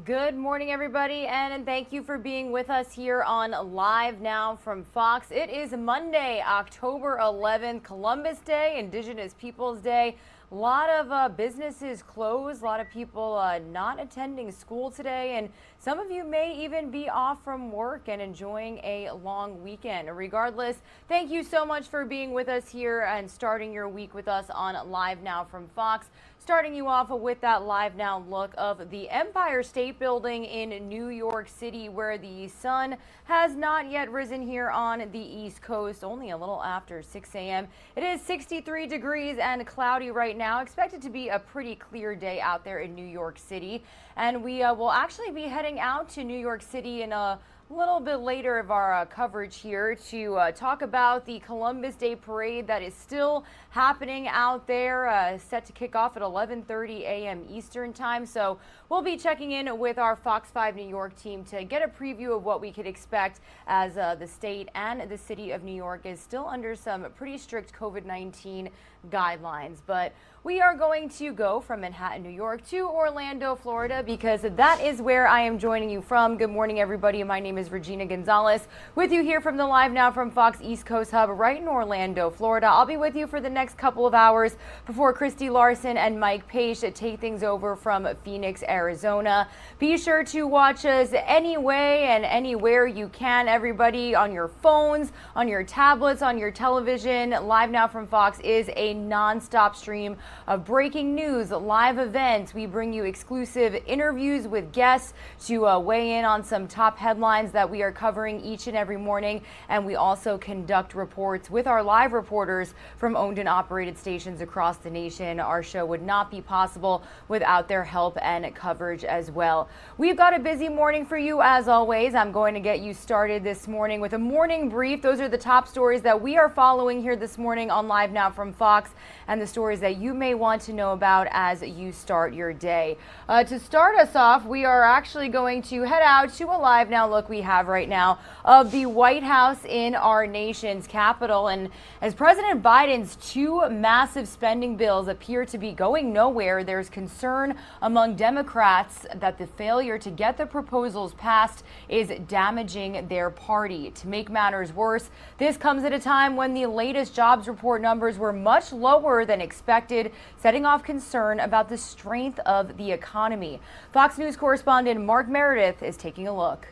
Good morning, everybody, and thank you for being with us here on Live Now from Fox. It is Monday, October 11th, Columbus Day, Indigenous Peoples Day. A lot of businesses closed, a lot of people not attending school today, and some of you may even be off from work and enjoying a long weekend. Regardless, thank you so much for being with us here and starting your week with us on Live Now from Fox. Starting you off with that Live Now look of the Empire State Building in New York City, where the sun has not yet risen here on the East Coast, only a little after 6 a.m. It is 63 degrees and cloudy right now. Expected to be a pretty clear day out there in New York City. And we will actually be heading out to New York City in a little bit later of our coverage here to talk about the Columbus Day Parade that is still happening out there, set to kick off at 11:30 a.m. Eastern Time. So we'll be checking in with our Fox 5 New York team to get a preview of what we could expect as the state and the city of New York is still under some pretty strict COVID-19 guidelines. But we are going to go from Manhattan, New York to Orlando, Florida, because that is where I am joining you from. Good morning, everybody. My name is Regina Gonzalez, with you here from the Live Now from Fox East Coast Hub right in Orlando, Florida. I'll be with you for the next couple of hours before Christy Larson and Mike Page take things over from Phoenix, Arizona. Be sure to watch us any way and anywhere you can, everybody, on your phones, on your tablets, on your television. Live Now from Fox is a non-stop stream of breaking news, live events. We bring you exclusive interviews with guests to weigh in on some top headlines that we are covering each and every morning. And we also conduct reports with our live reporters from owned and operated stations across the nation. Our show would not be possible without their help and coverage as well. We've got a busy morning for you as always. I'm going to get you started this morning with a morning brief. Those are the top stories that we are following here this morning on Live Now from Fox, and the stories that you may want to know about as you start your day. To start us off, we are actually going to head out to a Live Now look we have right now of the White House in our nation's capital. And as President Biden's two massive spending bills appear to be going nowhere, there's concern among Democrats that the failure to get the proposals passed is damaging their party. To make matters worse, this comes at a time when the latest jobs report numbers were much lower than expected, setting off concern about the strength of the economy. Fox News correspondent Mark Meredith is taking a look.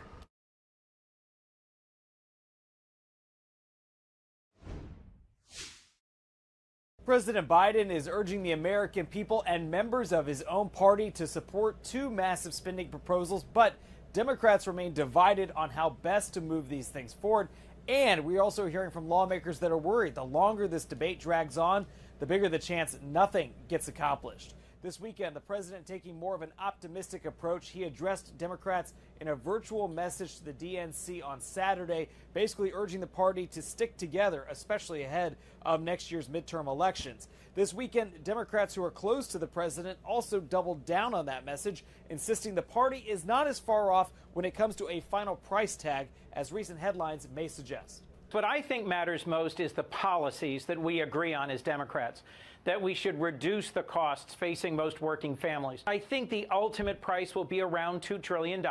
President Biden is urging the American people and members of his own party to support two massive spending proposals, but Democrats remain divided on how best to move these things forward. And we're also hearing from lawmakers that are worried the longer this debate drags on, the bigger the chance nothing gets accomplished. This weekend, the president taking more of an optimistic approach. He addressed Democrats in a virtual message to the DNC on Saturday, basically urging the party to stick together, especially ahead of next year's midterm elections. This weekend, Democrats who are close to the president also doubled down on that message, insisting the party is not as far off when it comes to a final price tag as recent headlines may suggest. What I think matters most is the policies that we agree on as Democrats, that we should reduce the costs facing most working families. I think the ultimate price will be around $2 trillion,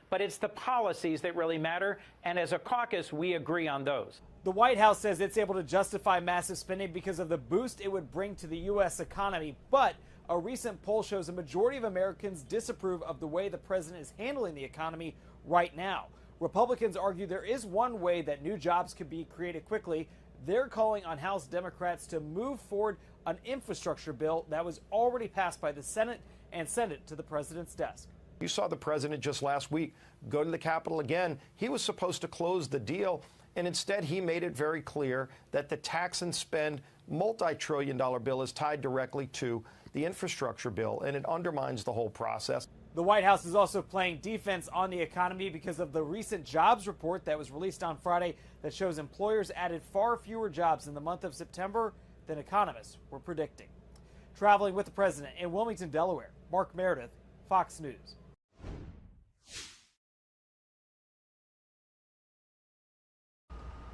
but it's the policies that really matter, and as a caucus, we agree on those. The White House says it's able to justify massive spending because of the boost it would bring to the U.S. economy, but a recent poll shows a majority of Americans disapprove of the way the president is handling the economy right now. Republicans argue there is one way that new jobs could be created quickly. They're calling on House Democrats to move forward an infrastructure bill that was already passed by the Senate and send it to the president's desk. You saw the president just last week go to the Capitol again. He was supposed to close the deal, and instead he made it very clear that the tax and spend multi-trillion-dollar bill is tied directly to the infrastructure bill, and it undermines the whole process. The White House is also playing defense on the economy because of the recent jobs report that was released on Friday that shows employers added far fewer jobs in the month of September than economists were predicting. Traveling with the president in Wilmington, Delaware, Mark Meredith, Fox News.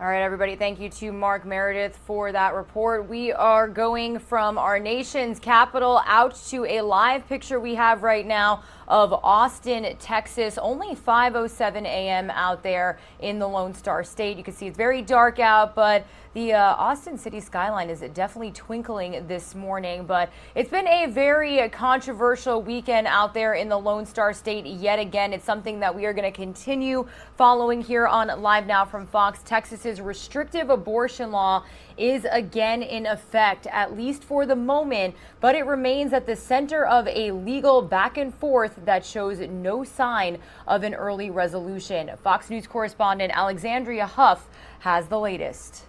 All right, everybody, thank you to Mark Meredith for that report. We are going from our nation's capital out to a live picture we have right now of Austin, Texas. Only 5:07 a.m. out there in the Lone Star State. You can see it's very dark out, but the Austin city skyline is definitely twinkling this morning. But it's been a very controversial weekend out there in the Lone Star State yet again. It's something that we are going to continue following here on Live Now from Fox. Texas's restrictive abortion law is again in effect, at least for the moment, but it remains at the center of a legal back and forth that shows no sign of an early resolution. Fox News correspondent Alexandria Huff has the latest.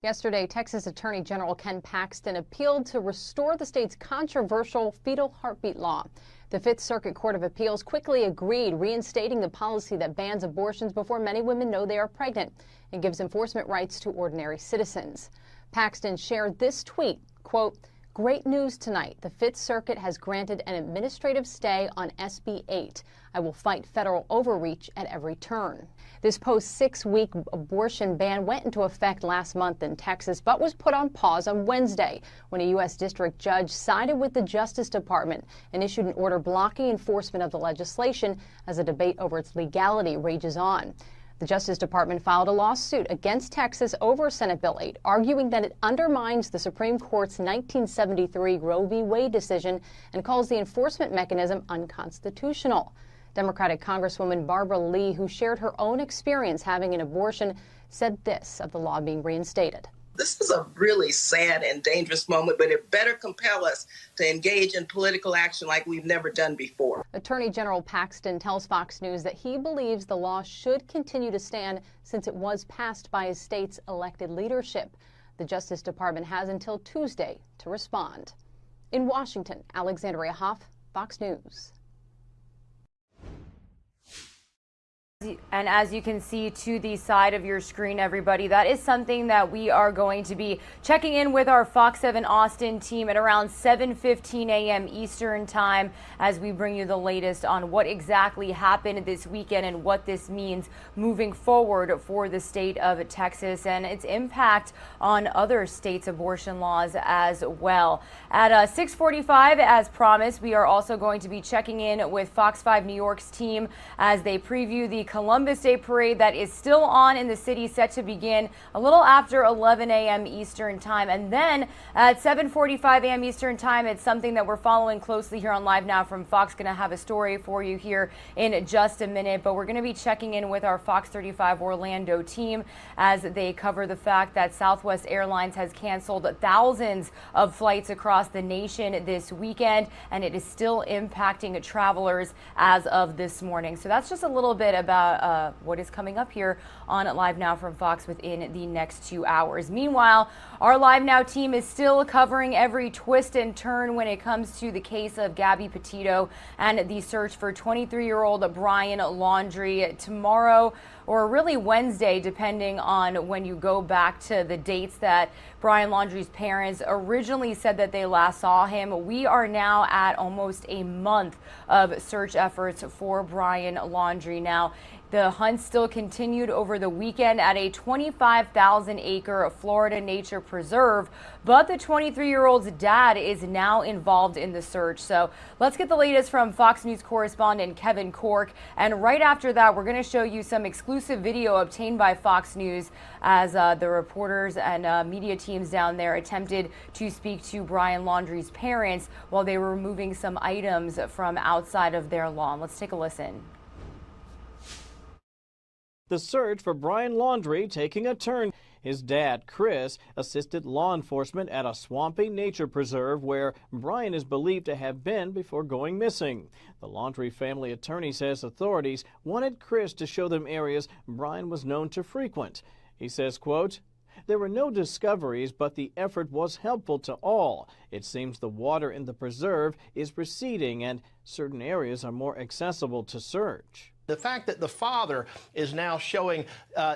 Yesterday, Texas Attorney General Ken Paxton appealed to restore the state's controversial fetal heartbeat law. The Fifth Circuit Court of Appeals quickly agreed, reinstating the policy that bans abortions before many women know they are pregnant and gives enforcement rights to ordinary citizens. Paxton shared this tweet, quote, "Great news tonight. The Fifth Circuit has granted an administrative stay on SB 8. I will fight federal overreach at every turn." This post-6-week abortion ban went into effect last month in Texas, but was put on pause on Wednesday when a U.S. district judge sided with the Justice Department and issued an order blocking enforcement of the legislation as a debate over its legality rages on. The Justice Department filed a lawsuit against Texas over Senate Bill 8, arguing that it undermines the Supreme Court's 1973 Roe v. Wade decision and calls the enforcement mechanism unconstitutional. Democratic Congresswoman Barbara Lee, who shared her own experience having an abortion, said this of the law being reinstated. This is a really sad and dangerous moment, but it better compel us to engage in political action like we've never done before. Attorney General Paxton tells Fox News that he believes the law should continue to stand since it was passed by his state's elected leadership. The Justice Department has until Tuesday to respond. In Washington, Alexandria Huff, Fox News. And as you can see to the side of your screen, everybody, that is something that we are going to be checking in with our Fox 7 Austin team at around 7:15 a.m. Eastern time as we bring you the latest on what exactly happened this weekend and what this means moving forward for the state of Texas and its impact on other states' abortion laws as well. At 6:45, as promised, we are also going to be checking in with Fox 5 New York's team as they preview the Columbus Day Parade that is still on in the city, set to begin a little after 11 a.m. Eastern time. And then at 7:45 a.m. Eastern time, it's something that we're following closely here on Live Now from Fox. Going to have a story for you here in just a minute, but we're going to be checking in with our Fox 35 Orlando team as they cover the fact that Southwest Airlines has canceled thousands of flights across the nation this weekend, and it is still impacting travelers as of this morning. So that's just a little bit about what is coming up here on Live Now from Fox within the next 2 hours. Meanwhile, our Live Now team is still covering every twist and turn when it comes to the case of Gabby Petito and the search for 23-year-old Brian Laundrie. Tomorrow, or really Wednesday, depending on when you go back to the dates that Brian Laundrie's parents originally said that they last saw him, we are now at almost a month of search efforts for Brian Laundrie. Now, the hunt still continued over the weekend at a 25,000-acre Florida nature preserve, but the 23-year-old's dad is now involved in the search. So let's get the latest from Fox News correspondent Kevin Cork. And right after that, we're going to show you some exclusive video obtained by Fox News as the reporters and media teams down there attempted to speak to Brian Laundrie's parents while they were removing some items from outside of their lawn. Let's take a listen. The search for Brian Laundrie taking a turn. His dad, Chris, assisted law enforcement at a swampy nature preserve where Brian is believed to have been before going missing. The Laundrie family attorney says authorities wanted Chris to show them areas Brian was known to frequent. He says, quote, "There were no discoveries, but the effort was helpful to all. It seems the water in the preserve is receding and certain areas are more accessible to search." The fact that the father is now showing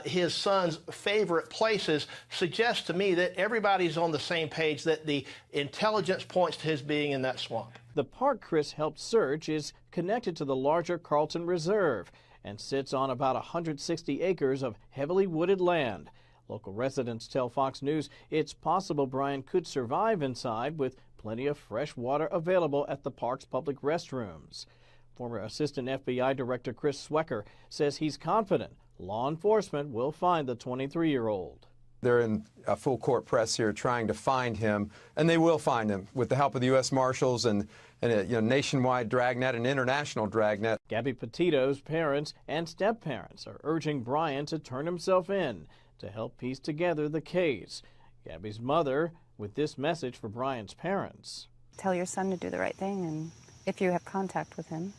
his son's favorite places suggests to me that everybody's on the same page, that the intelligence points to his being in that swamp. The park Chris helped search is connected to the larger Carlton Reserve, and sits on about 160 acres of heavily wooded land. Local residents tell Fox News it's possible Brian could survive inside with plenty of fresh water available at the park's public restrooms. Former Assistant FBI Director Chris Swecker says he's confident law enforcement will find the 23-year-old. They're in a full court press here trying to find him, and they will find him with the help of the U.S. Marshals and a nationwide dragnet and international dragnet. Gabby Petito's parents and step-parents are urging Brian to turn himself in to help piece together the case. Gabby's mother with this message for Brian's parents. Tell your son to do the right thing, and if you have contact with him.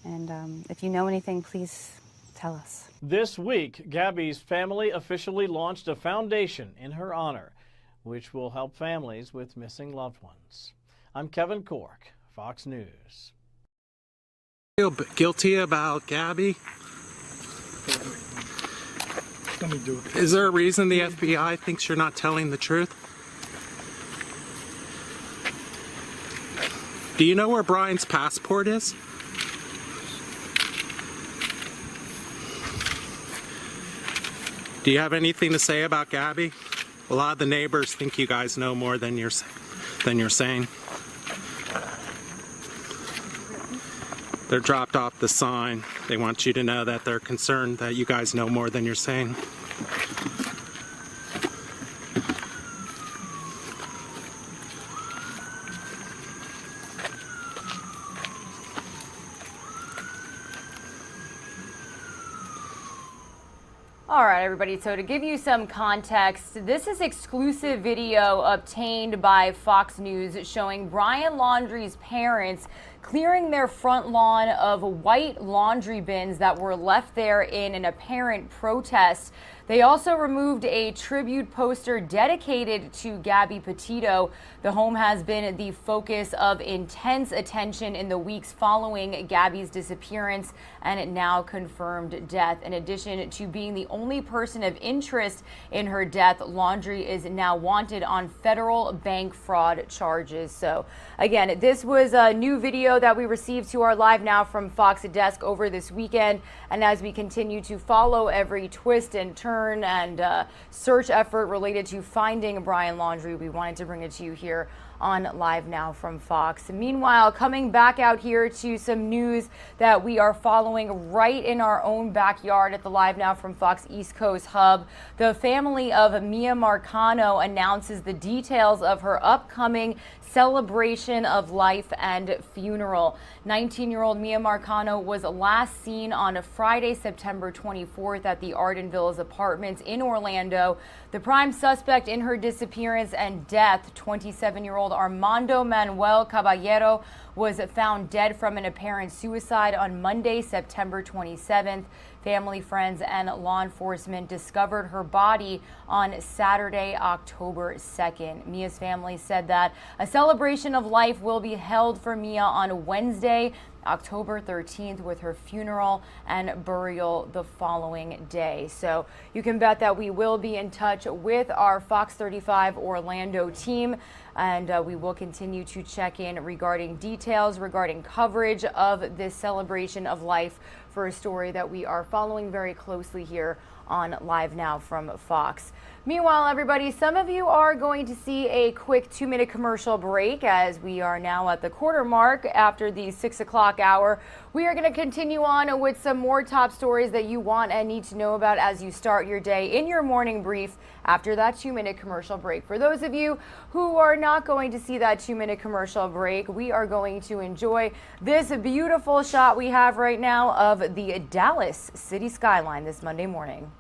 And if you know anything, please tell us. This week, Gabby's family officially launched a foundation in her honor, which will help families with missing loved ones. I'm Kevin Cork, Fox News. Feel guilty about Gabby? Let me do it. Is there a reason the FBI thinks you're not telling the truth? Do you know where Brian's passport is? Do you have anything to say about Gabby? A lot of the neighbors think you guys know more than you're saying. They're dropped off the sign. They want you to know that they're concerned that you guys know more than you're saying. All right, everybody, so to give you some context, this is exclusive video obtained by Fox News showing Brian Laundrie's parents clearing their front lawn of white laundry bins that were left there in an apparent protest. They also removed a tribute poster dedicated to Gabby Petito. The home has been the focus of intense attention in the weeks following Gabby's disappearance and now confirmed death. In addition to being the only person of interest in her death, Laundrie is now wanted on federal bank fraud charges. So again, this was a new video that we received to our Live Now from Fox desk over this weekend. And as we continue to follow every twist and turn and search effort related to finding Brian Laundrie, we wanted to bring it to you here on Live Now from Fox. Meanwhile, coming back out here to some news that we are following right in our own backyard at the Live Now from Fox East Coast hub. The family of Mia Marcano announces the details of her upcoming celebration of life and funeral. 19-year-old Mia Marcano was last seen on Friday, September 24th at the Ardenville's apartments in Orlando. The prime suspect in her disappearance and death, 27-year-old Armando Manuel Caballero, was found dead from an apparent suicide on Monday, September 27th. Family, friends, and law enforcement discovered her body on Saturday, October 2nd. Mia's family said that a celebration of life will be held for Mia on Wednesday, October 13th, with her funeral and burial the following day. So you can bet that we will be in touch with our Fox 35 Orlando team, and we will continue to check in regarding details regarding coverage of this celebration of life for a story that we are following very closely here on Live Now from Fox. Meanwhile, everybody, some of you are going to see a quick 2-minute commercial break as we are now at the quarter mark after the 6 o'clock hour. We are going to continue on with some more top stories that you want and need to know about as you start your day in your morning brief after that 2-minute commercial break. For those of you who are not going to see that 2-minute commercial break, we are going to enjoy this beautiful shot we have right now of the Dallas city skyline this Monday morning.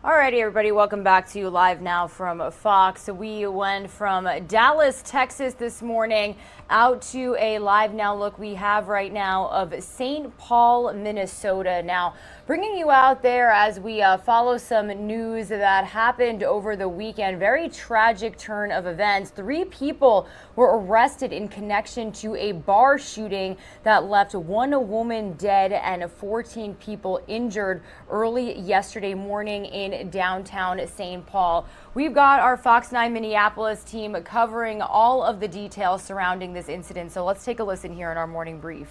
Alrighty, everybody, welcome back to Live Now from Fox. We went from Dallas, Texas this morning out to a Live Now look we have right now of St. Paul, Minnesota. Now, bringing you out there as we follow some news that happened over the weekend. Very tragic turn of events. 3 people were arrested in connection to a bar shooting that left 1 woman dead and 14 people injured early yesterday morning in downtown St. Paul. We've got our Fox 9 Minneapolis team covering all of the details surrounding this incident. So let's take a listen here in our morning brief.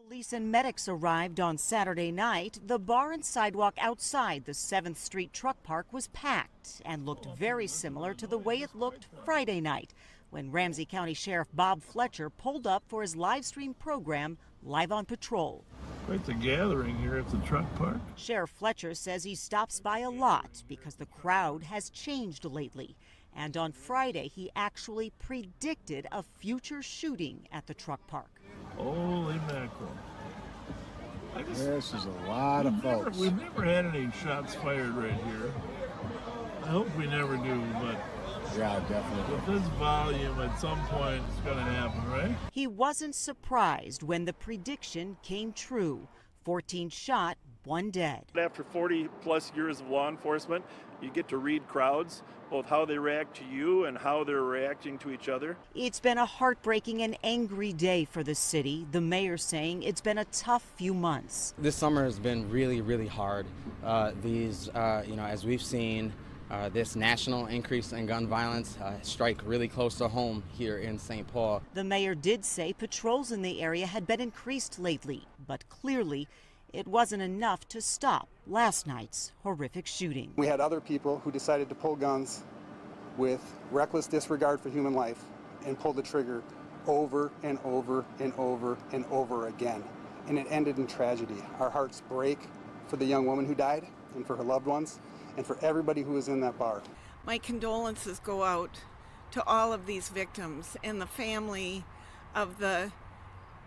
Police and medics arrived on Saturday night. The bar and sidewalk outside the 7th Street truck park was packed and looked very similar to the way it looked Friday night when Ramsey County Sheriff Bob Fletcher pulled up for his live stream program, Live on Patrol. Quite the gathering here at the truck park. Sheriff Fletcher says he stops by a lot because the crowd has changed lately. And on Friday, he actually predicted a future shooting at the truck park. Holy mackerel. This is a lot of folks. We've never had any shots fired right here. I hope we never do, but yeah, definitely. With this volume, at some point, it's going to happen, right? He wasn't surprised when the prediction came true. 14 shot, 1 dead. After 40 plus years of law enforcement, you get to read crowds, both how they react to you and how they're reacting to each other. It's been a heartbreaking and angry day for the city. The mayor saying it's been a tough few months. This summer has been really, really hard. As we've seen, this national increase in gun violence strike really close to home here in St. Paul. The mayor did say patrols in the area had been increased lately, but clearly it wasn't enough to stop last night's horrific shooting. We had other people who decided to pull guns with reckless disregard for human life and pull the trigger over and over and over and over again. And it ended in tragedy. Our hearts break for the young woman who died and for her loved ones and for everybody who was in that bar. My condolences go out to all of these victims and the family of the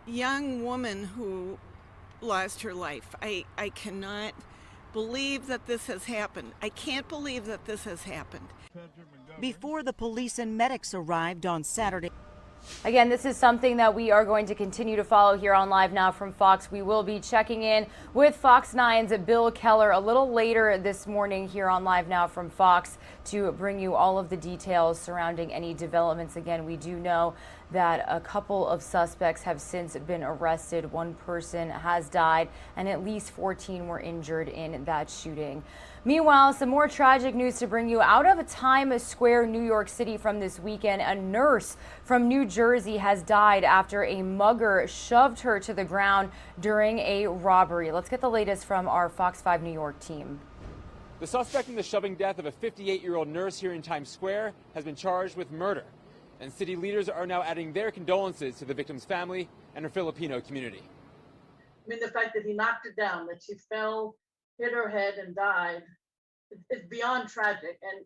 young woman who lost her life. I cannot believe that this has happened. I can't believe that this has happened. Before the police and medics arrived on Saturday. Again, this is something that we are going to continue to follow here on Live Now from Fox. We will be checking in with Fox 9's Bill Keller a little later this morning here on Live Now from Fox to bring you all of the details surrounding any developments. Again, we do know that a couple of suspects have since been arrested. 1 person has died and at least 14 were injured in that shooting. Meanwhile, some more tragic news to bring you out of Times Square, New York City from this weekend. A nurse from New Jersey has died after a mugger shoved her to the ground during a robbery. Let's get the latest from our Fox 5 New York team. The suspect in the shoving death of a 58-year-old nurse here in Times Square has been charged with murder. And city leaders are now adding their condolences to the victim's family and her Filipino community. I mean, the fact that he knocked it down, that she fell, hit her head and died, it's beyond tragic and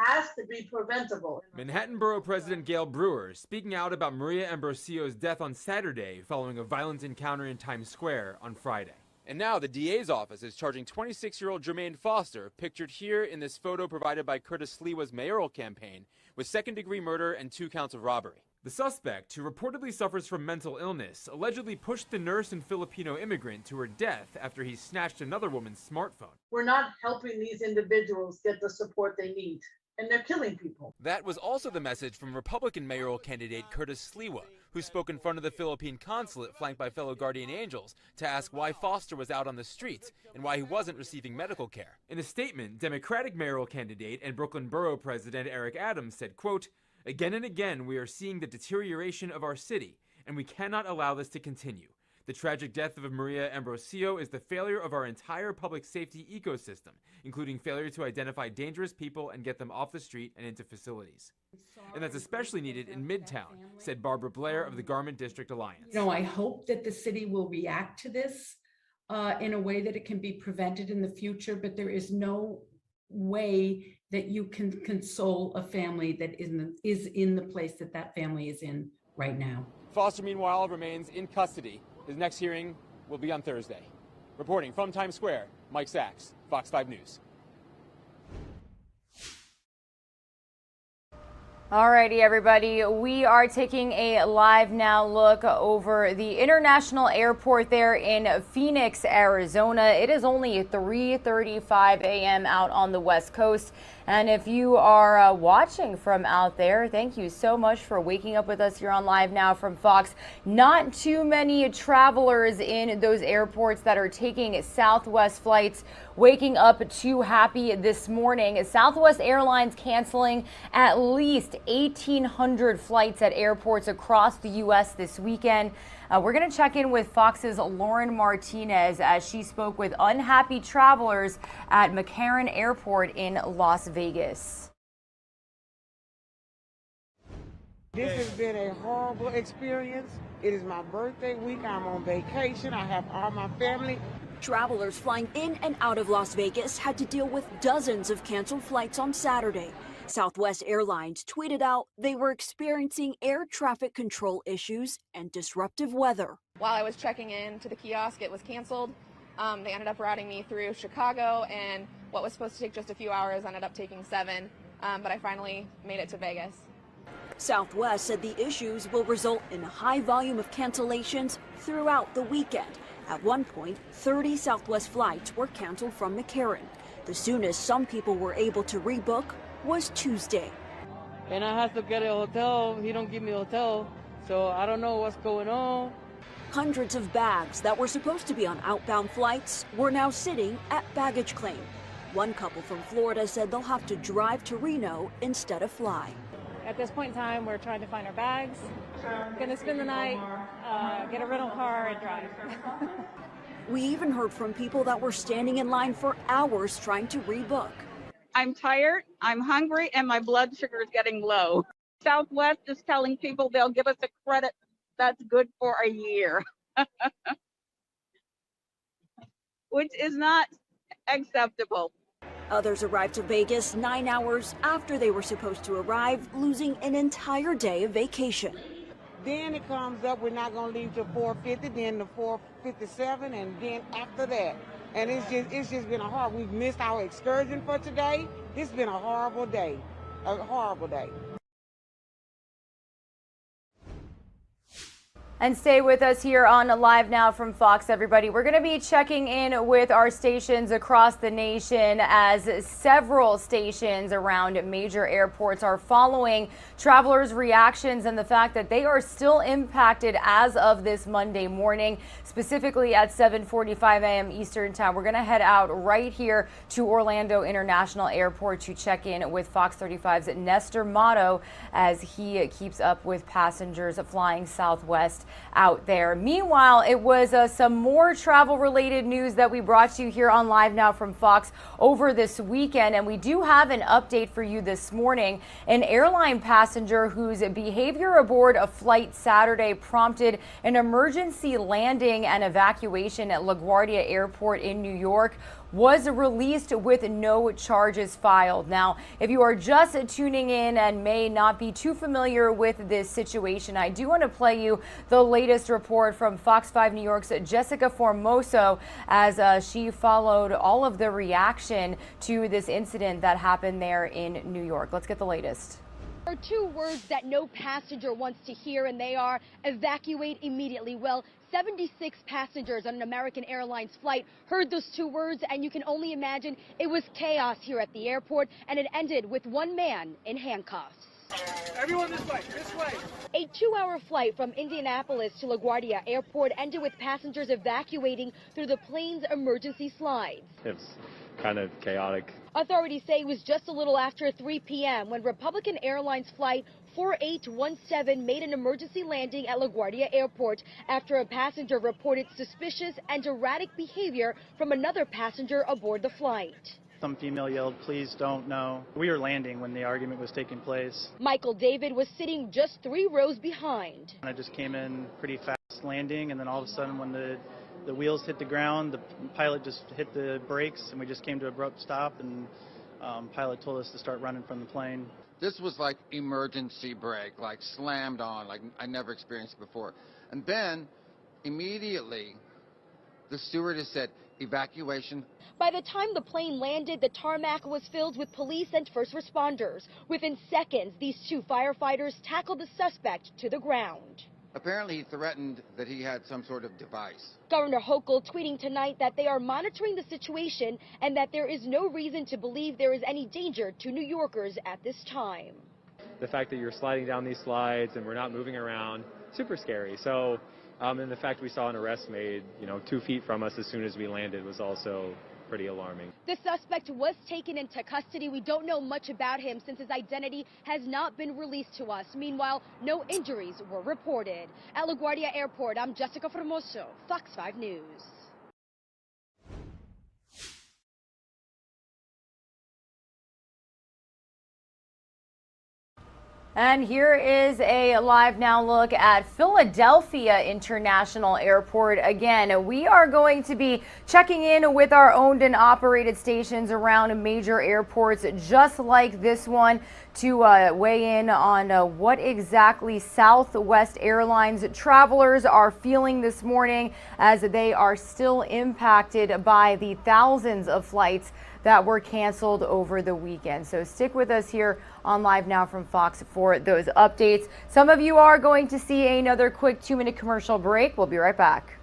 has to be preventable. Manhattan Borough President Gail Brewer speaking out about Maria Ambrosio's death on Saturday following a violent encounter in Times Square on Friday. And now the DA's office is charging 26-year-old Jermaine Foster, pictured here in this photo provided by Curtis Sliwa's mayoral campaign, with second-degree murder and 2 counts of robbery. The suspect, who reportedly suffers from mental illness, allegedly pushed the nurse and Filipino immigrant to her death after he snatched another woman's smartphone. We're not helping these individuals get the support they need, and they're killing people. That was also the message from Republican mayoral candidate Curtis Sliwa, who spoke in front of the Philippine consulate flanked by fellow guardian angels to ask why Foster was out on the streets and why he wasn't receiving medical care. In a statement, Democratic mayoral candidate and Brooklyn Borough President Eric Adams said, quote, "Again and again, we are seeing the deterioration of our city, and we cannot allow this to continue. The tragic death of Maria Ambrosio is the failure of our entire public safety ecosystem, including failure to identify dangerous people and get them off the street and into facilities. And that's especially needed in Midtown," said Barbara Blair of the Garment District Alliance. I hope that the city will react to this in a way that it can be prevented in the future, but there is no way that you can console a family that is in the place that that family is in right now. Foster, meanwhile, remains in custody. His next hearing will be on Thursday. Reporting from Times Square, Mike Sachs, Fox 5 News. Alrighty, everybody, we are taking a live now look over the international airport there in Phoenix, Arizona. It is only 3:35 a.m. out on the West Coast. And if you are watching from out there, thank you so much for waking up with us here on Live Now from Fox. Not too many travelers in those airports that are taking Southwest flights waking up too happy this morning. Southwest Airlines canceling at least 1,800 flights at airports across the U.S. this weekend. We're going to check in with Fox's Lauren Martinez as she spoke with unhappy travelers at McCarran Airport in Las Vegas. This has been a horrible experience. It is my birthday week. I'm on vacation. I have all my family. Travelers flying in and out of Las Vegas had to deal with dozens of canceled flights on Saturday. Southwest Airlines tweeted out they were experiencing air traffic control issues and disruptive weather. While I was checking in to the kiosk, it was canceled. They ended up routing me through Chicago, and what was supposed to take just a few hours ended up taking 7, but I finally made it to Vegas. Southwest said the issues will result in a high volume of cancellations throughout the weekend. At one point, 30 Southwest flights were canceled from McCarran. The soonest some people were able to rebook was Tuesday. And I have to get a hotel. He don't give me a hotel, so I don't know what's going on. Hundreds of bags that were supposed to be on outbound flights were now sitting at baggage claim. One couple from Florida said they'll have to drive to Reno instead of fly. At this point in time, we're trying to find our bags. We're going to spend the night, get a rental car, and drive. We even heard from people that were standing in line for hours trying to rebook. I'm tired, I'm hungry, and my blood sugar is getting low. Southwest is telling people they'll give us a credit that's good for a year, which is not acceptable. Others arrived to Vegas 9 hours after they were supposed to arrive, losing an entire day of vacation. Then it comes up, we're not going to leave till 4:50, then to 4:57, and then after that. And it's just been a hard. We've missed our excursion for today. It's been a horrible day, a horrible day. And stay with us here on Live Now from Fox, everybody. We're going to be checking in with our stations across the nation as several stations around major airports are following travelers' reactions and the fact that they are still impacted as of this Monday morning, specifically at 7:45 a.m. Eastern Time. We're going to head out right here to Orlando International Airport to check in with Fox 35's Nestor Motto as he keeps up with passengers flying Southwest out there. Meanwhile, it was some more travel-related news that we brought you here on Live Now from Fox over this weekend, and we do have an update for you this morning. An airline passenger whose behavior aboard a flight Saturday prompted an emergency landing and evacuation at LaGuardia Airport in New York was released with no charges filed. Now, if you are just tuning in and may not be too familiar with this situation, I do want to play you the latest report from Fox 5 New York's Jessica Formoso as she followed all of the reaction to this incident that happened there in New York. Let's get the latest. There are 2 words that no passenger wants to hear, and they are evacuate immediately. Well, 76 passengers on an American Airlines flight heard those 2 words, and you can only imagine it was chaos here at the airport, and it ended with one man in handcuffs. Everyone this way, this way. A 2-hour flight from Indianapolis to LaGuardia Airport ended with passengers evacuating through the plane's emergency slides. It's kind of chaotic. Authorities say it was just a little after 3 p.m. when Republican Airlines flight 4817 made an emergency landing at LaGuardia Airport after a passenger reported suspicious and erratic behavior from another passenger aboard the flight. Some female yelled, "Please don't," no. We were landing when the argument was taking place. Michael David was sitting just 3 rows behind. I just came in pretty fast landing, and then all of a sudden when the wheels hit the ground, the pilot just hit the brakes, and we just came to an abrupt stop, and Pilot told us to start running from the plane. This was like emergency brake, like slammed on, like I never experienced before. And then immediately the stewardess said, evacuation. By the time the plane landed, the tarmac was filled with police and first responders. Within seconds, these two firefighters tackled the suspect to the ground. Apparently he threatened that he had some sort of device. Governor Hochul tweeting tonight that they are monitoring the situation and that there is no reason to believe there is any danger to New Yorkers at this time. The fact that you're sliding down these slides and we're not moving around, super scary. So, and the fact we saw an arrest made, 2 feet from us as soon as we landed was also pretty alarming. The suspect was taken into custody. We don't know much about him since his identity has not been released to us. Meanwhile, no injuries were reported. At LaGuardia Airport, I'm Jessica Formoso, Fox 5 News. And here is a live now look at Philadelphia International Airport. Again, we are going to be checking in with our owned and operated stations around major airports just like this one to weigh in on what exactly Southwest Airlines travelers are feeling this morning as they are still impacted by the thousands of flights that were canceled over the weekend. So stick with us here on Live Now from Fox for those updates. Some of you are going to see another quick 2-minute commercial break. We'll be right back.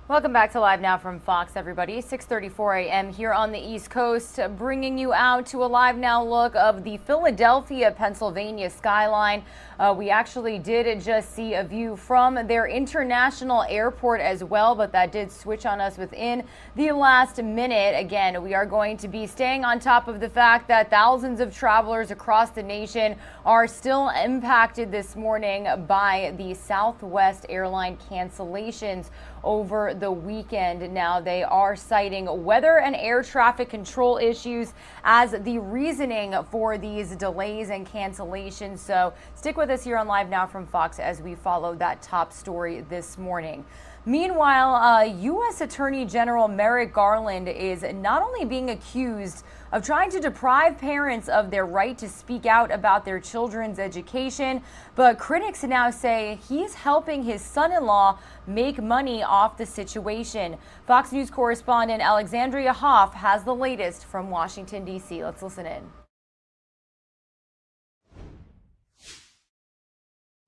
Welcome back to Live Now from Fox, everybody. 6:34 a.m. here on the East Coast, bringing you out to a Live Now look of the Philadelphia, Pennsylvania skyline. We actually did just see a view from their international airport as well, but that did switch on us within the last minute. Again, we are going to be staying on top of the fact that thousands of travelers across the nation are still impacted this morning by the Southwest airline cancellations over the weekend. Now, they are citing weather and air traffic control issues as the reasoning for these delays and cancellations. So stick with us here on Live Now from Fox as we follow that top story this morning. Meanwhile, U.S. Attorney General Merrick Garland is not only being accused of trying to deprive parents of their right to speak out about their children's education, but critics now say he's helping his son-in-law make money off the situation. Fox News correspondent Alexandria Hoff has the latest from Washington, D.C. Let's listen in.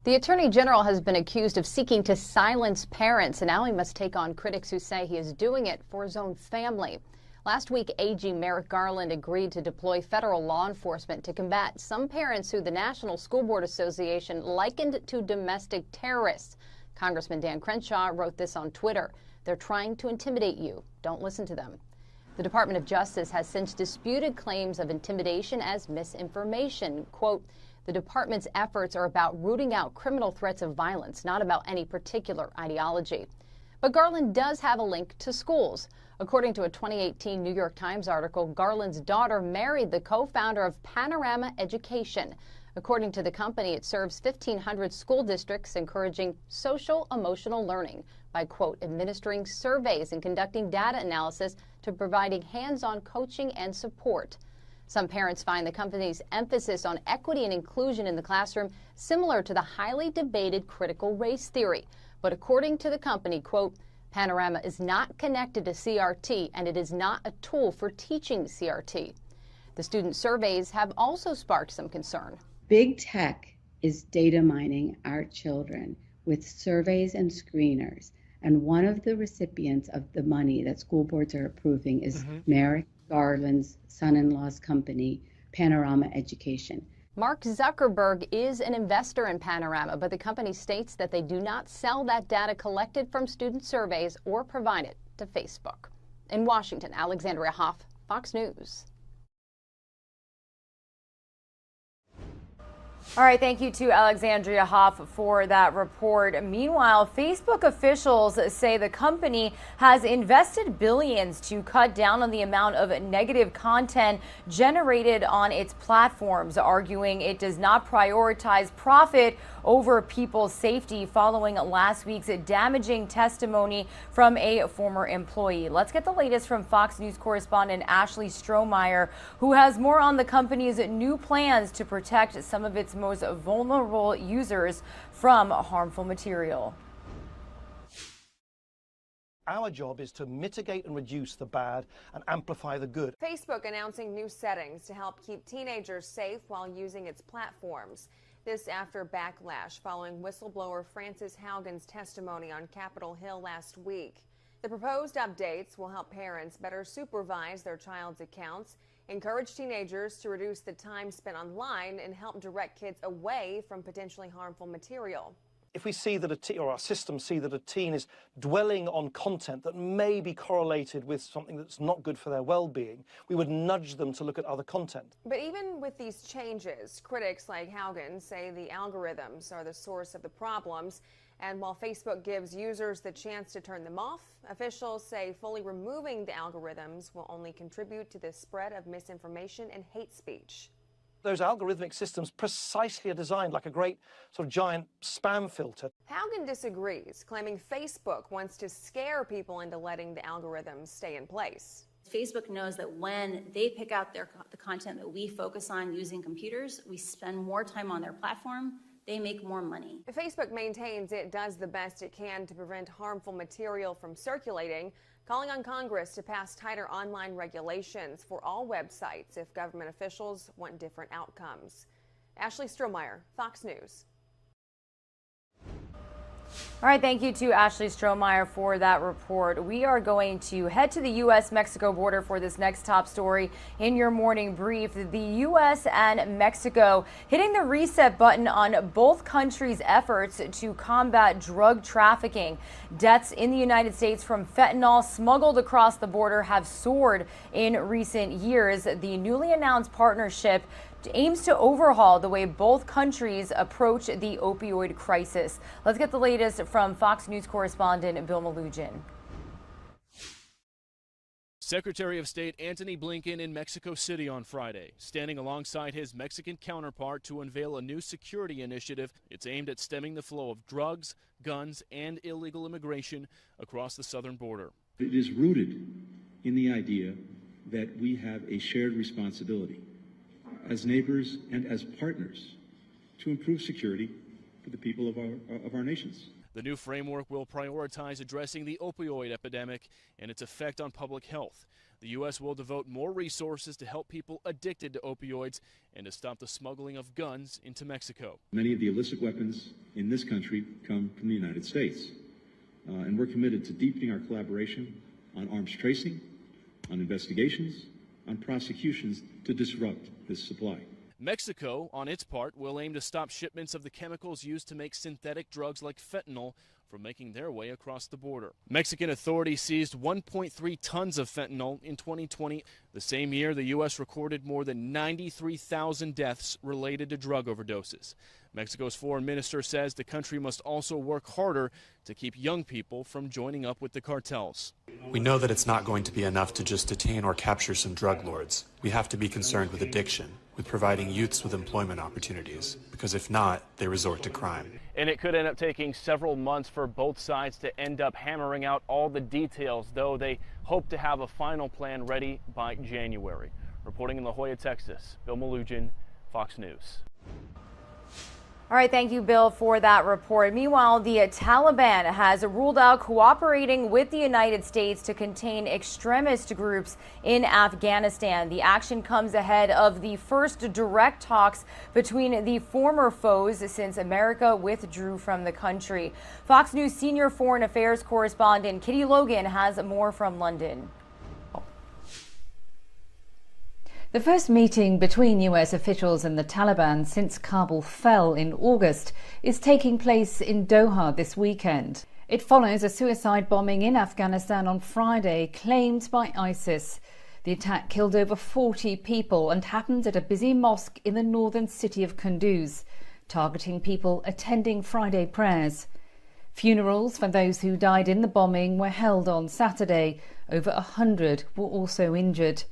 The Attorney General has been accused of seeking to silence parents, and now he must take on critics who say he is doing it for his own family. Last week, AG Merrick Garland agreed to deploy federal law enforcement to combat some parents who the National School Board Association likened to domestic terrorists. Congressman Dan Crenshaw wrote this on Twitter. They're trying to intimidate you. Don't listen to them. The Department of Justice has since disputed claims of intimidation as misinformation. Quote, the department's efforts are about rooting out criminal threats of violence, not about any particular ideology. But Garland does have a link to schools. According to a 2018 New York Times article, Garland's daughter married the co-founder of Panorama Education. According to the company, it serves 1,500 school districts, encouraging social emotional learning by, quote, administering surveys and conducting data analysis to providing hands-on coaching and support. Some parents find the company's emphasis on equity and inclusion in the classroom similar to the highly debated critical race theory. But according to the company, quote, Panorama is not connected to CRT and it is not a tool for teaching CRT. The student surveys have also sparked some concern. Big tech is data mining our children with surveys and screeners. And one of the recipients of the money that school boards are approving is Merrick Garland's son-in-law's company, Panorama Education. Mark Zuckerberg is an investor in Panorama, but the company states that they do not sell that data collected from student surveys or provide it to Facebook. In Washington, Alexandria Hoff, Fox News. All right, thank you to Alexandria Hoff for that report. Meanwhile, Facebook officials say the company has invested billions to cut down on the amount of negative content generated on its platforms, arguing it does not prioritize profit over people's safety following last week's damaging testimony from a former employee. Let's get the latest from Fox News correspondent Ashley Strohmeyer, who has more on the company's new plans to protect some of its most vulnerable users from harmful material. Our job is to mitigate and reduce the bad and amplify the good. Facebook announcing new settings to help keep teenagers safe while using its platforms. This after backlash following whistleblower Frances Haugen's testimony on Capitol Hill last week. The proposed updates will help parents better supervise their child's accounts, encourage teenagers to reduce the time spent online, and help direct kids away from potentially harmful material. If we see that a teen, or our systems see that a teen is dwelling on content that may be correlated with something that's not good for their well-being, we would nudge them to look at other content. But even with these changes, critics like Haugen say the algorithms are the source of the problems. And while Facebook gives users the chance to turn them off, officials say fully removing the algorithms will only contribute to the spread of misinformation and hate speech. Those algorithmic systems precisely are designed like a great sort of giant spam filter. Haugen disagrees, claiming Facebook wants to scare people into letting the algorithms stay in place. Facebook knows that when they pick out the content that we focus on using computers, we spend more time on their platform, they make more money. Facebook maintains it does the best it can to prevent harmful material from circulating, calling on Congress to pass tighter online regulations for all websites if government officials want different outcomes. Ashley Strohmeyer, Fox News. All right, thank you to Ashley Strohmeyer for that report. We are going to head to the U.S.-Mexico border for this next top story in your morning brief. The U.S. and Mexico hitting the reset button on both countries' efforts to combat drug trafficking. Deaths in the United States from fentanyl smuggled across the border have soared in recent years. The newly announced partnership aims to overhaul the way both countries approach the opioid crisis. Let's get the latest from Fox News correspondent Bill Malugin. Secretary of State Antony Blinken in Mexico City on Friday, standing alongside his Mexican counterpart to unveil a new security initiative. It's aimed at stemming the flow of drugs, guns, and illegal immigration across the southern border. It is rooted in the idea that we have a shared responsibility as neighbors and as partners to improve security for the people of our nations. The new framework will prioritize addressing the opioid epidemic and its effect on public health. The U.S. will devote more resources to help people addicted to opioids and to stop the smuggling of guns into Mexico. Many of the illicit weapons in this country come from the United States, and we're committed to deepening our collaboration on arms tracing, on investigations, on prosecutions to disrupt this supply. Mexico, on its part, will aim to stop shipments of the chemicals used to make synthetic drugs like fentanyl from making their way across the border. Mexican authorities seized 1.3 tons of fentanyl in 2020. The same year, the U.S. recorded more than 93,000 deaths related to drug overdoses. Mexico's foreign minister says the country must also work harder to keep young people from joining up with the cartels. We know that it's not going to be enough to just detain or capture some drug lords. We have to be concerned with addiction, with providing youths with employment opportunities, because if not, they resort to crime. And it could end up taking several months for both sides to end up hammering out all the details, though they hope to have a final plan ready by January. Reporting in La Joya, Texas, Bill Malugin, Fox News. All right, thank you, Bill, for that report. Meanwhile, the Taliban has ruled out cooperating with the United States to contain extremist groups in Afghanistan. The action comes ahead of the first direct talks between the former foes since America withdrew from the country. Fox News senior foreign affairs correspondent Kitty Logan has more from London. The first meeting between U.S. officials and the Taliban since Kabul fell in August is taking place in Doha this weekend. It follows a suicide bombing in Afghanistan on Friday claimed by ISIS. The attack killed over 40 people and happened at a busy mosque in the northern city of Kunduz, targeting people attending Friday prayers. Funerals for those who died in the bombing were held on Saturday. Over 100 were also injured.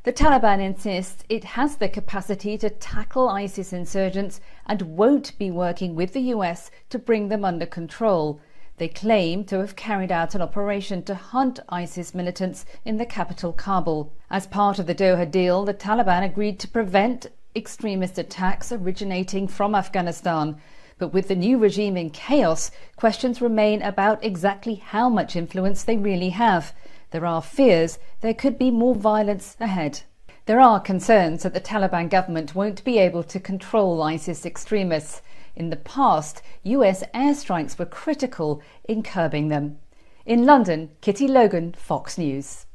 The Taliban insists it has the capacity to tackle ISIS insurgents and won't be working with the US to bring them under control. They claim to have carried out an operation to hunt ISIS militants in the capital, Kabul. As part of the Doha deal, the Taliban agreed to prevent extremist attacks originating from Afghanistan. But with the new regime in chaos, questions remain about exactly how much influence they really have. There are fears there could be more violence ahead. There are concerns that the Taliban government won't be able to control ISIS extremists. In the past, US airstrikes were critical in curbing them. In London, Kitty Logan, Fox News.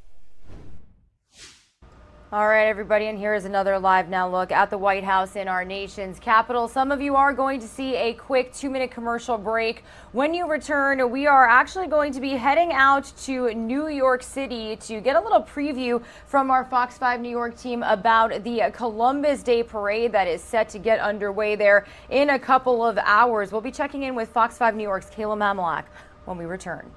All right, everybody, and here is another Live Now look at the White House in our nation's capital. Some of you are going to see a quick 2-minute commercial break. When you return, we are actually going to be heading out to New York City to get a little preview from our Fox 5 New York team about the Columbus Day Parade that is set to get underway there in a couple of hours. We'll be checking in with Fox 5 New York's Kayla Mamalak when we return.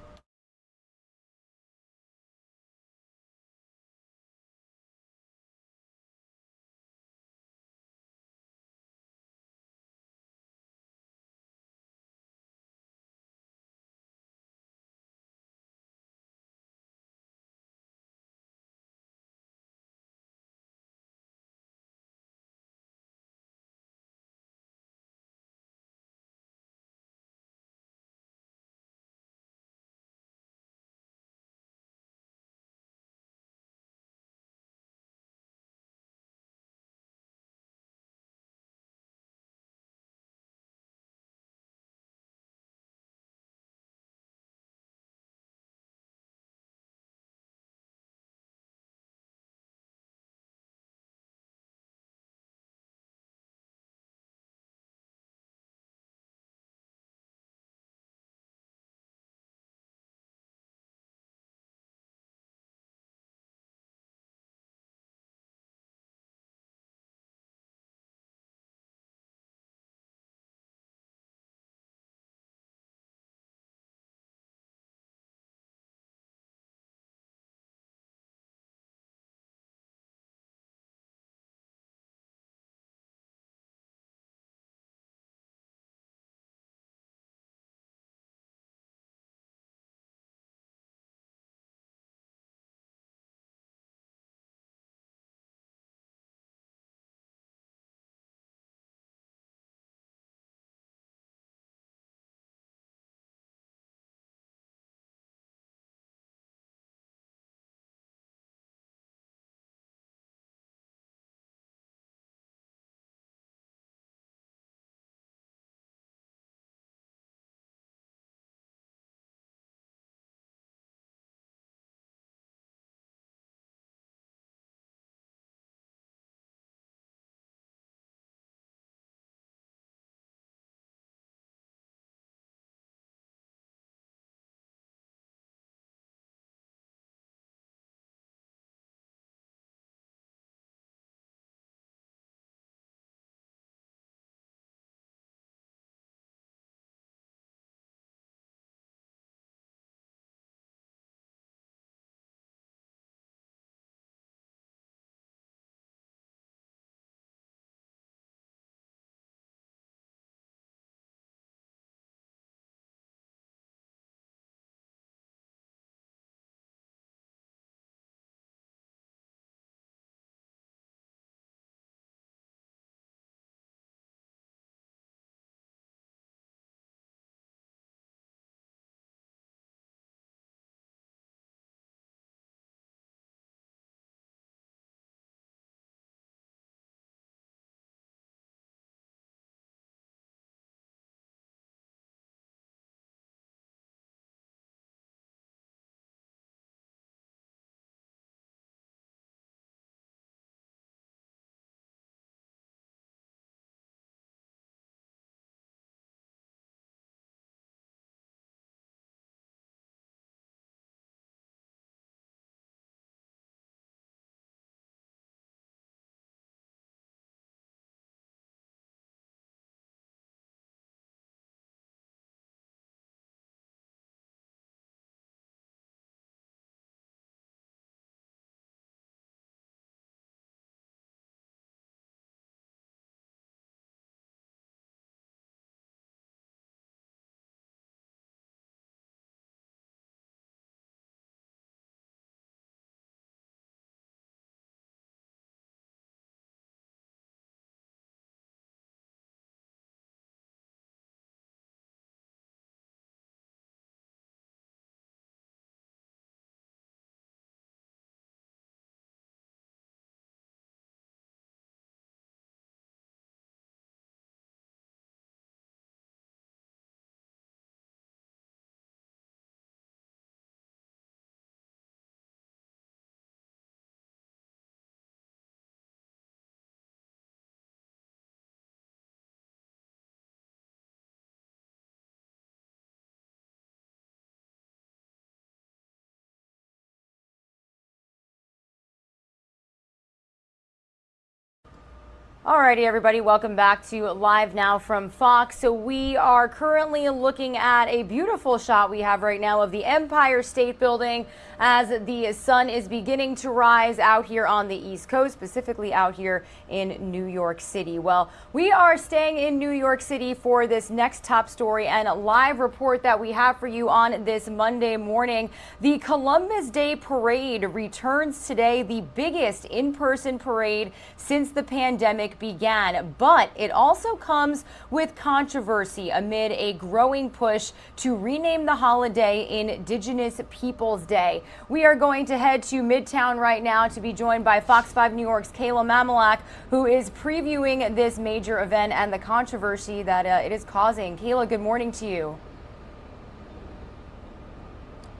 Alrighty, everybody, welcome back to Live Now from Fox. So we are currently looking at a beautiful shot we have right now of the Empire State Building as the sun is beginning to rise out here on the East Coast, specifically out here in New York City. Well, we are staying in New York City for this next top story and a live report that we have for you on this Monday morning. The Columbus Day Parade returns today, the biggest in-person parade since the pandemic began, but it also comes with controversy amid a growing push to rename the holiday Indigenous Peoples Day. We are going to head to Midtown right now to be joined by Fox 5 New York's Kayla Mamalak, who is previewing this major event and the controversy that it is causing. Kayla, good morning to you.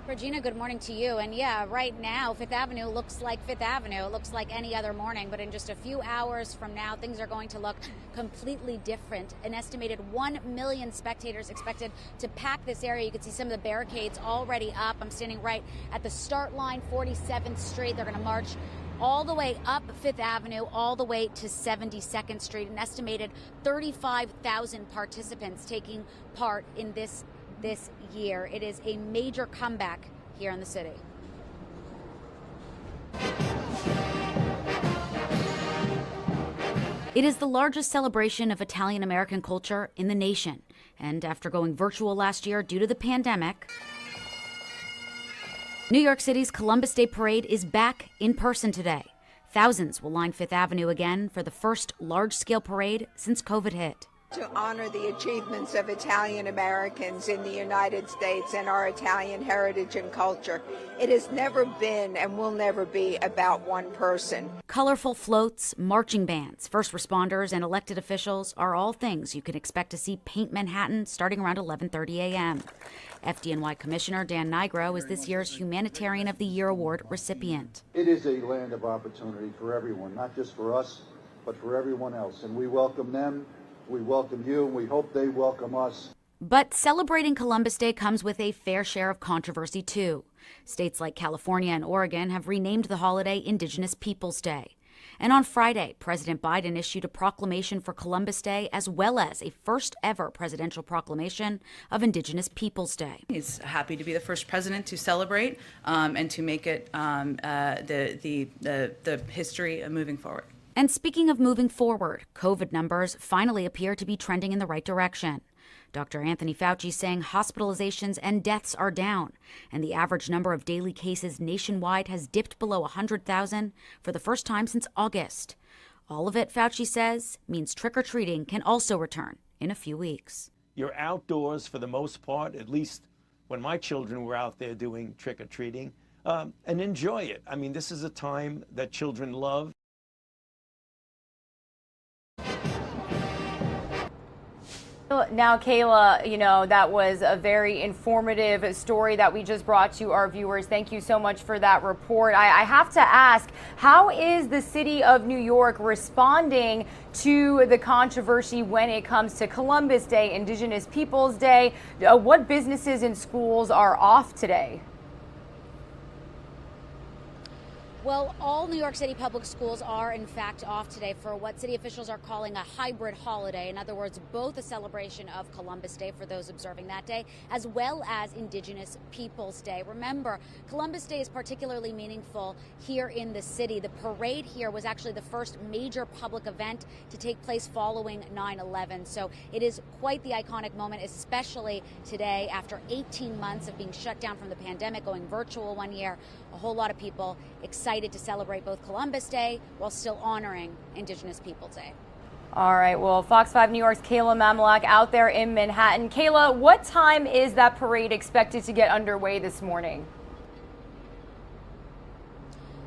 Regina, good morning to you. And yeah, right now, Fifth Avenue looks like Fifth Avenue. It looks like any other morning, but in just a few hours from now, things are going to look completely different. An estimated 1 million spectators expected to pack this area. You can see some of the barricades already up. I'm standing right at the start line, 47th Street. They're going to march all the way up Fifth Avenue, all the way to 72nd Street. An estimated 35,000 participants taking part in this year. It is a major comeback here in the city. It is the largest celebration of Italian American culture in the nation. And after going virtual last year due to the pandemic, New York City's Columbus Day Parade is back in person today. Thousands will line Fifth Avenue again for the first large-scale parade since COVID hit. To honor the achievements of Italian Americans in the United States and our Italian heritage and culture. It has never been and will never be about one person. Colorful floats, marching bands, first responders, and elected officials are all things you can expect to see paint Manhattan starting around 11:30 a.m. FDNY Commissioner Dan Nigro is this year's Humanitarian of the Year Award recipient. It is a land of opportunity for everyone, not just for us, but for everyone else. And we welcome them. We welcome you, and we hope they welcome us. But celebrating Columbus Day comes with a fair share of controversy, too. States like California and Oregon have renamed the holiday Indigenous Peoples Day. And on Friday, President Biden issued a proclamation for Columbus Day, as well as a first-ever presidential proclamation of Indigenous Peoples Day. He's happy to be the first president to celebrate and to make it the history of moving forward. And speaking of moving forward, COVID numbers finally appear to be trending in the right direction. Dr. Anthony Fauci saying hospitalizations and deaths are down, and the average number of daily cases nationwide has dipped below 100,000 for the first time since August. All of it, Fauci says, means trick-or-treating can also return in a few weeks. You're outdoors for the most part, at least when my children were out there doing trick-or-treating, and enjoy it. I mean, this is a time that children love. Now, Kayla, that was a very informative story that we just brought to our viewers. Thank you so much for that report. I have to ask, how is the city of New York responding to the controversy when it comes to Columbus Day, Indigenous Peoples Day? What businesses and schools are off today? Well, all New York City public schools are, in fact, off today for what city officials are calling a hybrid holiday. In other words, both a celebration of Columbus Day for those observing that day, as well as Indigenous Peoples Day. Remember, Columbus Day is particularly meaningful here in the city. The parade here was actually the first major public event to take place following 9/11. So it is quite the iconic moment, especially today after 18 months of being shut down from the pandemic, going virtual one year. A whole lot of people excited to celebrate both Columbus Day while still honoring Indigenous Peoples Day. All right, well, Fox 5 New York's Kayla Mamalak out there in Manhattan. Kayla, what time is that parade expected to get underway this morning?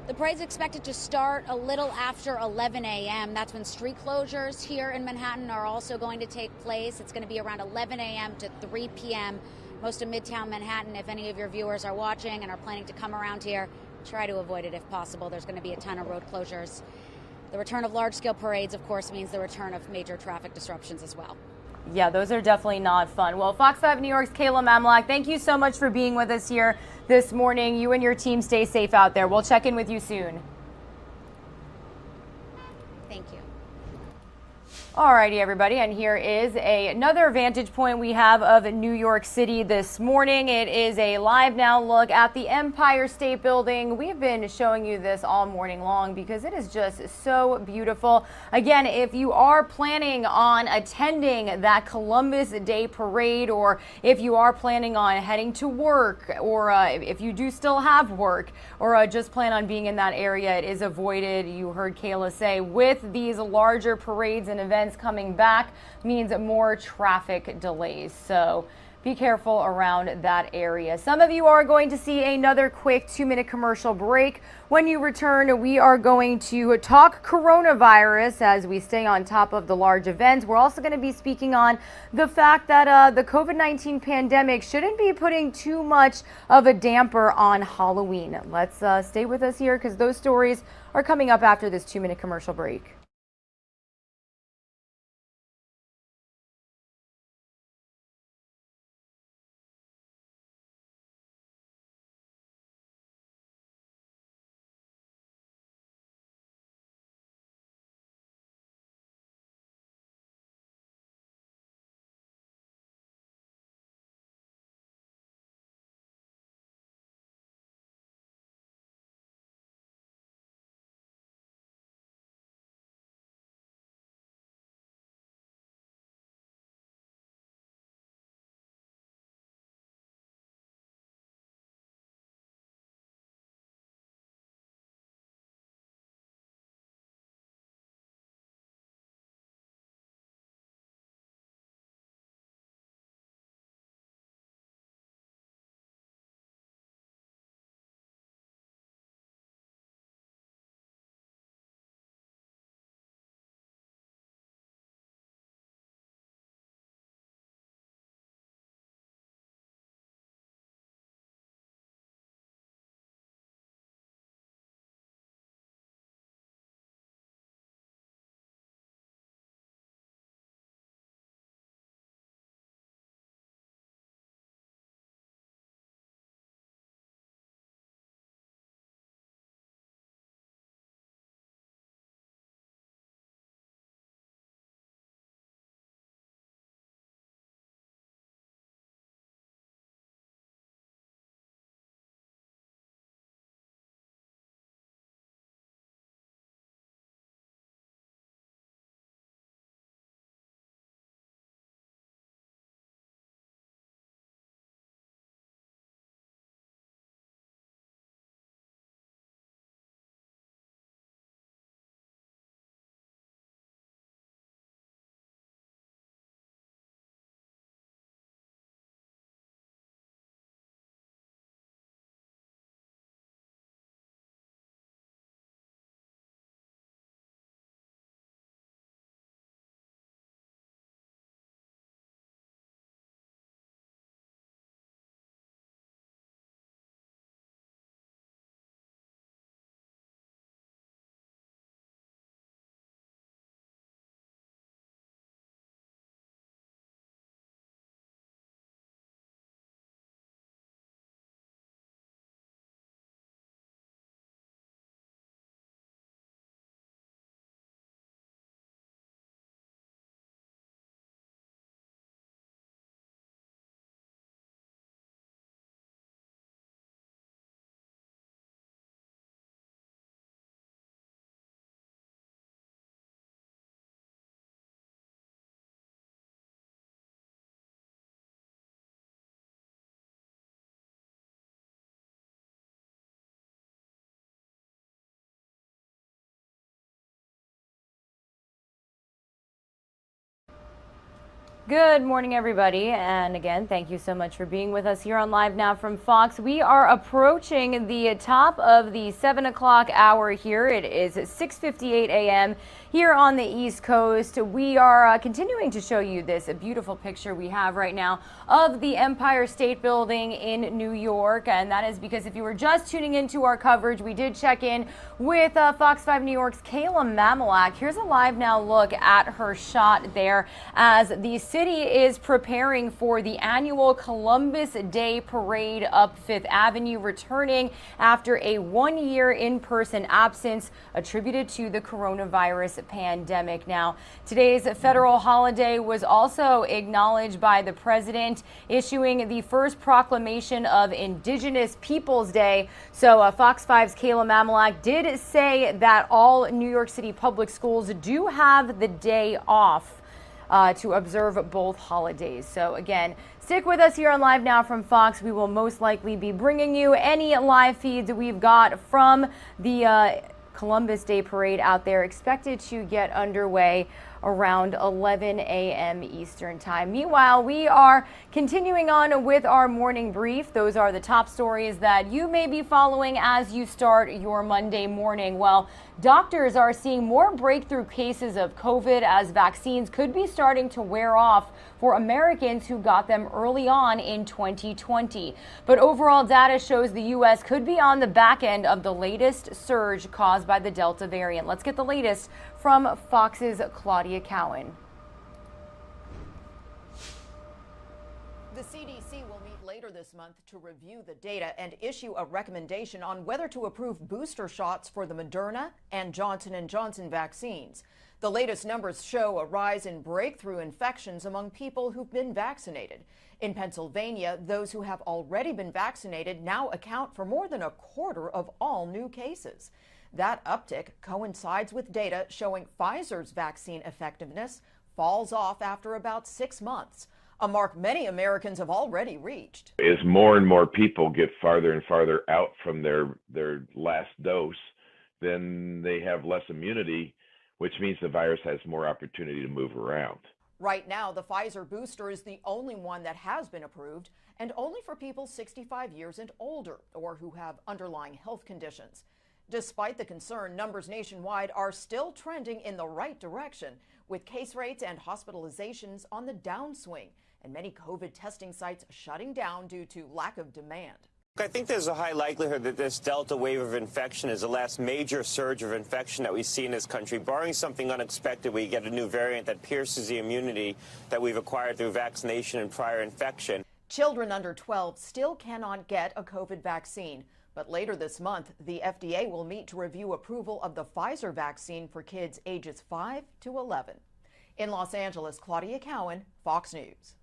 The parade's expected to start a little after 11 a.m. That's when street closures here in Manhattan are also going to take place. It's going to be around 11 a.m. to 3 p.m. Most of Midtown Manhattan, if any of your viewers are watching and are planning to come around here, try to avoid it if possible. There's going to be a ton of road closures. The return of large-scale parades, of course, means the return of major traffic disruptions as well. Yeah, those are definitely not fun. Well, Fox 5 New York's Kayla Mamalak, thank you so much for being with us here this morning. You and your team stay safe out there. We'll check in with you soon. Thank you. Alrighty, everybody, and here is another vantage point we have of New York City this morning. It is a live now look at the Empire State Building. We've been showing you this all morning long because it is just so beautiful. Again, if you are planning on attending that Columbus Day parade, or if you are planning on heading to work, or if you do still have work, or just plan on being in that area, it is avoided. You heard Kayla say, with these larger parades and events coming back means more traffic delays. So be careful around that area. Some of you are going to see another quick 2-minute commercial break. When you return, we are going to talk coronavirus as we stay on top of the large events. We're also going to be speaking on the fact that the COVID-19 pandemic shouldn't be putting too much of a damper on Halloween. Let's stay with us here because those stories are coming up after this 2-minute commercial break. Good morning, everybody, and again, thank you so much for being with us here on Live Now from Fox. We are approaching the top of the 7 o'clock hour here. It is 6:58 a.m. here on the East Coast. We are continuing to show you this beautiful picture we have right now of the Empire State Building in New York, and that is because if you were just tuning into our coverage, we did check in with Fox 5 New York's Kayla Mamalak. Here's a Live Now look at her shot there as the city is preparing for the annual Columbus Day Parade up Fifth Avenue, returning after a one-year in-person absence attributed to the coronavirus pandemic. Now, today's federal holiday was also acknowledged by the president, issuing the first proclamation of Indigenous Peoples Day. So Fox 5's Kayla Mamalak did say that all New York City public schools do have the day off to observe both holidays. So again, stick with us here on Live Now from Fox. We will most likely be bringing you any live feeds we've got from the Columbus Day Parade out there, expected to get underway around 11 a.m. Eastern Time. Meanwhile, we are continuing on with our morning brief. Those are the top stories that you may be following as you start your Monday morning. Well, doctors are seeing more breakthrough cases of COVID as vaccines could be starting to wear off for Americans who got them early on in 2020. But overall data shows the U.S. could be on the back end of the latest surge caused by the Delta variant. Let's get the latest from Fox's Claudia Cowan. The CDC will meet later this month to review the data and issue a recommendation on whether to approve booster shots for the Moderna and Johnson & Johnson vaccines. The latest numbers show a rise in breakthrough infections among people who've been vaccinated. In Pennsylvania, those who have already been vaccinated now account for more than a quarter of all new cases. That uptick coincides with data showing Pfizer's vaccine effectiveness falls off after about 6 months, a mark many Americans have already reached. As more and more people get farther and farther out from their last dose, then they have less immunity, which means the virus has more opportunity to move around. Right now, the Pfizer booster is the only one that has been approved, and only for people 65 years and older or who have underlying health conditions. Despite the concern, numbers nationwide are still trending in the right direction, with case rates and hospitalizations on the downswing, and many COVID testing sites shutting down due to lack of demand. I think there's a high likelihood that this Delta wave of infection is the last major surge of infection that we see in this country, barring something unexpected. We get a new variant that pierces the immunity that we've acquired through vaccination and prior infection. Children under 12 still cannot get a COVID vaccine. But later this month, the FDA will meet to review approval of the Pfizer vaccine for kids ages 5 to 11. In Los Angeles, Claudia Cowan, Fox News.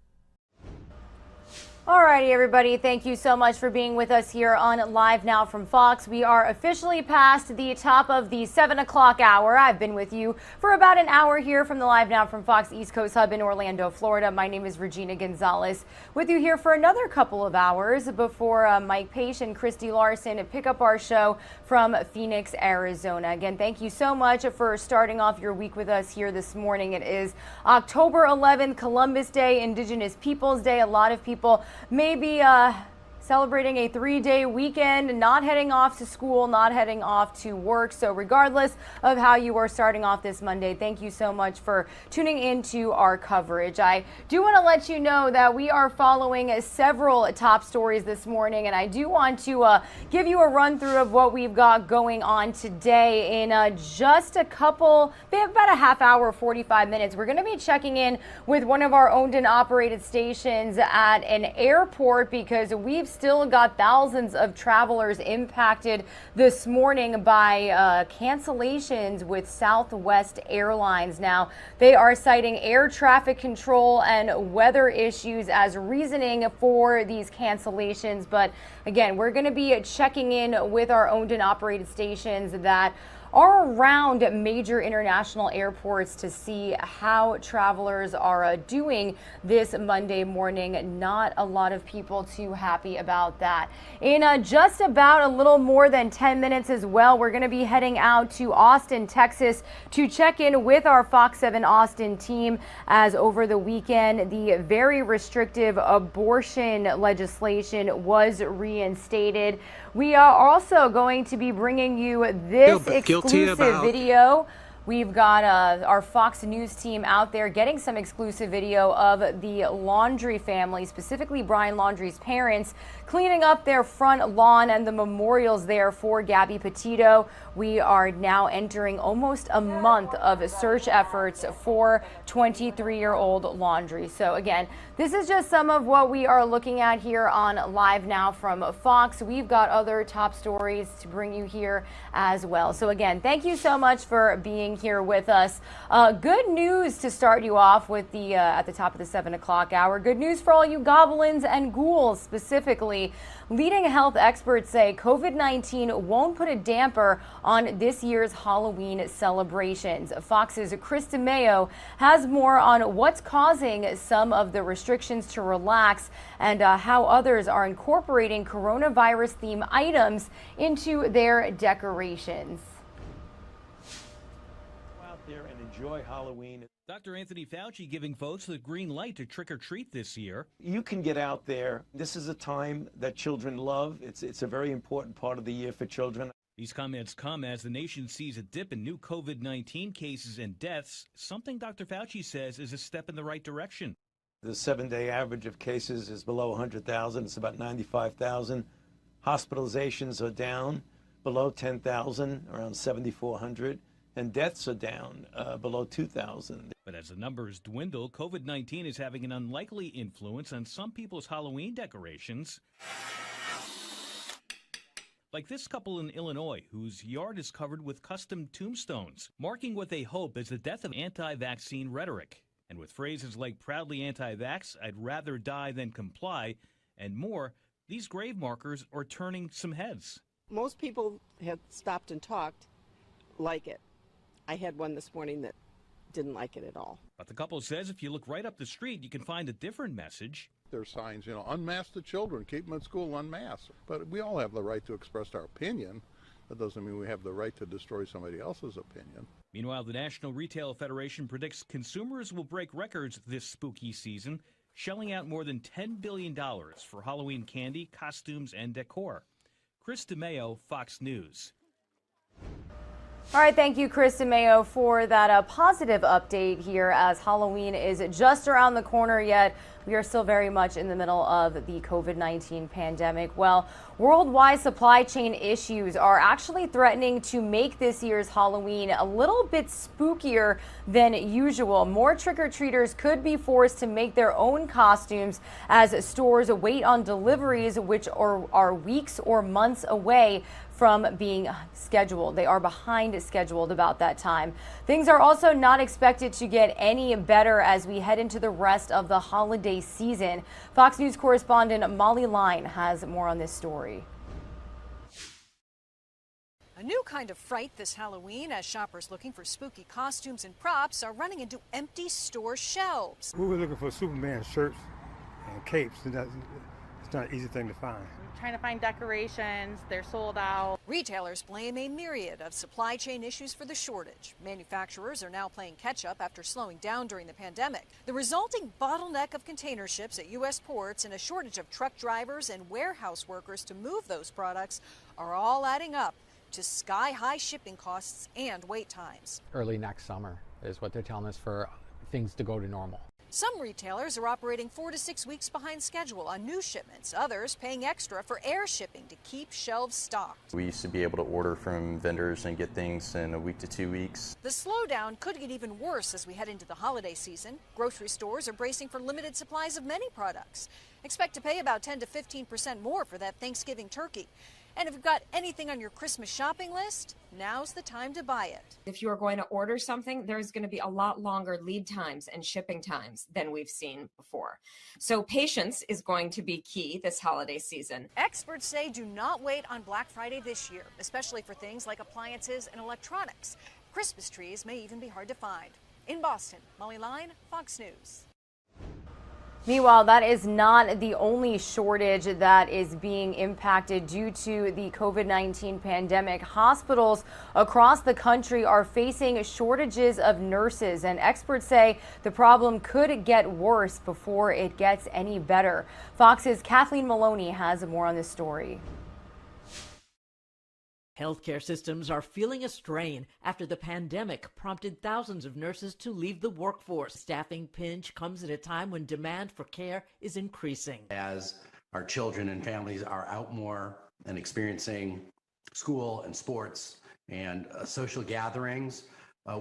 Alrighty, everybody, thank you so much for being with us here on Live Now from Fox. We are officially past the top of the 7 o'clock hour. I've been with you for about an hour here from the Live Now from Fox East Coast Hub in Orlando, Florida. My name is Regina Gonzalez, with you here for another couple of hours before Mike Page and Christy Larson pick up our show from Phoenix, Arizona. Again, thank you so much for starting off your week with us here this morning. It is October 11th, Columbus Day, Indigenous Peoples Day. A lot of people may be celebrating a 3-day weekend, not heading off to school, not heading off to work. So regardless of how you are starting off this Monday, thank you so much for tuning into our coverage. I do want to let you know that we are following several top stories this morning, and I do want to give you a run through of what we've got going on today in just about a half hour, 45 minutes. We're going to be checking in with one of our owned and operated stations at an airport because we've still got thousands of travelers impacted this morning by cancellations with Southwest Airlines. Now, they are citing air traffic control and weather issues as reasoning for these cancellations. But again, we're going to be checking in with our owned and operated stations that are around major international airports to see how travelers are doing this Monday morning. Not a lot of people too happy about that. In just about a little more than 10 minutes as well, we're going to be heading out to Austin, Texas to check in with our Fox 7 Austin team, as over the weekend the very restrictive abortion legislation was reinstated. We are also going to be bringing you this exclusive video We've got our Fox News team out there getting some exclusive video of the Laundrie family, specifically Brian Laundrie's parents, cleaning up their front lawn and the memorials there for Gabby Petito. We are now entering almost a month of search efforts for 23-year-old Laundrie. So again, this is just some of what we are looking at here on Live Now from Fox. We've got other top stories to bring you here as well. So again, thank you so much for being here with us. Good news to start you off with the at the top of the 7 o'clock hour. Good news for all you goblins and ghouls specifically. Leading health experts say COVID-19 won't put a damper on this year's Halloween celebrations. Fox's Chris DeMayo has more on what's causing some of the restrictions to relax and how others are incorporating coronavirus theme items into their decorations. Go out there and enjoy Halloween. Dr. Anthony Fauci giving folks the green light to trick or treat this year. You can get out there. This is a time that children love. It's a very important part of the year for children. These comments come as the nation sees a dip in new COVID-19 cases and deaths, something Dr. Fauci says is a step in the right direction. The 7-day average of cases is below 100,000. It's about 95,000. Hospitalizations are down below 10,000, around 7,400. And deaths are down below 2,000. But as the numbers dwindle, COVID-19 is having an unlikely influence on some people's Halloween decorations. Like this couple in Illinois, whose yard is covered with custom tombstones, marking what they hope is the death of anti-vaccine rhetoric. And with phrases like proudly anti-vax, I'd rather die than comply, and more, these grave markers are turning some heads. Most people have stopped and talked like it. I had one this morning that didn't like it at all. But the couple says if you look right up the street, you can find a different message. There are signs, unmask the children, keep them at school unmasked. But we all have the right to express our opinion. That doesn't mean we have the right to destroy somebody else's opinion. Meanwhile, the National Retail Federation predicts consumers will break records this spooky season, shelling out more than $10 billion for Halloween candy, costumes, and decor. Chris DeMayo, Fox News. All right, thank you, Chris DeMayo, for that positive update here as Halloween is just around the corner, yet we are still very much in the middle of the COVID-19 pandemic. Well, worldwide supply chain issues are actually threatening to make this year's Halloween a little bit spookier than usual. More trick-or-treaters could be forced to make their own costumes as stores wait on deliveries, which are weeks or months away from being scheduled. They are behind scheduled about that time. Things are also not expected to get any better as we head into the rest of the holiday season. Fox News correspondent Molly Line has more on this story. A new kind of fright this Halloween as shoppers looking for spooky costumes and props are running into empty store shelves. We were looking for Superman shirts and capes, and it's not an easy thing to find. Trying to find decorations, they're sold out. Retailers blame a myriad of supply chain issues for the shortage. Manufacturers are now playing catch up after slowing down during the pandemic. The resulting bottleneck of container ships at U.S. ports and a shortage of truck drivers and warehouse workers to move those products are all adding up to sky-high shipping costs and wait times. Early next summer is what they're telling us for things to go to normal. Some retailers are operating 4 to 6 weeks behind schedule on new shipments, others paying extra for air shipping to keep shelves stocked. We used to be able to order from vendors and get things in a week to 2 weeks. The slowdown could get even worse as we head into the holiday season. Grocery stores are bracing for limited supplies of many products. Expect to pay about 10 to 15% more for that Thanksgiving turkey. And if you've got anything on your Christmas shopping list, now's the time to buy it. If you are going to order something, there's going to be a lot longer lead times and shipping times than we've seen before. So patience is going to be key this holiday season. Experts say do not wait on Black Friday this year, especially for things like appliances and electronics. Christmas trees may even be hard to find. In Boston, Molly Line, Fox News. Meanwhile, that is not the only shortage that is being impacted due to the COVID-19 pandemic. Hospitals across the country are facing shortages of nurses, and experts say the problem could get worse before it gets any better. Fox's Kathleen Maloney has more on this story. Healthcare systems are feeling a strain after the pandemic prompted thousands of nurses to leave the workforce. Staffing pinch comes at a time when demand for care is increasing. As our children and families are out more and experiencing school and sports and social gatherings,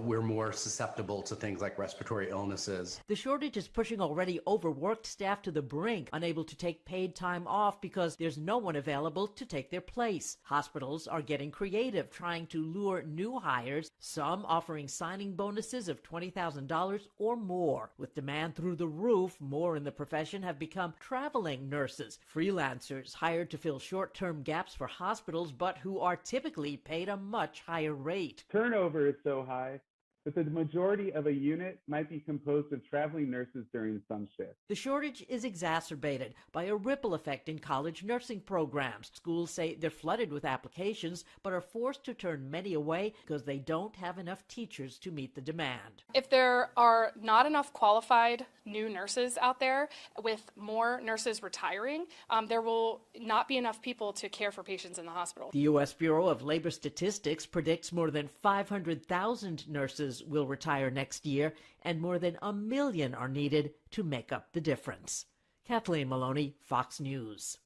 we're more susceptible to things like respiratory illnesses. The shortage is pushing already overworked staff to the brink, unable to take paid time off because there's no one available to take their place. Hospitals are getting creative, trying to lure new hires, some offering signing bonuses of $20,000 or more. With demand through the roof, more in the profession have become traveling nurses, freelancers hired to fill short-term gaps for hospitals, but who are typically paid a much higher rate. Turnover is so high that the majority of a unit might be composed of traveling nurses during some shifts. The shortage is exacerbated by a ripple effect in college nursing programs. Schools say they're flooded with applications, but are forced to turn many away because they don't have enough teachers to meet the demand. If there are not enough qualified new nurses out there, with more nurses retiring, there will not be enough people to care for patients in the hospital. The U.S. Bureau of Labor Statistics predicts more than 500,000 nurses will retire next year, and more than 1 million are needed to make up the difference. Kathleen Maloney, Fox News.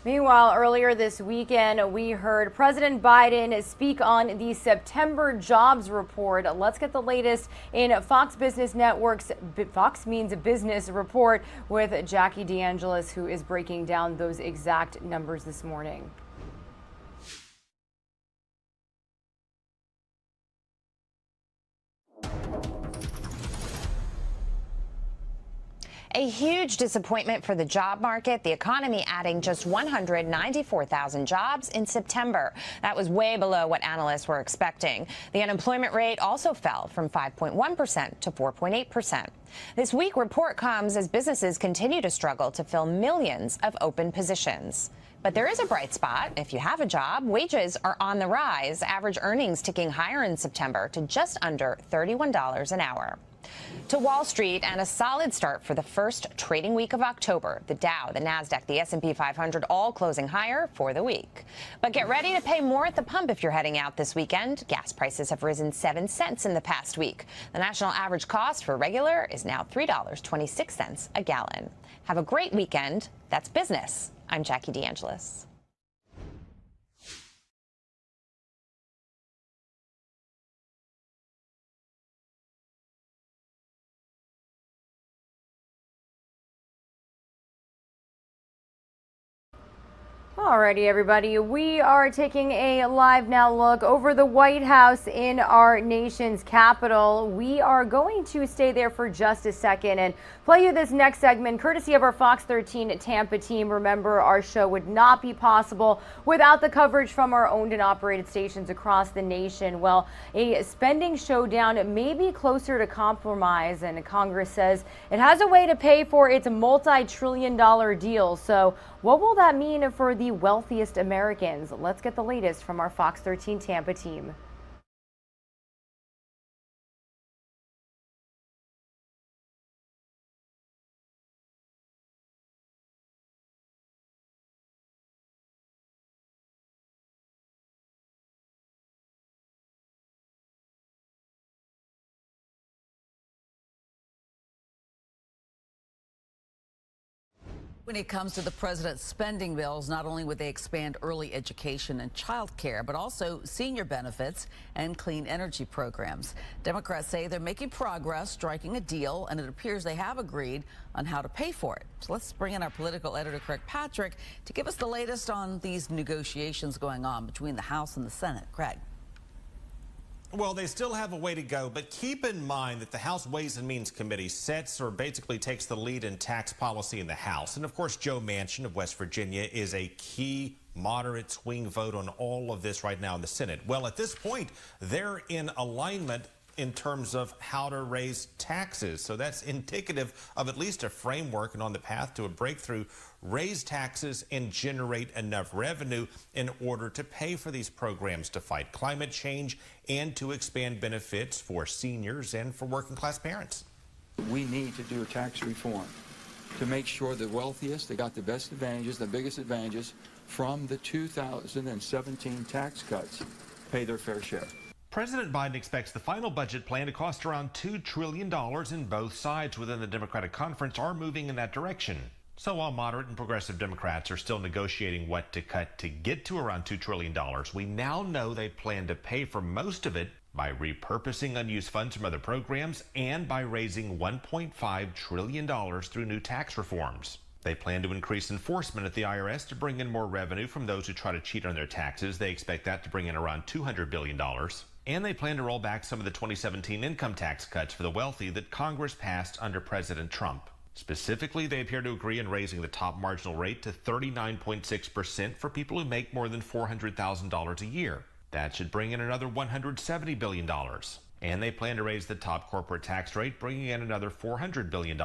Meanwhile, earlier this weekend, we heard President Biden speak on the September jobs report. Let's get the latest in Fox Business Network's Fox Means Business report with Jackie DeAngelis, who is breaking down those exact numbers this morning. A huge disappointment for the job market, the economy adding just 194,000 jobs in September. That was way below what analysts were expecting. The unemployment rate also fell from 5.1% to 4.8%. This weak report comes as businesses continue to struggle to fill millions of open positions. But there is a bright spot. If you have a job, wages are on the rise, average earnings ticking higher in September to just under $31 an hour. To Wall Street and a solid start for the first trading week of October. The Dow, the Nasdaq, the S&P 500 all closing higher for the week. But get ready to pay more at the pump if you're heading out this weekend. Gas prices have risen 7 cents in the past week. The national average cost for regular is now $3.26 a gallon. Have a great weekend. That's business. I'm Jackie DeAngelis. Alrighty, everybody, we are taking a live now look over the White House in our nation's capital. We are going to stay there for just a second and play you this next segment courtesy of our Fox 13 Tampa team. Remember, our show would not be possible without the coverage from our owned and operated stations across the nation. Well, a spending showdown may be closer to compromise, and Congress says it has a way to pay for its multi-trillion-dollar deal. So what will that mean for the wealthiest Americans? Let's get the latest from our Fox 13 Tampa team. When it comes to the president's spending bills, not only would they expand early education and child care, but also senior benefits and clean energy programs. Democrats say they're making progress, striking a deal, and it appears they have agreed on how to pay for it. So let's bring in our political editor, Craig Patrick, to give us the latest on these negotiations going on between the House and the Senate. Craig. Well, they still have a way to go, but keep in mind that the House Ways and Means Committee sets or basically takes the lead in tax policy in the House. And of course, Joe Manchin of West Virginia is a key moderate swing vote on all of this right now in the Senate. Well, at this point, they're in alignment in terms of how to raise taxes. So that's indicative of at least a framework and on the path to a breakthrough. Raise taxes and generate enough revenue in order to pay for these programs to fight climate change and to expand benefits for seniors and for working class parents. We need to do a tax reform. to make sure the wealthiest, they got the best advantages, the biggest advantages from the 2017 tax cuts, pay their fair share. President Biden expects the final budget plan to cost around $2 trillion, and both sides within the Democratic conference are moving in that direction. So while moderate and progressive Democrats are still negotiating what to cut to get to around $2 trillion, we now know they plan to pay for most of it by repurposing unused funds from other programs and by raising $1.5 trillion through new tax reforms. They plan to increase enforcement at the IRS to bring in more revenue from those who try to cheat on their taxes. They expect that to bring in around $200 billion. And they plan to roll back some of the 2017 income tax cuts for the wealthy that Congress passed under President Trump. Specifically, they appear to agree in raising the top marginal rate to 39.6% for people who make more than $400,000 a year. That should bring in another $170 billion. And they plan to raise the top corporate tax rate, bringing in another $400 billion.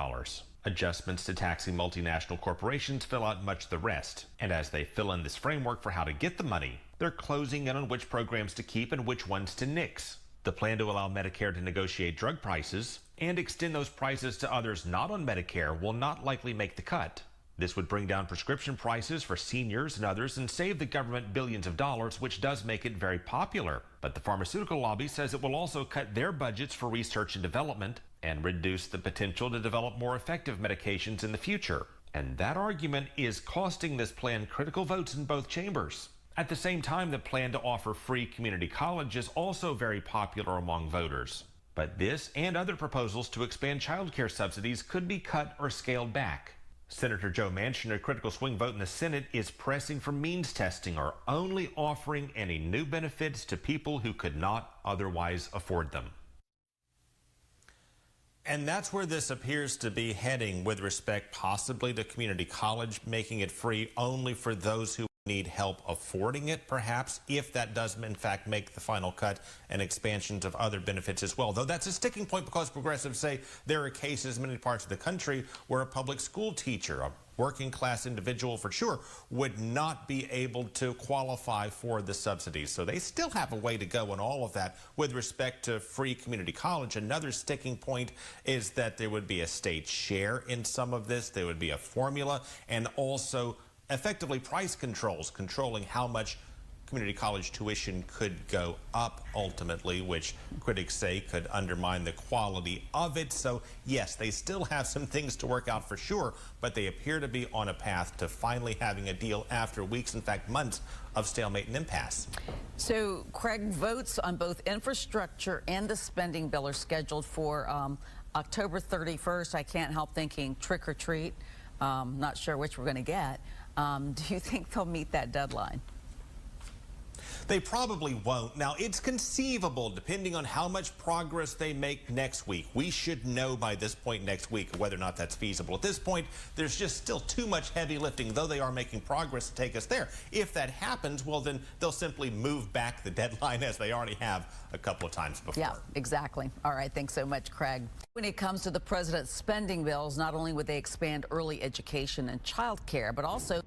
Adjustments to taxing multinational corporations fill out much of the rest. And as they fill in this framework for how to get the money, they're closing in on which programs to keep and which ones to nix. The plan to allow Medicare to negotiate drug prices and extend those prices to others not on Medicare will not likely make the cut. This would bring down prescription prices for seniors and others and save the government billions of dollars, which does make it very popular. But the pharmaceutical lobby says it will also cut their budgets for research and development and reduce the potential to develop more effective medications in the future. And that argument is costing this plan critical votes in both chambers. At the same time, the plan to offer free community college is also very popular among voters. But this and other proposals to expand child care subsidies could be cut or scaled back. Senator Joe Manchin, a critical swing vote in the Senate, is pressing for means testing or only offering any new benefits to people who could not otherwise afford them. And that's where this appears to be heading with respect possibly to community college, making it free only for those who need help affording it, perhaps, if that does in fact make the final cut, and expansions of other benefits as well. Though that's a sticking point because progressives say there are cases in many parts of the country where a public school teacher, a working class individual for sure, would not be able to qualify for the subsidies. So they still have a way to go in all of that with respect to free community college. Another sticking point is that there would be a state share in some of this. There would be a formula and also effectively price controls, controlling how much community college tuition could go up ultimately, which critics say could undermine the quality of it. So yes, they still have some things to work out for sure, but they appear to be on a path to finally having a deal after weeks, in fact months, of stalemate and impasse. So, Craig, votes on both infrastructure and the spending bill are scheduled for October 31st. I can't help thinking trick or treat. Not sure which we're going to get. Do you think they'll meet that deadline? They probably won't. Now, it's conceivable, depending on how much progress they make next week. We should know by this point next week whether or not that's feasible. At this point, there's just still too much heavy lifting, though they are making progress to take us there. If that happens, well, then they'll simply move back the deadline as they already have a couple of times before. Yeah, exactly. All right, thanks so much, Craig. When it comes to the president's spending bills, not only would they expand early education and child care, but also...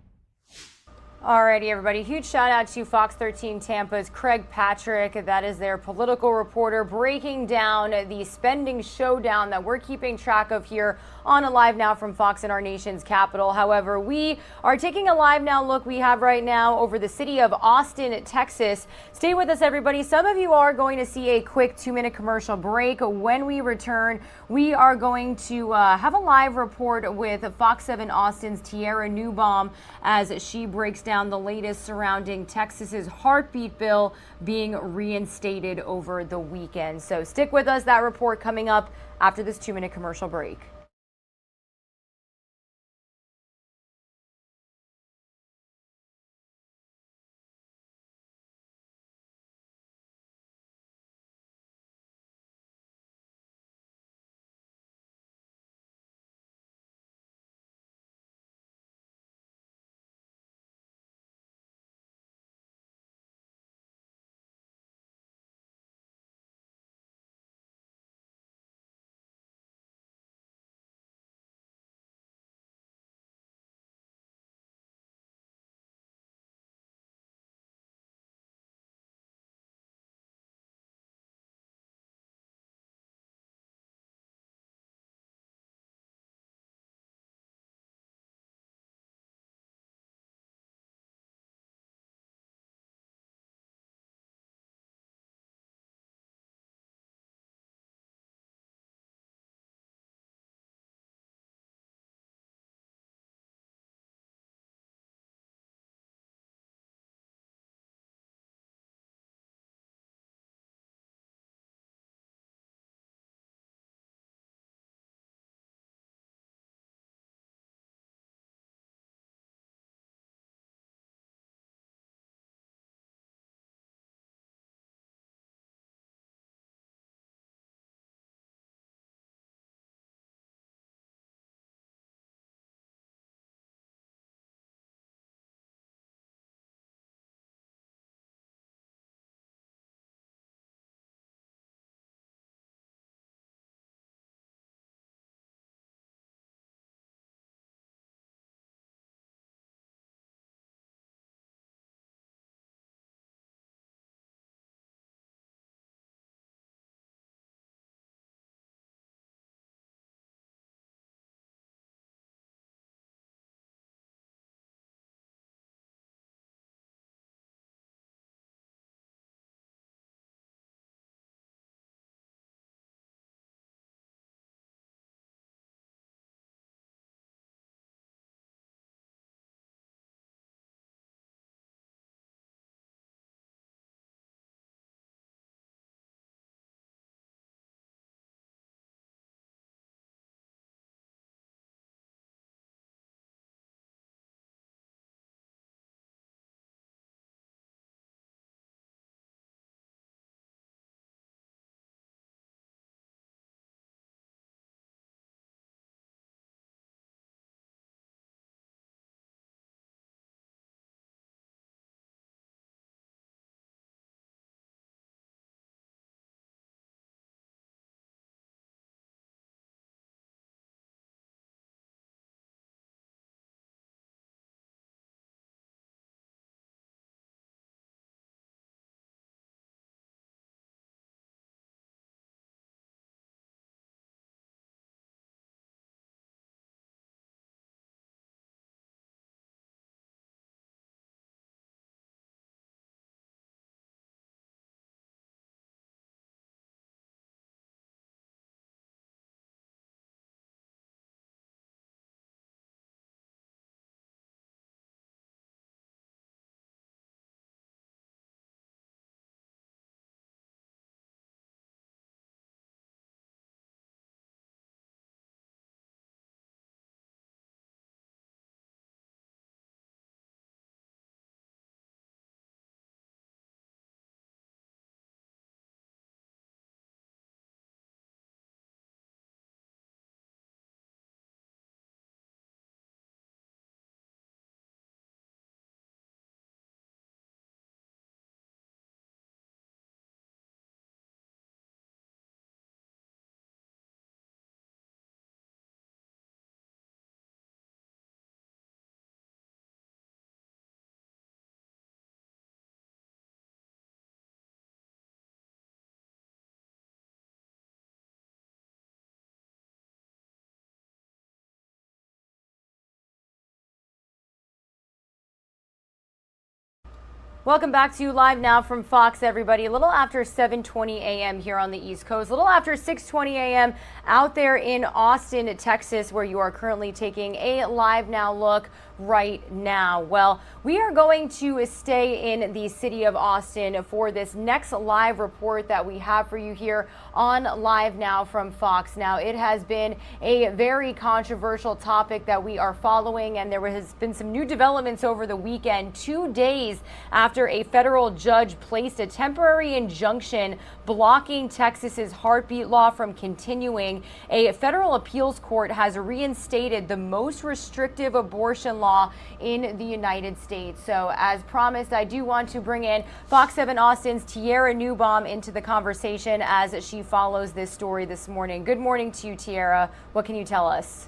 Alrighty, everybody. Huge shout out to Fox 13 Tampa's Craig Patrick. That is their political reporter breaking down the spending showdown that we're keeping track of here on a Live Now from Fox in our nation's capital. However, we are taking a Live Now look we have right now over the city of Austin, Texas. Stay with us, everybody. Some of you are going to see a quick 2-minute commercial break. When we return, we are going to have a live report with Fox 7 Austin's Tiara Newbaum as she breaks down the latest surrounding Texas's heartbeat bill being reinstated over the weekend. So stick with us. That report coming up after this 2-minute commercial break. Welcome back to Live Now from Fox, everybody. A little after 7:20 a.m. here on the East Coast, a little after 6:20 a.m. out there in Austin, Texas, where you are currently taking a Live Now look right now. Well, we are going to stay in the city of Austin for this next live report that we have for you here on Live Now from Fox. Now, it has been a very controversial topic that we are following, and there has been some new developments over the weekend, 2 days after a federal judge placed a temporary injunction blocking Texas's heartbeat law from continuing. A federal appeals court has reinstated the most restrictive abortion law in the United States. So as promised, I do want to bring in Fox 7 Austin's Tiara Newbaum into the conversation as she follows this story this morning. Good morning to you, Tiara. What can you tell us?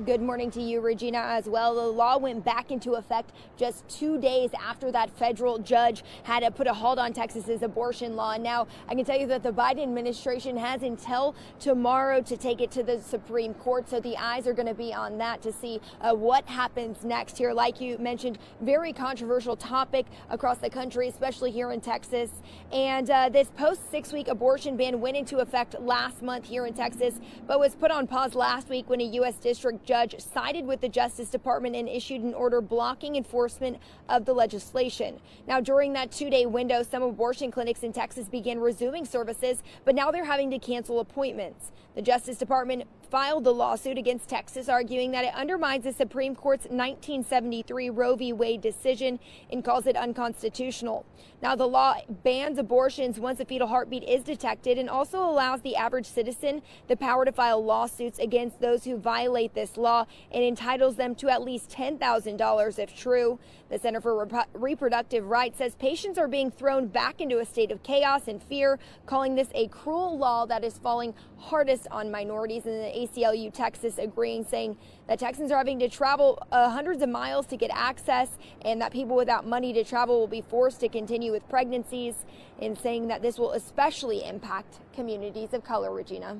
Good morning to you, Regina, as well. The law went back into effect just 2 days after that federal judge had to put a halt on Texas's abortion law. Now, I can tell you that the Biden administration has until tomorrow to take it to the Supreme Court. So the eyes are going to be on that to see what happens next here. Like you mentioned, very controversial topic across the country, especially here in Texas. And this post 6-week abortion ban went into effect last month here in Texas, but was put on pause last week when a U.S. district judge sided with the Justice Department and issued an order blocking enforcement of the legislation. Now, during that 2-day window, some abortion clinics in Texas began resuming services, but now they're having to cancel appointments. The Justice Department filed the lawsuit against Texas, arguing that it undermines the Supreme Court's 1973 Roe v. Wade decision and calls it unconstitutional. Now, the law bans abortions once a fetal heartbeat is detected and also allows the average citizen the power to file lawsuits against those who violate this law and entitles them to at least $10,000 if true. The Center for Reproductive Rights says patients are being thrown back into a state of chaos and fear, calling this a cruel law that is falling hardest on minorities. And the ACLU Texas agreeing, saying that Texans are having to travel hundreds of miles to get access and that people without money to travel will be forced to continue with pregnancies, and saying that this will especially impact communities of color, Regina.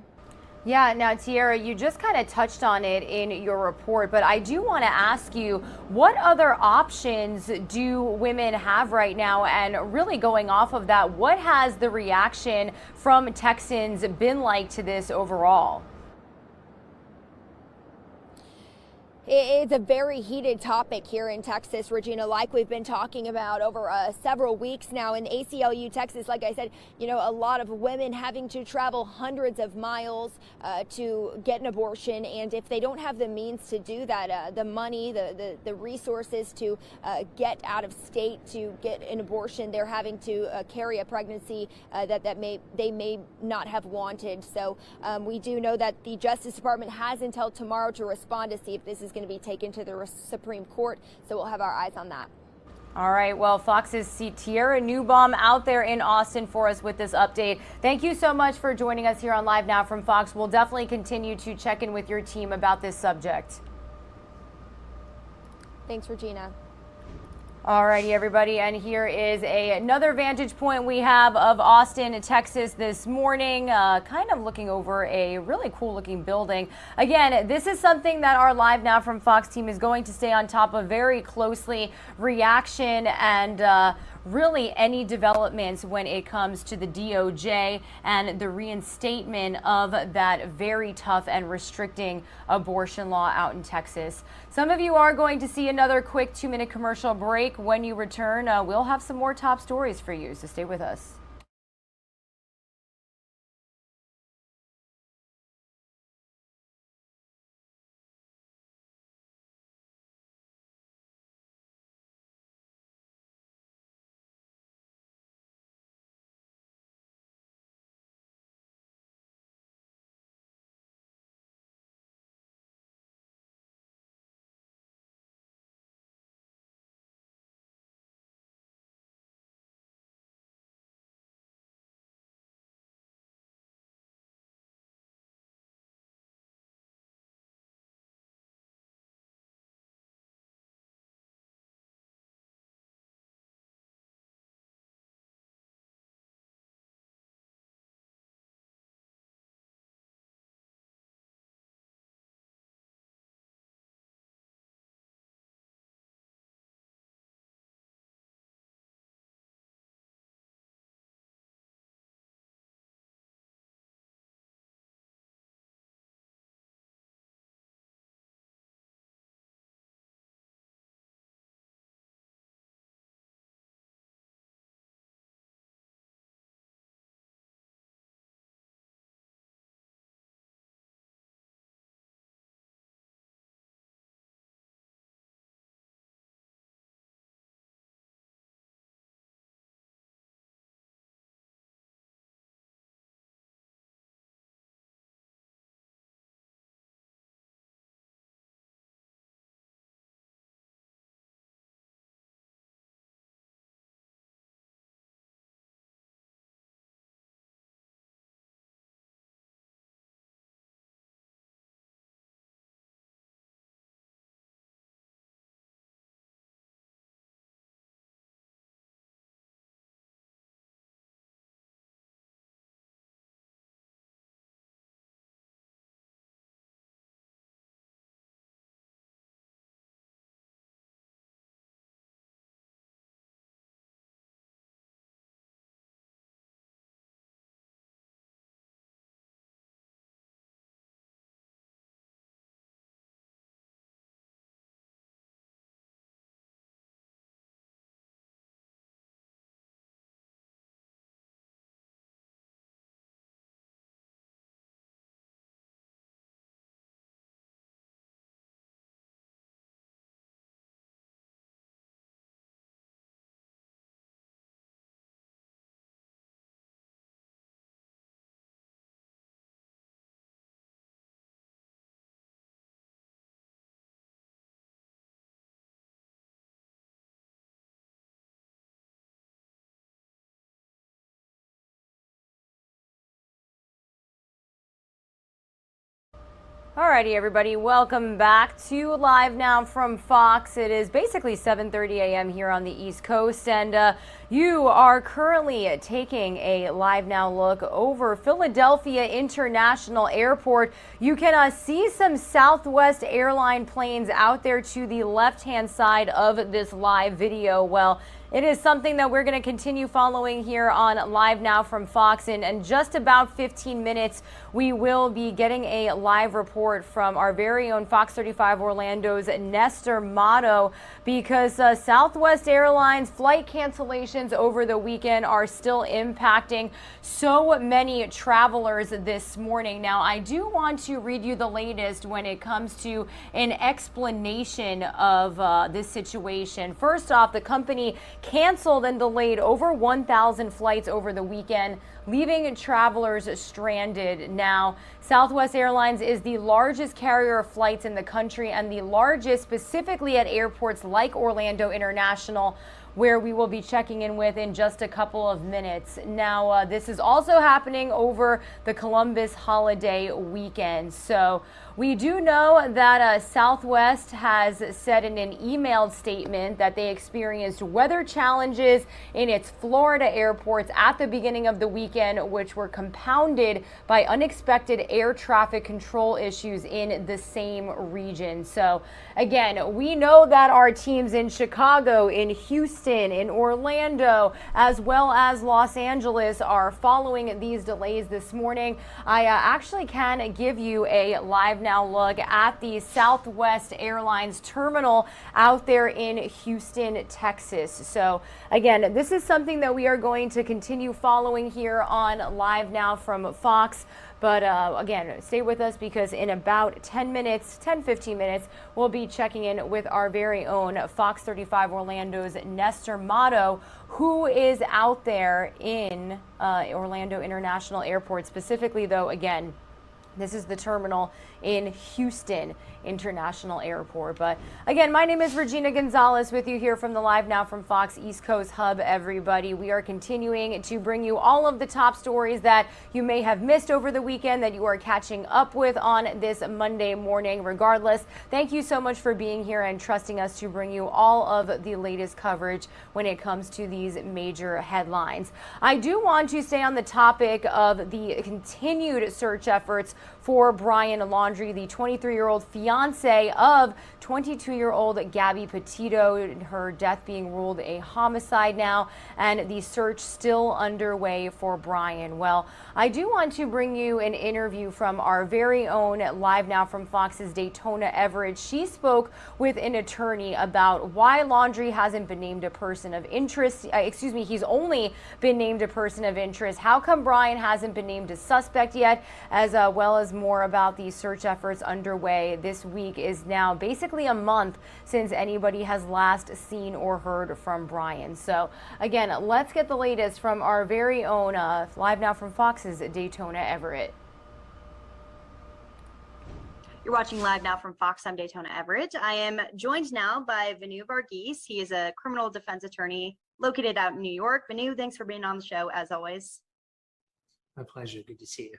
Yeah, now, Tiara, you just kind of touched on it in your report, but I do want to ask you, what other options do women have right now? And really going off of that, what has the reaction from Texans been like to this overall? It's a very heated topic here in Texas, Regina, like we've been talking about over several weeks now. In ACLU, Texas, like I said, you know, a lot of women having to travel hundreds of miles to get an abortion. And if they don't have the means to do that, the money, the resources to get out of state to get an abortion, they're having to carry a pregnancy that they may not have wanted. So we do know that the Justice Department has until tomorrow to respond to see if this is going to be taken to the Supreme Court. So we'll have our eyes on that. All right. Well, Fox's Tiara Newbaum out there in Austin for us with this update. Thank you so much for joining us here on Live Now from Fox. We'll definitely continue to check in with your team about this subject. Thanks, Regina. All righty, everybody, and here is another vantage point we have of Austin, Texas this morning, kind of looking over a really cool looking building. Again, this is something that our Live Now from Fox team is going to stay on top of very closely, reaction and really any developments when it comes to the DOJ and the reinstatement of that very tough and restricting abortion law out in Texas. Some of you are going to see another quick 2-minute commercial break. When you return, we'll have some more top stories for you, so stay with us. Alrighty, everybody, welcome back to Live Now from Fox. It is basically 7:30 a.m. here on the East Coast, and you are currently taking a Live Now look over Philadelphia International Airport. You can see some Southwest airline planes out there to the left-hand side of this live video. Well, it is something that we're going to continue following here on Live Now from Fox. In just about 15 minutes, we will be getting a live report from our very own Fox 35 Orlando's Nestor Motto, because Southwest Airlines flight cancellations over the weekend are still impacting so many travelers this morning. Now, I do want to read you the latest when it comes to an explanation of this situation. First off, the company canceled and delayed over 1,000 flights over the weekend, leaving travelers stranded. Now, Southwest Airlines is the largest carrier of flights in the country, and the largest specifically at airports like Orlando International, where we will be checking in with in just a couple of minutes. Now, this is also happening over the Columbus holiday weekend. So we do know that Southwest has said in an emailed statement that they experienced weather challenges in its Florida airports at the beginning of the weekend, which were compounded by unexpected air traffic control issues in the same region. So again, we know that our teams in Chicago, in Houston, in Orlando, as well as Los Angeles are following these delays this morning. I actually can give you a live now look at the Southwest Airlines terminal out there in Houston, Texas. So again, this is something that we are going to continue following here on Live Now from Fox. But again, stay with us, because in about 10 minutes, 10-15 minutes, we'll be checking in with our very own Fox 35 Orlando's Nestor Motto, who is out there in Orlando International Airport. Specifically, though, again, this is the terminal in Houston International Airport. But again, my name is Regina Gonzalez with you here from the Live Now from Fox East Coast Hub, everybody. We are continuing to bring you all of the top stories that you may have missed over the weekend, that you are catching up with on this Monday morning. Regardless, thank you so much for being here and trusting us to bring you all of the latest coverage when it comes to these major headlines. I do want to stay on the topic of the continued search efforts for Brian Laundrie, the 23-year-old fiance of 22-year-old Gabby Petito, her death being ruled a homicide now, and the search still underway for Brian. Well, I do want to bring you an interview from our very own Live Now from Fox's Daytona Everett. She spoke with an attorney about why Laundrie hasn't been named a person of interest. He's only been named a person of interest. How come Brian hasn't been named a suspect yet, as well as more about the search efforts underway. This week is now basically a month since anybody has last seen or heard from Brian. So again, let's get the latest from our very own Live Now from Fox's Daytona Everett. You're watching Live Now from Fox. I'm Daytona Everett. I am joined now by Vanu Varghese. He is a criminal defense attorney located out in New York. Vanu, thanks for being on the show as always. My pleasure. Good to see you.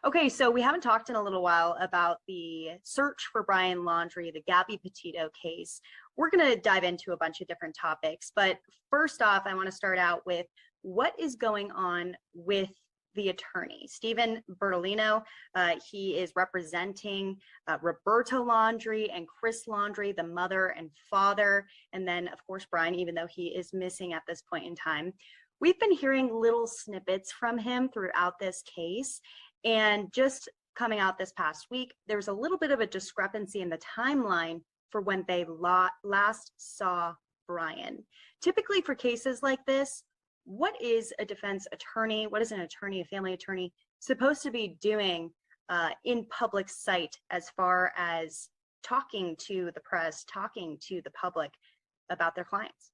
Okay, so we haven't talked in a little while about the search for Brian Laundrie, the Gabby Petito case. We're going to dive into a bunch of different topics, but first off, I want to start out with what is going on with the attorney, Stephen Bertolino. He is representing Roberto Laundrie and Chris Laundrie, the mother and father, and then, of course, Brian, even though he is missing at this point in time. We've been hearing little snippets from him throughout this case. And just coming out this past week, there was a little bit of a discrepancy in the timeline for when they last saw Brian. Typically for cases like this, what is a defense attorney, what is an attorney, a family attorney, supposed to be doing in public sight as far as talking to the press, talking to the public about their clients?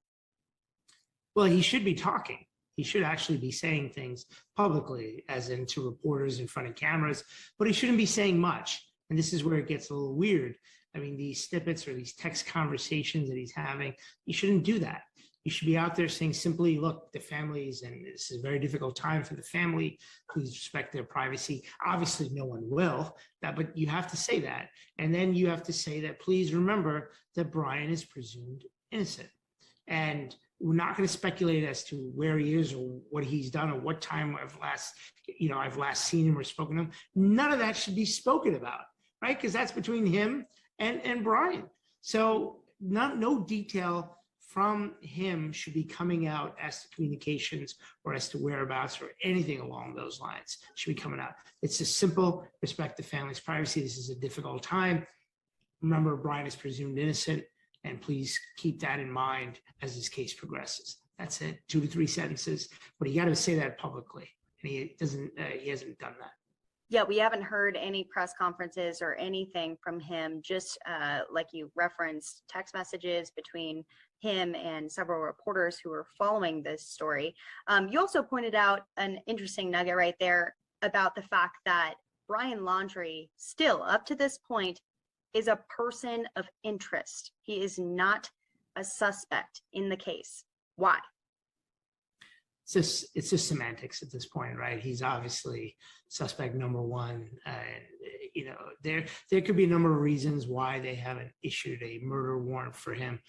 Well, he should be talking. He should actually be saying things publicly, as in to reporters in front of cameras, but he shouldn't be saying much. And this is where it gets a little weird. I mean, these snippets or these text conversations that he's having, you shouldn't do that. You should be out there saying simply, look, the families, and this is a very difficult time for the family, please respect their privacy. Obviously, no one will, but you have to say that. And then you have to say that, please remember that Brian is presumed innocent. And we're not going to speculate as to where he is or what he's done or what time I've last seen him or spoken to him. None of that should be spoken about, right? Because that's between him and Brian. So no detail from him should be coming out as to communications or as to whereabouts or anything along those lines should be coming out. It's a simple respect the family's privacy. This is a difficult time. Remember, Brian is presumed innocent, and please keep that in mind as this case progresses. That's it, 2 to 3 sentences, but you got to say that publicly, and he hasn't done that. Yeah, we haven't heard any press conferences or anything from him, just like you referenced, text messages between him and several reporters who were following this story. You also pointed out an interesting nugget right there about the fact that Brian Laundrie, still up to this point, is a person of interest. He is not a suspect in the case. Why? It's just semantics at this point, right? He's obviously suspect number one. There could be a number of reasons why they haven't issued a murder warrant for him.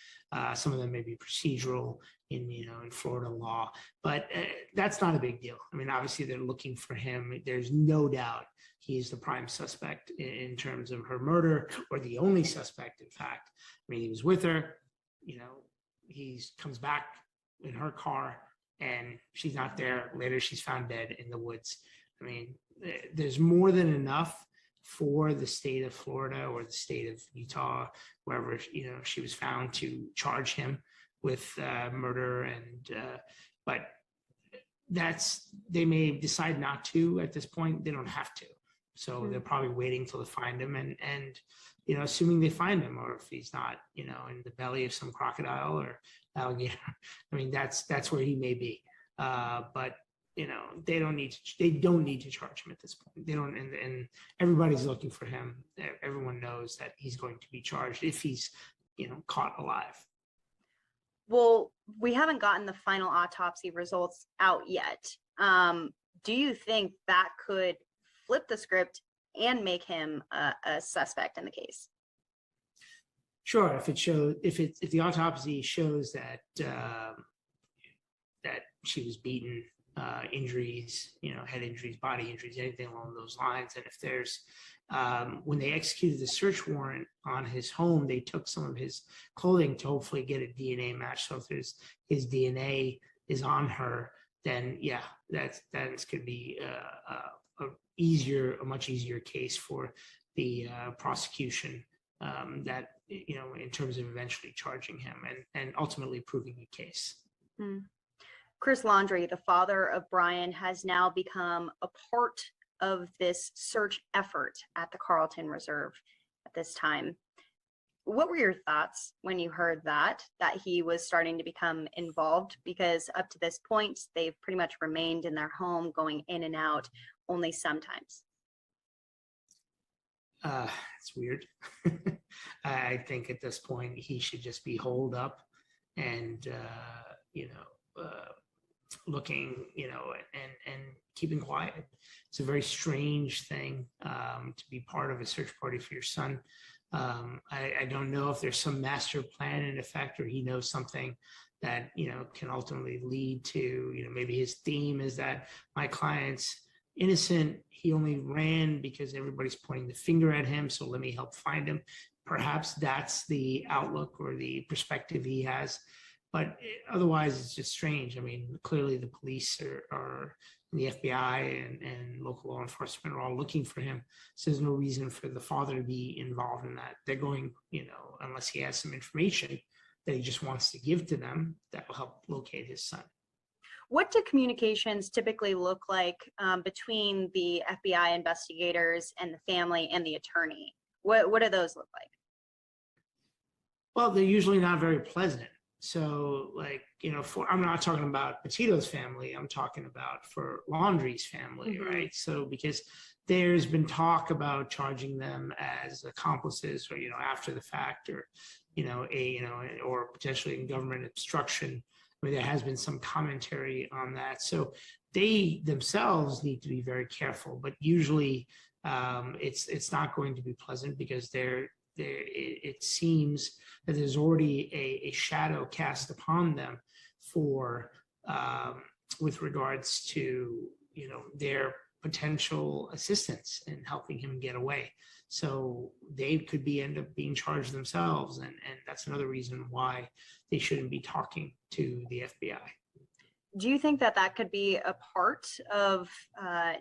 Some of them may be procedural in Florida law, but that's not a big deal. I mean, obviously they're looking for him. There's no doubt he is the prime suspect in terms of her murder, or the only suspect, in fact. I mean, he was with her. He comes back in her car, and she's not there. Later, she's found dead in the woods. I mean, there's more than enough for the state of Florida or the state of Utah, wherever she was found, to charge him with murder. But they may decide not to at this point. They don't have to. So they're probably waiting till they find him, and assuming they find him, or if he's not, in the belly of some crocodile or alligator. I mean, that's where he may be. But they don't need to charge him at this point. They don't, and everybody's looking for him. Everyone knows that he's going to be charged if he's, caught alive. Well, we haven't gotten the final autopsy results out yet. Do you think that could flip the script and make him a suspect in the case? Sure. If the autopsy shows that that she was beaten, injuries, head injuries, body injuries, anything along those lines, and if there's when they executed the search warrant on his home, they took some of his clothing to hopefully get a DNA match. So if his DNA is on her, then yeah, that's going to be a much easier case for the prosecution, that in terms of eventually charging him and ultimately proving the case. Chris Laundrie, the father of Brian, has now become a part of this search effort at the Carlton Reserve at this time. What were your thoughts when you heard that he was starting to become involved? Because up to this point, they've pretty much remained in their home, going in and out only sometimes. It's weird. I think at this point he should just be holed up and looking, and keeping quiet. It's a very strange thing to be part of a search party for your son. I don't know if there's some master plan in effect, or he knows something that can ultimately lead to maybe his theme is that my client's innocent. He only ran because everybody's pointing the finger at him, so let me help find him. Perhaps that's the outlook or the perspective he has. But otherwise, it's just strange. I mean, clearly the police are the FBI and local law enforcement are all looking for him. So there's no reason for the father to be involved in that. They're going, unless he has some information that he just wants to give to them that will help locate his son. What do communications typically look like between the FBI investigators and the family and the attorney? What do those look like? Well, they're usually not very pleasant. So I'm not talking about Petito's family, I'm talking about for Laundrie's family, right? So because there's been talk about charging them as accomplices or, after the fact, or, or potentially in government obstruction mean, there has been some commentary on that. So they themselves need to be very careful, but usually it's not going to be pleasant because it seems that there's already a shadow cast upon them for with regards to their potential assistance in helping him get away. So they could end up being charged themselves, and that's another reason why they shouldn't be talking to the FBI. Do you think that that could be a part of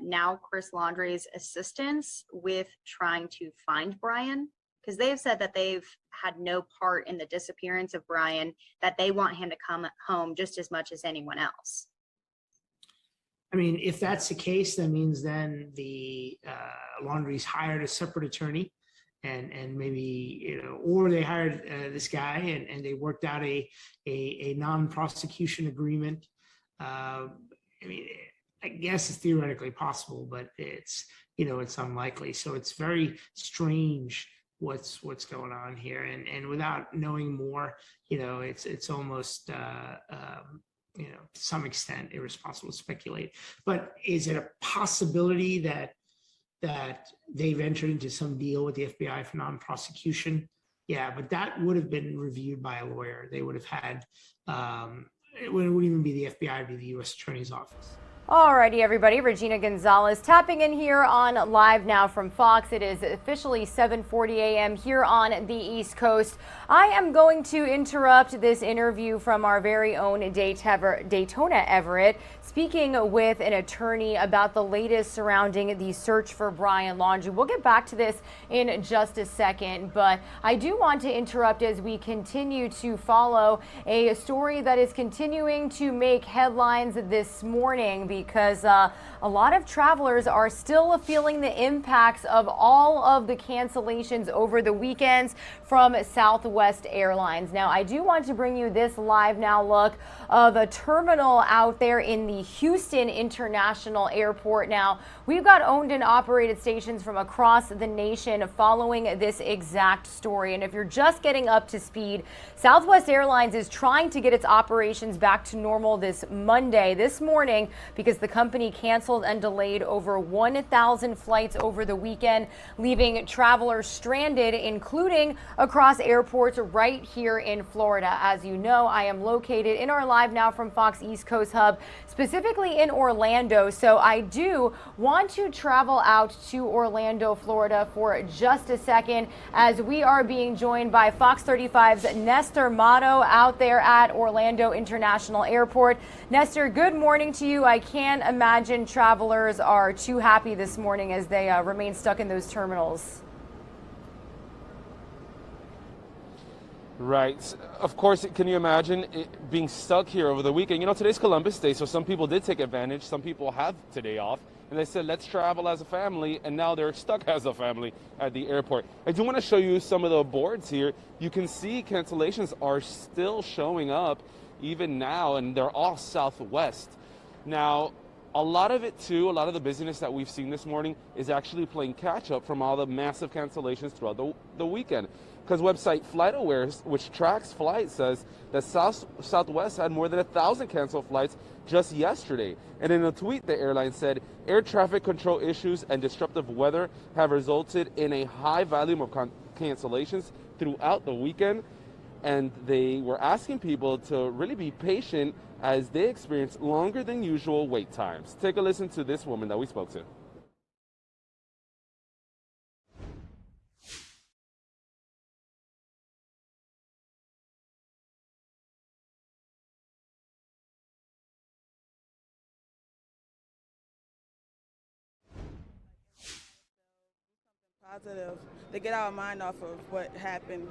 now Chris Laundrie's assistance with trying to find Brian? Because they've said that they've had no part in the disappearance of Brian, that they want him to come home just as much as anyone else. I mean, if that's the case, that means then the Laundries hired a separate attorney, and maybe or they hired this guy and they worked out a non-prosecution agreement. I mean, I guess it's theoretically possible, but it's unlikely. So it's very strange what's going on here, and without knowing more, it's almost to some extent irresponsible to speculate. But is it a possibility that they've entered into some deal with the FBI for non-prosecution? Yeah, but that would have been reviewed by a lawyer. They would have had, it wouldn't even be the FBI, it'd be the U.S. Attorney's Office. Alrighty, everybody. Regina Gonzalez tapping in here on Live Now from Fox. It is officially 7:40 a.m. here on the East Coast. I am going to interrupt this interview from our very own Daytona Everett, speaking with an attorney about the latest surrounding the search for Brian Laundrie. We'll get back to this in just a second, but I do want to interrupt as we continue to follow a story that is continuing to make headlines this morning, because a lot of travelers are still feeling the impacts of all of the cancellations over the weekends from Southwest Airlines. Now, I do want to bring you this Live Now look of a terminal out there in the Houston International Airport. Now, we've got owned and operated stations from across the nation following this exact story. And if you're just getting up to speed, Southwest Airlines is trying to get its operations back to normal this Monday, this morning, because the company canceled and delayed over 1,000 flights over the weekend, leaving travelers stranded, including across airports right here in Florida. As you know, I am located in our Live Now from Fox East Coast hub, specifically in Orlando. So I do want to travel out to Orlando, Florida for just a second, as we are being joined by Fox 35's Nestor Mato out there at Orlando International Airport. Nestor, good morning to you. I can't imagine travelers are too happy this morning as they remain stuck in those terminals. Right. Of course, can you imagine being stuck here over the weekend? Today's Columbus Day, so some people did take advantage. Some people have today off, and they said, let's travel as a family, and now they're stuck as a family at the airport. I do want to show you some of the boards here. You can see cancellations are still showing up even now, and they're all Southwest. Now, a lot of it, too, a lot of the busyness that we've seen this morning is actually playing catch-up from all the massive cancellations throughout the weekend. Because website FlightAware, which tracks flights, says that Southwest had more than 1,000 canceled flights just yesterday. And in a tweet, the airline said, air traffic control issues and disruptive weather have resulted in a high volume of cancellations throughout the weekend. And they were asking people to really be patient as they experience longer than usual wait times. Take a listen to this woman that we spoke to. Positive to get our mind off of what happened,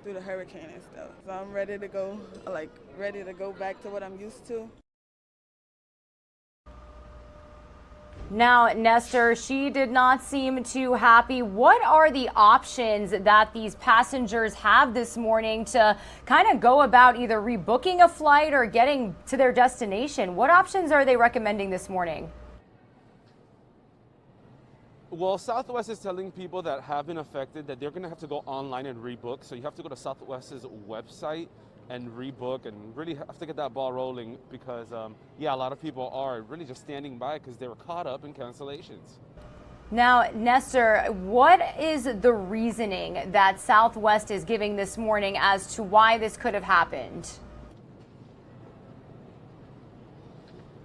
through the hurricane and stuff. So I'm ready to go, ready to go back to what I'm used to. Now, Nestor, she did not seem too happy. What are the options that these passengers have this morning to kind of go about either rebooking a flight or getting to their destination? What options are they recommending this morning? Well, Southwest is telling people that have been affected that they're going to have to go online and rebook. So you have to go to Southwest's website and rebook and really have to get that ball rolling because, yeah, a lot of people are really just standing by because they were caught up in cancellations. Now, Nestor, what is the reasoning that Southwest is giving this morning as to why this could have happened?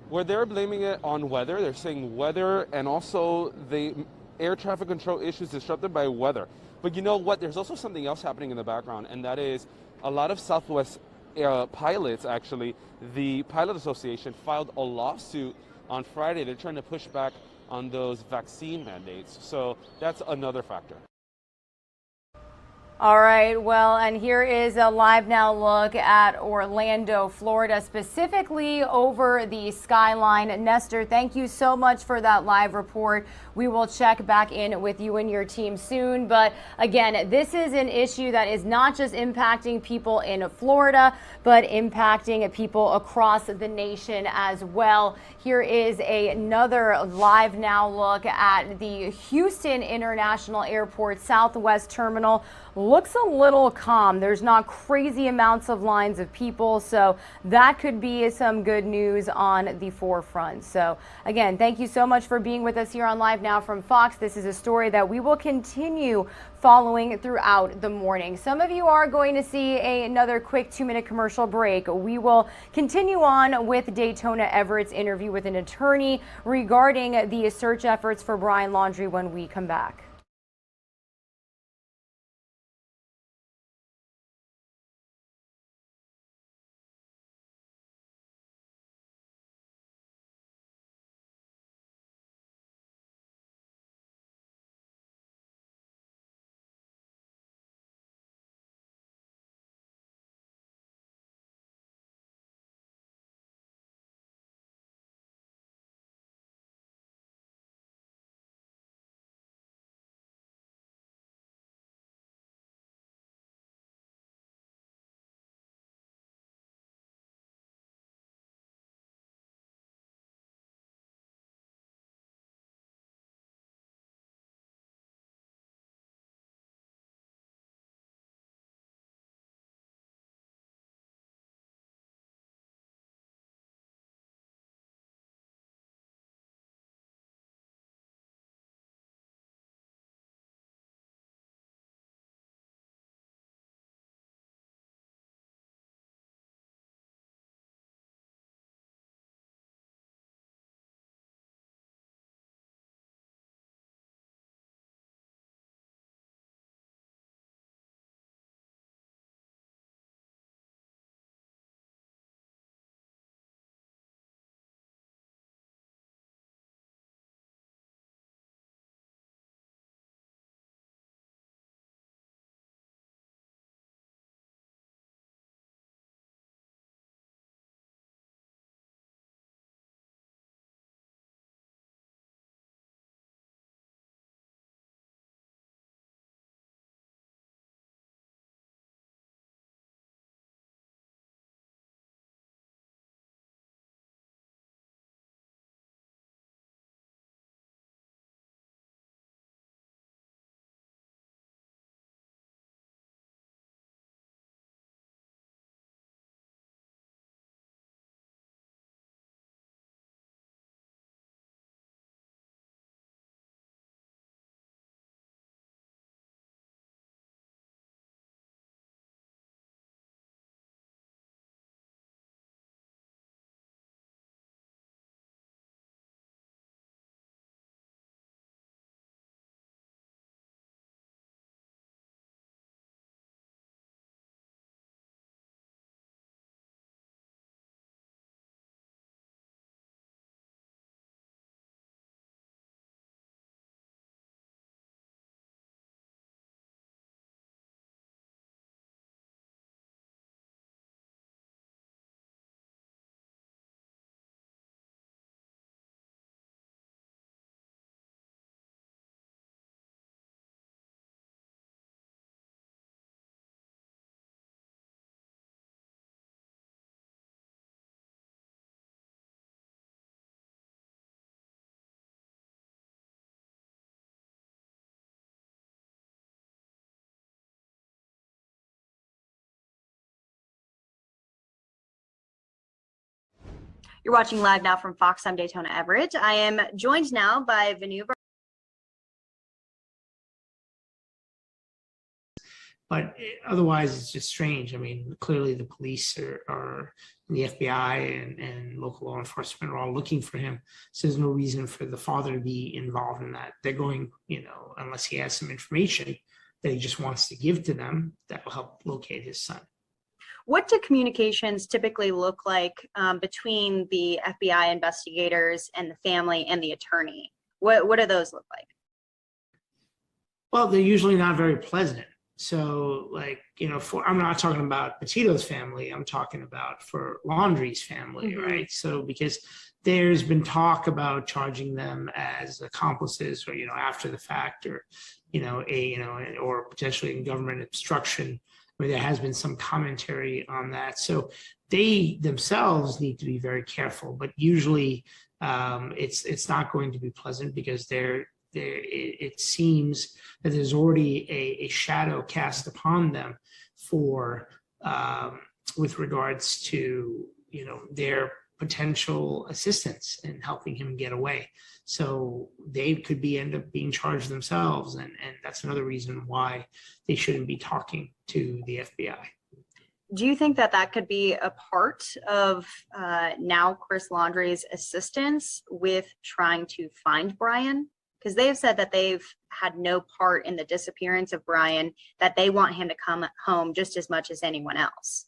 Where they're blaming it on weather, they're saying weather and also the air traffic control issues disrupted by weather. But you know what? There's also something else happening in the background, and that is a lot of Southwest pilots, actually, the Pilot Association filed a lawsuit on Friday. They're trying to push back on those vaccine mandates. So that's another factor. All right, well, and here is a live now look at Orlando, Florida, specifically over the skyline. Nestor, thank you so much for that live report. We will check back in with you and your team soon. But again, this is an issue that is not just impacting people in Florida, but impacting people across the nation as well. Here is another live now look at the Houston International Airport Southwest Terminal. Looks a little calm. There's not crazy amounts of lines of people, so that could be some good news on the forefront. So again, thank you so much for being with us here on Live Now from Fox. This is a story that we will continue following throughout the morning. Some of you are going to see another quick 2-minute commercial break. We will continue on with Daytona Everett's interview with an attorney regarding the search efforts for Brian Laundrie when we come back. You're watching Live Now from Fox. I'm Daytona Everett. I am joined now by Vanu. But otherwise, it's just strange. I mean, clearly the police are the FBI and local law enforcement are all looking for him. So there's no reason for the father to be involved in that. They're going, unless he has some information that he just wants to give to them that will help locate his son. What do communications typically look like between the FBI investigators and the family and the attorney? What do those look like? Well, they're usually not very pleasant. So I'm not talking about Petito's family, I'm talking about for Laundrie's family, right? So because there's been talk about charging them as accomplices or, after the fact or, or potentially in government obstruction, where there has been some commentary on that. So they themselves need to be very careful, but usually it's not going to be pleasant because it seems that there's already a shadow cast upon them for with regards to their potential assistance in helping him get away. So they could end up being charged themselves, and that's another reason why they shouldn't be talking to the FBI. Do you think that could be a part of now Chris Laundrie's assistance with trying to find Brian? Because they've said that they've had no part in the disappearance of Brian, that they want him to come home just as much as anyone else.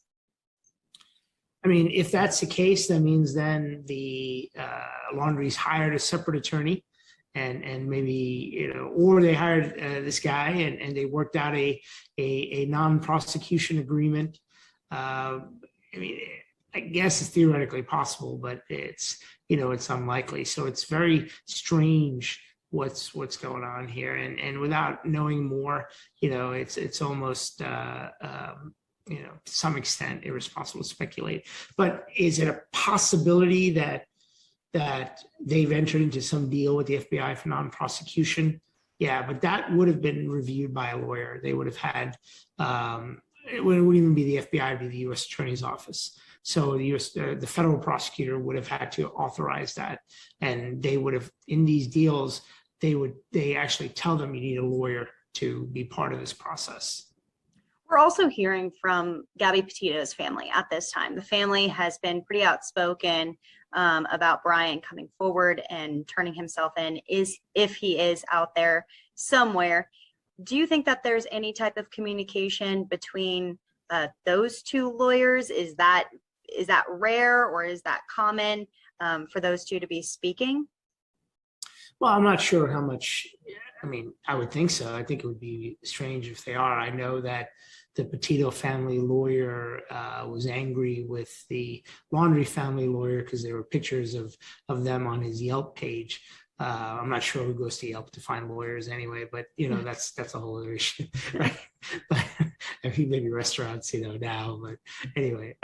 I mean, if that's the case, that means then the Laundries hired a separate attorney and maybe, or they hired this guy and they worked out a non-prosecution agreement. I mean, I guess it's theoretically possible, but it's unlikely. So it's very strange what's going on here, and without knowing more, it's almost to some extent irresponsible to speculate. But is it a possibility that they've entered into some deal with the FBI for non-prosecution? Yeah, but that would have been reviewed by a lawyer. They would have had it wouldn't even be the FBI, it'd be the U.S. Attorney's Office. So the federal prosecutor would have had to authorize that, and they would have, in these deals, they actually tell them you need a lawyer to be part of this process. We're also hearing from Gabby Petito's family at this time. The family has been pretty outspoken about Brian coming forward and turning himself in, if he is out there somewhere. Do you think that there's any type of communication between those two lawyers? Is that rare, or is that common for those two to be speaking? Well, I'm not sure how much. I mean, I would think so. I think it would be strange if they are. I know that the Petito family lawyer was angry with the Laundrie family lawyer because there were pictures of them on his Yelp page. I'm not sure who goes to Yelp to find lawyers anyway, but that's a whole other issue, right? But I mean, maybe restaurants, now, but anyway.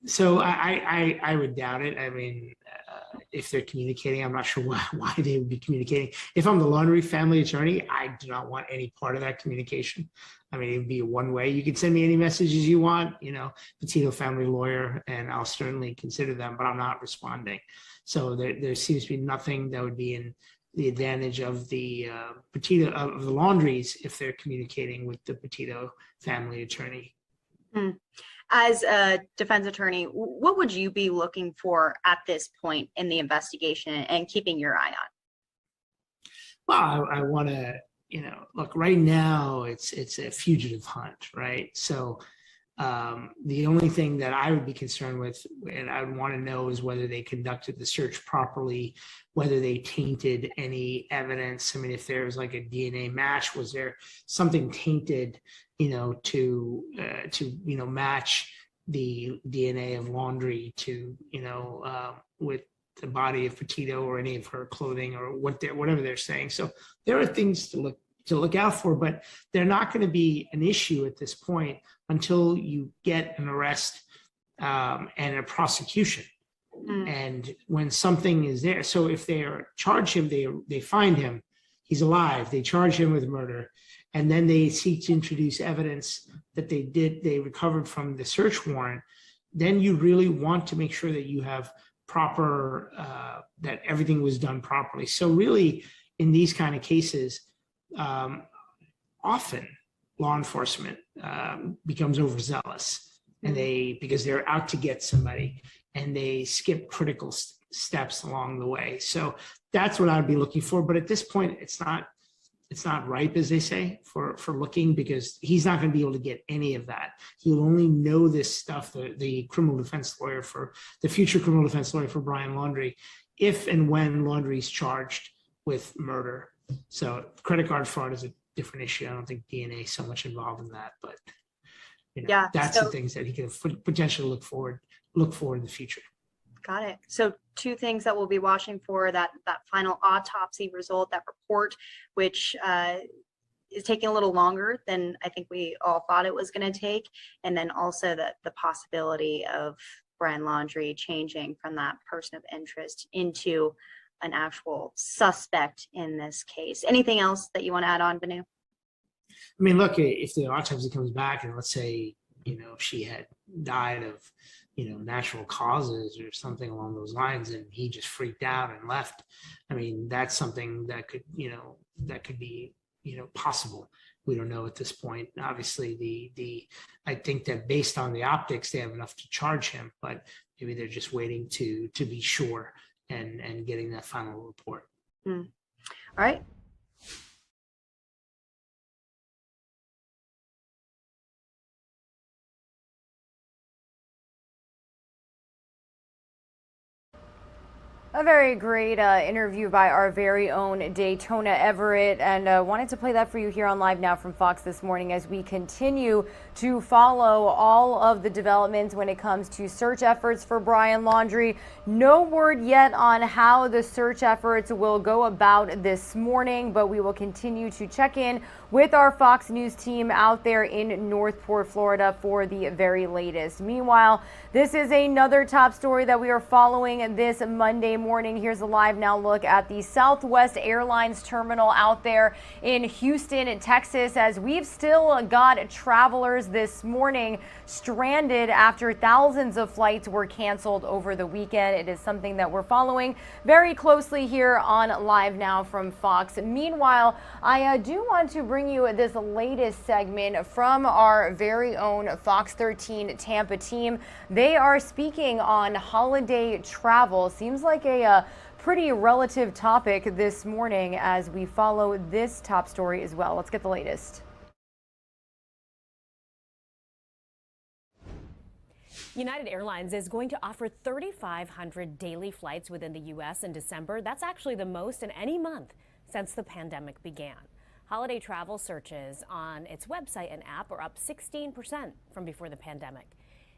So I would doubt it. I mean, if they're communicating, I'm not sure why they would be communicating. If I'm the Laundrie family attorney, I do not want any part of that communication. I mean, it would be one way. You can send me any messages you want, Petito family lawyer, and I'll certainly consider them, but I'm not responding. So there seems to be nothing that would be in the advantage of the Petito of the Laundries if they're communicating with the Petito family attorney. As a defense attorney, what would you be looking for at this point in the investigation and keeping your eye on? Well, I want to, look, right now it's a fugitive hunt, right? So the only thing that I would be concerned with, and I would want to know, is whether they conducted the search properly, whether they tainted any evidence. I mean, if there was like a DNA match, was there something tainted, to match the DNA of Laundrie to, with the body of Petito or any of her clothing or whatever they're saying. So there are things to look out for, but they're not going to be an issue at this point until you get an arrest and a prosecution. And when something is there, so if they charge him, they find him, he's alive, they charge him with murder, and then they seek to introduce evidence that they recovered from the search warrant, then you really want to make sure that you have proper, that everything was done properly. So really, in these kind of cases, often law enforcement becomes overzealous, and because they're out to get somebody, and they skip critical steps along the way. So that's what I'd be looking for. But at this point, it's not ripe, as they say, for looking, because he's not going to be able to get any of that. He'll only know this stuff, the criminal defense lawyer for the future criminal defense lawyer for Brian Laundrie, if and when Laundrie's charged with murder. So credit card fraud is a different issue. I don't think DNA is so much involved in that, but that's the things that he can potentially look forward in the future. Got it. So two things that we'll be watching for, that final autopsy result, that report, which is taking a little longer than I think we all thought it was going to take. And then also the possibility of Brian Laundrie changing from that person of interest into an actual suspect in this case. Anything else that you want to add on, Banu? I mean, look, if the autopsy comes back and let's say, she had died of, natural causes or something along those lines, and he just freaked out and left. I mean, that's something that could be, possible. We don't know at this point. Obviously, I think that based on the optics, they have enough to charge him, but maybe they're just waiting to be sure and getting that final report. All right. A very great interview by our very own Daytona Everett, and wanted to play that for you here on Live Now from Fox this morning as we continue to follow all of the developments when it comes to search efforts for Brian Laundrie. No word yet on how the search efforts will go about this morning, but we will continue to check in with our Fox News team out there in Northport, Florida for the very latest. Meanwhile, this is another top story that we are following this Monday morning. Here's a Live Now look at the Southwest Airlines terminal out there in Houston, Texas, as we've still got travelers this morning stranded after thousands of flights were canceled over the weekend. It is something that we're following very closely here on Live Now from Fox. Meanwhile, I do want to bring you this latest segment from our very own Fox 13 Tampa team. They are speaking on holiday travel. Seems like a pretty relative topic this morning as we follow this top story as well. Let's get the latest. United Airlines is going to offer 3,500 daily flights within the U.S. in December. That's actually the most in any month since the pandemic began. Holiday travel searches on its website and app are up 16% from before the pandemic.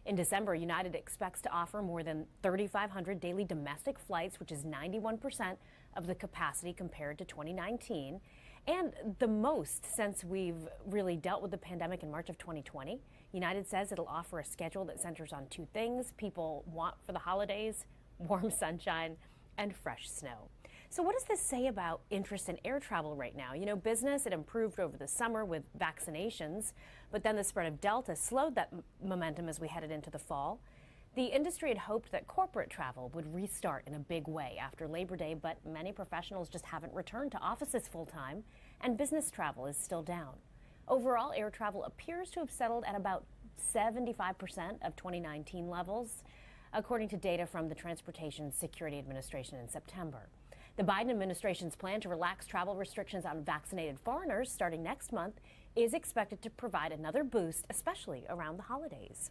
In December, United expects to offer more than 3,500 daily domestic flights, which is 91% of the capacity compared to 2019, and the most since we've really dealt with the pandemic in March of 2020. United says it'll offer a schedule that centers on two things people want for the holidays: warm sunshine and fresh snow. So what does this say about interest in air travel right now? You know, business, it improved over the summer with vaccinations, but then the spread of Delta slowed that momentum as we headed into the fall. The industry had hoped that corporate travel would restart in a big way after Labor Day, but many professionals just haven't returned to offices full-time, and business travel is still down. Overall, air travel appears to have settled at about 75% of 2019 levels, according to data from the Transportation Security Administration in September. The Biden administration's plan to relax travel restrictions on vaccinated foreigners starting next month is expected to provide another boost, especially around the holidays.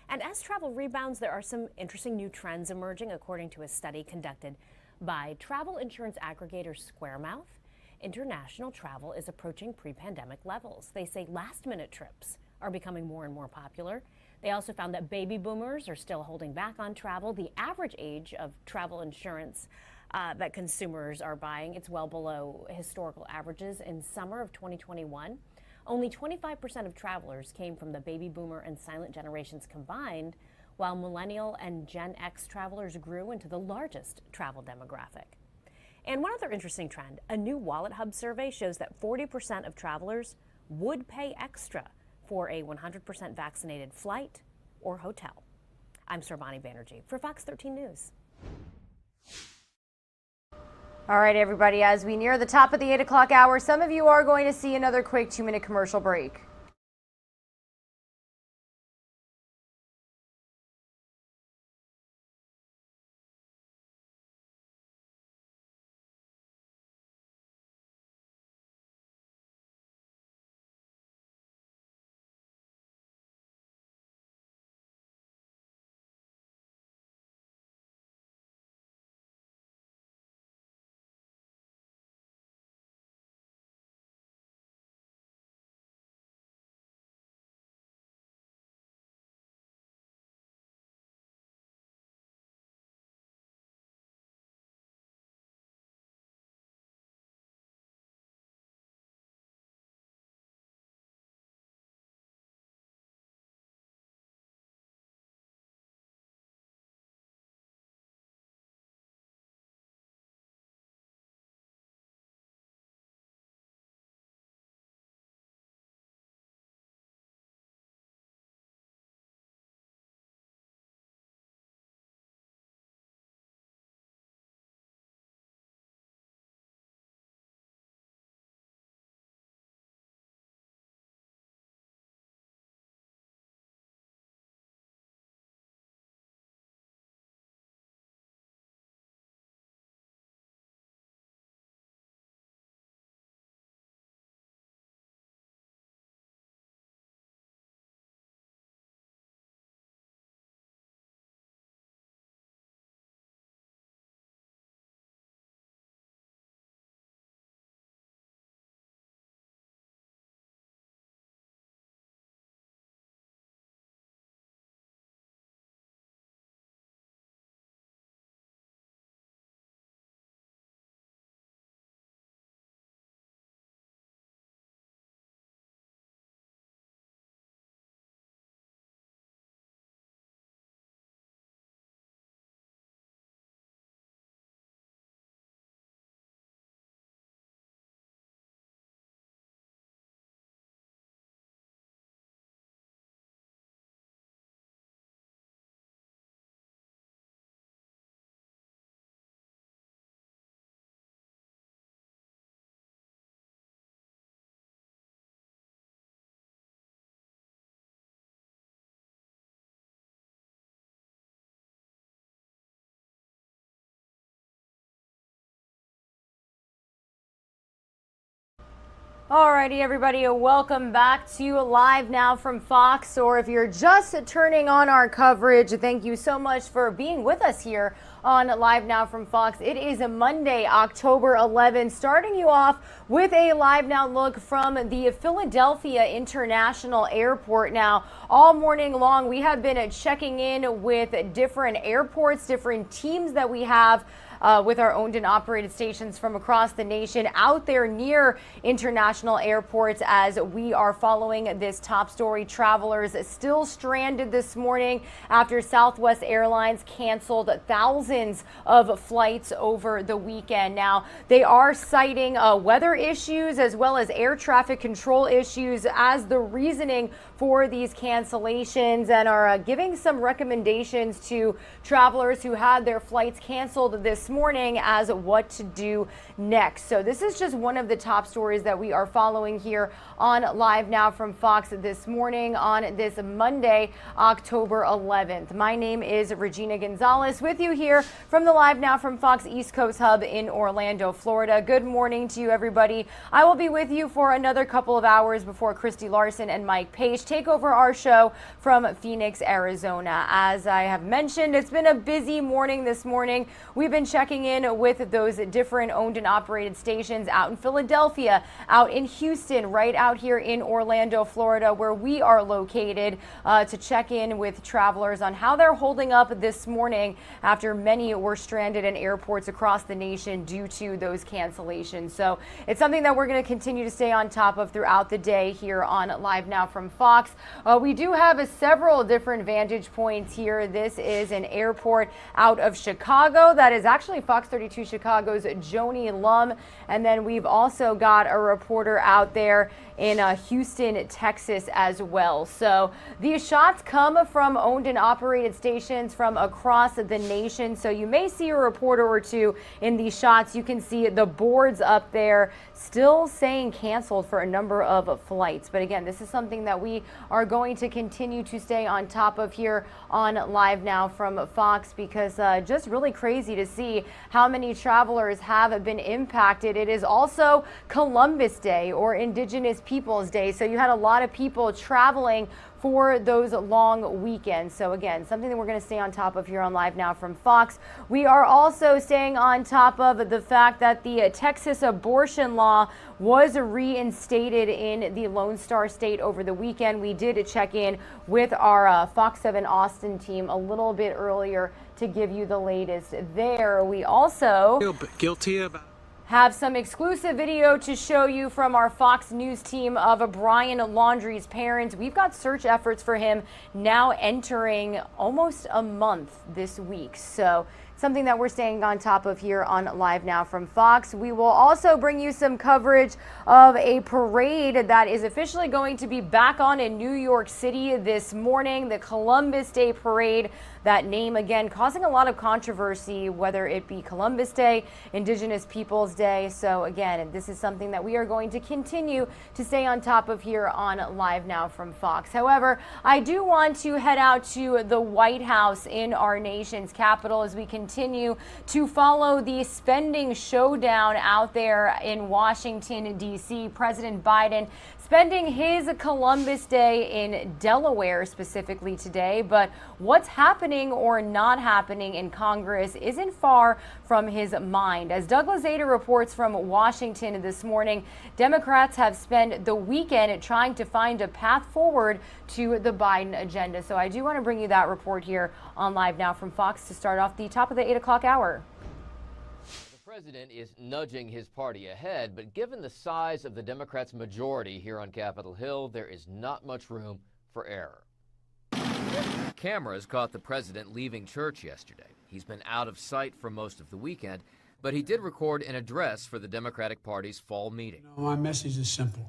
And as travel rebounds, there are some interesting new trends emerging, according to a study conducted by travel insurance aggregator SquareMouth. International travel is approaching pre-pandemic levels. They say last-minute trips are becoming more and more popular. They also found that baby boomers are still holding back on travel. The average age of travel insurance that consumers are buying, it's well below historical averages. In summer of 2021, only 25% of travelers came from the baby boomer and silent generations combined, while millennial and Gen X travelers grew into the largest travel demographic. And one other interesting trend, a new Wallet Hub survey shows that 40% of travelers would pay extra for a 100% vaccinated flight or hotel. I'm Sarvani Banerjee for Fox 13 News. All right, everybody, as we near the top of the 8 o'clock hour, some of you are going to see another quick 2-minute commercial break. Alrighty, everybody, welcome back to Live Now from Fox, or if you're just turning on our coverage, thank you so much for being with us here on Live Now from Fox. It is a Monday, October 11th, starting you off with a Live Now look from the Philadelphia International Airport. Now, all morning long, we have been checking in with different airports, different teams that we have with our owned and operated stations from across the nation out there near international airports as we are following this top story. Travelers still stranded this morning after Southwest Airlines canceled thousands of flights over the weekend. Now, they are citing weather issues as well as air traffic control issues as the reasoning for these cancellations, and are giving some recommendations to travelers who had their flights canceled this morning as what to do next. So this is just one of the top stories that we are following here on Live Now from Fox this morning on this Monday, October 11th. My name is Regina Gonzalez with you here from the Live Now from Fox East Coast Hub in Orlando, Florida. Good morning to you, everybody. I will be with you for another couple of hours before Christy Larson and Mike Page take over our show from Phoenix, Arizona. As I have mentioned, it's been a busy morning this morning. We've been checking in with those different owned and operated stations out in Philadelphia, out in Houston, right out here in Orlando, Florida, where we are located, to check in with travelers on how they're holding up this morning after many were stranded in airports across the nation due to those cancellations. So it's something that we're going to continue to stay on top of throughout the day here on Live Now from Fox. We do have several different vantage points here. This is an airport out of Chicago that is actually actually Fox 32 Chicago's Joni Lum. And then we've also got a reporter out there in Houston, Texas as well. So these shots come from owned and operated stations from across the nation. So you may see a reporter or two in these shots. You can see the boards up there still saying canceled for a number of flights. But again, this is something that we are going to continue to stay on top of here on Live Now from Fox, because just really crazy to see how many travelers have been impacted. It is also Columbus Day, or Indigenous Peoples Day. So you had a lot of people traveling for those long weekends. So again, something that we're going to stay on top of here on Live Now from Fox. We are also staying on top of the fact that the Texas abortion law was reinstated in the Lone Star State over the weekend. We did check in with our Fox 7 Austin team a little bit earlier to give you the latest there. We also have some exclusive video to show you from our Fox News team of Brian Laundrie's parents. We've got search efforts for him now entering almost a month this week. So something that we're staying on top of here on Live Now from Fox. We will also bring you some coverage of a parade that is officially going to be back on in New York City this morning, the Columbus Day Parade. That name, again, causing a lot of controversy, whether it be Columbus Day, Indigenous Peoples Day. So again, this is something that we are going to continue to stay on top of here on Live Now from Fox. However, I do want to head out to the White House in our nation's capital as we continue to follow the spending showdown out there in Washington, D.C. President Biden spending his Columbus Day in Delaware specifically today, but what's happening or not happening in Congress isn't far from his mind. As Douglas Zader reports from Washington this morning, Democrats have spent the weekend trying to find a path forward to the Biden agenda. So I do want to bring you that report here on Live Now from Fox to start off the top of the 8 o'clock hour. The president is nudging his party ahead, but given the size of the Democrats' majority here on Capitol Hill, there is not much room for error. Cameras caught the president leaving church yesterday. He's been out of sight for most of the weekend, but he did record an address for the Democratic Party's fall meeting. My message is simple.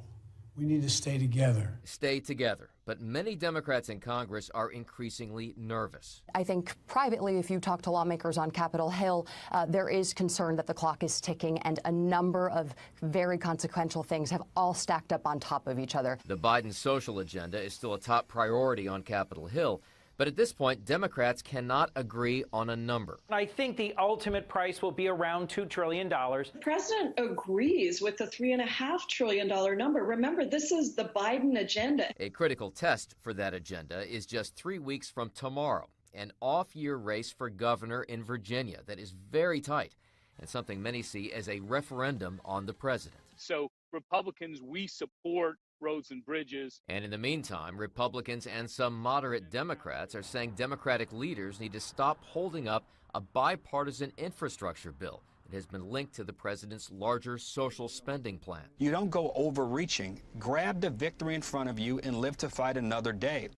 We need to stay together. Stay together. But many Democrats in Congress are increasingly nervous. I think privately, if you talk to lawmakers on Capitol Hill, there is concern that the clock is ticking, and a number of very consequential things have all stacked up on top of each other. The Biden social agenda is still a top priority on Capitol Hill. But at this point, Democrats cannot agree on a number. I think the ultimate price will be around $2 trillion. The president agrees with the $3.5 trillion number. Remember, this is the Biden agenda. A critical test for that agenda is just 3 weeks from tomorrow, an off-year race for governor in Virginia that is very tight and something many see as a referendum on the president. So Republicans, we support roads and bridges. And in the meantime, Republicans and some moderate Democrats are saying Democratic leaders need to stop holding up a bipartisan infrastructure bill that has been linked to the president's larger social spending plan. You don't go overreaching. Grab the victory in front of you and live to fight another day.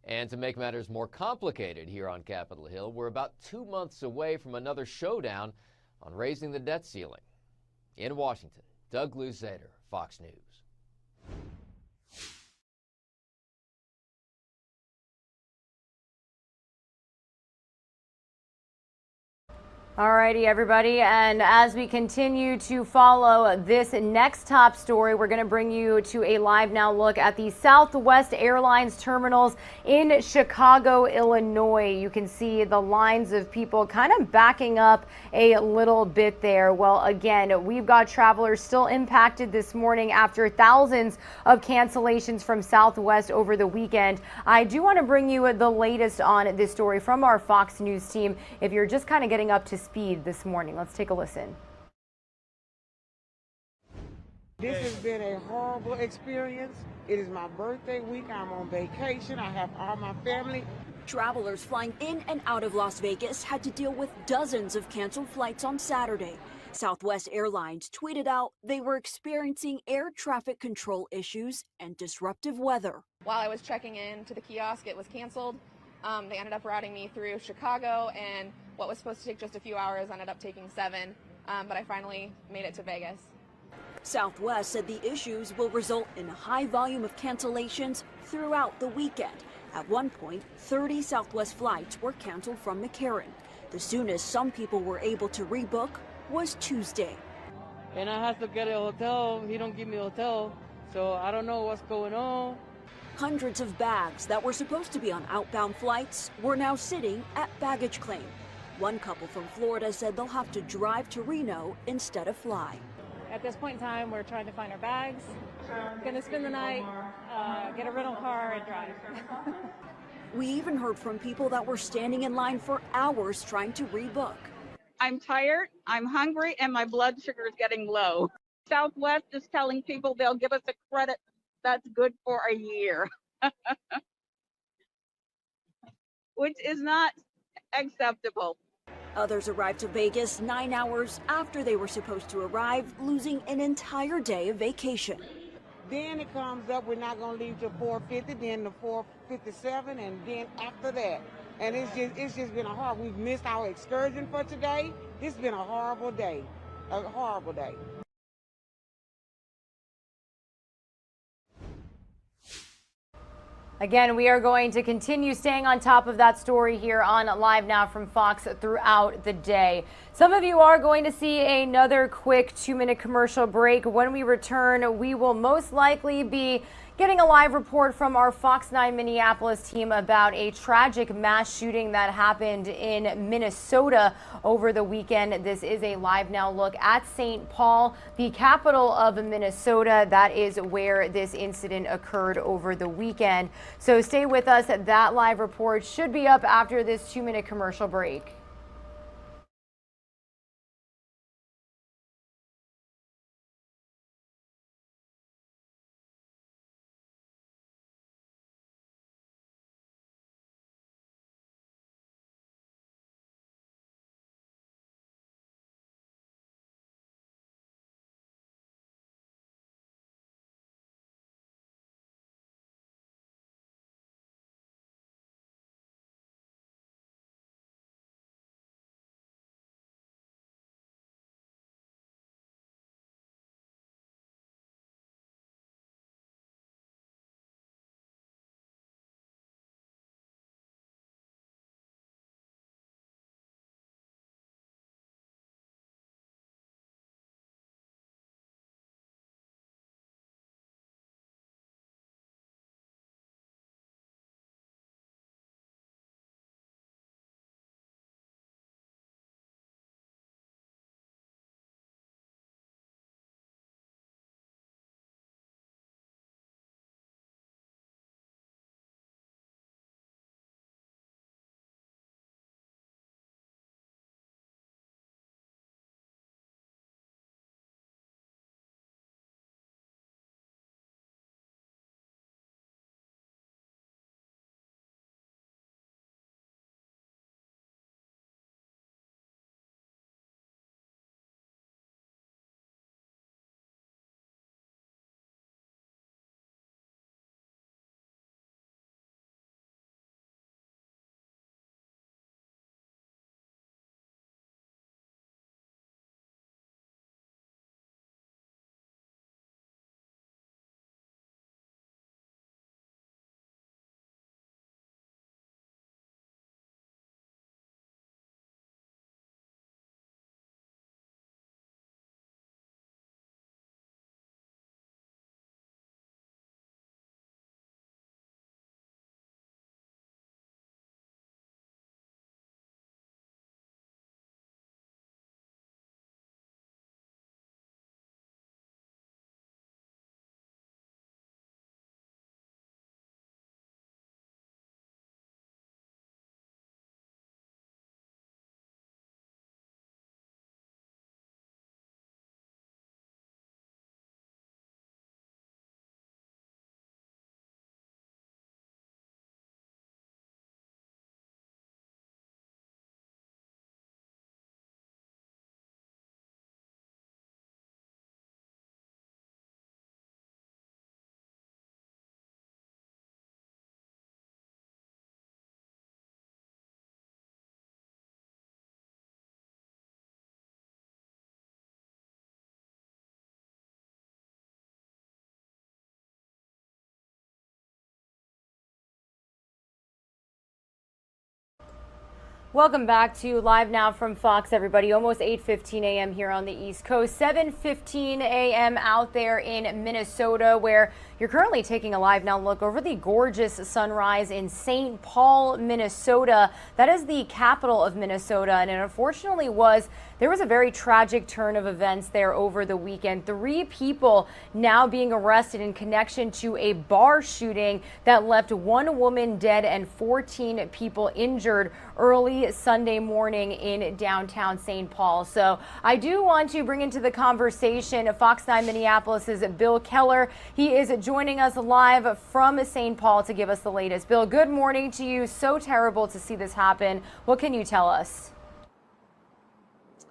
And to make matters more complicated here on Capitol Hill, we're about 2 months away from another showdown on raising the debt ceiling. In Washington, Douglas Zader, Fox News. Alrighty, everybody, and as we continue to follow this next top story, we're going to bring you to a live now look at the Southwest Airlines terminals in Chicago, Illinois. You can see the lines of people kind of backing up a little bit there. Well, again, we've got travelers still impacted this morning after thousands of cancellations from Southwest over the weekend. I do want to bring you the latest on this story from our Fox News team. If you're just kind of getting up to speed this morning, let's take a listen. This has been a horrible experience. It is my birthday week. I'm on vacation. I have all my family. Travelers flying in and out of Las Vegas had to deal with dozens of canceled flights on Saturday. Southwest Airlines tweeted out they were experiencing air traffic control issues and disruptive weather. While I was checking in to the kiosk, it was canceled. They ended up routing me through Chicago, and what was supposed to take just a few hours ended up taking 7, but I finally made it to Vegas. Southwest said the issues will result in a high volume of cancellations throughout the weekend. At one point, 30 Southwest flights were canceled from McCarran. The soonest some people were able to rebook was Tuesday. And I have to get a hotel. He don't give me a hotel, so I don't know what's going on. Hundreds of bags that were supposed to be on outbound flights were now sitting at baggage claim. One couple from Florida said they'll have to drive to Reno instead of fly. At this point in time, we're trying to find our bags. We're going to spend the night, get a rental car, and drive. We even heard from people that were standing in line for hours trying to rebook. I'm tired, I'm hungry, and my blood sugar is getting low. Southwest is telling people they'll give us a credit that's good for a year, which is not acceptable. Others arrived to Vegas 9 hours after they were supposed to arrive, losing an entire day of vacation. Then it comes up, we're not going to leave till 4:50, then to 4:57, and then after that. And it's just been we've missed our excursion for today. It's been a horrible day, a horrible day. Again, we are going to continue staying on top of that story here on Live Now from Fox throughout the day. Some of you are going to see another quick 2-minute commercial break. When we return, we will most likely be getting a live report from our Fox 9 Minneapolis team about a tragic mass shooting that happened in Minnesota over the weekend. This is a Live Now look at St. Paul, the capital of Minnesota. That is where this incident occurred over the weekend. So stay with us. That live report should be up after this 2-minute commercial break. Welcome back to Live Now from Fox, everybody. Almost 8:15 a.m. here on the East Coast, 7:15 a.m. out there in Minnesota, where you're currently taking a Live Now look over the gorgeous sunrise in St. Paul, Minnesota. That is the capital of Minnesota, and it unfortunately there was a very tragic turn of events there over the weekend. 3 people now being arrested in connection to a bar shooting that left 1 woman dead and 14 people injured early Sunday morning in downtown St. Paul. So I do want to bring into the conversation Fox 9 Minneapolis's Bill Keller. He is joining us live from St. Paul to give us the latest. Bill, good morning to you. So terrible to see this happen. What can you tell us?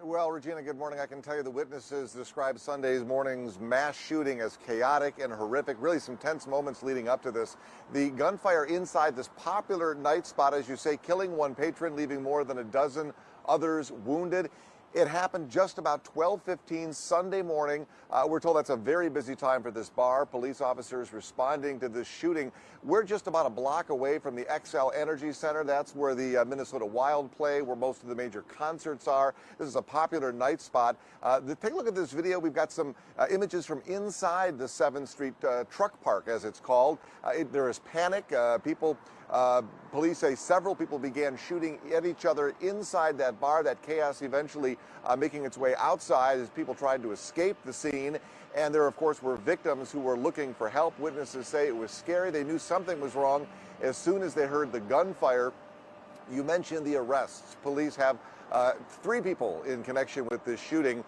Well, Regina, good morning. I can tell you the witnesses described Sunday's morning's mass shooting as chaotic and horrific. Really some tense moments leading up to this. The gunfire inside this popular night spot, as you say, killing 1 patron, leaving more than a dozen others wounded. It happened just about 12:15 Sunday morning. We're told that's a very busy time for this bar. Police officers responding to this shooting. We're just about a block away from the XL Energy Center. That's where the Minnesota Wild play, where most of the major concerts are. This is a popular night spot. Take a look at this video. We've got some images from inside the 7th Street truck park, as it's called. There is panic. Police say several people began shooting at each other inside that bar. That chaos eventually making its way outside as people tried to escape the scene. And there, of course, were victims who were looking for help. Witnesses say it was scary. They knew something was wrong as soon as they heard the gunfire. You mentioned the arrests. Police have 3 people in connection with this shooting.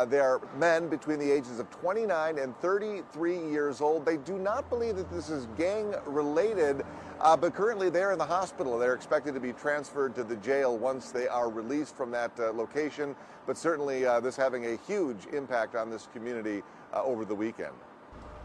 They are men between the ages of 29 and 33 years old. They do not believe that this is gang related, but currently they're in the hospital. They're expected to be transferred to the jail once they are released from that location. But certainly this having a huge impact on this community over the weekend.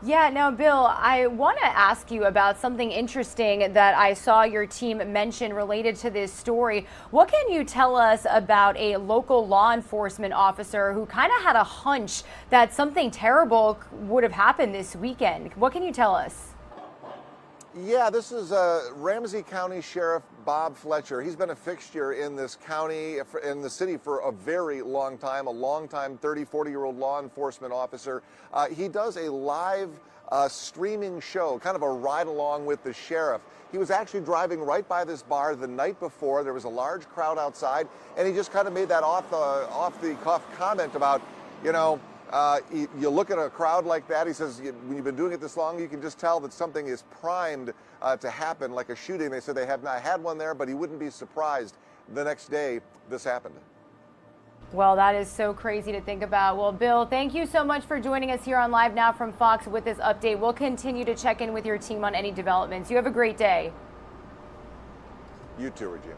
Yeah, now, Bill, I want to ask you about something interesting that I saw your team mention related to this story. What can you tell us about a local law enforcement officer who kind of had a hunch that something terrible would have happened this weekend? What can you tell us? Yeah, this is Ramsey County Sheriff Bob Fletcher. He's been a fixture in this county, in the city for a very long time, a long-time 30, 40-year-old law enforcement officer. He does a live streaming show, kind of a ride-along with the sheriff. He was actually driving right by this bar the night before. There was a large crowd outside, and he just kind of made that off-the-cuff comment about, you know, you look at a crowd like that, he says, when you've been doing it this long, you can just tell that something is primed to happen, like a shooting. They said they have not had one there, but he wouldn't be surprised the next day this happened. Well, that is so crazy to think about. Well, Bill, thank you so much for joining us here on Live Now from Fox with this update. We'll continue to check in with your team on any developments. You have a great day. You too, Regina.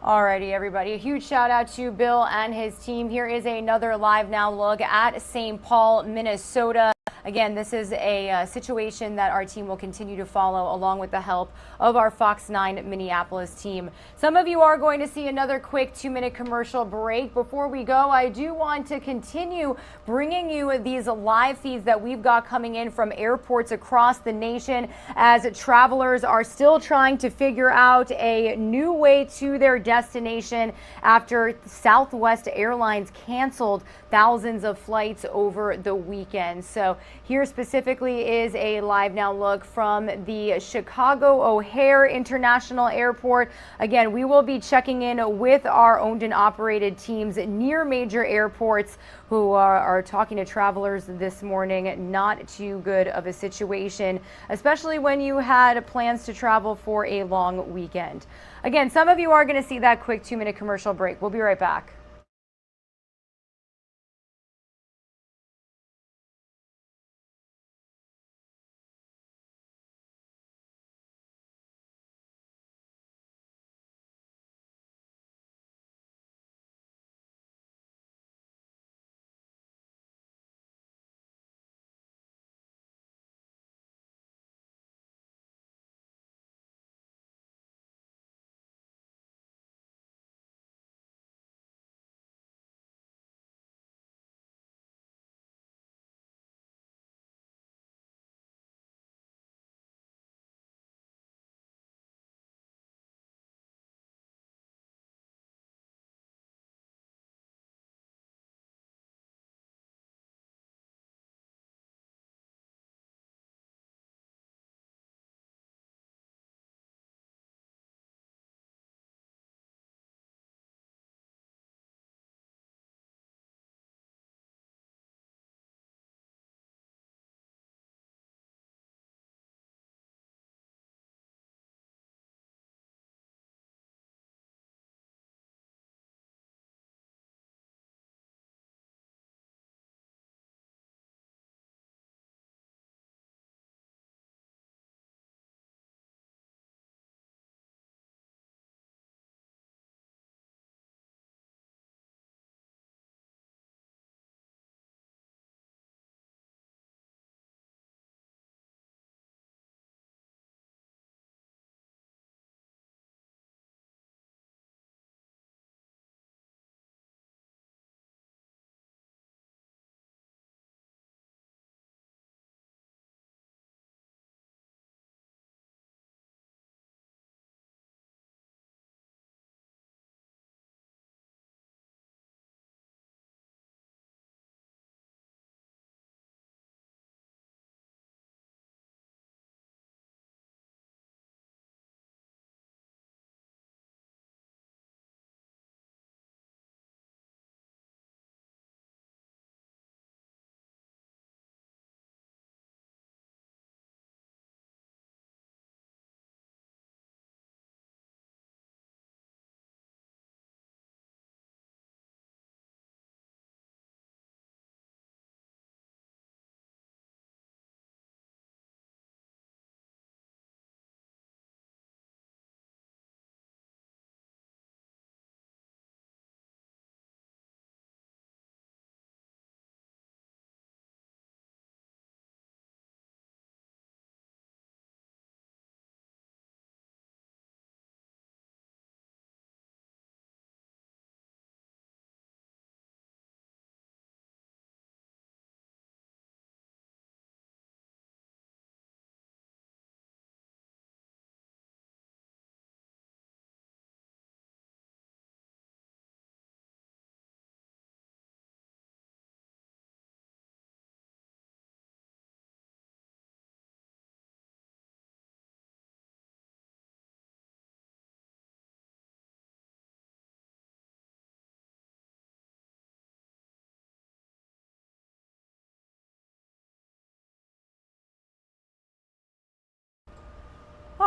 Alrighty, everybody. A huge shout out to Bill and his team. Here is another Live Now look at St. Paul, Minnesota. Again, this is a situation that our team will continue to follow along with the help of our Fox 9 Minneapolis team. Some of you are going to see another quick 2-minute commercial break. Before we go, I do want to continue bringing you these live feeds that we've got coming in from airports across the nation as travelers are still trying to figure out a new way to their destination after Southwest Airlines canceled thousands of flights over the weekend. So here specifically is a Live Now look from the Chicago O'Hare International Airport. Again, we will be checking in with our owned and operated teams near major airports who are talking to travelers this morning. Not too good of a situation, especially when you had plans to travel for a long weekend. Again, some of you are going to see that quick 2-minute commercial break. We'll be right back.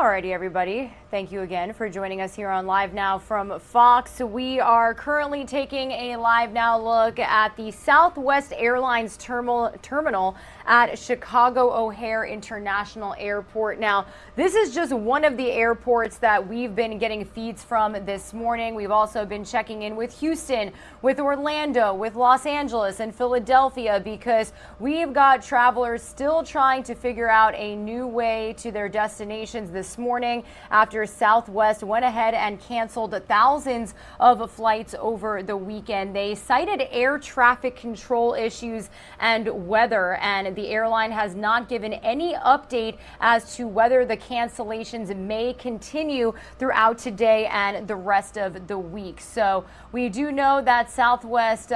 Alrighty, everybody. Thank you again for joining us here on Live Now from Fox. We are currently taking a Live Now look at the Southwest Airlines terminal at Chicago O'Hare International Airport. Now, this is just one of the airports that we've been getting feeds from this morning. We've also been checking in with Houston, with Orlando, with Los Angeles and Philadelphia, because we've got travelers still trying to figure out a new way to their destinations this morning after Southwest went ahead and canceled thousands of flights over the weekend. They cited air traffic control issues and weather, and the airline has not given any update as to whether the cancellations may continue throughout today and the rest of the week. So we do know that Southwest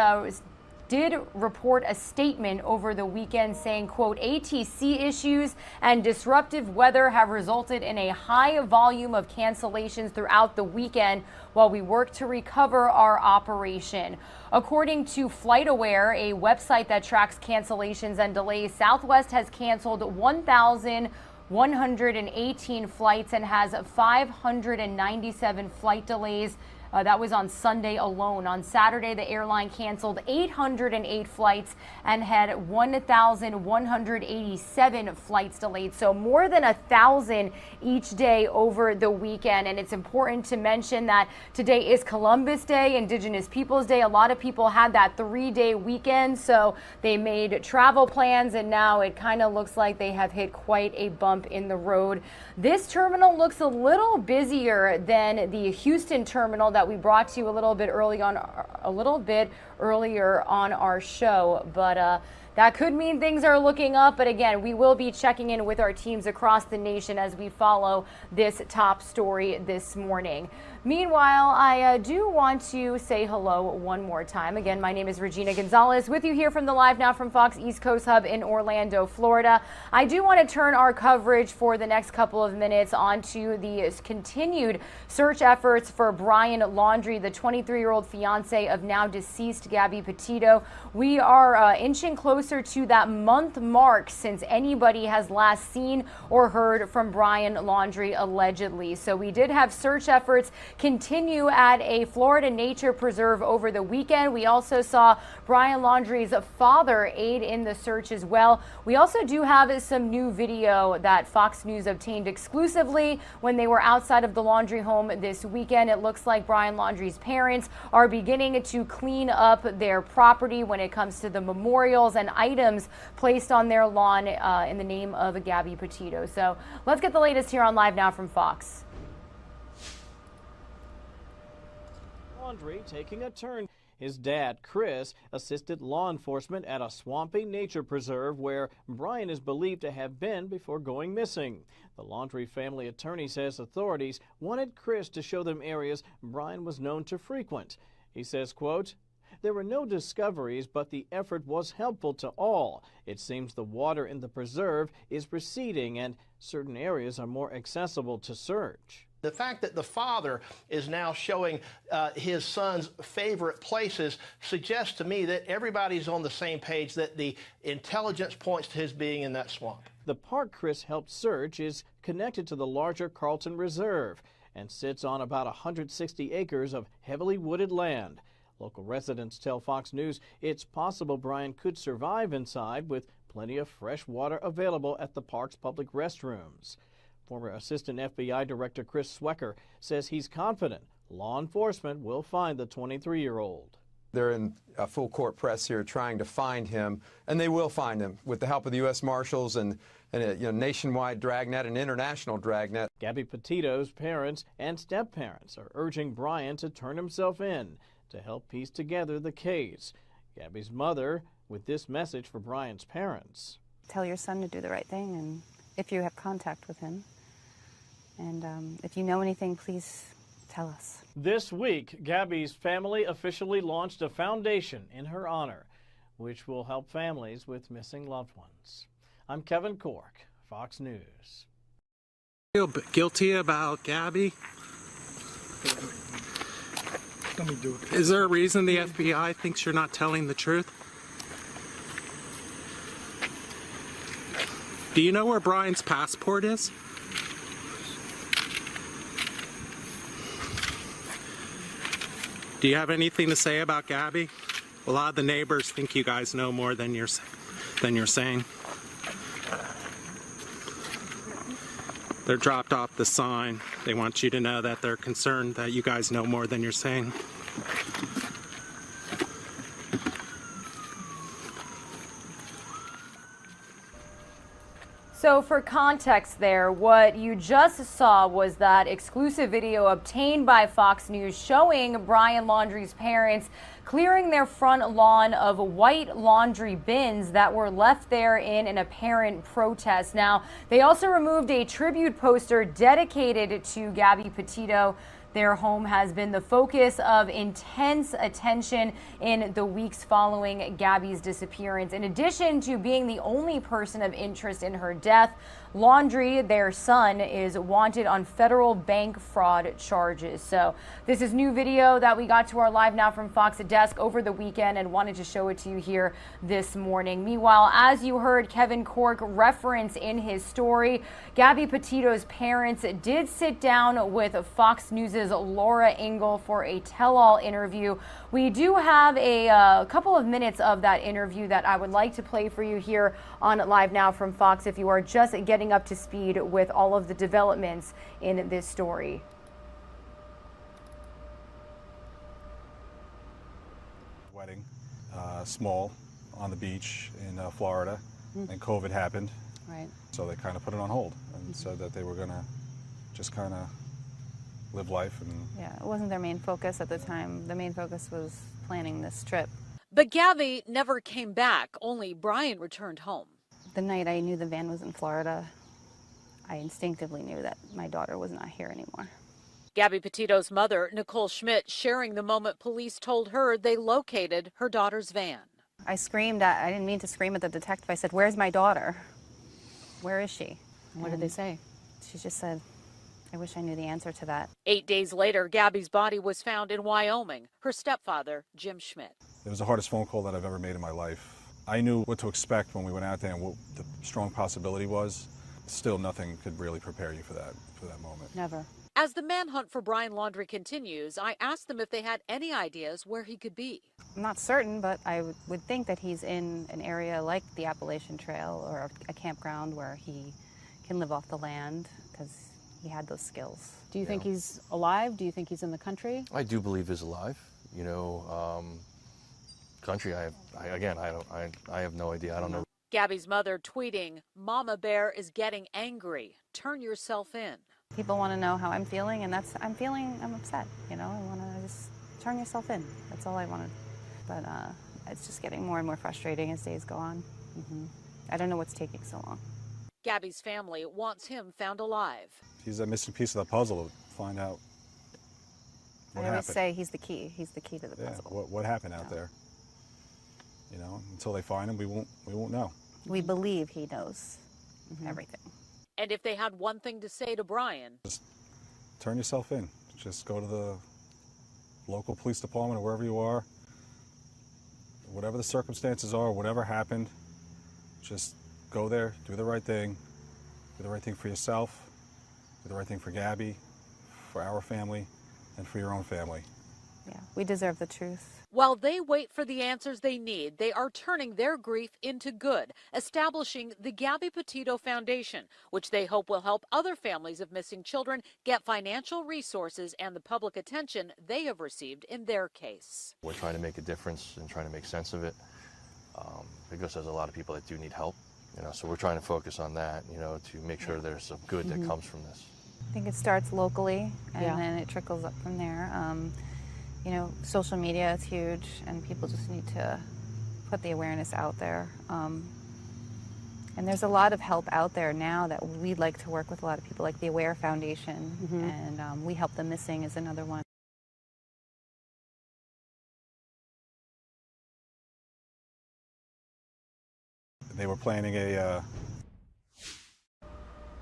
did report a statement over the weekend saying, quote, ATC issues and disruptive weather have resulted in a high volume of cancellations throughout the weekend while we work to recover our operation. According to FlightAware, a website that tracks cancellations and delays, Southwest has canceled 1,118 flights and has 597 flight delays. That was on Sunday alone. On Saturday, the airline canceled 808 flights and had 1,187 flights delayed. So more than 1,000 each day over the weekend. And it's important to mention that today is Columbus Day, Indigenous Peoples Day. A lot of people had that 3-day weekend, so they made travel plans, and now it kind of looks like they have hit quite a bump in the road. This terminal looks a little busier than the Houston terminal that we brought to you a little bit earlier on our show, but that could mean things are looking up. But again, we will be checking in with our teams across the nation as we follow this top story this morning. Meanwhile, I do want to say hello one more time. Again, my name is Regina Gonzalez with you here from the Live Now from Fox East Coast Hub in Orlando, Florida. I do want to turn our coverage for the next couple of minutes onto the continued search efforts for Brian Laundrie, the 23-year-old fiance of now deceased Gabby Petito. We are inching closer to that month mark since anybody has last seen or heard from Brian Laundrie allegedly. So we did have search efforts continue at a Florida nature preserve over the weekend. We also saw Brian Laundrie's father aid in the search as well. We also do have some new video that Fox News obtained exclusively when they were outside of the Laundrie home this weekend. It looks like Brian Laundrie's parents are beginning to clean up their property when it comes to the memorials and items placed on their lawn in the name of Gabby Petito. So let's get the latest here on Live Now from Fox. Laundrie taking a turn. His dad, Chris, assisted law enforcement at a swampy nature preserve where Brian is believed to have been before going missing. The Laundrie family attorney says authorities wanted Chris to show them areas Brian was known to frequent. He says, quote, there were no discoveries, but the effort was helpful to all. It seems the water in the preserve is receding and certain areas are more accessible to search. The fact that the father is now showing his son's favorite places suggests to me that everybody's on the same page, that the intelligence points to his being in that swamp. The park Chris helped search is connected to the larger Carlton Reserve and sits on about 160 acres of heavily wooded land. Local residents tell Fox News it's possible Brian could survive inside with plenty of fresh water available at the park's public restrooms. Former Assistant FBI Director Chris Swecker says he's confident law enforcement will find the 23-year-old. They're in a full court press here trying to find him, and they will find him with the help of the U.S. Marshals and a nationwide dragnet, an international dragnet. Gabby Petito's parents and step-parents are urging Brian to turn himself in to help piece together the case. Gabby's mother with this message for Brian's parents. Tell your son to do the right thing, and if you have contact with him. And if you know anything, please tell us. This week, Gabby's family officially launched a foundation in her honor, which will help families with missing loved ones. I'm Kevin Cork, Fox News. Feel guilty about Gabby? Let me do it. Is there a reason the FBI thinks you're not telling the truth? Do you know where Brian's passport is? Do you have anything to say about Gabby? A lot of the neighbors think you guys know more than you're saying. They're dropped off the sign. They want you to know that they're concerned that you guys know more than you're saying. So for context there, what you just saw was that exclusive video obtained by Fox News showing Brian Laundrie's parents clearing their front lawn of white laundry bins that were left there in an apparent protest. Now, they also removed a tribute poster dedicated to Gabby Petito. Their home has been the focus of intense attention in the weeks following Gabby's disappearance. In addition to being the only person of interest in her death, Laundrie, their son, is wanted on federal bank fraud charges. So this is new video that we got to our Live Now from Fox desk over the weekend and wanted to show it to you here this morning. Meanwhile, as you heard Kevin Corke reference in his story, Gabby Petito's parents did sit down with Fox News' Laura Ingle for a tell-all interview. We do have a couple of minutes of that interview that I would like to play for you here on Live Now from Fox if you are just getting up to speed with all of the developments in this story. Wedding, small, on the beach in Florida, and COVID happened. Right. So they kind of put it on hold and said that they were going to just kind of live life. And Yeah, it wasn't their main focus at the time. The main focus was planning this trip. But Gabby never came back. Only Brian returned home. The night I knew the van was in Florida, I instinctively knew that my daughter was not here anymore. Gabby Petito's mother, Nicole Schmidt, sharing the moment police told her they located her daughter's van. I screamed. I didn't mean to scream at the detective. I said, "Where's my daughter? Where is she?" What did they say? She just said, "I wish I knew the answer to that." 8 days later, Gabby's body was found in Wyoming. Her stepfather, Jim Schmidt. it was the hardest phone call that I've ever made in my life. I knew what to expect when we went out there and what the strong possibility was. Still, nothing could really prepare you for that moment. Never. As the manhunt for Brian Laundrie continues, I asked them if they had any ideas where he could be. I'm not certain, but I would think that he's in an area like the Appalachian Trail or a campground where he can live off the land because he had those skills. Do you think he's alive? Do you think he's in the country? I do believe he's alive. You know, country, I have no idea. I don't know. Gabby's mother tweeting, "Mama Bear is getting angry. Turn yourself in." People want to know how I'm feeling, and I'm upset, you know. I want to just turn yourself in. That's all I wanted. But it's just getting more and more frustrating as days go on. I don't know what's taking so long. Gabby's family wants him found alive. He's a missing piece of the puzzle to find out what I always happened. say he's the key. He's the key to the puzzle. What happened out there? You know, until they find him, we won't know. We believe he knows everything. And if they had one thing to say to Brian, Just turn yourself in. Just go to the local police department or wherever you are. Whatever the circumstances are, whatever happened, just go there, do the right thing. Do the right thing for yourself, do the right thing for Gabby, for our family, and for your own family. Yeah, we deserve the truth. while they wait for the answers they need, they are turning their grief into good, establishing the Gabby Petito Foundation, which they hope will help other families of missing children get financial resources and the public attention they have received in their case. We're trying to make a difference and trying to make sense of it because there's a lot of people that do need help. You know, so we're trying to focus on that, you know, to make sure there's some good that comes from this. I think it starts locally and then it trickles up from there. You know, social media is huge and people just need to put the awareness out there. And there's a lot of help out there now that we'd like to work with a lot of people, like the Aware Foundation, and We Help the Missing is another one. They were planning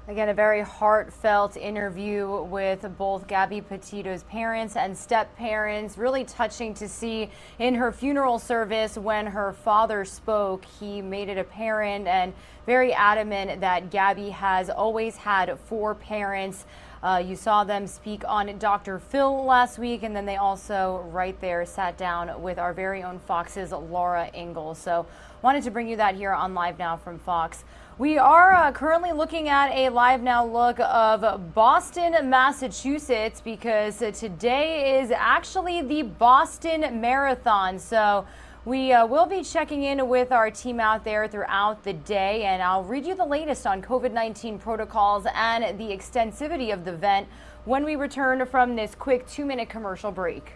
Again, a very heartfelt interview with both Gabby Petito's parents and step-parents. Really touching to see in her funeral service when her father spoke. He made it apparent and very adamant that Gabby has always had 4 parents. You saw them speak on Dr. Phil last week, and then they also right there sat down with our very own Fox's Laura Ingalls. So wanted to bring you that here on Live Now from Fox. We are currently looking at a Live Now look of Boston, Massachusetts, because today is actually the Boston Marathon. So we will be checking in with our team out there throughout the day, and I'll read you the latest on COVID-19 protocols and the extensivity of the event when we return from this quick 2-minute commercial break.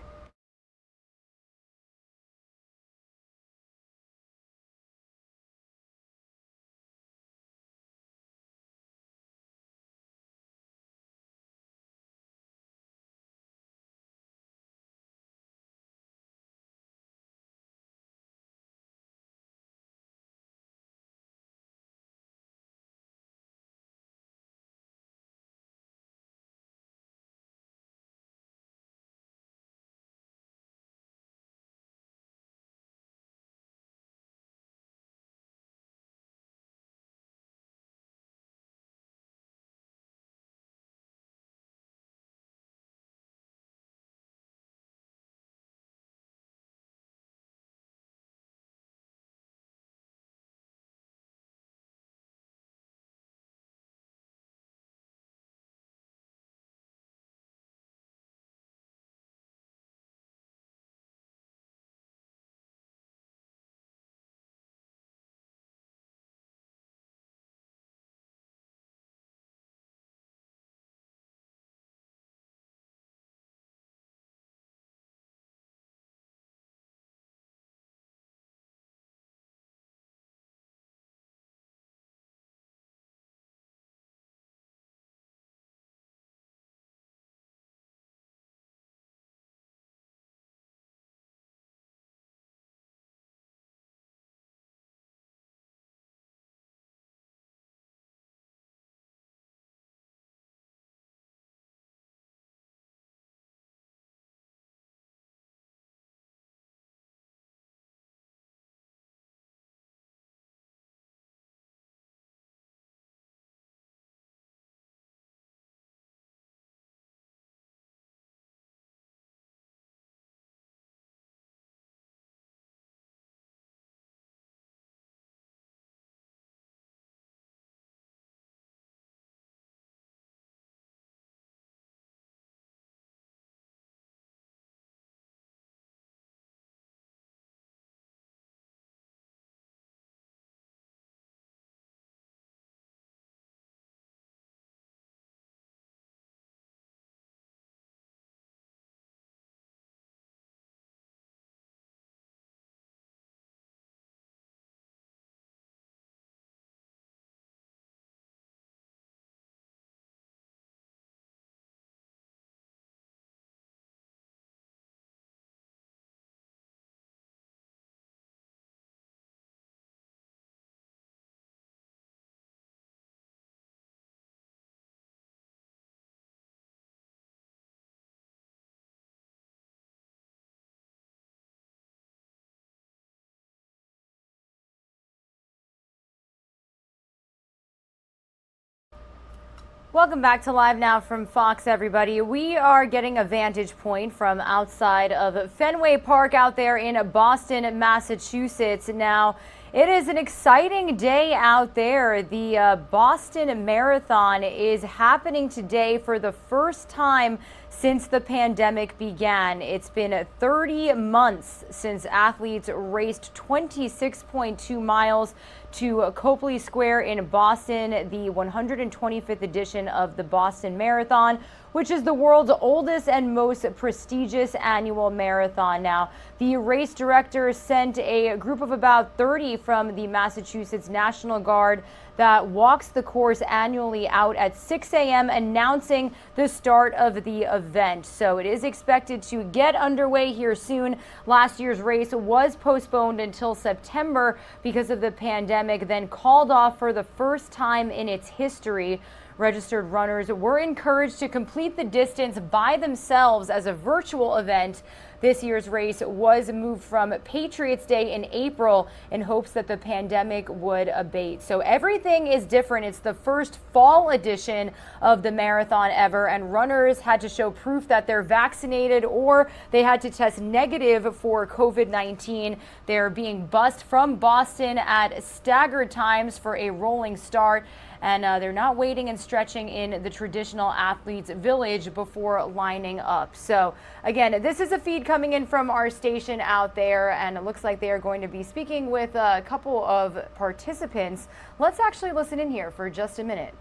Welcome back to Live Now from Fox, everybody. We are getting a vantage point from outside of Fenway Park out there in Boston, Massachusetts. Now, it is an exciting day out there. The Boston Marathon is happening today for the first time since the pandemic began. It's been 30 months since athletes raced 26.2 miles to Copley Square in Boston, the 125th edition of the Boston Marathon, which is the world's oldest and most prestigious annual marathon. Now, the race director sent a group of about 30 from the Massachusetts National Guard that walks the course annually out at 6 a.m. announcing the start of the event. So it is expected to get underway here soon. Last year's race was postponed until September because of the pandemic, then called off for the first time in its history. Registered runners were encouraged to complete the distance by themselves as a virtual event this year's race was moved from Patriots Day in April in hopes that the pandemic would abate. So everything is different. It's the first fall edition of the marathon ever, and runners had to show proof that they're vaccinated or they had to test negative for COVID-19. They're being bussed from Boston at staggered times for a rolling start, and they're not waiting and stretching in the traditional athletes' village before lining up. So again, this is a feed coming in from our station out there, and it looks like they are going to be speaking with a couple of participants. Let's actually listen in here for just a minute.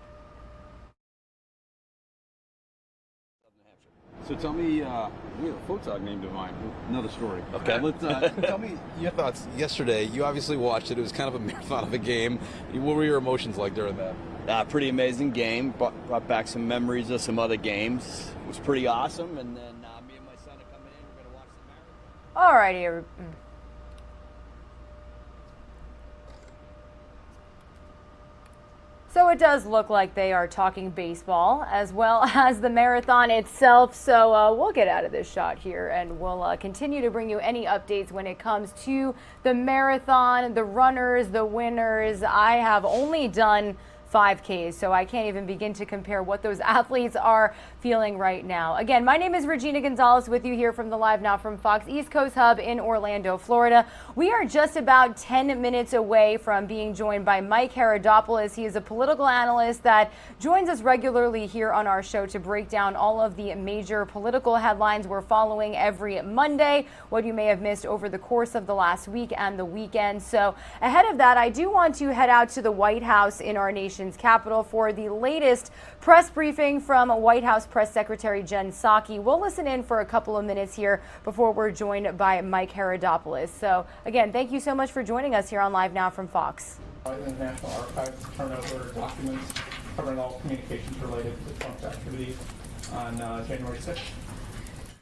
So tell me, we have a photog named Divine. Another story. Okay. Let's tell me your thoughts. Yesterday, you obviously watched it. It was kind of a marathon of a game. What were your emotions like during that? Pretty amazing game. Brought back some memories of some other games. It was pretty awesome. And then me and my son are coming in. We're going to watch the marathon. All righty. So it does look like they are talking baseball as well as the marathon itself. So we'll get out of this shot here and we'll continue to bring you any updates when it comes to the marathon, the runners, the winners. I have only done 5Ks, so I can't even begin to compare what those athletes are feeling right now. Again, my name is Regina Gonzalez with you here from the Live Now from Fox East Coast Hub in Orlando, Florida. We are just about 10 minutes away from being joined by Mike Herodopoulos. He is a political analyst that joins us regularly here on our show to break down all of the major political headlines we're following every Monday, what you may have missed over the course of the last week and the weekend. So ahead of that, I do want to head out to the White House in our nation's capital for the latest press briefing from White House Press Secretary Jen Psaki. We'll listen in for a couple of minutes here before we're joined by Mike Herodopoulos. So again, thank you so much for joining us here on Live Now from Fox. The National Archives turn over documents covering all communications related to Trump's activities on January 6th.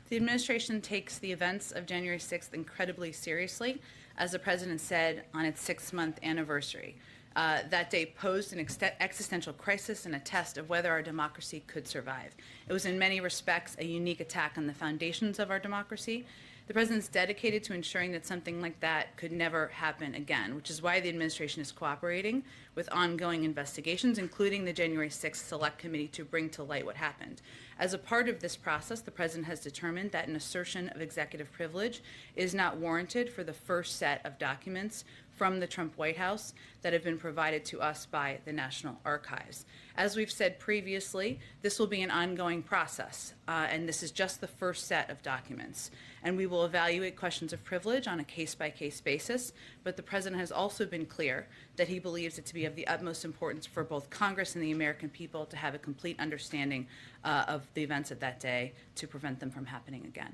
The administration takes the events of January 6th incredibly seriously, as the president said on its 6-month anniversary. That day posed an existential crisis and a test of whether our democracy could survive. It was in many respects a unique attack on the foundations of our democracy. The president's dedicated to ensuring that something like that could never happen again, which is why the administration is cooperating with ongoing investigations, including the January 6th Select Committee, to bring to light what happened. As a part of this process, the president has determined that an assertion of executive privilege is not warranted for the first set of documents from the Trump White House that have been provided to us by the National Archives. As we've said previously, this will be an ongoing process, and this is just the first set of documents. And we will evaluate questions of privilege on a case-by-case basis, but the president has also been clear that he believes it to be of the utmost importance for both Congress and the American people to have a complete understanding of the events of that day to prevent them from happening again.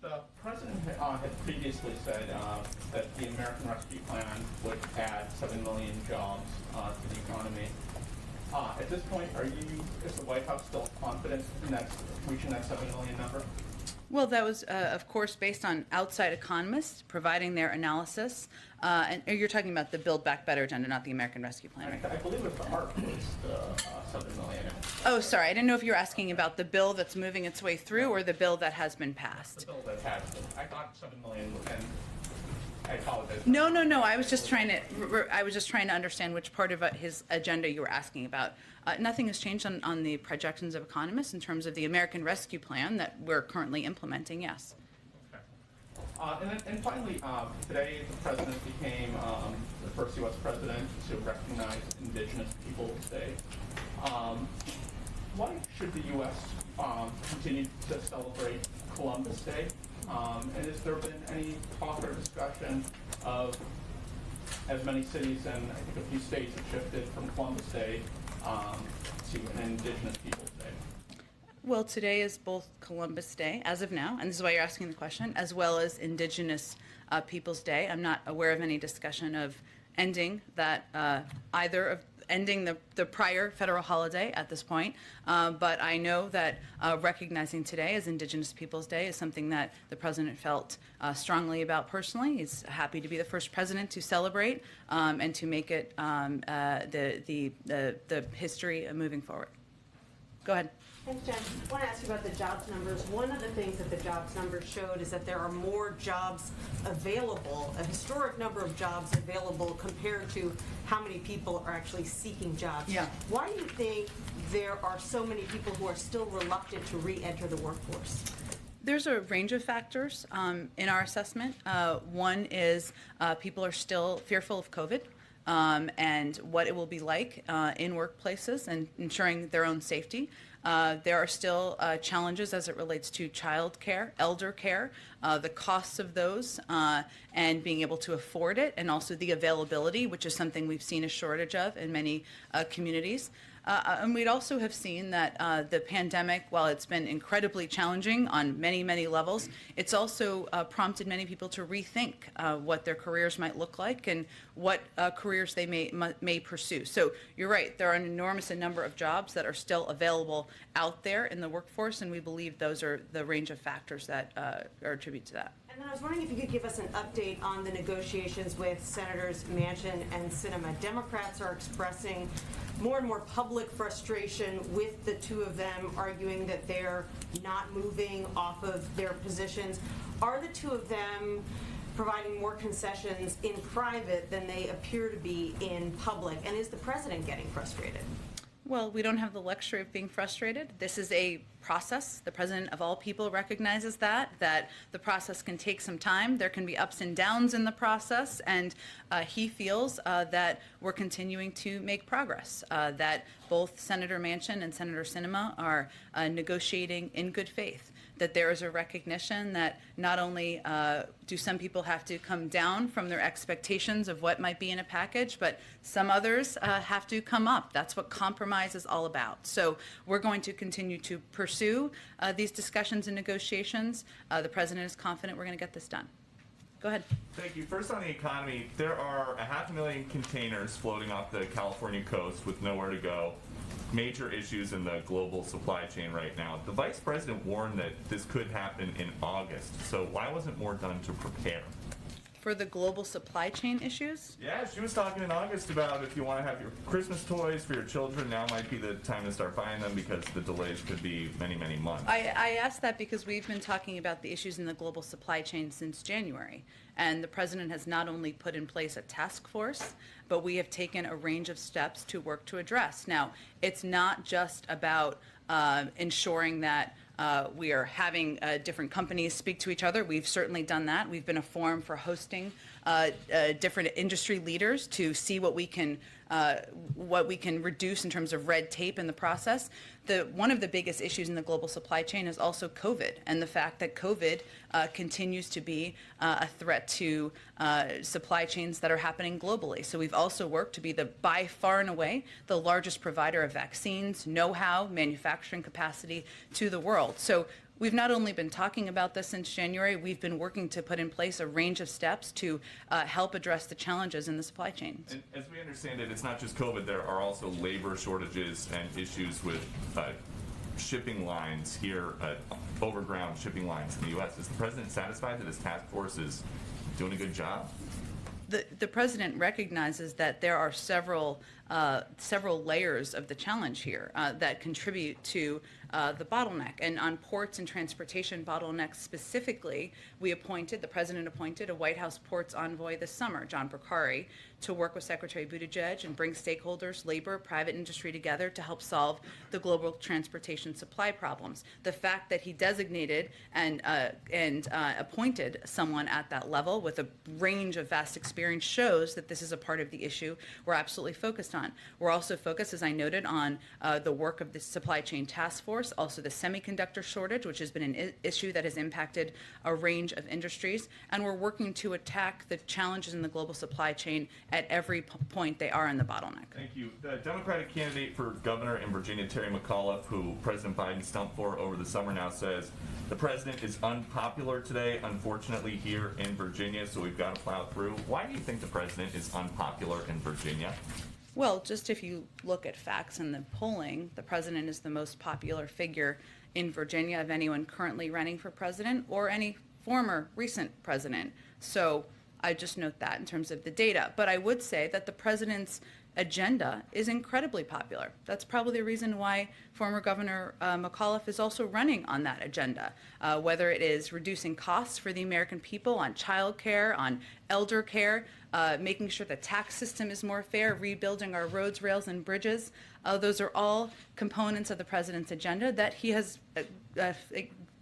The president had previously said that the American Rescue Plan would add 7 million jobs to the economy. At this point, is the White House still confident in that reaching that 7 million number? Well, that was, of course, based on outside economists providing their analysis. And you're talking about the Build Back Better agenda, not the American Rescue Plan, right? I believe it was the ARP was the 7 million. Oh, sorry. I didn't know if you were asking about the bill that's moving its way through or the bill that has been passed. The bill that has been. I thought 7 million, and I apologize. No. I was just trying to understand which part of his agenda you were asking about. Nothing has changed on the projections of economists in terms of the American Rescue Plan that we're currently implementing. Yes. Okay. And finally, today the president became the first U.S. president to recognize Indigenous Peoples Day. Why should the U.S. Continue to celebrate Columbus Day? And has there been any talk or discussion of, as many cities and I think a few states have shifted from Columbus Day to an Indigenous Peoples Day? Well, today is both Columbus Day, as of now, and this is why you're asking the question, as well as Indigenous Peoples Day. I'm not aware of any discussion of ending that, ending the prior federal holiday at this point, but I know that recognizing today as Indigenous Peoples Day is something that the president felt strongly about personally. He's happy to be the first president to celebrate and to make it the history moving forward. Go ahead. Thanks, Jen. I want to ask you about the jobs numbers. One of the things that the jobs numbers showed is that there are more jobs available, a historic number of jobs available compared to how many people are actually seeking jobs. Yeah. Why do you think there are so many people who are still reluctant to re-enter the workforce? There's a range of factors in our assessment. One is people are still fearful of COVID. And what it will be like in workplaces and ensuring their own safety. There are still challenges as it relates to child care, elder care, the costs of those, and being able to afford it, and also the availability, which is something we've seen a shortage of in many communities. And we'd also have seen that the pandemic, while it's been incredibly challenging on many, many levels, it's also prompted many people to rethink what their careers might look like and what careers they may pursue. So you're right, there are an enormous number of jobs that are still available out there in the workforce, and we believe those are the range of factors that are attributed to that. And then I was wondering if you could give us an update on the negotiations with Senators Manchin and Sinema. Democrats are expressing more and more public frustration with the two of them, arguing that they're not moving off of their positions. Are the two of them providing more concessions in private than they appear to be in public? And is the president getting frustrated? Well, we don't have the luxury of being frustrated. This is a process. The president of all people recognizes that the process can take some time. There can be ups and downs in the process, and he feels that we're continuing to make progress, that both Senator Manchin and Senator Sinema are negotiating in good faith, that there is a recognition that not only do some people have to come down from their expectations of what might be in a package, but some others have to come up. That's what compromise is all about. So we're going to continue to pursue these discussions and negotiations. The president is confident we're going to get this done. Go ahead. Thank you. First, on the economy, there are 500,000 containers floating off the California coast with nowhere to go. Major issues in the global supply chain right now. The vice president warned that this could happen in August. So why wasn't more done to prepare? For the global supply chain issues? Yeah, she was talking in August about if you want to have your Christmas toys for your children, now might be the time to start buying them because the delays could be many, many months. I asked that because we've been talking about the issues in the global supply chain since January. And the president has not only put in place a task force, but we have taken a range of steps to work to address. Now, it's not just about ensuring that we are having different companies speak to each other. We've certainly done that. We've been a forum for hosting different industry leaders to see what we can reduce in terms of red tape in the process. One of the biggest issues in the global supply chain is also COVID, and the fact that COVID continues to be a threat to supply chains that are happening globally. So we've also worked to be by far and away the largest provider of vaccines, know-how, manufacturing capacity to the world. So we've not only been talking about this since January, we've been working to put in place a range of steps to help address the challenges in the supply chain. And as we understand it, it's not just COVID. There are also labor shortages and issues with shipping lines here, overground shipping lines in the U.S. Is the president satisfied that his task force is doing a good job? The president recognizes that there are several layers of the challenge here that contribute to the bottleneck. And on ports and transportation bottlenecks specifically, the president appointed a White House ports envoy this summer, John Porcari, to work with Secretary Buttigieg and bring stakeholders, labor, private industry together to help solve the global transportation supply problems. The fact that he designated and appointed someone at that level with a range of vast experience shows that this is a part of the issue we're absolutely focused on. We're also focused, as I noted, on the work of the supply chain task force, also the semiconductor shortage, which has been an issue that has impacted a range of industries, and we're working to attack the challenges in the global supply chain at every point they are in the bottleneck. Thank you. The Democratic candidate for governor in Virginia, Terry McAuliffe, who President Biden stumped for over the summer, now says the president is unpopular today, unfortunately, here in Virginia, so we've got to plow through. Why do you think the president is unpopular in Virginia? Well, just if you look at facts and the polling, the president is the most popular figure in Virginia of anyone currently running for president or any former recent president. So I just note that in terms of the data. But I would say that the president's agenda is incredibly popular. That's probably the reason why former Governor McAuliffe is also running on that agenda, whether it is reducing costs for the American people on child care, on elder care, making sure the tax system is more fair, rebuilding our roads, rails, and bridges. Those are all components of the president's agenda that he has a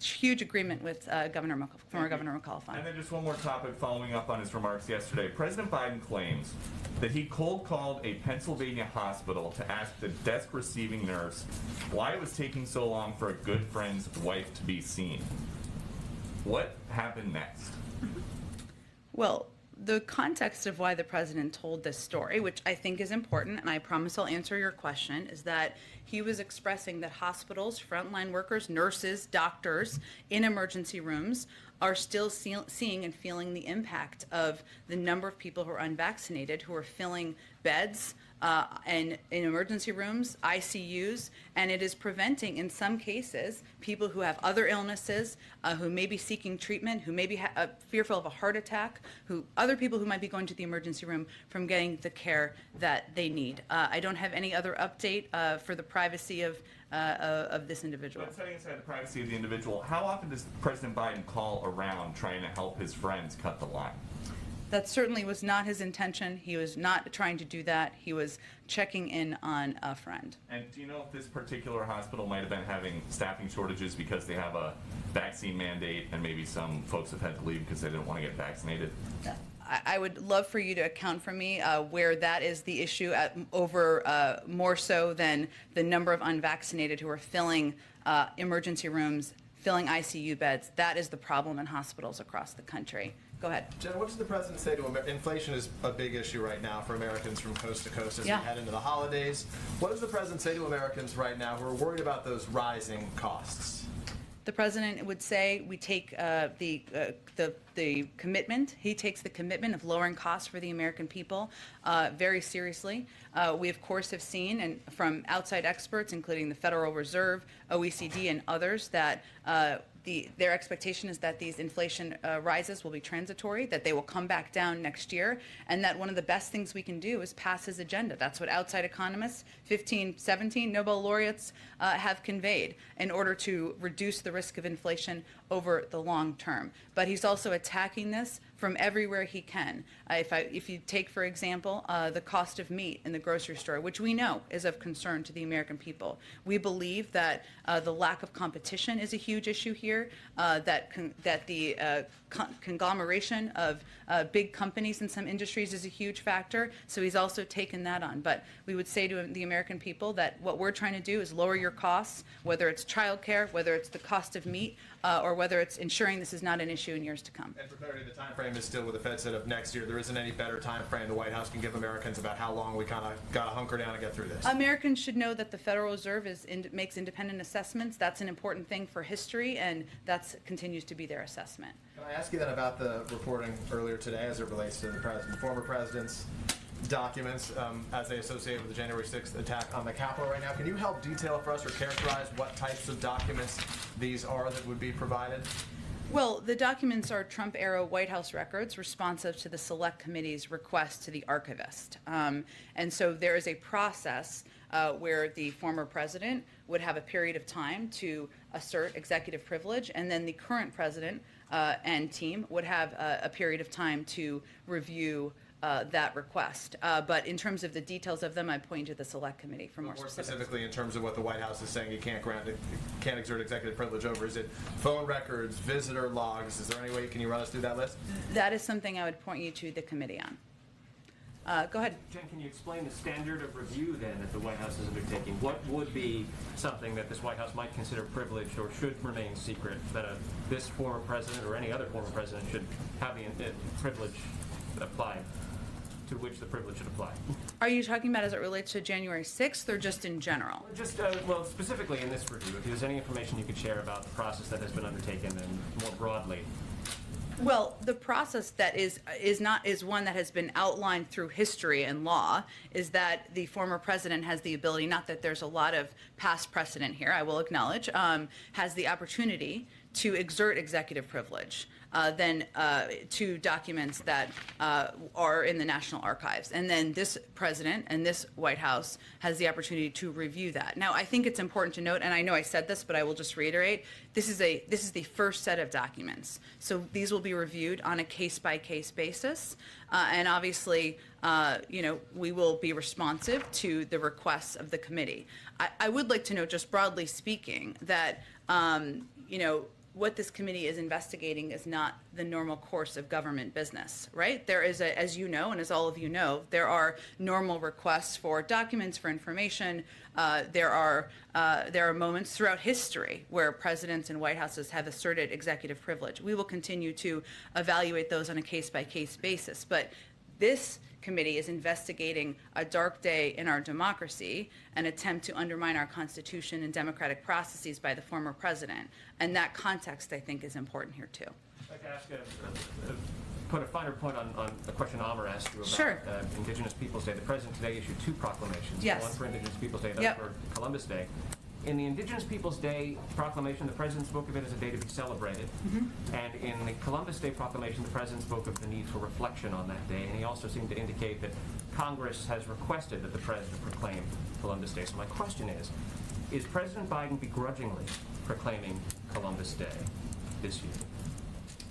huge agreement with former Governor McAuliffe on. And then just one more topic following up on his remarks yesterday. President Biden claims that he cold called a Pennsylvania hospital to ask the desk receiving nurse why it was taking so long for a good friend's wife to be seen. What happened next? Well, the context of why the president told this story, which I think is important, and I promise I'll answer your question, is that he was expressing that hospitals, frontline workers, nurses, doctors in emergency rooms are still seeing and feeling the impact of the number of people who are unvaccinated, who are filling beds and in emergency rooms, ICUs, and it is preventing, in some cases, people who have other illnesses, who may be seeking treatment, who may be fearful of a heart attack, other people who might be going to the emergency room from getting the care that they need. I don't have any other update for the privacy of this individual. But setting aside the privacy of the individual, how often does President Biden call around trying to help his friends cut the line? That certainly was not his intention. He was not trying to do that. He was checking in on a friend. And do you know if this particular hospital might have been having staffing shortages because they have a vaccine mandate and maybe some folks have had to leave because they didn't want to get vaccinated? I would love for you to account for me where that is the issue over more so than the number of unvaccinated who are filling emergency rooms, filling ICU beds. That is the problem in hospitals across the country. Go ahead. Jen, what does the president say to Americans? Inflation is a big issue right now for Americans from coast to coast as we head into the holidays. What does the president say to Americans right now who are worried about those rising costs? The president would say we take the commitment. He takes the commitment of lowering costs for the American people very seriously. We, of course, have seen and from outside experts, including the Federal Reserve, OECD, and others, that their expectation is that these inflation rises will be transitory, that they will come back down next year, and that one of the best things we can do is pass his agenda. That's what outside economists, 15, 17 Nobel laureates have conveyed in order to reduce the risk of inflation over the long term. But he's also attacking this from everywhere he can. If you take, for example, the cost of meat in the grocery store, which we know is of concern to the American people. We believe that the lack of competition is a huge issue here, that the conglomeration of big companies in some industries is a huge factor, so he's also taken that on. But we would say to the American people that what we're trying to do is lower your costs, whether it's childcare, whether it's the cost of meat, or whether it's ensuring this is not an issue in years to come. And for clarity, the time frame is still with the Fed said of next year. There isn't any better time frame the White House can give Americans about how long we kind of got to hunker down and get through this. Americans should know that the Federal Reserve makes independent assessments. That's an important thing for history, and that continues to be their assessment. Can I ask you then about the reporting earlier today as it relates to the former president's documents as they associate with the January 6th attack on the Capitol right now? Can you help detail for us or characterize what types of documents these are that would be provided? Well, the documents are Trump-era White House records responsive to the Select Committee's request to the archivist. And so there is a process where the former president would have a period of time to assert executive privilege, and then the current president and team would have a period of time to review that request. But in terms of the details of them, I point to the Select Committee for more specifics. Specifically in terms of what the White House is saying you can't exert executive privilege over. Is it phone records, visitor logs? Is there any way, can you run us through that list? That is something I would point you to the committee on. Go ahead. Jen, can you explain the standard of review then that the White House is undertaking? What would be something that this White House might consider privileged or should remain secret that this former president or any other former president should have the privilege applied? To which the privilege should apply. Are you talking about as it relates to January 6th or just in general? Just, well, specifically in this review, if there's any information you could share about the process that has been undertaken and more broadly. Well, the process that is one that has been outlined through history and law, is that the former president has the ability, not that there's a lot of past precedent here, I will acknowledge, has the opportunity to exert executive privilege. then to documents that are in the National Archives. And then this president and this White House has the opportunity to review that. Now, I think it's important to note, and I know I said this, but I will just reiterate, this is the first set of documents. So these will be reviewed on a case-by-case basis. And obviously, we will be responsive to the requests of the committee. I would like to note, just broadly speaking, that, what this committee is investigating is not the normal course of government business, right? There is, as you know, and as all of you know, there are normal requests for documents, for information. There are moments throughout history where presidents and White Houses have asserted executive privilege. We will continue to evaluate those on a case-by-case basis. But this committee is investigating a dark day in our democracy, an attempt to undermine our Constitution and democratic processes by the former president. And that context, I think, is important here, too. I'd like to ask put a finer point on a question Amr asked you about Sure. Indigenous Peoples Day. The president today issued 2 proclamations, Yes. one for Indigenous Peoples Day, the Yep. other for Columbus Day. In the Indigenous Peoples Day proclamation, the president spoke of it as a day to be celebrated. And in the Columbus Day proclamation, the president spoke of the need for reflection on that day. And he also seemed to indicate that Congress has requested that the president proclaim Columbus Day. So my question is President Biden begrudgingly proclaiming Columbus Day this year?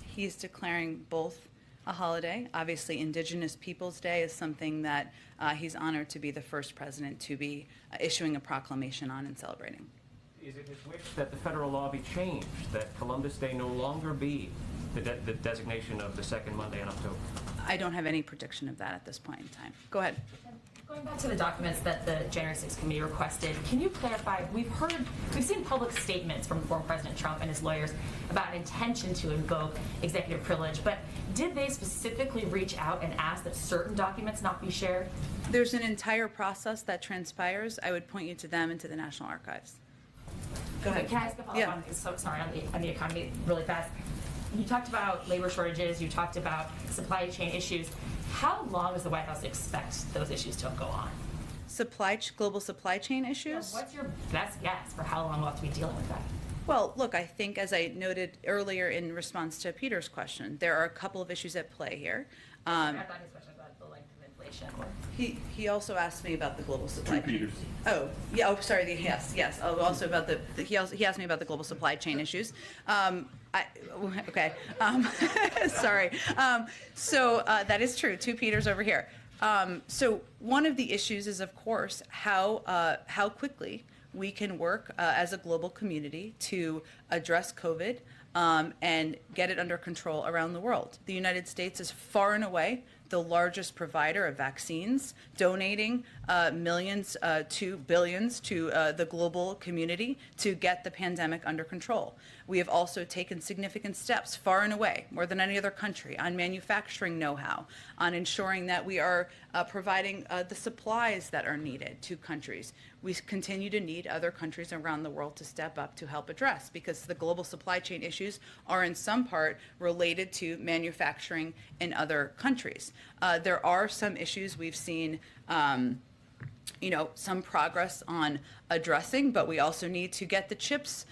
He's declaring both a holiday. Obviously, Indigenous Peoples Day is something that he's honored to be the first president to be issuing a proclamation on and celebrating. Is it his wish that the federal law be changed, that Columbus Day no longer be the designation of the second Monday in October? I don't have any prediction of that at this point in time. Go ahead. Going back to the documents that the January 6th committee requested, can you clarify, we've seen public statements from former President Trump and his lawyers about an intention to invoke executive privilege, but did they specifically reach out and ask that certain documents not be shared? There's an entire process that transpires. I would point you to them and to the National Archives. Go ahead. Can I ask a follow-up on the economy really fast? You talked about labor shortages, you talked about supply chain issues. How long does the White House expect those issues to go on? Global supply chain issues? Yeah, what's your best guess for how long we'll have to be dealing with that? Well, look, I think, as I noted earlier in response to Peter's question, there are a couple of issues at play here. I thought his question about the length of inflation. He also asked me about the global supply chain. Peters. Oh, yeah. Oh, sorry. Yes. Oh, also about he asked me about the global supply chain issues. Okay. Sorry. So that is true. 2 Peters over here. So one of the issues is, of course, how quickly we can work as a global community to address COVID and get it under control around the world. The United States is far and away the largest provider of vaccines, donating millions to billions to the global community to get the pandemic under control. We have also taken significant steps far and away, more than any other country, on manufacturing know-how, on ensuring that we are providing the supplies that are needed to countries. We continue to need other countries around the world to step up to help address, because the global supply chain issues are in some part related to manufacturing in other countries. There are some issues we've seen some progress on addressing, but we also need to get the CHIPS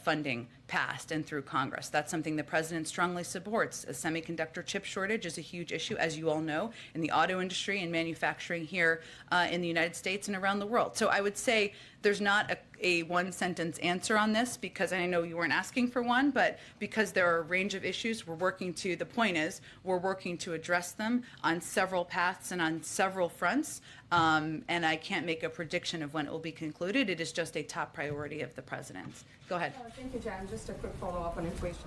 funding passed and through Congress. That's something the president strongly supports. A semiconductor chip shortage is a huge issue, as you all know, in the auto industry and manufacturing here in the United States and around the world. So I would say there's not a one-sentence answer on this, because I know you weren't asking for one, but because there are a range of issues, the point is, we're working to address them on several paths and on several fronts, and I can't make a prediction of when it will be concluded. It is just a top priority of the president's. Go ahead. Thank you, Jan. Just a quick follow-up on inflation.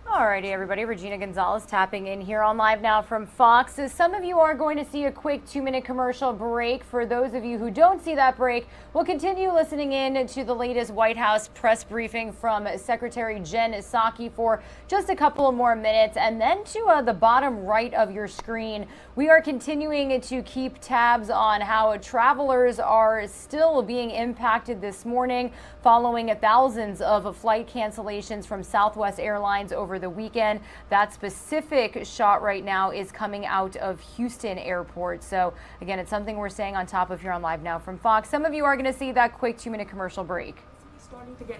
Alrighty, everybody. Regina Gonzalez tapping in here on Live Now from Fox. As some of you are going to see a quick 2-minute commercial break. For those of you who don't see that break, we'll continue listening in to the latest White House press briefing from Secretary Jen Psaki for just a couple of more minutes. And then to the bottom right of your screen, we are continuing to keep tabs on how travelers are still being impacted this morning following thousands of flight cancellations from Southwest Airlines over the weekend. That specific shot right now is coming out of Houston Airport. So again, it's something we're staying on top of here on Live Now from Fox. Some of you are going to see that quick 2-minute commercial break.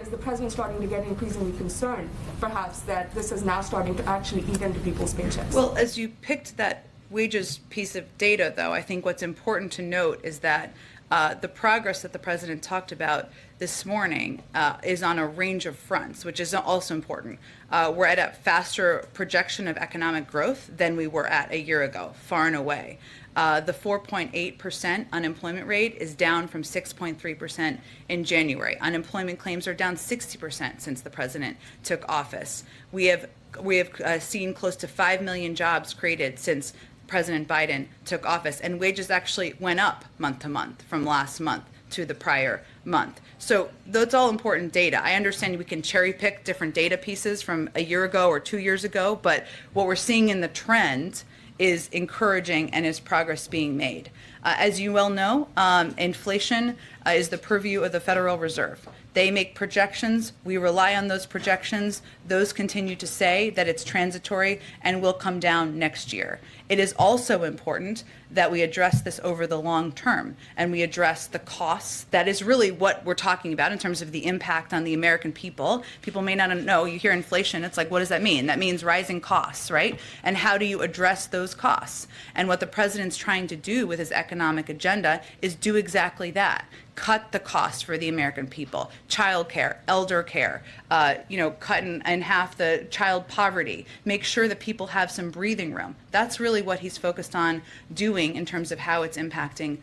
Is the president starting to get increasingly concerned, perhaps, that this is now starting to actually eat into people's paychecks? Well, as you picked that wages piece of data, though, I think what's important to note is that the progress that the president talked about this morning is on a range of fronts, which is also important. We're at a faster projection of economic growth than we were at a year ago, far and away. The 4.8% unemployment rate is down from 6.3% in January. Unemployment claims are down 60% since the president took office. We have seen close to 5 million jobs created since President Biden took office, and wages actually went up month to month from last month to the prior month. So that's all important data. I understand we can cherry pick different data pieces from a year ago or 2 years ago, but what we're seeing in the trend is encouraging and is progress being made. As you well know, inflation is the purview of the Federal Reserve. They make projections. We rely on those projections. Those continue to say that it's transitory and will come down next year. It is also important that we address this over the long term and we address the costs. That is really what we're talking about in terms of the impact on the American people. People may not know, you hear inflation, it's like, what does that mean? That means rising costs, right? And how do you address those costs? And what the president's trying to do with his economic agenda is do exactly that. Cut the costs for the American people, child care, elder care, cut in half the child poverty, make sure that people have some breathing room. That's really what he's focused on doing in terms of how it's impacting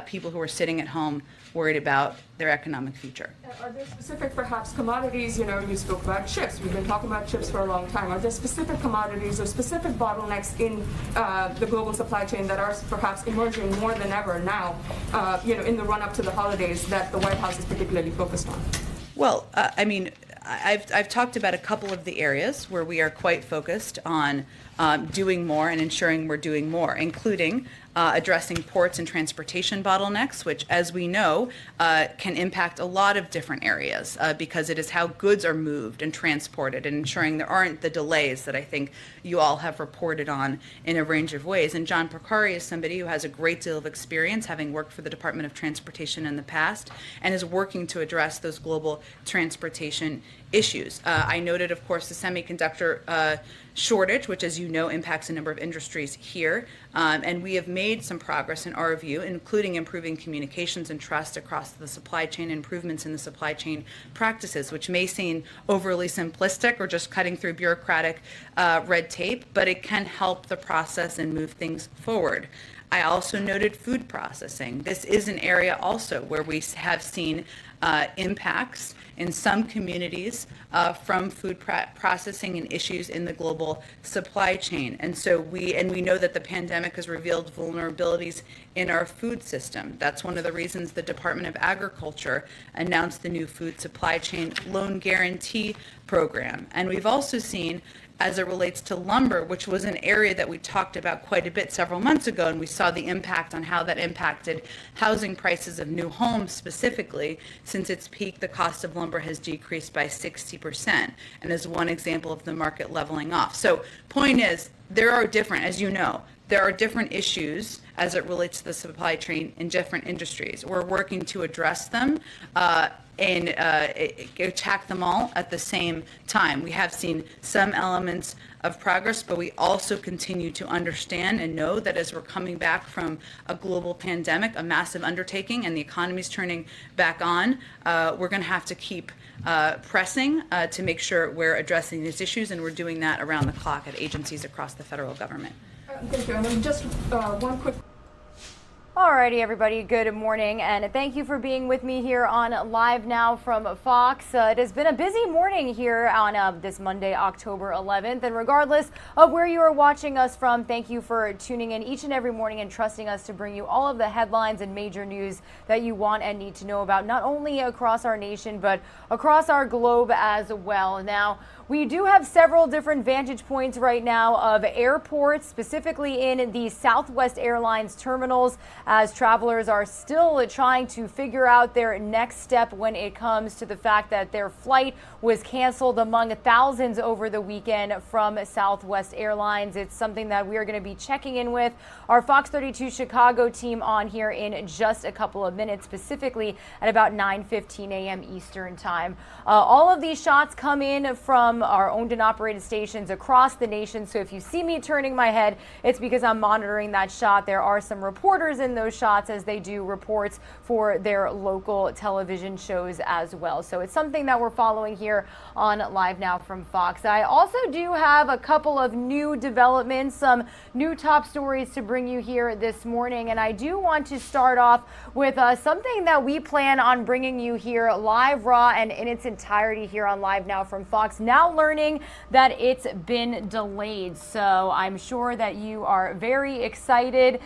people who are sitting at home worried about their economic future. Are there specific, perhaps, commodities? You spoke about chips. We've been talking about chips for a long time. Are there specific commodities or specific bottlenecks in the global supply chain that are perhaps emerging more than ever now, in the run-up to the holidays that the White House is particularly focused on? Well, I've talked about a couple of the areas where we are quite focused on doing more and ensuring we're doing more, including addressing ports and transportation bottlenecks, which, as we know, can impact a lot of different areas because it is how goods are moved and transported, and ensuring there aren't the delays that I think you all have reported on in a range of ways. And John Porcari is somebody who has a great deal of experience, having worked for the Department of Transportation in the past, and is working to address those global transportation issues. I noted, of course, the semiconductor shortage, which, as you know, impacts a number of industries here. And we have made some progress in our view, including improving communications and trust across the supply chain, improvements in the supply chain practices, which may seem overly simplistic or just cutting through bureaucratic red tape, but it can help the process and move things forward. I also noted food processing. This is an area also where we have seen impacts in some communities from food processing and issues in the global supply chain. And so we know that the pandemic has revealed vulnerabilities in our food system. That's one of the reasons the Department of Agriculture announced the new food supply chain loan guarantee program. And we've also seen, as it relates to lumber, which was an area that we talked about quite a bit several months ago, and we saw the impact on how that impacted housing prices of new homes specifically. Since its peak, the cost of lumber has decreased by 60%, and is one example of the market leveling off. So point is, there are different, as you know, there are different issues as it relates to the supply chain in different industries. We're working to address them and attack them all at the same time. We have seen some elements of progress, but we also continue to understand and know that as we're coming back from a global pandemic, a massive undertaking, and the economy's turning back on, we're going to have to keep pressing to make sure we're addressing these issues, and we're doing that around the clock at agencies across the federal government. Thank you. And then just one quick. Alrighty, everybody, good morning, and thank you for being with me here on Live Now from Fox. It has been a busy morning here on this Monday, October 11th, and regardless of where you are watching us from, thank you for tuning in each and every morning and trusting us to bring you all of the headlines and major news that you want and need to know about, not only across our nation, but across our globe as well. Now, we do have several different vantage points right now of airports, specifically in the Southwest Airlines terminals, as travelers are still trying to figure out their next step when it comes to the fact that their flight was canceled among thousands over the weekend from Southwest Airlines. It's something that we are going to be checking in with our Fox 32 Chicago team on here in just a couple of minutes, specifically at about 9:15 a.m. Eastern time. All of these shots come in from our owned and operated stations across the nation. So if you see me turning my head, it's because I'm monitoring that shot. There are some reporters in those shots as they do reports for their local television shows as well. So it's something that we're following here on Live Now from Fox. I also do have a couple of new developments, some new top stories to bring you here this morning. And I do want to start off with something that we plan on bringing you here live, raw, and in its entirety here on Live Now from Fox. Now learning that it's been delayed. So I'm sure that you are very excited.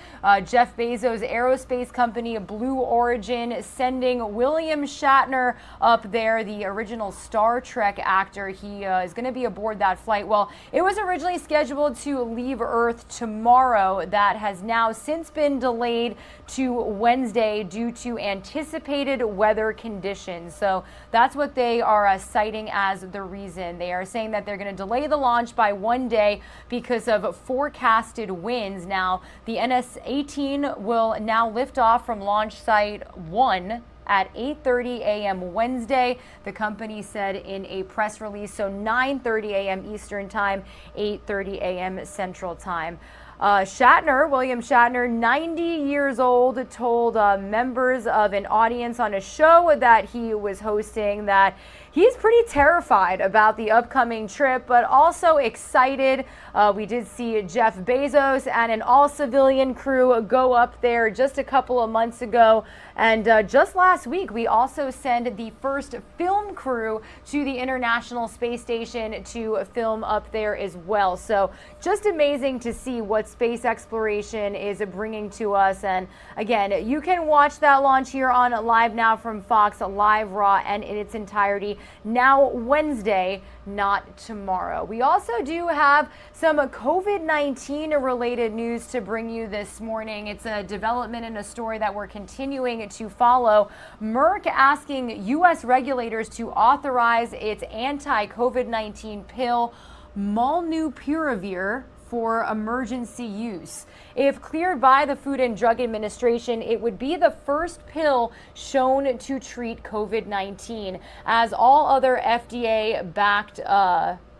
Jeff Bezos' aerospace company, Blue Origin, sending William Shatner up there, the original Star Trek actor. He is going to be aboard that flight. Well, it was originally scheduled to leave Earth tomorrow. That has now since been delayed to Wednesday due to anticipated weather conditions. So that's what they are citing as the reason. They are saying that they're going to delay the launch by one day because of forecasted winds. Now, the NS-18 will now lift off from launch site 1 at 8:30 a.m. Wednesday, the company said in a press release. So 9:30 a.m. Eastern time, 8:30 a.m. Central time. William Shatner, 90 years old, told members of an audience on a show that he was hosting that he's pretty terrified about the upcoming trip, but also excited. We did see Jeff Bezos and an all-civilian crew go up there just a couple of months ago. And just last week, we also sent the first film crew to the International Space Station to film up there as well. So just amazing to see what space exploration is bringing to us. And again, you can watch that launch here on Live Now from Fox, live, raw, and in its entirety now Wednesday, not tomorrow. We also do have some COVID-19 related news to bring you this morning. It's a development in a story that we're continuing to follow. Merck asking U.S. regulators to authorize its anti-COVID-19 pill Molnupiravir for emergency use. If cleared by the Food and Drug Administration, it would be the first pill shown to treat COVID-19, as all other FDA-backed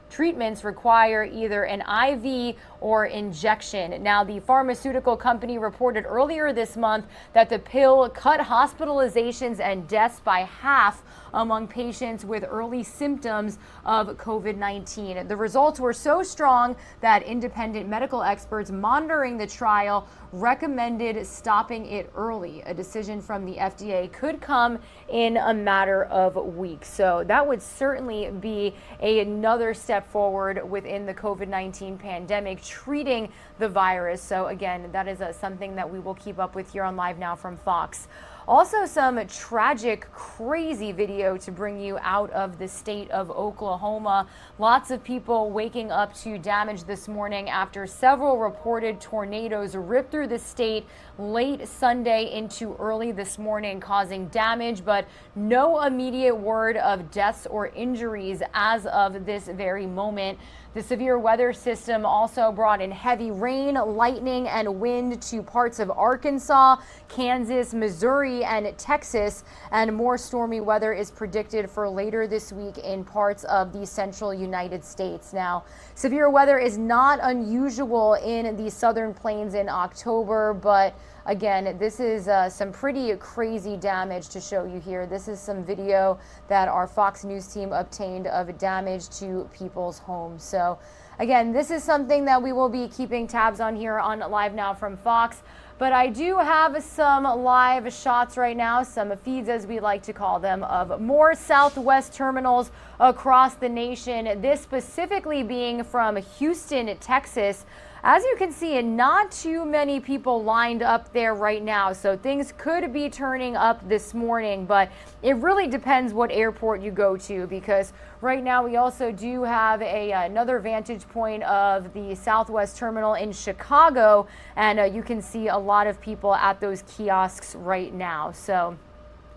treatments require either an IV or injection. Now, the pharmaceutical company reported earlier this month that the pill cut hospitalizations and deaths by half among patients with early symptoms of COVID-19. The results were so strong that independent medical experts monitoring the trial recommended stopping it early. A decision from the FDA could come in a matter of weeks. So that would certainly be another step forward within the COVID-19 pandemic, treating the virus. So again, that is something that we will keep up with here on Live Now from Fox. Also, some tragic, crazy video to bring you out of the state of Oklahoma. Lots of people waking up to damage this morning after several reported tornadoes ripped through the state late Sunday into early this morning, causing damage, but no immediate word of deaths or injuries as of this very moment. The severe weather system also brought in heavy rain, lightning, and wind to parts of Arkansas, Kansas, Missouri, and Texas, and more stormy weather is predicted for later this week in parts of the central United States. Now, severe weather is not unusual in the southern plains in October, but again, this is some pretty crazy damage to show you here. This is some video that our Fox News team obtained of damage to people's homes. So again, this is something that we will be keeping tabs on here on Live Now from Fox. But I do have some live shots right now, some feeds as we like to call them, of more Southwest terminals across the nation. This specifically being from Houston, Texas, as you can see, not too many people lined up there right now. So things could be turning up this morning, but it really depends what airport you go to, because right now we also do have another vantage point of the Southwest Terminal in Chicago, and you can see a lot of people at those kiosks right now. So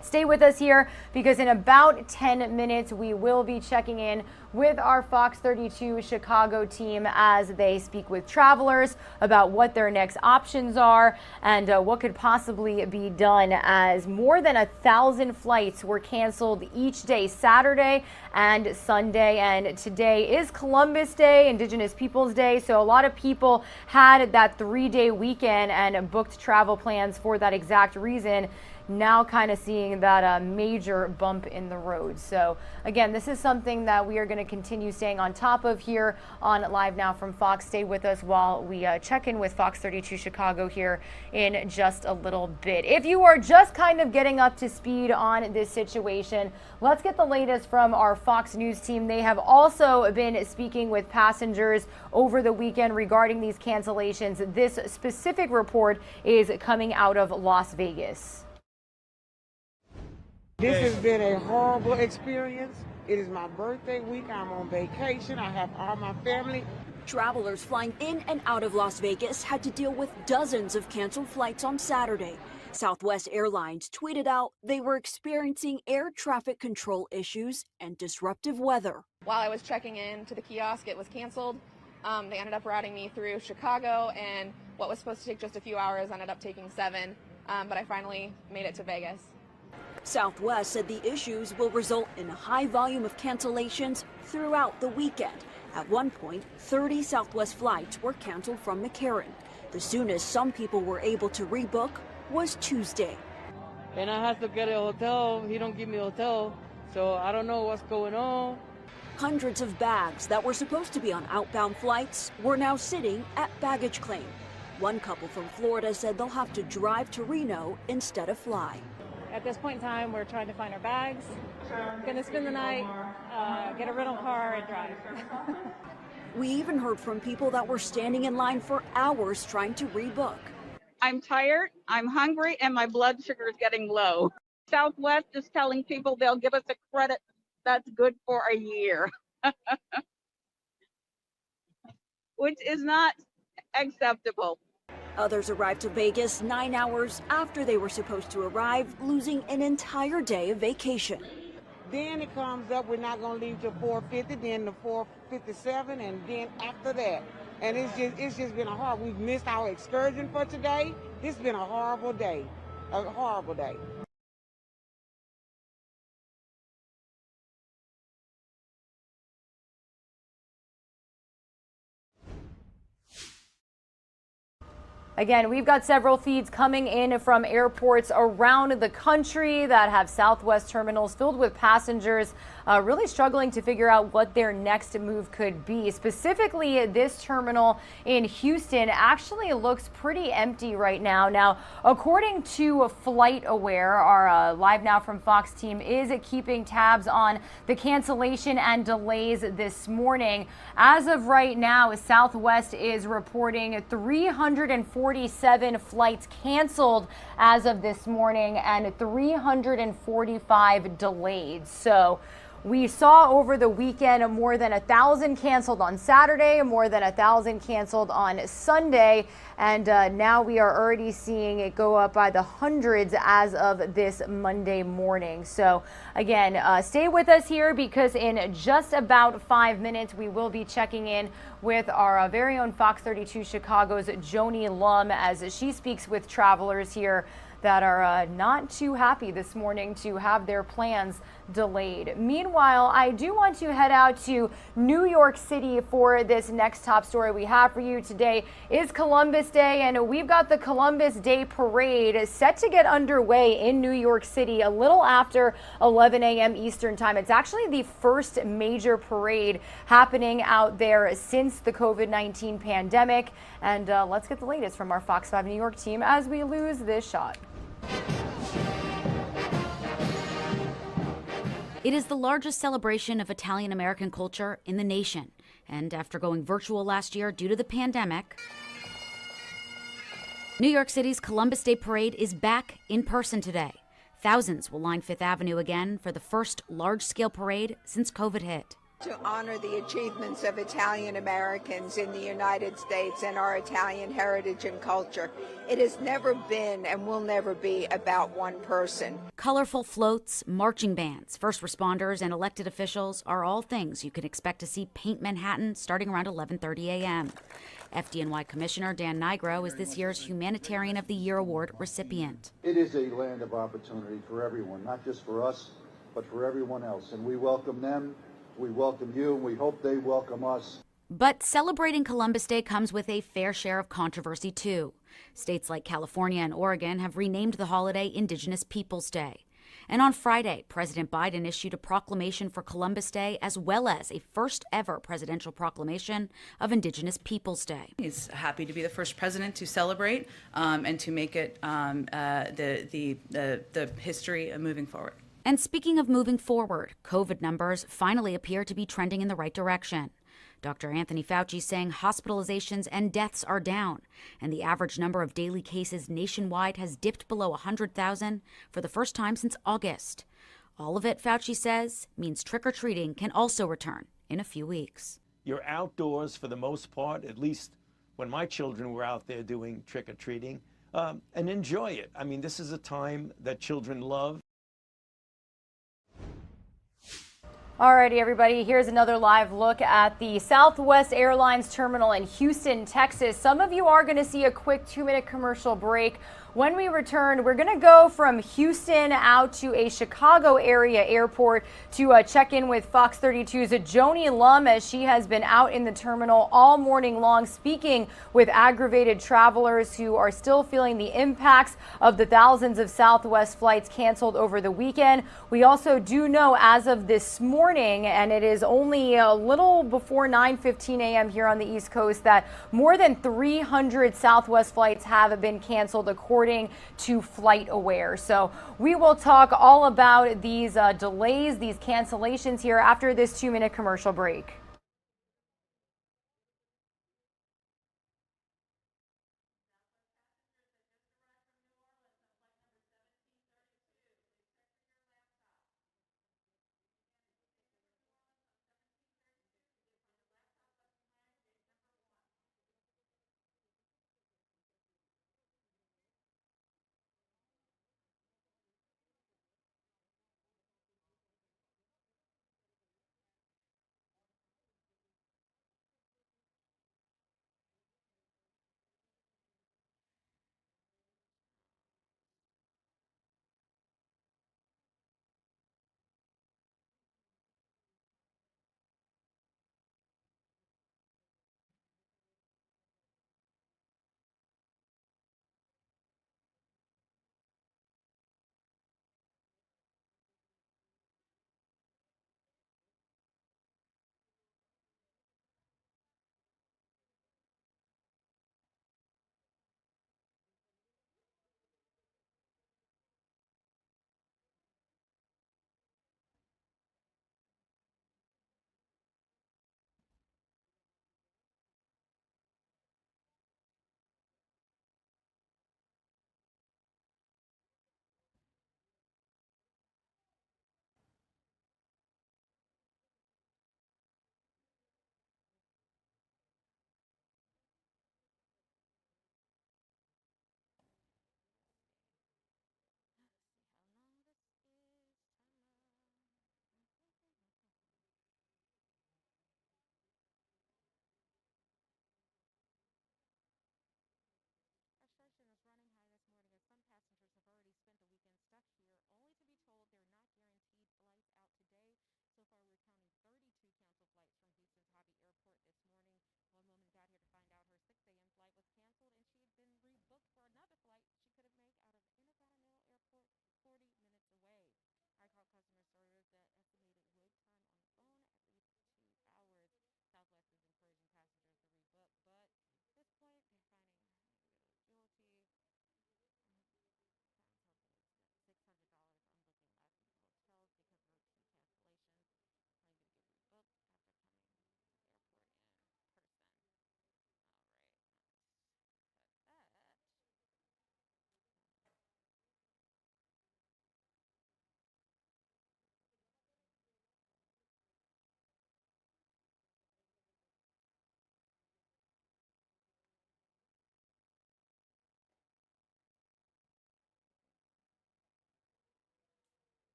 stay with us here, because in about 10 minutes we will be checking in with our Fox 32 Chicago team as they speak with travelers about what their next options are and what could possibly be done, as more than 1,000 flights were canceled each day, Saturday and Sunday. And today is Columbus Day, Indigenous Peoples Day, so a lot of people had that 3-day weekend and booked travel plans for that exact reason. Now kind of seeing that major bump in the road. So again, this is something that we are going to continue staying on top of here on Live Now from Fox. Stay with us while we check in with Fox 32 Chicago here in just a little bit. If you are just kind of getting up to speed on this situation, let's get the latest from our Fox News team. They have also been speaking with passengers over the weekend regarding these cancellations. This specific report is coming out of Las Vegas. This has been a horrible experience. It is my birthday week. I'm on vacation. I have all my family. Travelers flying in and out of Las Vegas had to deal with dozens of canceled flights on Saturday. Southwest Airlines tweeted out they were experiencing air traffic control issues and disruptive weather. While I was checking in to the kiosk, it was canceled. They ended up routing me through Chicago, and what was supposed to take just a few hours ended up taking 7, but I finally made it to Vegas. Southwest said the issues will result in a high volume of cancellations throughout the weekend. At one point, 30 Southwest flights were canceled from McCarran. The soonest some people were able to rebook was Tuesday. And I have to get a hotel. He don't give me a hotel, so I don't know what's going on. Hundreds of bags that were supposed to be on outbound flights were now sitting at baggage claim. One couple from Florida said they'll have to drive to Reno instead of fly. At this point in time, we're trying to find our bags. Going to spend the night, get a rental car, and drive. We even heard from people that were standing in line for hours trying to rebook. I'm tired, I'm hungry, and my blood sugar is getting low. Southwest is telling people they'll give us a credit that's good for a year, which is not acceptable. Others arrived to Vegas 9 hours after they were supposed to arrive, losing an entire day of vacation. Then it comes up, we're not going to leave till 4:50, then to 4:57, and then after that. And it's just been a horrible. We've missed our excursion for today. It's been a horrible day, a horrible day. Again, we've got several feeds coming in from airports around the country that have Southwest terminals filled with passengers really struggling to figure out what their next move could be. Specifically, this terminal in Houston actually looks pretty empty right now. Now, according to FlightAware, our Live Now from Fox team is keeping tabs on the cancellation and delays this morning. As of right now, Southwest is reporting 347 flights canceled as of this morning and 345 delayed. So we saw over the weekend more than 1,000 canceled on Saturday, more than 1,000 canceled on Sunday, and now we are already seeing it go up by the hundreds as of this Monday morning. So again, stay with us here, because in just about 5 minutes we will be checking in with our very own Fox 32 Chicago's Joni Lum as she speaks with travelers here that are not too happy this morning to have their plans delayed. Meanwhile, I do want to head out to New York City for this next top story we have for you. Today is Columbus Day, and we've got the Columbus Day Parade set to get underway in New York City a little after 11 a.m. Eastern Time. It's actually the first major parade happening out there since the COVID-19 pandemic. And let's get the latest from our Fox 5 New York team as we lose this shot. It is the largest celebration of Italian American culture in the nation, And after going virtual last year due to the pandemic, New York City's Columbus Day Parade is back in person today. Thousands will line Fifth Avenue again for the first large-scale parade since COVID hit. To honor the achievements of Italian Americans in the United States and our Italian heritage and culture. It has never been and will never be about one person. Colorful floats, marching bands, first responders, and elected officials are all things you can expect to see paint Manhattan starting around 11:30 a.m. FDNY Commissioner Dan Nigro is this year's Humanitarian of the Year Award recipient. It is a land of opportunity for everyone, not just for us, but for everyone else. And we welcome them, we welcome you, and we hope they welcome us. But celebrating Columbus Day comes with a fair share of controversy, too. States like California and Oregon have renamed the holiday Indigenous Peoples Day. And on Friday, President Biden issued a proclamation for Columbus Day, as well as a first-ever presidential proclamation of Indigenous Peoples Day. He's happy to be the first president to celebrate and to make it the history of moving forward. And speaking of moving forward, COVID numbers finally appear to be trending in the right direction. Dr. Anthony Fauci saying hospitalizations and deaths are down, and the average number of daily cases nationwide has dipped below 100,000 for the first time since August. All of it, Fauci says, means trick-or-treating can also return in a few weeks. You're outdoors for the most part, at least when my children were out there doing trick-or-treating, and enjoy it. I mean, this is a time that children love. Alrighty, everybody, here's another live look at the Southwest Airlines terminal in Houston, Texas. Some of you are going to see a quick 2-minute commercial break. When we return, we're going to go from Houston out to a Chicago area airport to check in with Fox 32's Joni Lum, as she has been out in the terminal all morning long speaking with aggravated travelers who are still feeling the impacts of the thousands of Southwest flights canceled over the weekend. We also do know as of this morning, and it is only a little before 9:15 a.m. here on the East Coast, that more than 300 Southwest flights have been canceled according to FlightAware. So we will talk all about these delays, these cancellations here after this 2-minute commercial break.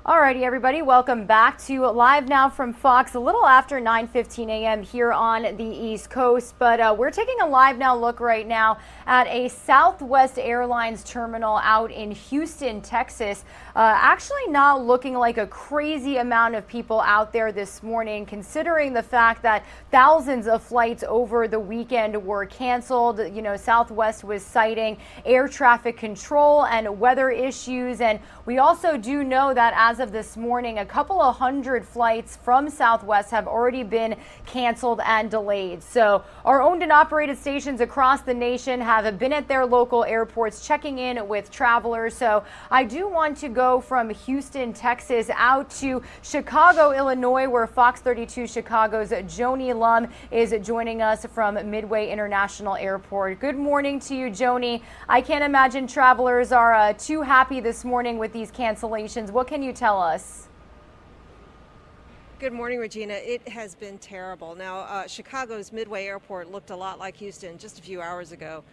Alrighty, everybody, welcome back to Live Now from Fox, a little after 9:15 a.m. here on the East Coast, but we're taking a Live Now look right now at a Southwest Airlines terminal out in Houston, Texas. Actually not looking like a crazy amount of people out there this morning, considering the fact that thousands of flights over the weekend were canceled. You know, Southwest was citing air traffic control and weather issues, and we also do know that as of this morning, a couple of hundred flights from Southwest have already been canceled and delayed. So our owned and operated stations across the nation have been at their local airports checking in with travelers. So I do want to go from Houston, Texas out to Chicago, Illinois, where Fox 32 Chicago's Joni Lum is joining us from Midway International Airport. Good morning to you, Joni. I can't imagine travelers are too happy this morning with these cancellations. What can you tell us? Good morning, Regina. It has been terrible. Now, Chicago's Midway Airport looked a lot like Houston just a few hours ago.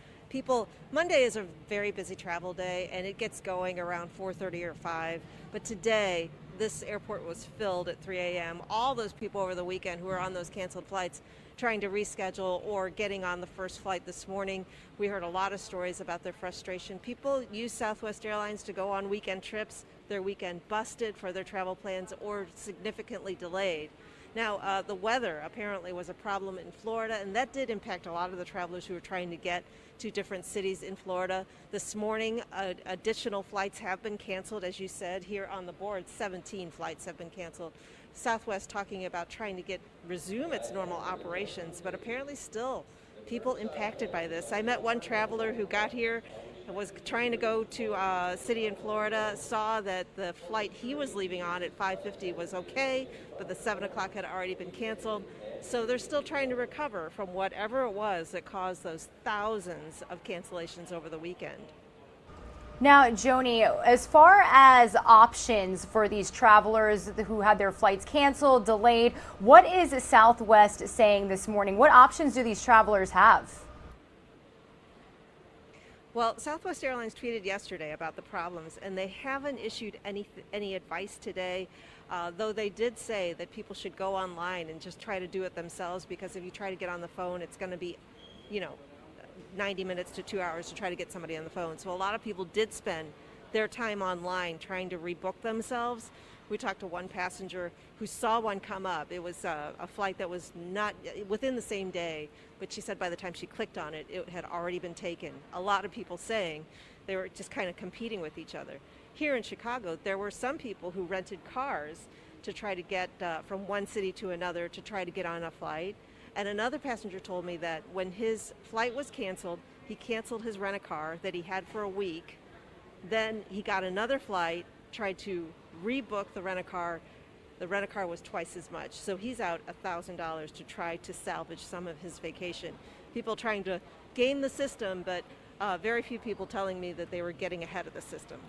Monday is a very busy travel day, and it gets going around 4:30 or 5. But today, this airport was filled at 3 a.m. All those people over the weekend who were on those canceled flights trying to reschedule or getting on the first flight this morning. We heard a lot of stories about their frustration. People use Southwest Airlines to go on weekend trips. Their weekend busted for their travel plans or significantly delayed. Now, the weather apparently was a problem in Florida, and that did impact a lot of the travelers who were trying to get to different cities in Florida. This morning, additional flights have been canceled, as you said. Here on the board, 17 flights have been canceled. Southwest talking about trying to resume its normal operations, but apparently still people impacted by this. I met one traveler who got here and was trying to go to a city in Florida, saw that the flight he was leaving on at 5:50 was okay, but the 7 o'clock had already been canceled. So they're still trying to recover from whatever it was that caused those thousands of cancellations over the weekend. Now, Joni, as far as options for these travelers who had their flights canceled, delayed, what is Southwest saying this morning? What options do these travelers have? Well, Southwest Airlines tweeted yesterday about the problems, and they haven't issued any advice today, though they did say that people should go online and just try to do it themselves, because if you try to get on the phone, it's going to be, 90 minutes to 2 hours to try to get somebody on the phone. So a lot of people did spend their time online trying to rebook themselves. We talked to one passenger who saw one come up. It was a flight that was not within the same day, but she said by the time she clicked on it, it had already been taken. A lot of people saying they were just kind of competing with each other. Here in Chicago, there were some people who rented cars to try to get from one city to another to try to get on a flight. And another passenger told me that when his flight was canceled, he canceled his rent-a-car that he had for a week. Then he got another flight, tried to rebook the rent-a-car. The rent-a-car was twice as much. So he's out $1,000 to try to salvage some of his vacation. People trying to game the system, but very few people telling me that they were getting ahead of the system.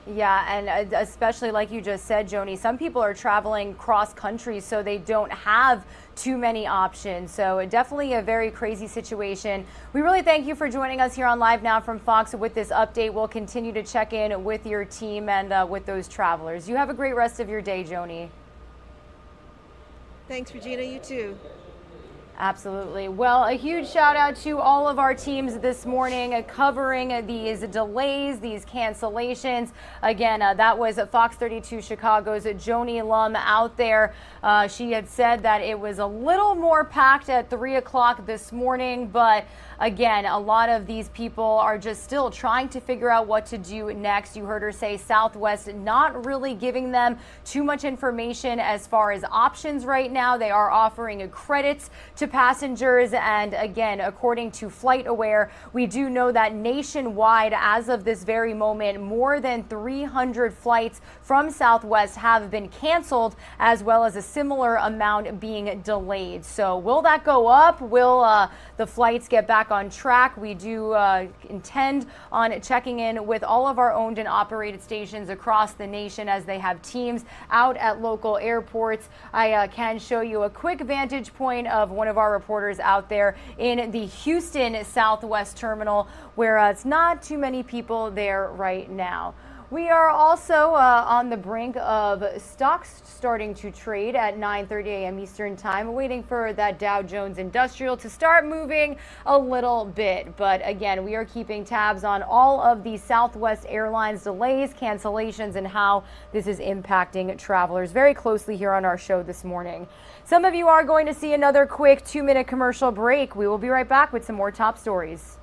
Yeah, and especially like you just said, Joni, some people are traveling cross country, so they don't have too many options. So definitely a very crazy situation. We really thank you for joining us here on Live Now from Fox with this update. We'll continue to check in with your team and with those travelers. You have a great rest of your day, Joni. Thanks, Regina. You too. Absolutely. Well, a huge shout out to all of our teams this morning covering these delays, these cancellations. Again, that was Fox 32 Chicago's Joni Lum out there. She had said that it was a little more packed at 3 o'clock this morning, but again, a lot of these people are just still trying to figure out what to do next. You heard her say Southwest not really giving them too much information as far as options right now. They are offering credits to passengers, and again, according to FlightAware, we do know that nationwide, as of this very moment, more than 300 flights from Southwest have been canceled, as well as a similar amount being delayed. So will that go up? Will the flights get back on track? We do intend on checking in with all of our owned and operated stations across the nation as they have teams out at local airports. I can show you a quick vantage point of one of our reporters out there in the Houston Southwest terminal, where it's not too many people there right now. We are also on the brink of stocks starting to trade at 9:30 a.m. Eastern Time, waiting for that Dow Jones Industrial to start moving a little bit. But again, we are keeping tabs on all of the Southwest Airlines delays, cancellations, and how this is impacting travelers very closely here on our show this morning. Some of you are going to see another quick 2-minute commercial break. We will be right back with some more top stories.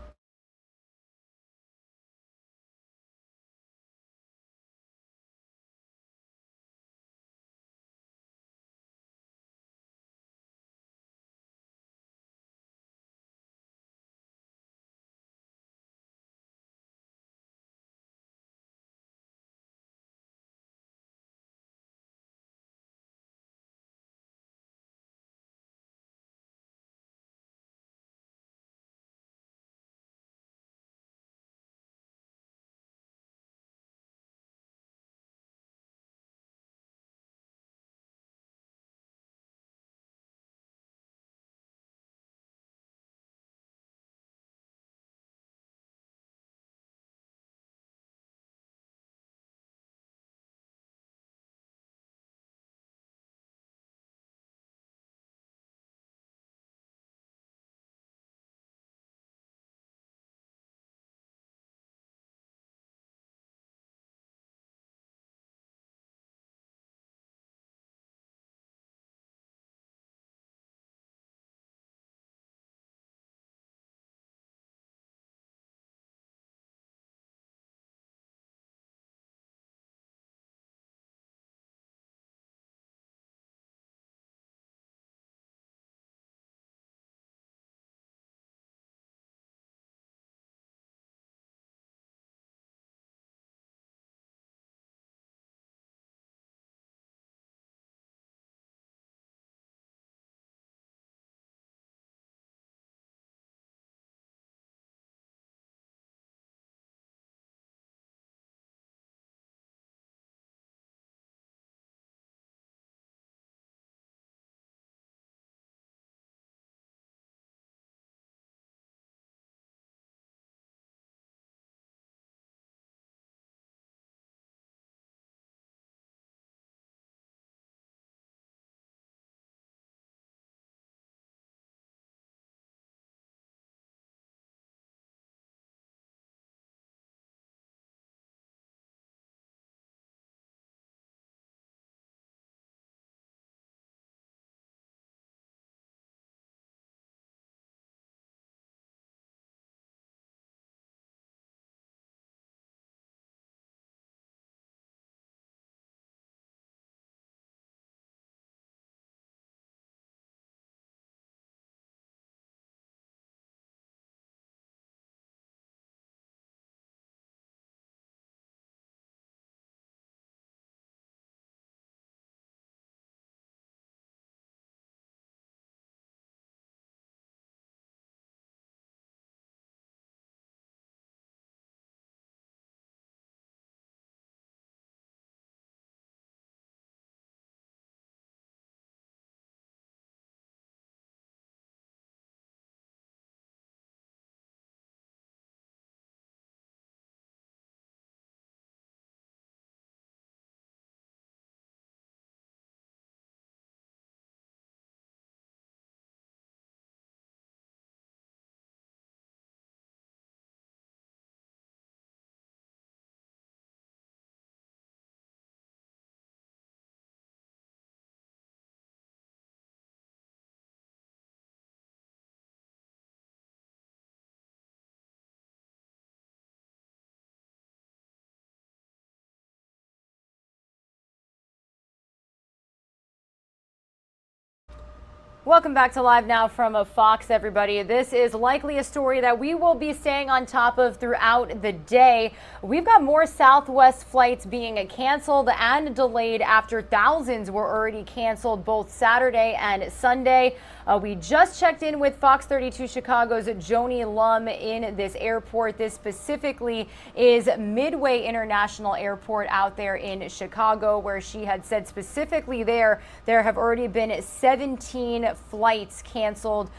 Welcome back to Live Now from Fox, everybody. This is likely a story that we will be staying on top of throughout the day. We've got more Southwest flights being canceled and delayed after thousands were already canceled both Saturday and Sunday. We just checked in with Fox 32 Chicago's Joni Lum in this airport. This specifically is Midway International Airport out there in Chicago, where she had said specifically there have already been 17 flights canceled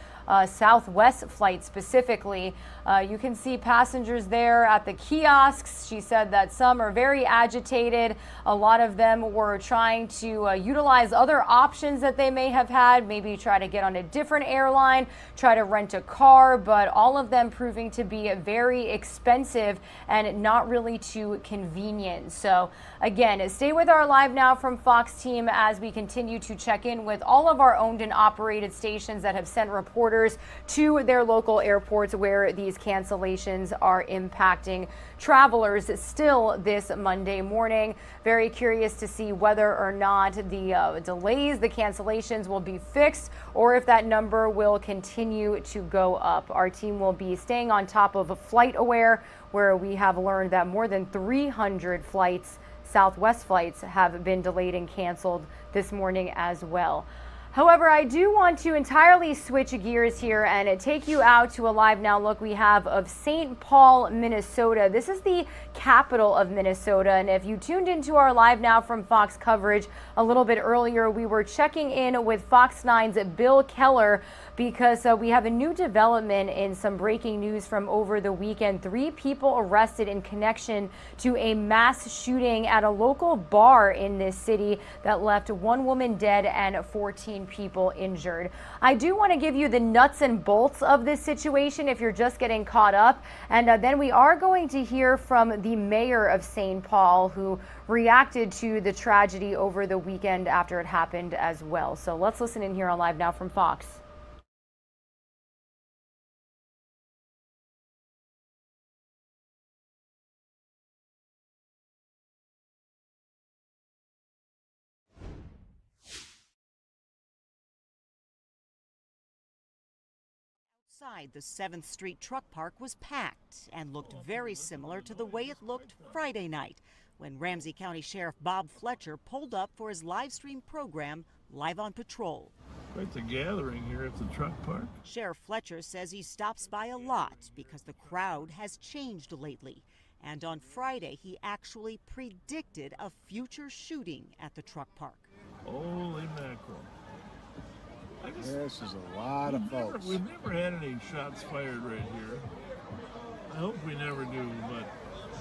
Southwest flight specifically. You can see passengers there at the kiosks. She said that some are very agitated. A lot of them were trying to utilize other options that they may have had, maybe try to get on a different airline, try to rent a car, but all of them proving to be very expensive and not really too convenient. So again, stay with our Live Now from Fox team as we continue to check in with all of our owned and operated stations that have sent reporters to their local airports where these cancellations are impacting travelers still this Monday morning. Very curious to see whether or not the delays, the cancellations will be fixed or if that number will continue to go up. Our team will be staying on top of Flight Aware, where we have learned that more than 300 flights, Southwest flights, have been delayed and canceled this morning as well. However, I do want to entirely switch gears here and take you out to a Live Now look we have of St. Paul, Minnesota. This is the capital of Minnesota, and if you tuned into our Live Now from Fox coverage a little bit earlier, we were checking in with Fox 9's Bill Keller because we have a new development in some breaking news from over the weekend. 3 people arrested in connection to a mass shooting at a local bar in this city that left 1 woman dead and 14 people injured. I do want to give you the nuts and bolts of this situation if you're just getting caught up. And then we are going to hear from the mayor of St. Paul, who reacted to the tragedy over the weekend after it happened as well. So let's listen in here on Live Now from Fox. Outside, the 7th Street truck park was packed and looked very similar to the way it looked Friday night when Ramsey County Sheriff Bob Fletcher pulled up for his live stream program, Live on Patrol. Quite the gathering here at the truck park. Sheriff Fletcher says he stops by a lot because the crowd has changed lately. And on Friday, he actually predicted a future shooting at the truck park. Holy mackerel. This is a lot of folks. We've never had any shots fired right here. I hope we never do, but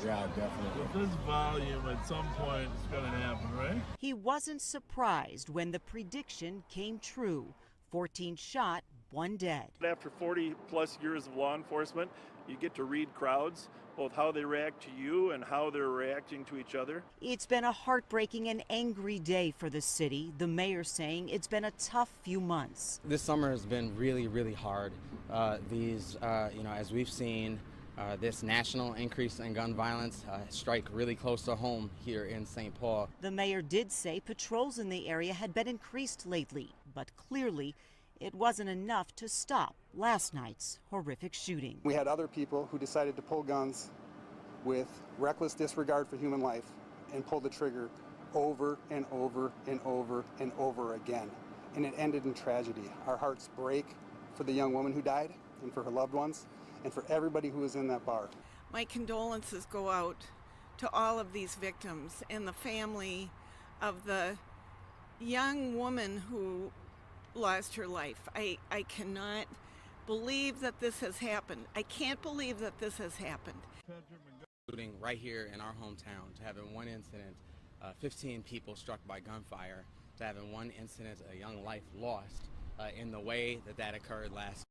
yeah, definitely. With this volume, at some point, it's going to happen, right? He wasn't surprised when the prediction came true. 14 shot, 1 dead. After 40 plus years of law enforcement, you get to read crowds, both how they react to you and how they're reacting to each other. It's been a heartbreaking and angry day for the city. The mayor saying it's been a tough few months. This summer has been really, really hard. As we've seen this national increase in gun violence strike really close to home here in St. Paul. The mayor did say patrols in the area had been increased lately, but clearly it wasn't enough to stop last night's horrific shooting. We had other people who decided to pull guns with reckless disregard for human life and pull the trigger over and over and over and over again. And it ended in tragedy. Our hearts break for the young woman who died and for her loved ones and for everybody who was in that bar. My condolences go out to all of these victims and the family of the young woman who lost her life. I cannot believe that this has happened. I can't believe that this has happened. Shooting right here in our hometown, to having one incident, 15 people struck by gunfire, to having one incident, a young life lost in the way that occurred last.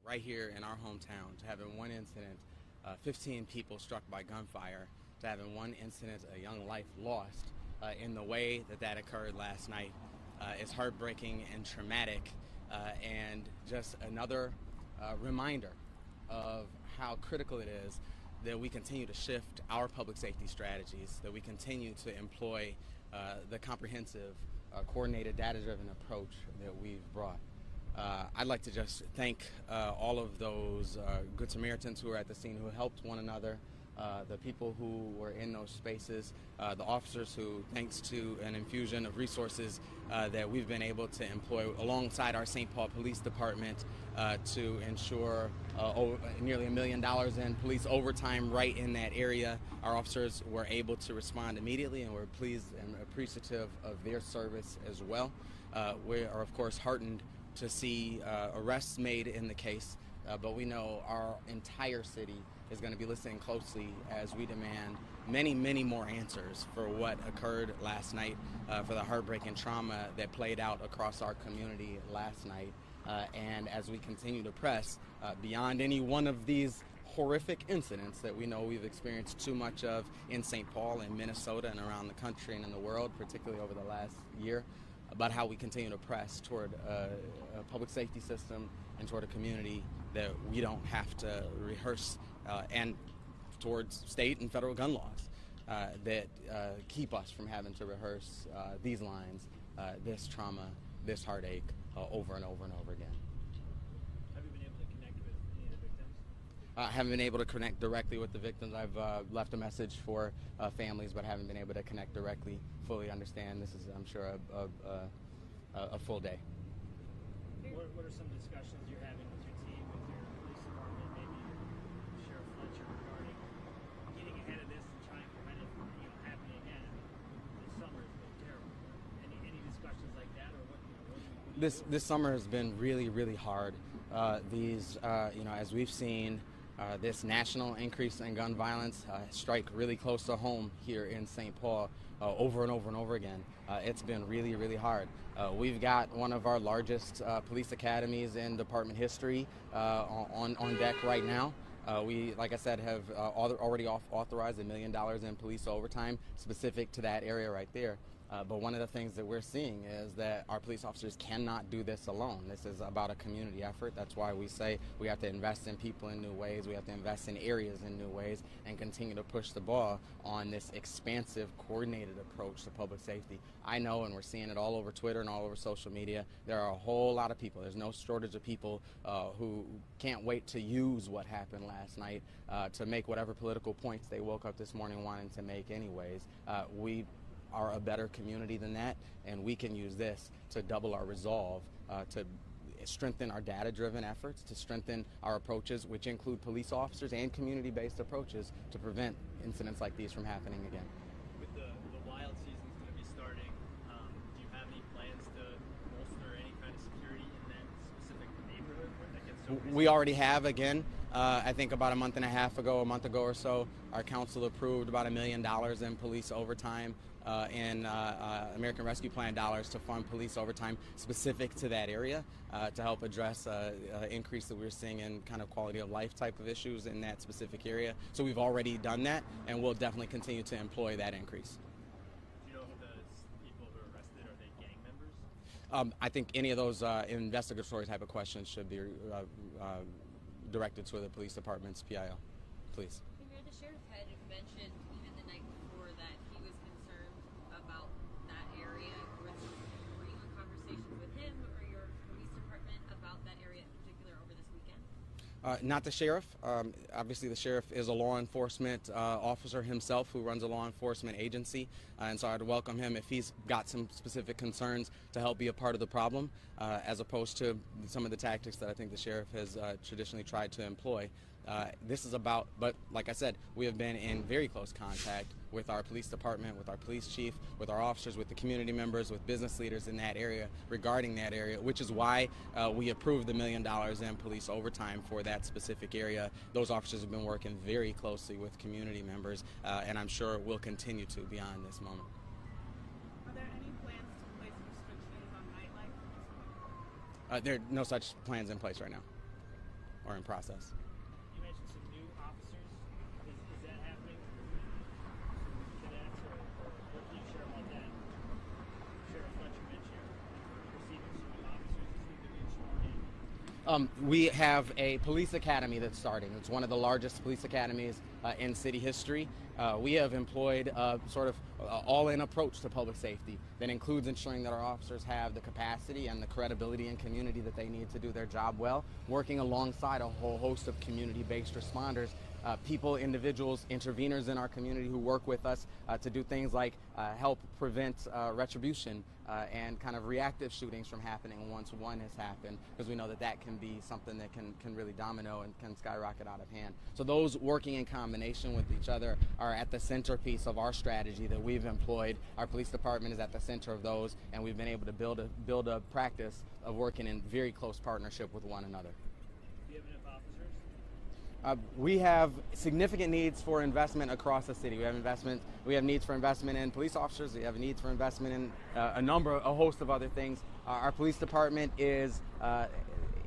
Right here in our hometown, to having one incident, 15 people struck by gunfire, to having one incident, a young life lost in the way that occurred last night is heartbreaking and traumatic and just another reminder of how critical it is that we continue to shift our public safety strategies, that we continue to employ the comprehensive, coordinated, data-driven approach that we've brought. I'd like to just thank all of those Good Samaritans who were at the scene, who helped one another, the people who were in those spaces, the officers who, thanks to an infusion of resources that we've been able to employ alongside our St. Paul Police Department to ensure nearly $1 million in police overtime right in that area. Our officers were able to respond immediately, and we're pleased and appreciative of their service as well. We are, of course, heartened to see arrests made in the case, but we know our entire city is going to be listening closely as we demand many, many more answers for what occurred last night, for the heartbreak and trauma that played out across our community last night. And as we continue to press beyond any one of these horrific incidents that we know we've experienced too much of in St. Paul and Minnesota and around the country and in the world, particularly over the last year, about how we continue to press toward a public safety system and toward a community that we don't have to rehearse, and towards state and federal gun laws that keep us from having to rehearse these lines, this trauma, this heartache over and over and over again. Have you been able to connect with any of the victims? I haven't been able to connect directly with the victims. I've left a message for families, but haven't been able to connect directly, fully understand. This is, I'm sure, a full day. What are some discussions you're having with your team, with your police department, maybe Sheriff Fletcher, regarding getting ahead of this and trying to prevent it from happening again? This summer has been terrible. Any discussions like that, or what? This summer has been really, really hard. As we've seen this national increase in gun violence strike really close to home here in St. Paul over and over and over again. It's been really, really hard. We've got one of our largest police academies in department history on deck right now. We, like I said, have already authorized $1 million in police overtime specific to that area right there. But one of the things that we're seeing is that our police officers cannot do this alone. This is about a community effort. That's why we say we have to invest in people in new ways. We have to invest in areas in new ways and continue to push the ball on this expansive, coordinated approach to public safety. I know, and we're seeing it all over Twitter and all over social media, there are a whole lot of people. There's no shortage of people who can't wait to use what happened last night to make whatever political points they woke up this morning wanting to make anyways. We are a better community than that, and we can use this to double our resolve, to strengthen our data-driven efforts, to strengthen our approaches, which include police officers and community-based approaches to prevent incidents like these from happening again. With the wild season's going to be starting, do you have any plans to bolster any kind of security in that specific neighborhood that gets so busy? We already have, again. I think about a month ago or so, our council approved about $1 million in police overtime and American Rescue Plan dollars to fund police overtime specific to that area to help address increase that we're seeing in kind of quality of life type of issues in that specific area. So we've already done that, and we'll definitely continue to employ that increase. Do you know who the people who are arrested, are they gang members? I think any of those investigatory type of questions should be directed to the police department's PIO, please. The sheriff had mentioned even the night before that he was concerned about that area. Were you in conversations with him or your police department about that area in particular over this weekend? Not the sheriff. Obviously, the sheriff is a law enforcement officer himself who runs a law enforcement agency, and so I'd welcome him if he's got some specific concerns to help be a part of the problem, as opposed to some of the tactics that I think the sheriff has traditionally tried to employ. This is about, but like I said, we have been in very close contact with our police department, with our police chief, with our officers, with the community members, with business leaders in that area regarding that area, which is why we approved the $1 million in police overtime for that specific area. Those officers have been working very closely with community members, and I'm sure will continue to beyond this moment. Are there any plans to place restrictions on nightlife? There are no such plans in place right now or in process. You mentioned some new officers. Is that happening? Cadets, or what can you share about that? Sheriff Fletcher mentioned receiving some new officers who seem to be sworn in. We have a police academy that's starting. It's one of the largest police academies in city history. We have employed a sort of all-in approach to public safety that includes ensuring that our officers have the capacity and the credibility and community that they need to do their job well, working alongside a whole host of community-based responders people, individuals, interveners in our community who work with us to do things like help prevent retribution and kind of reactive shootings from happening once one has happened, because we know that that can be something that can really domino and can skyrocket out of hand. So those working in combination with each other are at the centerpiece of our strategy that we've employed. Our police department is at the center of those, and we've been able to build a practice of working in very close partnership with one another. Do you have enough officers? We have significant needs for investment across the city. We have needs for investment in police officers. We have needs for investment in a host of other things. Our police department is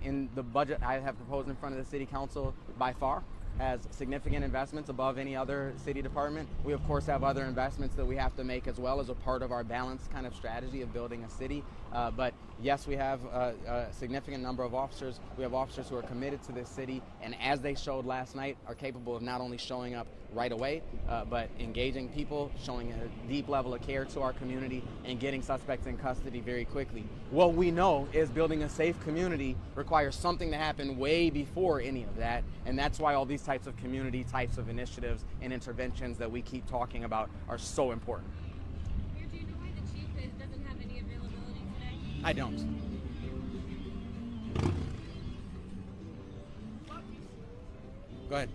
in the budget I have proposed in front of the city council by far has significant investments above any other city department. We of course have other investments that we have to make as well as a part of our balanced kind of strategy of building a city. But yes, we have a significant number of officers. We have officers who are committed to this city, and as they showed last night, are capable of not only showing up right away, but engaging people, showing a deep level of care to our community, and getting suspects in custody very quickly. What we know is building a safe community requires something to happen way before any of that, and that's why all these types of community types of initiatives and interventions that we keep talking about are so important. Do you know why the chief doesn't have any availability today? I don't. Go ahead.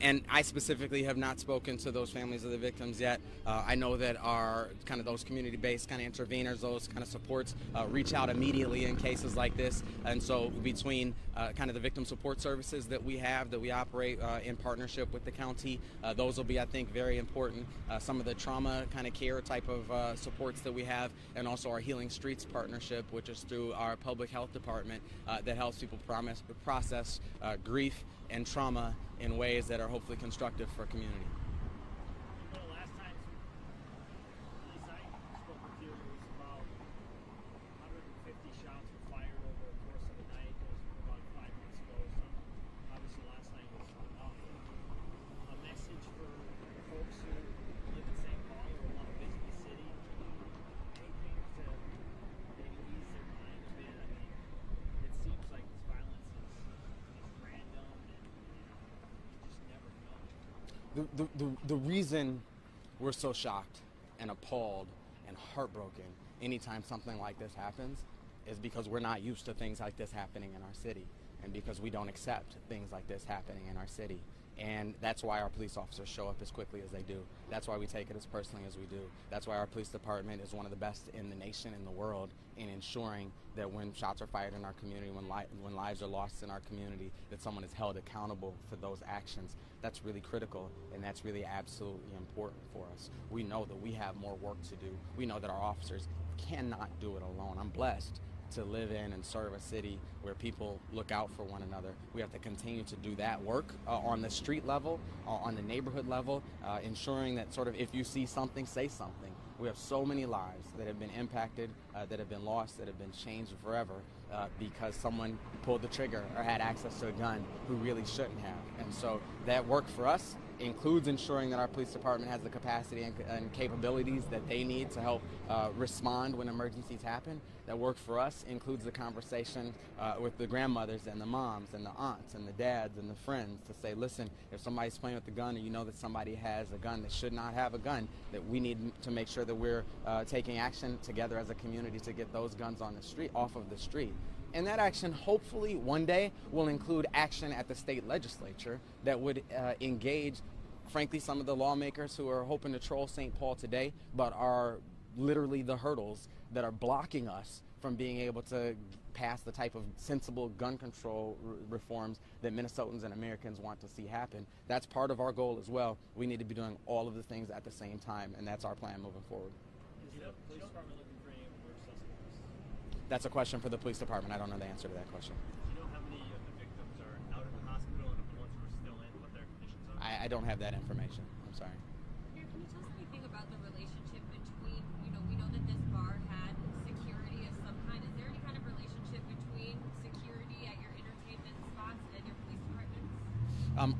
And I specifically have not spoken to those families of the victims yet. I know that our kind of those community-based kind of interveners, those kind of supports reach out immediately in cases like this. And so between kind of the victim support services that we operate in partnership with the county, those will be, I think, very important. Some of the trauma kind of care type of supports that we have, and also our Healing Streets partnership, which is through our public health department that helps people process grief and trauma in ways that are hopefully constructive for community. Well, last time, at least I spoke with you, it was about 150 shots were fired over the course of the night. It was about 5 months ago. So obviously last night was enough. A message for folks who live in St. Paul or want to visit the city. Anything to maybe ease their mind a bit. I mean, it seems like this violence is random and you just never know. The reason we're so shocked and appalled and heartbroken anytime something like this happens is because we're not used to things like this happening in our city, and because we don't accept things like this happening in our city. And that's why our police officers show up as quickly as they do. That's why we take it as personally as we do. That's why our police department is one of the best in the nation, in the world, in ensuring that when shots are fired in our community, when lives are lost in our community, that someone is held accountable for those actions. That's really critical, and that's really absolutely important for us. We know that we have more work to do. We know that our officers cannot do it alone. I'm blessed to live in and serve a city where people look out for one another. We have to continue to do that work on the street level, on the neighborhood level, ensuring that sort of if you see something, say something. We have so many lives that have been impacted, that have been lost, that have been changed forever because someone pulled the trigger or had access to a gun who really shouldn't have. And so that work for us includes ensuring that our police department has the capacity and capabilities that they need to help respond when emergencies happen. That work for us includes the conversation with the grandmothers and the moms and the aunts and the dads and the friends to say, listen, if somebody's playing with a gun and you know that somebody has a gun that should not have a gun, that we need to make sure that we're taking action together as a community to get those guns on the street, off of the street. And that action, hopefully, one day will include action at the state legislature that would engage, frankly, some of the lawmakers who are hoping to troll St. Paul today, but are literally the hurdles that are blocking us from being able to pass the type of sensible gun control reforms that Minnesotans and Americans want to see happen. That's part of our goal as well. We need to be doing all of the things at the same time, and that's our plan moving forward. Is the police department looking for any more suspects? That's a question for the police department. I don't know the answer to that question. Do you know how many of the victims are out of the hospital and the ones who are still in, what their conditions are? I don't have that information. I'm sorry. Can you tell us anything about the relationship between, we know that this bar had security of some kind. Is there any kind of relationship between security at your entertainment spots and your police department?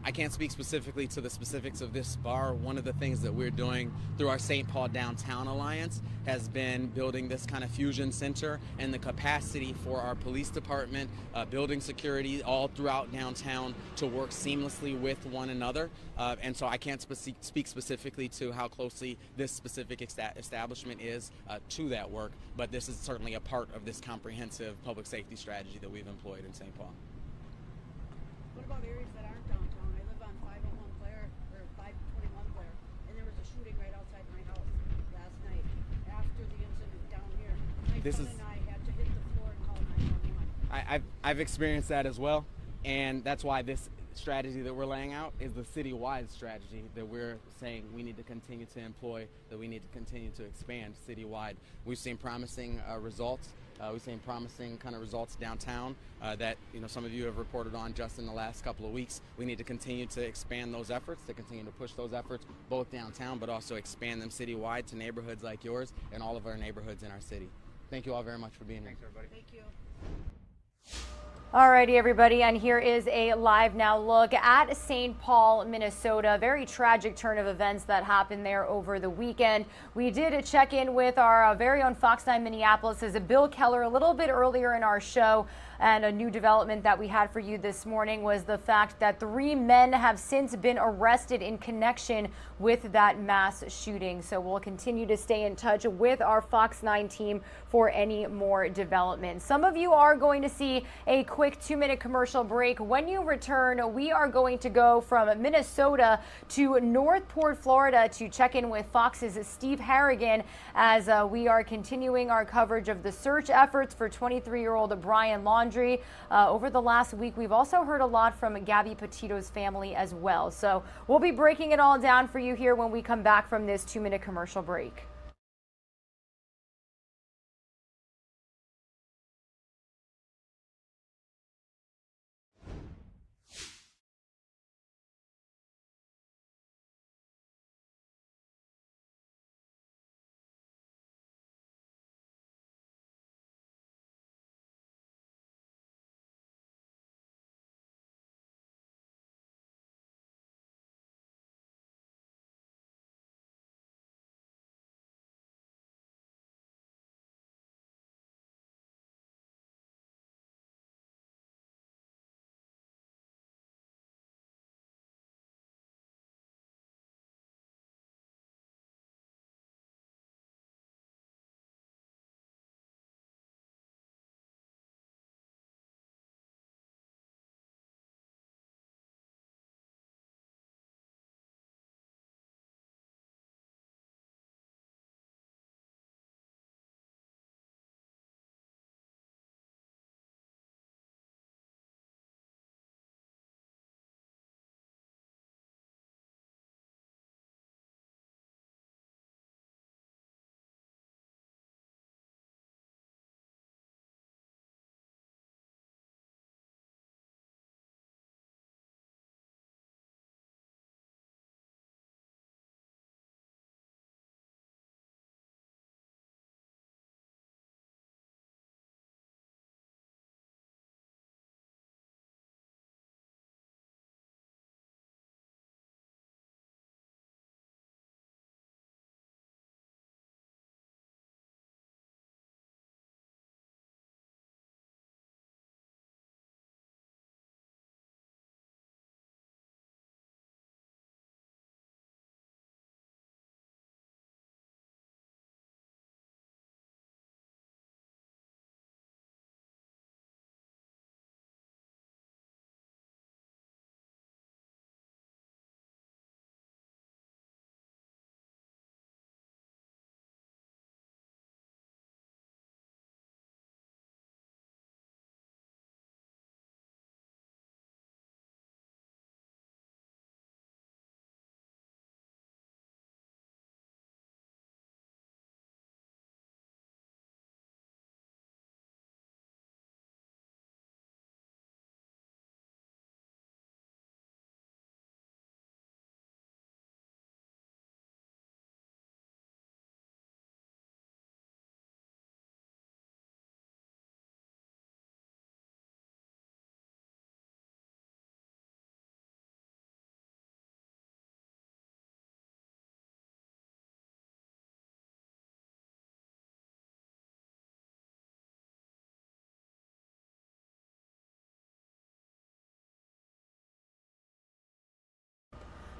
I can't speak specifically to the specifics of this bar. One of the things that we're doing through our St. Paul Downtown Alliance has been building this kind of fusion center and the capacity for our police department, building security all throughout downtown to work seamlessly with one another. And so I can't speak specifically to how closely this specific establishment is to that work, but this is certainly a part of this comprehensive public safety strategy that we've employed in St. Paul. What about areas that aren't downtown? I live on 501 Claire, or 521 Claire, and there was a shooting right outside my house last night after the incident down here. My son and I had to hit the floor and call 911. I've experienced that as well, and that's why this strategy that we're laying out is the citywide strategy that we're saying we need to continue to employ, that we need to continue to expand citywide. We've seen promising results. We've seen promising kind of results downtown that some of you have reported on just in the last couple of weeks. We need to continue to expand those efforts, to continue to push those efforts both downtown, but also expand them citywide to neighborhoods like yours and all of our neighborhoods in our city. Thank you all very much for being here. Thanks, everybody. Thank you. Alrighty, everybody, and here is a live now look at St. Paul, Minnesota. Very tragic turn of events that happened there over the weekend. We did check in with our very own Fox 9 Minneapolis' Bill Keller a little bit earlier in our show. And a new development that we had for you this morning was the fact that 3 men have since been arrested in connection with that mass shooting. So we'll continue to stay in touch with our Fox 9 team for any more developments. Some of you are going to see a quick 2-minute commercial break. When you return, we are going to go from Minnesota to Northport, Florida to check in with Fox's Steve Harrigan as we are continuing our coverage of the search efforts for 23-year-old Brian Laundrie. Over the last week, we've also heard a lot from Gabby Petito's family as well. So we'll be breaking it all down for you here when we come back from this 2-minute commercial break.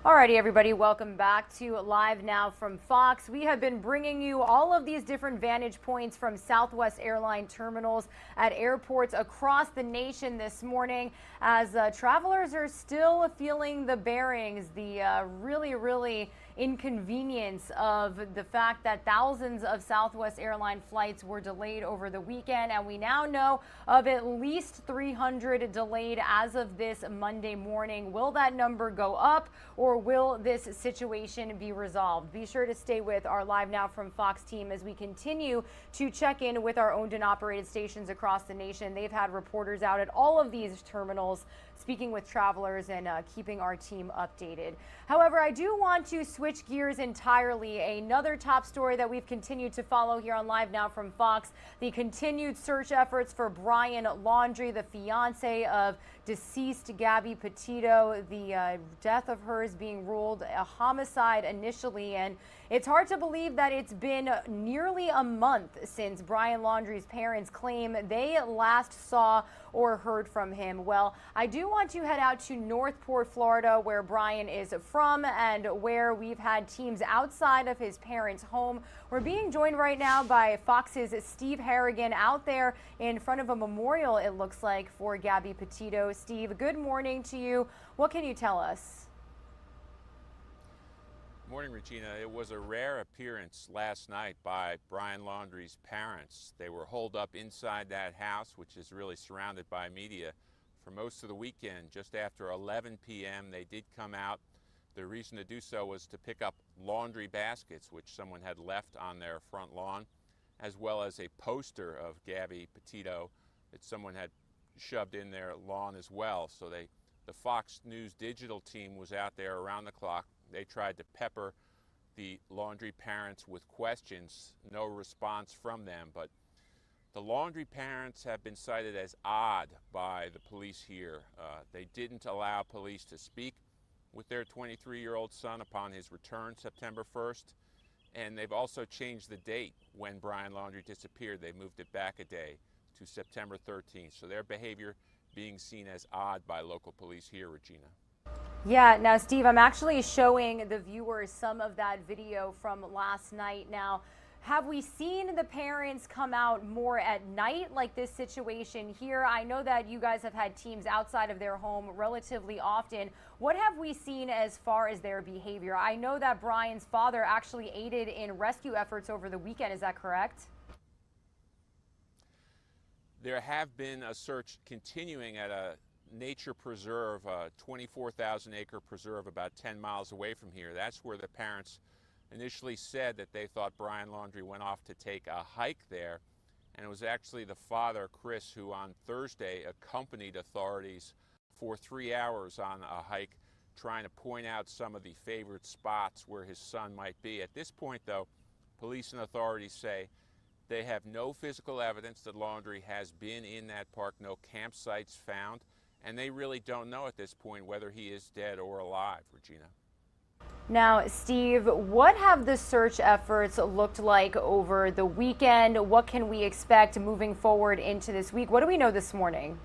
Alrighty, everybody, welcome back to Live Now from Fox. We have been bringing you all of these different vantage points from Southwest airline terminals at airports across the nation this morning as travelers are still feeling the bearings, the really inconvenience of the fact that thousands of Southwest airline flights were delayed over the weekend, and we now know of at least 300 delayed as of this Monday morning. Will that number go up, or will this situation be resolved? Be sure to stay with our Live Now from Fox team as we continue to check in with our owned and operated stations across the nation. They've had reporters out at all of these terminals speaking with travelers and keeping our team updated. However, I do want to switch gears entirely. Another top story that we've continued to follow here on Live Now from Fox, the continued search efforts for Brian Laundrie, the fiance of deceased Gabby Petito. The death of hers being ruled a homicide initially, and it's hard to believe that it's been nearly a month since Brian Laundrie's parents claim they last saw or heard from him. Well, I do want to head out to Northport, Florida, where Brian is from and where we've had teams outside of his parents' home. We're being joined right now by Fox's Steve Harrigan out there in front of a memorial, it looks like, for Gabby Petito. Steve, good morning to you. What can you tell us? Morning, Regina. It was a rare appearance last night by Brian Laundrie's parents. They were holed up inside that house, which is really surrounded by media, for most of the weekend. Just after 11 p.m., they did come out. The reason to do so was to pick up laundry baskets, which someone had left on their front lawn, as well as a poster of Gabby Petito that someone had shoved in their lawn as well. So the Fox News digital team was out there around the clock. They tried to pepper the Laundrie parents with questions. No response from them, but the Laundrie parents have been cited as odd by the police here. They didn't allow police to speak with their 23-year-old son upon his return September 1st, and they've also changed the date when Brian Laundrie disappeared. They moved it back a day to September 13th. So their behavior being seen as odd by local police here, Regina. Yeah, now, Steve, I'm actually showing the viewers some of that video from last night. Now, have we seen the parents come out more at night like this situation here? I know that you guys have had teams outside of their home relatively often. What have we seen as far as their behavior? I know that Brian's father actually aided in rescue efforts over the weekend. Is that correct? There have been a search continuing at a nature preserve, a 24,000 acre preserve about 10 miles away from here. That's where the parents initially said that they thought Brian Laundrie went off to take a hike there. And it was actually the father, Chris, who on Thursday accompanied authorities for 3 hours on a hike, trying to point out some of the favorite spots where his son might be. At this point, though, police and authorities say they have no physical evidence that Laundrie has been in that park, no campsites found. And they really don't know at this point whether he is dead or alive, Regina. Now, Steve, what have the search efforts looked like over the weekend? What can we expect moving forward into this week? What do we know this morning?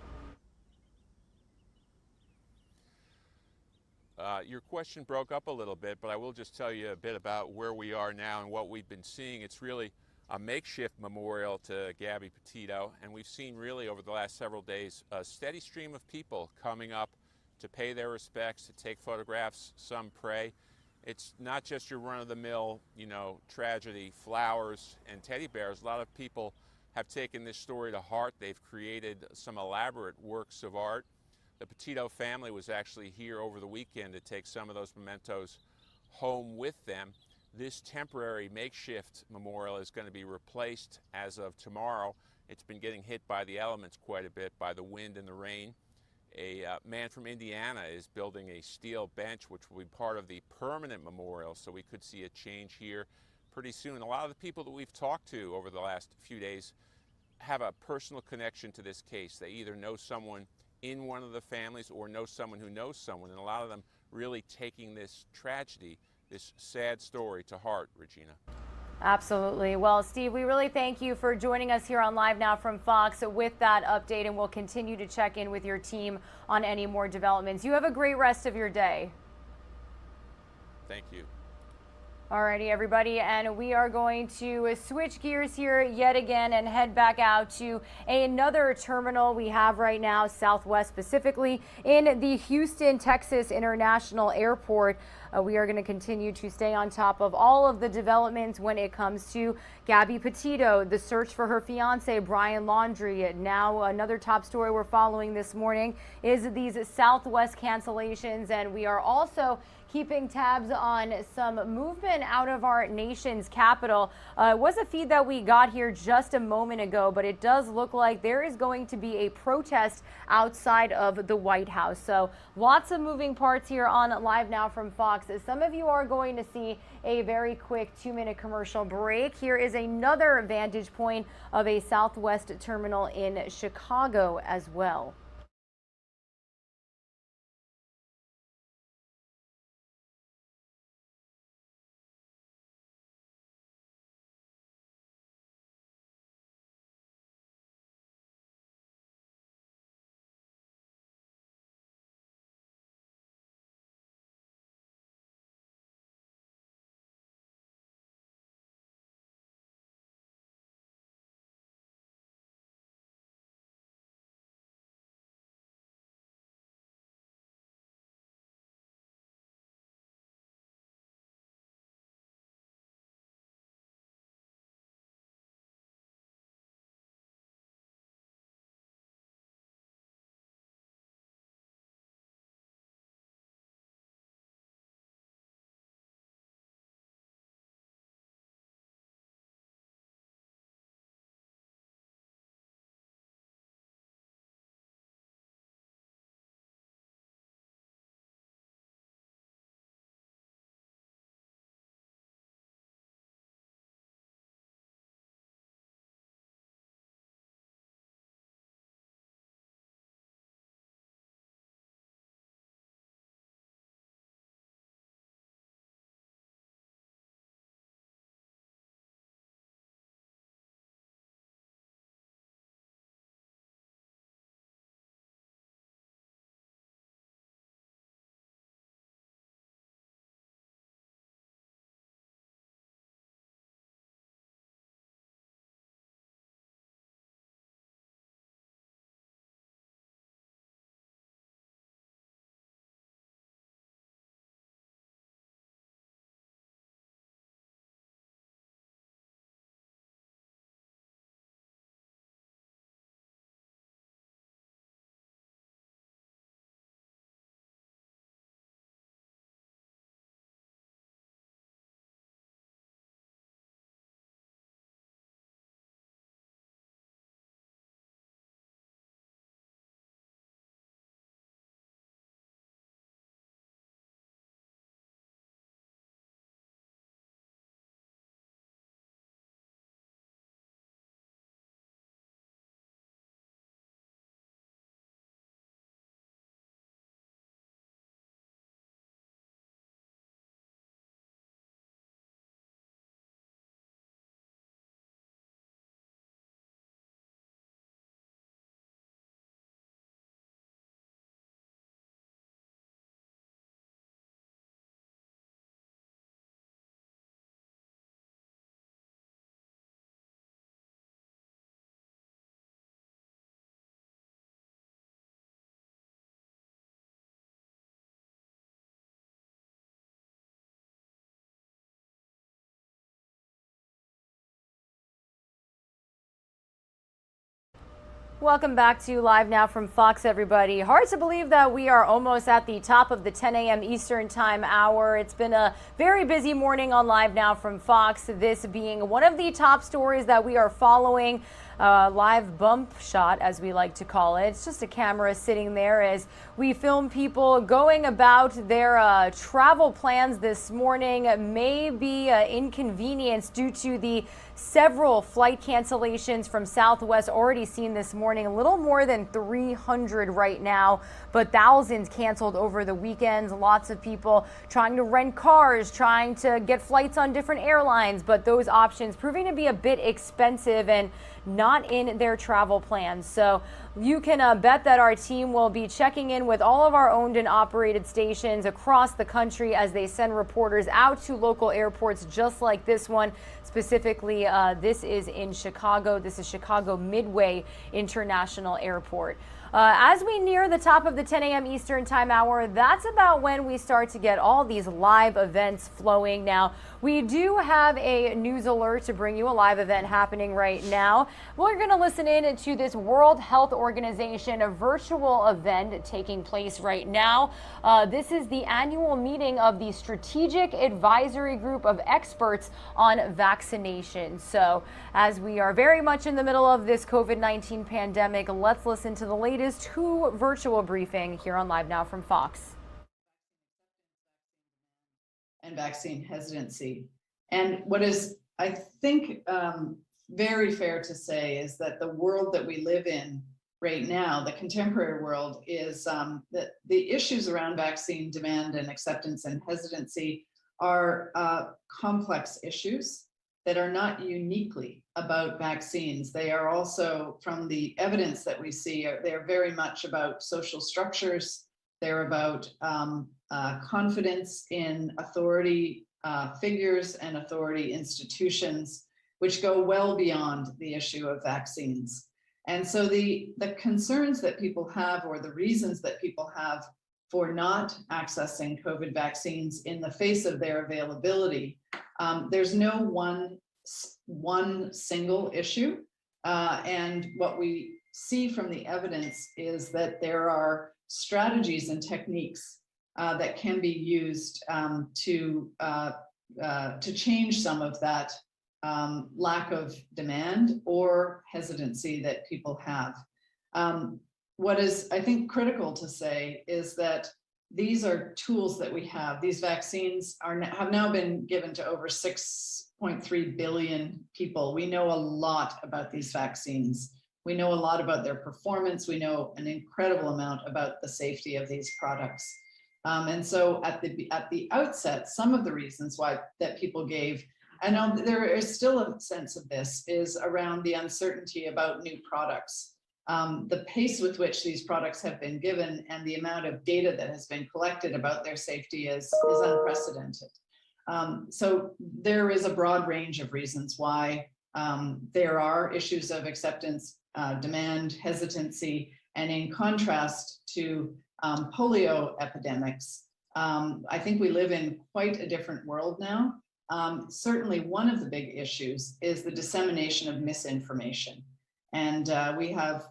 Your question broke up a little bit, but I will just tell you a bit about where we are now and what we've been seeing. It's really a makeshift memorial to Gabby Petito, and we've seen really over the last several days a steady stream of people coming up to pay their respects, to take photographs, some pray. It's not just your run-of-the-mill, tragedy, flowers and teddy bears. A lot of people have taken this story to heart. They've created some elaborate works of art. The Petito family was actually here over the weekend to take some of those mementos home with them. This temporary makeshift memorial is going to be replaced as of tomorrow. It's been getting hit by the elements quite a bit, by the wind and the rain. A man from Indiana is building a steel bench which will be part of the permanent memorial, so we could see a change here pretty soon. A lot of the people that we've talked to over the last few days have a personal connection to this case. They either know someone in one of the families or know someone who knows someone, and a lot of them really taking this tragedy, this sad story, to heart, Regina. Absolutely. Well, Steve, we really thank you for joining us here on Live Now from Fox with that update, and we'll continue to check in with your team on any more developments. You have a great rest of your day. Thank you. Alrighty, everybody, and we are going to switch gears here yet again and head back out to another terminal we have right now, Southwest specifically, in the Houston, Texas International Airport. We are going to continue to stay on top of all of the developments when it comes to Gabby Petito, the search for her fiance, Brian Laundrie. Now, another top story we're following this morning is these Southwest cancellations, and we are also keeping tabs on some movement out of our nation's capital. It was a feed that we got here just a moment ago, but it does look like there is going to be a protest outside of the White House. So lots of moving parts here on Live Now from Fox. Some of you are going to see a very quick 2-minute commercial break. Here is another vantage point of a Southwest terminal in Chicago as well. Welcome back to Live Now from Fox, everybody. Hard to believe that we are almost at the top of the 10 a.m. Eastern Time hour. It's been a very busy morning on Live Now from Fox, this being one of the top stories that we are following. Live bump shot, as we like to call it. It's just a camera sitting there as we film people going about their travel plans this morning. May be inconvenienced due to the several flight cancellations from Southwest already seen this morning. morning, a little more than 300 right now, but thousands canceled over the weekends. Lots of people trying to rent cars, trying to get flights on different airlines, but those options proving to be a bit expensive and not in their travel plans. So you can bet that our team will be checking in with all of our owned and operated stations across the country as they send reporters out to local airports just like this one. Specifically, this is in Chicago. This is Chicago Midway International Airport. As we near the top of the 10 a.m. Eastern Time hour, that's about when we start to get all these live events flowing. Now, we do have a news alert to bring you, a live event happening right now. We're going to listen in to this World Health Organization virtual event taking place right now. This is the annual meeting of the Strategic Advisory Group of Experts on Vaccination. So, as we are very much in the middle of this COVID-19 pandemic, let's listen to the latest virtual briefing here on Live Now from Fox. And vaccine hesitancy. And what is, I think, very fair to say is that the world that we live in right now, the contemporary world, is that the issues around vaccine demand and acceptance and hesitancy are complex issues that are not uniquely about vaccines. They are also, from the evidence that we see, they're very much about social structures. They're about confidence in authority figures and authority institutions, which go well beyond the issue of vaccines. And so the concerns that people have, or the reasons that people have for not accessing COVID vaccines in the face of their availability, there's no one single issue. And what we see from the evidence is that there are strategies and techniques that can be used to change some of that lack of demand or hesitancy that people have. What is, I think, critical to say is that these are tools that we have. These vaccines have now been given to over 6.3 billion people. We know a lot about these vaccines. We know a lot about their performance. We know an incredible amount about the safety of these products. And so at the outset, some of the reasons why that people gave, and there is still a sense of this, is around the uncertainty about new products. The pace with which these products have been given and the amount of data that has been collected about their safety is unprecedented. So there is a broad range of reasons why there are issues of acceptance, demand, hesitancy, and in contrast to polio epidemics, I think we live in quite a different world now. Certainly one of the big issues is the dissemination of misinformation. And we have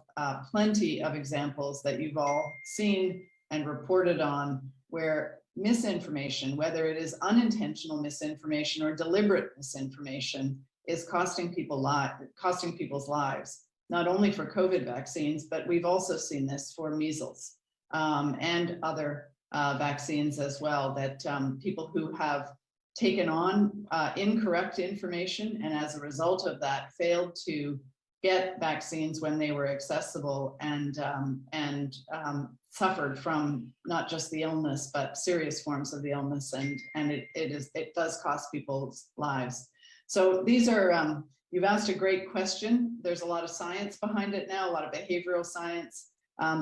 plenty of examples that you've all seen and reported on where misinformation, whether it is unintentional misinformation or deliberate misinformation, is costing people's lives, not only for COVID vaccines, but we've also seen this for measles and other vaccines as well, that people who have taken on incorrect information and as a result of that failed to get vaccines when they were accessible and suffered from not just the illness, but serious forms of the illness. And it does cost people's lives. So these are, you've asked a great question. There's a lot of science behind it now, a lot of behavioral science.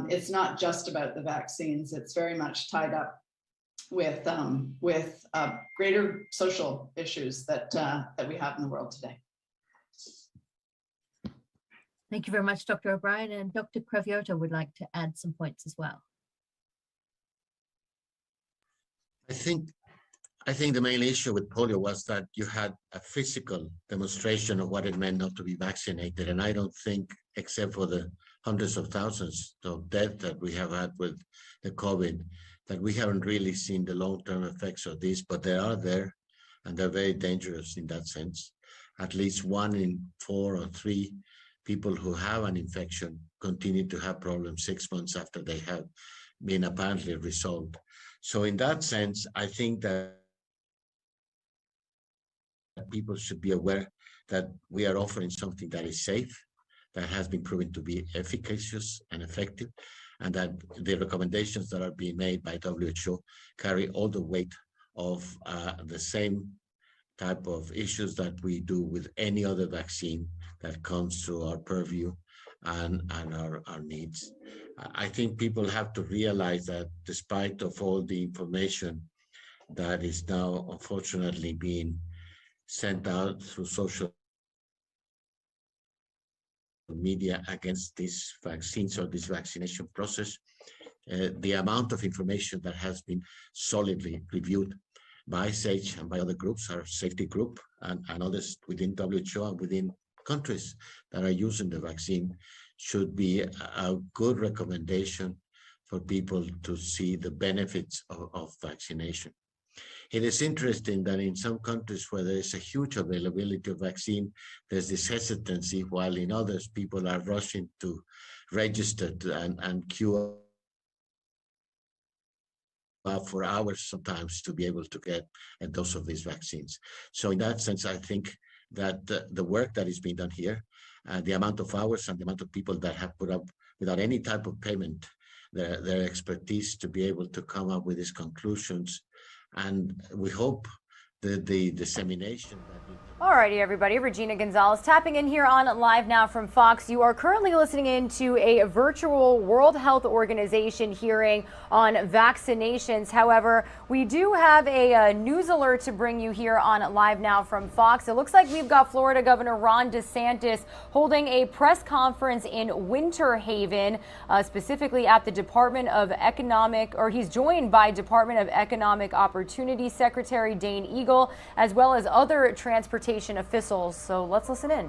It's not just about the vaccines. It's very much tied up with greater social issues that we have in the world today. Thank you very much, Dr. O'Brien, and Dr. Cravioto would like to add some points as well. I think the main issue with polio was that you had a physical demonstration of what it meant not to be vaccinated. And I don't think, except for the hundreds of thousands of deaths that we have had with the COVID, that we haven't really seen the long-term effects of this, but they are there and they're very dangerous in that sense. At least 1 in 4 or 3 people who have an infection continue to have problems 6 months after they have been apparently resolved. So in that sense, I think that people should be aware that we are offering something that is safe, that has been proven to be efficacious and effective, and that the recommendations that are being made by WHO carry all the weight of the same type of issues that we do with any other vaccine that comes through our purview and our needs. I think people have to realize that despite of all the information that is now unfortunately being sent out through social media against these vaccines or this vaccination process, the amount of information that has been solidly reviewed by SAGE and by other groups, our safety group and others within WHO and within countries that are using the vaccine, should be a good recommendation for people to see the benefits of vaccination. It is interesting that in some countries where there is a huge availability of vaccine, there's this hesitancy, while in others, people are rushing to register and queue up for hours sometimes to be able to get a dose of these vaccines. So in that sense, I think that the work that is being done here, the amount of hours and the amount of people that have put up without any type of payment, their expertise to be able to come up with these conclusions. And we hope that the dissemination that Alrighty, everybody. Regina Gonzalez tapping in here on Live Now from Fox. You are currently listening into a virtual World Health Organization hearing on vaccinations. However, we do have a news alert to bring you here on Live Now from Fox. It looks like we've got Florida Governor Ron DeSantis holding a press conference in Winter Haven, specifically at the Department of Economic, or he's joined by Department of Economic Opportunity Secretary Dane Eagle, as well as other transportation officials. So let's listen in.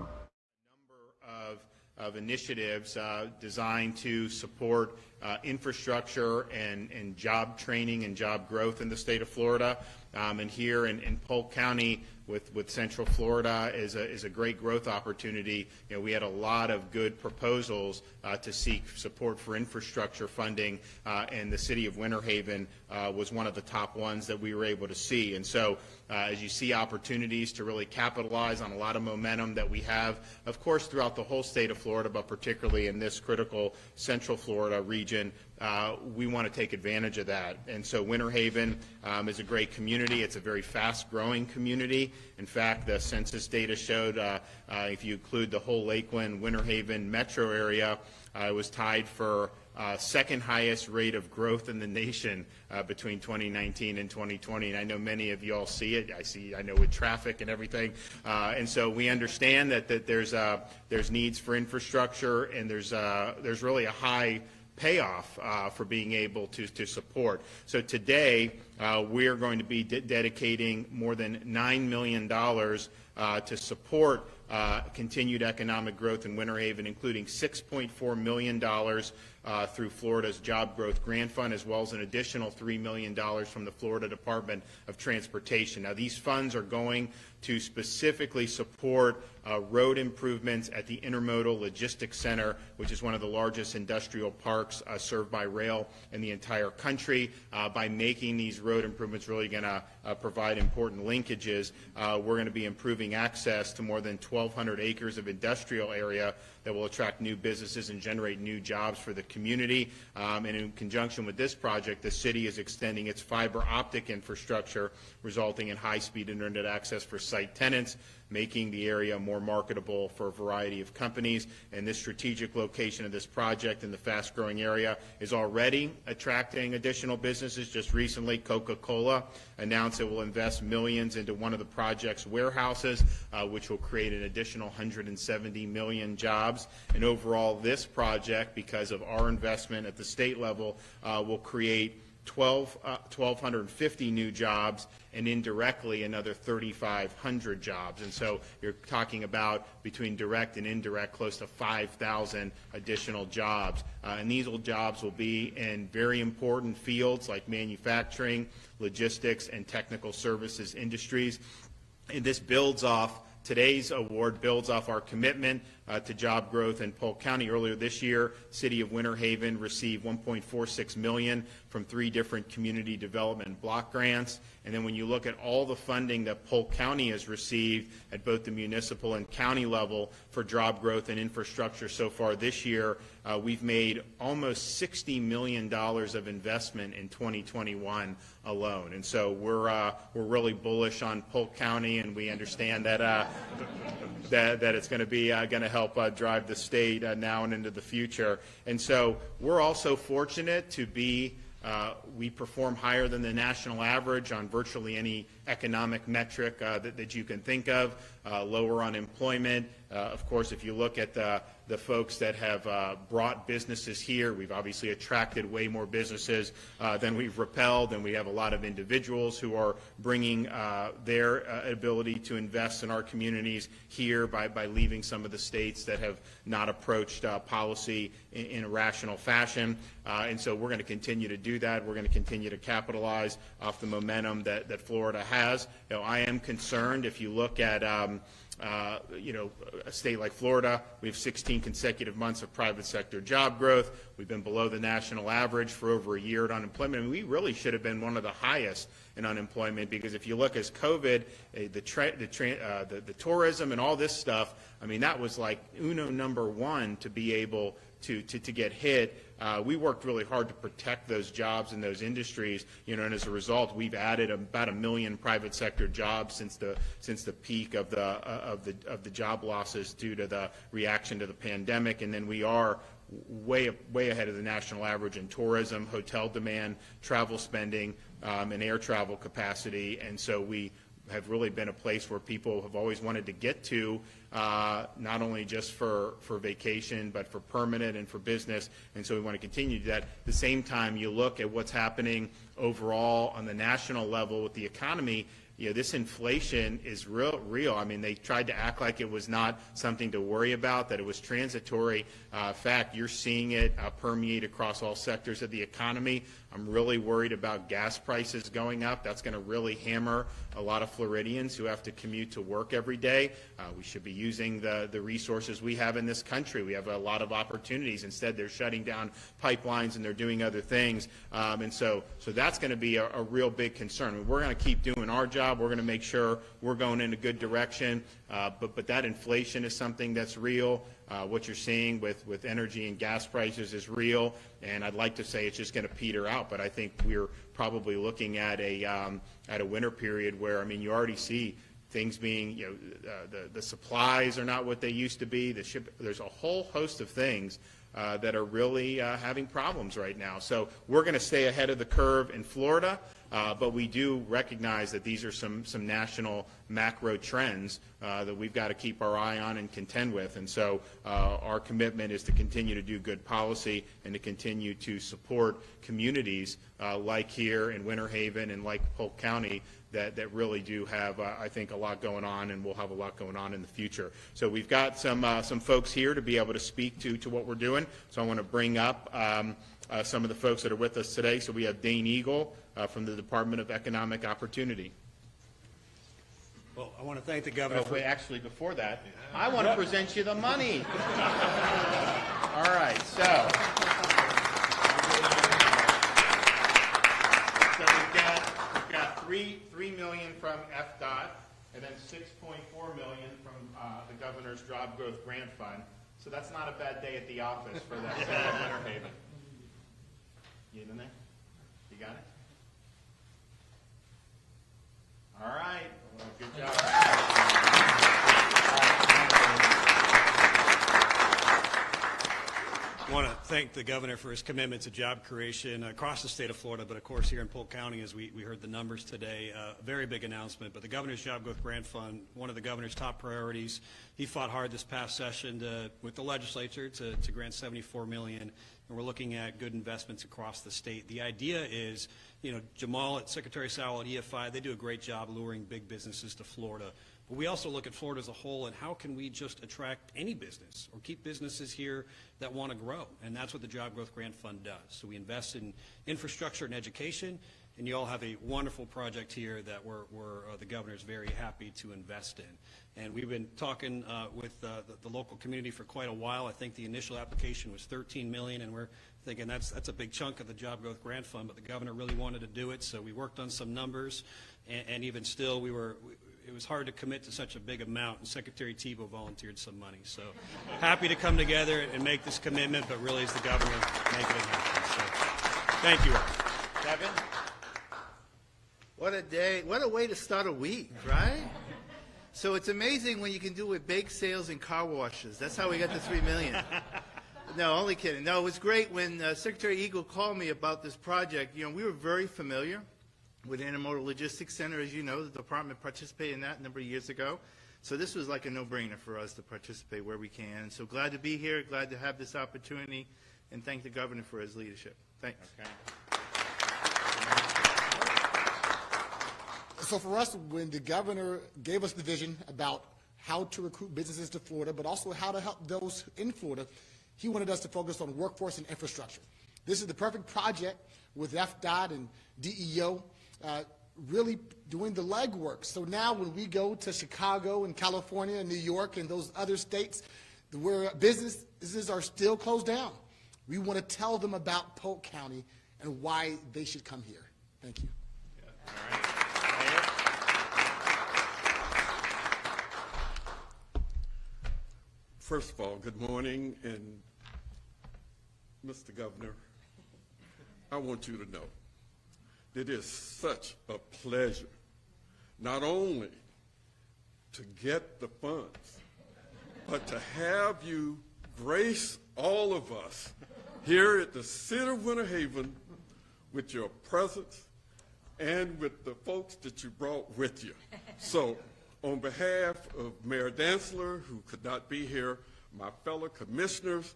Of initiatives designed to support infrastructure and job training and job growth in the state of Florida. And here in Polk County with Central Florida is a great growth opportunity. You know, we had a lot of good proposals to seek support for infrastructure funding, and the city of Winter Haven was one of the top ones that we were able to see. And so as you see opportunities to really capitalize on a lot of momentum that we have, of course, throughout the whole state of Florida, but particularly in this critical Central Florida region, we want to take advantage of that. And so Winter Haven is a great community. It's a very fast-growing community. In fact, the census data showed if you include the whole Lakeland, Winter Haven metro area, it was tied for second highest rate of growth in the nation between 2019 and 2020. And I know many of you all see it. I know with traffic and everything. And so we understand that there's needs for infrastructure, and there's really a high payoff for being able to support. So today we're going to be dedicating more than $9 million to support continued economic growth in Winter Haven, including $6.4 million through Florida's Job Growth Grant Fund, as well as an additional $3 million from the Florida Department of Transportation. Now, these funds are going to specifically support road improvements at the Intermodal Logistics Center, which is one of the largest industrial parks served by rail in the entire country. By making these road improvements really going to provide important linkages, we're going to be improving access to more than 1,200 acres of industrial area that will attract new businesses and generate new jobs for the community. And in conjunction with this project, the city is extending its fiber optic infrastructure, resulting in high-speed internet access for site tenants, making the area more marketable for a variety of companies. And this strategic location of this project in the fast-growing area is already attracting additional businesses. Just recently, Coca-Cola announced it will invest millions into one of the project's warehouses, which will create an additional 170 million jobs. And overall, this project, because of our investment at the state level, will create 1,250 new jobs, and indirectly another 3,500 jobs. And so you're talking about, between direct and indirect, close to 5,000 additional jobs. And these jobs will be in very important fields like manufacturing, logistics, and technical services industries. And this builds off Today's award builds off our commitment to job growth in Polk County. Earlier this year, City of Winter Haven received $1.46 million from 3 different community development block grants. And then when you look at all the funding that Polk County has received at both the municipal and county level for job growth and infrastructure so far this year, we've made almost $60 million of investment in 2021 alone. And so we're really bullish on Polk County, and we understand that that it's going to be going to help drive the state now and into the future. And so we're also fortunate to be we perform higher than the national average on virtually any economic metric that you can think of. Lower unemployment. Of course, if you look at the folks that have brought businesses here, we've obviously attracted way more businesses than we've repelled, and we have a lot of individuals who are bringing their ability to invest in our communities here by leaving some of the states that have not approached policy in a rational fashion. And so we're going to continue to do that. We're going to continue to capitalize off the momentum that Florida has. You know, I am concerned if you look at a state like Florida, we have 16 consecutive months of private sector job growth. We've been below the national average for over a year at unemployment. I mean, we really should have been one of the highest in unemployment, because if you look as COVID, the tourism and all this stuff, I mean, that was like #1 to be able to get hit. We worked really hard to protect those jobs in those industries, and as a result, we've added about 1 million private sector jobs since the peak of the job losses due to the reaction to the pandemic. And then we are way ahead of the national average in tourism, hotel demand, travel spending, and air travel capacity. And so we have really been a place where people have always wanted to get to, not only just for vacation, but for permanent and for business. And so we want to continue to do that. At the same time, you look at what's happening overall on the national level with the economy. This inflation is real. I mean, they tried to act like it was not something to worry about, that it was transitory. In fact, you're seeing it permeate across all sectors of the economy. I'm really worried about gas prices going up. That's going to really hammer a lot of Floridians who have to commute to work every day. We should be using the resources we have in this country. We have a lot of opportunities. Instead, they're shutting down pipelines and they're doing other things. And so that's going to be a real big concern. I mean, we're going to keep doing our job. We're going to make sure we're going in a good direction. But that inflation is something that's real. What you're seeing with energy and gas prices is real, and I'd like to say it's just going to peter out, but I think we're probably looking at a winter period where, I mean, you already see things being, the supplies are not what they used to be. There's a whole host of things that are really having problems right now. So we're going to stay ahead of the curve in Florida, but we do recognize that these are some national macro trends that we've got to keep our eye on and contend with. And so our commitment is to continue to do good policy and to continue to support communities like here in Winter Haven and like Polk County that really do have, I think, a lot going on, and we'll have a lot going on in the future. So we've got some folks here to be able to speak to what we're doing. So I want to bring up some of the folks that are with us today. So we have Dane Eagle from the Department of Economic Opportunity. Well, I want to thank the governor. Wait, actually, before that, I want to present you the money. All right, so we've got $3 million from FDOT, and then $6.4 million from the governor's Job Growth Grant Fund. So that's not a bad day at the office for that city of Winter Haven. You in there? You got it? All right. Well, good job. I want to thank the governor for his commitment to job creation across the state of Florida, but of course here in Polk County, as we heard the numbers today, a very big announcement. But the governor's Job Growth Grant Fund, one of the governor's top priorities, he fought hard this past session with the legislature to grant $74 million, and we're looking at good investments across the state. The idea is, Jamal at Secretary Sowell at EFI, they do a great job luring big businesses to Florida. But we also look at Florida as a whole, and how can we just attract any business or keep businesses here that want to grow? And that's what the Job Growth Grant Fund does. So we invest in infrastructure and education, And you all have a wonderful project here that the governor is very happy to invest in. And we've been talking with the local community for quite a while. I think the initial application was $13 million, and we're thinking that's a big chunk of the Job Growth Grant Fund, but the governor really wanted to do it, so we worked on some numbers, and even still, it was hard to commit to such a big amount, and Secretary Tebow volunteered some money. So happy to come together and make this commitment, but really it's the governor making it happen. So thank you all. Kevin? What a day, what a way to start a week, right? So it's amazing when you can do it with bake sales and car washes. That's how we got the $3 million. No, only kidding. No, it was great when Secretary Eagle called me about this project. You know, we were very familiar with Intermodal Logistics Center. As you know, the department participated in that a number of years ago. So this was like a no-brainer for us to participate where we can. So glad to be here, glad to have this opportunity, and thank the governor for his leadership. Thanks. Okay. So for us, when the governor gave us the vision about how to recruit businesses to Florida, but also how to help those in Florida, he wanted us to focus on workforce and infrastructure. This is the perfect project with FDOT and DEO really doing the legwork. So now when we go to Chicago and California and New York and those other states where businesses are still closed down, we want to tell them about Polk County and why they should come here. Thank you. Yeah. All right. First of all, good morning, and Mr. Governor, I want you to know that it is such a pleasure not only to get the funds, but to have you grace all of us here at the City of Winter Haven with your presence and with the folks that you brought with you. So, on behalf of Mayor Dantzler, who could not be here, my fellow commissioners,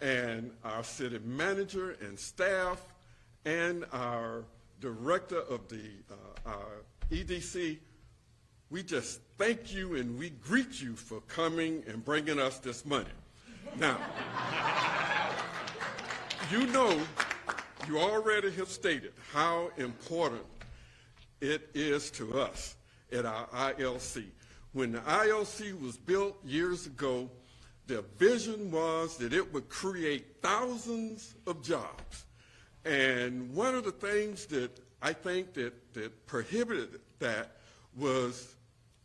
and our city manager and staff, and our director of the our EDC, we just thank you and we greet you for coming and bringing us this money. Now, you know, you already have stated how important it is to us at our ILC. When the ILC was built years ago, the vision was that it would create thousands of jobs. And one of the things that I think that prohibited that was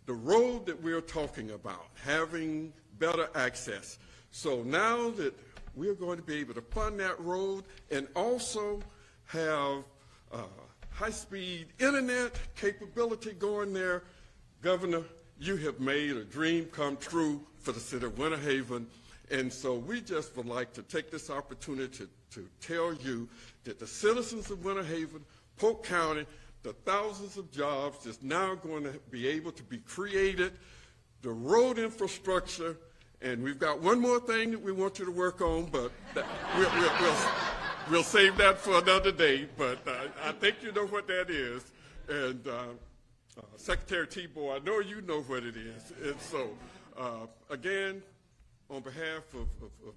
the road that we're talking about, having better access. So now that we're going to be able to fund that road and also have high-speed internet capability going there, Governor, you have made a dream come true for the city of Winter Haven. And so we just would like to take this opportunity to tell you that the citizens of Winter Haven, Polk County, the thousands of jobs that's now going to be able to be created, the road infrastructure, and we've got one more thing that we want you to work on, but we'll save that for another day. But I think you know what that is. And Secretary Tebow, I know you know what it is. And so, again, on behalf of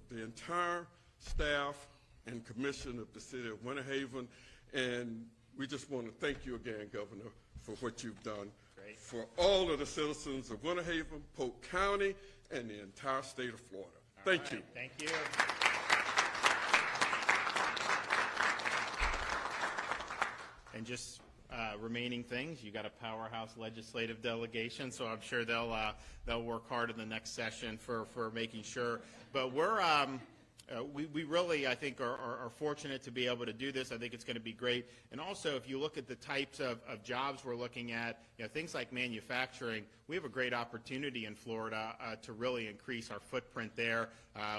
the entire staff and commission of the city of Winter Haven, and we just want to thank you again, Governor, for what you've done for all of the citizens of Winter Haven, Polk County, and the entire state of Florida. Thank you. Thank you. And just remaining things, you got a powerhouse legislative delegation, so I'm sure they'll work hard in the next session for making sure. But we're we really, I think, are fortunate to be able to do this. I think it's going to be great. And also, if you look at the types of jobs we're looking at, you know, things like manufacturing, we have a great opportunity in Florida to really increase our footprint there.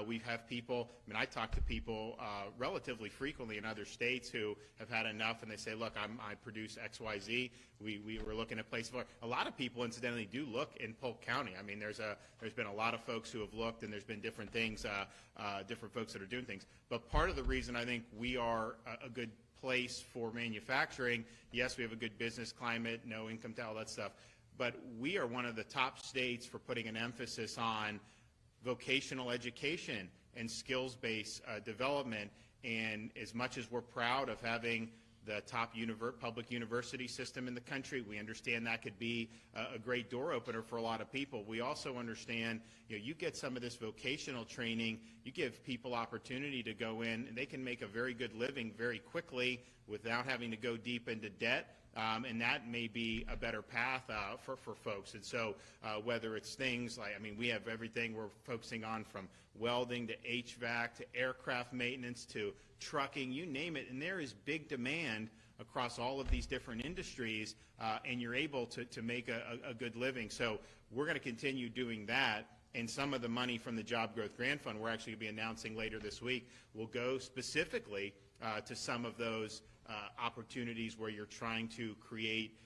We have people, I mean, I talk to people relatively frequently in other states who have had enough, and they say, look, I produce X, Y, Z. We were looking at places. A lot of people, incidentally, do look in Polk County. I mean, there's been a lot of folks who have looked, and there's been different things, different folks that are doing things. But part of the reason I think we are a good place for manufacturing, yes, we have a good business climate, no income tax, all that stuff, but we are one of the top states for putting an emphasis on vocational education and skills-based development. And as much as we're proud of having the top public university system in the country. We understand that could be a great door opener for a lot of people. We also understand, you get some of this vocational training, you give people opportunity to go in, and they can make a very good living very quickly without having to go deep into debt. And that may be a better path for folks. And so whether it's things like, we have everything we're focusing on, from welding to HVAC to aircraft maintenance to trucking, you name it. And there is big demand across all of these different industries, and you're able to make a good living. So we're going to continue doing that. And some of the money from the Job Growth Grant Fund, we're actually going to be announcing later this week, will go specifically to some of those opportunities where you're trying to create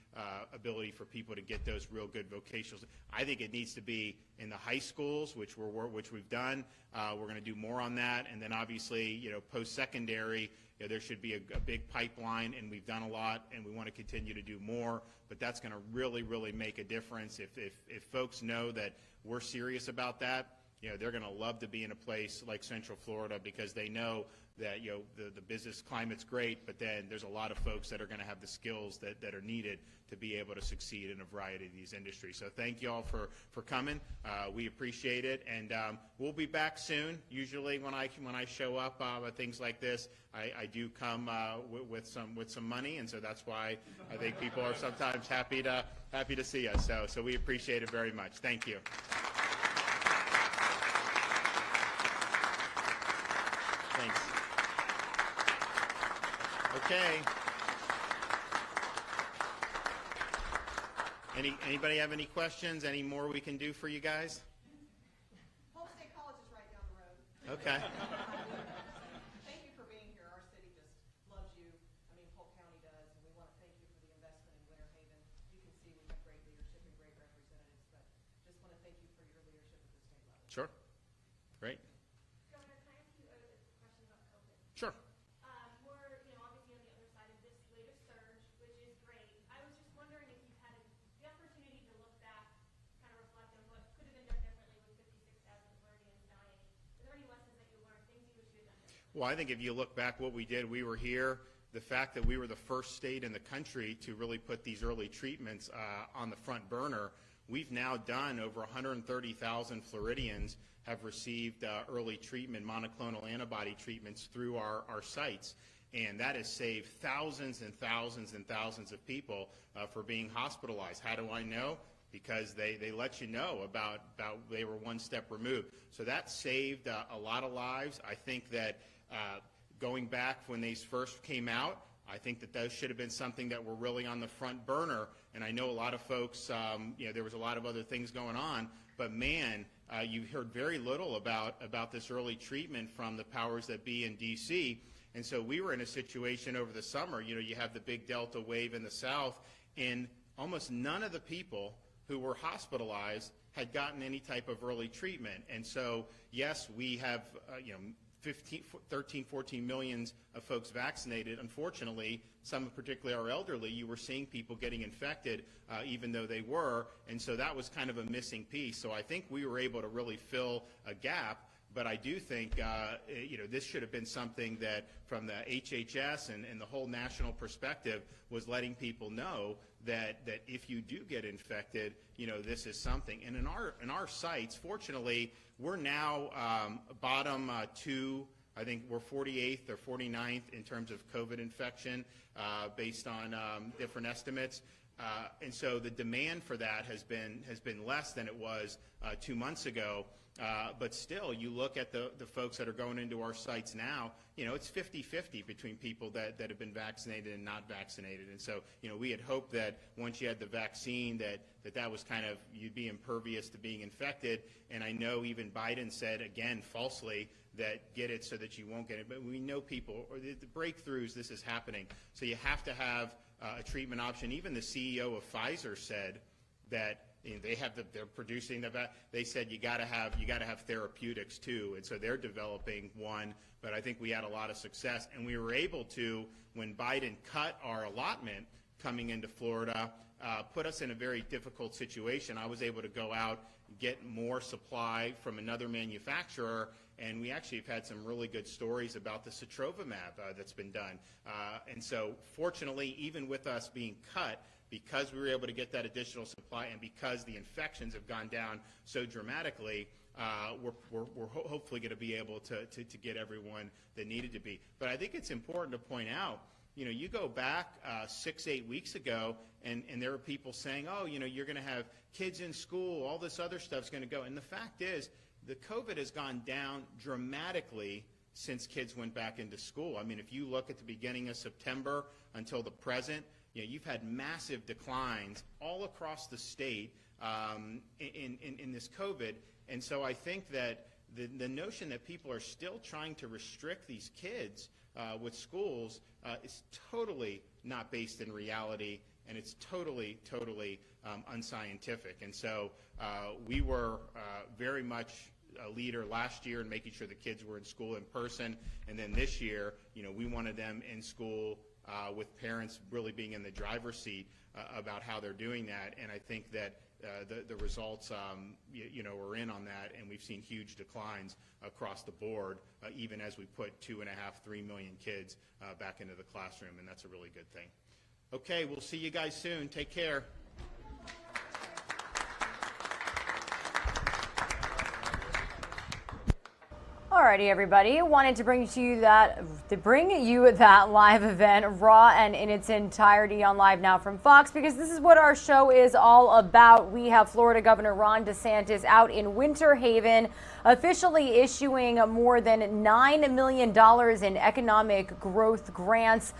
ability for people to get those real good vocationals. I think it needs to be in the high schools, which we've done. We're going to do more on that, and then obviously, post-secondary, there should be a big pipeline, and we've done a lot, and we want to continue to do more. But that's going to really, really make a difference if folks know that we're serious about that. They're going to love to be in a place like Central Florida, because they know that the business climate's great, but then there's a lot of folks that are going to have the skills that are needed to be able to succeed in a variety of these industries. So thank you all for coming. We appreciate it, and we'll be back soon. Usually when I show up at things like this, I do come with some money, and so that's why I think people are sometimes happy to see us. So we appreciate it very much. Thank you. Thanks. Okay. Anybody have any questions? Any more we can do for you guys? Polk State College is right down the road. Okay. Thank you for being here. Our city just loves you. Polk County does, and we want to thank you for the investment in Winter Haven. You can see we have great leadership and great representatives, but just want to thank you for your leadership at the state level. Sure. Great. Governor, can I ask you a question about COVID? Sure. We're, obviously on the other side of this latest surge, which is great. I was just wondering if you've had the opportunity to look back, kind of reflect on what could have been done differently with 56,000 Floridians dying. Are there any lessons that you learned, things you wish you had done differently? Well, I think if you look back what we did, we were here. The fact that we were the first state in the country to really put these early treatments on the front burner, we've now done over 130,000 Floridians have received early treatment, monoclonal antibody treatments through our sites. And that has saved thousands and thousands and thousands of people for being hospitalized. How do I know? Because they let you know about they were one step removed. So that saved a lot of lives. I think that going back when these first came out, I think that those should have been something that were really on the front burner. And I know a lot of folks, there was a lot of other things going on, but man, you heard very little about this early treatment from the powers that be in D.C. And so we were in a situation over the summer, you have the big Delta wave in the South, and almost none of the people who were hospitalized had gotten any type of early treatment. And so, yes, we have, 13, 14 millions of folks vaccinated. Unfortunately, some, particularly our elderly, you were seeing people getting infected even though they were, and so that was kind of a missing piece. So I think we were able to really fill a gap, but I do think this should have been something that from the HHS and the whole national perspective was letting people know that if you do get infected, this is something. And in our sites, fortunately, we're now bottom two. I think we're 48th or 49th in terms of COVID infection based on different estimates. And so the demand for that has been less than it was 2 months ago. But still, you look at the folks that are going into our sites now, it's 50-50 between people that have been vaccinated and not vaccinated. And so, we had hoped that once you had the vaccine that was kind of, you'd be impervious to being infected. And I know even Biden said, again, falsely, that get it so that you won't get it. But we know people, or the breakthroughs, this is happening. So you have to have a treatment option. Even the CEO of Pfizer said that they're producing they said you got to have therapeutics too, and so they're developing one. But I think we had a lot of success, and we were able to, when Biden cut our allotment coming into Florida, put us in a very difficult situation. I was able to go out, get more supply from another manufacturer. And we actually have had some really good stories about the sotrovimab that's been done. And so fortunately, even with us being cut, because we were able to get that additional supply and because the infections have gone down so dramatically, we're hopefully going to be able to get everyone that needed to be. But I think it's important to point out, you know, you go back 6-8 weeks ago, and there were people saying, oh, you know, you're going to have kids in school, all this other stuff's going to go. And the fact is, the COVID has gone down dramatically since kids went back into school. I mean, if you look at the beginning of September until the present, you know, you've had massive declines all across the state in this COVID. And so I think that the notion that people are still trying to restrict these kids with schools is totally not based in reality, and it's totally unscientific. And so we were very much a leader last year in making sure the kids were in school in person, and then this year, you know, we wanted them in school with parents really being in the driver's seat about how they're doing that. And I think that the results, you know, are in on that, and we've seen huge declines across the board, even as we put 2.5–3 million kids back into the classroom, and that's a really good thing. Okay, we'll see you guys soon. Take care. Alrighty, everybody. Wanted to bring you that live event, raw and in its entirety, on Live Now from Fox, because this is what our show is all about. We have Florida Governor Ron DeSantis out in Winter Haven, officially issuing more than $9 million in economic growth grants.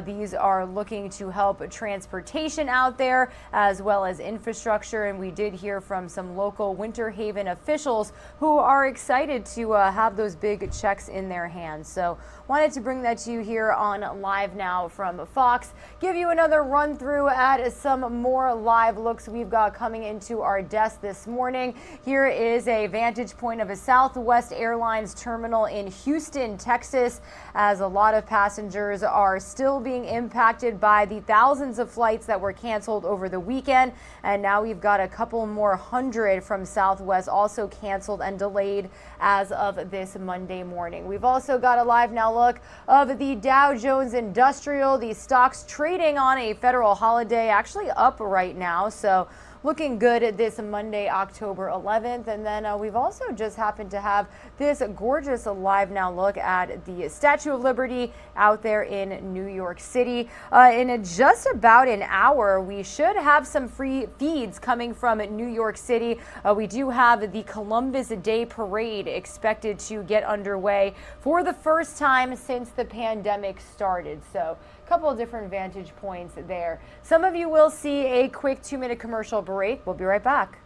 These are looking to help transportation out there as well as infrastructure. And we did hear from some local Winter Haven officials who are excited to have those big checks in their hands. So wanted to bring that to you here on Live Now from Fox. Give you another run through at some more live looks we've got coming into our desk this morning. Here is a vantage point of a Southwest Airlines terminal in Houston, Texas, as a lot of passengers are still being impacted by the thousands of flights that were canceled over the weekend. And now we've got a couple more hundred from Southwest also canceled and delayed as of this Monday morning. We've also got a Live Now look of the Dow Jones Industrial. These stocks trading on a federal holiday, actually up right now. So looking good this Monday, October 11th. And then we've also just happened to have this gorgeous Live Now look at the Statue of Liberty out there in New York City. In just about an hour, we should have some free feeds coming from New York City. We do have the Columbus Day Parade expected to get underway for the first time since the pandemic started. So couple of different vantage points there. Some of you will see a quick 2-minute commercial break. We'll be right back.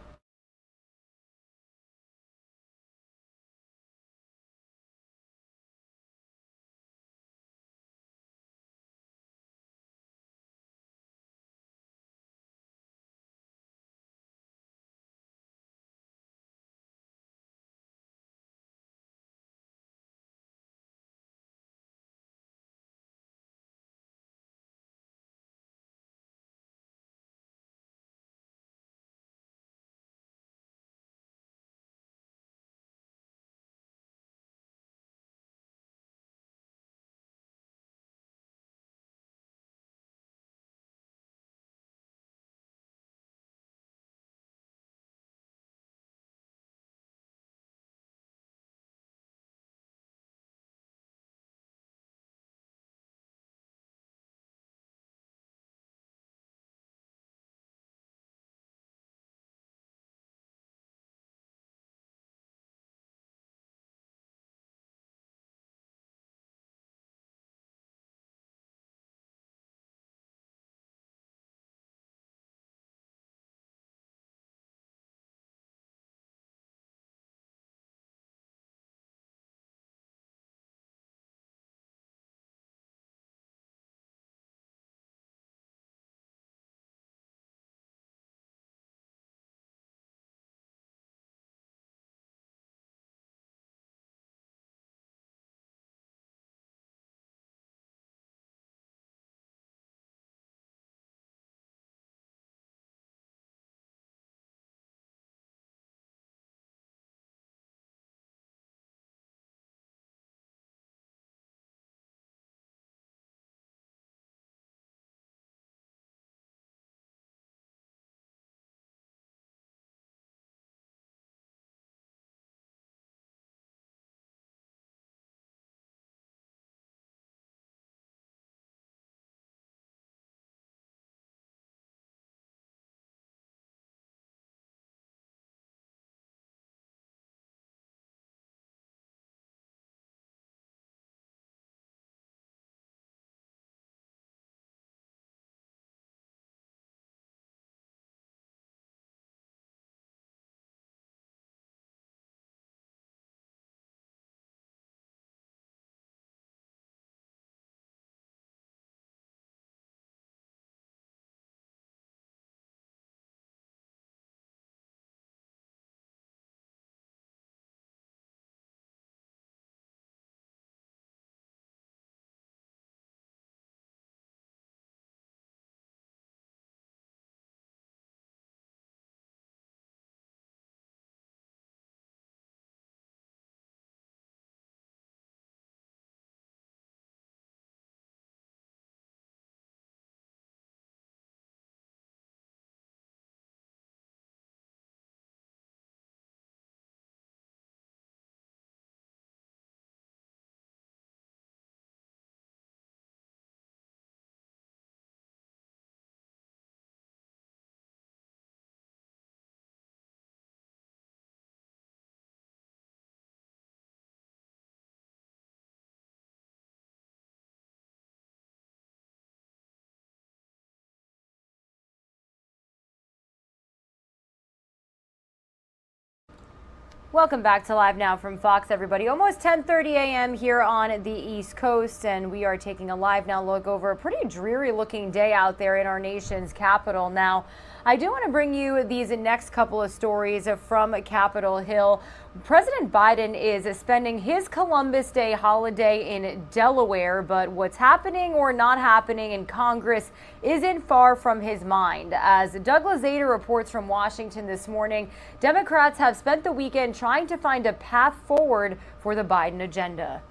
Welcome back to Live Now from Fox, everybody. Almost 10:30 a.m. here on the East Coast, and we are taking a Live Now look over a pretty dreary-looking day out there in our nation's capital. Now, I do want to bring you these next couple of stories from Capitol Hill. President Biden is spending his Columbus Day holiday in Delaware, but what's happening or not happening in Congress isn't far from his mind. As Douglas Zader reports from Washington this morning, Democrats have spent the weekend trying to find a path forward for the Biden agenda.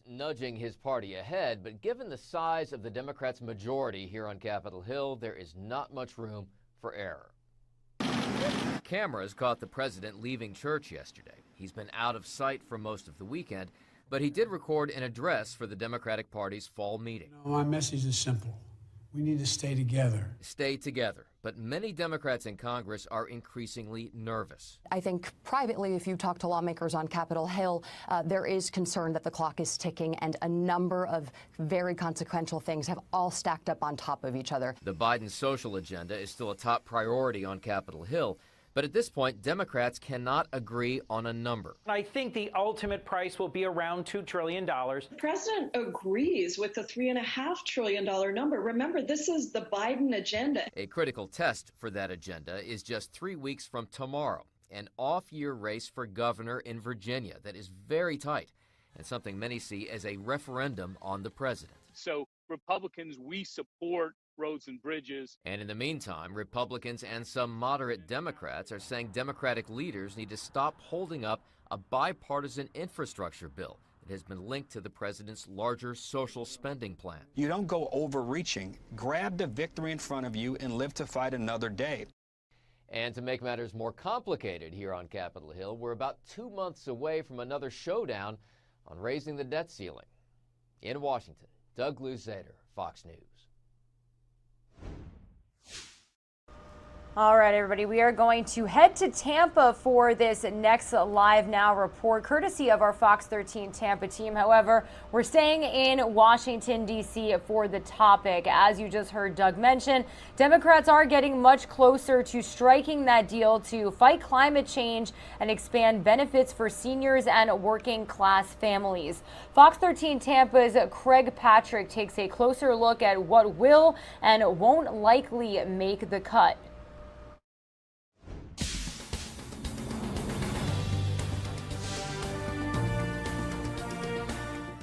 Nudging his party ahead, but given the size of the Democrats' majority here on Capitol Hill, there is not much room for error. Cameras caught the president leaving church yesterday. He's been out of sight for most of the weekend, but he did record an address for the Democratic Party's fall meeting. My message is simple. We need to stay together. Stay together. But many Democrats in Congress are increasingly nervous. I think privately, if you talk to lawmakers on Capitol Hill, there is concern that the clock is ticking and a number of very consequential things have all stacked up on top of each other. The Biden social agenda is still a top priority on Capitol Hill. But at this point, Democrats cannot agree on a number. I think the ultimate price will be around $2 trillion. The president agrees with the $3.5 trillion number. Remember, this is the Biden agenda. A critical test for that agenda is just 3 weeks from tomorrow, an off-year race for governor in Virginia that is very tight and something many see as a referendum on the president. So Republicans, we support roads and bridges. And in the meantime, Republicans and some moderate Democrats are saying Democratic leaders need to stop holding up a bipartisan infrastructure bill that has been linked to the president's larger social spending plan. You don't go overreaching. Grab the victory in front of you and live to fight another day. And to make matters more complicated here on Capitol Hill, we're about 2 months away from another showdown on raising the debt ceiling. In Washington, Douglas Zader, Fox News. All right, everybody, we are going to head to Tampa for this next Live Now report, courtesy of our Fox 13 Tampa team. However, we're staying in Washington, D.C. for the topic. As you just heard Doug mention, Democrats are getting much closer to striking that deal to fight climate change and expand benefits for seniors and working class families. Fox 13 Tampa's Craig Patrick takes a closer look at what will and won't likely make the cut.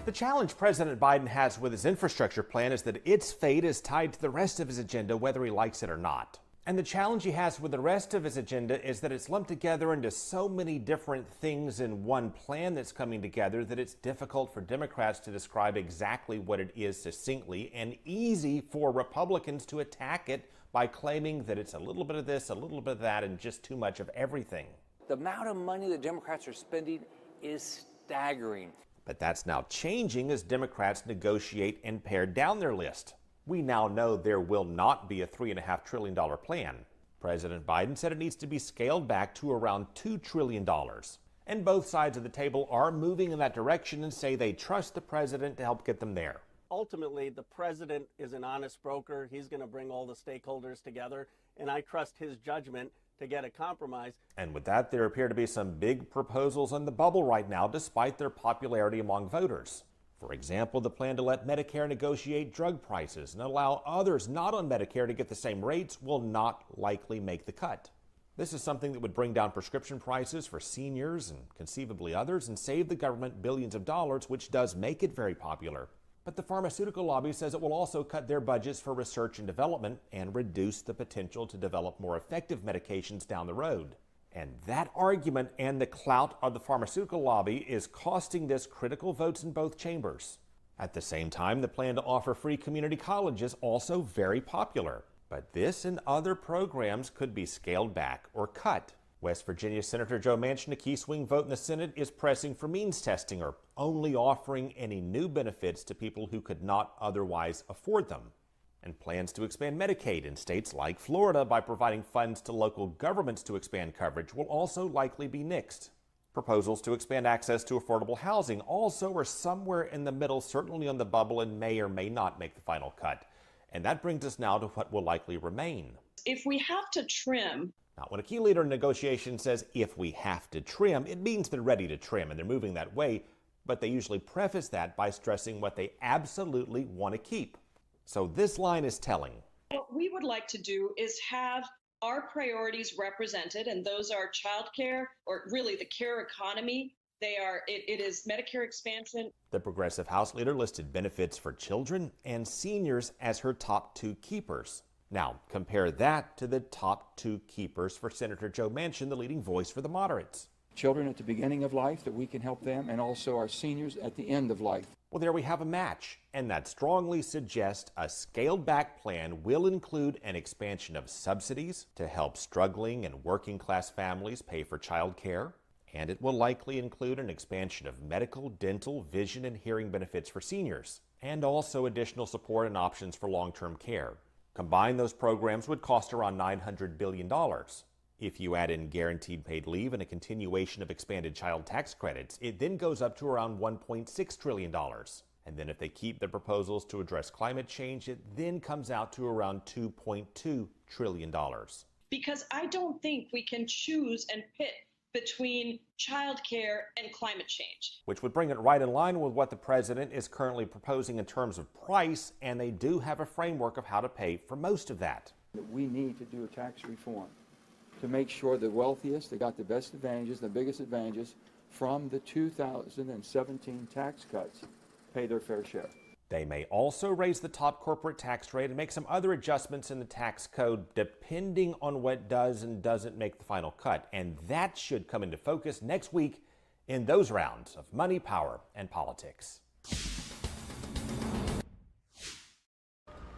The challenge President Biden has with his infrastructure plan is that its fate is tied to the rest of his agenda, whether he likes it or not. And the challenge he has with the rest of his agenda is that it's lumped together into so many different things in one plan that's coming together that it's difficult for Democrats to describe exactly what it is succinctly, and easy for Republicans to attack it by claiming that it's a little bit of this, a little bit of that, and just too much of everything. The amount of money the Democrats are spending is staggering. But that's now changing as Democrats negotiate and pare down their list. We now know there will not be a $3.5 trillion plan. President Biden said it needs to be scaled back to around $2 trillion. And both sides of the table are moving in that direction and say they trust the president to help get them there. Ultimately, the president is an honest broker. He's going to bring all the stakeholders together, and I trust his judgment to get a compromise. And with that, there appear to be some big proposals on the bubble right now, despite their popularity among voters. For example, the plan to let Medicare negotiate drug prices and allow others not on Medicare to get the same rates will not likely make the cut. This is something that would bring down prescription prices for seniors and conceivably others and save the government billions of dollars, which does make it very popular. But the pharmaceutical lobby says it will also cut their budgets for research and development and reduce the potential to develop more effective medications down the road. And that argument and the clout of the pharmaceutical lobby is costing this critical votes in both chambers. At the same time, the plan to offer free community college is also very popular. But this and other programs could be scaled back or cut. West Virginia Senator Joe Manchin, a key swing vote in the Senate, is pressing for means testing or only offering any new benefits to people who could not otherwise afford them. And plans to expand Medicaid in states like Florida by providing funds to local governments to expand coverage will also likely be nixed. Proposals to expand access to affordable housing also are somewhere in the middle, certainly on the bubble, and may or may not make the final cut. And that brings us now to what will likely remain. If we have to trim, Now, when a key leader in negotiations says, if we have to trim, it means they're ready to trim and they're moving that way, but they usually preface that by stressing what they absolutely want to keep. So this line is telling. what we would like to do is have our priorities represented, and those are childcare, or really the care economy. It is Medicare expansion. The progressive House leader listed benefits for children and seniors as her top 2 keepers. Now, compare that to the top 2 keepers for Senator Joe Manchin, the leading voice for the moderates. Children at the beginning of life, that we can help them, and also our seniors at the end of life. Well, there we have a match, and that strongly suggests a scaled-back plan will include an expansion of subsidies to help struggling and working-class families pay for child care, and it will likely include an expansion of medical, dental, vision, and hearing benefits for seniors, and also additional support and options for long-term care. Combined, those programs would cost around $900 billion. If you add in guaranteed paid leave and a continuation of expanded child tax credits, it then goes up to around $1.6 trillion. And then if they keep their proposals to address climate change, it then comes out to around $2.2 trillion. Because I don't think we can choose and pit between childcare and climate change. Which would bring it right in line with what the president is currently proposing in terms of price, and they do have a framework of how to pay for most of that. We need to do a tax reform to make sure the wealthiest, they got the best advantages, the biggest advantages from the 2017 tax cuts, pay their fair share. They may also raise the top corporate tax rate and make some other adjustments in the tax code depending on what does and doesn't make the final cut. And that should come into focus next week in those rounds of Money, Power, and Politics.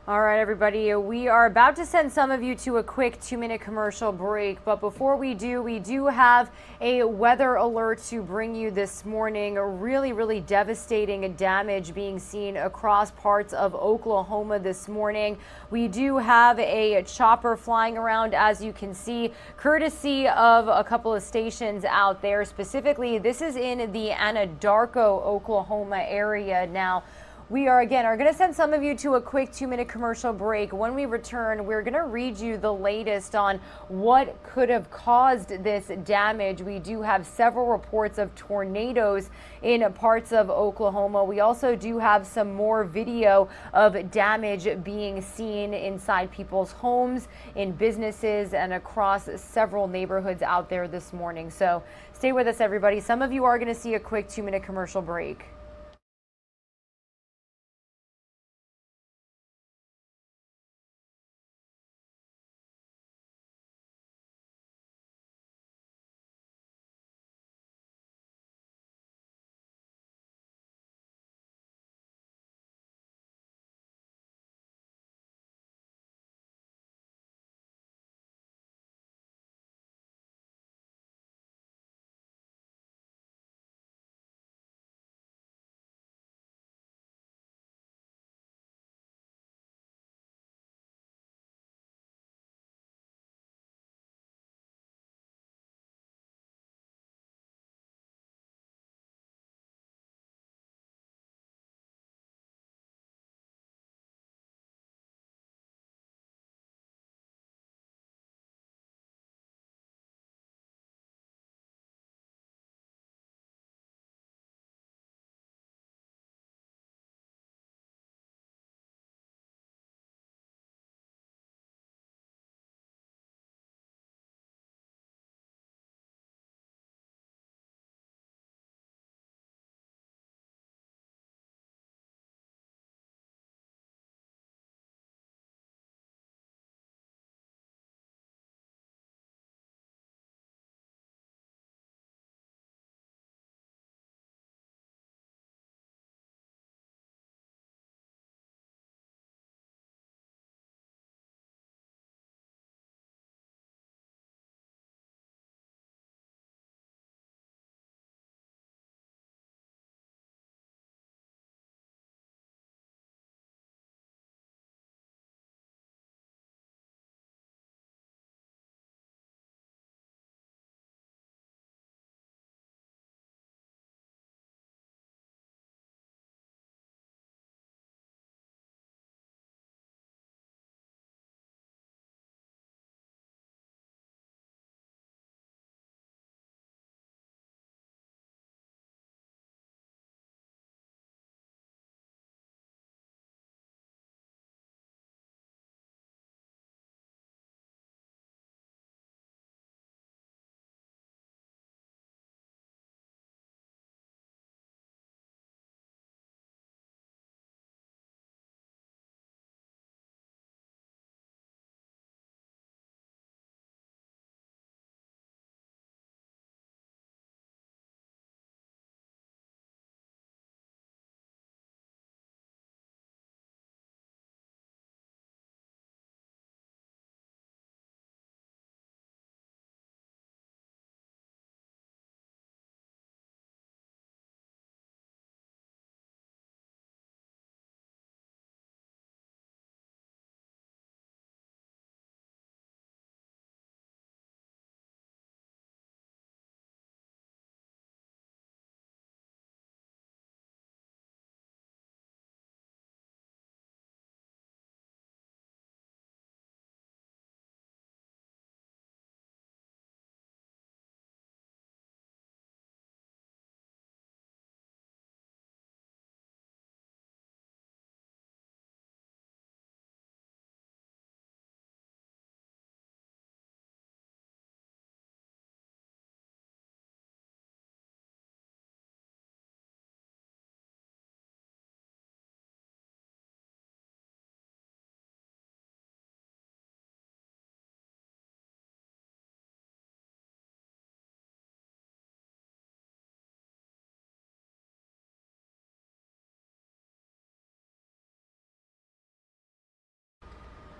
All right, everybody, we are about to send some of you to a quick 2-minute commercial break. But before we do have a weather alert to bring you this morning. Really devastating damage being seen across parts of Oklahoma this morning. We do have a chopper flying around, as you can see, courtesy of a couple of stations out there. Specifically, this is in the Anadarko, Oklahoma area now. We are going to send some of you to a quick 2-minute commercial break. When we return, we're going to read you the latest on what could have caused this damage. We do have several reports of tornadoes in parts of Oklahoma. We also do have some more video of damage being seen inside people's homes, in businesses, and across several neighborhoods out there this morning. So stay with us, everybody. Some of you are going to see a quick 2-minute commercial break.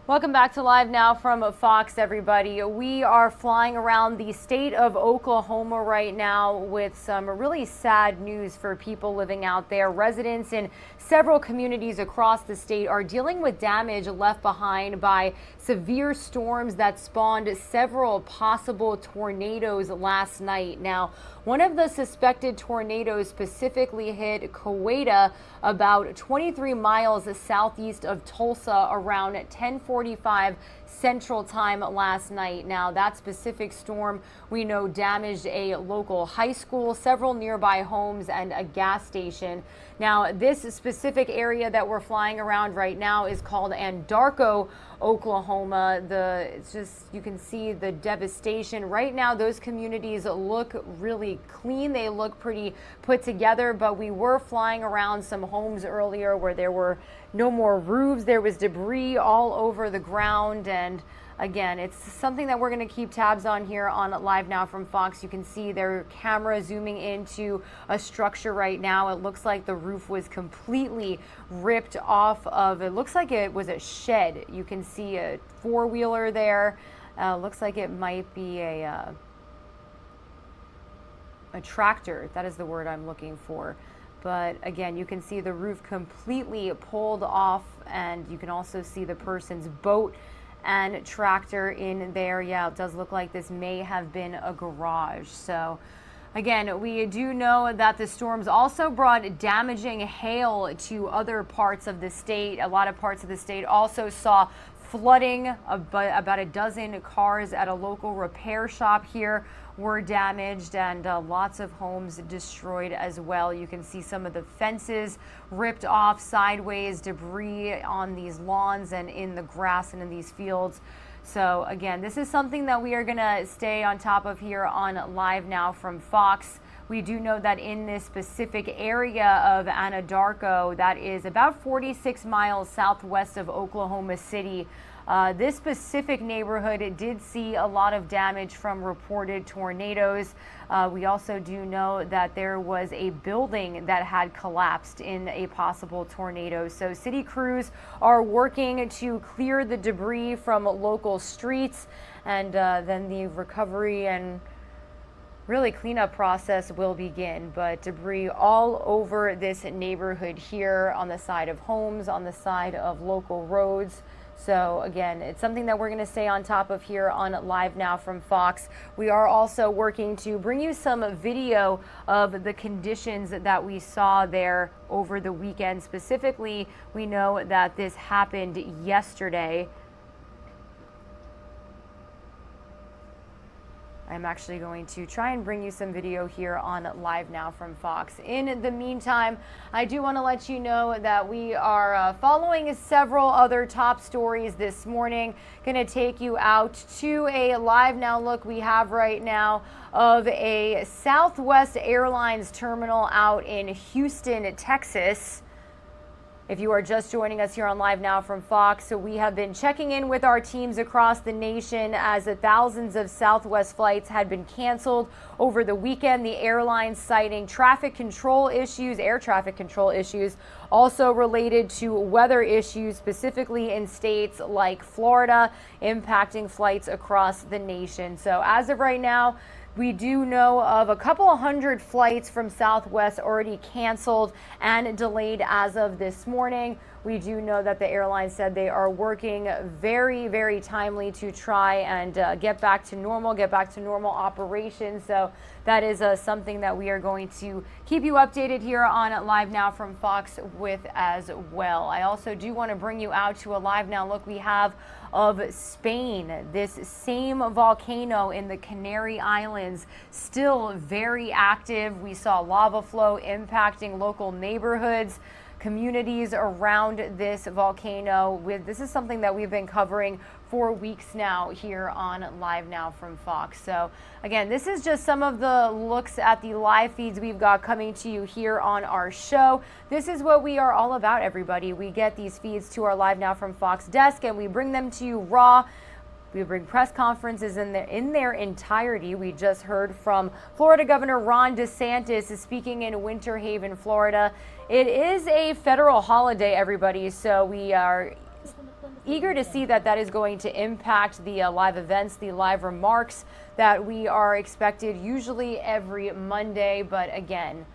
Welcome back to Live Now from Fox, everybody. We are flying around the state of Oklahoma right now with some really sad news for people living out there. Residents in several communities across the state are dealing with damage left behind by severe storms that spawned several possible tornadoes last night. Now, one of the suspected tornadoes specifically hit Coweta, about 23 miles southeast of Tulsa, around 10:45 Central Time last night. Now, that specific storm, we know, damaged a local high school, several nearby homes, and a gas station. Now, this specific area that we're flying around right now is called Anadarko, Oklahoma. It's just, you can see the devastation. Right now, those communities look really clean. They look pretty put together, but we were flying around some homes earlier where there were no more roofs. There was debris all over the ground, and again, it's something that we're going to keep tabs on here on Live Now from Fox. You can see their camera zooming into a structure right now. It looks like the roof was completely ripped off of, it looks like it was a shed. You can see a four-wheeler there. Looks like it might be a tractor. That is the word I'm looking for. But again, you can see the roof completely pulled off, and you can also see the person's boat and tractor in there. Yeah, it does look like this may have been a garage. So again, we do know that the storms also brought damaging hail to other parts of the state. A lot of parts of the state also saw flooding. About a dozen cars at a local repair shop here were damaged, and lots of homes destroyed as well. You can see some of the fences ripped off sideways, debris on these lawns and in the grass and in these fields. So again, this is something that we are going to stay on top of here on Live Now from Fox. We do know that in this specific area of Anadarko, that is about 46 miles southwest of Oklahoma City, this specific neighborhood did see a lot of damage from reported tornadoes. We also do know that there was a building that had collapsed in a possible tornado. So city crews are working to clear the debris from local streets, and then the recovery and really cleanup process will begin. But debris all over this neighborhood here, on the side of homes, on the side of local roads. So again, it's something that we're going to stay on top of here on Live Now from Fox. We are also working to bring you some video of the conditions that we saw there over the weekend. Specifically, we know that this happened yesterday. I'm actually going to try and bring you some video here on Live Now from Fox. In the meantime, I do want to let you know that we are following several other top stories this morning. Going to take you out to a Live Now look we have right now of a Southwest Airlines terminal out in Houston, Texas. If you are just joining us here on Live Now from Fox, so we have been checking in with our teams across the nation as thousands of Southwest flights had been canceled over the weekend. The airline citing traffic control issues, air traffic control issues, also related to weather issues, specifically in states like Florida, impacting flights across the nation. So as of right now, we do know of a couple of hundred flights from Southwest already canceled and delayed as of this morning. We do know that the airline said they are working very, very timely to try and get back to normal operations. So that is something that we are going to keep you updated here on Live Now from Fox with as well. I also do want to bring you out to a Live Now look we have of Spain. This same volcano in the Canary Islands still very active. We saw lava flow impacting local neighborhoods, communities around this volcano. This is something that we've been covering for weeks now here on Live Now from Fox. So again, this is just some of the looks at the live feeds we've got coming to you here on our show. This is what we are all about, everybody. We get these feeds to our Live Now from Fox desk and we bring them to you raw. We bring press conferences in their entirety. We just heard from Florida Governor Ron DeSantis speaking in Winter Haven, Florida. It is a federal holiday, everybody, so we are eager to see that that is going to impact the live events, the live remarks that we are expected usually every Monday. But again,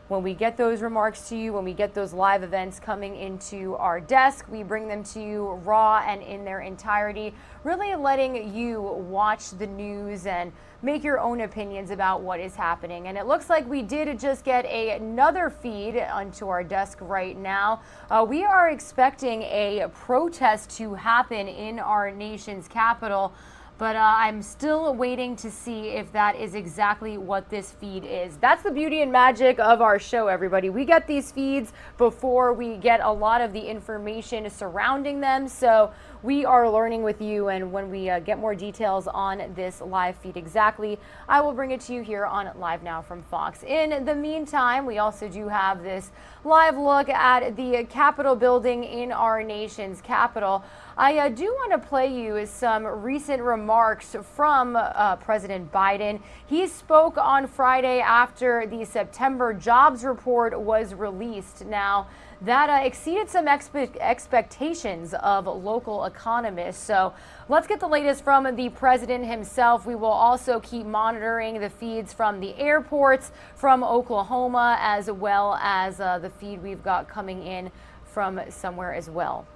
when we get those remarks to you, when we get those live events coming into our desk, we bring them to you raw and in their entirety, really letting you watch the news and make your own opinions about what is happening. And it looks like we did just get another feed onto our desk right now. We are expecting a protest to happen in our nation's capital, but I'm still waiting to see if that is exactly what this feed is. That's the beauty and magic of our show, everybody. We get these feeds before we get a lot of the information surrounding them, so we are learning with you, and when we get more details on this live feed exactly, I will bring it to you here on Live Now from Fox. In the meantime, we also do have this live look at the Capitol building in our nation's capital. I do want to play you some recent remarks from President Biden. He spoke on Friday after the September jobs report was released. Now, that exceeded some expectations of local economists. So let's get the latest from the president himself. We will also keep monitoring the feeds from the airports, from Oklahoma, as well as the feed we've got coming in from somewhere as well.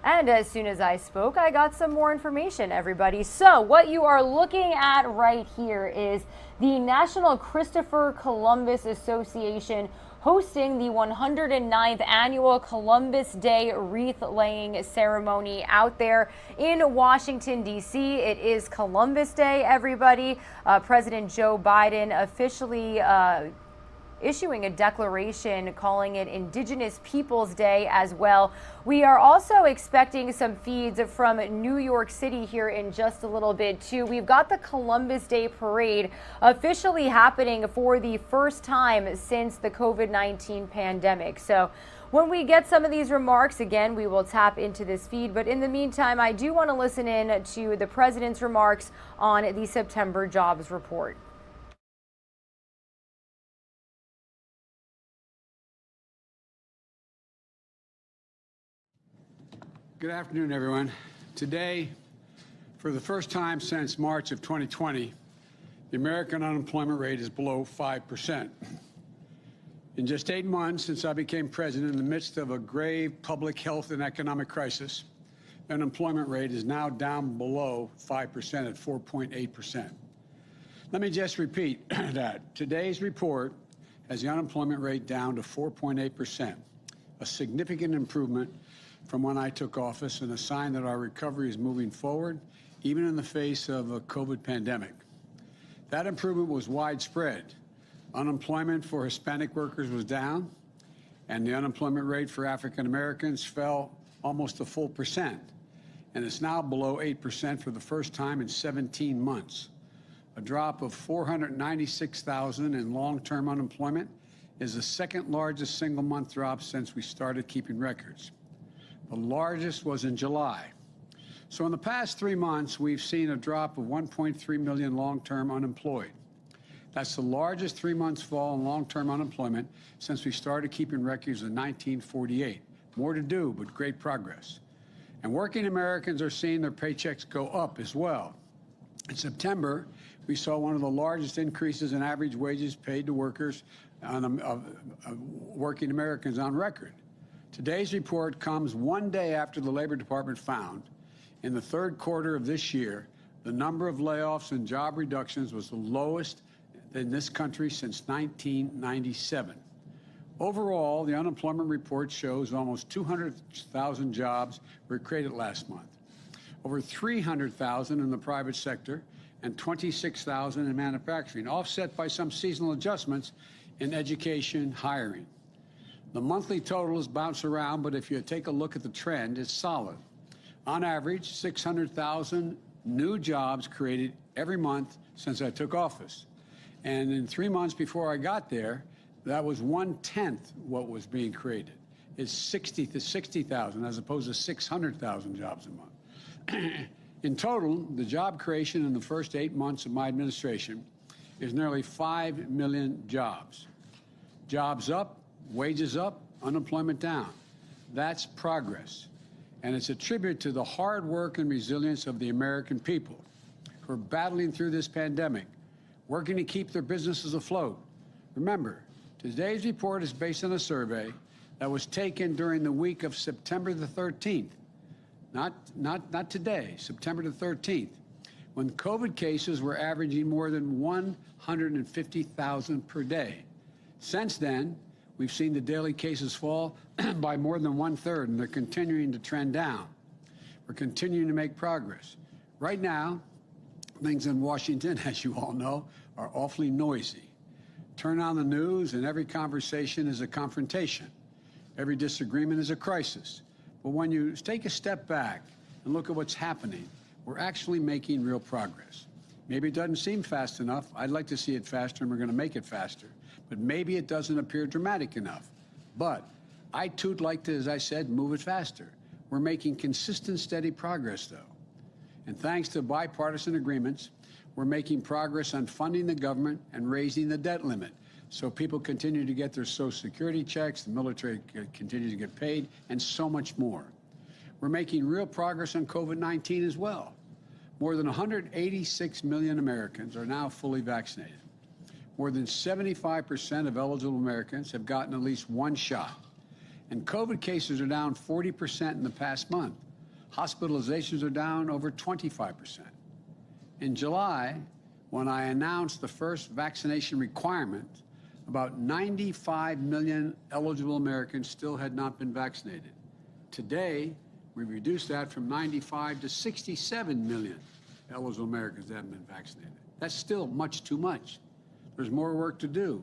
And as soon as I spoke, I got some more information, everybody. So what you are looking at right here is the National Christopher Columbus Association hosting the 109th annual Columbus Day wreath-laying ceremony out there in Washington, D.C. It is Columbus Day, everybody. President Joe Biden officially issuing a declaration calling it Indigenous Peoples Day as well. We are also expecting some feeds from New York City here in just a little bit too. We've got the Columbus Day Parade officially happening for the first time since the COVID-19 pandemic. So when we get some of these remarks, again, we will tap into this feed. But in the meantime, I do want to listen in to the president's remarks on the September jobs report. Good afternoon, everyone. Today, for the first time since March of 2020, the American unemployment rate is below 5%. In just 8 months since I became president, in the midst of a grave public health and economic crisis, the unemployment rate is now down below 5% at 4.8%. Let me just repeat that. Today's report has the unemployment rate down to 4.8%, a significant improvement from when I took office and a sign that our recovery is moving forward, even in the face of a COVID pandemic. That improvement was widespread. Unemployment for Hispanic workers was down, and the unemployment rate for African Americans fell almost a full percent, and it's now below 8% for the first time in 17 months. A drop of 496,000 in long-term unemployment is the second largest single-month drop since we started keeping records. The largest was in July. So in the past 3 months, we've seen a drop of 1.3 million long-term unemployed. That's the largest 3-month fall in long-term unemployment since we started keeping records in 1948. More to do, but great progress. And working Americans are seeing their paychecks go up as well. In September, we saw one of the largest increases in average wages paid to workers, working Americans on record. Today's report comes one day after the Labor Department found, in the third quarter of this year, the number of layoffs and job reductions was the lowest in this country since 1997. Overall, the unemployment report shows almost 200,000 jobs were created last month, over 300,000 in the private sector, and 26,000 in manufacturing, offset by some seasonal adjustments in education hiring. The monthly totals bounce around, but if you take a look at the trend, it's solid. On average, 600,000 new jobs created every month since I took office. And in 3 months before I got there, that was 1/10 what was being created. It's 60 to 60,000 as opposed to 600,000 jobs a month. In total, the job creation in the first 8 months of my administration is nearly 5 million jobs. Jobs up, wages up, unemployment down. That's progress. And it's a tribute to the hard work and resilience of the American people who are battling through this pandemic, working to keep their businesses afloat. Remember, today's report is based on a survey that was taken during the week of September the 13th. Not today, September the 13th, when COVID cases were averaging more than 150,000 per day. Since then, we've seen the daily cases fall by more than 1/3, and they're continuing to trend down. We're continuing to make progress. Right now, things in Washington, as you all know, are awfully noisy. Turn on the news, and every conversation is a confrontation. Every disagreement is a crisis. But when you take a step back and look at what's happening, we're actually making real progress. Maybe it doesn't seem fast enough. I'd like to see it faster, and we're going to make it faster. But maybe it doesn't appear dramatic enough. But I, too, like to, as I said, move it faster. We're making consistent, steady progress, though. And thanks to bipartisan agreements, we're making progress on funding the government and raising the debt limit, so people continue to get their Social Security checks, the military continues to get paid, and so much more. We're making real progress on COVID-19 as well. More than 186 million Americans are now fully vaccinated. More than 75% of eligible Americans have gotten at least one shot. And COVID cases are down 40% in the past month. Hospitalizations are down over 25%. In July, when I announced the first vaccination requirement, about 95 million eligible Americans still had not been vaccinated. Today, we reduced that from 95 to 67 million eligible Americans that haven't been vaccinated. That's still much too much. There's more work to do,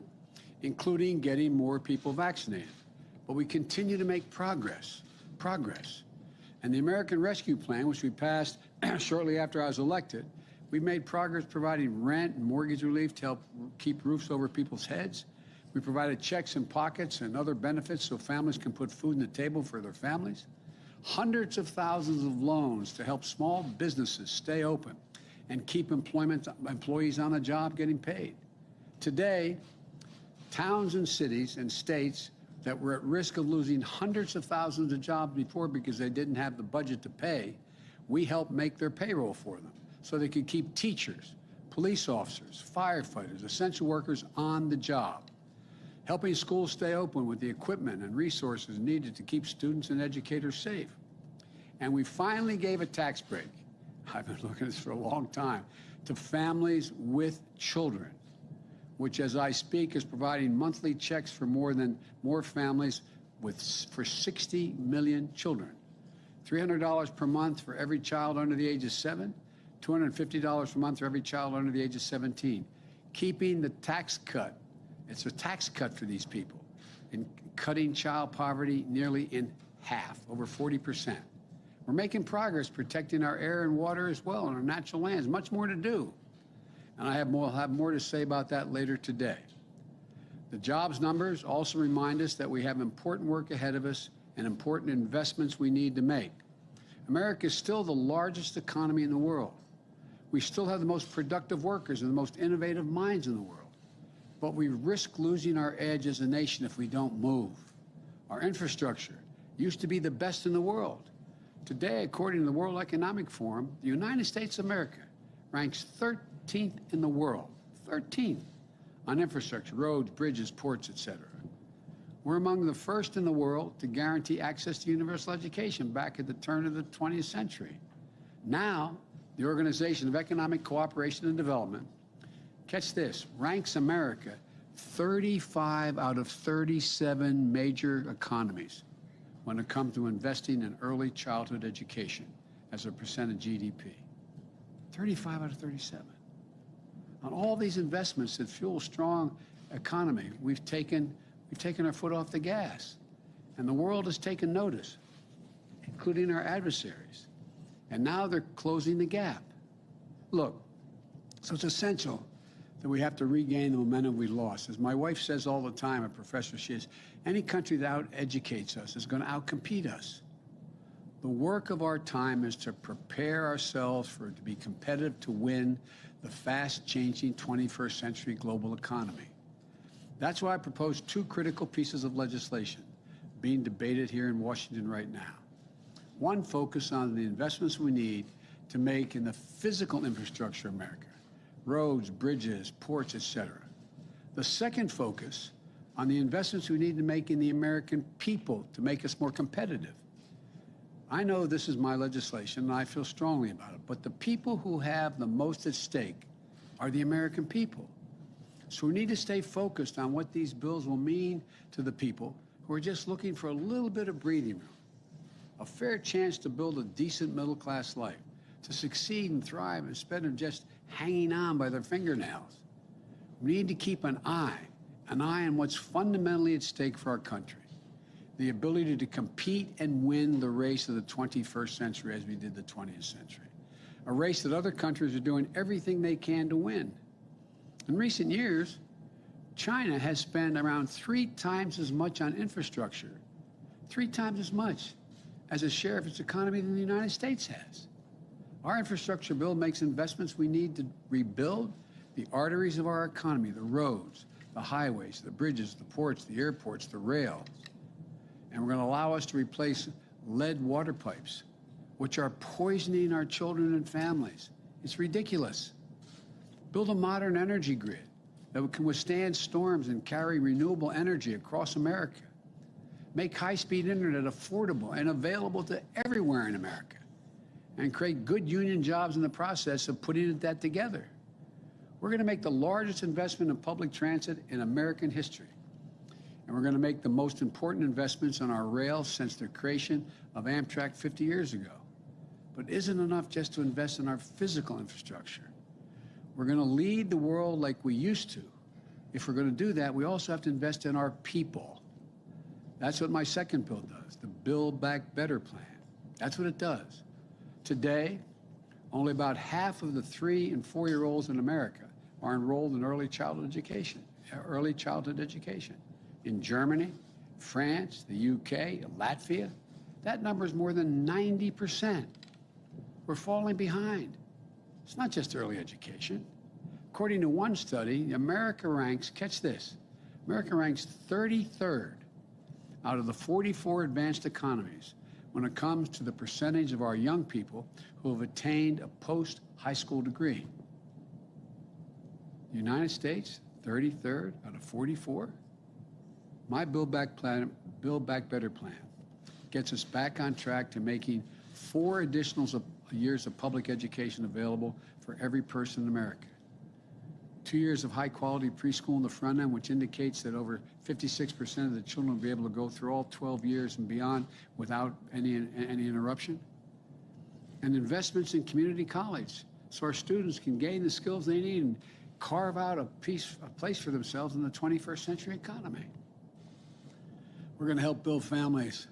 including getting more people vaccinated. But we continue to make progress. And the American Rescue Plan, which we passed shortly after I was elected, we made progress providing rent and mortgage relief to help keep roofs over people's heads. We provided checks in pockets and other benefits so families can put food on the table for their families. Hundreds of thousands of loans to help small businesses stay open and keep employees on the job getting paid. Today, towns and cities and states that were at risk of losing hundreds of thousands of jobs before because they didn't have the budget to pay, we helped make their payroll for them so they could keep teachers, police officers, firefighters, essential workers on the job, helping schools stay open with the equipment and resources needed to keep students and educators safe. And we finally gave a tax break, I've been looking at this for a long time, to families with children, which as I speak is providing monthly checks for more families for 60 million children. $300 per month for every child under the age of 7, $250 per month for every child under the age of 17. Keeping the tax cut, it's a tax cut for these people, and cutting child poverty nearly in half, over 40%. We're making progress protecting our air and water as well and our natural lands, much more to do. And will have more to say about that later today. The jobs numbers also remind us that we have important work ahead of us and important investments we need to make. America is still the largest economy in the world. We still have the most productive workers and the most innovative minds in the world. But we risk losing our edge as a nation if we don't move. Our infrastructure used to be the best in the world. Today, according to the World Economic Forum, the United States of America ranks 13th in the world, 13th, on infrastructure, roads, bridges, ports, etc. We're among the first in the world to guarantee access to universal education back at the turn of the 20th century. Now, the Organization of Economic Cooperation and Development, catch this, ranks America 35 out of 37 major economies when it comes to investing in early childhood education as a percent of GDP. 35 out of 37. On all these investments that fuel a strong economy, we've taken our foot off the gas. And the world has taken notice, including our adversaries. And now they're closing the gap. Look, so it's essential that we have to regain the momentum we lost. As my wife says all the time, a professor she is, any country that out-educates us is going to out-compete us. The work of our time is to prepare ourselves to be competitive, to win the fast-changing 21st century global economy. That's why I proposed two critical pieces of legislation being debated here in Washington right now. One focus on the investments we need to make in the physical infrastructure of America, roads, bridges, ports, etc. The second focus on the investments we need to make in the American people to make us more competitive. I know this is my legislation, and I feel strongly about it, but the people who have the most at stake are the American people. So we need to stay focused on what these bills will mean to the people who are just looking for a little bit of breathing room, a fair chance to build a decent middle-class life, to succeed and thrive instead of just hanging on by their fingernails. We need to keep an eye on what's fundamentally at stake for our country. The ability to compete and win the race of the 21st century as we did the 20th century. A race that other countries are doing everything they can to win. In recent years, China has spent around 3 times as much on infrastructure, 3 times as much as a share of its economy than the United States has. Our infrastructure bill makes investments we need to rebuild the arteries of our economy, the roads, the highways, the bridges, the ports, the airports, the rails. And we're going to allow us to replace lead water pipes, which are poisoning our children and families. It's ridiculous. Build a modern energy grid that can withstand storms and carry renewable energy across America. Make high-speed internet affordable and available to everywhere in America. And create good union jobs in the process of putting that together. We're going to make the largest investment in public transit in American history. And we're going to make the most important investments on our rail since the creation of Amtrak 50 years ago. But it isn't enough just to invest in our physical infrastructure. We're going to lead the world like we used to. If we're going to do that, we also have to invest in our people. That's what my second bill does, the Build Back Better plan. That's what it does. Today, only about half of the 3- and 4-year-olds in America are enrolled in early childhood education. In Germany, France, the UK, Latvia, that number is more than 90%. We're falling behind. It's not just early education. According to one study, America ranks, catch this, America ranks 33rd out of the 44 advanced economies when it comes to the percentage of our young people who have attained a post-high school degree. The United States, 33rd out of 44. My Build Back Better plan gets us back on track to making 4 additional years of public education available for every person in America. 2 years of high-quality preschool in the front end, which indicates that over 56% of the children will be able to go through all 12 years and beyond without any interruption. And investments in community college, so our students can gain the skills they need and carve out a place for themselves in the 21st century economy. We're going to help build families.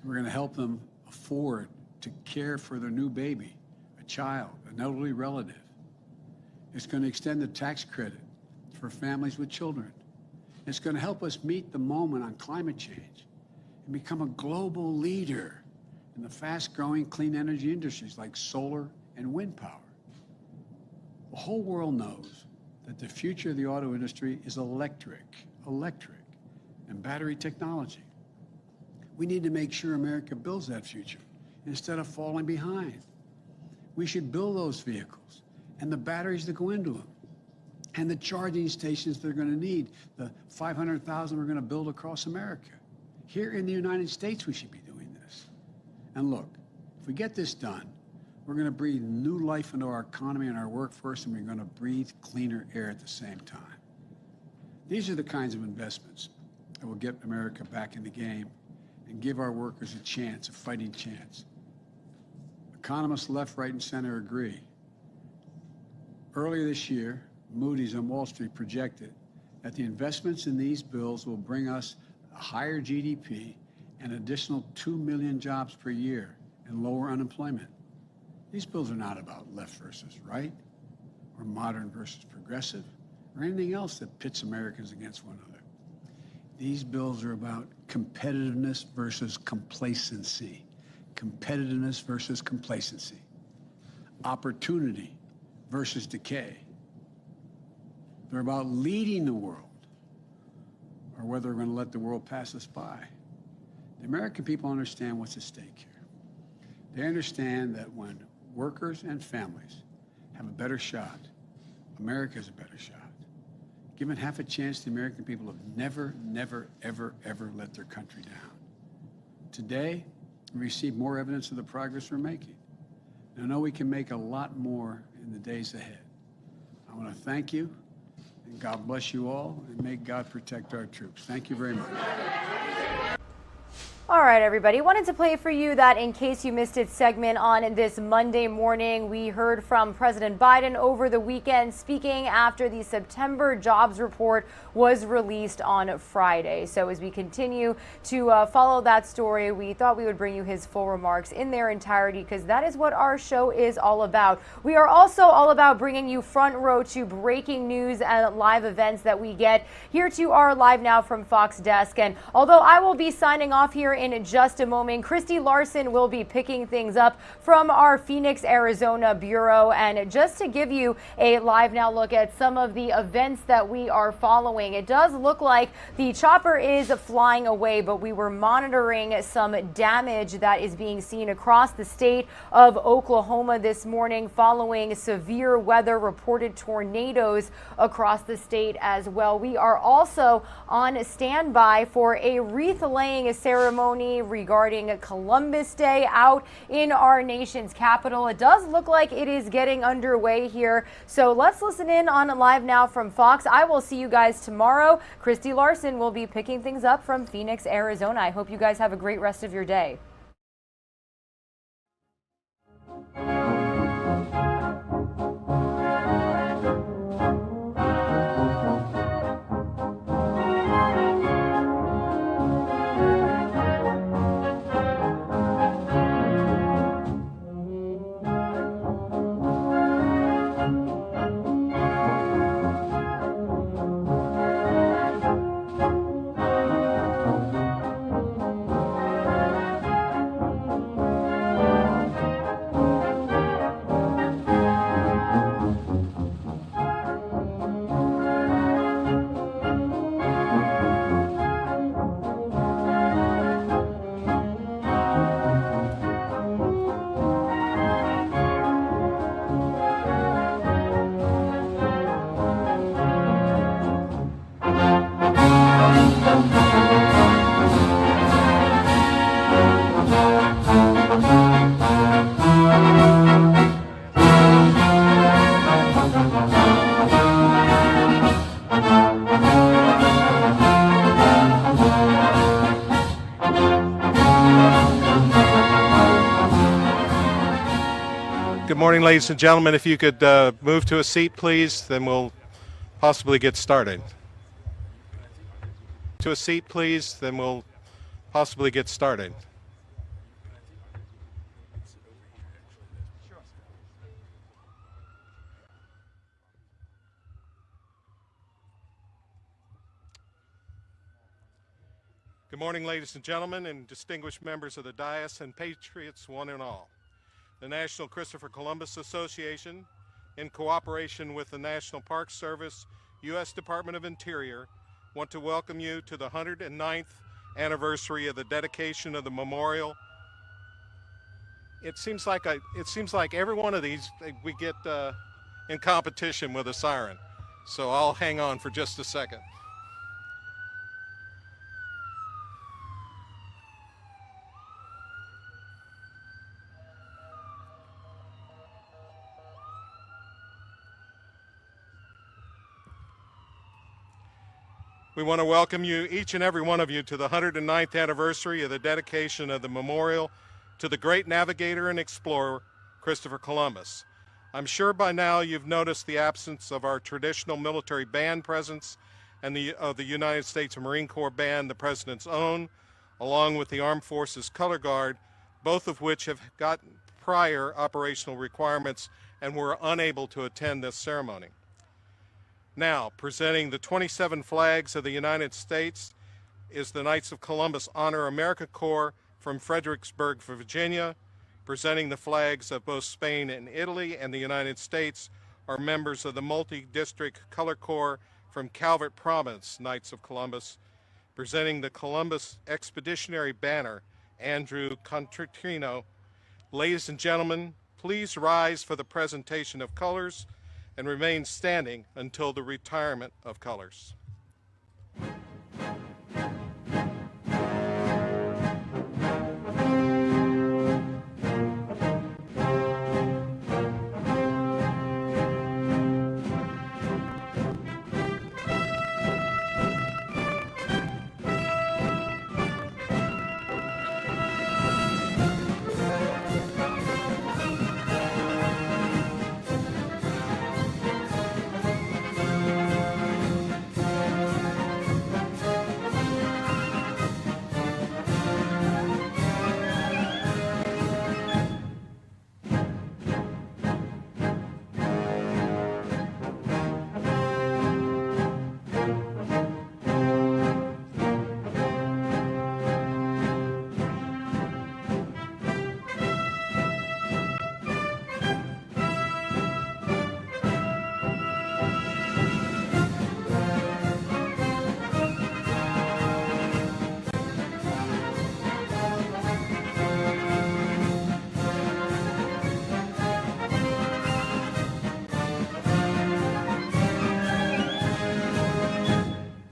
We're going to help them afford to care for their new baby, a child, an elderly relative. It's going to extend the tax credit for families with children. It's going to help us meet the moment on climate change and become a global leader in the fast-growing clean energy industries like solar and wind power. The whole world knows that the future of the auto industry is electric, and battery technology. We need to make sure America builds that future instead of falling behind. We should build those vehicles and the batteries that go into them and the charging stations they're going to need, the 500,000 we're going to build across America. Here in the United States, we should be doing this. And look, if we get this done, we're going to breathe new life into our economy and our workforce, and we're going to breathe cleaner air at the same time. These are the kinds of investments that will get America back in the game and give our workers a chance, a fighting chance. Economists left, right, and center agree. Earlier this year, Moody's on Wall Street projected that the investments in these bills will bring us a higher GDP and an additional 2 million jobs per year and lower unemployment. These bills are not about left versus right, or modern versus progressive, or anything else that pits Americans against one another. These bills are about competitiveness versus complacency. Competitiveness versus complacency. Opportunity versus decay. They're about leading the world, or whether we're going to let the world pass us by. The American people understand what's at stake here. They understand that when workers and families have a better shot, America has a better shot. Given half a chance, the American people have never, never, ever, ever let their country down. Today, we receive more evidence of the progress we're making. And I know we can make a lot more in the days ahead. I want to thank you, and God bless you all, and may God protect our troops. Thank you very much. All right, everybody. Wanted to play for you that in case you missed it segment on this Monday morning. We heard from President Biden over the weekend speaking after the September jobs report was released on Friday. So as we continue to follow that story, we thought we would bring you his full remarks in their entirety because that is what our show is all about. We are also all about bringing you front row to breaking news and live events that we get here to our Live Now from Fox desk. And although I will be signing off here in just a moment, Christy Larson will be picking things up from our Phoenix, Arizona bureau. And just to give you a Live Now look at some of the events that we are following, it does look like the chopper is flying away, but we were monitoring some damage that is being seen across the state of Oklahoma this morning following severe weather, reported tornadoes across the state as well. We are also on standby for a wreath laying ceremony regarding Columbus Day out in our nation's capital. It does look like it is getting underway here. So let's listen in on Live Now from Fox. I will see you guys tomorrow. Christy Larson will be picking things up from Phoenix, Arizona. I hope you guys have a great rest of your day. Good morning, ladies and gentlemen. If you could move to a seat, please, then we'll possibly get started. To a seat, please, then we'll possibly get started. Good morning, ladies and gentlemen, and distinguished members of the dais and patriots one and all. The National Christopher Columbus Association, in cooperation with the National Park Service, U.S. Department of Interior, want to welcome you to the 109th anniversary of the dedication of the memorial. It seems like every one of these we get in competition with a siren, so I'll hang on for just a second. We want to welcome you, each and every one of you, to the 109th anniversary of the dedication of the memorial to the great navigator and explorer, Christopher Columbus. I'm sure by now you've noticed the absence of our traditional military band presence and of the United States Marine Corps Band, the President's own, along with the Armed Forces Color Guard, both of which have got prior operational requirements and were unable to attend this ceremony. Now, presenting the 27 flags of the United States is the Knights of Columbus Honor America Corps from Fredericksburg, Virginia. Presenting the flags of both Spain and Italy and the United States are members of the multi-district color corps from Calvert Province, Knights of Columbus, presenting the Columbus Expeditionary Banner, Andrew Contrantino. Ladies and gentlemen, please rise for the presentation of colors and remain standing until the retirement of colors.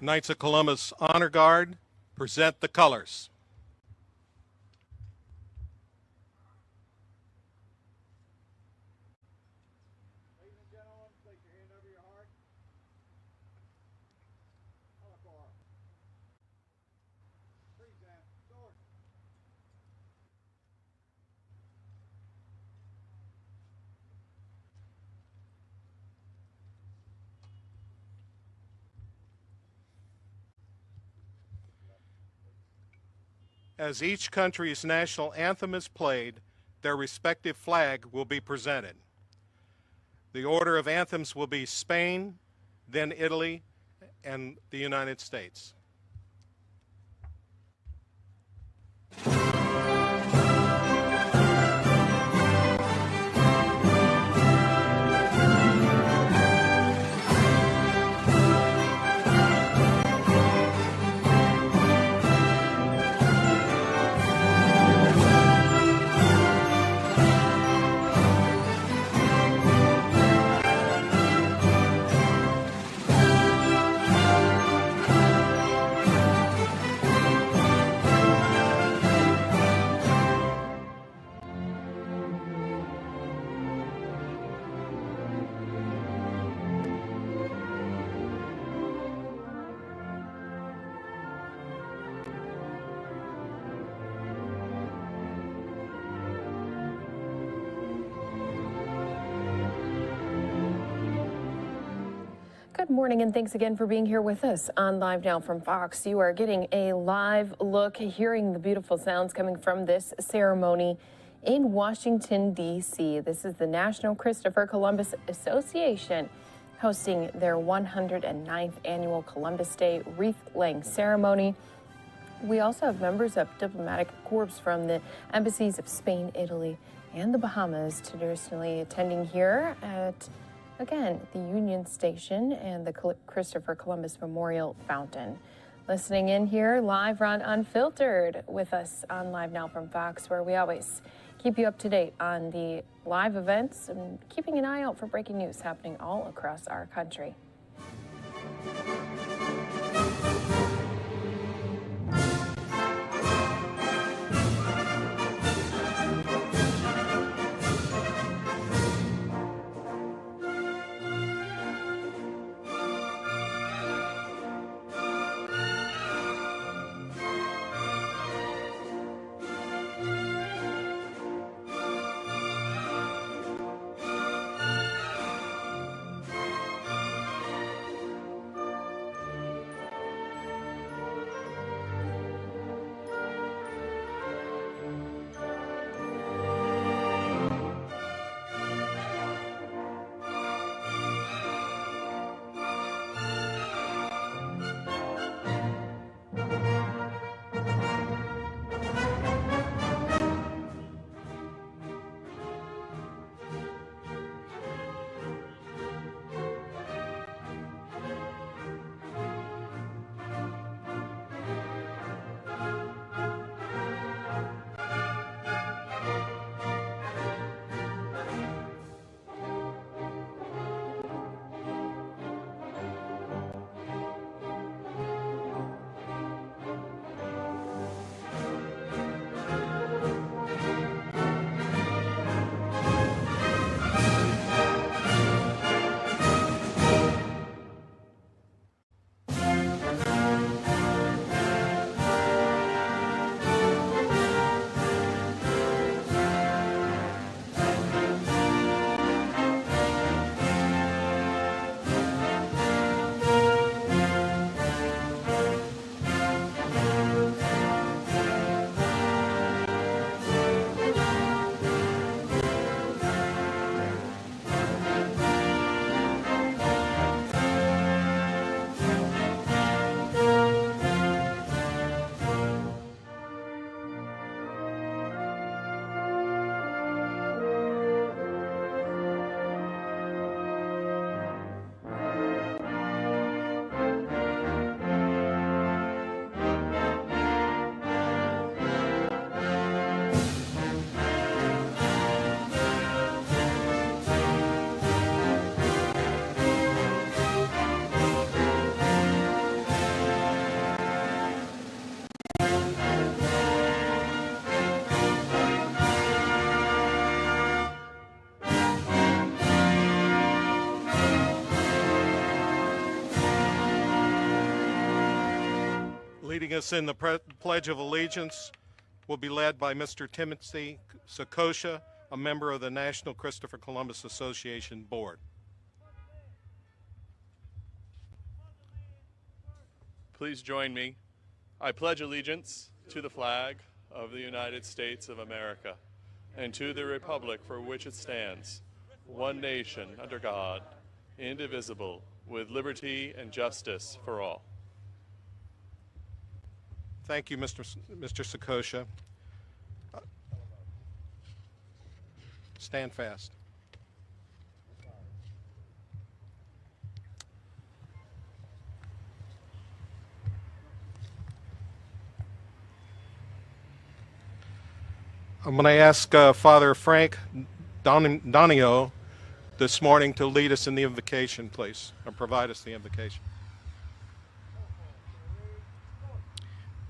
Knights of Columbus Honor Guard, present the colors. Ladies and gentlemen, place your hand over your heart. Color corps. Present sword. As each country's national anthem is played, their respective flag will be presented. The order of anthems will be Spain, then Italy, and the United States. Good morning, and thanks again for being here with us on Live Now from Fox. You are getting a live look, hearing the beautiful sounds coming from this ceremony in Washington, D.C. This is the National Christopher Columbus Association hosting their 109th annual Columbus Day wreath-laying ceremony. We also have members of diplomatic corps from the embassies of Spain, Italy, and the Bahamas traditionally attending here at, again, the Union Station and the Christopher Columbus Memorial Fountain. Listening in here live on Unfiltered with us on Live Now from Fox, where we always keep you up to date on the live events and keeping an eye out for breaking news happening all across our country. Leading us in the Pledge of Allegiance will be led by Mr. Timothy Sakosha, a member of the National Christopher Columbus Association Board. Please join me. I pledge allegiance to the flag of the United States of America and to the republic for which it stands, one nation under God, indivisible, with liberty and justice for all. Thank you, Mr. Sakosha. Stand fast. I'm going to ask Father Frank Donio this morning to lead us in the invocation, please, or provide us the invocation.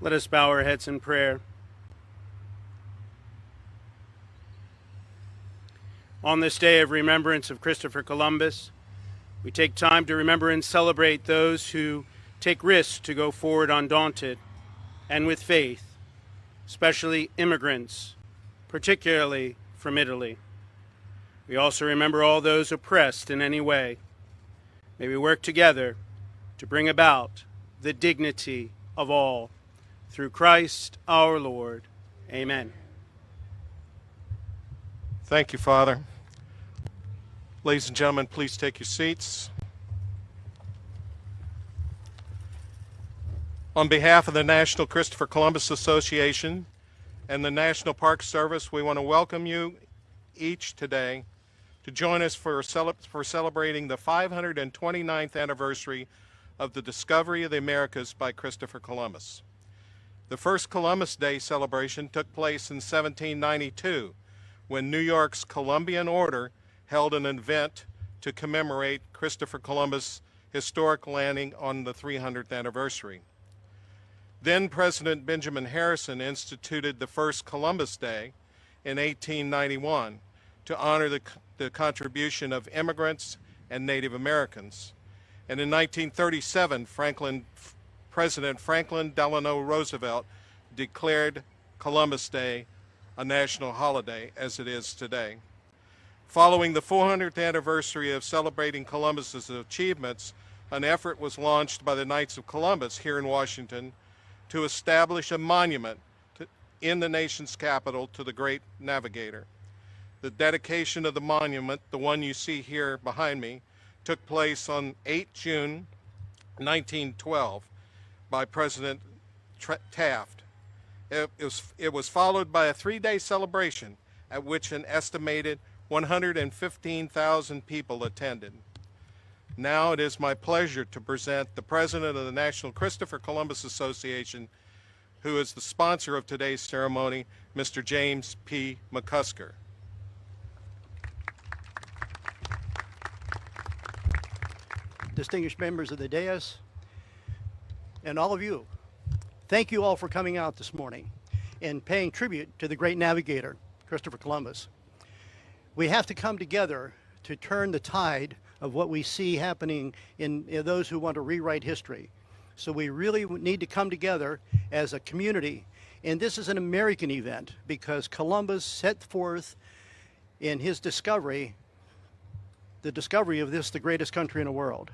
Let us bow our heads in prayer. On this day of remembrance of Christopher Columbus, we take time to remember and celebrate those who take risks to go forward undaunted and with faith, especially immigrants, particularly from Italy. We also remember all those oppressed in any way. May we work together to bring about the dignity of all. Through Christ our Lord. Amen. Thank you, Father. Ladies and gentlemen, please take your seats. On behalf of the National Christopher Columbus Association and the National Park Service, we want to welcome you each today to join us for celebrating the 529th anniversary of the discovery of the Americas by Christopher Columbus. The first Columbus Day celebration took place in 1792, when New York's Columbian Order held an event to commemorate Christopher Columbus' historic landing on the 300th anniversary. Then President Benjamin Harrison instituted the first Columbus Day in 1891 to honor the contribution of immigrants and Native Americans. And in 1937, President Franklin Delano Roosevelt declared Columbus Day a national holiday, as it is today. Following the 400th anniversary of celebrating Columbus's achievements, an effort was launched by the Knights of Columbus here in Washington to establish a monument in the nation's capital to the great navigator. The dedication of the monument, the one you see here behind me, took place on 8 June 1912 by President Taft. It was followed by a 3-day celebration at which an estimated 115,000 people attended. Now it is my pleasure to present the President of the National Christopher Columbus Association, who is the sponsor of today's ceremony, Mr. James P. McCusker. Distinguished members of the dais, and all of you, thank you all for coming out this morning and paying tribute to the great navigator, Christopher Columbus. We have to come together to turn the tide of what we see happening in those who want to rewrite history. So we really need to come together as a community, and this is an American event because Columbus set forth in his discovery, the discovery of this, the greatest country in the world.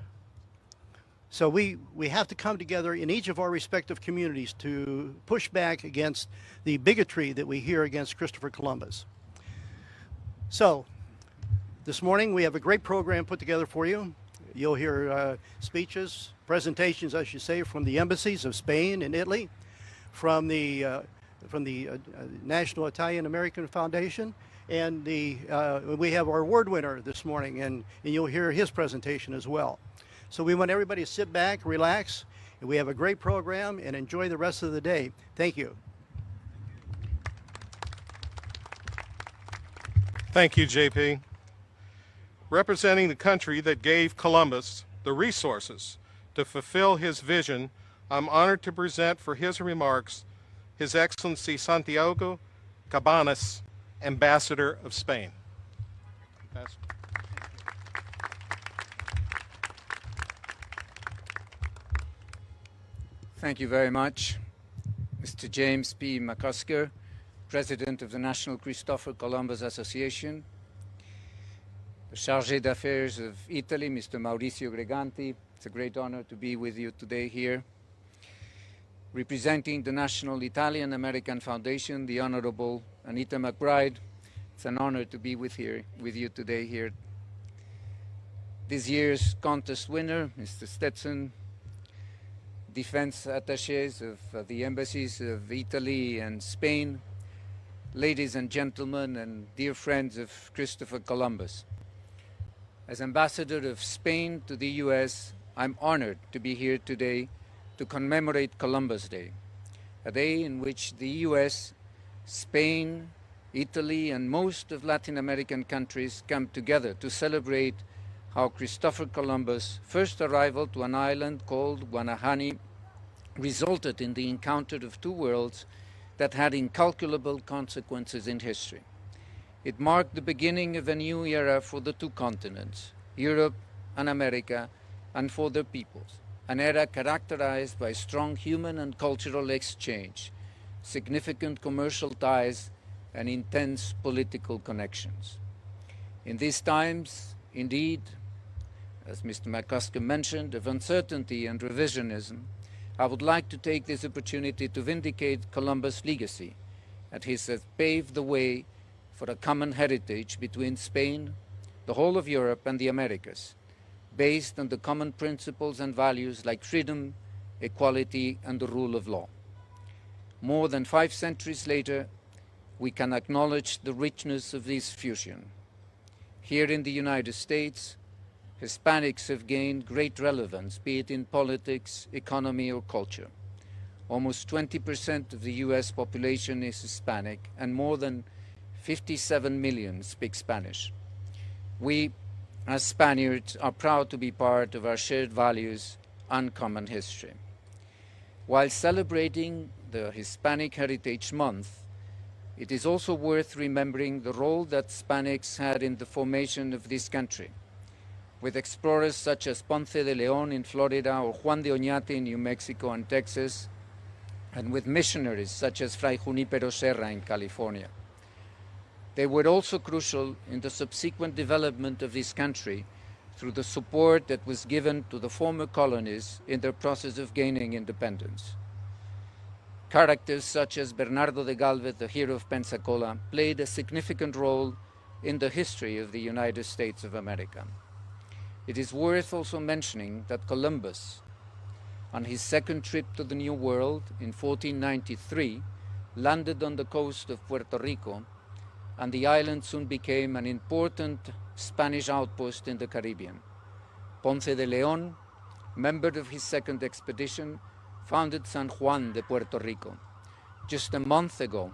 So we have to come together in each of our respective communities to push back against the bigotry that we hear against Christopher Columbus. So this morning we have a great program put together for you. You'll hear speeches, presentations, I should say, from the embassies of Spain and Italy, from the National Italian American Foundation, and we have our award winner this morning, and you'll hear his presentation as well. So we want everybody to sit back, relax, and we have a great program, and enjoy the rest of the day. Thank you. Thank you, JP. Representing the country that gave Columbus the resources to fulfill his vision, I'm honored to present for his remarks His Excellency Santiago Cabanas, Ambassador of Spain. Thank you very much. Mr. James P. McCusker, President of the National Christopher Columbus Association, the Chargé d'Affaires of Italy, Mr. Maurizio Greganti. It's a great honor to be with you today here. Representing the National Italian-American Foundation, the Honorable Anita McBride. It's an honor to be with you today here. This year's contest winner, Mr. Stetson, defense attachés of the embassies of Italy and Spain, ladies and gentlemen, and dear friends of Christopher Columbus. As ambassador of Spain to the US, I'm honored to be here today to commemorate Columbus Day, a day in which the US, Spain, Italy, and most of Latin American countries come together to celebrate how Christopher Columbus' first arrival to an island called Guanahani resulted in the encounter of two worlds that had incalculable consequences in history. It marked the beginning of a new era for the two continents, Europe and America, and for their peoples, an era characterized by strong human and cultural exchange, significant commercial ties, and intense political connections. In these times, indeed, as Mr. McCusker mentioned, of uncertainty and revisionism, I would like to take this opportunity to vindicate Columbus' legacy, as he has paved the way for a common heritage between Spain, the whole of Europe, and the Americas, based on the common principles and values like freedom, equality, and the rule of law. More than 5 centuries later, we can acknowledge the richness of this fusion. Here in the United States, Hispanics have gained great relevance, be it in politics, economy, or culture. Almost 20% of the US population is Hispanic, and more than 57 million speak Spanish. We, as Spaniards, are proud to be part of our shared values and common history. While celebrating the Hispanic Heritage Month, it is also worth remembering the role that Hispanics had in the formation of this country, with explorers such as Ponce de Leon in Florida or Juan de Oñate in New Mexico and Texas, and with missionaries such as Fray Junípero Serra in California. They were also crucial in the subsequent development of this country through the support that was given to the former colonies in their process of gaining independence. Characters such as Bernardo de Galvez, the hero of Pensacola, played a significant role in the history of the United States of America. It is worth also mentioning that Columbus, on his second trip to the New World in 1493, landed on the coast of Puerto Rico, and the island soon became an important Spanish outpost in the Caribbean. Ponce de Leon, member of his second expedition, founded San Juan de Puerto Rico. Just a month ago,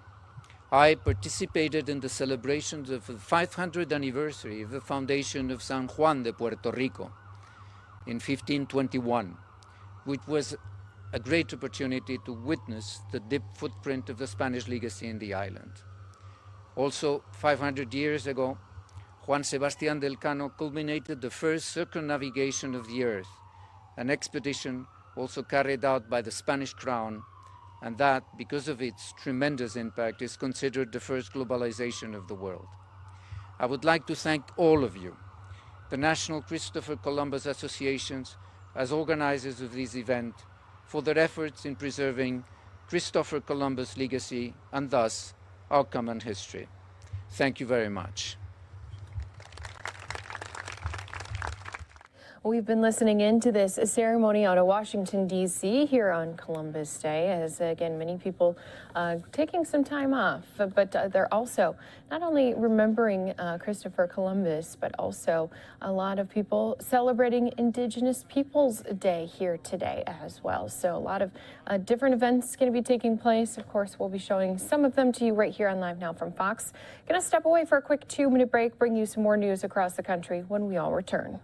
I participated in the celebrations of the 500th anniversary of the foundation of San Juan de Puerto Rico in 1521, which was a great opportunity to witness the deep footprint of the Spanish legacy in the island. Also, 500 years ago, Juan Sebastián del Cano culminated the first circumnavigation of the Earth, an expedition also carried out by the Spanish crown, and that, because of its tremendous impact, is considered the first globalization of the world. I would like to thank all of you, the National Christopher Columbus Associations, as organizers of this event, for their efforts in preserving Christopher Columbus' legacy and thus our common history. Thank you very much. We've been listening into this ceremony out of Washington, D.C. here on Columbus Day, as again, many people taking some time off, but they're also not only remembering Christopher Columbus, but also a lot of people celebrating Indigenous Peoples Day here today as well. So a lot of different events going to be taking place. Of course, we'll be showing some of them to you right here on Live Now from Fox. Going to step away for a quick 2-minute break, bring you some more news across the country when we all return.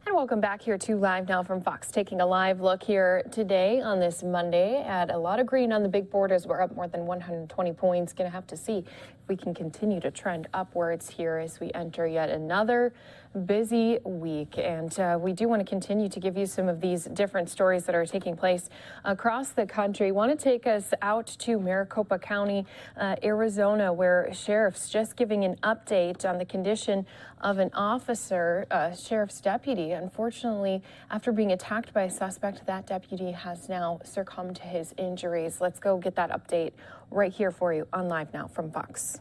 And welcome back here to Live Now from Fox. Taking a live look here today on this Monday at a lot of green on the big board as we're up more than 120 points. Going to have to see if we can continue to trend upwards here as we enter yet another busy week. And we do want to continue to give you some of these different stories that are taking place across the country. Want to take us out to Maricopa County, Arizona, where sheriff's just giving an update on the condition of an officer, sheriff's deputy. Unfortunately, after being attacked by a suspect, that deputy has now succumbed to his injuries. Let's go get that update right here for you on Live Now from Fox.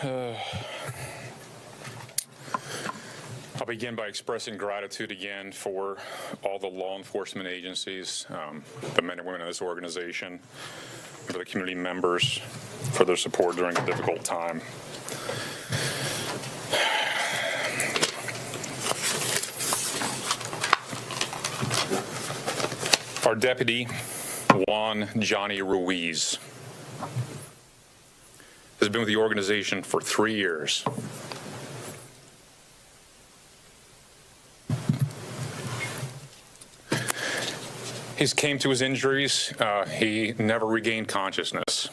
I'll begin by expressing gratitude again for all the law enforcement agencies, the men and women of this organization, for the community members, for their support during a difficult time. Our deputy, Juan Johnny Ruiz, has been with the organization for 3 years. He's came to his injuries. He never regained consciousness.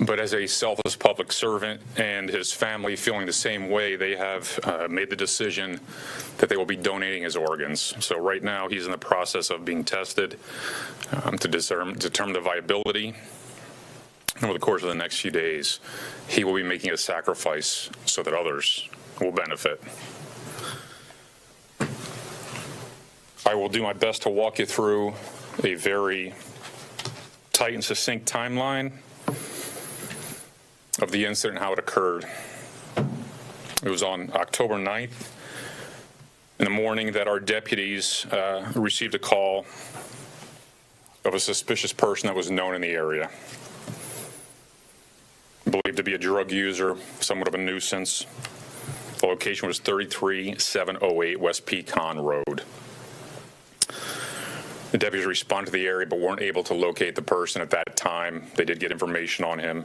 But as a selfless public servant and his family feeling the same way, they have made the decision that they will be donating his organs. So right now he's in the process of being tested to determine the viability. And over the course of the next few days, he will be making a sacrifice so that others will benefit. I will do my best to walk you through a very tight and succinct timeline of the incident and how it occurred. It was on October 9th in the morning that our deputies received a call of a suspicious person that was known in the area. Believed to be a drug user, somewhat of a nuisance. The location was 33708 West Pecan Road. The deputies responded to the area but weren't able to locate the person at that time. They did get information on him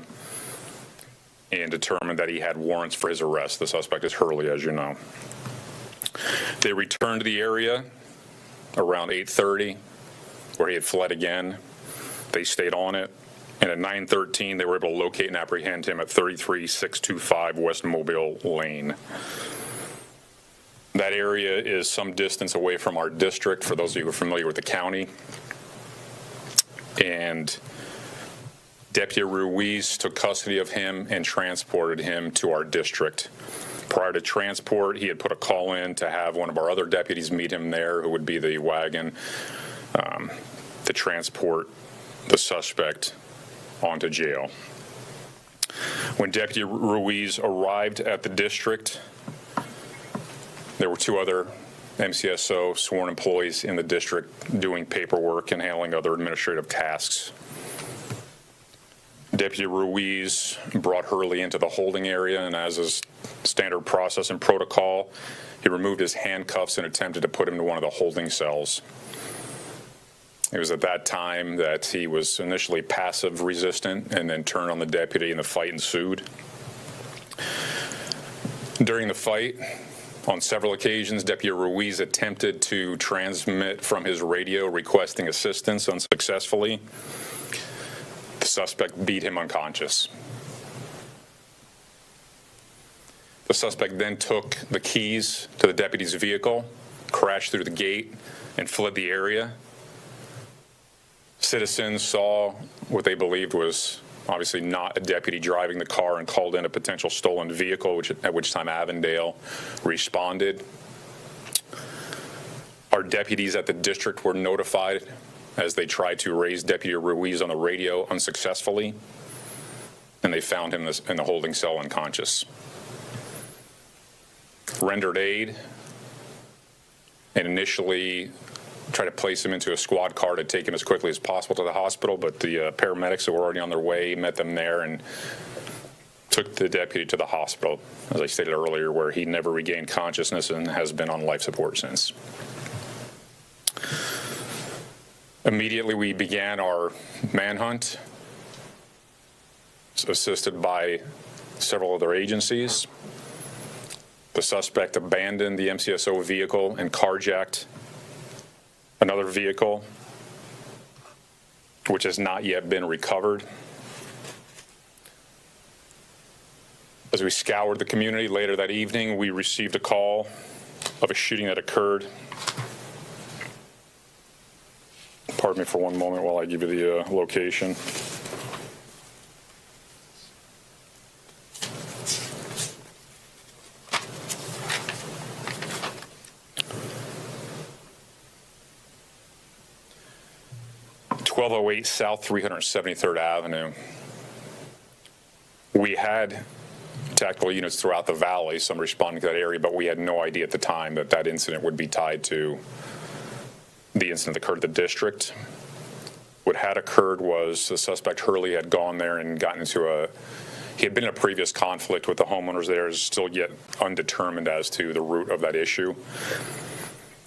and determined that he had warrants for his arrest. The suspect is Hurley, as you know. They returned to the area around 8:30, where he had fled again. They stayed on it, and at 9:13, they were able to locate and apprehend him at 33625 West Mobile Lane. That area is some distance away from our district, for those of you who are familiar with the county. And Deputy Ruiz took custody of him and transported him to our district. Prior to transport, he had put a call in to have one of our other deputies meet him there, who would be the wagon, to transport the suspect onto jail. When Deputy Ruiz arrived at the district, there were 2 other MCSO sworn employees in the district doing paperwork and handling other administrative tasks. Deputy Ruiz brought Hurley into the holding area, and as is standard process and protocol, he removed his handcuffs and attempted to put him to one of the holding cells. It was at that time that he was initially passive resistant and then turned on the deputy, and the fight ensued. During the fight, on several occasions, Deputy Ruiz attempted to transmit from his radio requesting assistance unsuccessfully. The suspect beat him unconscious. The suspect then took the keys to the deputy's vehicle, crashed through the gate, and fled the area. Citizens saw what they believed was obviously not a deputy driving the car and called in a potential stolen vehicle, at which time Avondale responded. Our deputies at the district were notified as they tried to raise Deputy Ruiz on the radio unsuccessfully, and they found him in the holding cell unconscious. Rendered aid and initially tried to place him into a squad car to take him as quickly as possible to the hospital, but the paramedics that were already on their way met them there and took the deputy to the hospital, as I stated earlier, where he never regained consciousness and has been on life support since. Immediately we began our manhunt. was assisted by several other agencies. The suspect abandoned the MCSO vehicle and carjacked another vehicle, which has not yet been recovered. As we scoured the community later that evening, we received a call of a shooting that occurred. Pardon me for one moment while I give you the location. .1208 South 373rd Avenue. We had tactical units throughout the valley, some responding to that area, but we had no idea at the time that that incident would be tied to the incident that occurred at the district. What had occurred was the suspect Hurley had gone there and gotten into he had been in a previous conflict with the homeowners there, is still yet undetermined as to the root of that issue.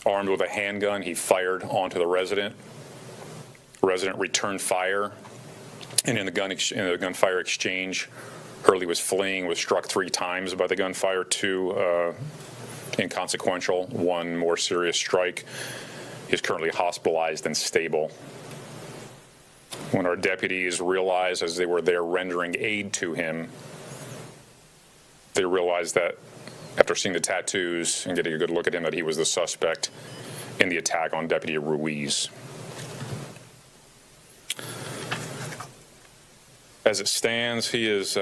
Armed with a handgun, he fired onto the resident. Resident returned fire, and in the gunfire exchange, Hurley was fleeing, was struck 3 times by the gunfire, 2 inconsequential, 1 more serious strike. He's currently hospitalized and stable. When our deputies realized, as they were there rendering aid to him, they realized that after seeing the tattoos and getting a good look at him, that he was the suspect in the attack on Deputy Ruiz. As it stands, he is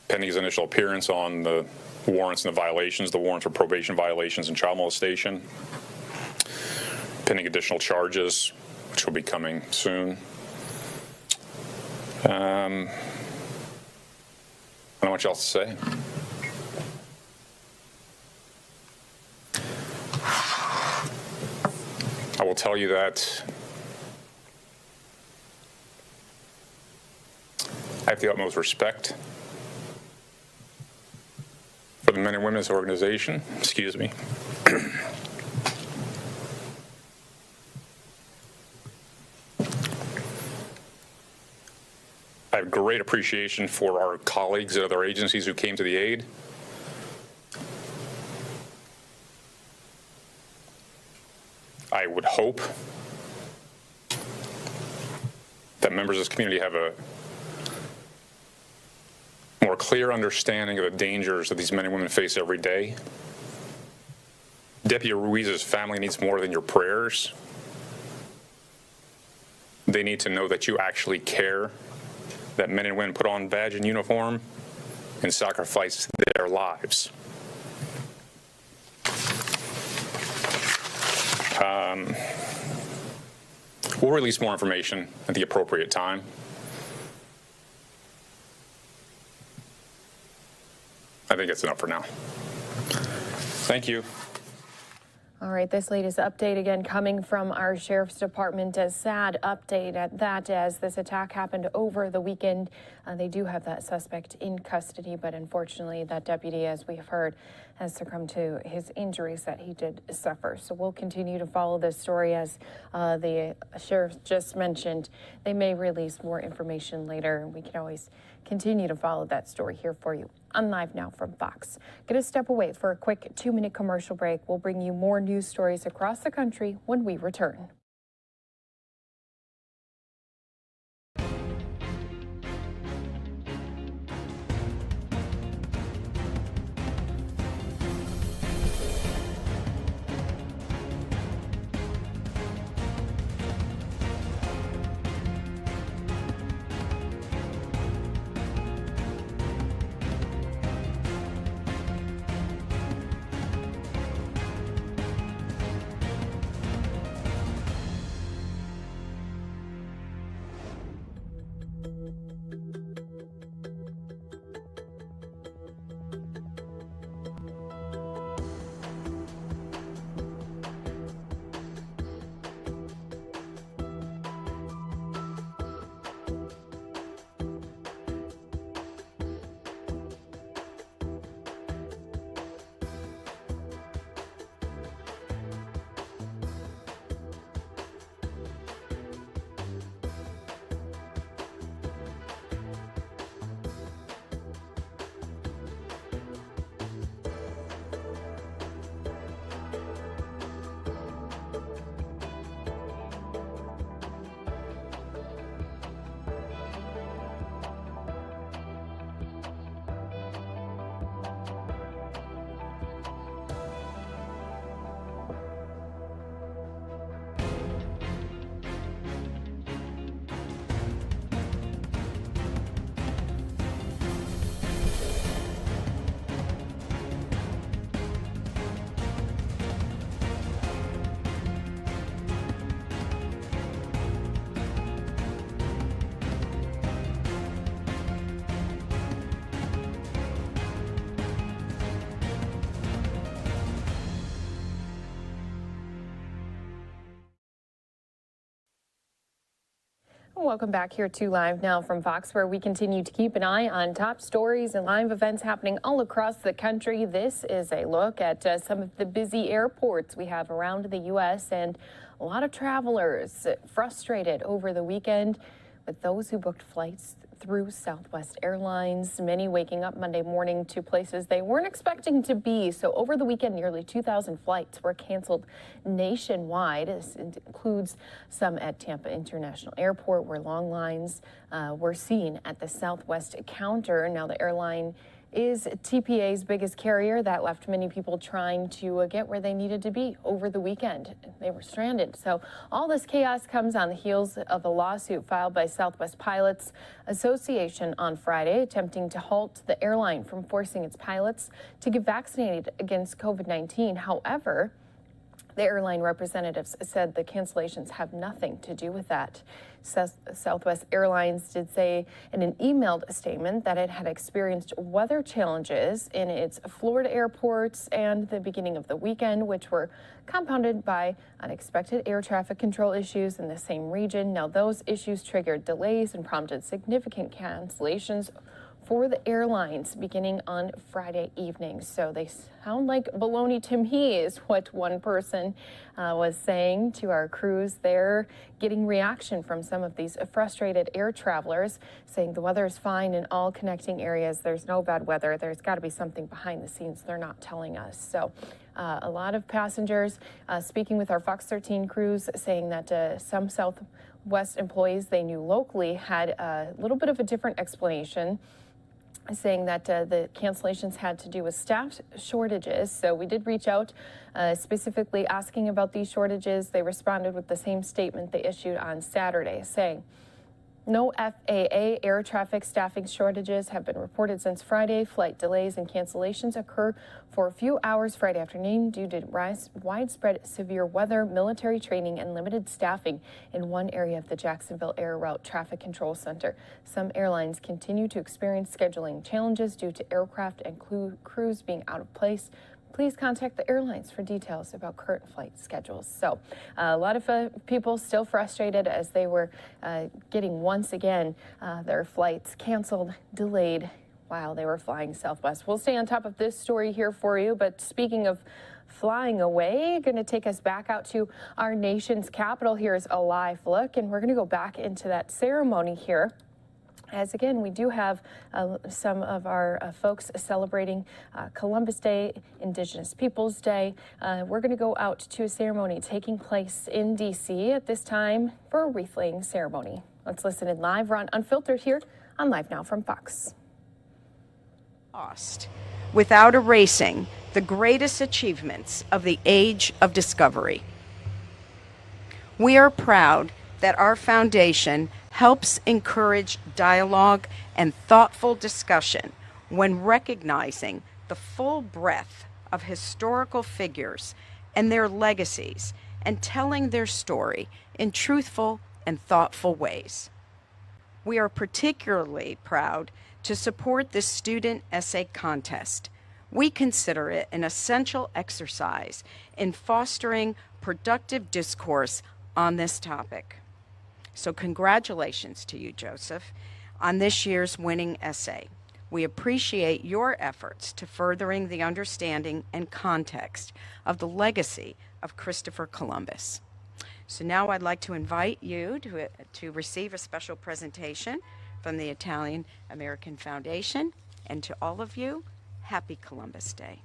pending his initial appearance on the warrants and the violations, the warrants for probation violations and child molestation, pending additional charges, which will be coming soon. I don't know what else to say. I will tell you that I have the utmost respect for the men and women of this organization. Excuse me. I have great appreciation for our colleagues at other agencies who came to the aid. I would hope that members of this community have a more clear understanding of the dangers that these men and women face every day. Deputy Ruiz's family needs more than your prayers. They need to know that you actually care, that men and women put on badge and uniform and sacrifice their lives. We'll release more information at the appropriate time. I think it's enough for now. Thank you. All right, this latest update again coming from our Sheriff's Department. A sad update at that, as this attack happened over the weekend. They do have that suspect in custody, but unfortunately that deputy, as we've heard, has succumbed to his injuries that he did suffer. So we'll continue to follow this story. As the sheriff just mentioned, they may release more information later. We can always continue to follow that story here for you on Live Now from Fox. Going to step away for a quick 2-minute commercial break. We'll bring you more news stories across the country when we return. Welcome back here to Live Now from Fox, where we continue to keep an eye on top stories and live events happening all across the country. This is a look at some of the busy airports we have around the U.S. and a lot of travelers frustrated over the weekend with those who booked flights through Southwest Airlines, many waking up Monday morning to places they weren't expecting to be. So over the weekend, nearly 2,000 flights were canceled nationwide. This includes some at Tampa International Airport, where long lines were seen at the Southwest counter. Now, the airline is TPA's biggest carrier. That left many people trying to get where they needed to be over the weekend. They were stranded. So all this chaos comes on the heels of a lawsuit filed by Southwest Pilots Association on Friday, attempting to halt the airline from forcing its pilots to get vaccinated against COVID-19. However, the airline representatives said the cancellations have nothing to do with that. Southwest Airlines did say in an emailed statement that it had experienced weather challenges in its Florida airports and the beginning of the weekend, which were compounded by unexpected air traffic control issues in the same region. Now, those issues triggered delays and prompted significant cancellations for the airlines beginning on Friday evening. So they sound like baloney to me, is what one person was saying to our crews there, getting reaction from some of these frustrated air travelers, saying the weather is fine in all connecting areas. There's no bad weather. There's got to be something behind the scenes they're not telling us. So a lot of passengers speaking with our Fox 13 crews, saying that some Southwest employees they knew locally had a little bit of a different explanation, saying that the cancellations had to do with staff shortages. So we did reach out specifically asking about these shortages. They responded with the same statement they issued on Saturday, saying no FAA air traffic staffing shortages have been reported since Friday. Flight delays and cancellations occur for a few hours Friday afternoon due to widespread severe weather, military training, and limited staffing in one area of the Jacksonville Air Route Traffic Control Center. Some airlines continue to experience scheduling challenges due to aircraft and crews being out of place. Please contact the airlines for details about current flight schedules. So a lot of people still frustrated as they were getting, once again, their flights canceled, delayed while they were flying Southwest. We'll stay on top of this story here for you. But speaking of flying away, going to take us back out to our nation's capital. Here's a live look, and we're going to go back into that ceremony here, as again, we do have some of our folks celebrating Columbus Day, Indigenous Peoples Day. We're going to go out to a ceremony taking place in D.C. at this time for a wreath-laying ceremony. Let's listen in live. We're on Unfiltered here on Live Now from Fox. Without erasing the greatest achievements of the age of discovery. We are proud that our foundation helps encourage dialogue and thoughtful discussion when recognizing the full breadth of historical figures and their legacies and telling their story in truthful and thoughtful ways. We are particularly proud to support this student essay contest. We consider it an essential exercise in fostering productive discourse on this topic. So congratulations to you, Joseph, on this year's winning essay. We appreciate your efforts to furthering the understanding and context of the legacy of Christopher Columbus. So now I'd like to invite you to receive a special presentation from the Italian American Foundation. And to all of you, happy Columbus Day.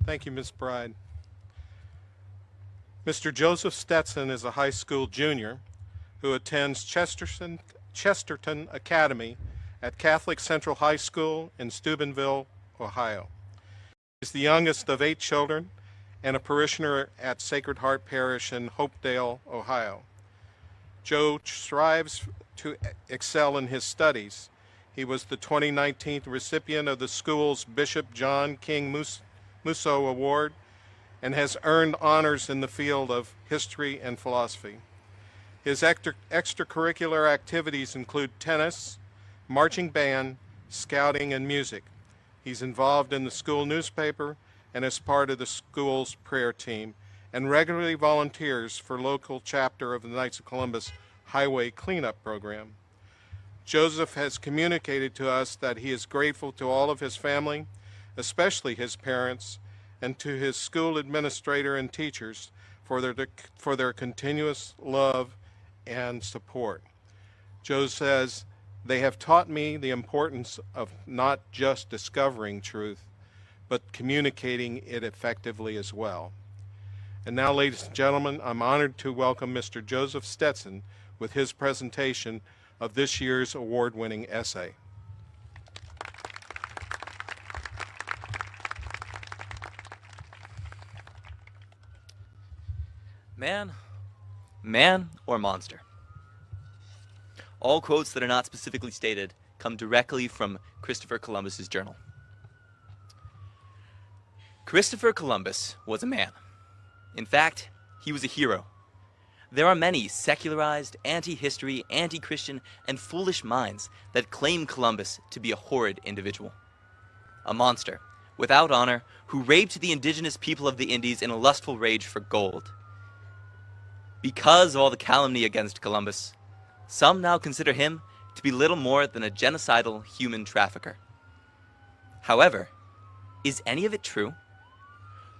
Thank you, Ms. Bride. Mr. Joseph Stetson is a high school junior who attends Chesterton Academy at Catholic Central High School in Steubenville, Ohio. He's the youngest of 8 children and a parishioner at Sacred Heart Parish in Hopedale, Ohio. Joe strives to excel in his studies. He was the 2019 recipient of the school's Bishop John King Musso Award and has earned honors in the field of history and philosophy. His extracurricular activities include tennis, marching band, scouting, and music. He's involved in the school newspaper and is part of the school's prayer team, and regularly volunteers for local chapter of the Knights of Columbus Highway Cleanup Program. Joseph has communicated to us that he is grateful to all of his family, especially his parents, and to his school administrator and teachers for their continuous love and support. Joe says, "They have taught me the importance of not just discovering truth, but communicating it effectively as well." And now, ladies and gentlemen, I'm honored to welcome Mr. Joseph Stetson with his presentation of this year's award-winning essay. Man or monster? All quotes that are not specifically stated come directly from Christopher Columbus's journal. Christopher Columbus was a man. In fact, he was a hero. There are many secularized, anti-history, anti-Christian, and foolish minds that claim Columbus to be a horrid individual. A monster, without honor, who raped the indigenous people of the Indies in a lustful rage for gold. Because of all the calumny against Columbus, some now consider him to be little more than a genocidal human trafficker. However, is any of it true?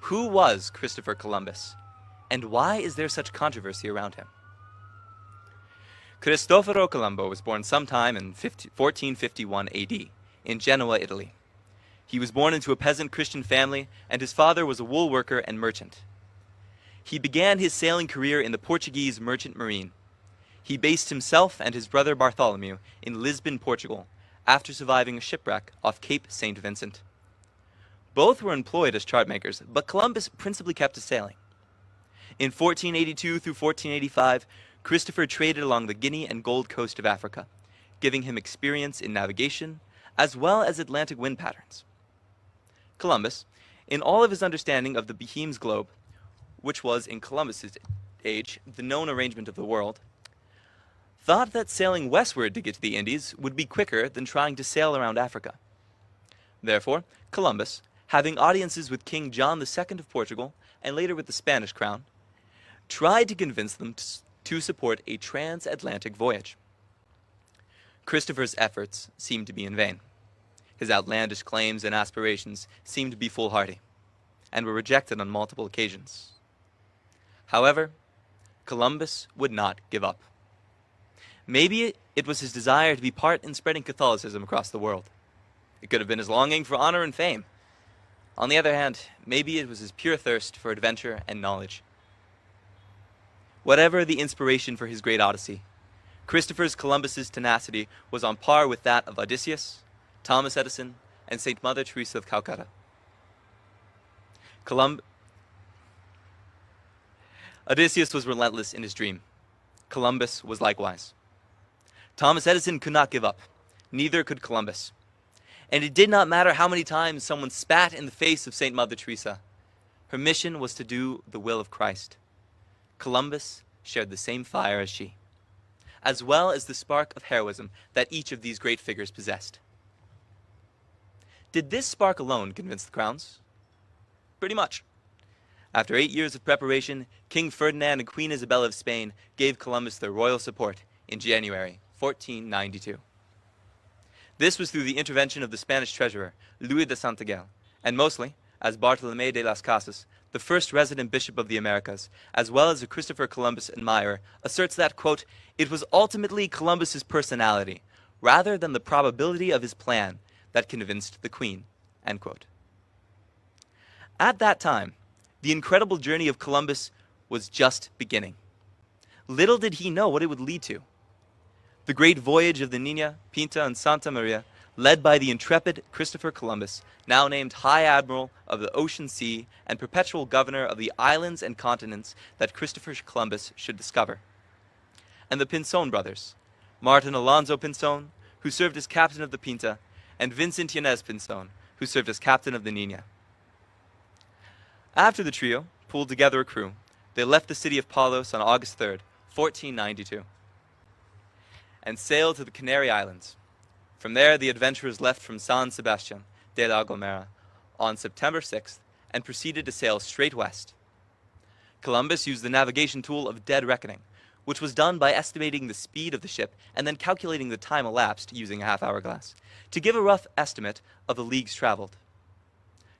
Who was Christopher Columbus, and why is there such controversy around him? Cristoforo Colombo was born sometime in 1451 AD in Genoa, Italy. He was born into a peasant Christian family, and his father was a wool worker and merchant. He began his sailing career in the Portuguese merchant marine. He based himself and his brother Bartholomew in Lisbon, Portugal, after surviving a shipwreck off Cape St. Vincent. Both were employed as chartmakers, but Columbus principally kept to sailing. In 1482 through 1485, Christopher traded along the Guinea and Gold Coast of Africa, giving him experience in navigation, as well as Atlantic wind patterns. Columbus, in all of his understanding of the Bohem's globe, which was in Columbus's age the known arrangement of the world, thought that sailing westward to get to the Indies would be quicker than trying to sail around Africa. Therefore, Columbus, having audiences with King John II of Portugal and later with the Spanish crown, tried to convince them to support a transatlantic voyage. Christopher's efforts seemed to be in vain. His outlandish claims and aspirations seemed to be foolhardy, and were rejected on multiple occasions. However, Columbus would not give up. Maybe it was his desire to be part in spreading Catholicism across the world. It could have been his longing for honor and fame. On the other hand, maybe it was his pure thirst for adventure and knowledge. Whatever the inspiration for his great odyssey, Christopher Columbus's tenacity was on par with that of Odysseus, Thomas Edison, and St. Mother Teresa of Calcutta. Odysseus was relentless in his dream. Columbus was likewise. Thomas Edison could not give up. Neither could Columbus. And it did not matter how many times someone spat in the face of St. Mother Teresa. Her mission was to do the will of Christ. Columbus shared the same fire as she, as well as the spark of heroism that each of these great figures possessed. Did this spark alone convince the crowns? Pretty much. After 8 years of preparation, King Ferdinand and Queen Isabella of Spain gave Columbus their royal support in January 1492. This was through the intervention of the Spanish treasurer, Louis de Santiago, and mostly, as Bartolomé de las Casas, the first resident bishop of the Americas, as well as a Christopher Columbus admirer, asserts that, quote, "It was ultimately Columbus's personality, rather than the probability of his plan, that convinced the Queen," end quote. At that time, the incredible journey of Columbus was just beginning. Little did he know what it would lead to. The great voyage of the Nina, Pinta, and Santa Maria, led by the intrepid Christopher Columbus, now named High Admiral of the Ocean Sea and perpetual governor of the islands and continents that Christopher Columbus should discover. And the Pinzon brothers, Martin Alonso Pinzon, who served as captain of the Pinta, and Vincent Yanez Pinzon, who served as captain of the Nina. After the trio pulled together a crew, they left the city of Palos on August 3rd, 1492, and sailed to the Canary Islands. From there, the adventurers left from San Sebastián de la Gomera on September 6th and proceeded to sail straight west. Columbus used the navigation tool of dead reckoning, which was done by estimating the speed of the ship and then calculating the time elapsed using a half-hourglass, to give a rough estimate of the leagues traveled.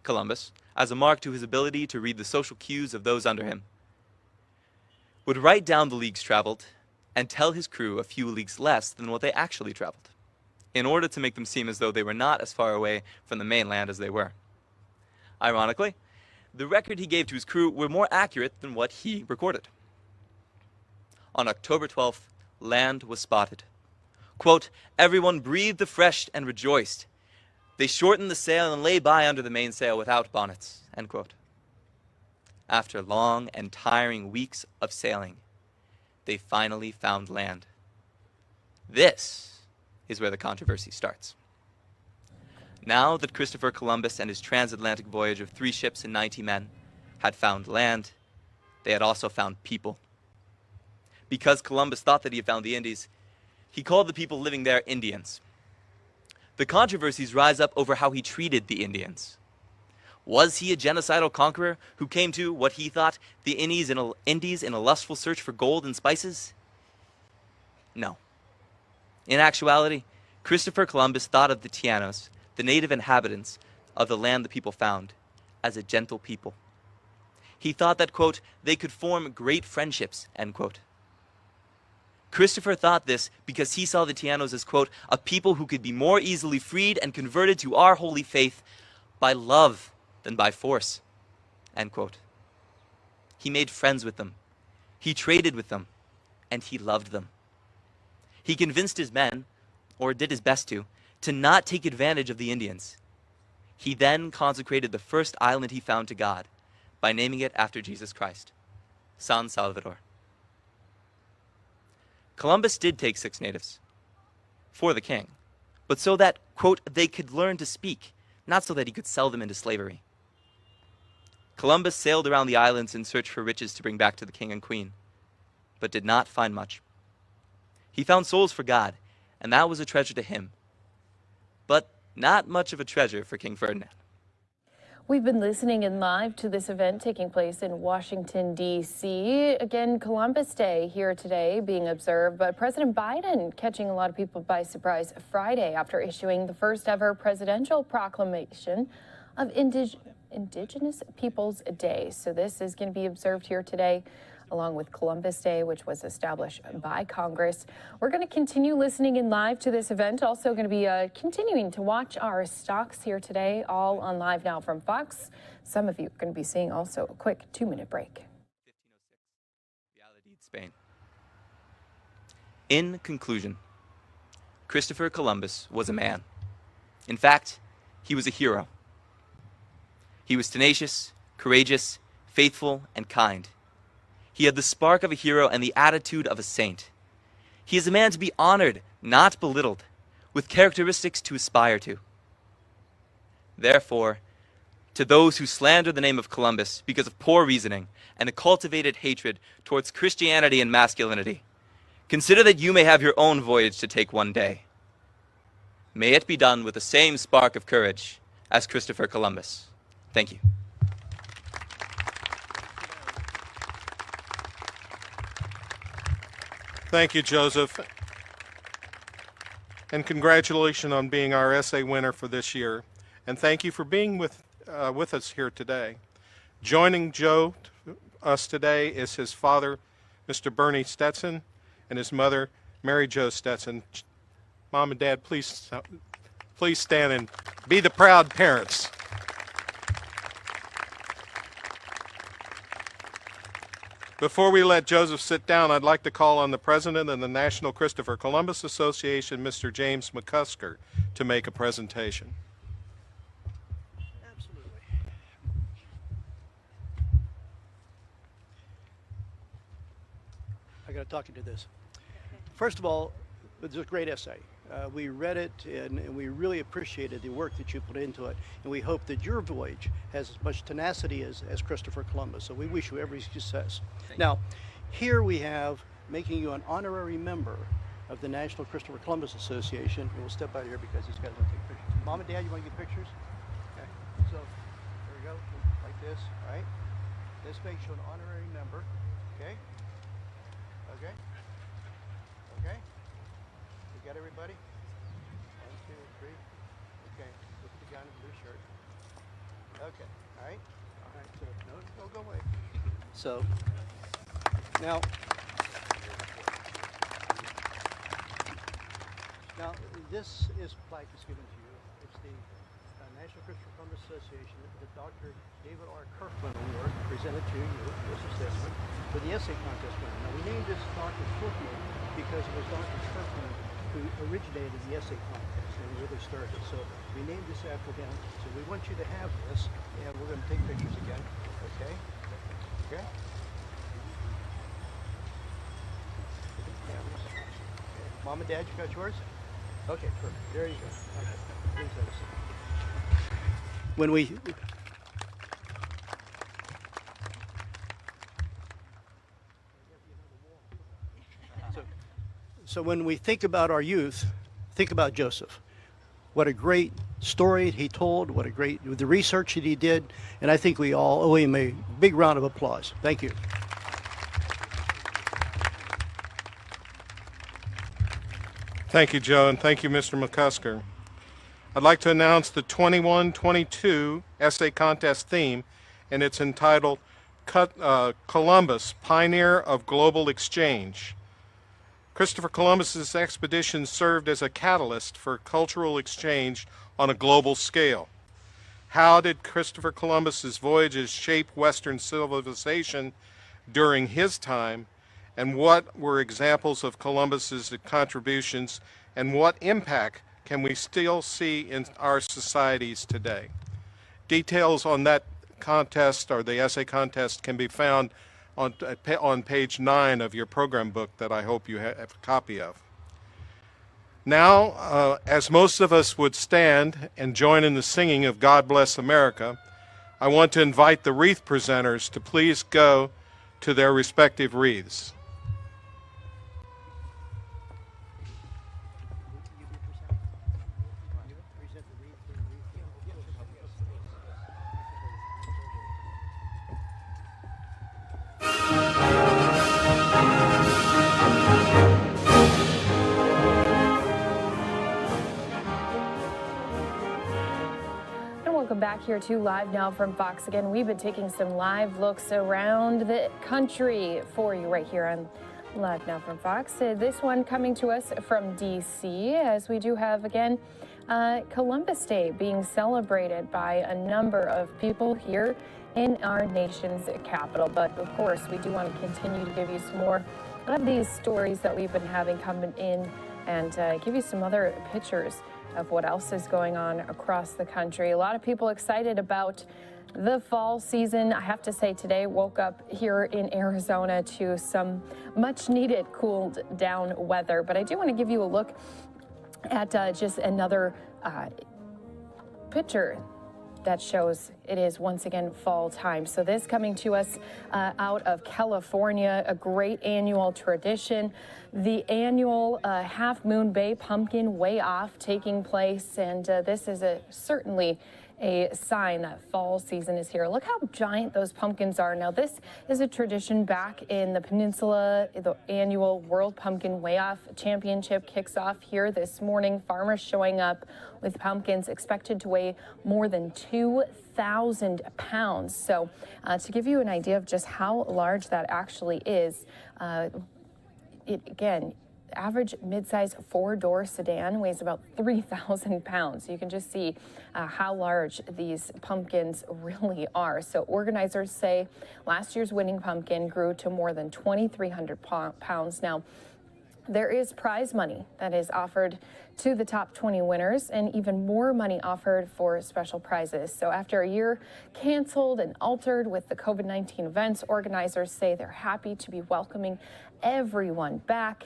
Columbus, as a mark to his ability to read the social cues of those under him, would write down the leagues traveled and tell his crew a few leagues less than what they actually traveled, in order to make them seem as though they were not as far away from the mainland as they were. Ironically, the record he gave to his crew were more accurate than what he recorded. On October 12th, land was spotted. Quote, everyone breathed afresh and rejoiced. They shortened the sail and lay by under the mainsail without bonnets. End quote. After long and tiring weeks of sailing, they finally found land. This is where the controversy starts. Now that Christopher Columbus and his transatlantic voyage of 3 ships and 90 men had found land, they had also found people. Because Columbus thought that he had found the Indies, he called the people living there Indians. The controversies rise up over how he treated the Indians. Was he a genocidal conqueror who came to what he thought the Indies in a lustful search for gold and spices? No. In actuality, Christopher Columbus thought of the Taínos, the native inhabitants of the land the people found, as a gentle people. He thought that, quote, they could form great friendships, end quote. Christopher thought this because he saw the Taínos as, quote, a people who could be more easily freed and converted to our holy faith by love than by force, end quote. He made friends with them, he traded with them, and he loved them. He convinced his men, or did his best to not take advantage of the Indians. He then consecrated the first island he found to God by naming it after Jesus Christ, San Salvador. Columbus did take 6 natives for the king, but so that, quote, they could learn to speak, not so that he could sell them into slavery. Columbus sailed around the islands in search for riches to bring back to the king and queen, but did not find much. He found souls for God, and that was a treasure to him, but not much of a treasure for King Ferdinand. We've been listening in live to this event taking place in Washington, D.C. Again, Columbus Day here today being observed, but President Biden catching a lot of people by surprise Friday after issuing the first ever presidential proclamation of Indigenous Peoples Day. So this is going to be observed here today, along with Columbus Day, which was established by Congress. We're going to continue listening in live to this event. Also going to be continuing to watch our stocks here today, all on Live Now from Fox. Some of you are going to be seeing also a quick 2-minute break. 1506, Valladolid, Spain. In conclusion, Christopher Columbus was a man. In fact, he was a hero. He was tenacious, courageous, faithful, and kind. He had the spark of a hero and the attitude of a saint. He is a man to be honored, not belittled, with characteristics to aspire to. Therefore, to those who slander the name of Columbus because of poor reasoning and a cultivated hatred towards Christianity and masculinity, consider that you may have your own voyage to take one day. May it be done with the same spark of courage as Christopher Columbus. Thank you. Thank you, Joseph. And congratulations on being our essay winner for this year. And thank you for being with us here today. Joining us today is his father, Mr. Bernie Stetson, and his mother, Mary Jo Stetson. Mom and Dad, please stand and be the proud parents. Before we let Joseph sit down, I'd like to call on the president of the National Christopher Columbus Association, Mr. James McCusker, to make a presentation. Absolutely. I got to talk you to this. First of all, it's a great essay. We read it, and we really appreciated the work that you put into it. And we hope that your voyage has as much tenacity as Christopher Columbus. So we wish you every success. Now, here we have making you an honorary member of the National Christopher Columbus Association. And we'll step out here because these guys want to take pictures. Mom and Dad, you want to get pictures? Okay. So there we go, like this. All right. This makes you an honorary member. Okay. Okay. Okay. You got everybody? 1, 2, 3. Okay. Look at the guy in the blue shirt. Okay. All right. All right. So no, go away. So now. Now, this is plaque that's given to you. It's the National Christopher Columbus Association, the Dr. David R. Kirkland Award, presented to you, this assessment, for the essay contest winner. Now, we named this Dr. Kirkland because it was Dr. Kirkland who originated the essay contest and really started it. So we named this after him. So we want you to have this, and we're going to take pictures again. Okay? Okay? Mom and Dad, you got yours? Okay, perfect. There you go. Okay. When we so when we think about our youth, think about Joseph. What a great story he told, what a great the research that he did, and I think we all owe him a big round of applause. Thank you. Thank you, Joe, and thank you, Mr. McCusker. I'd like to announce the 21-22 essay contest theme, and it's entitled Columbus, Pioneer of Global Exchange. Christopher Columbus's expedition served as a catalyst for cultural exchange on a global scale. How did Christopher Columbus's voyages shape Western civilization during his time? And what were examples of Columbus's contributions, and what impact can we still see in our societies today? Details on that contest, or the essay contest, can be found on page 9 of your program book that I hope you have a copy of. Now, as most of us would stand and join in the singing of God Bless America, I want to invite the wreath presenters to please go to their respective wreaths. Welcome back here to Live Now from Fox. Again, we've been taking some live looks around the country for you right here on Live Now from Fox. This one coming to us from D.C. as we do have, again, Columbus Day being celebrated by a number of people here in our nation's capital. But of course, we do want to continue to give you some more of these stories that we've been having coming in and give you some other pictures of what else is going on across the country. A lot of people excited about the fall season. I have to say today woke up here in Arizona to some much needed cooled down weather. But I do want to give you a look at just another picture that shows it is once again fall time. So this coming to us out of California, a great annual tradition. The annual Half Moon Bay Pumpkin Way Off taking place, and this is certainly a sign that fall season is here. Look how giant those pumpkins are. Now, this is a tradition back in the peninsula. The annual World Pumpkin Way Off Championship kicks off here this morning. Farmers showing up with pumpkins expected to weigh more than 2,000 pounds. So to give you an idea of just how large that actually is, again, average midsize four-door sedan weighs about 3,000 pounds. So you can just see how large these pumpkins really are. So organizers say last year's winning pumpkin grew to more than 2,300 pounds. Now, there is prize money that is offered to the top 20 winners, and even more money offered for special prizes. So after a year canceled and altered with the COVID-19 events, organizers say they're happy to be welcoming everyone back.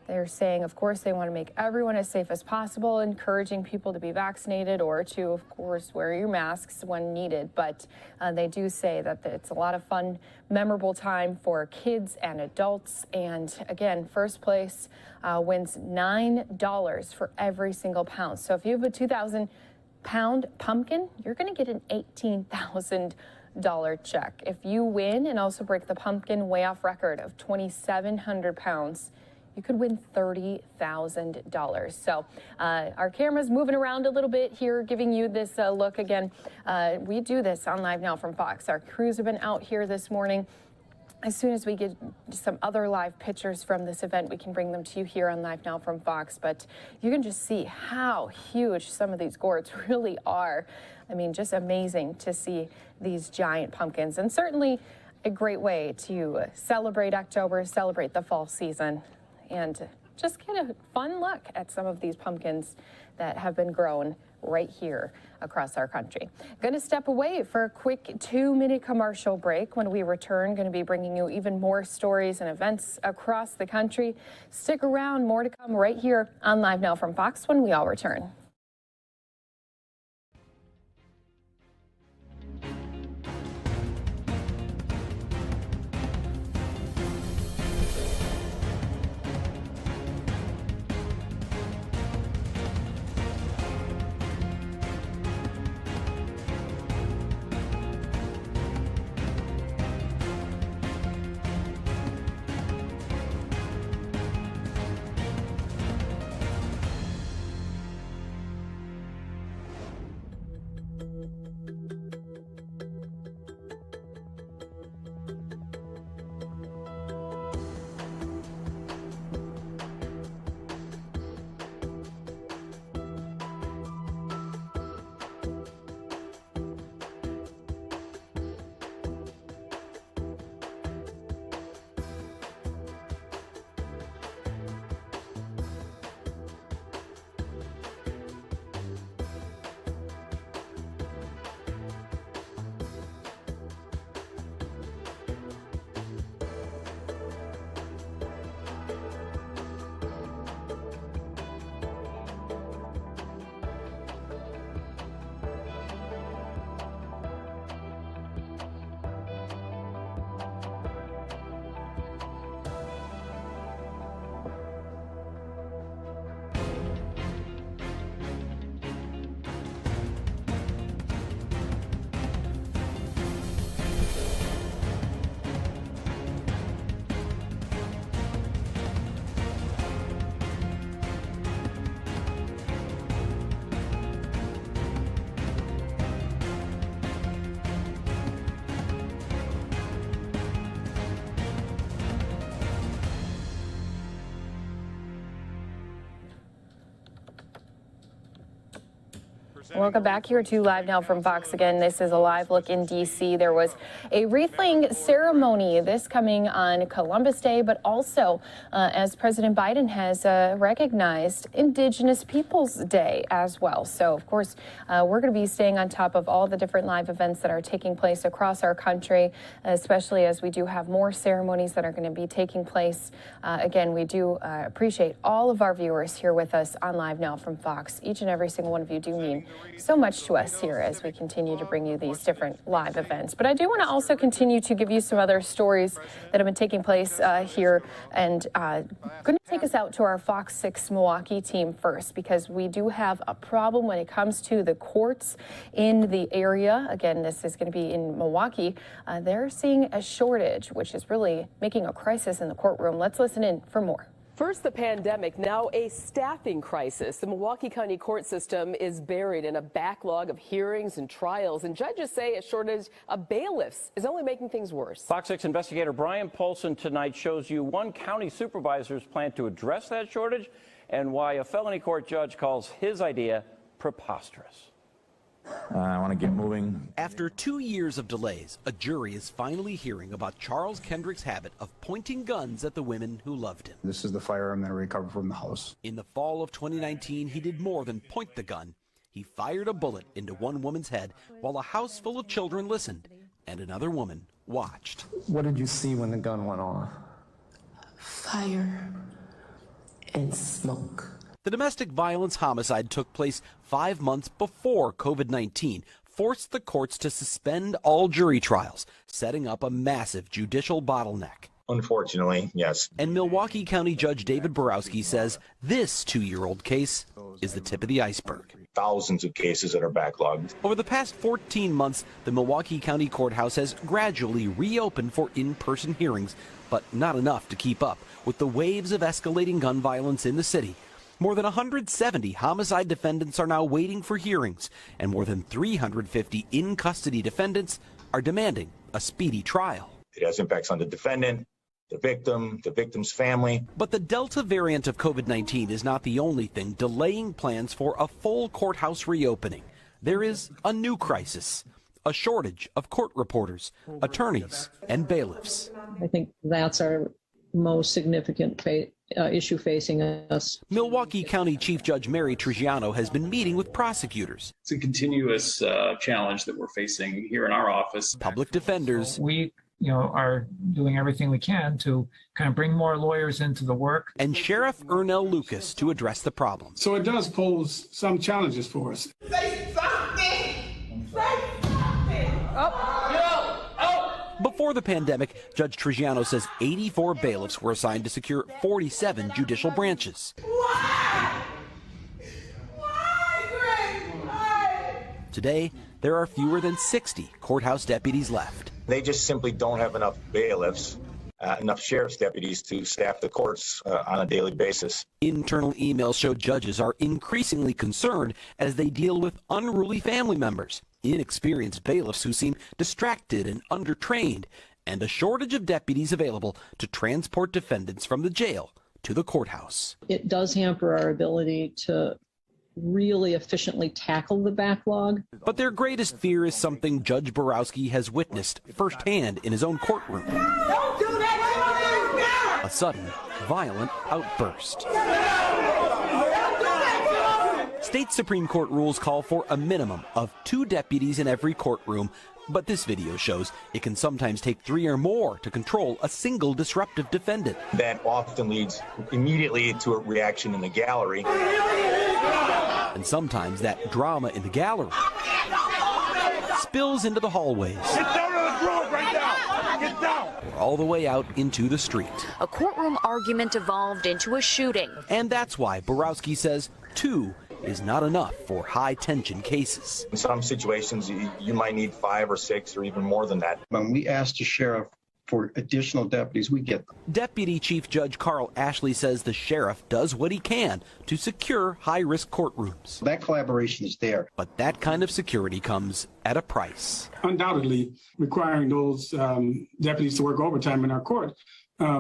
They're saying, of course, they want to make everyone as safe as possible, encouraging people to be vaccinated or to, of course, wear your masks when needed. But they do say that it's a lot of fun, memorable time for kids and adults. And again, first place wins $9 for every single pound. So if you have a 2,000-pound pumpkin, you're going to get an $18,000 check. If you win and also break the pumpkin weigh-off record of 2,700 pounds, you could win $30,000. So our camera's moving around a little bit here, giving you this look again. We do this on Live Now from Fox. Our crews have been out here this morning. As soon as we get some other live pictures from this event, we can bring them to you here on Live Now from Fox. But you can just see how huge some of these gourds really are. I mean, just amazing to see these giant pumpkins, and certainly a great way to celebrate October, celebrate the fall season, and just get a fun look at some of these pumpkins that have been grown right here across our country. Going to step away for a quick 2-minute commercial break. When we return, going to be bringing you even more stories and events across the country. Stick around, more to come right here on Live Now from Fox when we all return. Welcome back here to Live Now from Fox. Again, this is a live look in D.C. There was a wreath-laying ceremony, this coming on Columbus Day, but also as President Biden has recognized Indigenous Peoples Day as well. So, of course, we're going to be staying on top of all the different live events that are taking place across our country, especially as we do have more ceremonies that are going to be taking place. Again, we do appreciate all of our viewers here with us on Live Now from Fox. Each and every single one of you do mean so much to us here as we continue to bring you these different live events. But I do want to also continue to give you some other stories that have been taking place here, and going to take us out to our Fox 6 Milwaukee team first, because we do have a problem when it comes to the courts in the area. Again, this is going to be in Milwaukee. They're seeing a shortage, which is really making a crisis in the courtroom. Let's listen in for more. First the pandemic, now a staffing crisis. The Milwaukee County court system is buried in a backlog of hearings and trials, and judges say a shortage of bailiffs is only making things worse. Fox 6 investigator Brian Polson tonight shows you one county supervisor's plan to address that shortage and why a felony court judge calls his idea preposterous. I want to get moving. After 2 years of delays, a jury is finally hearing about Charles Kendrick's habit of pointing guns at the women who loved him. This is the firearm that I recovered from the house. In the fall of 2019, he did more than point the gun. He fired a bullet into one woman's head while a house full of children listened and another woman watched. What did you see when the gun went off? Fire and smoke. The domestic violence homicide took place 5 months before COVID-19 forced the courts to suspend all jury trials, setting up a massive judicial bottleneck. Unfortunately, yes. And Milwaukee County Judge David Borowski says this 2-year-old case is the tip of the iceberg. Thousands of cases that are backlogged. Over the past 14 months, the Milwaukee County Courthouse has gradually reopened for in-person hearings, but not enough to keep up with the waves of escalating gun violence in the city. More than 170 homicide defendants are now waiting for hearings, and more than 350 in-custody defendants are demanding a speedy trial. It has impacts on the defendant, the victim, the victim's family. But the Delta variant of COVID-19 is not the only thing delaying plans for a full courthouse reopening. There is a new crisis, a shortage of court reporters, attorneys, and bailiffs. I think that's our most significant issue facing us. Milwaukee County Chief Judge Mary Trigiano has been meeting with prosecutors. It's a continuous challenge that we're facing here in our office. Public defenders. We are doing everything we can to kind of bring more lawyers into the work. And Sheriff Ernell Lucas to address the problem. So it does pose some challenges for us. Say something! Say something! Before the pandemic, Judge Trigiano says 84 bailiffs were assigned to secure 47 judicial branches. Why? Today, there are fewer than 60 courthouse deputies left. They just simply don't have enough bailiffs, enough sheriff's deputies to staff the courts on a daily basis. Internal emails show judges are increasingly concerned as they deal with unruly family members, inexperienced bailiffs who seem distracted and undertrained, and a shortage of deputies available to transport defendants from the jail to the courthouse. It does hamper our ability to really efficiently tackle the backlog. But their greatest fear is something Judge Borowski has witnessed firsthand in his own courtroom. Don't do that! A sudden, violent outburst. State Supreme Court rules call for a minimum of 2 deputies in every courtroom, but this video shows it can sometimes take 3 or more to control a single disruptive defendant. That often leads immediately to a reaction in the gallery. And sometimes that drama in the gallery spills into the hallways. Get down on the road right now! Get down! Or all the way out into the street. A courtroom argument evolved into a shooting. And that's why Borowski says 2 is not enough for high-tension cases. In some situations, you might need 5 or 6 or even more than that. When we asked the sheriff for additional deputies, we get them. Deputy Chief Judge Carl Ashley says the sheriff does what he can to secure high-risk courtrooms. That collaboration is there. But that kind of security comes at a price. Undoubtedly, requiring those deputies to work overtime in our court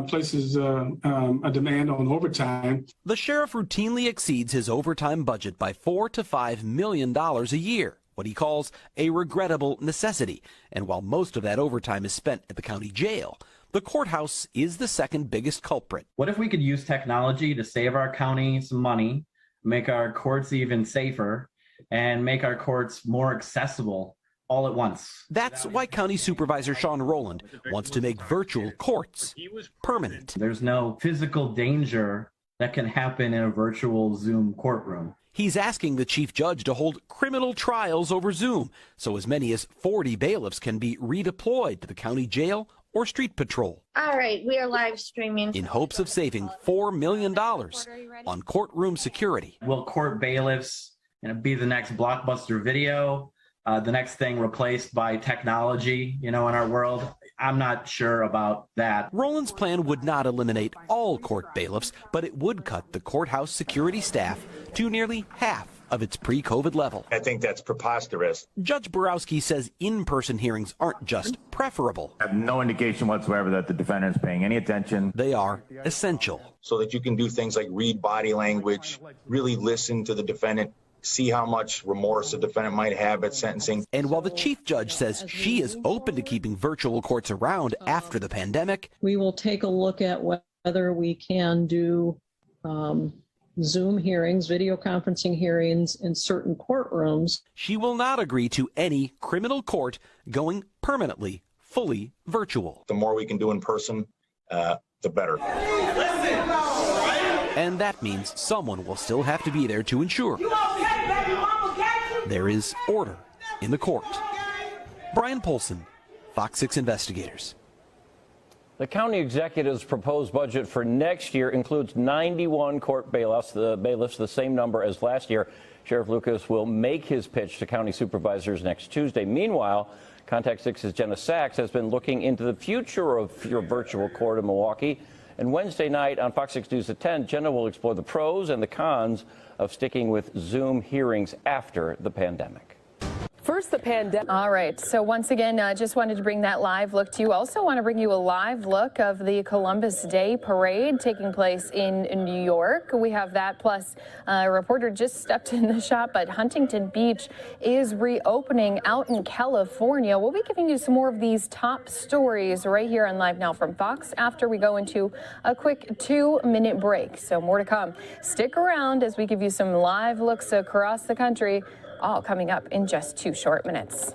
places a demand on overtime. The sheriff routinely exceeds his overtime budget by $4 to $5 million a year, what he calls a regrettable necessity. And while most of that overtime is spent at the county jail, the courthouse is the second biggest culprit. What if we could use technology to save our county some money, make our courts even safer, and make our courts more accessible all at once? That's why County Supervisor Sean Rowland wants to make virtual courts permanent. There's no physical danger that can happen in a virtual Zoom courtroom. He's asking the chief judge to hold criminal trials over Zoom, so as many as 40 bailiffs can be redeployed to the county jail or street patrol. All right, we are live streaming. In hopes of saving $4 million on courtroom security. Will court bailiffs be the next blockbuster video? The next thing replaced by technology, in our world? I'm not sure about that. Rowland's plan would not eliminate all court bailiffs, but it would cut the courthouse security staff to nearly half of its pre-COVID level. I think that's preposterous. Judge Borowski says in-person hearings aren't just preferable. I have no indication whatsoever that the defendant is paying any attention. They are essential. So that you can do things like read body language, really listen to the defendant, see how much remorse the defendant might have at sentencing. And while the chief judge says she is open to keeping virtual courts around after the pandemic, we will take a look at whether we can do Zoom hearings, video conferencing hearings in certain courtrooms. She will not agree to any criminal court going permanently, fully virtual. The more we can do in person, the better. Listen, And that means someone will still have to be there to ensure there is order in the court. Brian Polson, Fox 6 Investigators. The county executive's proposed budget for next year includes 91 court bailiffs, the same number as last year. Sheriff Lucas will make his pitch to county supervisors next Tuesday. Meanwhile, Contact 6's Jenna Sachs has been looking into the future of your virtual court in Milwaukee. And Wednesday night on Fox 6 News at 10, Jenna will explore the pros and the cons of sticking with Zoom hearings after the pandemic. First, the pandemic. All right. So once again, just wanted to bring that live look to you. Also want to bring you a live look of the Columbus Day Parade taking place in New York. We have that. Plus, a reporter just stepped in the shop, but Huntington Beach is reopening out in California. We'll be giving you some more of these top stories right here on Live Now from Fox after we go into a quick 2-minute break. So more to come. Stick around as we give you some live looks across the country. All coming up in just 2 short minutes.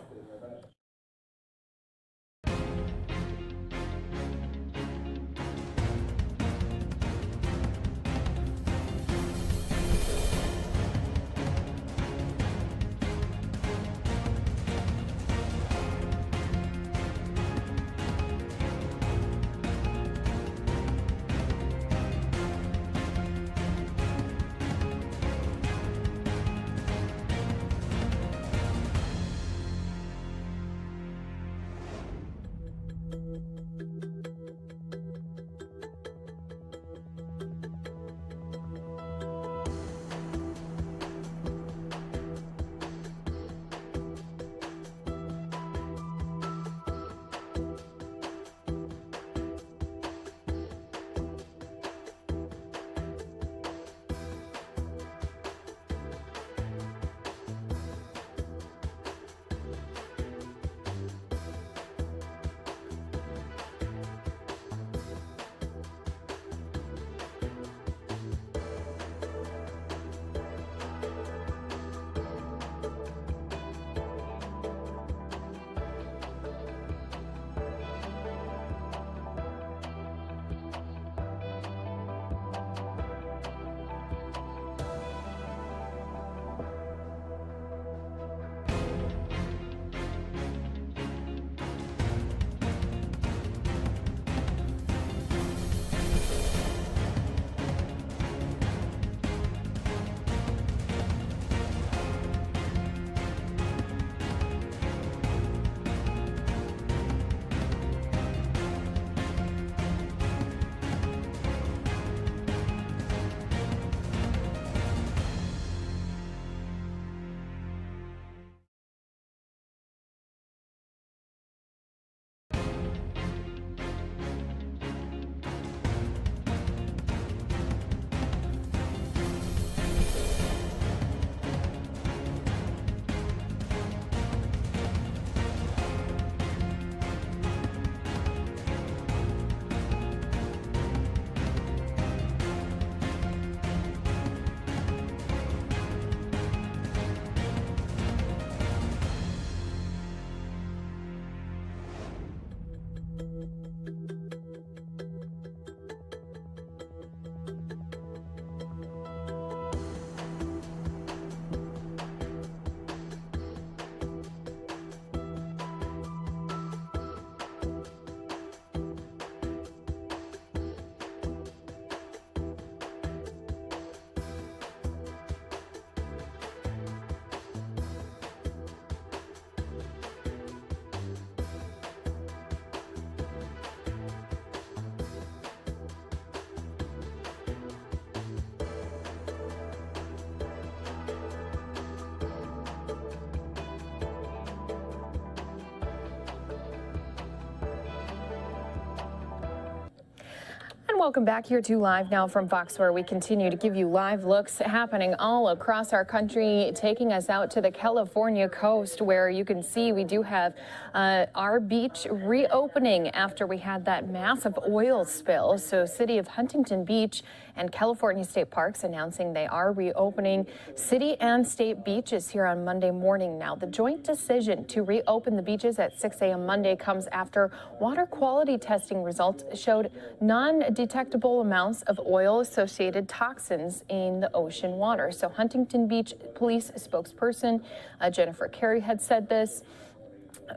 Welcome back here to Live Now from Fox, where we continue to give you live looks happening all across our country, taking us out to the California coast, where you can see we do have our beach reopening after we had that massive oil spill. So City of Huntington Beach and California State Parks announcing they are reopening city and state beaches here on Monday morning. Now, the joint decision to reopen the beaches at 6 a.m. Monday comes after water quality testing results showed non-detectable undetectable amounts of oil-associated toxins in the ocean water. So Huntington Beach Police spokesperson Jennifer Carey had said this.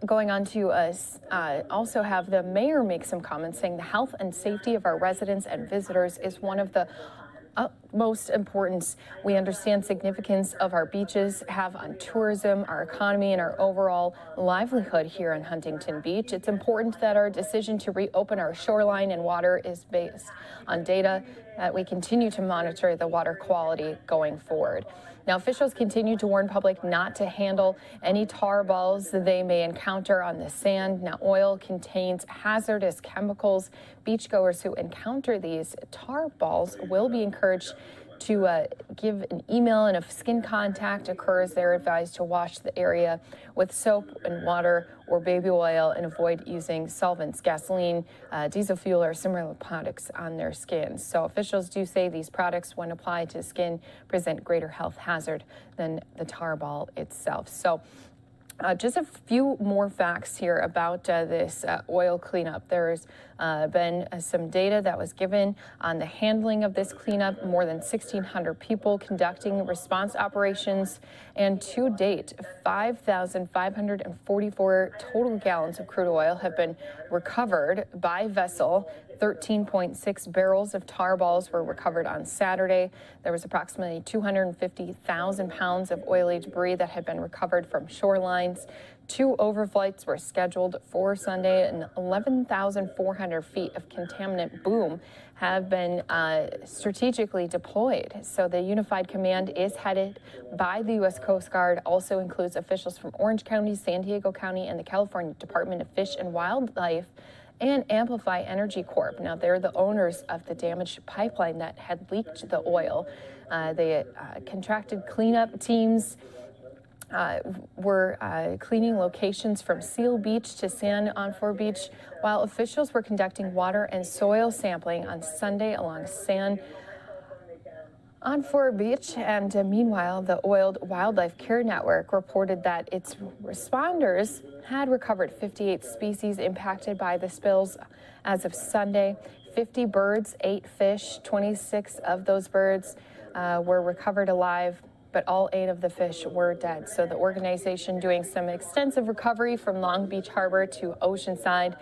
Going on to also have the mayor make some comments saying the health and safety of our residents and visitors is one of the utmost importance. We understand significance of our beaches have on tourism, our economy, and our overall livelihood here in Huntington Beach. It's important that our decision to reopen our shoreline and water is based on data that we continue to monitor the water quality going forward. Now, officials continue to warn public not to handle any tar balls that they may encounter on the sand. Now, oil contains hazardous chemicals. Beachgoers who encounter these tar balls will be encouraged to give an email, and if skin contact occurs, they're advised to wash the area with soap and water or baby oil and avoid using solvents, gasoline, diesel fuel, or similar products on their skin. So officials do say these products, when applied to skin, present greater health hazard than the tar ball itself. So just a few more facts here about this oil cleanup. There's been some data that was given on the handling of this cleanup. More than 1,600 people conducting response operations, and to date, 5,544 total gallons of crude oil have been recovered by vessel. 13.6 barrels of tar balls were recovered on Saturday. There was approximately 250,000 pounds of oily debris that had been recovered from shorelines. 2 overflights were scheduled for Sunday, and 11,400 feet of contaminant boom have been strategically deployed. So the Unified Command is headed by the U.S. Coast Guard, also includes officials from Orange County, San Diego County, and the California Department of Fish and Wildlife, and Amplify Energy Corp. Now, they're the owners of the damaged pipeline that had leaked the oil. They contracted cleanup teams were cleaning locations from Seal Beach to San Onfor Beach, while officials were conducting water and soil sampling on Sunday along San Onfor Beach. And meanwhile, the Oiled Wildlife Care Network reported that its responders had recovered 58 species impacted by the spills as of Sunday. 50 birds, 8 fish, 26 of those birds were recovered alive, but all 8 of the fish were dead. So the organization doing some extensive recovery from Long Beach Harbor to Oceanside.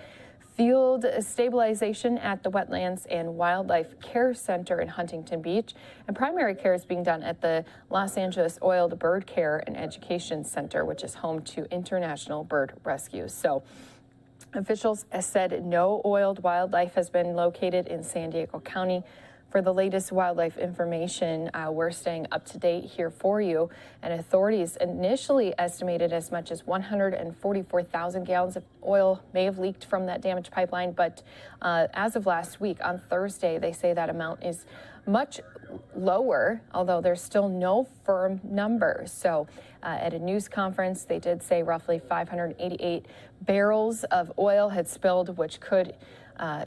Field stabilization at the Wetlands and Wildlife Care Center in Huntington Beach, and primary care is being done at the Los Angeles Oiled Bird Care and Education Center, which is home to International Bird Rescue. So officials said no oiled wildlife has been located in San Diego County. For the latest wildlife information, we're staying up to date here for you. And authorities initially estimated as much as 144,000 gallons of oil may have leaked from that damaged pipeline. But as of last week, on Thursday, they say that amount is much lower, although there's still no firm number. So at a news conference, they did say roughly 588 barrels of oil had spilled, which could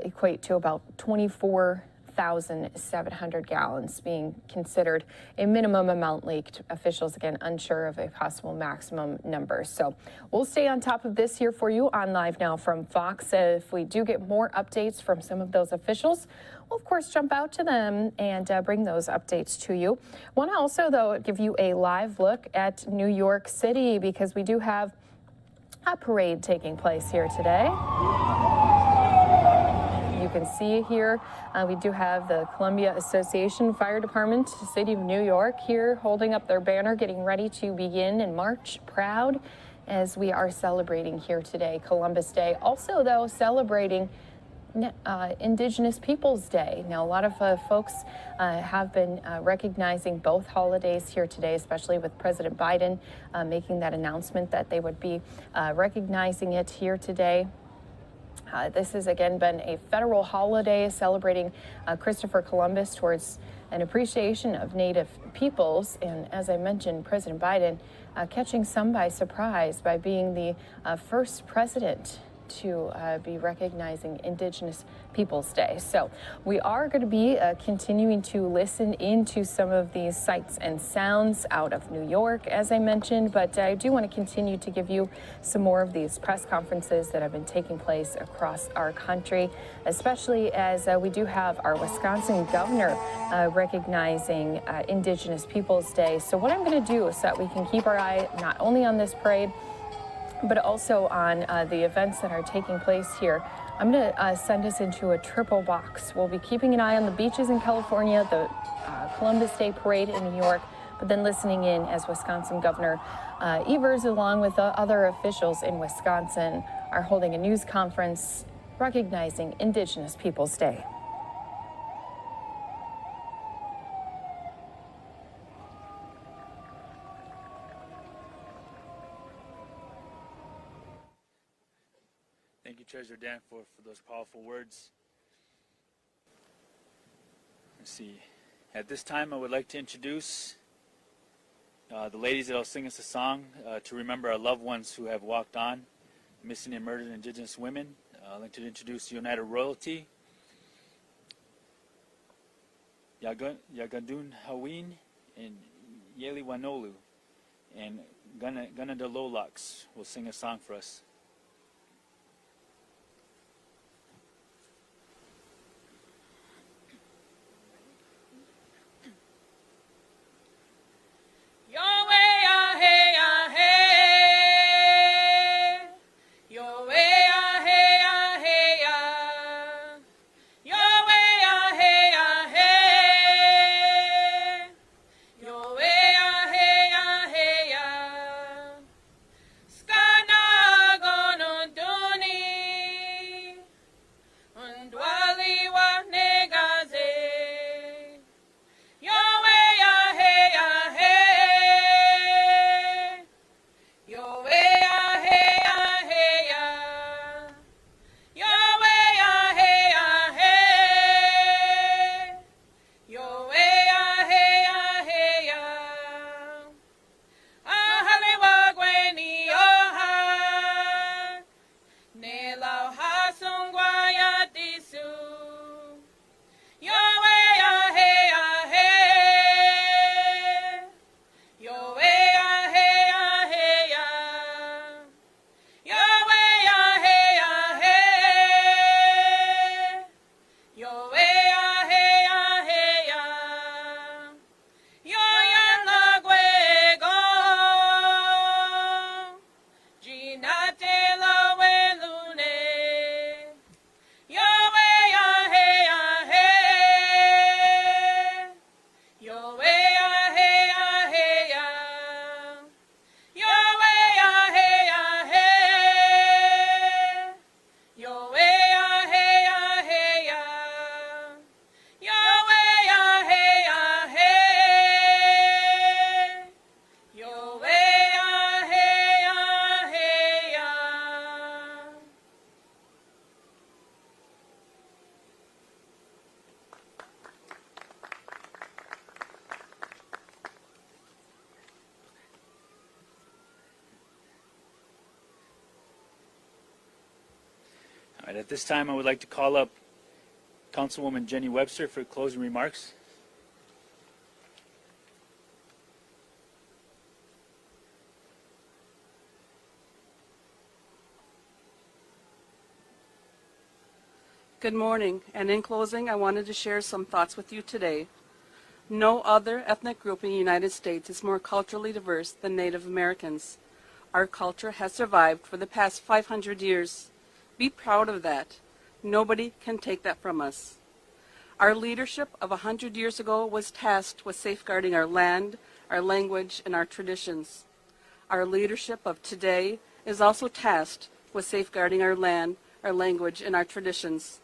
equate to about 24,700 gallons being considered a minimum amount leaked. Officials, again, unsure of a possible maximum number. So we'll stay on top of this here for you on Live Now from Fox. If we do get more updates from some of those officials, we'll, of course, jump out to them and bring those updates to you. Want to also, though, give you a live look at New York City, because we do have a parade taking place here today. You can see here, we do have the Columbia Association Fire Department, City of New York, here holding up their banner, getting ready to begin and march proud as we are celebrating here today, Columbus Day. Also, though, celebrating Indigenous Peoples Day. Now, a lot of folks have been recognizing both holidays here today, especially with President Biden making that announcement that they would be recognizing it here today. This has again been a federal holiday celebrating Christopher Columbus, towards an appreciation of Native peoples. And as I mentioned, President Biden catching some by surprise by being the first president to be recognizing Indigenous Peoples Day. So we are going to be continuing to listen into some of these sights and sounds out of New York, as I mentioned, but I do want to continue to give you some more of these press conferences that have been taking place across our country, especially as we do have our Wisconsin governor recognizing Indigenous Peoples Day. So what I'm going to do is that we can keep our eye not only on this parade, but also on the events that are taking place here. I'm going to send us into a triple box. We'll be keeping an eye on the beaches in California, the Columbus Day Parade in New York, but then listening in as Wisconsin Governor Evers, along with other officials in Wisconsin, are holding a news conference recognizing Indigenous Peoples Day. Thank you, Treasurer Dan, for those powerful words. Let's see. At this time, I would like to introduce the ladies that will sing us a song to remember our loved ones who have walked on, missing and murdered Indigenous women. I'd like to introduce United Royalty, Yagadun Haween, and Yeli Wanolu, and Gunna de Lolax will sing a song for us. All right, at this time, I would like to call up Councilwoman Jenny Webster for closing remarks. Good morning, and in closing, I wanted to share some thoughts with you today. No other ethnic group in the United States is more culturally diverse than Native Americans. Our culture has survived for the past 500 years. Be proud of that. Nobody can take that from us. Our leadership of 100 years ago was tasked with safeguarding our land, our language, and our traditions. Our leadership of today is also tasked with safeguarding our land, our language, and our traditions.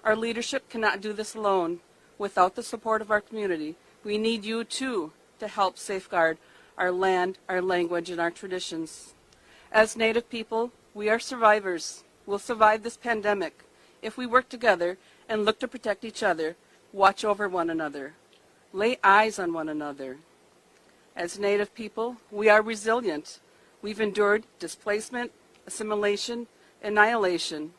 Our leadership cannot do this alone. Without the support of our community, we need you too to help safeguard our land, our language, and our traditions. As Native people, we are survivors. We'll survive this pandemic if we work together and look to protect each other, watch over one another, lay eyes on one another. As Native people, we are resilient. We've endured displacement, assimilation, annihilation.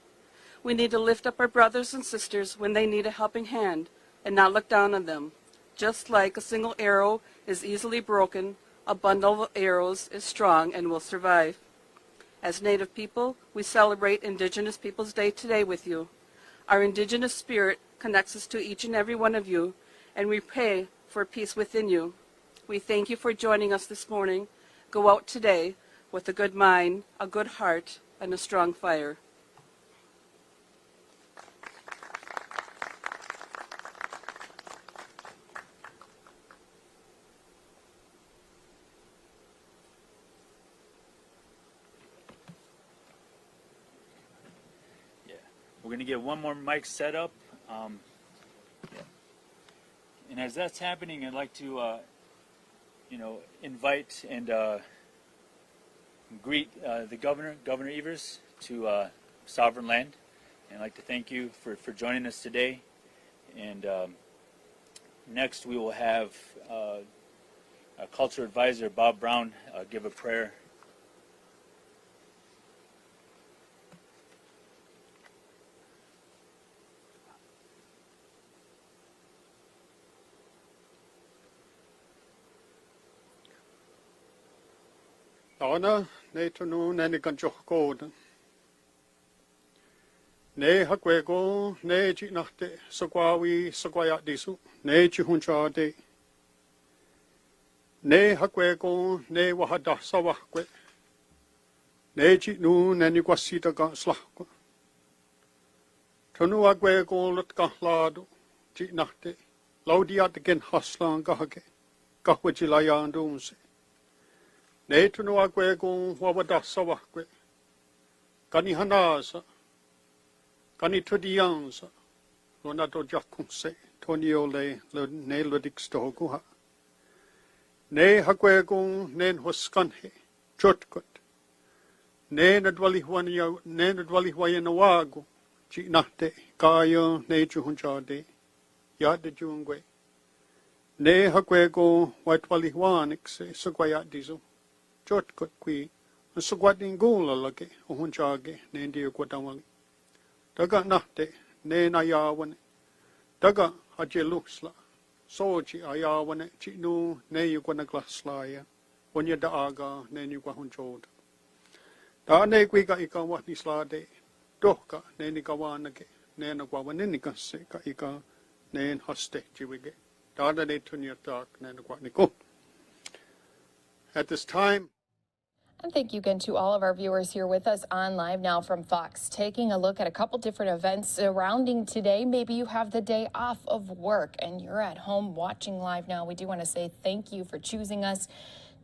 We need to lift up our brothers and sisters when they need a helping hand and not look down on them. Just like a single arrow is easily broken, a bundle of arrows is strong and will survive. As Native people, we celebrate Indigenous Peoples Day today with you. Our Indigenous spirit connects us to each and every one of you, and we pray for peace within you. We thank you for joining us this morning. Go out today with a good mind, a good heart, and a strong fire. We're going to get one more mic set up. And as that's happening, I'd like to, invite and greet the Governor Evers, to Sovereign Land. And I'd like to thank you for joining us today. And next we will have our Culture Advisor, Bob Brown, give a prayer. Ana ne tunu ne kan chokod ne hakwego ne chi nachte sokwawi sokwaya disu ne chi huncha de ne hakwego ne wahada sawakwe ne chi nu ne ni kwasita ka slakwa tunu hakwego lutka lado chi nachte laudia de gen haslan gahake kahwachi layandunse ne tunu akwe kung wawada sawakwe kani hanasa kani tudiyansa lona to jakungse tonio le ne lodix tohuha ne hakwe kung nen hoskanhe chotkot ne nadwali hwaya nawago chi nahte kaya ne chuhunchade yade jungwe ne hakwe kung watwali hwanix sukwaya dizu chot kot kui sugwat ingula lake ohunchage ne ndio kwatawali daga nahte ne nayawane daga hajelusla sochi ayawane chinu ne yukwana glaslaya onya da aga ne ni kwa hunchoda da ne kui ka ikawa nislade dohka ne ni kawanake ne na kwa waneni kasse ka ika ne haste chiwige da ne tunya tak ne na kwa niko. At this time. And thank you again to all of our viewers here with us on Live Now from Fox, taking a look at a couple different events surrounding today. Maybe you have the day off of work and you're at home watching Live Now. We do want to say thank you for choosing us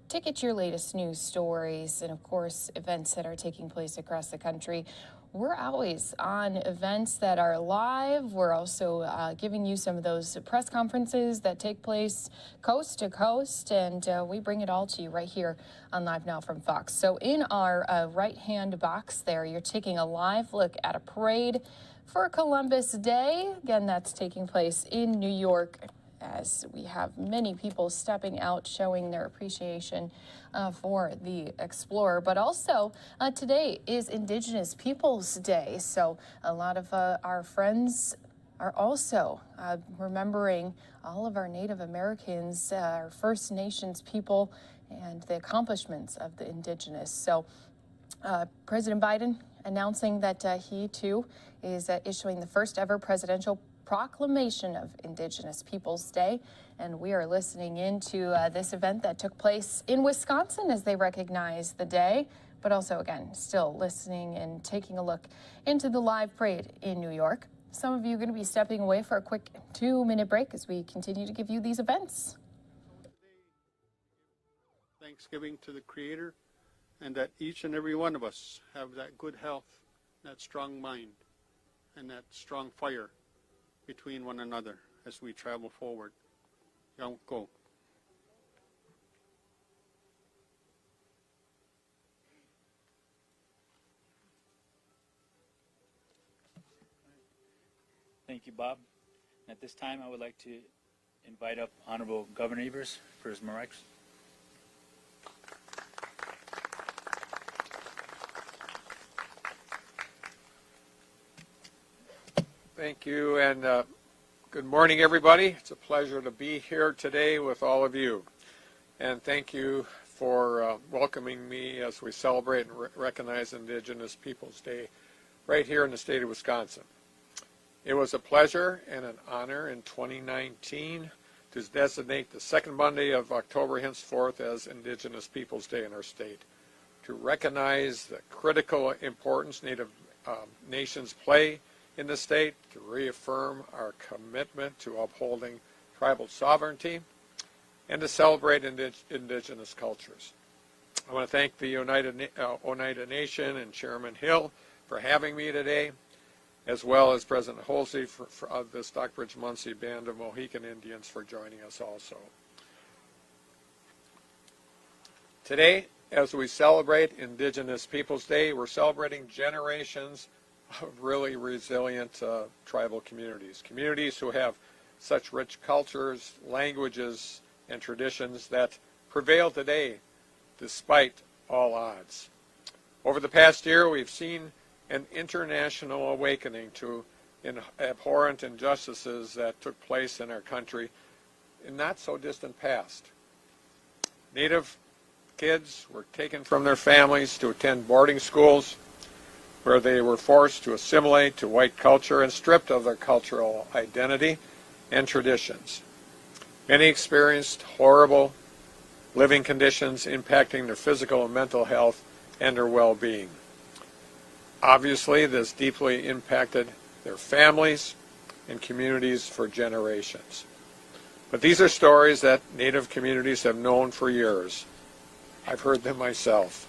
to get your latest news stories and, of course, events that are taking place across the country. We're always on events that are live. We're also giving you some of those press conferences that take place coast to coast, and we bring it all to you right here on Live Now from Fox. So in our right-hand box there, you're taking a live look at a parade for Columbus Day. Again, that's taking place in New York, as we have many people stepping out, showing their appreciation for the explorer. But also, today is Indigenous Peoples Day, so a lot of our friends are also remembering all of our Native Americans, our First Nations people, and the accomplishments of the Indigenous. So President Biden announcing that he, too, is issuing the first ever presidential proclamation of Indigenous Peoples Day, and we are listening into this event that took place in Wisconsin as they recognize the day, but also, again, still listening and taking a look into the live parade in New York. Some of you are going to be stepping away for a quick 2-minute break as we continue to give you these events. Thanksgiving to the Creator, and that each and every one of us have that good health, that strong mind, and that strong fire between one another as we travel forward. Go. Thank you, Bob. At this time, I would like to invite up Honorable Governor Evers for his remarks. Thank you, and good morning, everybody. It's a pleasure to be here today with all of you. And thank you for welcoming me as we celebrate and recognize Indigenous Peoples Day right here in the state of Wisconsin. It was a pleasure and an honor in 2019 to designate the second Monday of October henceforth as Indigenous Peoples Day in our state, to recognize the critical importance Native nations play in the state, to reaffirm our commitment to upholding tribal sovereignty, and to celebrate indigenous cultures. I want to thank the Oneida Nation and Chairman Hill for having me today, as well as President Holsey of the Stockbridge-Munsee Band of Mohican Indians for joining us also. Today, as we celebrate Indigenous Peoples Day, we're celebrating generations of really resilient tribal communities, communities who have such rich cultures, languages, and traditions that prevail today despite all odds. Over the past year, we've seen an international awakening to abhorrent injustices that took place in our country in not so distant past. Native kids were taken from their families to attend boarding schools where they were forced to assimilate to white culture and stripped of their cultural identity and traditions. Many experienced horrible living conditions impacting their physical and mental health and their well-being. Obviously, this deeply impacted their families and communities for generations. But these are stories that Native communities have known for years. I've heard them myself.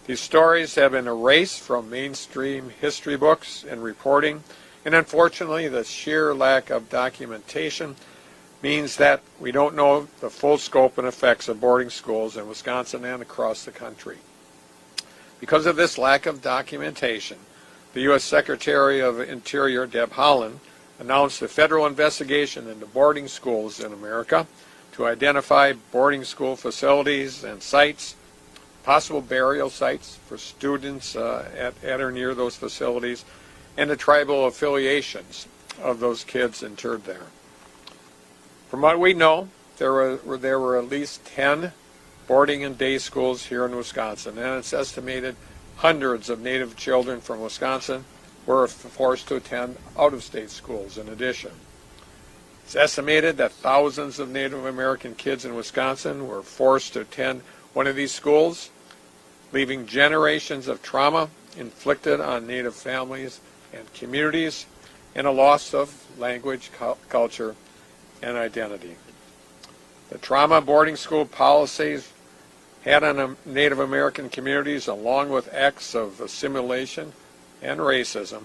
These stories have been erased from mainstream history books and reporting, and unfortunately, the sheer lack of documentation means that we don't know the full scope and effects of boarding schools in Wisconsin and across the country. Because of this lack of documentation, the U.S. Secretary of Interior, Deb Haaland, announced a federal investigation into boarding schools in America to identify boarding school facilities and sites, possible burial sites for students at or near those facilities, and the tribal affiliations of those kids interred there. From what we know, there were at least 10 boarding and day schools here in Wisconsin, and it's estimated hundreds of Native children from Wisconsin were forced to attend out-of-state schools in addition. It's estimated that thousands of Native American kids in Wisconsin were forced to attend one of these schools, leaving generations of trauma inflicted on Native families and communities, and a loss of language, culture, and identity. The trauma boarding school policies had on Native American communities, along with acts of assimilation and racism,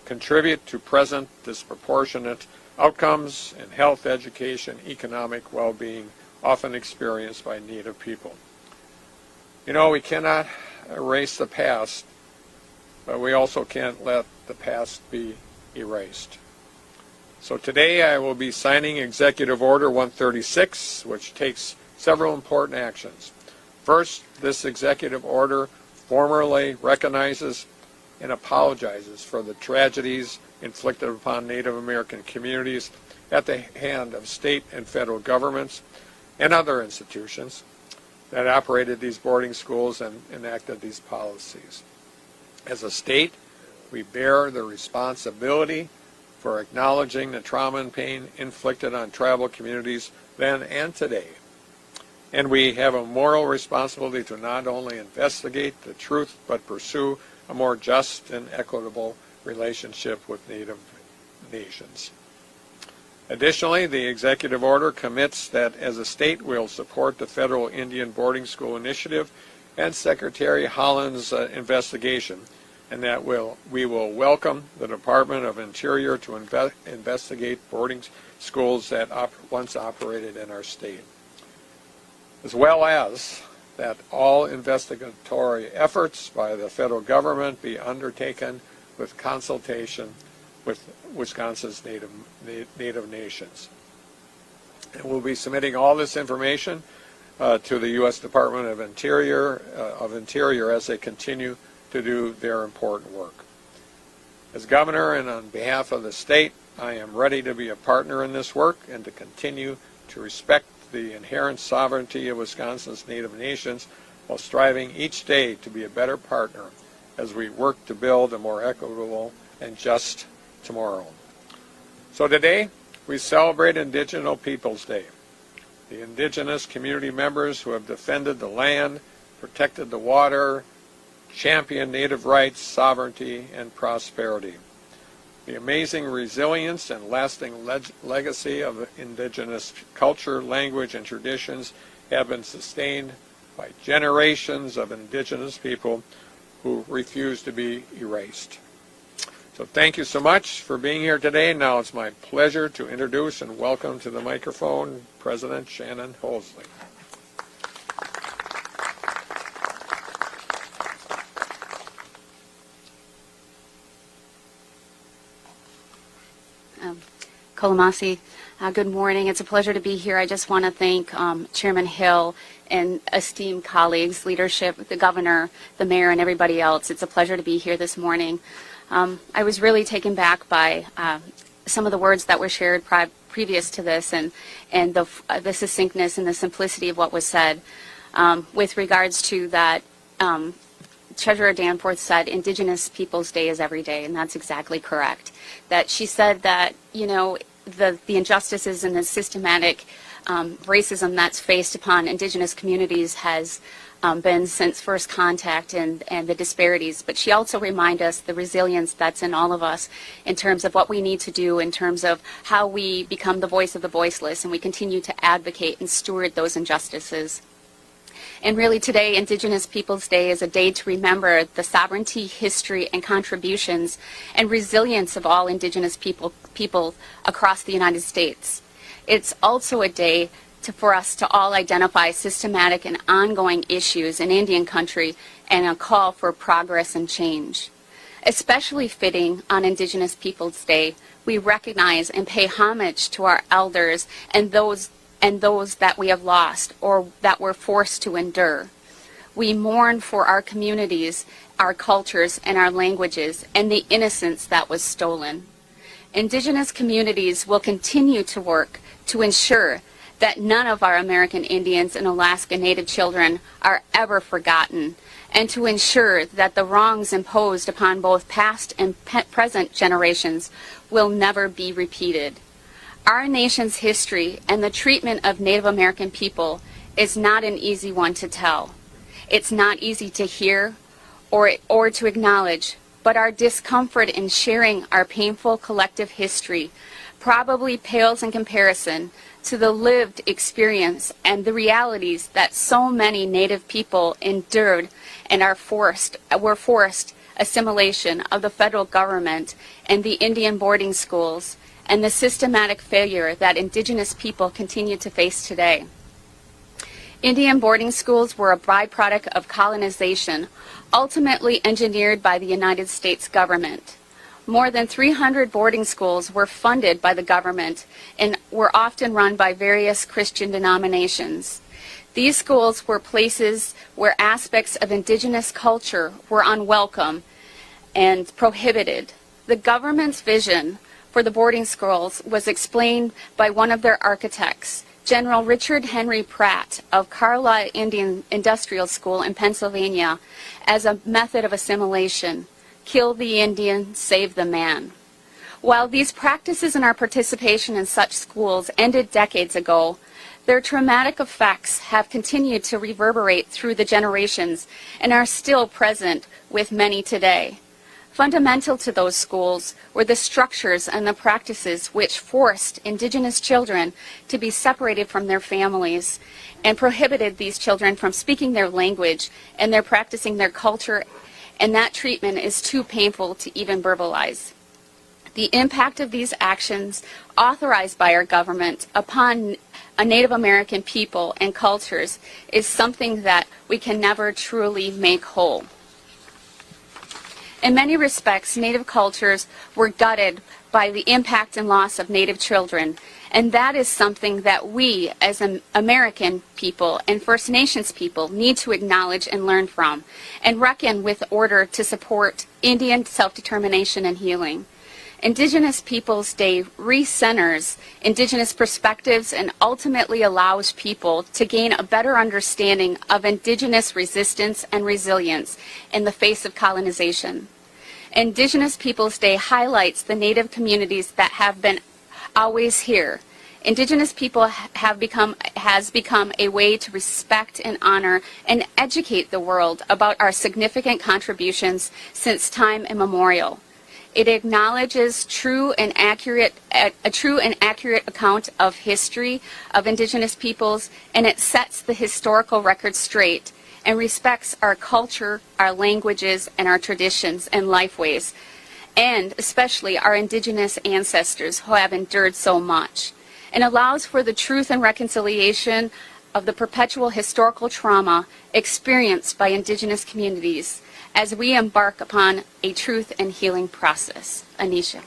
contribute to present disproportionate outcomes in health, education, economic well-being often experienced by Native people. You know, we cannot erase the past, but we also can't let the past be erased. So today I will be signing Executive Order 136, which takes several important actions. First, this executive order formally recognizes and apologizes for the tragedies inflicted upon Native American communities at the hand of state and federal governments and other institutions that operated these boarding schools and enacted these policies. As a state, we bear the responsibility for acknowledging the trauma and pain inflicted on tribal communities then and today. And we have a moral responsibility to not only investigate the truth, but pursue a more just and equitable relationship with Native nations. Additionally, the executive order commits that as a state we'll support the Federal Indian Boarding School Initiative and Secretary Haaland's investigation, and that we will welcome the Department of Interior to investigate boarding schools that once operated in our state, as well as that all investigatory efforts by the federal government be undertaken with consultation with Wisconsin's Native nations. And we'll be submitting all this information to the U.S. Department of Interior as they continue to do their important work. As governor and on behalf of the state, I am ready to be a partner in this work and to continue to respect the inherent sovereignty of Wisconsin's Native nations while striving each day to be a better partner as we work to build a more equitable and just tomorrow. So today, we celebrate Indigenous Peoples Day. The indigenous community members who have defended the land, protected the water, championed Native rights, sovereignty, and prosperity. The amazing resilience and lasting legacy of indigenous culture, language, and traditions have been sustained by generations of indigenous people who refuse to be erased. So thank you so much for being here today. Now it's my pleasure to introduce and welcome to the microphone President Shannon Hoseley. Kolamasi, good morning. It's a pleasure to be here. I just want to thank Chairman Hill and esteemed colleagues, leadership, the governor, the mayor, and everybody else. It's a pleasure to be here this morning. I was really taken back by some of the words that were shared previous to this and the succinctness and the simplicity of what was said. With regards to that, Treasurer Danforth said Indigenous Peoples Day is every day, and that's exactly correct. That she said that, you know, the injustices and the systematic racism that's faced upon Indigenous communities has been since first contact and the disparities. But she also reminded us the resilience that's in all of us in terms of what we need to do, in terms of how we become the voice of the voiceless, and we continue to advocate and steward those injustices. And really today, Indigenous Peoples Day is a day to remember the sovereignty, history, and contributions and resilience of all Indigenous people across the United States. It's also a day for us to all identify systematic and ongoing issues in Indian country and a call for progress and change. Especially fitting on Indigenous Peoples Day, we recognize and pay homage to our elders and those that we have lost or that we're forced to endure. We mourn for our communities, our cultures, and our languages, and the innocence that was stolen. Indigenous communities will continue to work to ensure that none of our American Indians and Alaska Native children are ever forgotten, and to ensure that the wrongs imposed upon both past and present generations will never be repeated. Our nation's history and the treatment of Native American people is not an easy one to tell. It's not easy to hear or to acknowledge, but our discomfort in sharing our painful collective history probably pales in comparison to the lived experience and the realities that so many Native people endured and were forced assimilation of the federal government and the Indian boarding schools, and the systematic failure that Indigenous people continue to face today. Indian boarding schools were a byproduct of colonization, ultimately engineered by the United States government. More than 300 boarding schools were funded by the government and were often run by various Christian denominations. These schools were places where aspects of Indigenous culture were unwelcome and prohibited. The government's vision for the boarding schools was explained by one of their architects, General Richard Henry Pratt of Carlisle Indian Industrial School in Pennsylvania, as a method of assimilation. Kill the Indian, save the man. While these practices and our participation in such schools ended decades ago, their traumatic effects have continued to reverberate through the generations and are still present with many today. Fundamental to those schools were the structures and the practices which forced Indigenous children to be separated from their families and prohibited these children from speaking their language and their practicing their culture, and that treatment is too painful to even verbalize. The impact of these actions authorized by our government upon a Native American people and cultures is something that we can never truly make whole. In many respects, Native cultures were gutted by the impact and loss of Native children, and that is something that we, as American people and First Nations people, need to acknowledge and learn from, and reckon with in order to support Indian self-determination and healing. Indigenous Peoples Day recenters Indigenous perspectives and ultimately allows people to gain a better understanding of Indigenous resistance and resilience in the face of colonization. Indigenous Peoples Day highlights the Native communities that have been always here. Indigenous people has become a way to respect and honor and educate the world about our significant contributions since time immemorial. It acknowledges a true and accurate account of history of Indigenous peoples, and it sets the historical record straight and respects our culture, our languages, and our traditions and lifeways, and especially our Indigenous ancestors who have endured so much, and allows for the truth and reconciliation of the perpetual historical trauma experienced by Indigenous communities as we embark upon a truth and healing process. Anisha.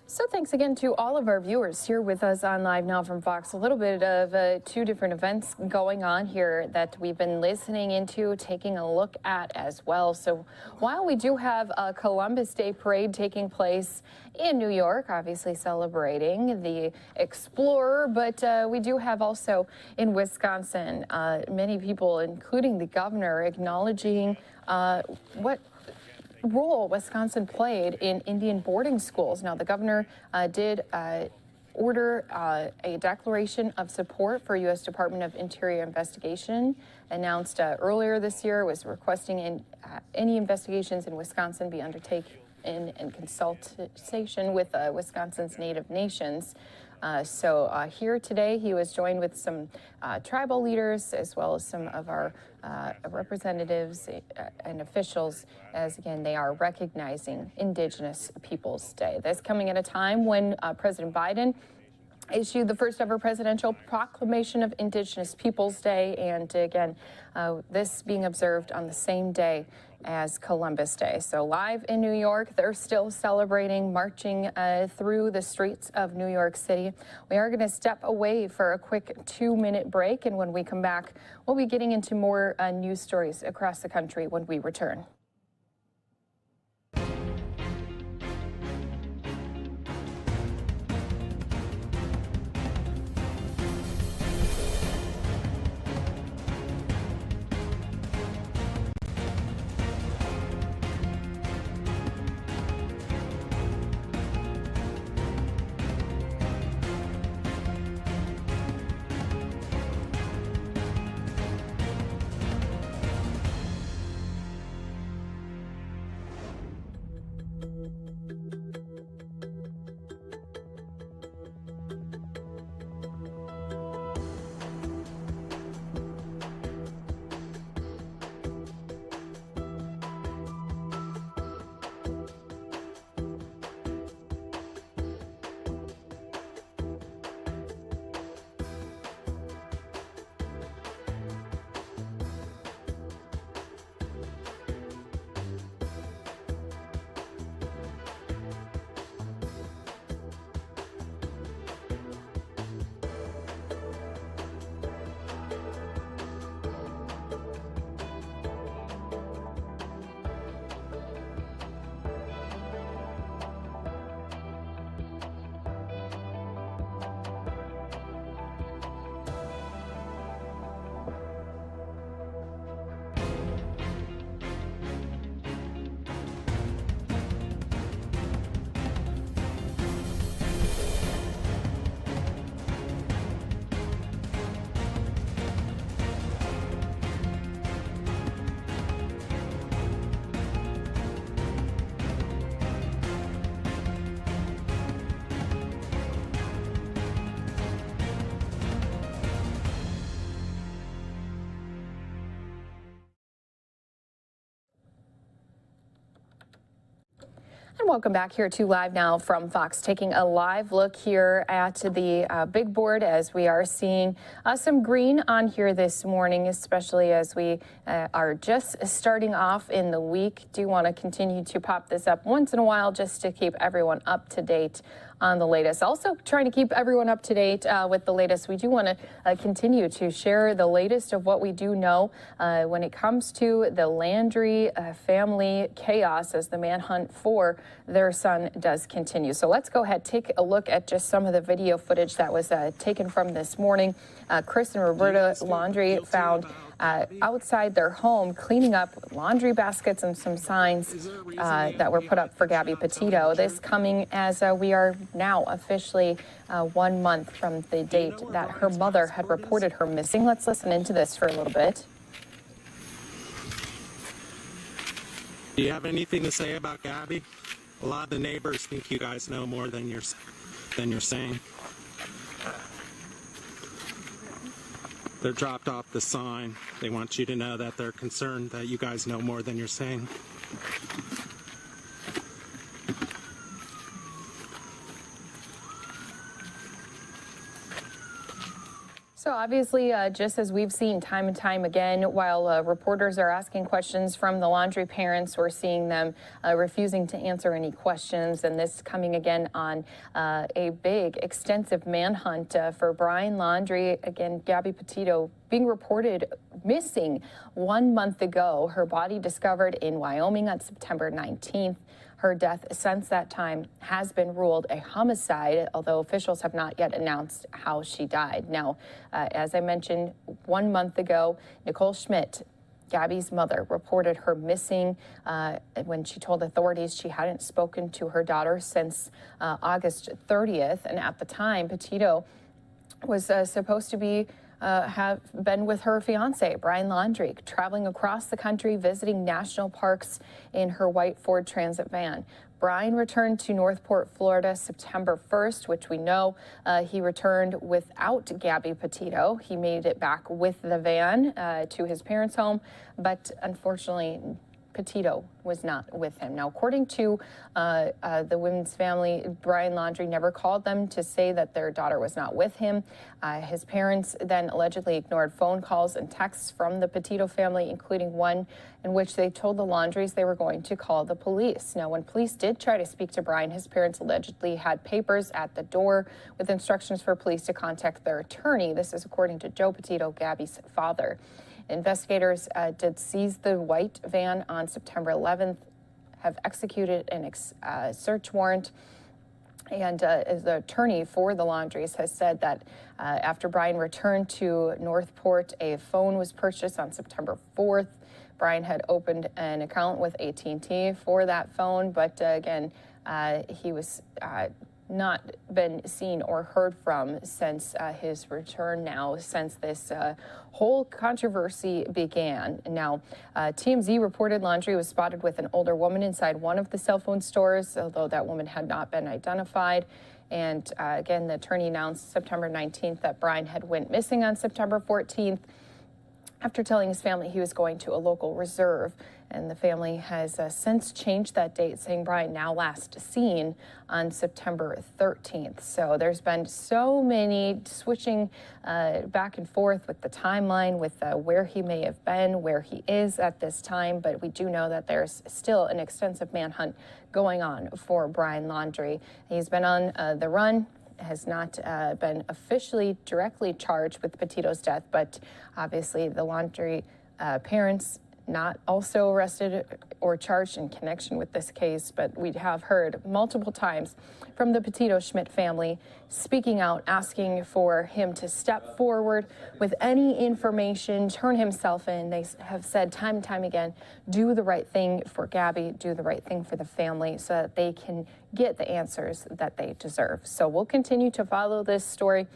So thanks again to all of our viewers here with us on Live Now from Fox. A little bit of two different events going on here that we've been listening into, taking a look at as well. So while we do have a Columbus Day parade taking place in New York, obviously celebrating the explorer, but we do have also in Wisconsin many people, including the governor, acknowledging what role Wisconsin played in Indian boarding schools. Now, the governor did order a declaration of support for U.S. Department of Interior investigation, announced earlier this year, was requesting any investigations in Wisconsin be undertaken in consultation with Wisconsin's Native nations. So here today, he was joined with some tribal leaders as well as some of our representatives and officials, as again, they are recognizing Indigenous Peoples Day. This coming at a time when President Biden issued the first ever presidential proclamation of Indigenous Peoples Day, and again, this being observed on the same day as Columbus Day. So live in New York, they're still celebrating, marching through the streets of New York City. We are going to step away for a quick 2-minute break, and when we come back, we'll be getting into more news stories across the country when we return. And welcome back here to Live Now from Fox, taking a live look here at the big board as we are seeing some green on here this morning, especially as we are just starting off in the week. Do want to continue to pop this up once in a while just to keep everyone up to date on the latest. Also trying to keep everyone up to date with the latest. We do want to continue to share the latest of what we do know when it comes to the Landry family chaos as the manhunt for their son does continue. So let's go ahead, take a look at just some of the video footage that was taken from this morning. Chris and Roberta Landry found outside their home cleaning up laundry baskets and some signs that were put up for Gabby Petito. This coming as we are now officially 1 month from the date that her mother had reported her missing. Let's listen into this for a little bit. Do you have anything to say about Gabby? A lot of the neighbors think you guys know more than you're saying. They're dropped off the sign. They want you to know that they're concerned that you guys know more than you're saying. So obviously, just as we've seen time and time again, while reporters are asking questions from the Landry parents, we're seeing them refusing to answer any questions. And this coming again on a big, extensive manhunt for Brian Landry. Again, Gabby Petito being reported missing 1 month ago. Her body discovered in Wyoming on September 19th. Her death since that time has been ruled a homicide, although officials have not yet announced how she died. Now, as I mentioned, 1 month ago, Nicole Schmidt, Gabby's mother, reported her missing when she told authorities she hadn't spoken to her daughter since August 30th. And at the time, Petito was supposed to be have been with her fiance, Brian Landry, traveling across the country, visiting national parks in her white Ford Transit van. Brian returned to Northport, Florida, September 1st, which we know he returned without Gabby Petito. He made it back with the van to his parents' home, but unfortunately, Petito was not with him. Now, according to the women's family, Brian Landry never called them to say that their daughter was not with him. His parents then allegedly ignored phone calls and texts from the Petito family, including one in which they told the Landrys they were going to call the police. Now, when police did try to speak to Brian, his parents allegedly had papers at the door with instructions for police to contact their attorney. This is according to Joe Petito, Gabby's father. Investigators did seize the white van on September 11th, have executed a search warrant, and the attorney for the Landrys has said that after Brian returned to Northport, a phone was purchased on September 4th. Brian had opened an account with AT&T for that phone, but again, he was not been seen or heard from since his return now, since this whole controversy began. Now, TMZ reported Landry was spotted with an older woman inside one of the cell phone stores, although that woman had not been identified. And again, the attorney announced September 19th that Brian had went missing on September 14th after telling his family he was going to a local reserve. And the family has since changed that date, saying Brian now last seen on September 13th. So there's been so many switching back and forth with the timeline, with where he may have been, where he is at this time. But we do know that there's still an extensive manhunt going on for Brian Landry. He's been on the run, has not been officially directly charged with Petito's death, but obviously the Landry parents not also arrested or charged in connection with this case, but we have heard multiple times from the Petito Schmidt family speaking out, asking for him to step forward with any information, turn himself in. They have said time and time again, do the right thing for Gabby, do the right thing for the family so that they can get the answers that they deserve. So we'll continue to follow this story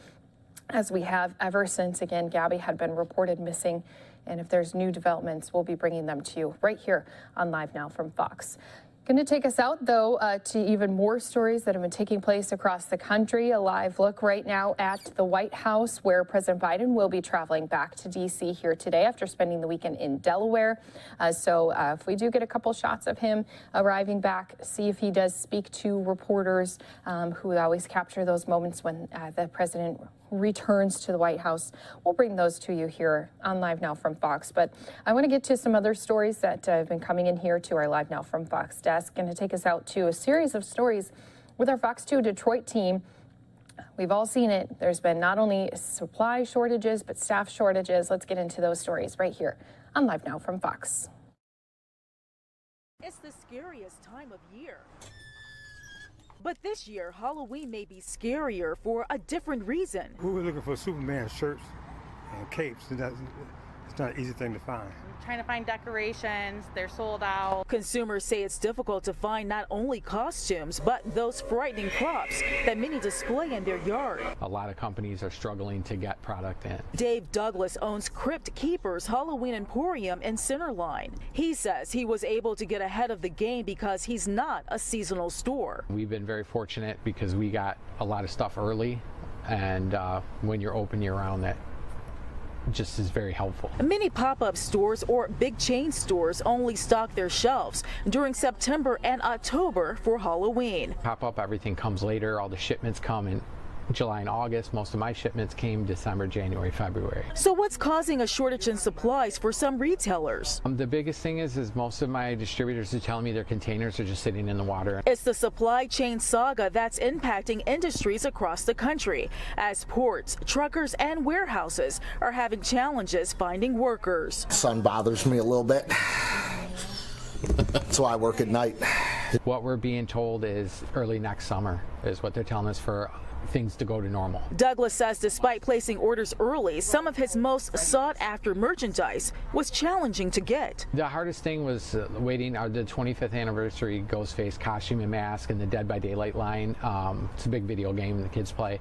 as we have ever since, again, Gabby had been reported missing. And if there's new developments, we'll be bringing them to you right here on Live Now from Fox. Going to take us out, though, to even more stories that have been taking place across the country. A live look right now at the White House, where President Biden will be traveling back to D.C. here today after spending the weekend in Delaware. So if we do get a couple shots of him arriving back, see if he does speak to reporters who always capture those moments when the president returns to the White House. We'll bring those to you here on Live Now from Fox. But I want to get to some other stories that have been coming in here to our Live Now from Fox desk. Going to take us out to a series of stories with our Fox 2 Detroit team. We've all seen it. There's been not only supply shortages, but staff shortages. Let's get into those stories right here on Live Now from Fox. It's the scariest time of year. But this year, Halloween may be scarier for a different reason. We were looking for Superman shirts and capes. It's not an easy thing to find. Trying to find decorations, they're sold out. Consumers say it's difficult to find not only costumes, but those frightening props that many display in their yard. A lot of companies are struggling to get product in. Dave Douglas owns Crypt Keepers Halloween Emporium in Centerline. He says he was able to get ahead of the game because he's not a seasonal store. We've been very fortunate because we got a lot of stuff early, and when you're open year-round, that just is very helpful. Many pop-up stores or big chain stores only stock their shelves during September and October for Halloween. Pop-up, everything comes later. All the shipments come in July and August. Most of my shipments came December, January, February. So what's causing a shortage in supplies for some retailers? The biggest thing is most of my distributors are telling me their containers are just sitting in the water. It's the supply chain saga that's impacting industries across the country as ports, truckers, and warehouses are having challenges finding workers. Sun bothers me a little bit. That's why I work at night. What we're being told is early next summer is what they're telling us for things to go to normal. Douglas says despite placing orders early, some of his most sought-after merchandise was challenging to get. The hardest thing was waiting the 25th anniversary Ghostface costume and mask and the Dead by Daylight line. It's a big video game the kids play.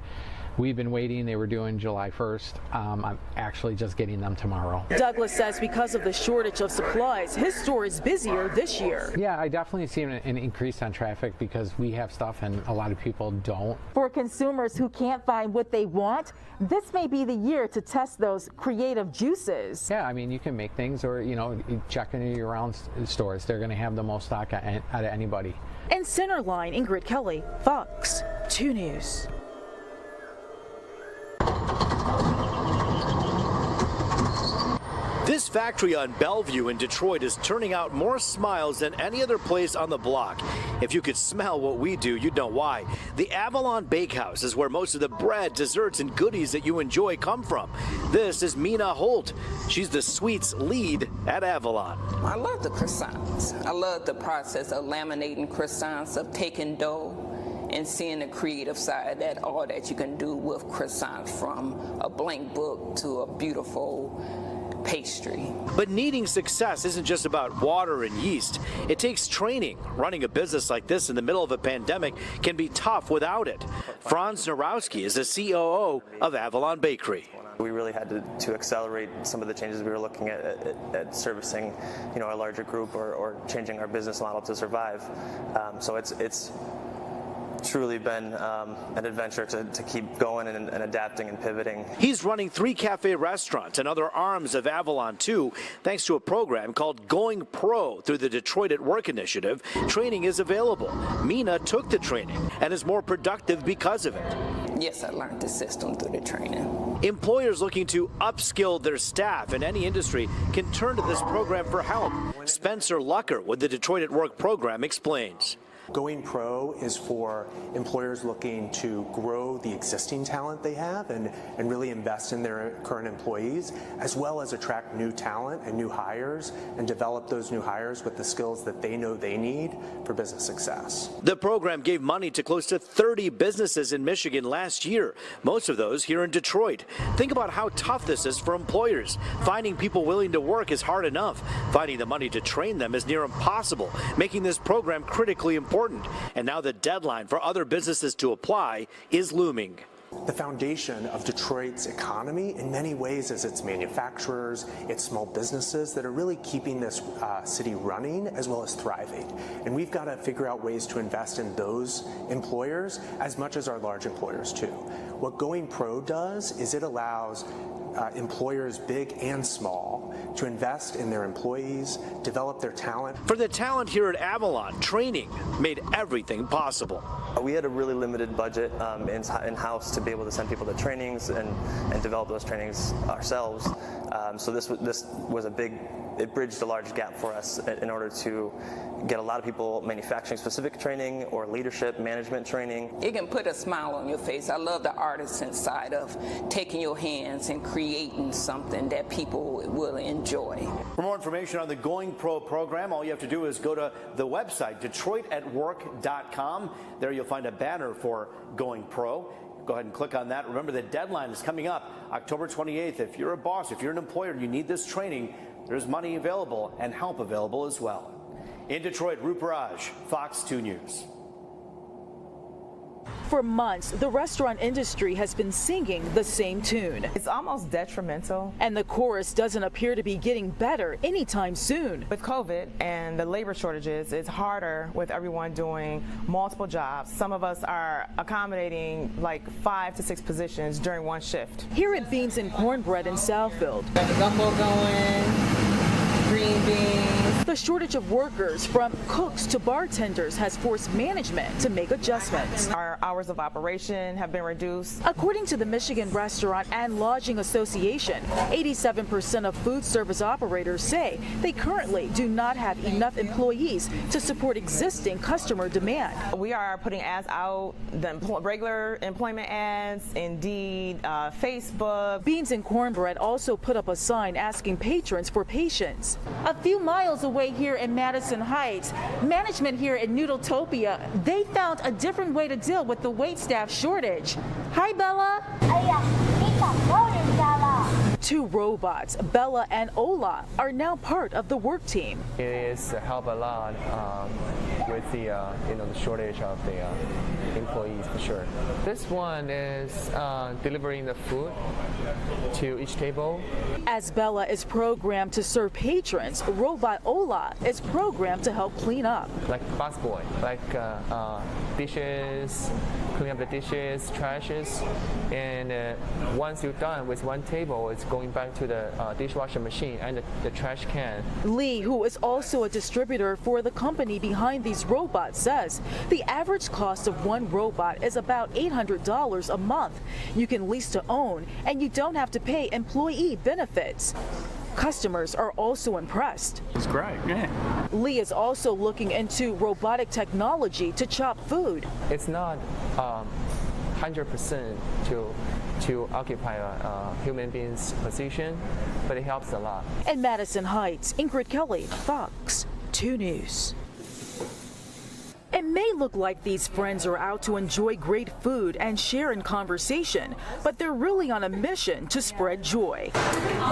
We've been waiting. They were doing July 1st. I'm actually just getting them tomorrow. Douglas says because of the shortage of supplies, his store is busier this year. Yeah, I definitely see an increase on traffic because we have stuff and a lot of people don't. For consumers who can't find what they want, this may be the year to test those creative juices. Yeah, I mean, you can make things or, you check into your around stores. They're going to have the most stock out of anybody. In Centerline, Ingrid Kelly, Fox 2 News. This factory on Bellevue in Detroit is turning out more smiles than any other place on the block. If you could smell what we do, you'd know why. The Avalon Bakehouse is where most of the bread, desserts, and goodies that you enjoy come from. This is Mina Holt. She's the sweets lead at Avalon. I love the croissants. I love the process of laminating croissants, of taking dough and seeing the creative side, that all that you can do with croissants, from a blank book to a beautiful pastry. But needing success isn't just about water and yeast. It takes training. Running a business like this in the middle of a pandemic can be tough without it. Franz Narowski is the COO of Avalon Bakery. We really had to accelerate some of the changes we were looking at servicing, a larger group or changing our business model to survive. So it's truly been an adventure to keep going and adapting and pivoting. He's running 3 cafe restaurants and other arms of Avalon too, thanks to a program called Going Pro through the Detroit at Work initiative. Training is available. Mina took the training and is more productive because of it. Yes, I learned the system through the training. Employers looking to upskill their staff in any industry can turn to this program for help. Spencer Lucker with the Detroit at Work program explains. Going Pro is for employers looking to grow the existing talent they have and really invest in their current employees, as well as attract new talent and new hires and develop those new hires with the skills that they know they need for business success. The program gave money to close to 30 businesses in Michigan last year, most of those here in Detroit. Think about how tough this is for employers. Finding people willing to work is hard enough. Finding the money to train them is near impossible, making this program critically important. And now the deadline for other businesses to apply is looming. The foundation of Detroit's economy in many ways is its manufacturers, its small businesses that are really keeping this city running as well as thriving. And we've got to figure out ways to invest in those employers as much as our large employers too. What Going Pro does is it allows employers big and small to invest in their employees, develop their talent. For the talent here at Avalon, training made everything possible. We had a really limited budget in-house to be able to send people to trainings and develop those trainings ourselves. So this was a big, it bridged a large gap for us in order to get a lot of people manufacturing specific training or leadership management training. It can put a smile on your face. I love the artisan side of taking your hands and creating something that people will enjoy. For more information on the Going Pro program, all you have to do is go to the website, DetroitAtWork.com. There you'll find a banner for Going Pro. Go ahead and click on that. Remember, the deadline is coming up October 28th. If you're a boss, if you're an employer and you need this training, there's money available and help available as well. In Detroit, Rupert Raj, Fox 2 News. For months, the restaurant industry has been singing the same tune. It's almost detrimental. And the chorus doesn't appear to be getting better anytime soon. With COVID and the labor shortages, it's harder with everyone doing multiple jobs. Some of us are accommodating like 5 to 6 positions during one shift. Here at Beans and Cornbread in Southfield, Got the gumbo going, green beans. The shortage of workers, from cooks to bartenders, has forced management to make adjustments. Our hours of operation have been reduced. According to the Michigan Restaurant and Lodging Association, 87% of food service operators say they currently do not have enough employees to support existing customer demand. We are putting ads out, the regular employment ads, Indeed, Facebook. Beans and Cornbread also put up a sign asking patrons for patience. A few miles away here in Madison Heights, management here at Noodletopia, they found a different way to deal with the waitstaff shortage. Hi, Bella. Two robots, Bella and Ola, are now part of the work team. It is help a lot with the the shortage of the employees for sure. This one is delivering the food to each table. As Bella is programmed to serve patrons, robot Ola is programmed to help clean up. Like busboy, like dishes, clean up the dishes, trashes, and once you're done with one table, it's going back to the dishwasher machine and the trash can. Lee, who is also a distributor for the company behind these robots, says the average cost of one robot is about $800 a month. You can lease to own, and you don't have to pay employee benefits. Customers are also impressed. It's great, yeah. Lee is also looking into robotic technology to chop food. It's not 100% to occupy a human being's position, but it helps a lot. In Madison Heights, Ingrid Kelly, Fox 2 News. It may look like these friends are out to enjoy great food and share in conversation, but they're really on a mission to spread joy.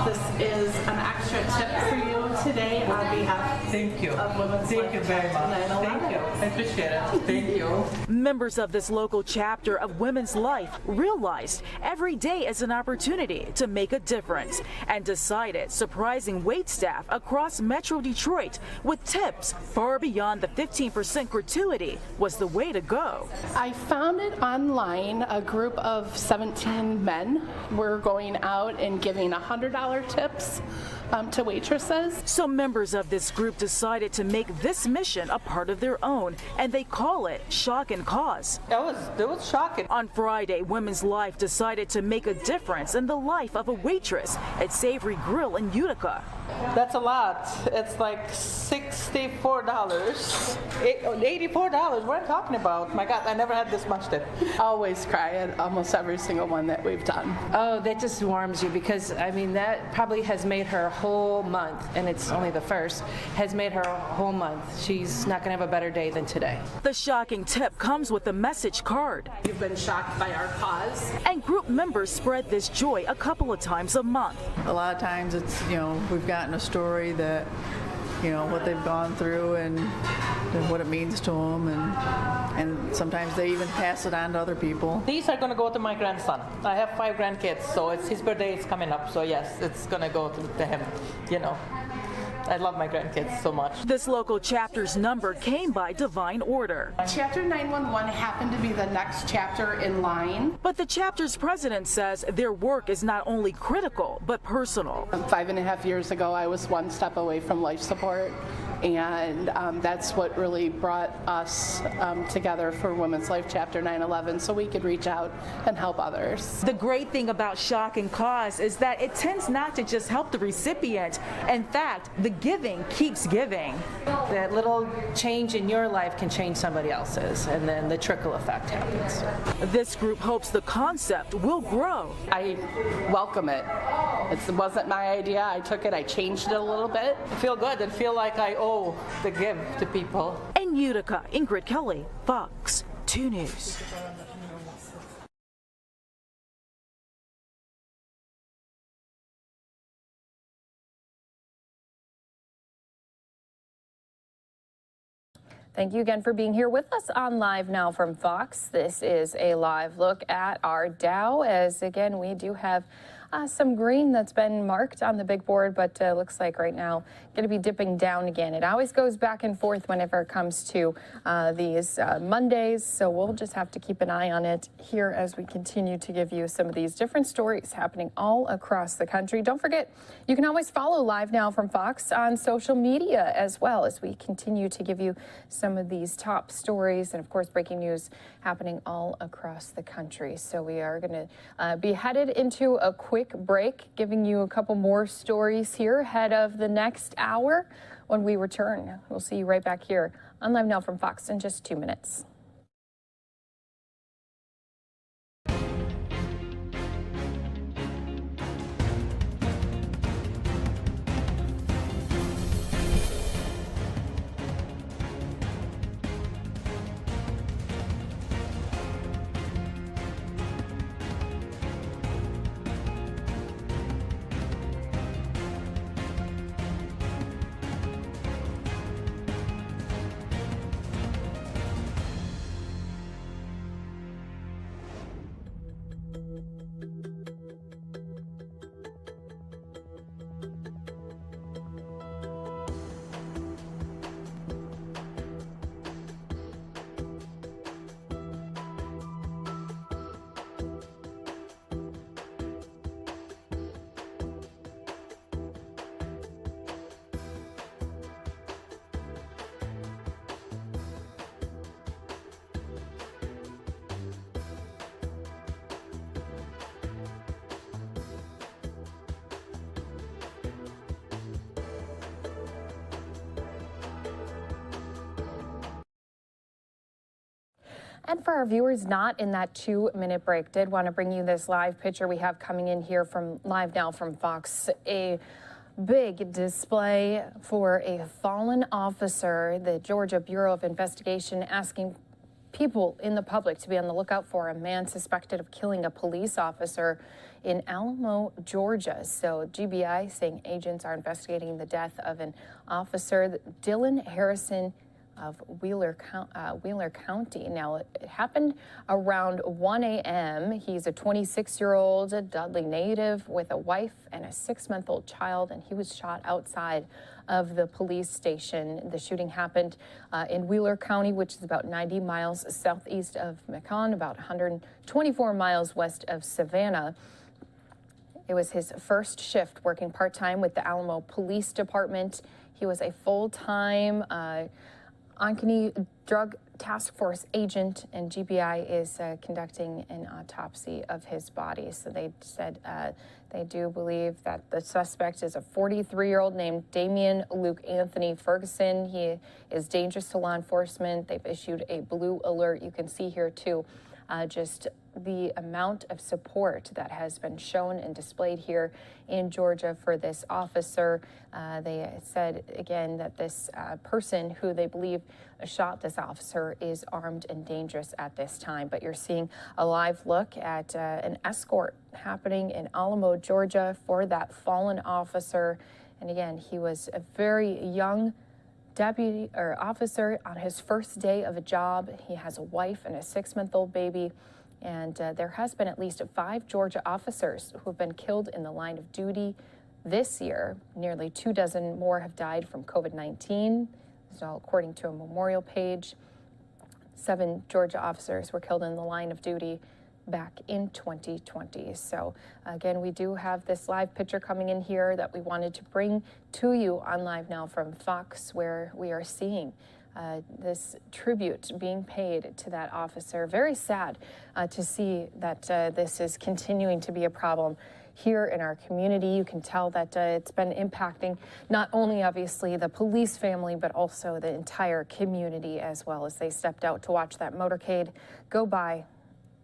This is an extra tip for you today on behalf of Women's Thank you very much. Thank you. I appreciate it. Thank you. Members of this local chapter of Women's Life realized every day is an opportunity to make a difference and decided surprising waitstaff across Metro Detroit with tips far beyond the 15% gratuity was the way to go. I found it online. A group of 17 men were going out and giving $100 tips to waitresses. So members of this group decided to make this mission a part of their own, and they call it Shock and Cause. It was shocking. On Friday, Women's Life decided to make a difference in the life of a waitress at Savory Grill in Utica. That's a lot. It's like $64. $84. What am I talking about? My God, I never had this much tip. Always cry at almost every single one that we've done. Oh, that just warms you, because I mean that probably has made her whole month, and it's only the first, has made her whole month. She's not going to have a better day than today. The shocking tip comes with a message card. You've been shocked by our cause. And group members spread this joy a couple of times a month. A lot of times it's, we've gotten a story that, what they've gone through and what it means to them, and and sometimes they even pass it on to other people. These are going to go to my grandson. I have 5 grandkids, so it's his birthday is coming up. So yes, it's going to go to him. You know, I love my grandkids so much. This local chapter's number came by divine order. Chapter 911 happened to be the next chapter in line. But the chapter's president says their work is not only critical, but personal. 5.5 years ago, I was one step away from life support. And that's what really brought us together for Women's Life Chapter 911, so we could reach out and help others. The great thing about Shock and Cause is that it tends not to just help the recipient. In fact, the giving keeps giving. That little change in your life can change somebody else's, and then the trickle effect happens. This group hopes the concept will grow. I welcome it. It wasn't my idea. I took it, I changed it a little bit. I feel good and feel like I owe to give to people. In Utica, Ingrid Kelly, Fox 2 News. Thank you again for being here with us on Live Now from Fox. This is a live look at our Dow, as again we do have some green that's been marked on the big board, but looks like right now going to be dipping down again. It always goes back and forth whenever it comes to these Mondays, so we'll just have to keep an eye on it here as we continue to give you some of these different stories happening all across the country. Don't forget, you can always follow Live Now from Fox on social media as well, as we continue to give you some of these top stories and, of course, breaking news happening all across the country. So we are going to be headed into a quick break, giving you a couple more stories here ahead of the next hour. When we return, we'll see you right back here on Live Now from Fox in just 2 minutes. And for our viewers not in that 2-minute break, did want to bring you this live picture we have coming in here from Live Now from Fox. A big display for a fallen officer. The Georgia Bureau of Investigation asking people in the public to be on the lookout for a man suspected of killing a police officer in Alamo, Georgia. So GBI saying agents are investigating the death of an officer, Dylan Harrison of Wheeler County. Now, it happened around 1 a.m. He's a 26-year-old Dudley native with a wife and a 6-month-old child, and he was shot outside of the police station. The shooting happened in Wheeler County, which is about 90 miles southeast of Macon, about 124 miles west of Savannah. It was his first shift working part-time with the Alamo Police Department. He was a full-time Onkney Drug Task Force agent, and GBI is conducting an autopsy of his body. So they said they do believe that the suspect is a 43-year-old named Damian Luke Anthony Ferguson. He is dangerous to law enforcement. They've issued a blue alert. You can see here too just the amount of support that has been shown and displayed here in Georgia for this officer. They said again that this person who they believe shot this officer is armed and dangerous at this time. But you're seeing a live look at an escort happening in Alamo, Georgia for that fallen officer. And again, he was a very young deputy or officer on his first day of a job. He has a wife and a 6-month-old baby. And there has been at least 5 Georgia officers who have been killed in the line of duty this year. Nearly 24 more have died from COVID-19. This is all according to a memorial page. 7 Georgia officers were killed in the line of duty back in 2020. So again, we do have this live picture coming in here that we wanted to bring to you on Live Now from Fox, where we are seeing this tribute being paid to that officer. Very sad to see that this is continuing to be a problem here in our community. You can tell that it's been impacting not only obviously the police family, but also the entire community as well, as they stepped out to watch that motorcade go by.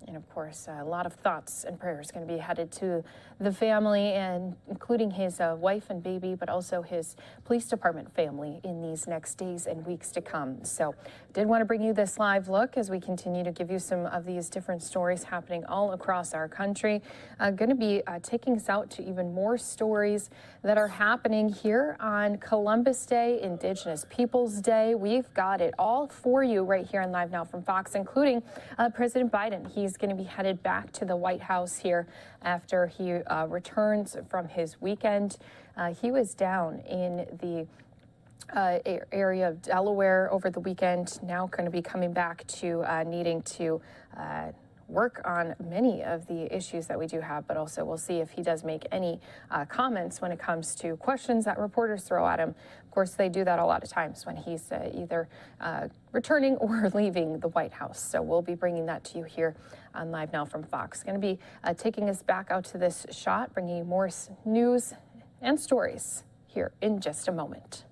And of course, a lot of thoughts and prayers going to be headed to the family, and including his wife and baby, but also his police department family in these next days and weeks to come. So did want to bring you this live look as we continue to give you some of these different stories happening all across our country. Going to be taking us out to even more stories that are happening here on Columbus Day, Indigenous Peoples Day. We've got it all for you right here on Live Now from Fox, including President Biden. He's going to be headed back to the White House here after he returns from his weekend. He was down in the area of Delaware over the weekend, now going to be coming back to needing to work on many of the issues that we do have, but also we'll see if he does make any comments when it comes to questions that reporters throw at him. Of course, they do that a lot of times when he's either returning or leaving the White House. So we'll be bringing that to you here on Live Now from Fox. Going to be taking us back out to this shot, bringing you more news and stories here in just a moment.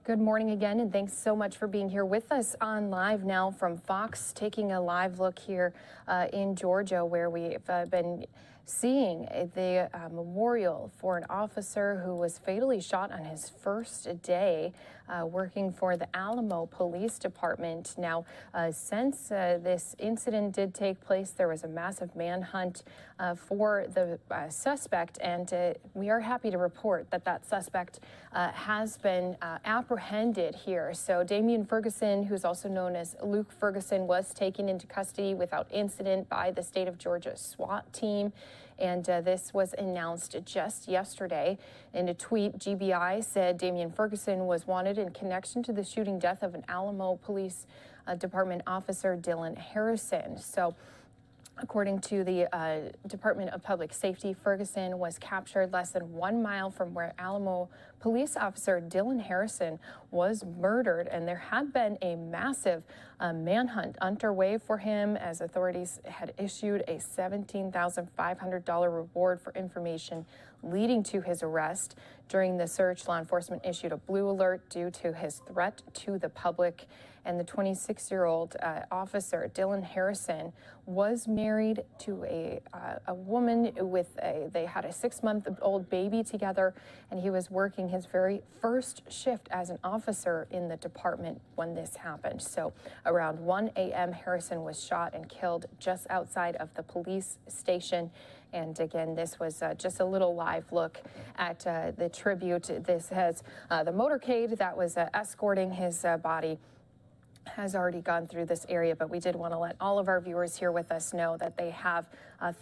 Good morning again, and thanks so much for being here with us on Live Now from Fox, taking a live look here in Georgia, where we've been seeing the memorial for an officer who was fatally shot on his first day working for the Alamo Police Department. Now, since this incident did take place, there was a massive manhunt for the suspect, and we are happy to report that that suspect has been apprehended here. So Damian Ferguson, who's also known as Luke Ferguson, was taken into custody without incident by the state of Georgia SWAT team. And this was announced just yesterday. In a tweet, GBI said Damian Ferguson was wanted in connection to the shooting death of an Alamo Police Department officer, Dylan Harrison. So according to the Department of Public Safety, Ferguson was captured less than 1 mile from where Alamo police officer Dylan Harrison was murdered, and there had been a massive manhunt underway for him, as authorities had issued a $17,500 reward for information leading to his arrest. During the search, law enforcement issued a blue alert due to his threat to the public. And the 26-year-old officer, Dylan Harrison, was married to a woman they had a 6-month-old baby together, and he was working his very first shift as an officer in the department when this happened. So around 1 a.m., Harrison was shot and killed just outside of the police station. And again, this was just a little live look at the tribute. This has the motorcade that was escorting his body has already gone through this area, but we did want to let all of our viewers here with us know that they have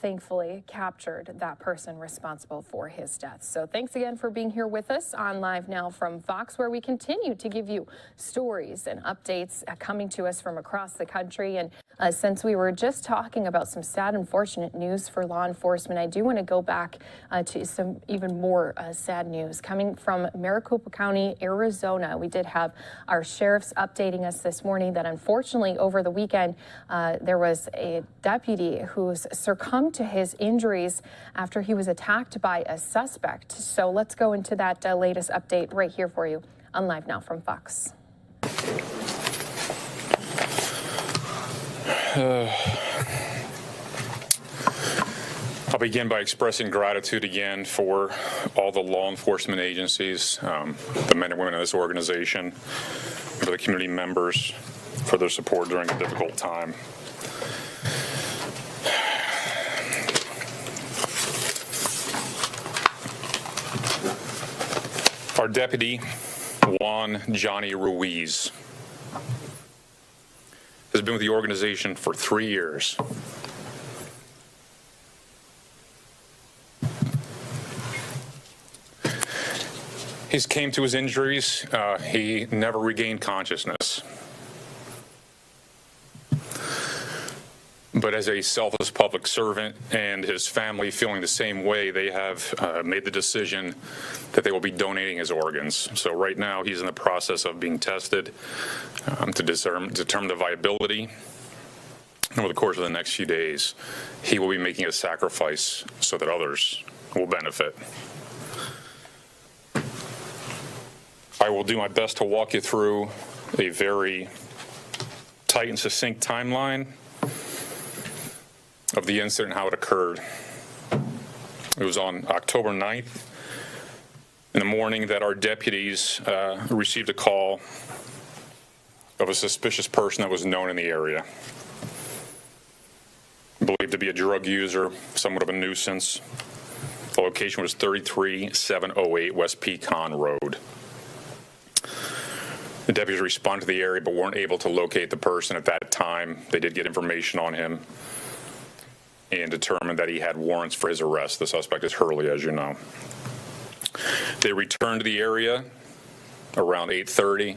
thankfully captured that person responsible for his death. So thanks again for being here with us on Live Now from Fox, where we continue to give you stories and updates coming to us from across the country. And since we were just talking about some sad, unfortunate news for law enforcement, I do want to go back to some even more sad news coming from Maricopa County, Arizona. We did have our sheriffs updating us this morning that unfortunately over the weekend there was a deputy who's succumbed to his injuries after he was attacked by a suspect. So let's go into that latest update right here for you on Live Now from Fox. I'll begin by expressing gratitude again for all the law enforcement agencies, the men and women of this organization, for the community members, for their support during a difficult time. Our deputy, Juan Johnny Ruiz, has been with the organization for 3 years. He came to his injuries. He never regained consciousness. But as a selfless public servant and his family feeling the same way, they have made the decision that they will be donating his organs. So right now he's in the process of being tested to determine the viability. And over the course of the next few days, he will be making a sacrifice so that others will benefit. I will do my best to walk you through a very tight and succinct timeline of the incident, how it occurred. It was on October 9th in the morning that our deputies received a call of a suspicious person that was known in the area. Believed to be a drug user, somewhat of a nuisance. The location was 33708 West Pecan Road. The deputies responded to the area but weren't able to locate the person at that time. They did get information on him and determined that he had warrants for his arrest. The suspect is Hurley, as you know. They returned to the area around 8:30,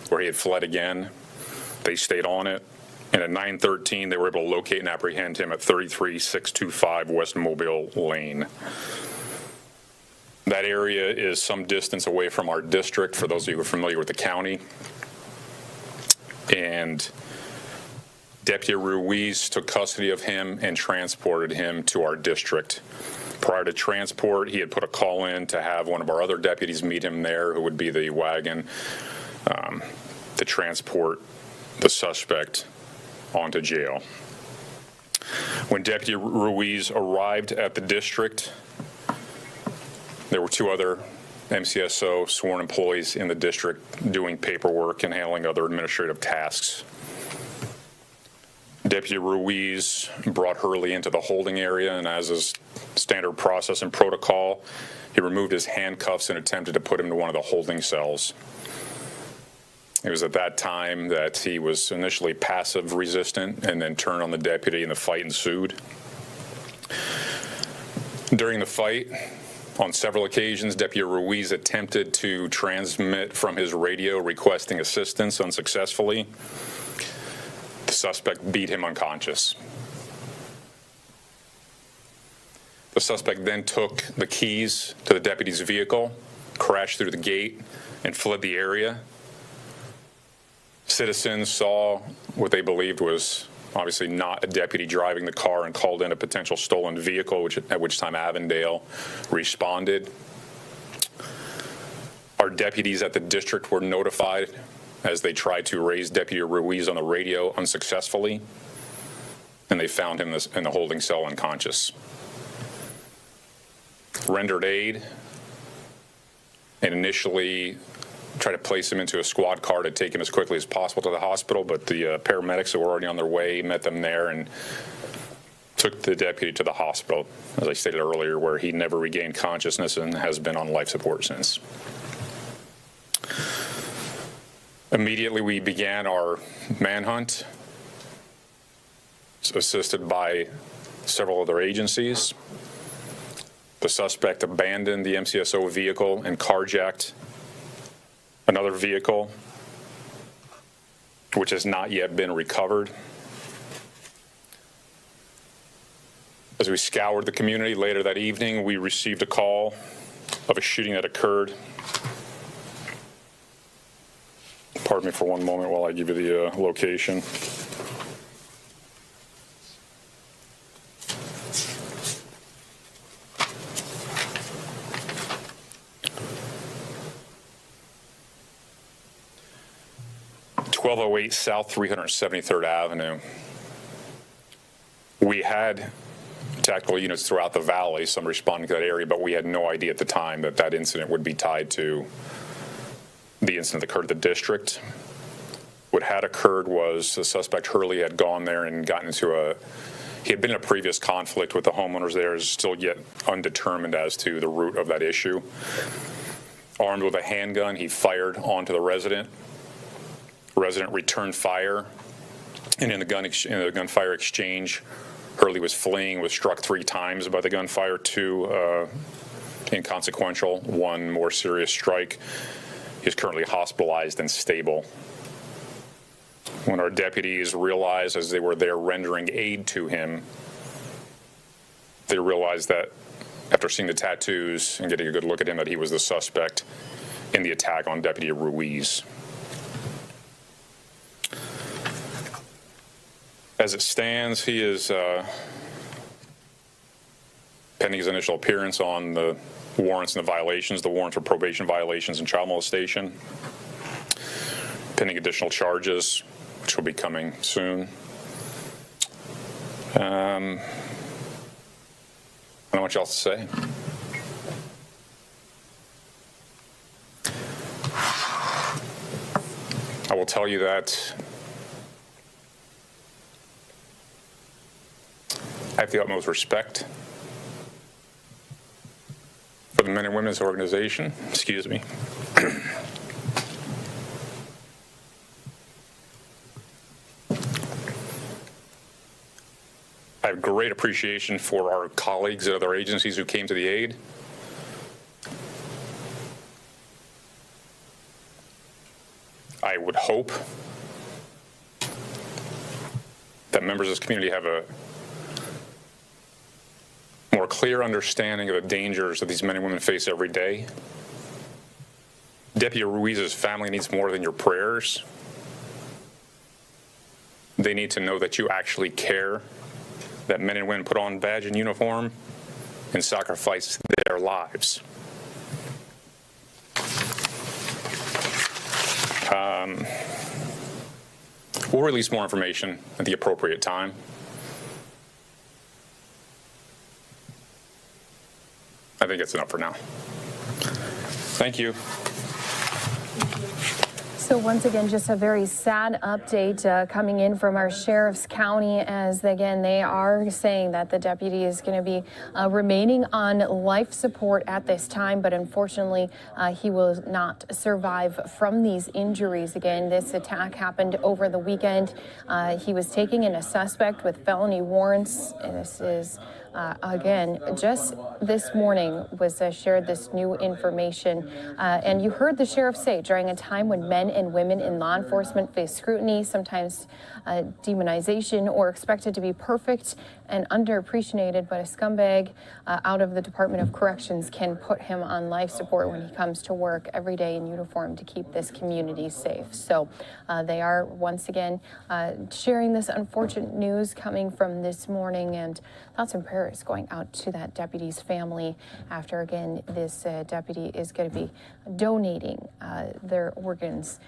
where he had fled again. They stayed on it, and at 9:13, they were able to locate and apprehend him at 33625 West Mobile Lane. That area is some distance away from our district, for those of you who are familiar with the county. And Deputy Ruiz took custody of him and transported him to our district. Prior to transport, he had put a call in to have one of our other deputies meet him there, who would be the wagon, to transport the suspect onto jail. When Deputy Ruiz arrived at the district, there were 2 other MCSO sworn employees in the district doing paperwork and handling other administrative tasks. Deputy Ruiz brought Hurley into the holding area, and as is standard process and protocol, he removed his handcuffs and attempted to put him to one of the holding cells. It was at that time that he was initially passive resistant and then turned on the deputy, and the fight ensued. During the fight, on several occasions, Deputy Ruiz attempted to transmit from his radio requesting assistance unsuccessfully. The suspect beat him unconscious. The suspect then took the keys to the deputy's vehicle, crashed through the gate, and fled the area. Citizens saw what they believed was obviously not a deputy driving the car and called in a potential stolen vehicle, at which time Avondale responded. Our deputies at the district were notified as they tried to raise Deputy Ruiz on the radio unsuccessfully, and they found him in the holding cell unconscious. Rendered aid and initially tried to place him into a squad car to take him as quickly as possible to the hospital, but the paramedics that were already on their way met them there and took the deputy to the hospital, as I stated earlier, where he never regained consciousness and has been on life support since. Immediately, we began our manhunt, assisted by several other agencies. The suspect abandoned the MCSO vehicle and carjacked another vehicle, which has not yet been recovered. As we scoured the community later that evening, we received a call of a shooting that occurred. Pardon me for one moment while I give you the location. .1208 South 373rd Avenue. We had tactical units throughout the valley, some responding to that area, but we had no idea at the time that that incident would be tied to the incident that occurred at the district. What had occurred was the suspect Hurley had gone there and gotten into he had been in a previous conflict with the homeowners there, is still yet undetermined as to the root of that issue. Armed with a handgun, he fired onto the resident. Resident returned fire, and in the gunfire exchange, Hurley was fleeing, was struck 3 times by the gunfire, 2 inconsequential, 1 more serious strike. He's currently hospitalized and stable. When our deputies realized, as they were there rendering aid to him, they realized that after seeing the tattoos and getting a good look at him, that he was the suspect in the attack on Deputy Ruiz. As it stands, he is pending his initial appearance on the warrants and the violations, the warrants for probation violations and child molestation, pending additional charges, which will be coming soon. I don't know what else to say. I will tell you that I have the utmost respect for the men and women of this organization. Excuse me. I have great appreciation for our colleagues at other agencies who came to the aid. I would hope that members of this community have a more clear understanding of the dangers that these men and women face every day. Deputy Ruiz's family needs more than your prayers. They need to know that you actually care, that men and women put on badge and uniform and sacrifice their lives. We'll release more information at the appropriate time. I think it's enough for now. Thank you. So once again, just a very sad update coming in from our sheriff's county, as again, they are saying that the deputy is going to be remaining on life support at this time, but unfortunately he will not survive from these injuries. Again, this attack happened over the weekend. He was taking in a suspect with felony warrants. This is again, just this morning was shared this new information, and you heard the sheriff say, during a time when men and women in law enforcement face scrutiny, sometimes demonization, or expected to be perfect and underappreciated, but a scumbag out of the Department of Corrections can put him on life support when he comes to work every day in uniform to keep this community safe. So they are once again sharing this unfortunate news coming from this morning, and thoughts and prayers going out to that deputy's family after, again, this deputy is going to be donating their organs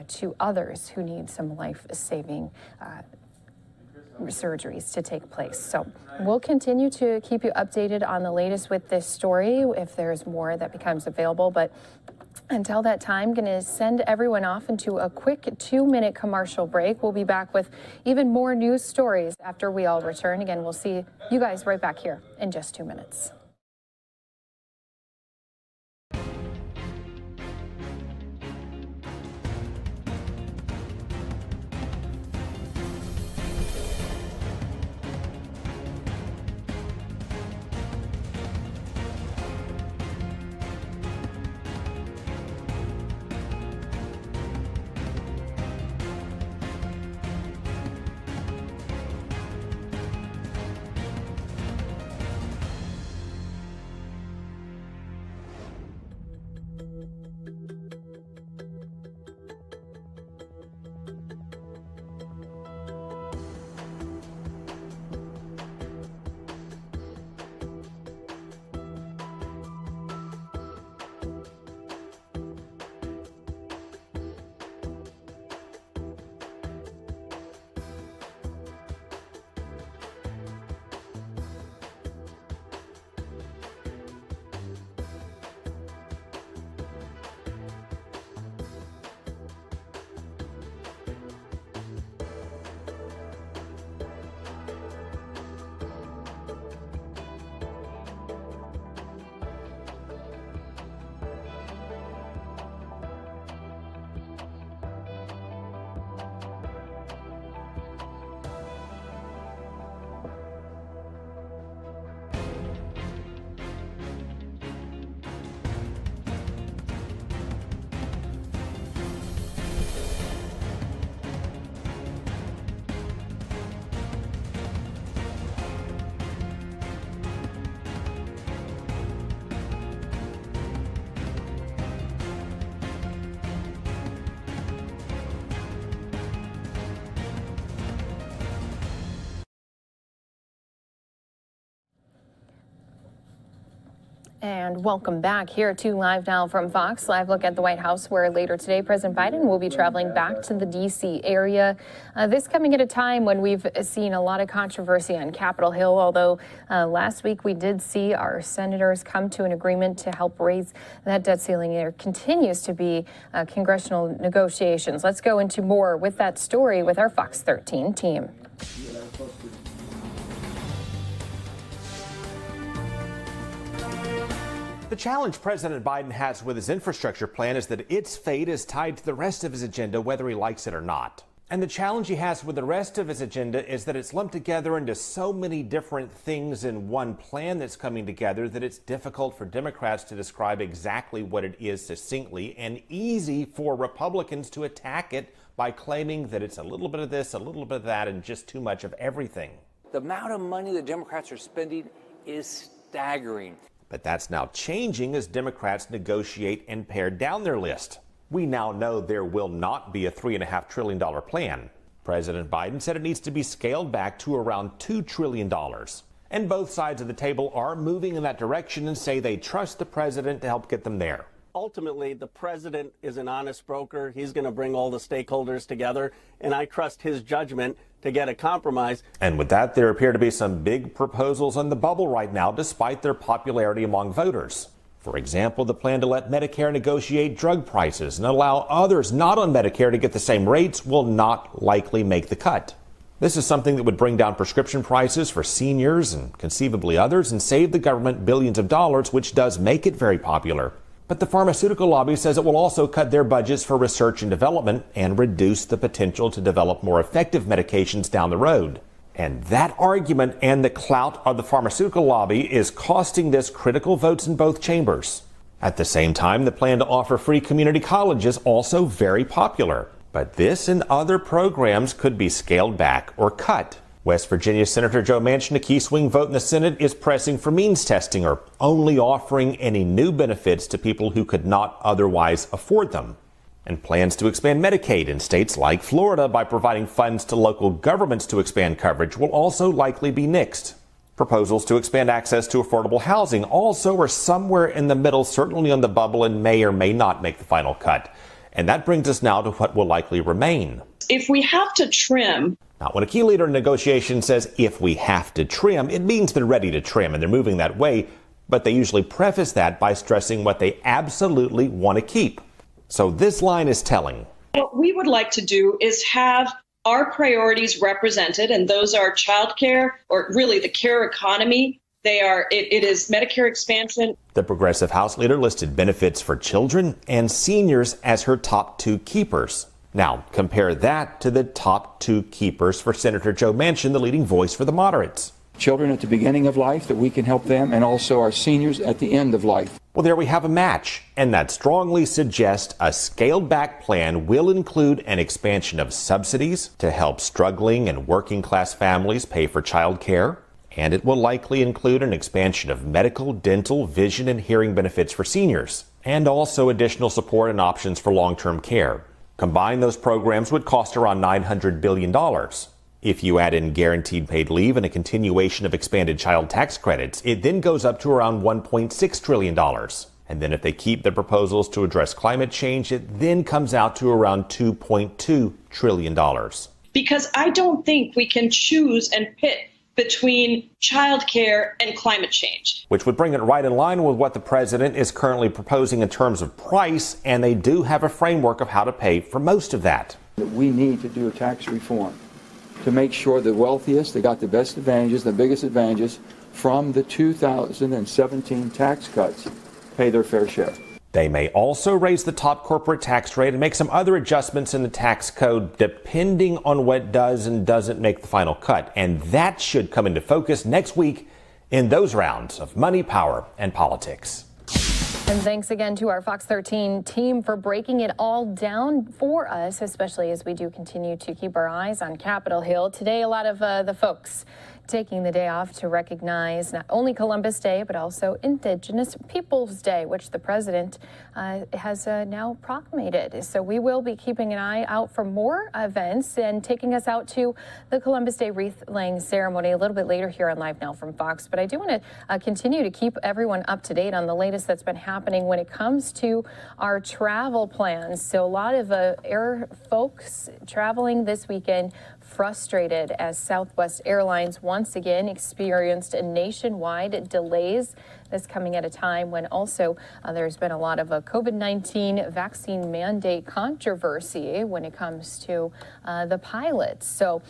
to others who need some life-saving surgeries to take place. So we'll continue to keep you updated on the latest with this story if there's more that becomes available, but Until that time, going to send everyone off into a quick 2-minute commercial break. We'll be back with even more news stories after we all return. Again, we'll see you guys right back here in just 2 minutes. And welcome back here to Live Now from Fox. Live look at the White House, where later today President Biden will be traveling back to the D.C. area. This coming at a time when we've seen a lot of controversy on Capitol Hill, although last week we did see our senators come to an agreement to help raise that debt ceiling. There continues to be congressional negotiations. Let's go into more with that story with our Fox 13 team. The challenge President Biden has with his infrastructure plan is that its fate is tied to the rest of his agenda, whether he likes it or not. And the challenge he has with the rest of his agenda is that it's lumped together into so many different things in one plan that's coming together that it's difficult for Democrats to describe exactly what it is succinctly, and easy for Republicans to attack it by claiming that it's a little bit of this, a little bit of that, and just too much of everything. The amount of money the Democrats are spending is staggering. But that's now changing as Democrats negotiate and pare down their list. We now know there will not be a $3.5 trillion plan. President Biden said it needs to be scaled back to around $2 trillion. And both sides of the table are moving in that direction and say they trust the president to help get them there. Ultimately, the president is an honest broker. He's going to bring all the stakeholders together, and I trust his judgment to get a compromise. And with that, there appear to be some big proposals on the bubble right now, despite their popularity among voters. For example, the plan to let Medicare negotiate drug prices and allow others not on Medicare to get the same rates will not likely make the cut. This is something that would bring down prescription prices for seniors and conceivably others and save the government billions of dollars, which does make it very popular. But the pharmaceutical lobby says it will also cut their budgets for research and development and reduce the potential to develop more effective medications down the road. And that argument and the clout of the pharmaceutical lobby is costing this critical votes in both chambers. At the same time, the plan to offer free community college is also very popular. But this and other programs could be scaled back or cut. West Virginia Senator Joe Manchin, a key swing vote in the Senate, is pressing for means testing or only offering any new benefits to people who could not otherwise afford them. And plans to expand Medicaid in states like Florida by providing funds to local governments to expand coverage will also likely be nixed. Proposals to expand access to affordable housing also are somewhere in the middle, certainly on the bubble, and may or may not make the final cut. And that brings us now to what will likely remain. If we have to trim. Now, when a key leader in negotiation says if we have to trim, it means they're ready to trim and they're moving that way. But they usually preface that by stressing what they absolutely want to keep. So this line is telling. What we would like to do is have our priorities represented, and those are childcare, or really the care economy. It is Medicare expansion. The progressive House leader listed benefits for children and seniors as her top two keepers. Now, compare that to the top two keepers for Senator Joe Manchin, the leading voice for the moderates. Children at the beginning of life, that we can help them, and also our seniors at the end of life. Well, there we have a match, and that strongly suggests a scaled-back plan will include an expansion of subsidies to help struggling and working-class families pay for child care, and it will likely include an expansion of medical, dental, vision, and hearing benefits for seniors, and also additional support and options for long-term care. Combined, those programs would cost around $900 billion. If you add in guaranteed paid leave and a continuation of expanded child tax credits, it then goes up to around $1.6 trillion. And then if they keep the proposals to address climate change, it then comes out to around $2.2 trillion. Because I don't think we can choose and pit between childcare and climate change. Which would bring it right in line with what the president is currently proposing in terms of price, and they do have a framework of how to pay for most of that. We need to do a tax reform to make sure the wealthiest, they got the best advantages, the biggest advantages from the 2017 tax cuts, pay their fair share. They may also raise the top corporate tax rate and make some other adjustments in the tax code depending on what does and doesn't make the final cut. And that should come into focus next week in those rounds of money, power, and politics. And thanks again to our Fox 13 team for breaking it all down for us, especially as we do continue to keep our eyes on Capitol Hill. Today, a lot of the folks taking the day off to recognize not only Columbus Day, but also Indigenous Peoples Day, which the president has now proclamated. So we will be keeping an eye out for more events and taking us out to the Columbus Day wreath-laying ceremony a little bit later here on Live Now from Fox. But I do want to continue to keep everyone up to date on the latest that's been happening when it comes to our travel plans. So a lot of air folks traveling this weekend frustrated as Southwest Airlines once again experienced nationwide delays. This coming at a time when also there's been a lot of COVID-19 vaccine mandate controversy when it comes to the pilots. So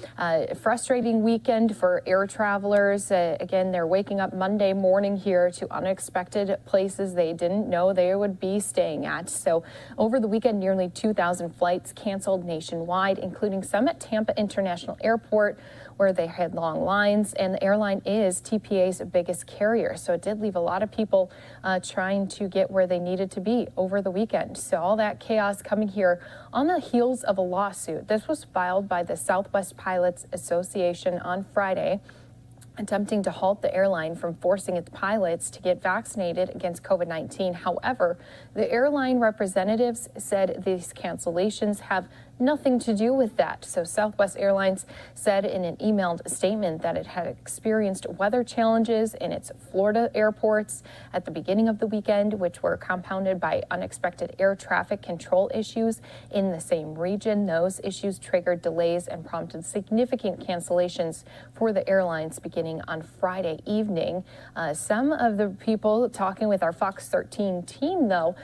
frustrating weekend for air travelers. Again, they're waking up Monday morning here to unexpected places they didn't know they would be staying at. So over the weekend, nearly 2,000 flights canceled nationwide, including some at Tampa International Airport, where they had long lines, and the airline is TPA's biggest carrier. So it did leave a lot of people trying to get where they needed to be over the weekend. So all that chaos coming here on the heels of a lawsuit. This was filed by the Southwest Pilots Association on Friday, attempting to halt the airline from forcing its pilots to get vaccinated against COVID-19. However, the airline representatives said these cancellations have nothing to do with that. So Southwest Airlines said in an emailed statement that it had experienced weather challenges in its Florida airports at the beginning of the weekend, which were compounded by unexpected air traffic control issues in the same region. Those issues triggered delays and prompted significant cancellations for the airlines beginning on Friday evening. Some of the people talking with our Fox 13 team, though,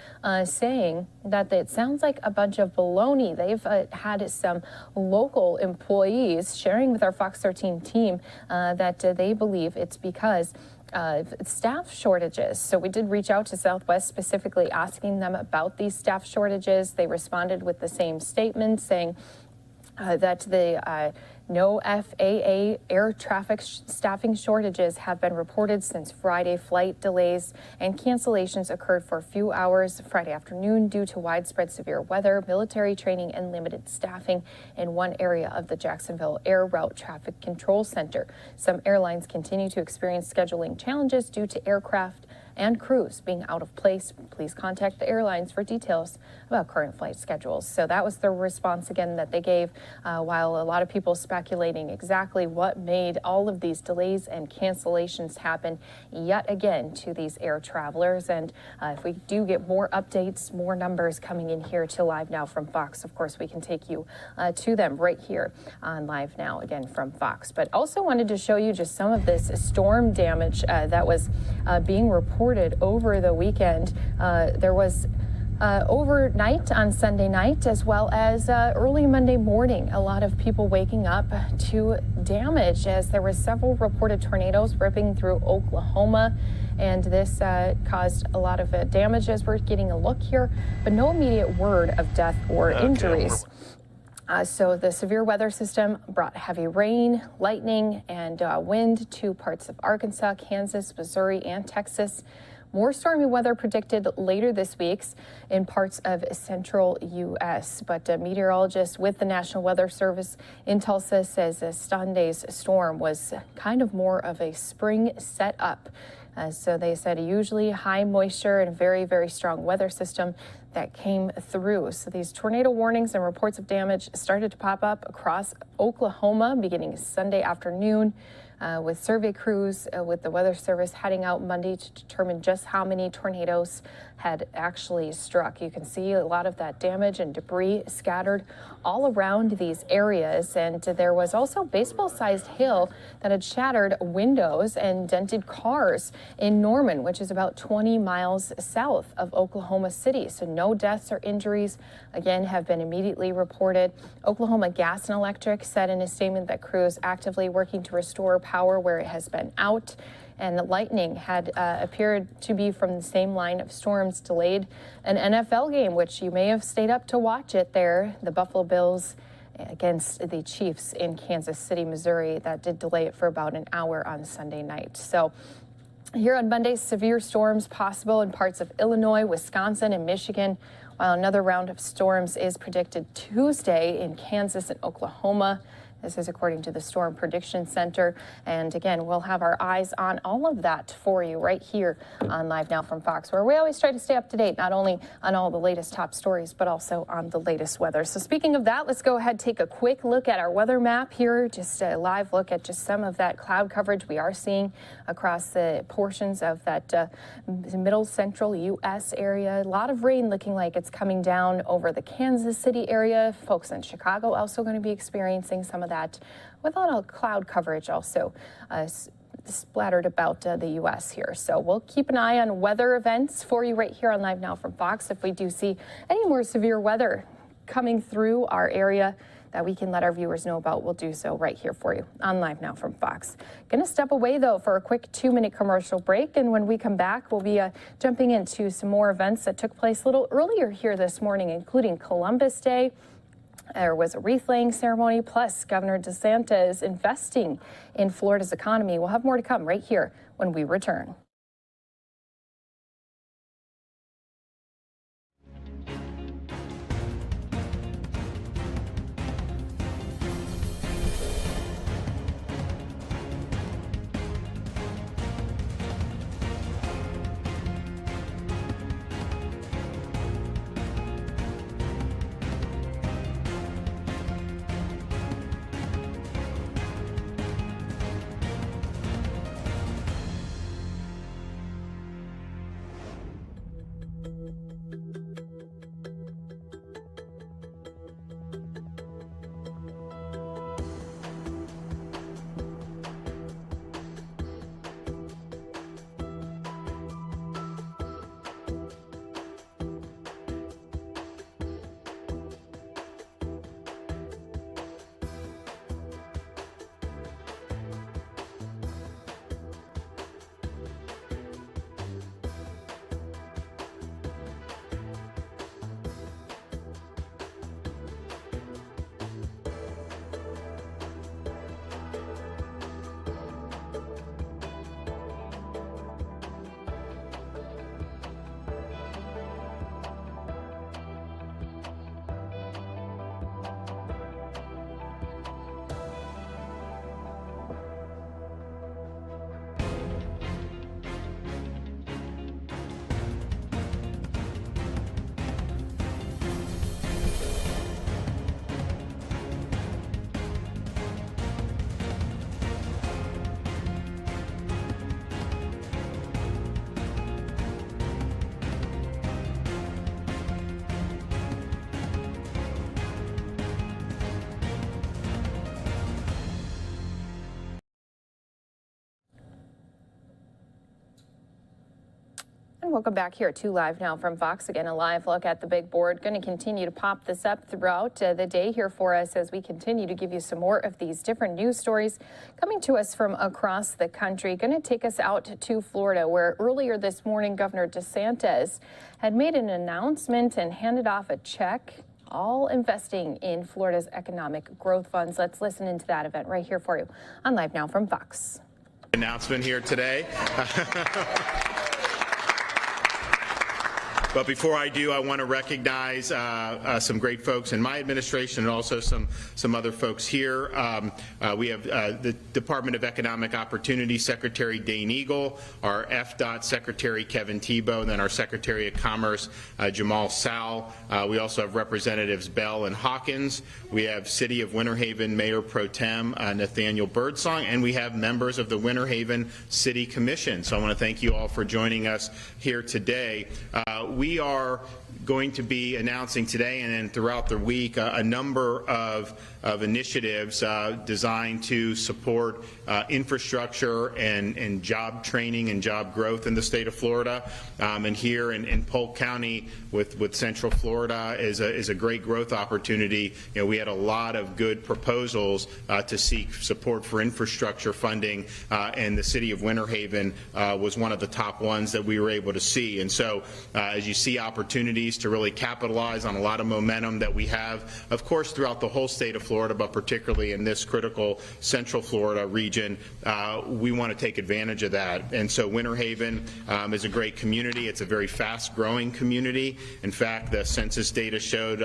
saying that it sounds like a bunch of baloney. They've had some local employees sharing with our Fox 13 team that they believe it's because staff shortages. So we did reach out to Southwest specifically asking them about these staff shortages. They responded with the same statement saying that the no FAA air traffic staffing shortages have been reported since Friday. Flight delays and cancellations occurred for a few hours Friday afternoon due to widespread severe weather, military training, and limited staffing in one area of the Jacksonville Air Route Traffic Control Center. Some airlines continue to experience scheduling challenges due to aircraft and crews being out of place. Please contact the airlines for details about current flight schedules. So that was the response again that they gave, while a lot of people speculating exactly what made all of these delays and cancellations happen yet again to these air travelers. And if we do get more updates, more numbers coming in here to Live Now from Fox, of course, we can take you to them right here on Live Now again from Fox. But also wanted to show you just some of this storm damage that was being reported reported over the weekend. There was overnight on Sunday night, as well as early Monday morning, a lot of people waking up to damage as there were several reported tornadoes ripping through Oklahoma. And this caused a lot of damage as we're getting a look here, but no immediate word of death or injuries. So the severe weather system brought heavy rain, lightning, and wind to parts of Arkansas, Kansas, Missouri, and Texas. More stormy weather predicted later this week in parts of central U.S. But meteorologists with the National Weather Service in Tulsa says Sunday's storm was kind of more of a spring setup. So they said usually high moisture and very, very strong weather system that came through. So these tornado warnings and reports of damage started to pop up across Oklahoma beginning Sunday afternoon. With survey crews with the Weather Service heading out Monday to determine just how many tornadoes had actually struck. You can see a lot of that damage and debris scattered all around these areas. And there was also baseball-sized hail that had shattered windows and dented cars in Norman, which is about 20 miles south of Oklahoma City. So no deaths or injuries, again, have been immediately reported. Oklahoma Gas and Electric said in a statement that crews actively working to restore power where it has been out. And the lightning had appeared to be from the same line of storms, delayed an NFL game, which you may have stayed up to watch it there. The Buffalo Bills against the Chiefs in Kansas City, Missouri. That did delay it for about an hour on Sunday night. So here on Monday, severe storms possible in parts of Illinois, Wisconsin, and Michigan, while another round of storms is predicted Tuesday in Kansas and Oklahoma. This is according to the Storm Prediction Center. And again, we'll have our eyes on all of that for you right here on Live Now from Fox, where we always try to stay up to date, not only on all the latest top stories, but also on the latest weather. So speaking of that, let's go ahead and take a quick look at our weather map here. Just a live look at just some of that cloud coverage we are seeing across the portions of that middle central U.S. area. A lot of rain looking like it's coming down over the Kansas City area. Folks in Chicago also going to be experiencing some of that with a lot of cloud coverage also splattered about the U.S. here. So we'll keep an eye on weather events for you right here on Live Now from Fox. If we do see any more severe weather coming through our area that we can let our viewers know about, we'll do so right here for you on Live Now from Fox. Going to step away, though, for a quick 2-minute commercial break. And when we come back, we'll be jumping into some more events that took place a little earlier here this morning, including Columbus Day. There was a wreath-laying ceremony, plus Governor DeSantis investing in Florida's economy. We'll have more to come right here when we return. Welcome back here to Live Now from Fox. Again, a live look at the big board. Going to continue to pop this up throughout the day here for us as we continue to give you some more of these different news stories coming to us from across the country. Going to take us out to Florida, where earlier this morning, Governor DeSantis had made an announcement and handed off a check, all investing in Florida's economic growth funds. Let's listen into that event right here for you on Live Now from Fox. Announcement here today. But before I do, I want to recognize some great folks in my administration and also some other folks here. We have the Department of Economic Opportunity Secretary Dane Eagle, our FDOT Secretary Kevin Tebow, and then our Secretary of Commerce Jamal Sal. We also have Representatives Bell and Hawkins. We have City of Winter Haven Mayor Pro Tem Nathaniel Birdsong, and we have members of the Winter Haven City Commission. So I want to thank you all for joining us here today. We are going to be announcing today and then throughout the week a number of initiatives designed to support infrastructure and job training and job growth in the state of Florida. And here in Polk County with Central Florida is a great growth opportunity. You know, we had a lot of good proposals to seek support for infrastructure funding, and the city of Winter Haven was one of the top ones that we were able to see. And so as you see opportunities to really capitalize on a lot of momentum that we have, of course, throughout the whole state of Florida, but particularly in this critical Central Florida region, we want to take advantage of that. And so Winter Haven is a great community. It's a very fast-growing community. In fact, the census data showed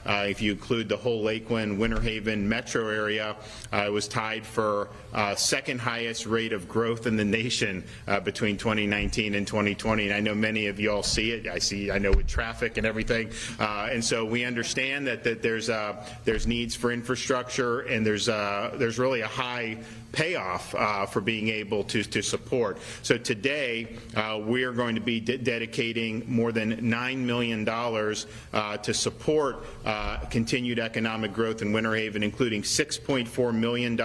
if you include the whole Lakeland, Winter Haven metro area, it was tied for second highest rate of growth in the nation between 2019 and 2020. And I know many of you all see it. I know with traffic and everything. And so we understand that there's needs for infrastructure, and there's really a high payoff for being able to support. So today we are going to be dedicating more than $9 million to support continued economic growth in Winter Haven, including $6.4 million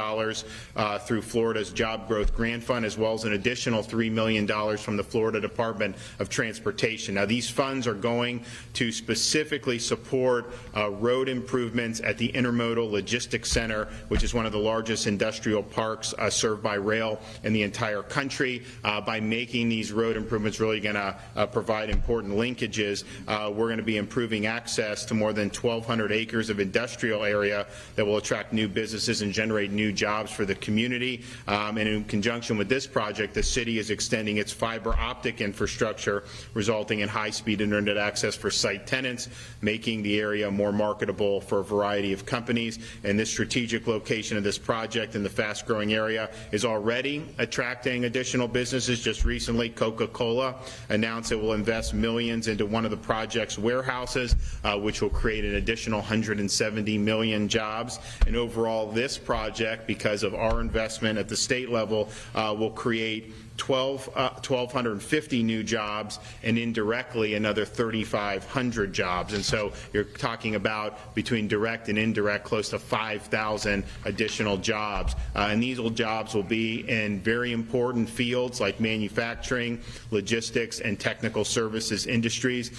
through Florida's Job Growth Grant Fund, as well as an additional $3 million from the Florida Department of Transportation. Now, these funds are going to specifically support road improvements at the Intermodal Logistics Center, which is one of the largest industrial parks served by rail in the entire country. By making these road improvements really going to provide important linkages, we're going to be improving access to more than 1,200 acres of industrial area that will attract new businesses and generate new jobs for the community. And in conjunction with this project, the city is extending its fiber optic infrastructure, resulting in high-speed internet access for site tenants, making the area more marketable for a variety of companies. And this strategic location of this project in the fast-growing area is already attracting additional businesses. Just recently, Coca-Cola announced it will invest millions into one of the project's warehouses, which will create an additional 170 million jobs. And overall, this project, because of our investment at the state level, will create 1,250 new jobs, and indirectly another 3,500 jobs. And so you're talking about, between direct and indirect, close to 5,000 additional jobs. And these jobs will be in very important fields like manufacturing, logistics, and technical services industries.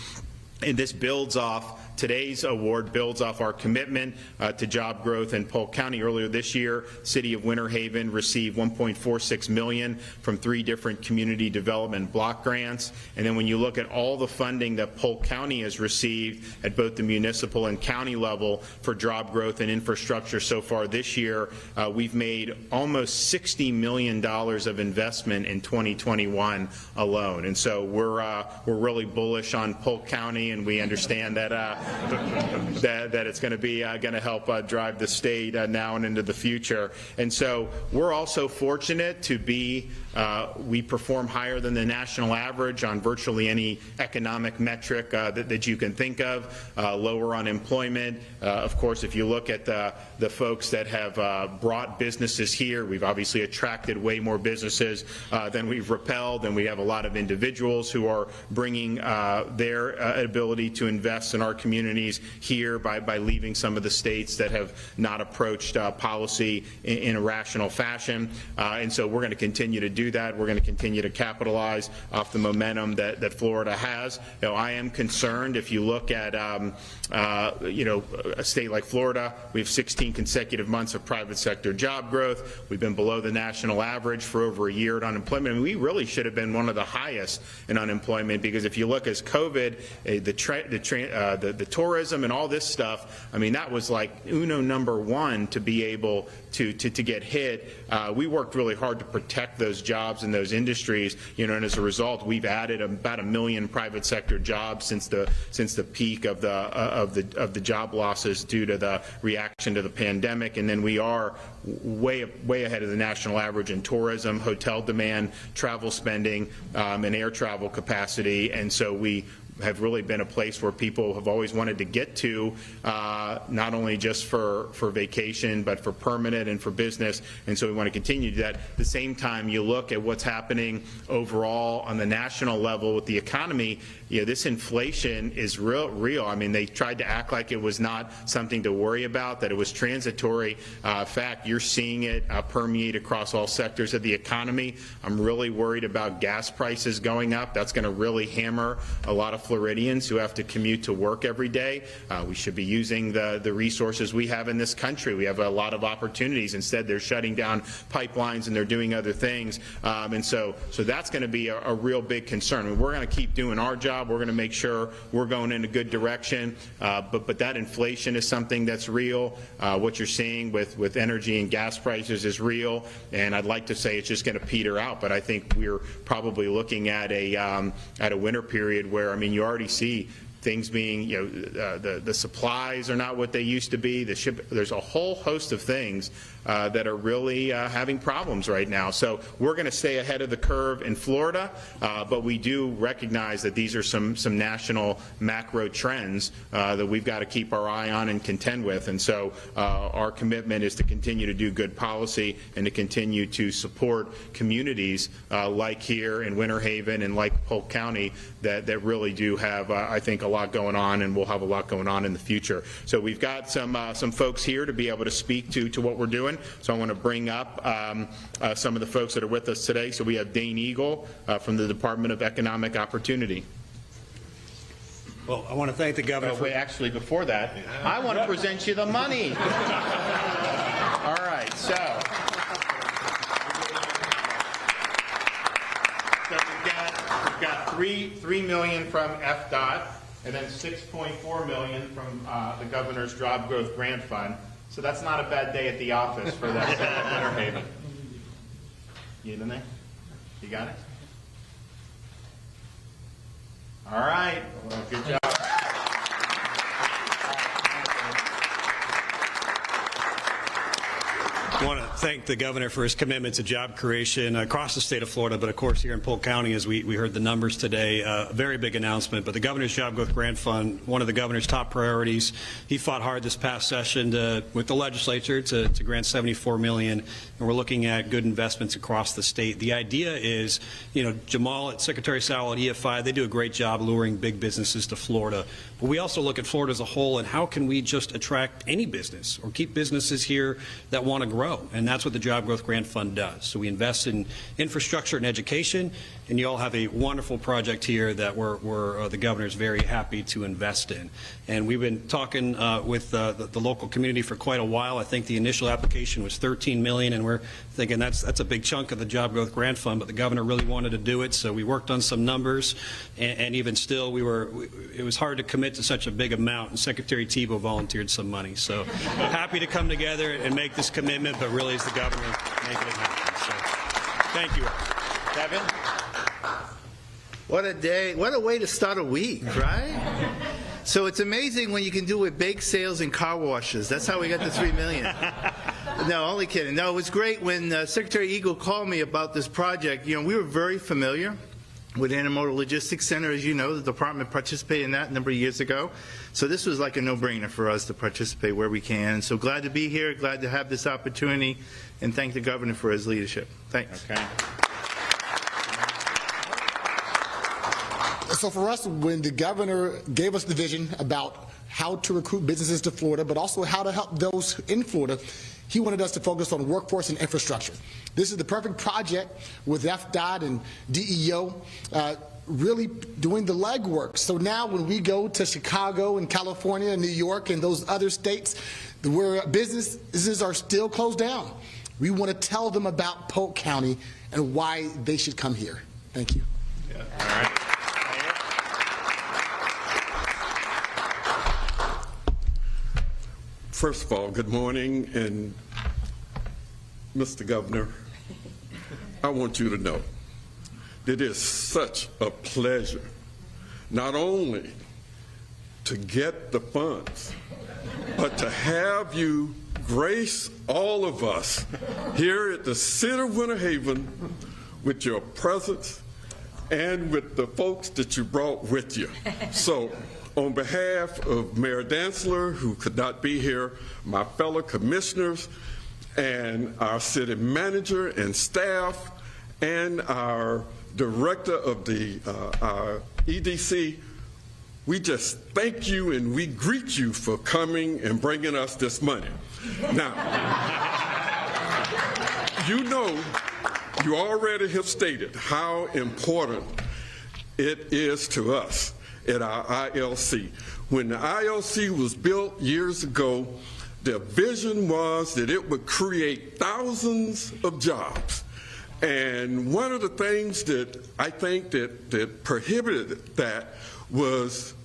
And this builds off, today's award builds off our commitment to job growth in Polk County. Earlier this year, City of Winter Haven received $1.46 million from 3 different community development block grants. And then when you look at all the funding that Polk County has received at both the municipal and county level for job growth and infrastructure so far this year, we've made almost $60 million of investment in 2021 alone. And so we're really bullish on Polk County, and we understand that that it's going to be going to help drive the state now and into the future. And so we're also fortunate to be we perform higher than the national average on virtually any economic metric that you can think of. Lower unemployment. Of course, if you look at the folks that have brought businesses here, we've obviously attracted way more businesses than we've repelled, and we have a lot of individuals who are bringing their ability to invest in our community communities here by leaving some of the states that have not approached policy in a rational fashion. And so we're going to continue to do that. We're going to continue to capitalize off the momentum that Florida has. You know, I am concerned if you look at a state like Florida, we have 16 consecutive months of private sector job growth. We've been below the national average for over a year at unemployment. I mean, we really should have been one of the highest in unemployment, because if you look as COVID, the tourism and all this stuff, I mean, that was like #1 to be able to get hit. We worked really hard to protect those jobs and those industries, you know, and as a result, we've added about 1 million private sector jobs since the peak of the job losses due to the reaction to the pandemic. And then we are way ahead of the national average in tourism, hotel demand, travel spending, and air travel capacity. And so we have really been a place where people have always wanted to get to, not only just for vacation, but for permanent and for business. And so we want to continue to do that. At the same time, you look at what's happening overall on the national level with the economy. You know, this inflation is real. I mean, they tried to act like it was not something to worry about, that it was transitory. In fact, you're seeing it permeate across all sectors of the economy. I'm really worried about gas prices going up. That's going to really hammer a lot of Floridians who have to commute to work every day. We should be using the resources we have in this country. We have a lot of opportunities. Instead, they're shutting down pipelines and they're doing other things. And so that's going to be a real big concern. I mean, we're going to keep doing our job. We're going to make sure we're going in a good direction. But that inflation is something that's real. What you're seeing with energy and gas prices is real. And I'd like to say it's just going to peter out. But I think we're probably looking at a winter period where, I mean, you already see things being, you know, the supplies are not what they used to be. There's a whole host of things that are really having problems right now. So we're going to stay ahead of the curve in Florida, but we do recognize that these are some national macro trends that we've got to keep our eye on and contend with. And so our commitment is to continue to do good policy and to continue to support communities like here in Winter Haven and like Polk County that really do have, I think, a lot going on, and we'll have a lot going on in the future. So we've got some folks here to be able to speak to what we're doing. So I want to bring up some of the folks that are with us today. So we have Dane Eagle from the Department of Economic Opportunity. Well, I want to thank the governor. Wait, actually, before that, I want to present you the money. All right, so we've got $3 million from FDOT, and then $6.4 million from the governor's Job Growth Grant Fund. So that's not a bad day at the office for that Winter Haven. You in there? You got it? All right. Well, good job. I want to thank the governor for his commitment to job creation across the state of Florida, but of course here in Polk County, as we heard the numbers today, a very big announcement. But the governor's Job Growth Grant Fund, one of the governor's top priorities. He fought hard this past session with the legislature to grant $74 million, and we're looking at good investments across the state. The idea is, you know, Jamal, Secretary Sowell at EFI, they do a great job luring big businesses to Florida. But we also look at Florida as a whole, and how can we just attract any business or keep businesses here that want to grow? And that's what the Job Growth Grant Fund does. So we invest in infrastructure and education, and you all have a wonderful project here that the governor's very happy to invest in. And we've been talking with the local community for quite a while. I think the initial application was $13 million, and we're thinking that's a big chunk of the Job Growth Grant Fund, but the governor really wanted to do it, so we worked on some numbers, and even still, it was hard to commit to such a big amount, and Secretary Tebow volunteered some money. So happy to come together and make this commitment, but really it's the governor making it happen. So thank you all. Kevin? What a day, what a way to start a week, right? So it's amazing when you can do it with bake sales and car washes. That's how we got the $3 million. No, only kidding. No, it was great when Secretary Eagle called me about this project. You know, we were very familiar with Intermodal Logistics Center. As you know, the department participated in that a number of years ago. So this was like a no-brainer for us to participate where we can. So glad to be here, glad to have this opportunity, and thank the governor for his leadership. Thanks. Okay. So for us, when the governor gave us the vision about how to recruit businesses to Florida, but also how to help those in Florida. He wanted us to focus on workforce and infrastructure. This is the perfect project with FDOT and DEO really doing the legwork. So now when we go to Chicago and California and New York and those other states where businesses are still closed down, we want to tell them about Polk County and why they should come here. Thank you. Yeah. All right. First of all, good morning, and Mr. Governor, I want you to know that it's such a pleasure not only to get the funds, but to have you grace all of us here at the City of Winter Haven with your presence and with the folks that you brought with you. So, on behalf of Mayor Dantzler, who could not be here, my fellow commissioners, and our city manager and staff, and our director of the our EDC, we just thank you and we greet you for coming and bringing us this money. Now, you know, you already have stated how important it is to us at our ILC. When the ILC was built years ago, the vision was that it would create thousands of jobs. And one of the things that I think that prohibited that was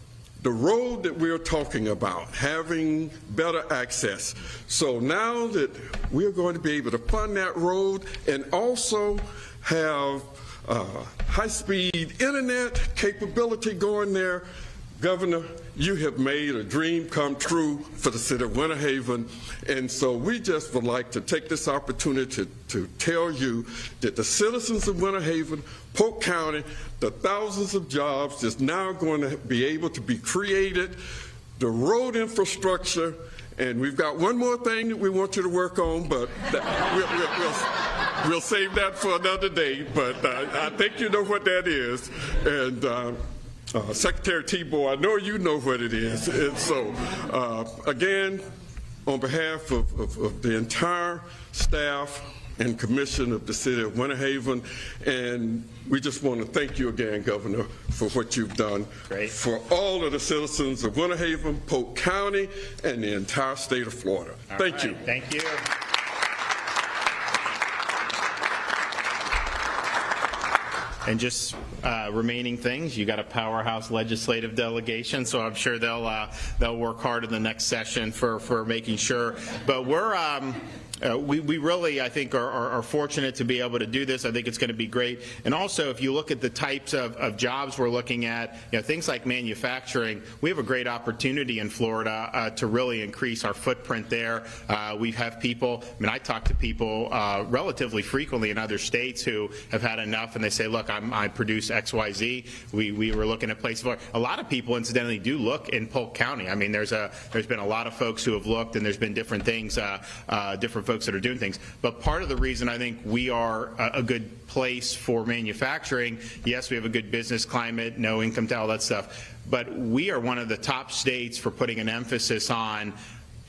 the road that we're talking about, having better access. So now that we're going to be able to fund that road and also have high-speed internet capability going there, Governor, you have made a dream come true for the City of Winter Haven, and so we just would like to take this opportunity to tell you that the citizens of Winter Haven, Polk County, the thousands of jobs that's now going to be able to be created, the road infrastructure, and we've got one more thing that we want you to work on, but we'll save that for another day, but I think you know what that is. And Secretary Tebow, I know you know what it is. And so, again, on behalf of the entire staff and commission of the City of Winter Haven, and we just want to thank you again, Governor, for what you've done for all of the citizens of Winter Haven, Polk County, and the entire state of Florida. Thank you. Thank you. And just remaining things, you got a powerhouse legislative delegation, so I'm sure they'll work hard in the next session for making sure. But we really, I think, are fortunate to be able to do this. I think it's going to be great. And also, if you look at the types of jobs we're looking at, things like manufacturing, we have a great opportunity in Florida to really increase our footprint there. We have people, I talk to people relatively frequently in other states who have had enough, and they say, look, I produce XYZ. We were looking at places where a lot of people, incidentally, do look in Polk County. I mean, there's been a lot of folks who have looked, and there's been different things, different folks that are doing things. But part of the reason I think we are a good place for manufacturing, yes, we have a good business climate, no income tax, all that stuff, but we are one of the top states for putting an emphasis on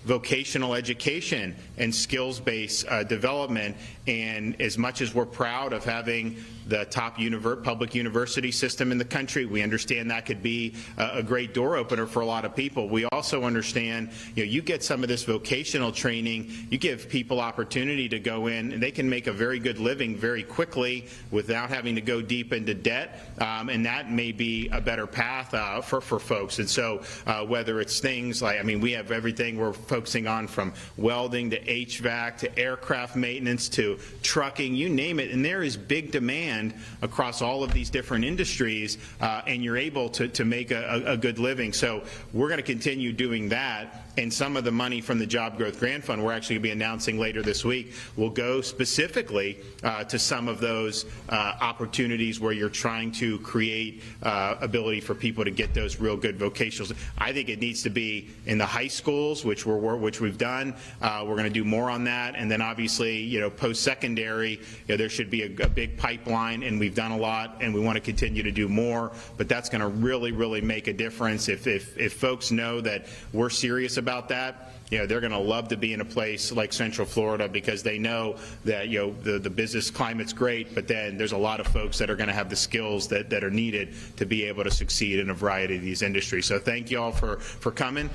vocational education and skills-based development. And as much as we're proud of having the top public university system in the country, we understand that could be a great door opener for a lot of people. We also understand, you get some of this vocational training, you give people opportunity to go in and they can make a very good living very quickly without having to go deep into debt, and that may be a better path for folks. And so whether it's things like, we have everything we're focusing on, from welding to HVAC to aircraft maintenance to trucking, you name it, and there is big demand across all of these different industries, and you're able to make a good living. So we're going to continue doing that. and some of the money from the Job Growth Grant Fund we're actually going to be announcing later this week will go specifically to some of those opportunities where you're trying to create ability for people to get those real good vocationals. I think it needs to be in the high schools, which we've done. We're going to do more on that, and then obviously, post-secondary, there should be a big pipeline, and we've done a lot, and we want to continue to do more. But that's going to really make a difference if folks know that we're serious about that. They're going to love to be in a place like Central Florida because they know that the business climate's great, but then there's a lot of folks that are going to have the skills that are needed to be able to succeed in a variety of these industries. So thank you all for coming.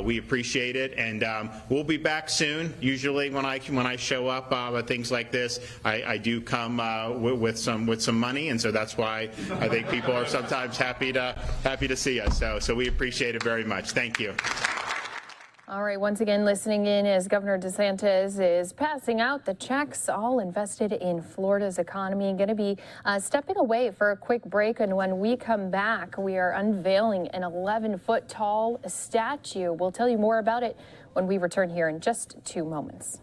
We appreciate it, and we'll be back soon. Usually when I show up at things like this, I do come with some money, and so that's why I think people are sometimes happy to see us. So we appreciate it very much. Thank you. All right, once again, listening in as Governor DeSantis is passing out the checks, all invested in Florida's economy. Going to be stepping away for a quick break, and when we come back, we are unveiling an 11-foot tall statue. We'll tell you more about it when we return here in just 2 moments.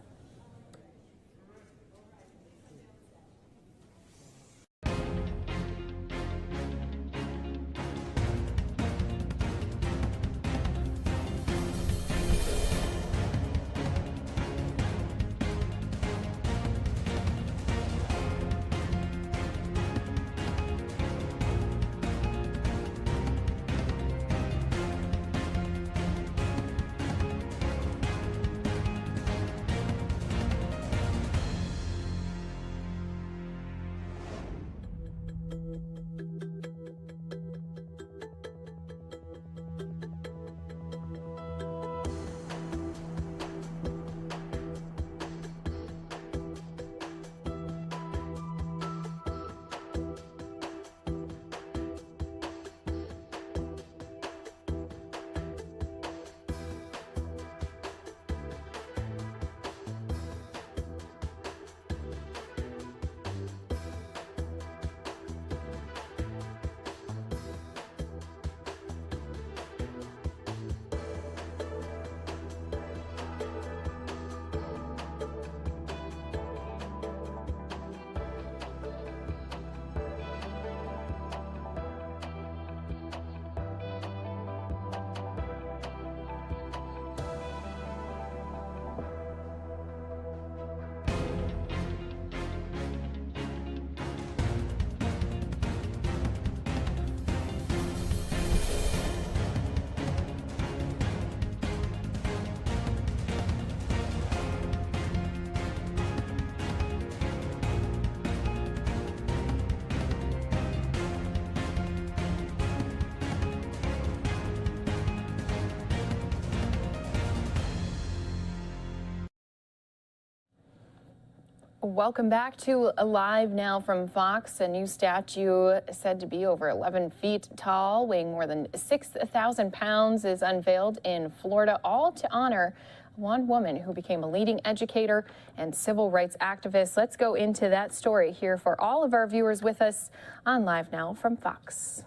Welcome back to Live Now from Fox. A new statue said to be over 11 feet tall, weighing more than 6,000 pounds, is unveiled in Florida, all to honor one woman who became a leading educator and civil rights activist. Let's go into that story here for all of our viewers with us on Live Now from Fox.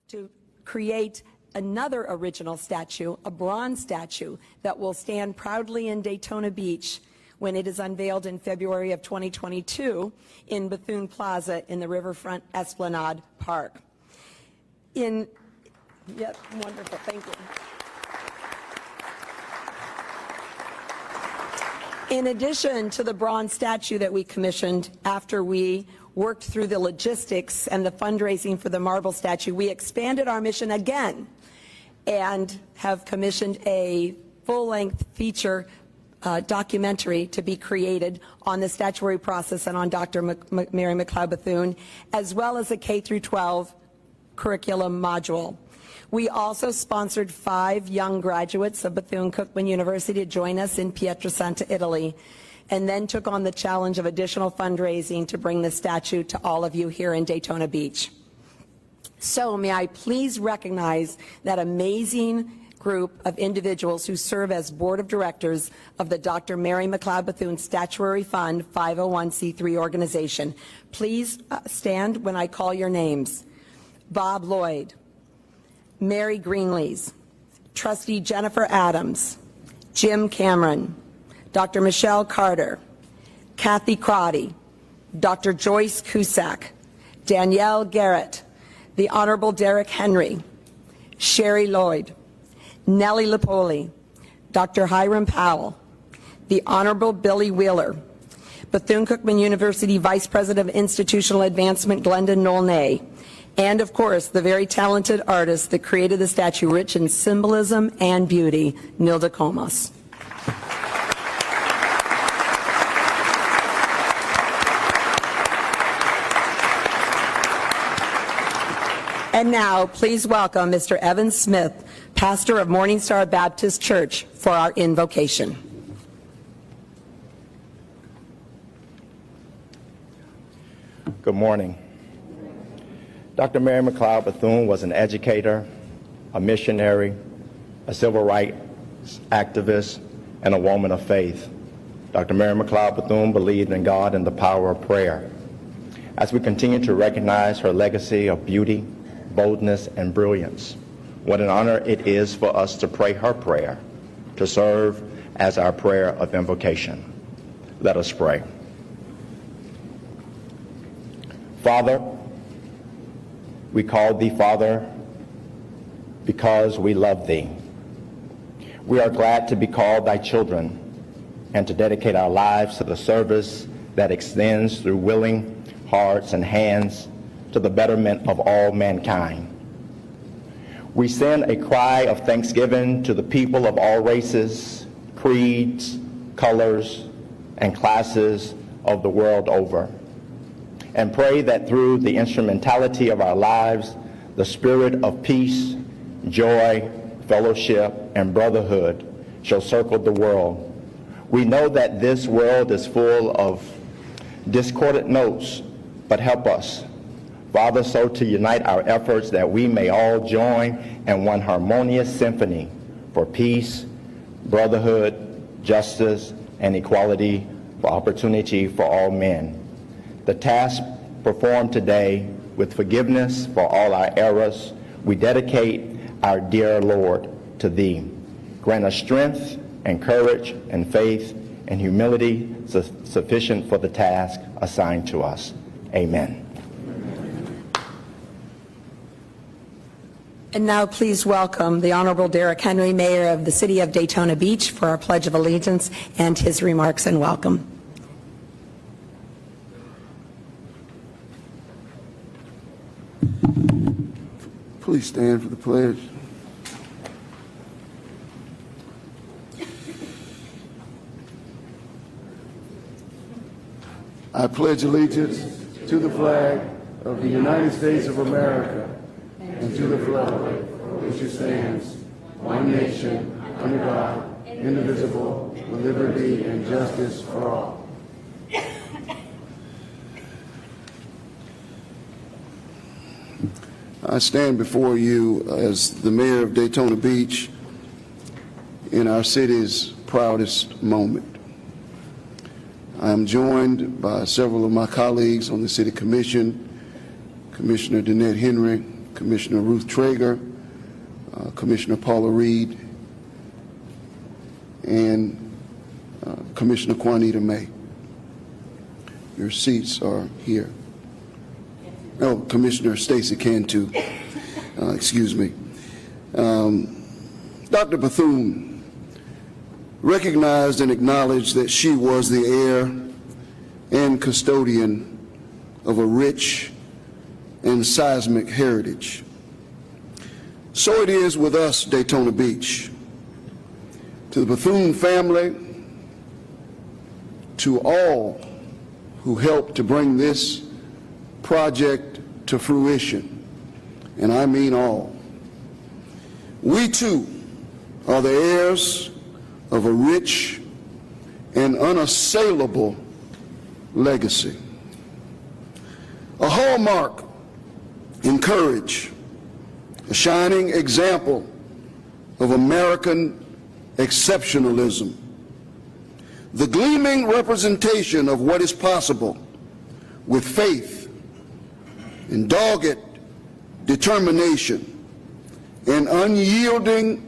To create another original statue, a bronze statue that will stand proudly in Daytona Beach when it is unveiled in February of 2022 in Bethune Plaza in the Riverfront Esplanade Park. Wonderful, thank you. In addition to the bronze statue that we commissioned after we worked through the logistics and the fundraising for the marble statue, we expanded our mission again and have commissioned a full-length feature documentary to be created on the statutory process and on Dr. Mary McLeod Bethune, as well as a K-12 curriculum module. We also sponsored 5 young graduates of Bethune-Cookman University to join us in Pietrasanta, Italy, and then took on the challenge of additional fundraising to bring the statue to all of you here in Daytona Beach. So may I please recognize that amazing group of individuals who serve as board of directors of the Dr. Mary McLeod Bethune Statutory Fund 501c3 organization. Please stand when I call your names. Bob Lloyd, Mary Greenlees, Trustee Jennifer Adams, Jim Cameron, Dr. Michelle Carter, Kathy Crotty, Dr. Joyce Cusack, Danielle Garrett, the Honorable Derek Henry, Sherry Lloyd, Nellie Lipoli, Dr. Hiram Powell, the Honorable Billy Wheeler, Bethune-Cookman University Vice President of Institutional Advancement Glendon Nolnay, and of course the very talented artist that created the statue rich in symbolism and beauty, Nilda Comas. And now, please welcome Mr. Evan Smith, pastor of Morning Star Baptist Church, for our invocation. Good morning. Dr. Mary McLeod Bethune was an educator, a missionary, a civil rights activist, and a woman of faith. Dr. Mary McLeod Bethune believed in God and the power of prayer. As we continue to recognize her legacy of beauty, boldness, and brilliance, what an honor it is for us to pray her prayer, to serve as our prayer of invocation. Let us pray. Father, we call thee Father because we love thee. We are glad to be called thy children and to dedicate our lives to the service that extends through willing hearts and hands to the betterment of all mankind. We send a cry of thanksgiving to the people of all races, creeds, colors, and classes of the world over, and pray that through the instrumentality of our lives, the spirit of peace, joy, fellowship, and brotherhood shall circle the world. We know that this world is full of discordant notes, but help us, Father, so to unite our efforts that we may all join in one harmonious symphony for peace, brotherhood, justice, and equality for opportunity for all men. The task performed today with forgiveness for all our errors, we dedicate our dear Lord to thee. Grant us strength and courage and faith and humility sufficient for the task assigned to us. Amen. And now please welcome the Honorable Derek Henry, Mayor of the City of Daytona Beach, for our Pledge of Allegiance and his remarks and welcome. Please stand for the pledge. I pledge allegiance to the flag of the United States of America and to the flag which stands, one nation, under God, indivisible, with liberty and justice for all. I stand before you as the mayor of Daytona Beach in our city's proudest moment. I am joined by several of my colleagues on the City Commission, Commissioner Danette Henry, Commissioner Ruth Traeger, Commissioner Paula Reed, and Commissioner Juanita May. Your seats are here. Oh, Commissioner Stacy Cantu, excuse me. Dr. Bethune recognized and acknowledged that she was the heir and custodian of a rich and seismic heritage. So it is with us, Daytona Beach. To the Bethune family, to all who helped to bring this project to fruition, and I mean all. We too are the heirs of a rich and unassailable legacy, a hallmark in courage, a shining example of American exceptionalism, the gleaming representation of what is possible with faith and dogged determination, and unyielding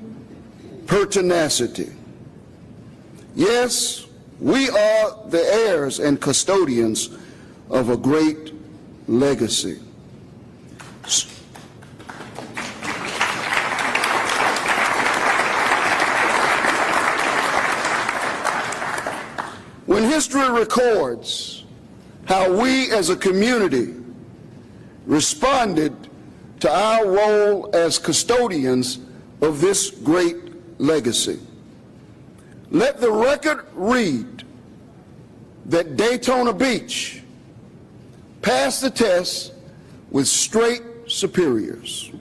pertinacity. Yes, we are the heirs and custodians of a great legacy. When history records how we as a community responded to our role as custodians of this great legacy, let the record read that Daytona Beach passed the test with straight superiors.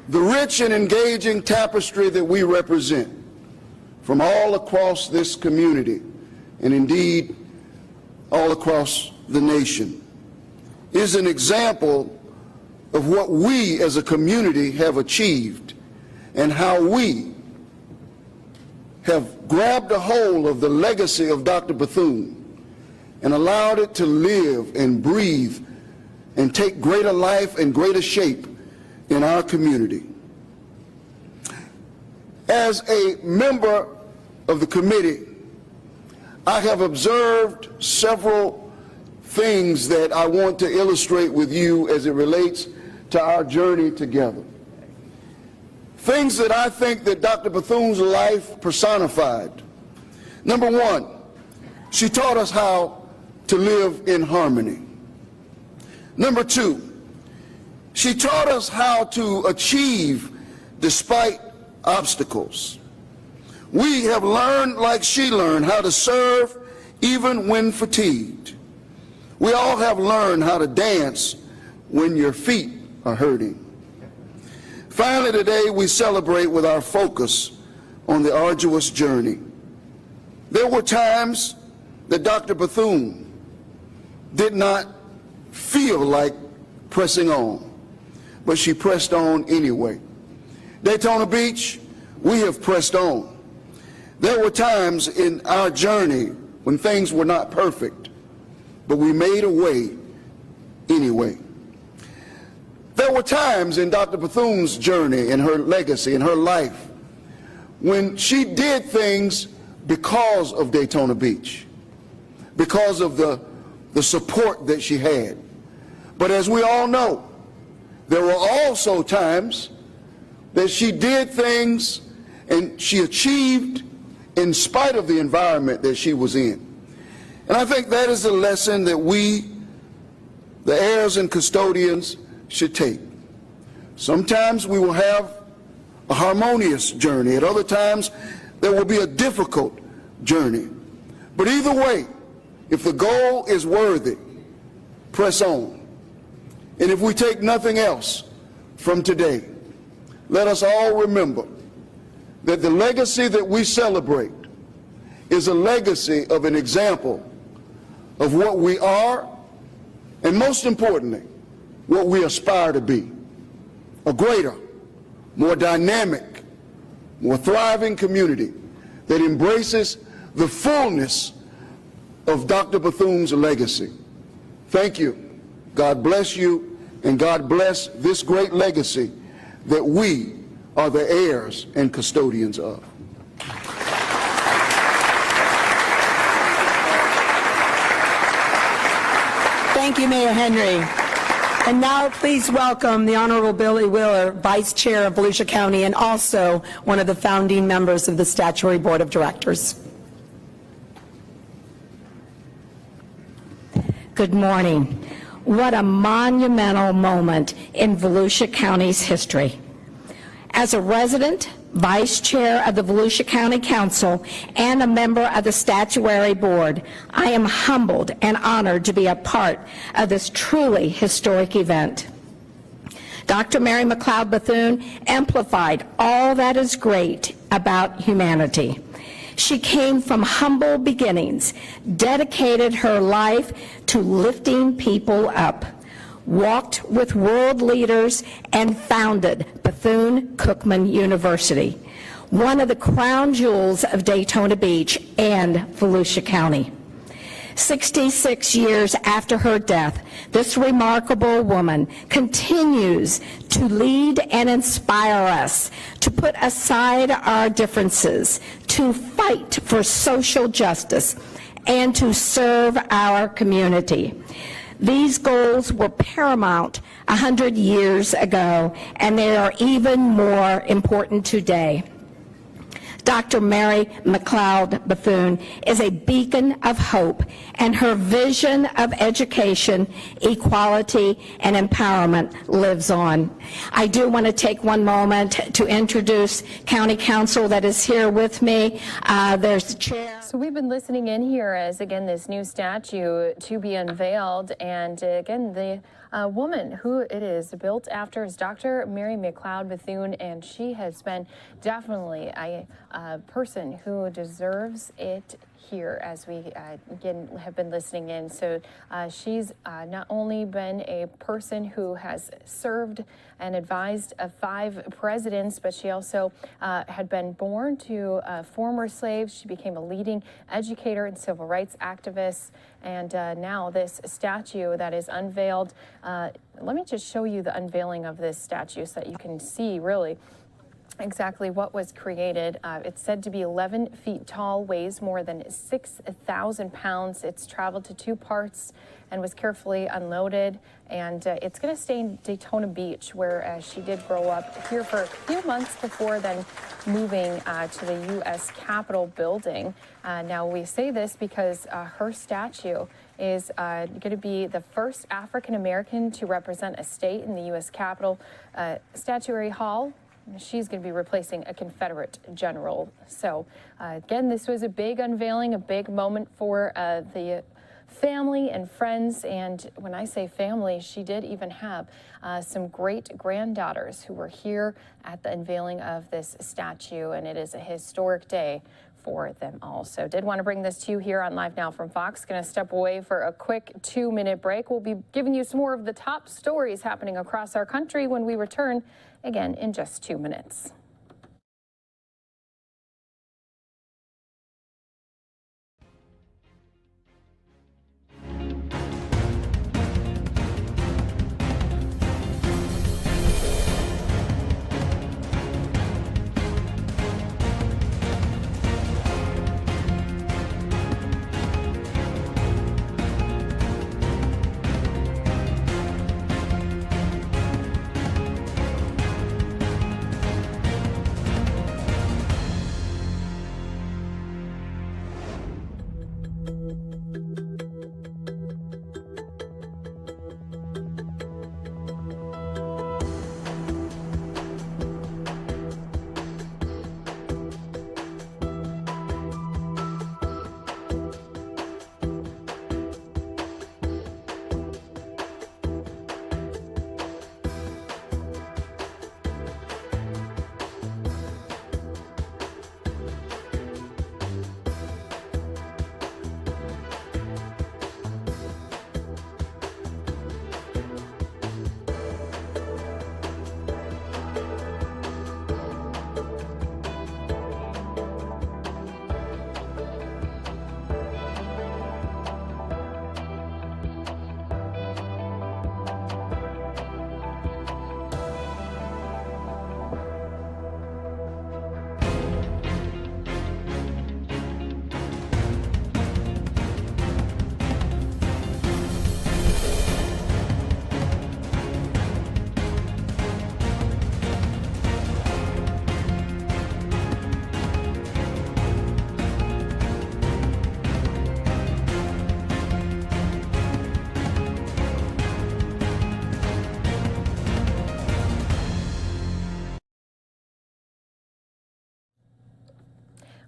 The rich and engaging tapestry that we represent from all across this community, and indeed all across the nation, is an example of what we as a community have achieved and how we have grabbed a hold of the legacy of Dr. Bethune and allowed it to live and breathe and take greater life and greater shape in our community. As a member of the committee, I have observed several things that I want to illustrate with you as it relates to our journey together. Things that I think that Dr. Bethune's life personified. Number one, she taught us how to live in harmony. Number two, she taught us how to achieve despite obstacles. We have learned, like she learned, how to serve even when fatigued. We all have learned how to dance when your feet are hurting. Finally, today we celebrate with our focus on the arduous journey. There were times that Dr. Bethune did not feel like pressing on, but she pressed on anyway. Daytona Beach, we have pressed on. There were times in our journey when things were not perfect, but we made a way anyway. There were times in Dr. Bethune's journey and her legacy and her life when she did things because of Daytona Beach, because of the support that she had. But as we all know, there were also times that she did things and she achieved in spite of the environment that she was in. And I think that is the lesson that we, the heirs and custodians, should take. Sometimes we will have a harmonious journey. At other times, there will be a difficult journey. But either way, if the goal is worthy, press on. And if we take nothing else from today, let us all remember that the legacy that we celebrate is a legacy of an example of what we are, and most importantly, what we aspire to be. A greater, more dynamic, more thriving community that embraces the fullness of Dr. Bethune's legacy. Thank you. God bless you, and God bless this great legacy that we are the heirs and custodians of. Thank you, Mayor Henry. And now please welcome the Honorable Billy Wheeler, Vice Chair of Volusia County and also one of the founding members of the Statutory Board of Directors. Good morning. What a monumental moment in Volusia County's history. As a resident, Vice Chair of the Volusia County Council, and a member of the Statutory Board, I am humbled and honored to be a part of this truly historic event. Dr. Mary McLeod Bethune amplified all that is great about humanity. She came from humble beginnings, dedicated her life to lifting people up, walked with world leaders, and founded Bethune-Cookman University. one of the crown jewels of Daytona Beach and Volusia County. 66 years after her death, this remarkable woman continues to lead and inspire us to put aside our differences, to fight for social justice, and to serve our community. These goals were paramount 100 years ago, and they are even more important today. Dr. Mary McLeod Bethune is a beacon of hope, and her vision of education, equality, and empowerment lives on. I do want to take one moment to introduce County Council that is here with me. There's the chair. So we've been listening in here as, again, this new statue to be unveiled, and again, the woman who it is built after is Dr. Mary McLeod Bethune, and she has been definitely a person who deserves it here as we again have been listening in. So she's not only been a person who has served and advised of 5 presidents, but she also had been born to former slaves. She became a leading educator and civil rights activist. And now this statue that is unveiled, let me just show you the unveiling of this statue so that you can see really exactly what was created. It's said to be 11 feet tall, weighs more than 6,000 pounds. It's traveled to 2 parts and was carefully unloaded. And it's going to stay in Daytona Beach, where she did grow up here for a few months before then moving to the U.S. Capitol building. Now, we say this because her statue is going to be the first African-American to represent a state in the U.S. Capitol Statuary Hall. She's going to be replacing a Confederate general. So, again, this was a big unveiling, a big moment for the family and friends. And when I say family, she did even have some great granddaughters who were here at the unveiling of this statue, and it is a historic day for them all. So did want to bring this to you here on Live Now from Fox. Going to step away for a quick 2-minute break. We'll be giving you some more of the top stories happening across our country when we return again in just 2 minutes.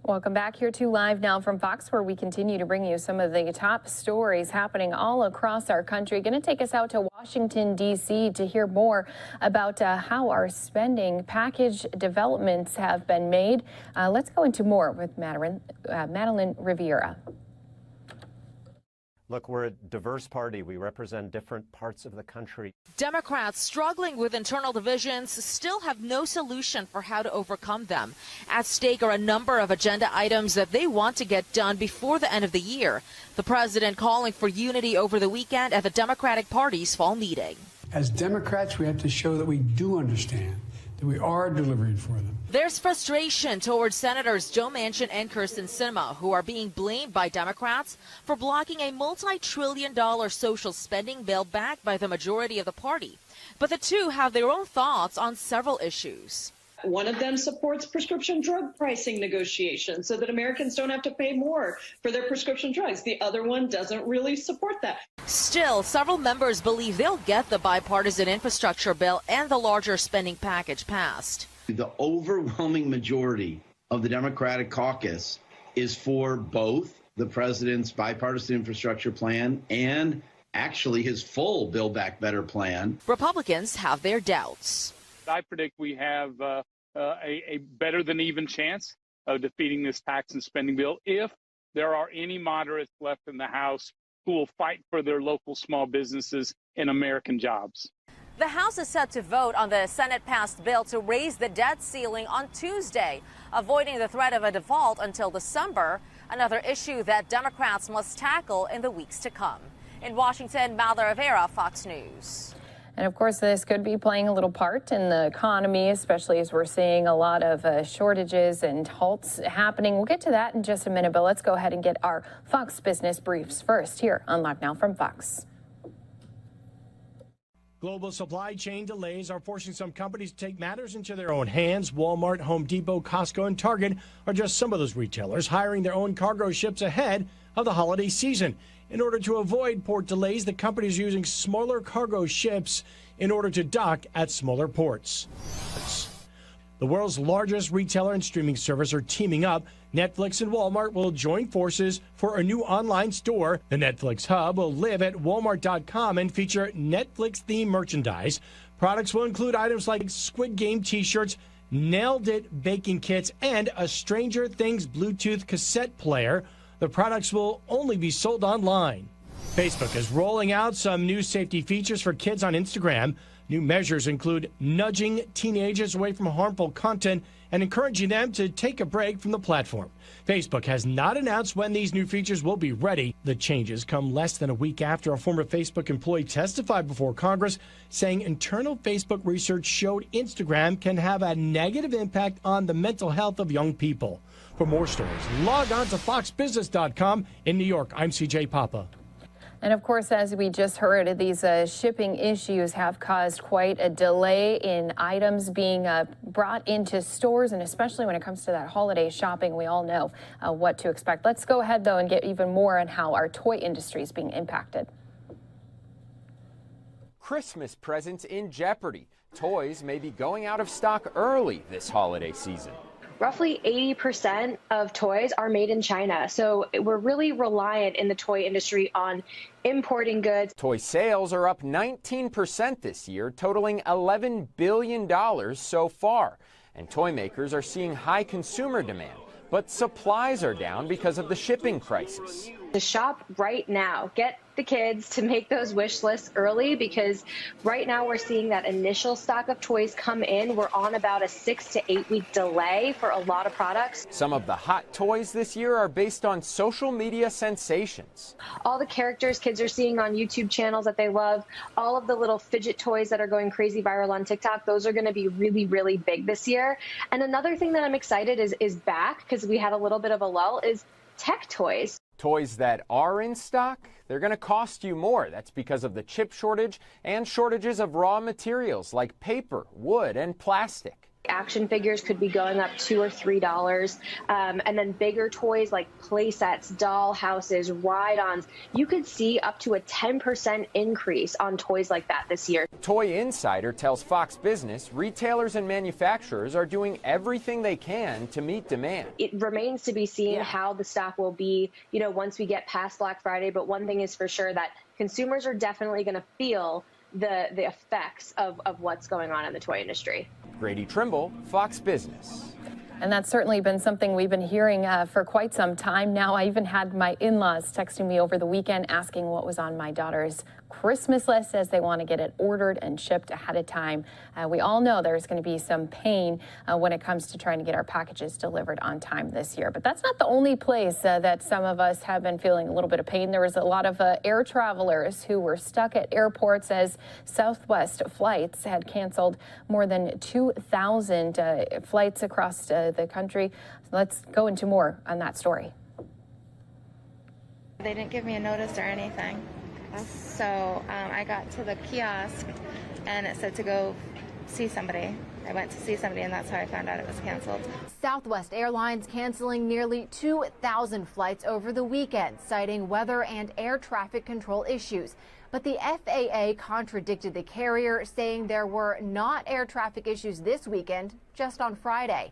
Welcome back here to Live Now from Fox, where we continue to bring you some of the top stories happening all across our country. Going to take us out to Washington, D.C. to hear more about how our spending package developments have been made. Let's go into more with Madeline Riviera. Look, we're a diverse party. We represent different parts of the country. Democrats struggling with internal divisions still have no solution for how to overcome them. At stake are a number of agenda items that they want to get done before the end of the year. The president calling for unity over the weekend at the Democratic Party's fall meeting. As Democrats, we have to show that we do understand, that we are delivering for them. There's frustration towards Senators Joe Manchin and Kyrsten Sinema, who are being blamed by Democrats for blocking a multi-trillion-dollar social spending bill backed by the majority of the party. But the two have their own thoughts on several issues. One of them supports prescription drug pricing negotiations so that Americans don't have to pay more for their prescription drugs. The other one doesn't really support that. Still, several members believe they'll get the bipartisan infrastructure bill and the larger spending package passed. The overwhelming majority of the Democratic caucus is for both the president's bipartisan infrastructure plan and actually his full Build Back Better plan. Republicans have their doubts. I predict we have a better than even chance of defeating this tax and spending bill if there are any moderates left in the House who will fight for their local small businesses and American jobs. The House is set to vote on the Senate-passed bill to raise the debt ceiling on Tuesday, avoiding the threat of a default until December, another issue that Democrats must tackle in the weeks to come. In Washington, Malda Rivera, Fox News. And of course, this could be playing a little part in the economy, especially as we're seeing a lot of shortages and halts happening. We'll get to that in just a minute, but let's go ahead and get our Fox Business Briefs first here on Live Now from Fox. Global supply chain delays are forcing some companies to take matters into their own hands. Walmart, Home Depot, Costco, and Target are just some of those retailers hiring their own cargo ships ahead of the holiday season. In order to avoid port delays, the companies are using smaller cargo ships in order to dock at smaller ports. The world's largest retailer and streaming service are teaming up. Netflix and Walmart will join forces for a new online store. The Netflix hub will live at walmart.com and feature Netflix-themed merchandise. Products will include items like Squid Game t-shirts, Nailed It baking kits, and a Stranger Things Bluetooth cassette player. The products will only be sold online. Facebook is rolling out some new safety features for kids on Instagram. New measures include nudging teenagers away from harmful content and encouraging them to take a break from the platform. Facebook has not announced when these new features will be ready. The changes come less than a week after a former Facebook employee testified before Congress, saying internal Facebook research showed Instagram can have a negative impact on the mental health of young people. For more stories, log on to foxbusiness.com. In New York, I'm CJ Papa. And of course, as we just heard, these shipping issues have caused quite a delay in items being brought into stores, and especially when it comes to that holiday shopping, we all know what to expect. Let's go ahead, though, and get even more on how our toy industry is being impacted. Christmas presents in jeopardy. Toys may be going out of stock early this holiday season. Roughly 80% of toys are made in China, so we're really reliant in the toy industry on importing goods. Toy sales are up 19% this year, totaling $11 billion so far. And toy makers are seeing high consumer demand, but supplies are down because of the shipping crisis. To shop right now, get the kids to make those wish lists early, because right now we're seeing that initial stock of toys come in. We're on about a 6 to 8 week delay for a lot of products. Some of the hot toys this year are based on social media sensations. All the characters kids are seeing on YouTube channels that they love, all of the little fidget toys that are going crazy viral on TikTok, those are going to be really, really big this year. And another thing that I'm excited is back, because we had a little bit of a lull, is tech toys. Toys that are in stock, they're going to cost you more. That's because of the chip shortage and shortages of raw materials like paper, wood, and plastic. Action figures could be going up $2 or $3, and then bigger toys like play sets, doll houses, ride-ons. You could see up to a 10% increase on toys like that this year. Toy Insider tells Fox Business retailers and manufacturers are doing everything they can to meet demand. It remains to be seen how the stock will be, once we get past Black Friday. But one thing is for sure, that consumers are definitely going to feel the effects of what's going on in the toy industry. Grady Trimble, Fox Business. And that's certainly been something we've been hearing for quite some time now. I even had my in-laws texting me over the weekend asking what was on my daughter's Christmas list, as they want to get it ordered and shipped ahead of time. We all know there's going to be some pain when it comes to trying to get our packages delivered on time this year. But that's not the only place that some of us have been feeling a little bit of pain. There was a lot of air travelers who were stuck at airports as Southwest flights had canceled more than 2,000 flights across the country. Let's go into more on that story. They didn't give me a notice or anything. So I got to the kiosk and it said to go see somebody. I went to see somebody and that's how I found out it was canceled. Southwest Airlines canceling nearly 2,000 flights over the weekend, citing weather and air traffic control issues. But the FAA contradicted the carrier, saying there were not air traffic issues this weekend, just on Friday.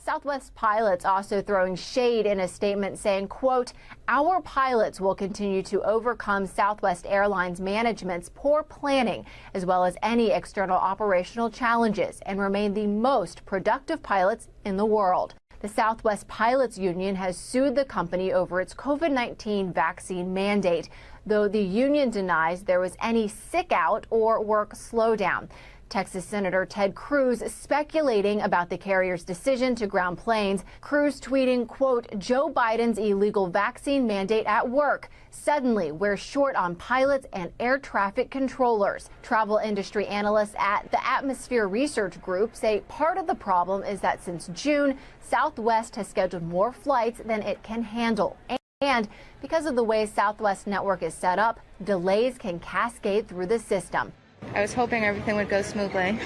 Southwest pilots also throwing shade in a statement saying, quote, "Our pilots will continue to overcome Southwest Airlines management's poor planning as well as any external operational challenges and remain the most productive pilots in the world." The Southwest Pilots Union has sued the company over its COVID-19 vaccine mandate, though the union denies there was any sick out or work slowdown. Texas Senator Ted Cruz speculating about the carrier's decision to ground planes. Cruz tweeting, quote, "Joe Biden's illegal vaccine mandate at work. Suddenly, we're short on pilots and air traffic controllers." Travel industry analysts at the Atmosphere Research Group say part of the problem is that since June, Southwest has scheduled more flights than it can handle. And because of the way Southwest network is set up, delays can cascade through the system. I was hoping everything would go smoothly.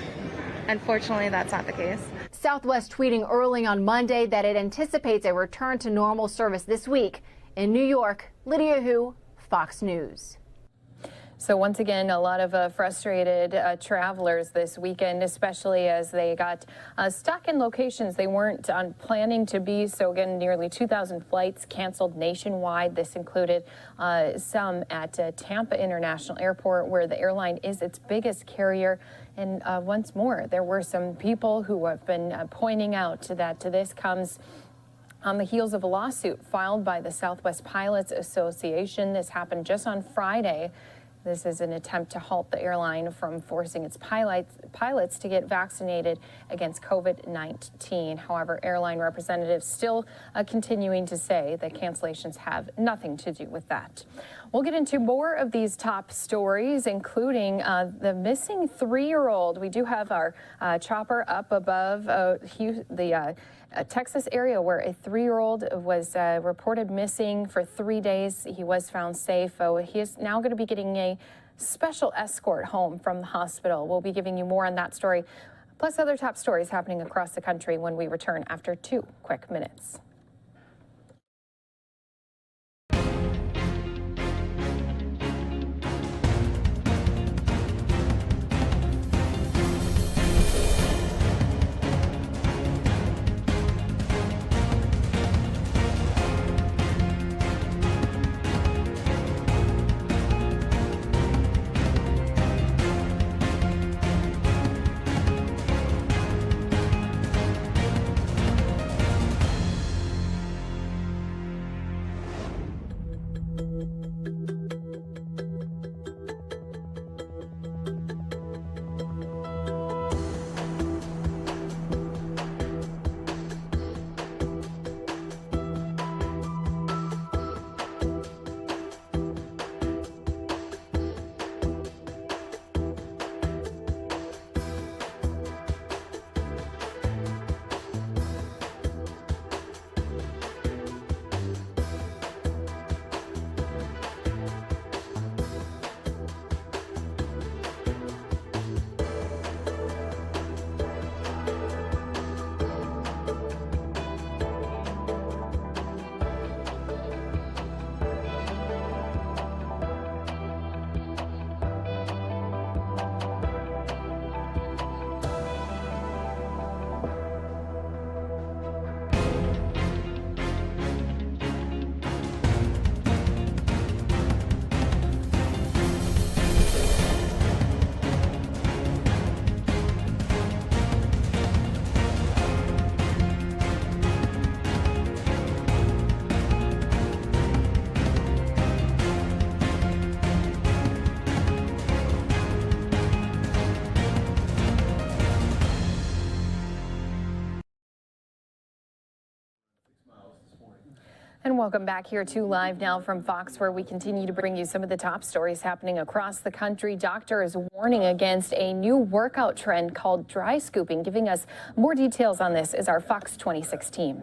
Unfortunately, that's not the case. Southwest tweeting early on Monday that it anticipates a return to normal service this week. In New York, Lydia Hu, Fox News. So once again, a lot of frustrated travelers this weekend, especially as they got stuck in locations they weren't planning to be. So again, nearly 2,000 flights canceled nationwide. This included some at Tampa International Airport, where the airline is its biggest carrier. And once more, there were some people who have been pointing out that this comes on the heels of a lawsuit filed by the Southwest Pilots Association. This happened just on Friday. This is an attempt to halt the airline from forcing its pilots to get vaccinated against COVID-19. However, airline representatives still continuing to say that cancellations have nothing to do with that. We'll get into more of these top stories, including the missing 3-year-old. We do have our chopper up above the Texas area, where a 3-year-old was reported missing for 3 days. He was found safe. He is now going to be getting a special escort home from the hospital. We'll be giving you more on that story, plus other top stories happening across the country when we return after 2 quick minutes. And welcome back here to Live Now from Fox, where we continue to bring you some of the top stories happening across the country. Doctors warning against a new workout trend called dry scooping. Giving us more details on this is our Fox 26 team.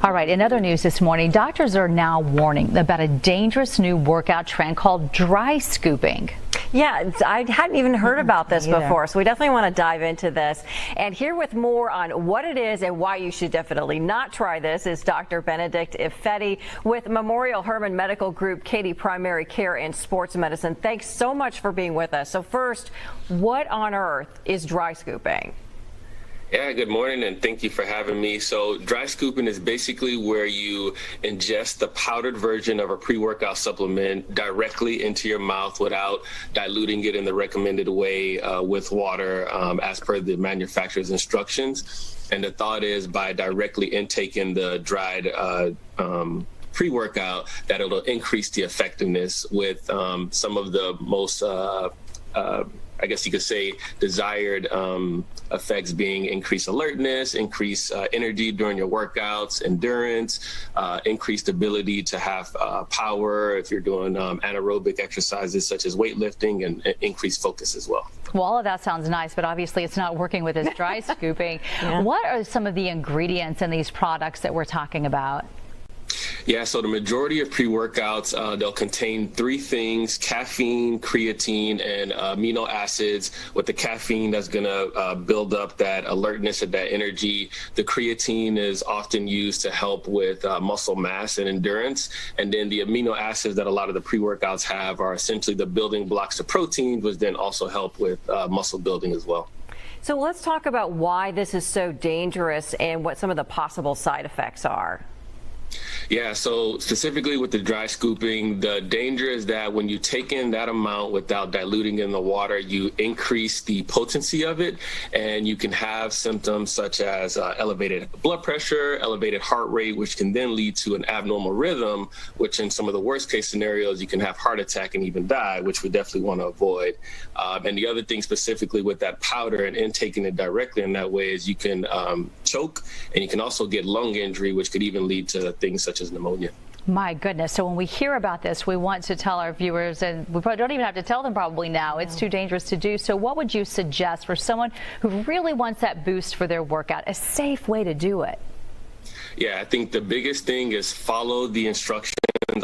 All right, in other news this morning, doctors are now warning about a dangerous new workout trend called dry scooping. Yeah, I hadn't even heard about this before, so we definitely want to dive into this. And here with more on what it is and why you should definitely not try this is Dr. Benedict Ifedi with Memorial Hermann Medical Group, Katie Primary Care and Sports Medicine. Thanks so much for being with us. So first, what on earth is dry scooping? Yeah, good morning, and thank you for having me. So dry scooping is basically where you ingest the powdered version of a pre-workout supplement directly into your mouth without diluting it in the recommended way with water as per the manufacturer's instructions. And the thought is by directly intaking the dried pre-workout that it'll increase the effectiveness with some of the most I guess you could say desired effects being increased alertness, increased energy during your workouts, endurance, increased ability to have power if you're doing anaerobic exercises such as weightlifting, and increased focus as well. Well, all of that sounds nice, but obviously it's not working with this dry scooping. Yeah. What are some of the ingredients in these products that we're talking about? Yeah, so the majority of pre-workouts, they'll contain three things: caffeine, creatine, and amino acids. With the caffeine, that's going to build up that alertness and that energy. The creatine is often used to help with muscle mass and endurance. And then the amino acids that a lot of the pre-workouts have are essentially the building blocks to protein, which then also help with muscle building as well. So let's talk about why this is so dangerous and what some of the possible side effects are. Yeah, so specifically with the dry scooping, the danger is that when you take in that amount without diluting in the water, you increase the potency of it, and you can have symptoms such as elevated blood pressure, elevated heart rate, which can then lead to an abnormal rhythm, which in some of the worst case scenarios, you can have heart attack and even die, which we definitely want to avoid. And the other thing specifically with that powder and intaking it directly in that way is you can choke, and you can also get lung injury, which could even lead to things such as pneumonia. My goodness. So when we hear about this, we want to tell our viewers, and we probably don't even have to tell them probably now, it's too dangerous to do. So what would you suggest for someone who really wants that boost for their workout, a safe way to do it? Yeah, I think the biggest thing is follow the instructions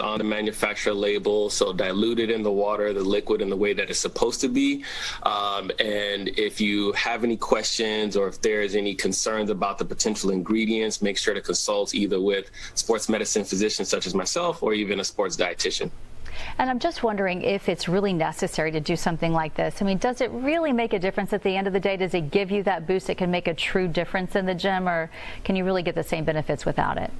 on the manufacturer label. So dilute it in the water, the liquid, in the way that it's supposed to be. And if you have any questions or if there's any concerns about the potential ingredients, make sure to consult either with sports medicine physicians such as myself or even a sports dietitian. And I'm just wondering if it's really necessary to do something like this. I mean, does it really make a difference at the end of the day? Does it give you that boost that can make a true difference in the gym, or can you really get the same benefits without it?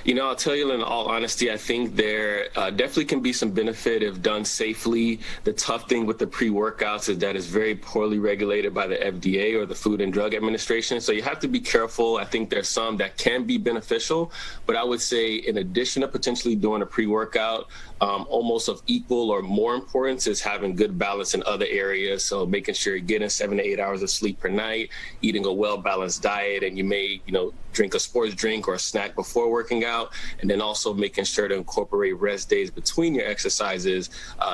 You know, I'll tell you in all honesty, I think there definitely can be some benefit if done safely. The tough thing with the pre-workouts is that it's very poorly regulated by the FDA or the Food and Drug Administration. So you have to be careful. I think there's some that can be beneficial, but I would say in addition to potentially doing a pre-workout, almost of equal or more importance is having good balance in other areas. So making sure you're getting 7 to 8 hours of sleep per night, eating a well-balanced diet, and you may, drink a sports drink or a snack before working out, and then also making sure to incorporate rest days between your exercises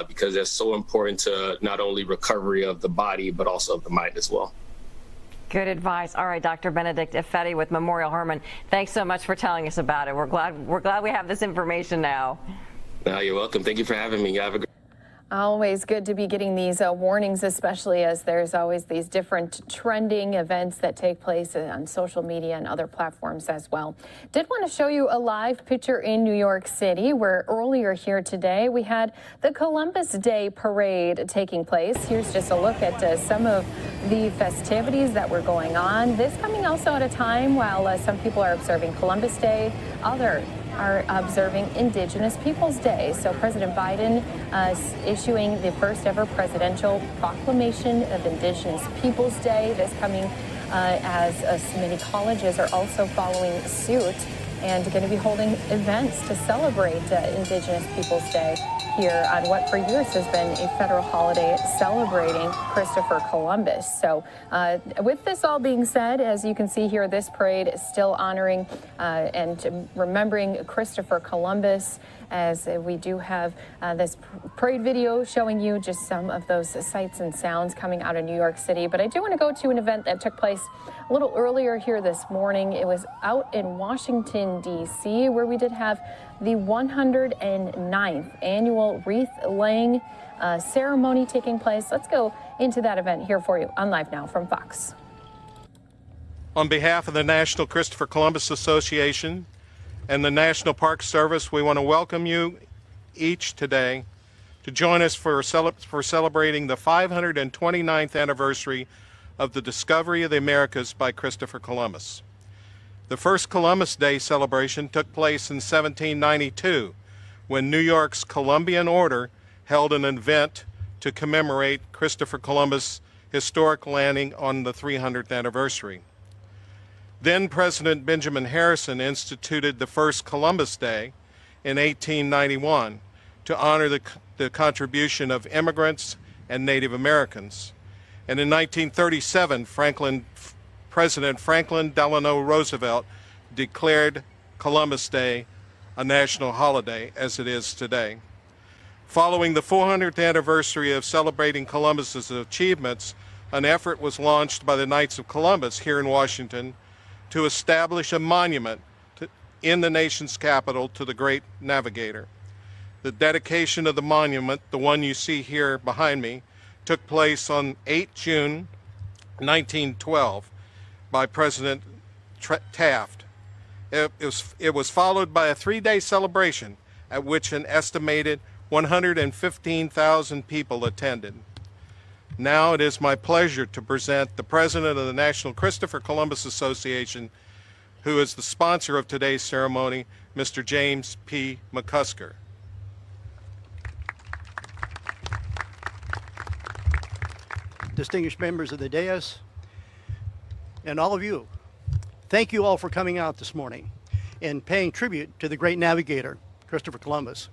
because that's so important to not only recovery of the body, but also of the mind as well. Good advice. All right, Dr. Benedict Ifedi with Memorial Hermann, thanks so much for telling us about it. We're glad we have this information now. No, you're welcome. Thank you for having me. Have a great Always good to be getting these warnings, especially as there's always these different trending events that take place on social media and other platforms as well. Did want to show you a live picture in New York City, where earlier here today we had the Columbus Day Parade taking place. Here's just a look at some of the festivities that were going on. This coming also at a time while some people are observing Columbus Day, others are observing Indigenous Peoples Day. So President Biden issuing the first ever presidential proclamation of Indigenous Peoples Day. This coming as many colleges are also following suit and going to be holding events to celebrate Indigenous Peoples Day. here on what for years has been a federal holiday celebrating Christopher Columbus. So with this all being said, as you can see here, this parade is still honoring and remembering Christopher Columbus, as we do have this parade video showing you just some of those sights and sounds coming out of New York City. But I do want to go to an event that took place a little earlier here this morning. It was out in Washington, D.C., where we did have the 109th annual wreath-laying ceremony taking place. Let's go into that event here for you on Live Now from Fox. On behalf of the National Christopher Columbus Association and the National Park Service, we want to welcome you each today to join us for celebrating the 529th anniversary of the discovery of the Americas by Christopher Columbus. The first Columbus Day celebration took place in 1792, when New York's Columbian Order held an event to commemorate Christopher Columbus' historic landing on the 300th anniversary. Then President Benjamin Harrison instituted the first Columbus Day in 1891 to honor the contribution of immigrants and Native Americans. And in 1937, President Franklin Delano Roosevelt declared Columbus Day a national holiday, as it is today. Following the 400th anniversary of celebrating Columbus's achievements, an effort was launched by the Knights of Columbus here in Washington to establish a monument in the nation's capital to the great navigator. The dedication of the monument, the one you see here behind me, took place on 8 June 1912 by President Taft. It was followed by a 3-day celebration at which an estimated 115,000 people attended. Now it is my pleasure to present the president of the National Christopher Columbus Association, who is the sponsor of today's ceremony, Mr. James P. McCusker. Distinguished members of the dais, and all of you, thank you all for coming out this morning and paying tribute to the great navigator, Christopher Columbus.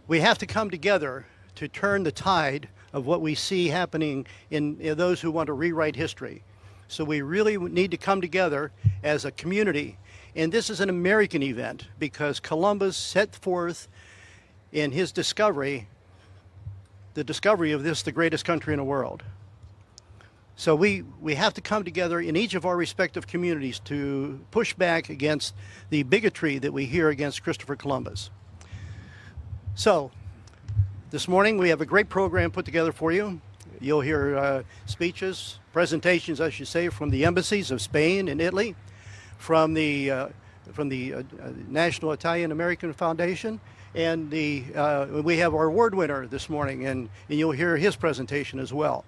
We have to come together to turn the tide of what we see happening in those who want to rewrite history. So we really need to come together as a community. And this is an American event because Columbus set forth in his discovery, the discovery of this, the greatest country in the world. So we have to come together in each of our respective communities to push back against the bigotry that we hear against Christopher Columbus. So this morning we have a great program put together for you. You'll hear speeches, presentations, I should say, from the embassies of Spain and Italy, from the National Italian American Foundation, and we have our award winner this morning, and you'll hear his presentation as well.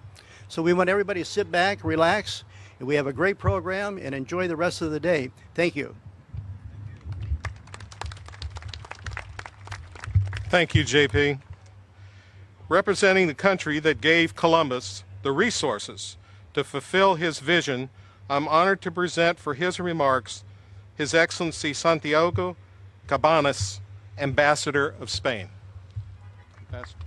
So we want everybody to sit back, relax, and we have a great program, and enjoy the rest of the day. Thank you. Thank you, JP. Representing the country that gave Columbus the resources to fulfill his vision, I'm honored to present for his remarks His Excellency Santiago Cabanas, Ambassador of Spain. Ambassador.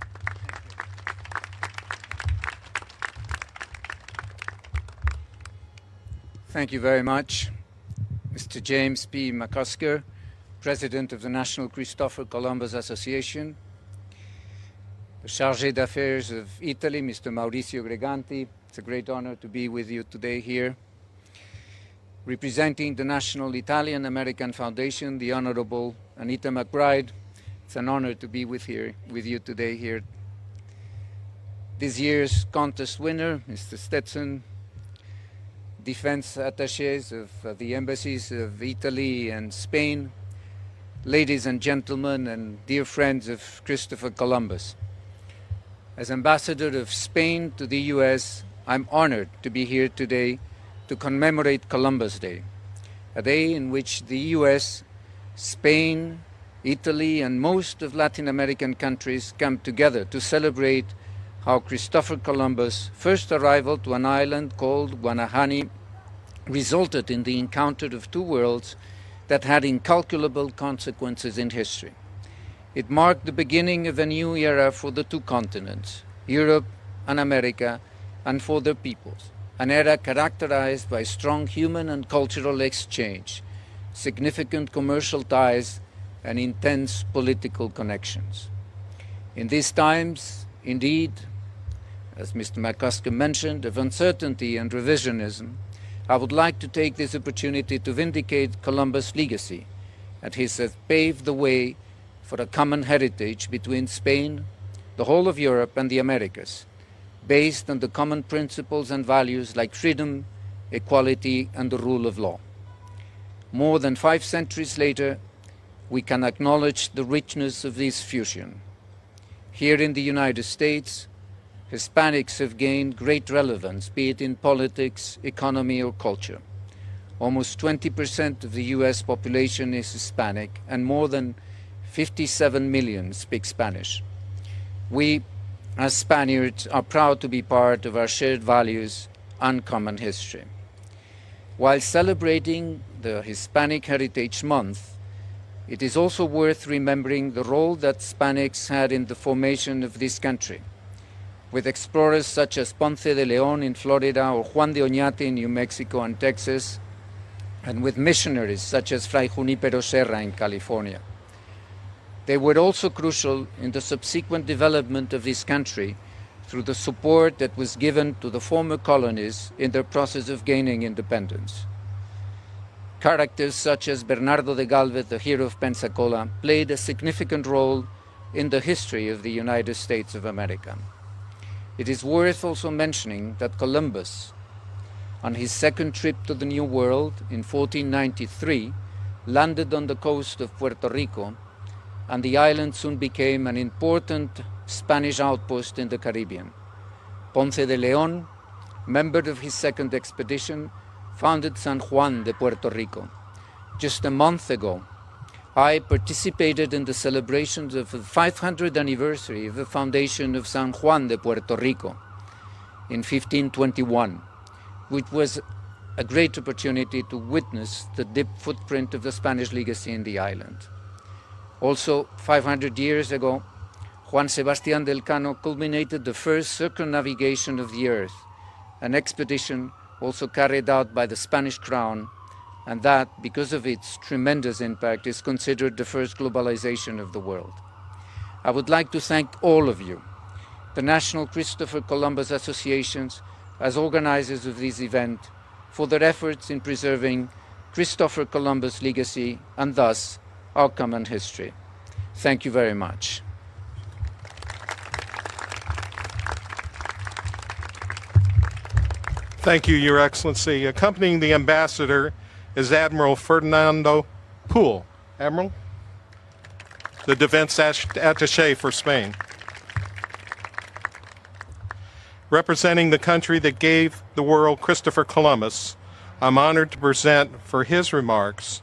Thank you very much, Mr. James P. McCusker, President of the National Christopher Columbus Association, the Chargé d'Affaires of Italy, Mr. Maurizio Greganti. It's a great honor to be with you today here. Representing the National Italian American Foundation, the Honorable Anita McBride. It's an honor to be with you today here. This year's contest winner, Mr. Stetson, defense attachés of the embassies of Italy and Spain, ladies and gentlemen, and dear friends of Christopher Columbus. As Ambassador of Spain to the U.S., I'm honored to be here today to commemorate Columbus Day, a day in which the U.S., Spain, Italy, and most of Latin American countries come together to celebrate how Christopher Columbus' first arrival to an island called Guanahani resulted in the encounter of two worlds that had incalculable consequences in history. It marked the beginning of a new era for the two continents, Europe and America, and for their peoples, an era characterized by strong human and cultural exchange, significant commercial ties, and intense political connections. In these times, indeed, as Mr. McCusker mentioned, of uncertainty and revisionism, I would like to take this opportunity to vindicate Columbus' legacy, and he has paved the way for a common heritage between Spain, the whole of Europe, and the Americas, based on the common principles and values like freedom, equality, and the rule of law. More than 5 centuries later, we can acknowledge the richness of this fusion. Here in the United States, Hispanics have gained great relevance, be it in politics, economy, or culture. Almost 20% of the US population is Hispanic, and more than 57 million speak Spanish. We, as Spaniards, are proud to be part of our shared values and common history. While celebrating the Hispanic Heritage Month, it is also worth remembering the role that Hispanics had in the formation of this country, with explorers such as Ponce de Leon in Florida or Juan de Oñate in New Mexico and Texas, and with missionaries such as Fray Junípero Serra in California. They were also crucial in the subsequent development of this country through the support that was given to the former colonies in their process of gaining independence. Characters such as Bernardo de Galvez, the hero of Pensacola, played a significant role in the history of the United States of America. It is worth also mentioning that Columbus, on his second trip to the New World in 1493, landed on the coast of Puerto Rico, and the island soon became an important Spanish outpost in the Caribbean. Ponce de Leon, member of his second expedition, founded San Juan de Puerto Rico. Just a month ago, I participated in the celebrations of the 500th anniversary of the foundation of San Juan de Puerto Rico in 1521, which was a great opportunity to witness the deep footprint of the Spanish legacy in the island. Also, 500 years ago, Juan Sebastián del Cano culminated the first circumnavigation of the Earth, an expedition also carried out by the Spanish crown, and that, because of its tremendous impact, is considered the first globalization of the world. I would like to thank all of you, the National Christopher Columbus Associations, as organizers of this event, for their efforts in preserving Christopher Columbus' legacy and thus our common history. Thank you very much. Thank you, Your Excellency. Accompanying the ambassador is Admiral Fernando Poole. Admiral, the Defense Attaché for Spain. Representing the country that gave the world Christopher Columbus, I'm honored to present for his remarks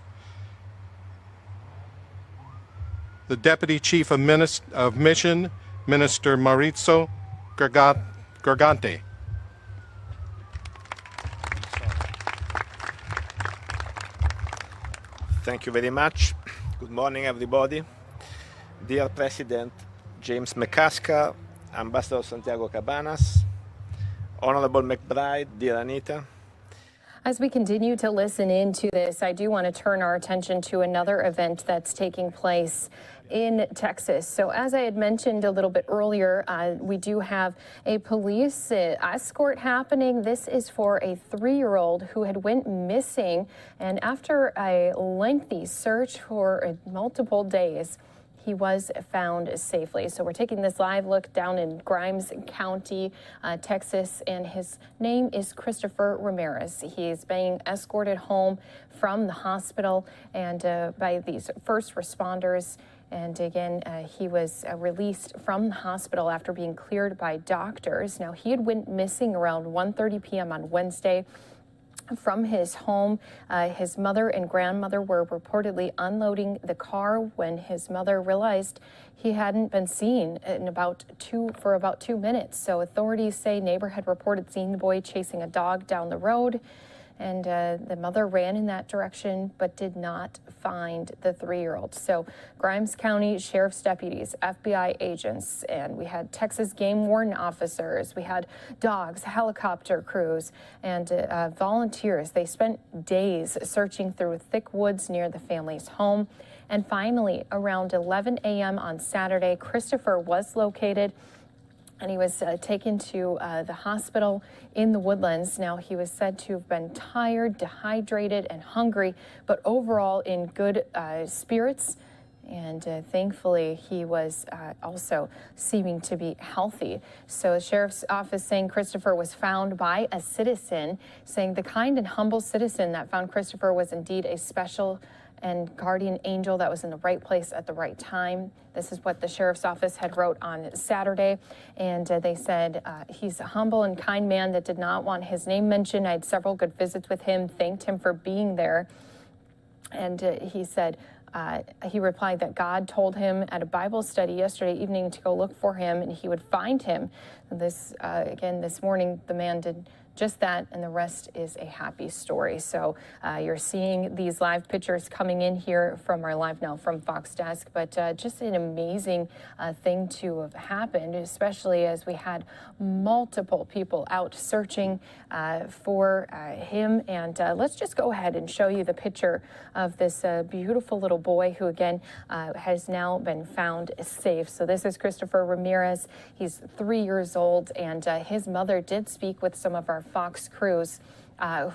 the Deputy Chief of Mission, Minister Maurizio Gargante. Thank you very much. Good morning, everybody. Dear President James McCusker, Ambassador Santiago Cabanas, Honorable McBride, dear Anita. As we continue to listen into this, I do want to turn our attention to another event that's taking place in Texas. So as I had mentioned a little bit earlier, we do have a police escort happening. This is for a 3-year-old who had went missing, and after a lengthy search for multiple days, he was found safely. So we're taking this live look down in Grimes County, Texas, and his name is Christopher Ramirez. He's being escorted home from the hospital and by these first responders. And again, he was released from the hospital after being cleared by doctors. Now, he had went missing around 1:30 p.m. on Wednesday from his home. His mother and grandmother were reportedly unloading the car when his mother realized he hadn't been seen for about 2 minutes. So authorities say neighbor had reported seeing the boy chasing a dog down the road. and the mother ran in that direction but did not find the 3-year-old. So Grimes County Sheriff's deputies, FBI agents, and we had Texas game warden officers, we had dogs, helicopter crews, and volunteers. They spent days searching through thick woods near the family's home. And finally, around 11 a.m. on Saturday, Christopher was located, and he was taken to the hospital in the Woodlands. Now, he was said to have been tired, dehydrated, and hungry, but overall in good spirits. And thankfully, he was also seeming to be healthy. So the sheriff's office saying Christopher was found by a citizen, saying the kind and humble citizen that found Christopher was indeed a special and guardian angel that was in the right place at the right time. This is what the sheriff's office had wrote on Saturday. And they said, he's a humble and kind man that did not want his name mentioned. I had several good visits with him, thanked him for being there. And he said, he replied that God told him at a Bible study yesterday evening to go look for him and he would find him. This, again, this morning, the man did just that, and the rest is a happy story. So you're seeing these live pictures coming in here from our Live Now from Fox desk, but just an amazing thing to have happened, especially as we had multiple people out searching for him. And let's just go ahead and show you the picture of this beautiful little boy who, again, has now been found safe. So this is Christopher Ramirez. He's 3 years old, and his mother did speak with some of our Fox crews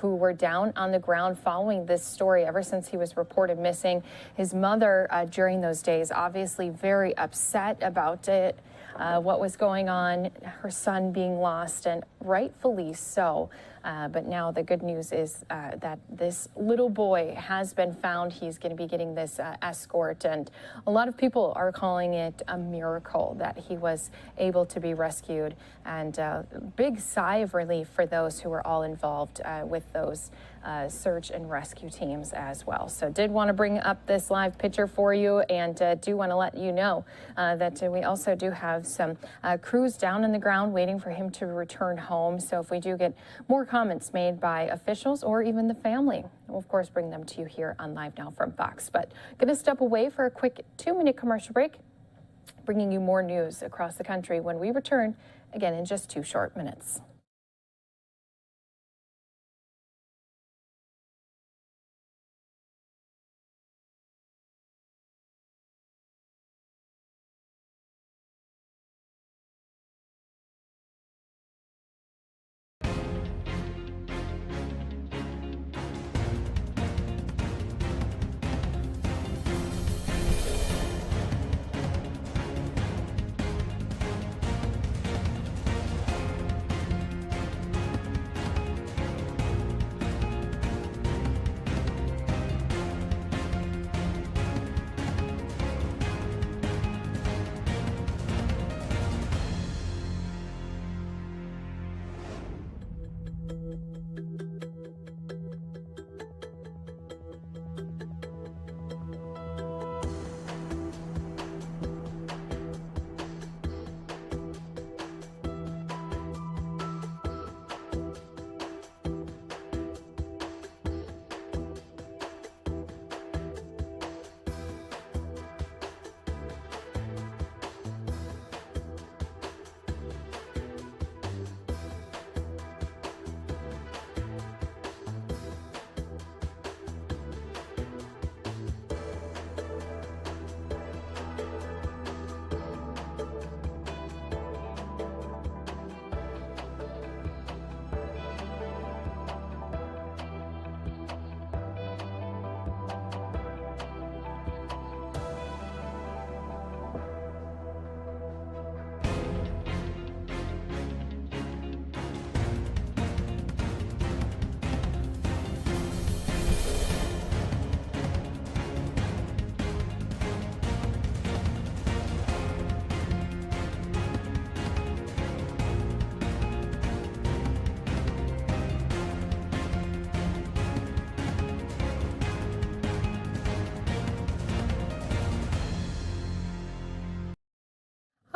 who were down on the ground following this story ever since he was reported missing. His mother during those days obviously very upset about it, what was going on, her son being lost, and rightfully so. But now the good news is that this little boy has been found. He's going to be getting this escort, and a lot of people are calling it a miracle that he was able to be rescued, and big sigh of relief for those who were all involved with those search and rescue teams as well. So did want to bring up this live picture for you, and do want to let you know that we also do have some crews down on the ground waiting for him to return home. So if we do get more comments made by officials or even the family, we'll of course bring them to you here on Live Now from Fox. But going to step away for a quick 2-minute commercial break, bringing you more news across the country when we return again in just 2 short minutes.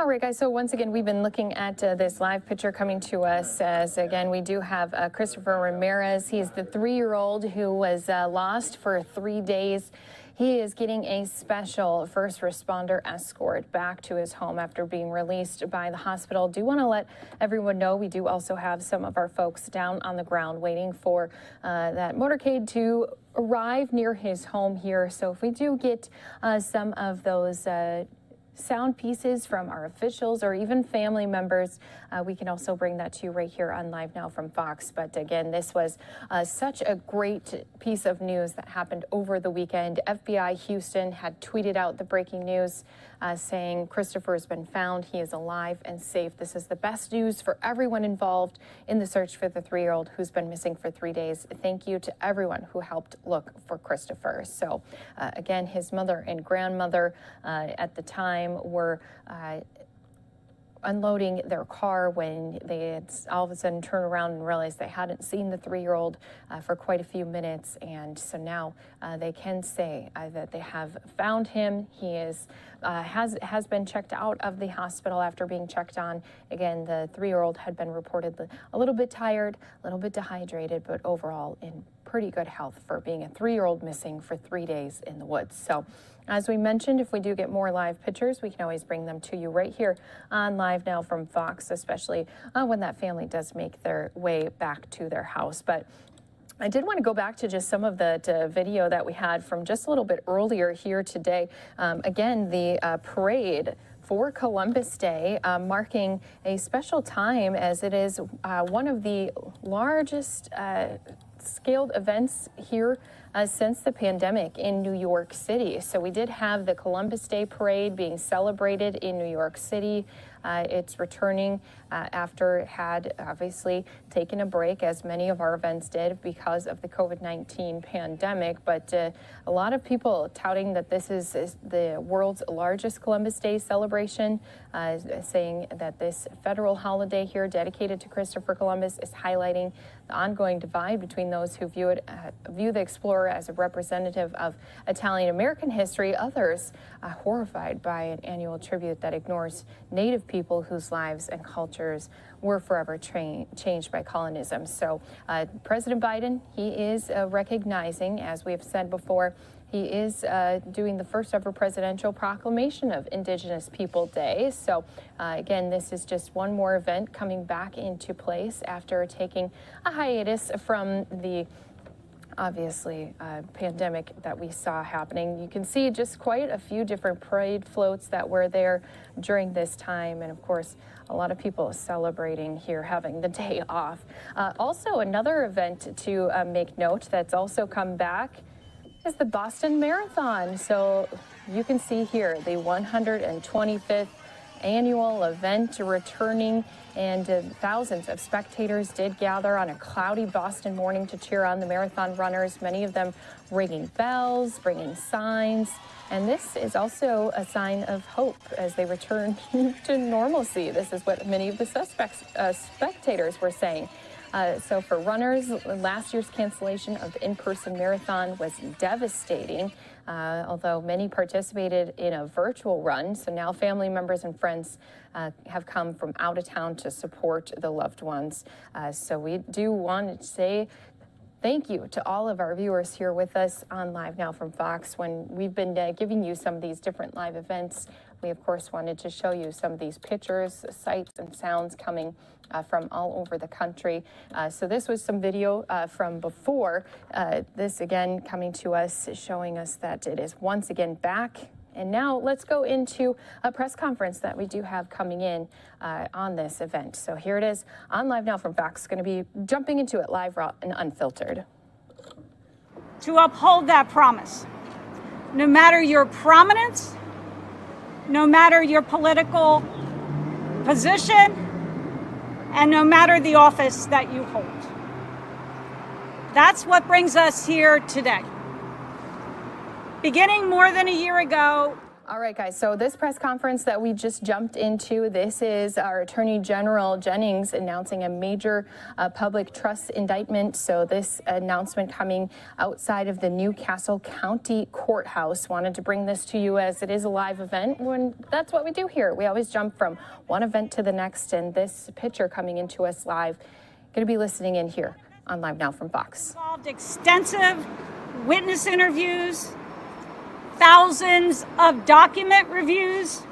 All right, guys, so once again, we've been looking at this live picture coming to us as, again, we do have Christopher Ramirez. He is the 3-year-old who was lost for 3 days. He is getting a special first responder escort back to his home after being released by the hospital. Do want to let everyone know we do also have some of our folks down on the ground waiting for that motorcade to arrive near his home here. So if we do get some of those sound pieces from our officials or even family members, we can also bring that to you right here on Live Now from Fox. But again, this was such a great piece of news that happened over the weekend. FBI Houston had tweeted out the breaking news saying Christopher has been found. He is alive and safe. This is the best news for everyone involved in the search for the 3-year-old who's been missing for 3 days. Thank you to everyone who helped look for Christopher. So again, his mother and grandmother at the time were unloading their car when they had all of a sudden turned around and realized they hadn't seen the 3-year-old for quite a few minutes. And so now they can say that they have found him. He is has been checked out of the hospital after being checked on. Again, the 3-year-old had been reported a little bit tired, a little bit dehydrated, but overall in pretty good health for being a 3-year-old missing for 3 days in the woods. So as we mentioned, if we do get more live pictures, we can always bring them to you right here on Live Now from Fox, especially when that family does make their way back to their house. But I did want to go back to just some of the video that we had from just a little bit earlier here today. Again, the parade for Columbus Day, marking a special time as it is one of the largest scaled events here since the pandemic in New York City. So we did have the Columbus Day Parade being celebrated in New York City. It's returning after it had obviously taken a break, as many of our events did because of the COVID-19 pandemic. But a lot of people touting that this is the world's largest Columbus Day celebration, saying that this federal holiday here dedicated to Christopher Columbus is highlighting the ongoing divide between those who view the explorer as a representative of Italian American history, others horrified by an annual tribute that ignores Native people whose lives and cultures were forever changed by colonism. So President Biden, he is recognizing, as we have said before, he is doing the first ever presidential proclamation of Indigenous People Day. So again, this is just one more event coming back into place after taking a hiatus from the obviously pandemic that we saw happening. You can see just quite a few different parade floats that were there during this time. And of course, a lot of people celebrating here, having the day off. Also, another event to make note that's also come back is the Boston Marathon. So you can see here the 125th annual event returning, and thousands of spectators did gather on a cloudy Boston morning to cheer on the marathon runners, many of them ringing bells, bringing signs. And this is also a sign of hope as they return to normalcy. This is what many of the spectators were saying. So for runners, last year's cancellation of the in-person marathon was devastating, although many participated in a virtual run. So now family members and friends have come from out of town to support the loved ones. So we do want to say thank you to all of our viewers here with us on Live Now from Fox. When we've been giving you some of these different live events, we of course wanted to show you some of these pictures, sights, and sounds coming from all over the country. So this was some video from before. This again coming to us, showing us that it is once again back. And now let's go into a press conference that we do have coming in on this event. So here it is on Live Now from Fox. Going to be jumping into it live, raw, and unfiltered. To uphold that promise, no matter your prominence, no matter your political position, and no matter the office that you hold. That's what brings us here today. Beginning more than a year ago, All right, guys, so this press conference that we just jumped into, this is our Attorney General Jennings announcing a major public trust indictment. So this announcement coming outside of the Newcastle County Courthouse. Wanted to bring this to you as it is a live event. When that's what we do here. We always jump from one event to the next, and this picture coming into us live. Going to be listening in here on Live Now from Fox. Involved extensive witness interviews, thousands of document reviews,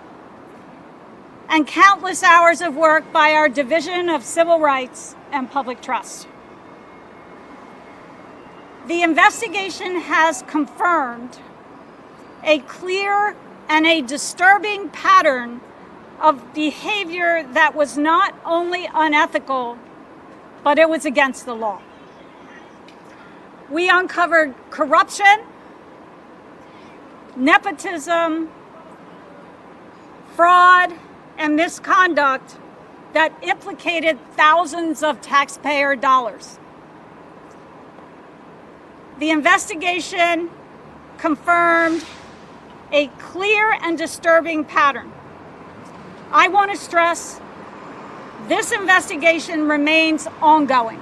and countless hours of work by our Division of Civil Rights and Public Trust. The investigation has confirmed a clear and a disturbing pattern of behavior that was not only unethical, but it was against the law. We uncovered corruption, nepotism, fraud, and misconduct that implicated thousands of taxpayer dollars. The investigation confirmed a clear and disturbing pattern. I want to stress this investigation remains ongoing.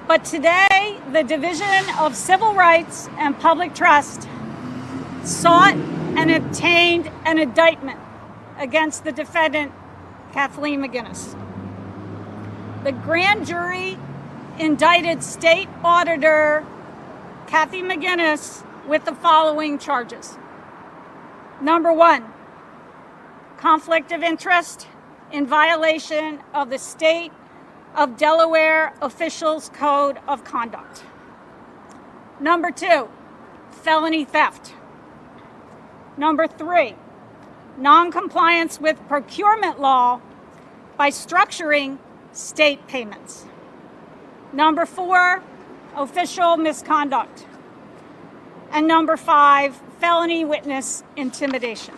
But today, the Division of Civil Rights and Public Trust sought and obtained an indictment against the defendant, Kathleen McGinnis. The grand jury indicted State Auditor Kathy McGinnis with the following charges. Number 1, conflict of interest in violation of the State of Delaware Officials Code of Conduct. Number 2, felony theft. Number 3, noncompliance with procurement law by structuring state payments. Number 4, official misconduct. And number 5, felony witness intimidation.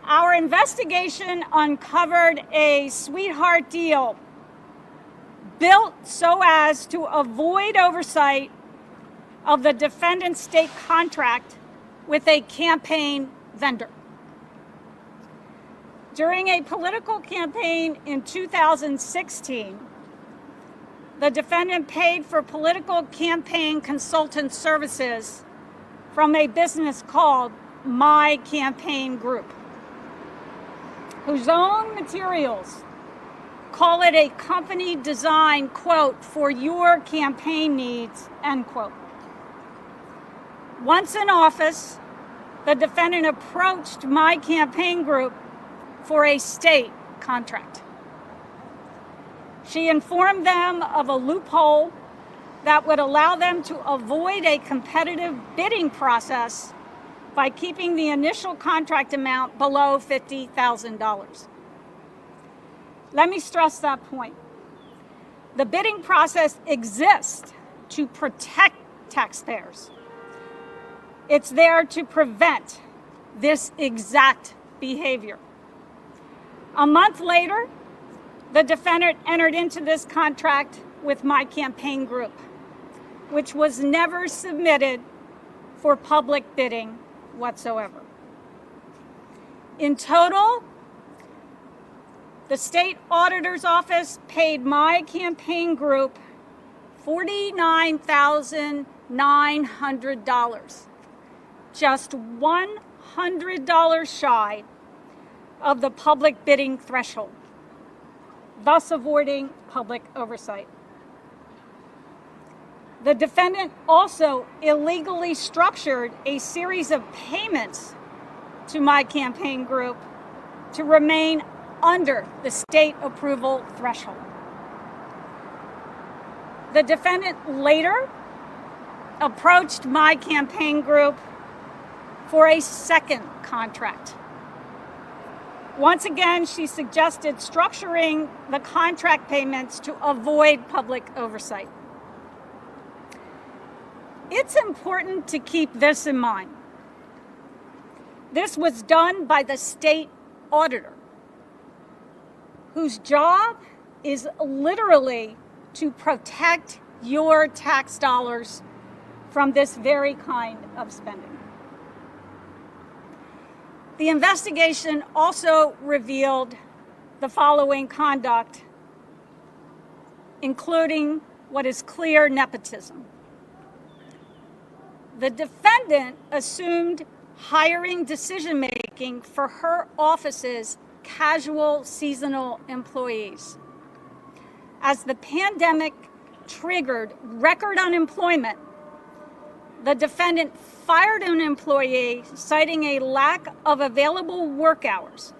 Our investigation uncovered a sweetheart deal built so as to avoid oversight of the defendant's state contract with a campaign vendor. During a political campaign in 2016, the defendant paid for political campaign consultant services from a business called My Campaign Group, whose own materials call it a company designed, quote, for your campaign needs, end quote. Once in office, the defendant approached My Campaign Group for a state contract. She informed them of a loophole that would allow them to avoid a competitive bidding process by keeping the initial contract amount below $50,000. Let me stress that point. The bidding process exists to protect taxpayers. It's there to prevent this exact behavior. A month later, the defendant entered into this contract with My Campaign Group, which was never submitted for public bidding whatsoever. In total, the state auditor's office paid My Campaign Group $49,900, just $100 shy of the public bidding threshold, thus avoiding public oversight. The defendant also illegally structured a series of payments to My Campaign Group to remain under the state approval threshold. The defendant later approached My Campaign Group for a second contract. Once again, she suggested structuring the contract payments to avoid public oversight. It's important to keep this in mind. This was done by the state auditor, whose job is literally to protect your tax dollars from this very kind of spending. The investigation also revealed the following conduct, including what is clear nepotism. The defendant assumed hiring decision-making for her office's casual seasonal employees. As the pandemic triggered record unemployment, the defendant fired an employee citing a lack of available work hours.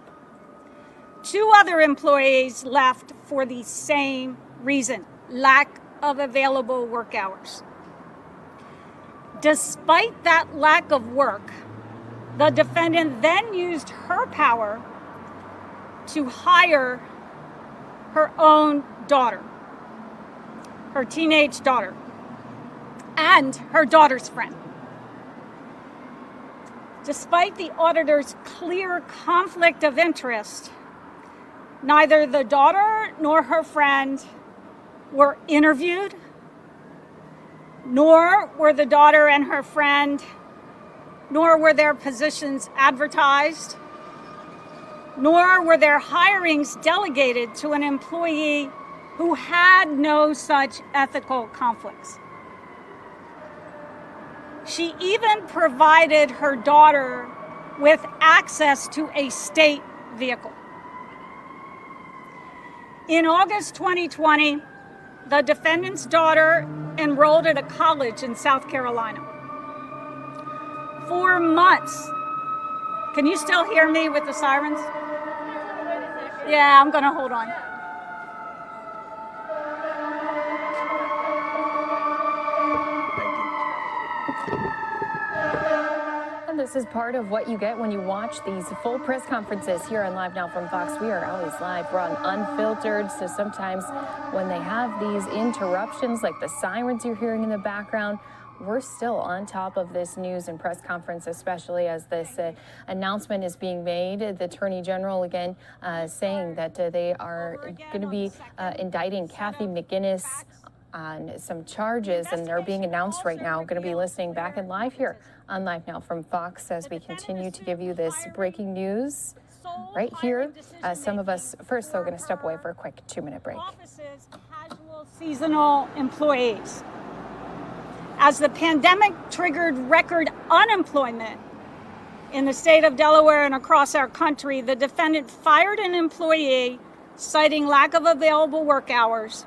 2 other employees left for the same reason, lack of available work hours. Despite that lack of work, the defendant then used her power to hire her own daughter, her teenage daughter, and her daughter's friend. Despite the auditor's clear conflict of interest, neither the daughter nor her friend were interviewed, nor were the daughter and her friend, nor were their positions advertised, nor were their hirings delegated to an employee who had no such ethical conflicts. She even provided her daughter with access to a state vehicle. In August 2020, the defendant's daughter enrolled at a college in South Carolina. For months, can you still hear me with the sirens? Yeah, I'm gonna hold on. And this is part of what you get when you watch these full press conferences here on Live Now from Fox. We are always live. We're on Unfiltered, so sometimes when they have these interruptions, like the sirens you're hearing in the background, we're still on top of this news and press conference, especially as this announcement is being made. The Attorney General again saying that they are going to be indicting Kathy McGinnis on some charges, and they're being announced right now. Going to be listening back and live here on Live Now from Fox as we continue to give you this breaking news right here. Some of us first, though, going to step away for a quick 2-minute break. Offices, casual seasonal employees. As the pandemic triggered record unemployment in the state of Delaware and across our country, the defendant fired an employee citing lack of available work hours.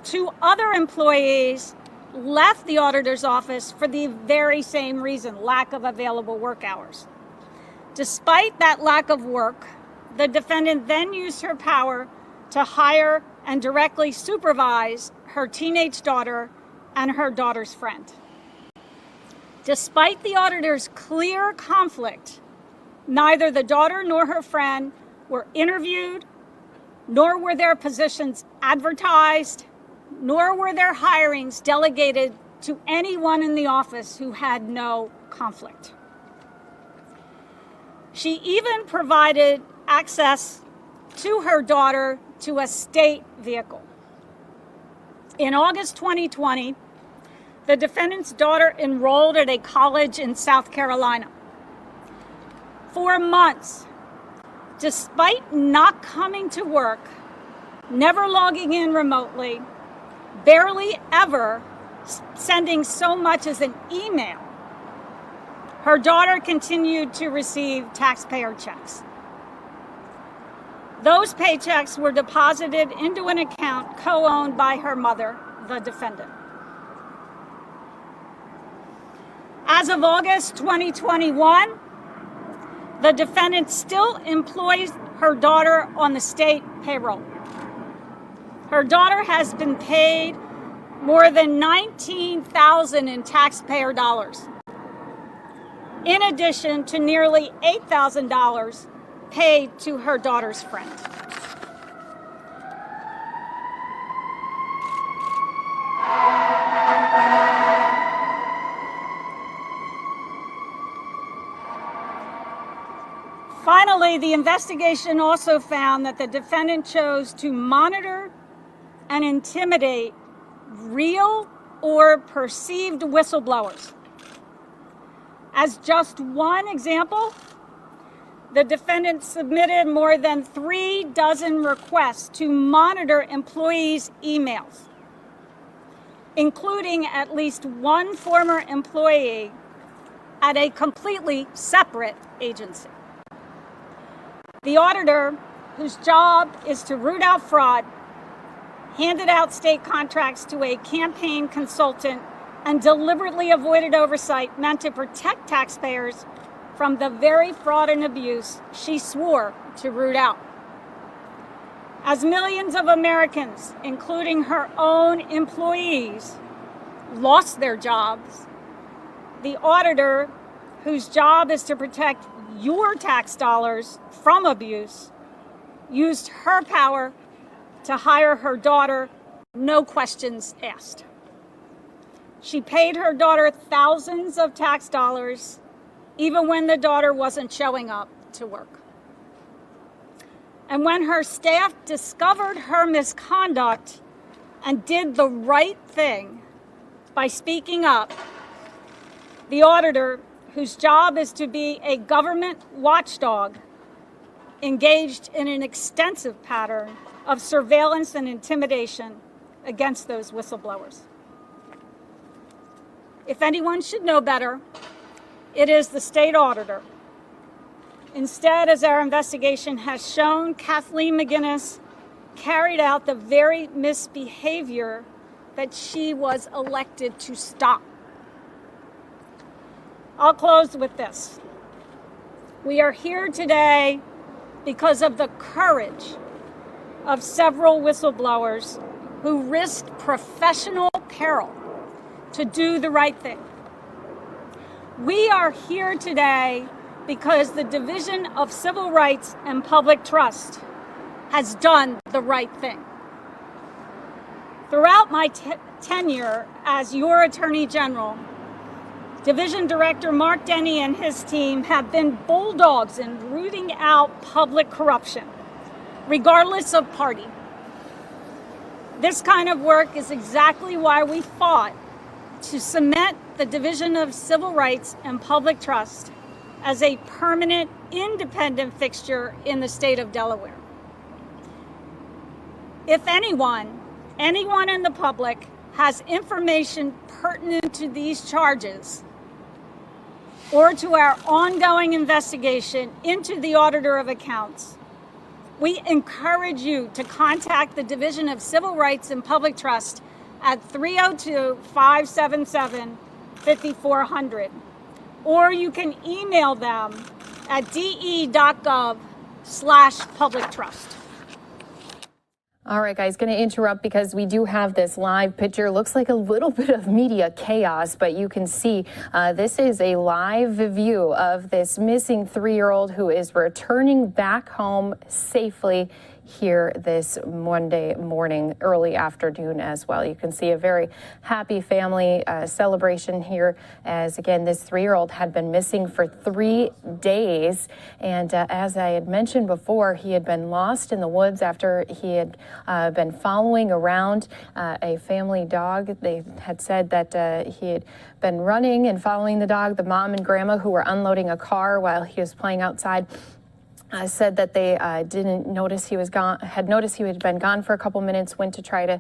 2 other employees left the auditor's office for the very same reason, lack of available work hours. Despite that lack of work, the defendant then used her power to hire and directly supervise her teenage daughter and her daughter's friend. Despite the auditor's clear conflict, neither the daughter nor her friend were interviewed, nor were their positions advertised, nor were their hirings delegated to anyone in the office who had no conflict. She even provided access to her daughter to a state vehicle. In August 2020, the defendant's daughter enrolled at a college in South Carolina. For months, despite not coming to work, never logging in remotely, barely ever sending so much as an email, her daughter continued to receive taxpayer checks. Those paychecks were deposited into an account co-owned by her mother, the defendant. As of August 2021, the defendant still employs her daughter on the state payroll. Her daughter has been paid more than $19,000 in taxpayer dollars, in addition to nearly $8,000 paid to her daughter's friend. Finally, the investigation also found that the defendant chose to monitor and intimidate real or perceived whistleblowers As just one example, the defendant submitted more than 36 requests to monitor employees' emails, including at least one former employee at a completely separate agency. The auditor, whose job is to root out fraud, handed out state contracts to a campaign consultant and deliberately avoided oversight meant to protect taxpayers from the very fraud and abuse she swore to root out. As millions of Americans, including her own employees, lost their jobs, the auditor, whose job is to protect your tax dollars from abuse, used her power to hire her daughter, no questions asked. She paid her daughter thousands of tax dollars, even when the daughter wasn't showing up to work. And when her staff discovered her misconduct and did the right thing by speaking up, the auditor, whose job is to be a government watchdog, engaged in an extensive pattern of surveillance and intimidation against those whistleblowers. If anyone should know better, it is the state auditor. Instead, as our investigation has shown, Kathleen McGinnis carried out the very misbehavior that she was elected to stop. I'll close with this. We are here today because of the courage of several whistleblowers who risked professional peril to do the right thing. We are here today because the Division of Civil Rights and Public Trust has done the right thing. Throughout my tenure as your Attorney General, Division Director Mark Denny and his team have been bulldogs in rooting out public corruption, regardless of party. This kind of work is exactly why we fought to cement the Division of Civil Rights and Public Trust as a permanent, independent fixture in the state of Delaware. If anyone in the public has information pertinent to these charges or to our ongoing investigation into the Auditor of Accounts, we encourage you to contact the Division of Civil Rights and Public Trust at 302-577-5400, or you can email them at de.gov/public trust. All right, guys, going to interrupt because we do have this live picture. Looks like a little bit of media chaos, but you can see this is a live view of this missing 3-year-old who is returning back home safely here this Monday morning, early afternoon as well. You can see a very happy family celebration here as, again, this 3-year-old had been missing for 3 days. And as I had mentioned before, he had been lost in the woods after he had been following around a family dog. They had said that he had been running and following the dog. The mom and grandma, who were unloading a car while he was playing outside, said that they didn't notice he was gone, had noticed he had been gone for a couple minutes, went to try to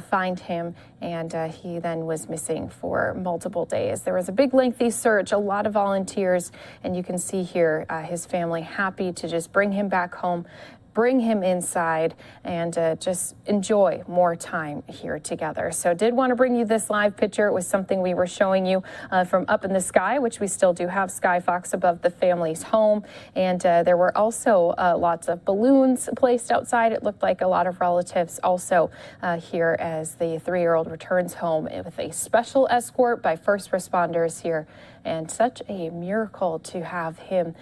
find him, and he then was missing for multiple days. There was a big lengthy search, a lot of volunteers, and you can see here his family happy to just bring him back home, bring him inside, and just enjoy more time here together. So did want to bring you this live picture. It was something we were showing you from up in the sky, which we still do have Sky Fox above the family's home. And there were also lots of balloons placed outside. It looked like a lot of relatives also here as the 3-year-old returns home with a special escort by first responders here. And such a miracle to have him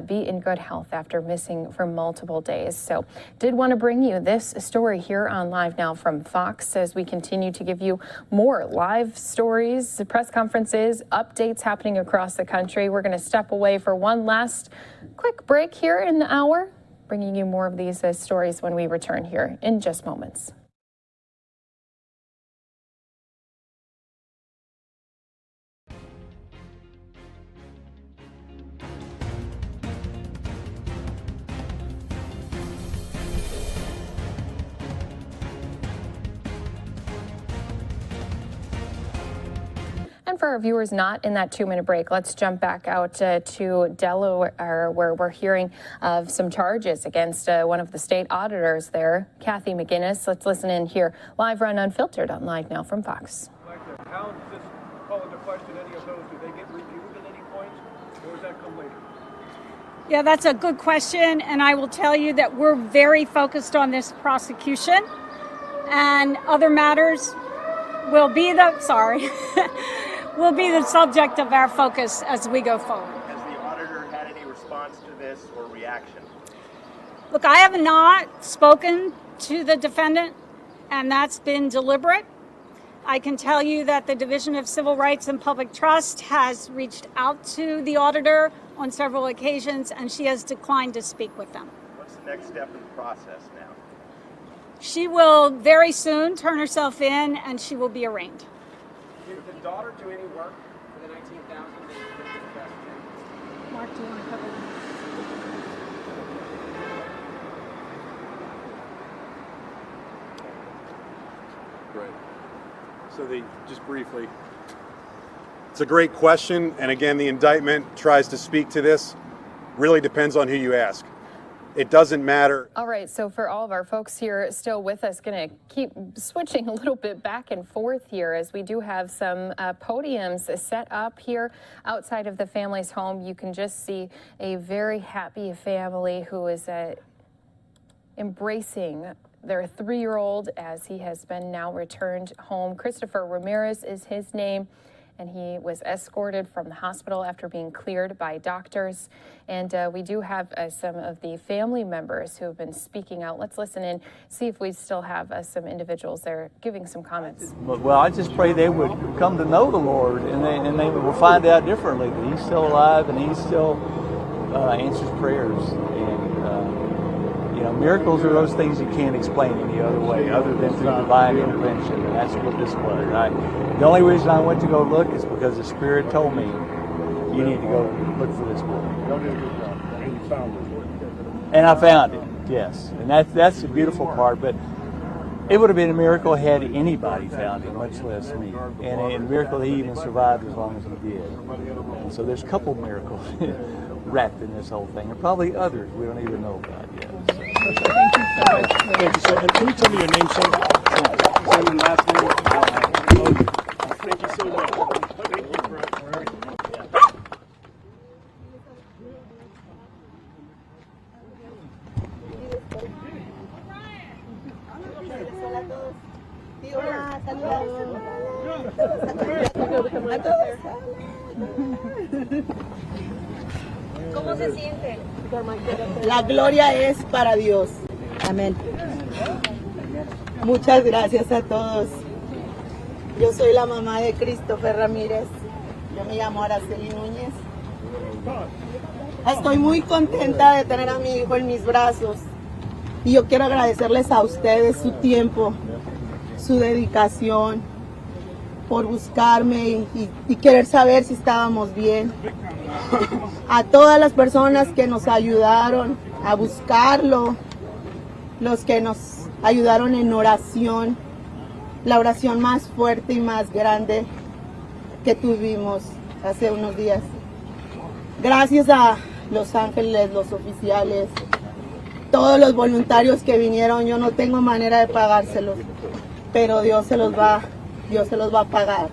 be in good health after missing for multiple days. So did want to bring you this story here on Live Now from Fox as we continue to give you more live stories, press conferences, updates happening across the country. We're going to step away for one last quick break here in the hour, bringing you more of these stories when we return here in just moments. our viewers not in that 2-minute break, let's jump back out to Delaware, where we're hearing of some charges against one of the state auditors there, Kathy McGinnis. Let's listen in here. Live Run Unfiltered on Live Now from Fox. How does this call into question any of those? Do they get reviewed at any point, or does that come later? Yeah, that's a good question, and I will tell you that we're very focused on this prosecution, and other matters will be the will be the subject of our focus as we go forward. Has the auditor had any response to this or reaction? Look, I have not spoken to the defendant, and that's been deliberate. I can tell you that the Division of Civil Rights and Public Trust has reached out to the auditor on several occasions, and she has declined to speak with them. What's the next step in the process now? She will very soon turn herself in, and she will be arraigned. Did the daughter do any work for the 19,000? Mark, do you want to cover that? Right. So just briefly, it's a great question, and again, the indictment tries to speak to this. Really depends on who you ask. It doesn't matter. All right, so for all of our folks here still with us, going to keep switching a little bit back and forth here as we do have some podiums set up here outside of the family's home. You can just see a very happy family who is embracing their 3-year-old as he has been now returned home. Christopher Ramirez is his name, and he was escorted from the hospital after being cleared by doctors. And we do have some of the family members who have been speaking out. Let's listen in, see if we still have some individuals there giving some comments. Well, I just pray they would come to know the Lord, and they will find out differently that He's still alive and He still answers prayers. And miracles are those things you can't explain any other way other than through divine intervention, and that's what this was. The only reason I went to go look is because the Spirit told me you need to go look for this boy. And I found it, yes. And that's the beautiful part. But it would have been a miracle had anybody found him, much less me. And a miracle he even survived as long as he did. And so there's a couple miracles wrapped in this whole thing, and probably others we don't even know about yet. So. Thank you so much. Can you tell me your name, sir? Same and last name. Thank you so much. Thank you for ¿Cómo se siente? La gloria es para Dios. Amén. Muchas gracias a todos. Yo soy la mamá de Christopher Ramírez. Yo me llamo Araceli Núñez. Estoy muy contenta de tener a mi hijo en mis brazos. Y yo quiero agradecerles a ustedes su tiempo, su dedicación, por buscarme y querer saber si estábamos bien. A todas las personas que nos ayudaron a buscarlo, los que nos ayudaron en oración, la oración más fuerte y más grande que tuvimos hace unos días. Gracias a Los Ángeles, los oficiales, todos los voluntarios que vinieron, yo no tengo manera de pagárselos, pero Dios se los va a pagar.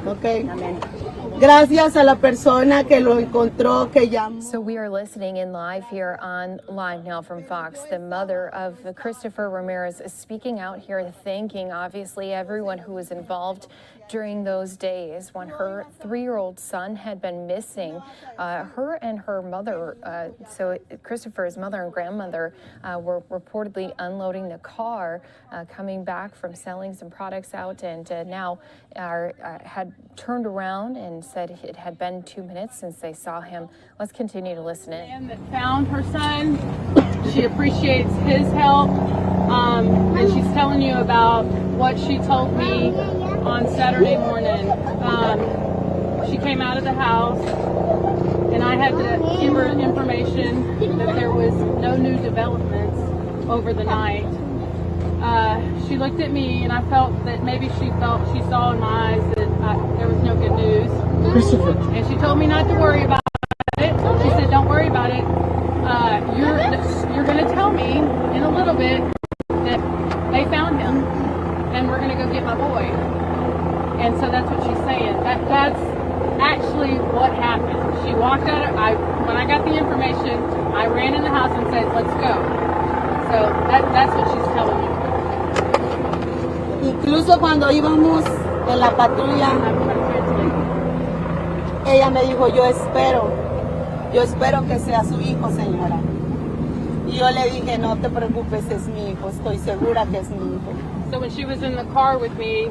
Okay. Amén. Gracias a la persona que lo encontró, que llamó. So we are listening in live here on Live Now from Fox. The mother of Christopher Ramirez is speaking out here, thanking obviously everyone who was involved during those days when her 3-year-old son had been missing. Her and her mother, so Christopher's mother and grandmother, were reportedly unloading the car, coming back from selling some products out, and now had turned around and said it had been 2 minutes since they saw him. Let's continue to listen in. And that found her son, she appreciates his help, and she's telling you about what she told me on Saturday morning. She came out of the house, and I had to give her information that there was no new developments over the night. She looked at me, and I felt that maybe she saw in my eyes that there was no good news. Christopher. And she told me not to worry about it. She said, don't worry about it. You're going to tell me in a little bit that they found him, and we're going to go get my boy. And so that's what she's saying. That's actually what happened. She walked out. When I got the information, I ran in the house and said, let's go. So that's what she's telling me. Incluso cuando íbamos en la patrulla, ella me dijo, yo espero que sea su hijo, señora. Y yo le dije, no te preocupes, es mi hijo, estoy segura que es mi hijo. So when she was in the car with me,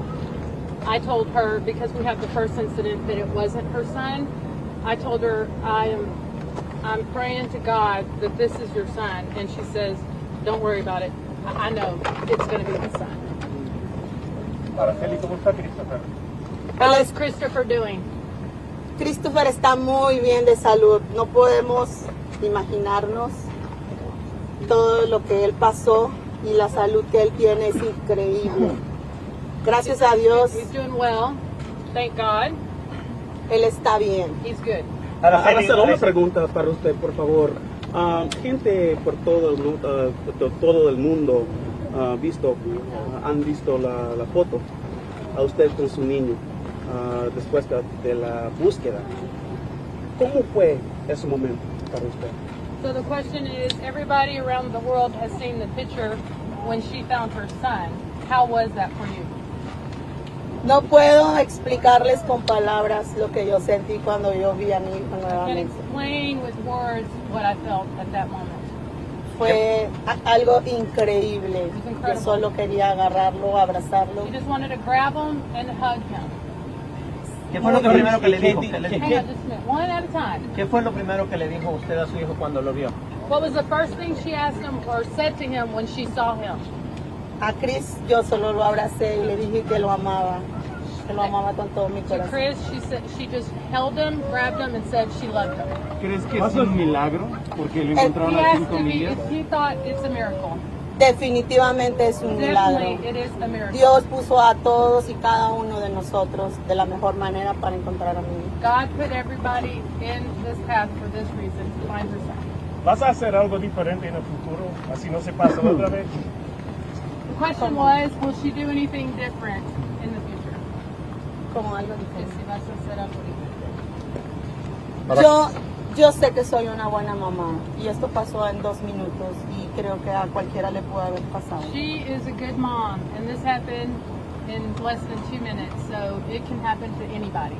I told her, because we have the first incident, that it wasn't her son. I told her, I'm praying to God that this is your son. And she says, don't worry about it. I know it's going to be his son. Araceli, ¿cómo está Christopher? How is Christopher doing? Christopher está muy bien de salud. No podemos imaginarnos todo lo que él pasó y la salud que él tiene es increíble. Gracias a Dios. He's doing well. Thank God. Él está bien. He's good. Araceli, una pregunta para usted, por favor. Gente por todo el mundo han visto la foto a usted con su niño después de la búsqueda. ¿Cómo fue ese momento para usted? So the question is, everybody around the world has seen the picture when she found her son. How was that for you? No puedo explicarles con palabras lo que yo sentí cuando yo vi a mi hijo I can nuevamente. explain with words what I felt at that moment. Fue algo increíble. Yo solo quería agarrarlo, abrazarlo. You just wanted to grab him and hug him. ¿Qué fue lo primero que le dijo? Hang on just a minute, one at a time. ¿Qué fue lo primero que le dijo usted a su hijo cuando lo vio? What was the first thing she asked him or said to him when she saw him? A Chris yo solo lo abracé y le dije que lo amaba con todo mi To corazón. Chris, she said she just held him, grabbed him, and said she loved him. ¿Crees que es un milagro? Porque lo encontraron He a has 5 to be. millas. He thought it's a miracle. Definitivamente es un milagro. Definitely, it is a miracle. Dios puso a todos y cada uno de nosotros de la mejor manera para encontrar a mi hijo. God put everybody in this path for this reason, to find her son. ¿Vas a hacer algo diferente en el futuro? Así no se pasa otra vez. The question was, will she do anything different in the future? Como algo Que diferente. si vas a hacer algo diferente. Yo sé que soy una buena mamá y esto pasó en 2 minutos y creo que a cualquiera le puede haber pasado. She is a good mom, and this happened in less than 2 minutes, so it can happen to anybody.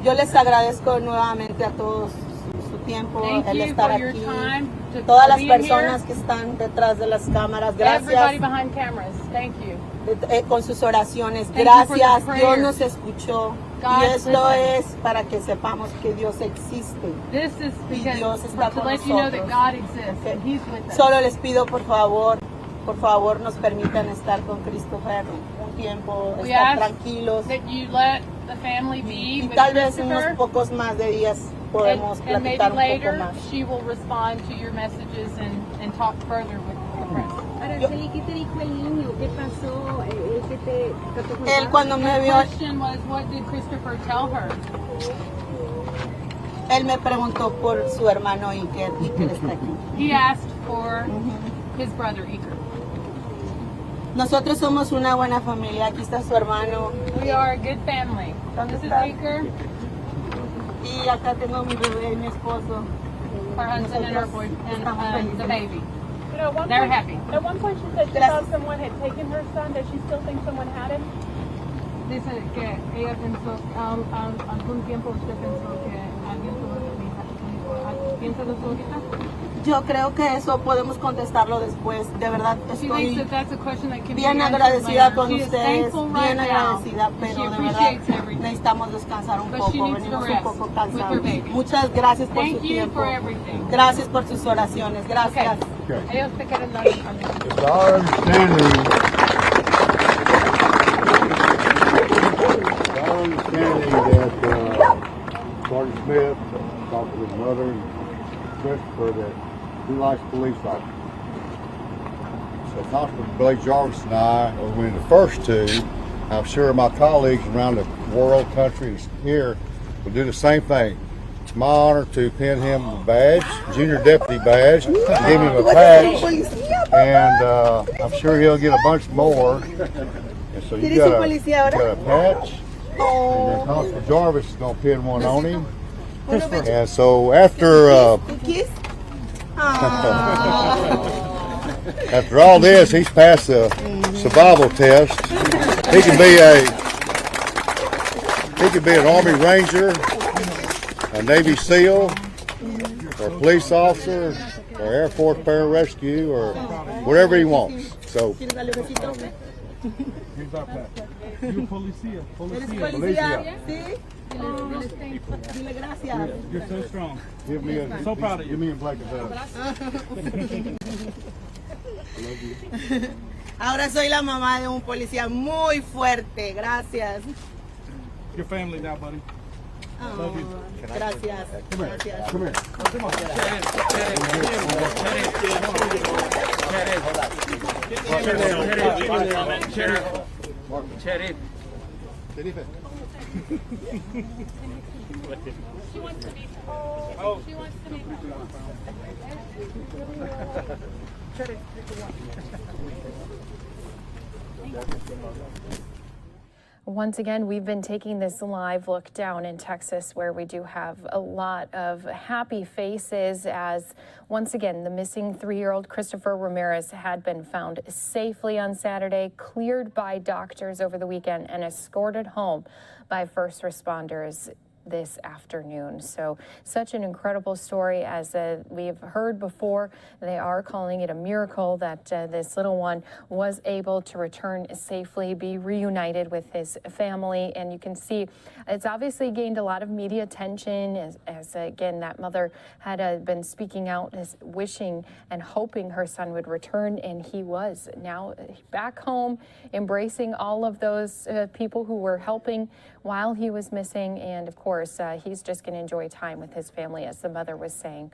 Yo les agradezco nuevamente a todos su tiempo, Thank el you estar for your aquí. time to Todas las be personas here. que están detrás de las cámaras, Everybody gracias behind cameras, thank you. con sus oraciones, Thank you for gracias. your Dios prayers. nos escuchó God y esto listened. es para que sepamos que Dios existe. This is Y Dios because está to con let you know that nosotros. God exists and He's with us. Solo les pido por favor nos permitan estar con Christopher un tiempo, We estar ask tranquilos that you let the family be y with tal vez unos Christopher, pocos más de días podemos and maybe platicar un poco later más. she will respond to your messages and talk further with the press. Araceli, ¿qué te dijo el niño? ¿Qué pasó? ¿Qué te trató con Él cuando me The vio, question was, what did Christopher tell her? él me preguntó por su hermano Iker está aquí. He asked for his brother Iker. Nosotros somos una buena familia, aquí está su hermano We are a good family. This is Iker, y acá tengo mi bebé y mi esposo. her husband, and her boy, Estamos and felices. the baby. You know, at one They're point, happy. At one point she said she Gracias. thought someone had taken her son. Does she still think someone had him? Dice que ella pensó, algún tiempo usted pensó que alguien tuvo que mi hijo. ¿Piensa de su hijita? Yo creo que eso podemos contestarlo después. De verdad She thinks estoy that that's a question that can be bien answered agradecida later. con She is ustedes, thankful right bien now, agradecida, and pero she de verdad appreciates everything. necesitamos descansar un But poco, she needs to venimos un rest poco with her cansados. baby. Muchas gracias por Thank su you tiempo, for everything. gracias por sus oraciones, gracias. Ellos te quieren dar It's our understanding that Martin Smith talked to his mother and Christopher that he likes police officers. So Constable Blake Jarvis and I were in the first two, I'm sure my colleagues around the world, countries here, will do the same thing. It's my honor to pin him a badge, junior deputy badge, give him a patch, and I'm sure he'll get a bunch more. And so you got a patch, and then Constable Jarvis is going to pin one on him. And so after after all this, he's passed the survival test. He can be an Army Ranger, a Navy SEAL, or a police officer, or Air Force pararescue, or whatever he wants. So. You policía. Sí. Dile gracias. You're so strong. So proud of you. Give me a blanket. Ahora soy la mamá de un policía muy fuerte. Gracias. Your family now, buddy. Love you. Gracias. Gracias. Come here. She wants to meet. She wants to meet. Once again, we've been taking this live look down in Texas, where we do have a lot of happy faces, as once again, the missing 3-year-old Christopher Ramirez had been found safely on Saturday, cleared by doctors over the weekend, and escorted home by first responders this afternoon. So such an incredible story. As we've heard before, they are calling it a miracle that this little one was able to return safely, be reunited with his family. And you can see it's obviously gained a lot of media attention as again, that mother had been speaking out, as wishing and hoping her son would return, and he was now back home, embracing all of those people who were helping while he was missing. And of course, he's just going to enjoy time with his family, as the mother was saying.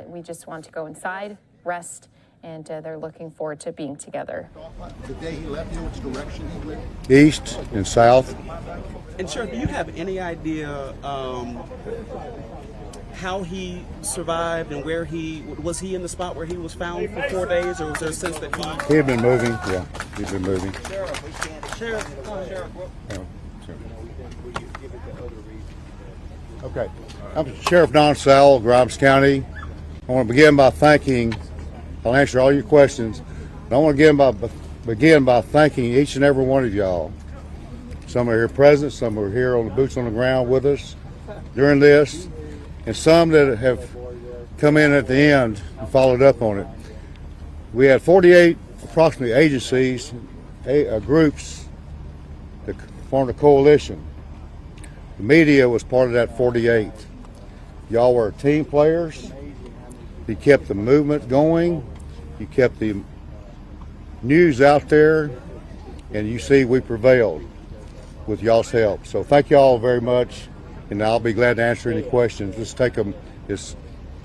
We just want to go inside, rest, and they're looking forward to being together. The day he left, you know which direction he went? East and south. And Sheriff, do you have any idea how he survived and where was he in the spot where he was found for 4 days, or was there a sense that He had been moving, yeah, he'd been moving. Sheriff. Okay, I'm Sheriff Don Sowell, Grimes County. I want to begin by thanking, I'll answer all your questions, but I want to begin by thanking each and every one of y'all. Some are here present, some are here on the boots on the ground with us during this, and some that have come in at the end and followed up on it. We had 48 approximately agencies, groups that formed a coalition. The media was part of that 48. Y'all were team players. You kept the movement going. You kept the news out there, and you see we prevailed with y'all's help. So thank y'all very much, and I'll be glad to answer any questions. Just take them as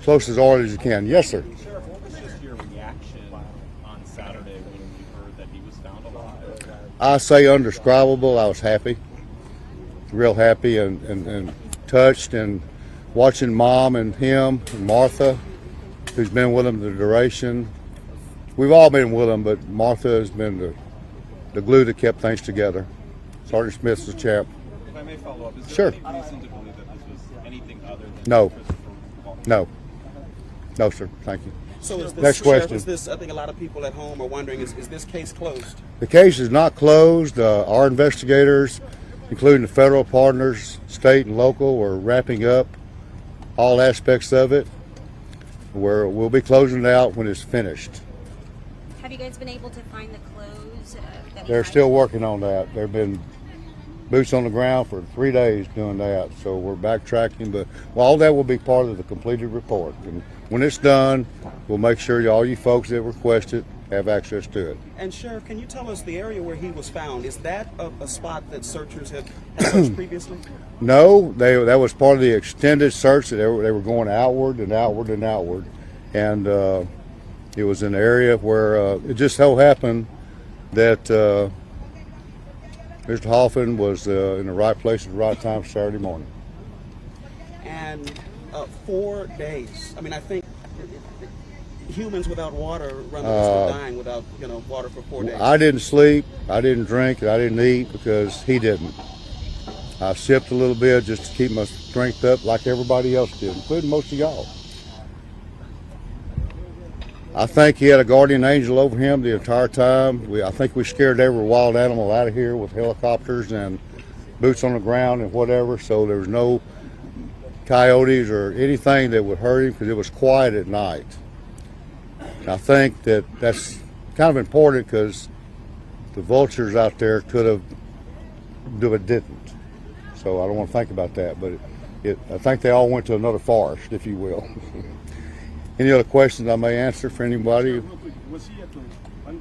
close as order as you can. Yes, sir. Sheriff, what was just your reaction on Saturday when you heard that he was found alive? I say undescribable. I was happy. Real happy and touched, and watching Mom and him and Martha, who's been with him the duration. We've all been with him, but Martha has been the glue that kept things together. Sergeant Smith's the champ. If I may follow up, is Sure. there any reason to believe that this was anything other than No. Christopher? No, sir. Thank you. So is this, Next Sheriff, question. is this, I think a lot of people at home are wondering, is this case closed? The case is not closed. Our investigators, including the federal partners, state and local, are wrapping up all aspects of it. We'll be closing it out when it's finished. Have you guys been able to find the clothes? They're still working on that. They've been boots on the ground for 3 days doing that, so we're backtracking, but all that will be part of the completed report. And when it's done, we'll make sure all you folks that request it have access to it. And Sheriff, can you tell us the area where he was found? Is that a spot that searchers had searched previously? No, that was part of the extended search. That they were going outward and outward and outward, and it was an area where it just so happened that Mr. Hoffman was in the right place at the right time Saturday morning. And 4 days. I mean, I think humans without water run the risk of dying without, water for 4 days. I didn't sleep, I didn't drink, I didn't eat because he didn't. I sipped a little bit just to keep my strength up like everybody else did, including most of y'all. I think he had a guardian angel over him the entire time. I think we scared every wild animal out of here with helicopters and boots on the ground and whatever, so there was no coyotes or anything that would hurt him because it was quiet at night. And I think that's kind of important because the vultures out there could have didn't. So I don't want to think about that, but I think they all went to another forest, if you will. Any other questions I may answer for anybody? Real quick, was he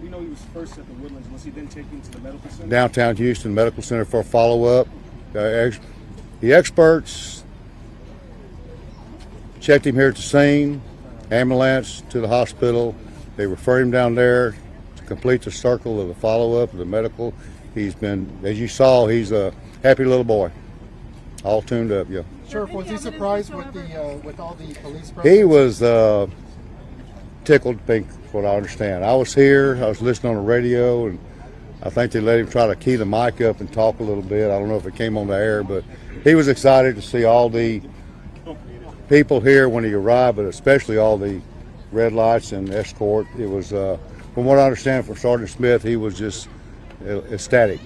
we know he was first at the Woodlands. Was he then taken to the medical center? Downtown Houston Medical Center for a follow-up. The experts checked him here at the scene, ambulance to the hospital. They referred him down there to complete the circle of the follow-up of the medical. He's been, as you saw, he's a happy little boy, all tuned up, yeah. Sheriff, was he surprised with all the police presence? He was tickled pink, what I understand. I was here, I was listening on the radio, and I think they let him try to key the mic up and talk a little bit. I don't know if it came on the air, but he was excited to see all the people here when he arrived, but especially all the red lights and escort. It was, from what I understand from Sergeant Smith, he was just ecstatic.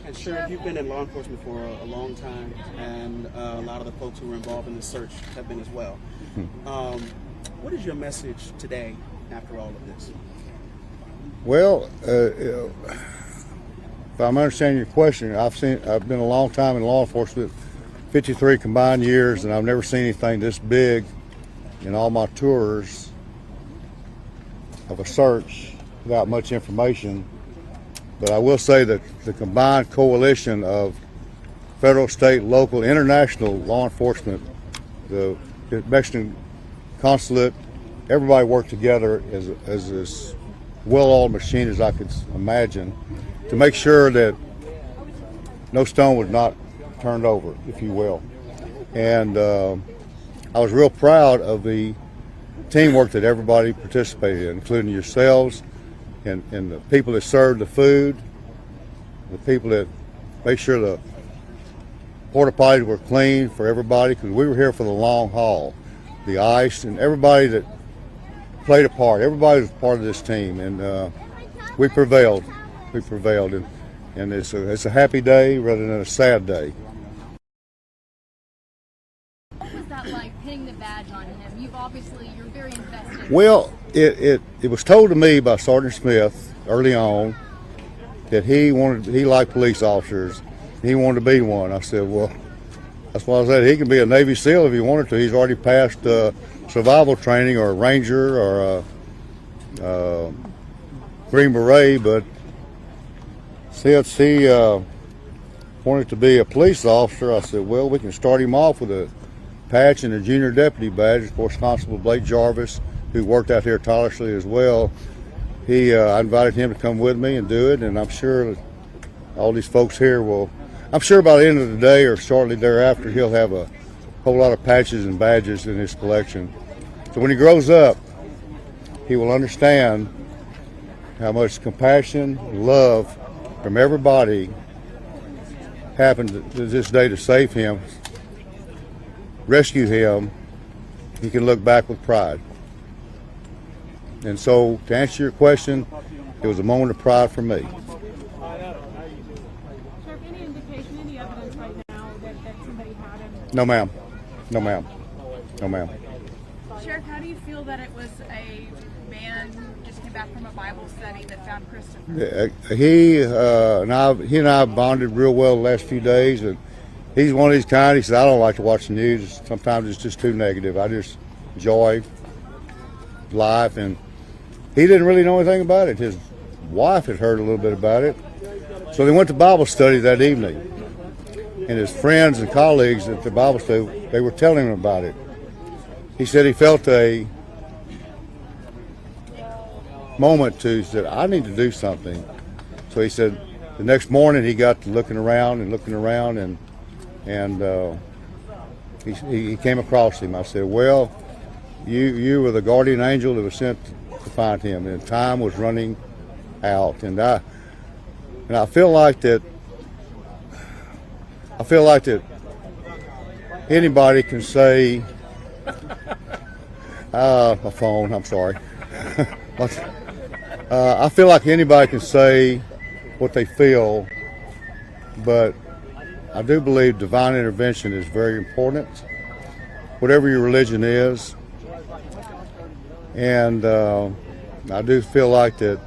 And Sheriff, you've been in law enforcement for a long time, and a lot of the folks who were involved in this search have been as well. What is your message today after all of this? Well, if I'm understanding your question, I've been a long time in law enforcement, 53 combined years, and I've never seen anything this big in all my tours of a search without much information. But I will say that the combined coalition of federal, state, local, international law enforcement, the Mexican consulate, everybody worked together as this well-oiled machine as I could imagine to make sure that no stone was not turned over, if you will. And I was real proud of the teamwork that everybody participated in, including yourselves and the people that served the food, the people that made sure the porta potties were clean for everybody, because we were here for the long haul. The ice and everybody that played a part, everybody was part of this team, and we prevailed. We prevailed, and it's a happy day rather than a sad day. What was that like, pinning the badge on him? You're very invested. Well, it was told to me by Sergeant Smith early on that he liked police officers. He wanted to be one. I said, well, that's why I said he can be a Navy SEAL if he wanted to. He's already passed survival training, or a Ranger, or a Green Beret, but since he wanted to be a police officer, I said, well, we can start him off with a patch and a junior deputy badge. Of course, Constable Blake Jarvis, who worked out here tirelessly as well, I invited him to come with me and do it, and I'm sure all these folks here will, I'm sure by the end of the day or shortly thereafter, he'll have a whole lot of patches and badges in his collection. So when he grows up, he will understand how much compassion, love from everybody happened this day to save him, rescue him. He can look back with pride. And so, to answer your question, it was a moment of pride for me. Sheriff, any indication, any evidence right now that somebody had him? No, ma'am. No, ma'am. No, ma'am. Sheriff, how do you feel that it was a man who just came back from a Bible study that found Christopher? He and I bonded real well the last few days, and he's one of these kind. He said, I don't like to watch the news. Sometimes it's just too negative. I just enjoy life, and he didn't really know anything about it. His wife had heard a little bit about it. So they went to Bible study that evening, and his friends and colleagues at the Bible study, they were telling him about it. He said he felt a moment he said, I need to do something. So he said, the next morning he got to looking around, and he came across him. I said, well, you were the guardian angel that was sent to find him, and time was running out, and I feel like that. Anybody can say, my phone. I'm sorry. I feel like anybody can say what they feel, but I do believe divine intervention is very important, whatever your religion is. And I do feel like that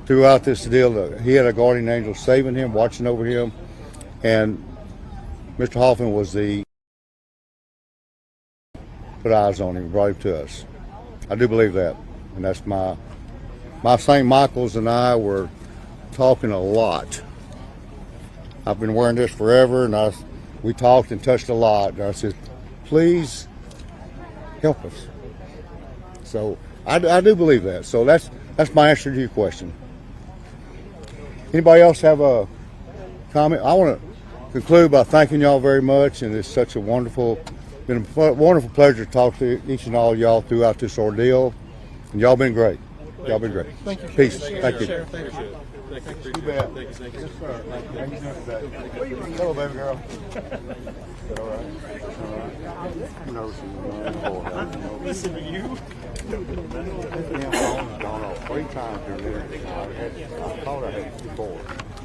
throughout this deal, he had a guardian angel saving him, watching over him, and Mr. Hoffman was put eyes on him, brought him to us. I do believe that, and that's my St. Michael's and I were talking a lot. I've been wearing this forever, and we talked and touched a lot. And I said, please help us. So I do believe that. So that's my answer to your question. Anybody else have a comment? I want to conclude by thanking y'all very much, and it's such a wonderful pleasure to talk to each and all y'all throughout this ordeal, and y'all been great. Y'all been great. Thank you. Peace. Thank you. Thank you. Thank you. Thank you. You bet. Yes, sir. How you doing today? Hello, baby girl. All right. You know, Listen to you. Gone off 3 times during this. I thought I had 4.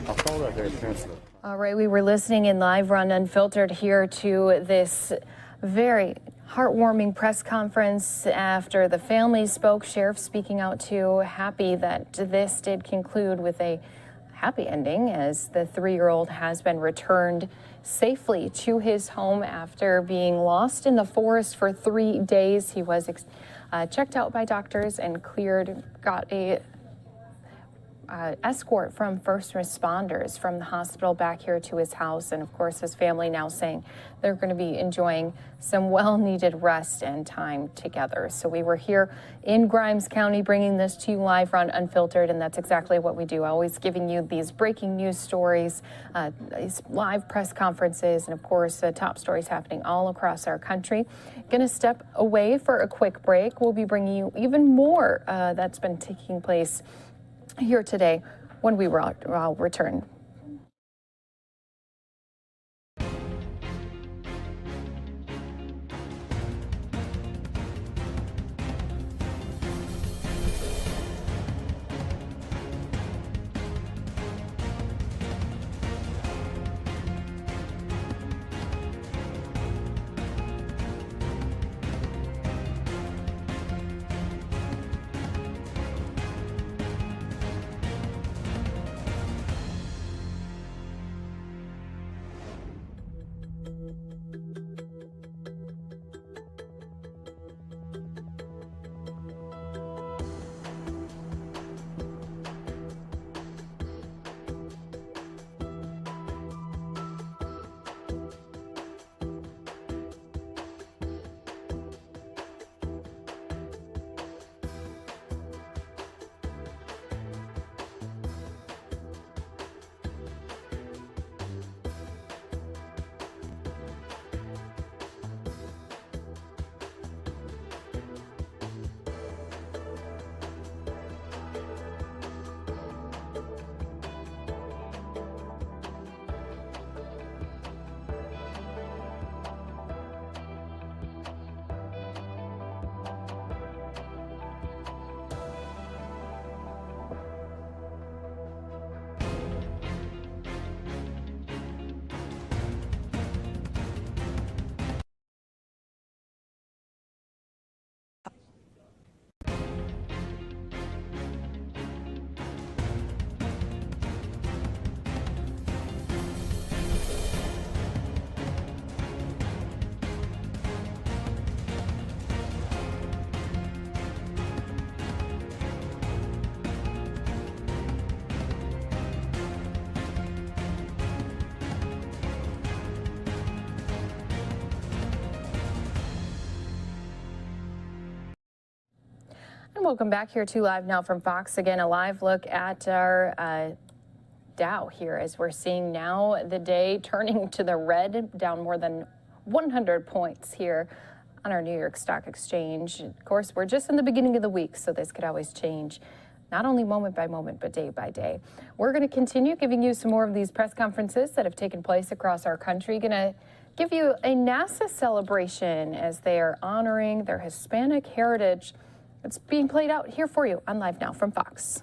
I thought I had 10. All right, we were listening in live on Unfiltered here to this very heartwarming press conference after the family spoke. Sheriff speaking out too, happy that this did conclude with a happy ending, as the 3-year-old has been returned safely to his home after being lost in the forest for 3 days. He was checked out by doctors and cleared, got a escort from first responders from the hospital back here to his house. And of course, his family now saying they're going to be enjoying some well-needed rest and time together. So we were here in Grimes County bringing this to you live on Unfiltered, and that's exactly what we do, always giving you these breaking news stories, these live press conferences, and of course, top stories happening all across our country. Going to step away for a quick break. We'll be bringing you even more that's been taking place here today when we will return. And welcome back here to Live Now from Fox. Again, a live look at our Dow here, as we're seeing now the day turning to the red, down more than 100 points here on our New York Stock Exchange. Of course, we're just in the beginning of the week, so this could always change, not only moment by moment, but day by day. We're going to continue giving you some more of these press conferences that have taken place across our country. Going to give you a NASA celebration as they are honoring their Hispanic heritage. It's being played out here for you on Live Now from Fox.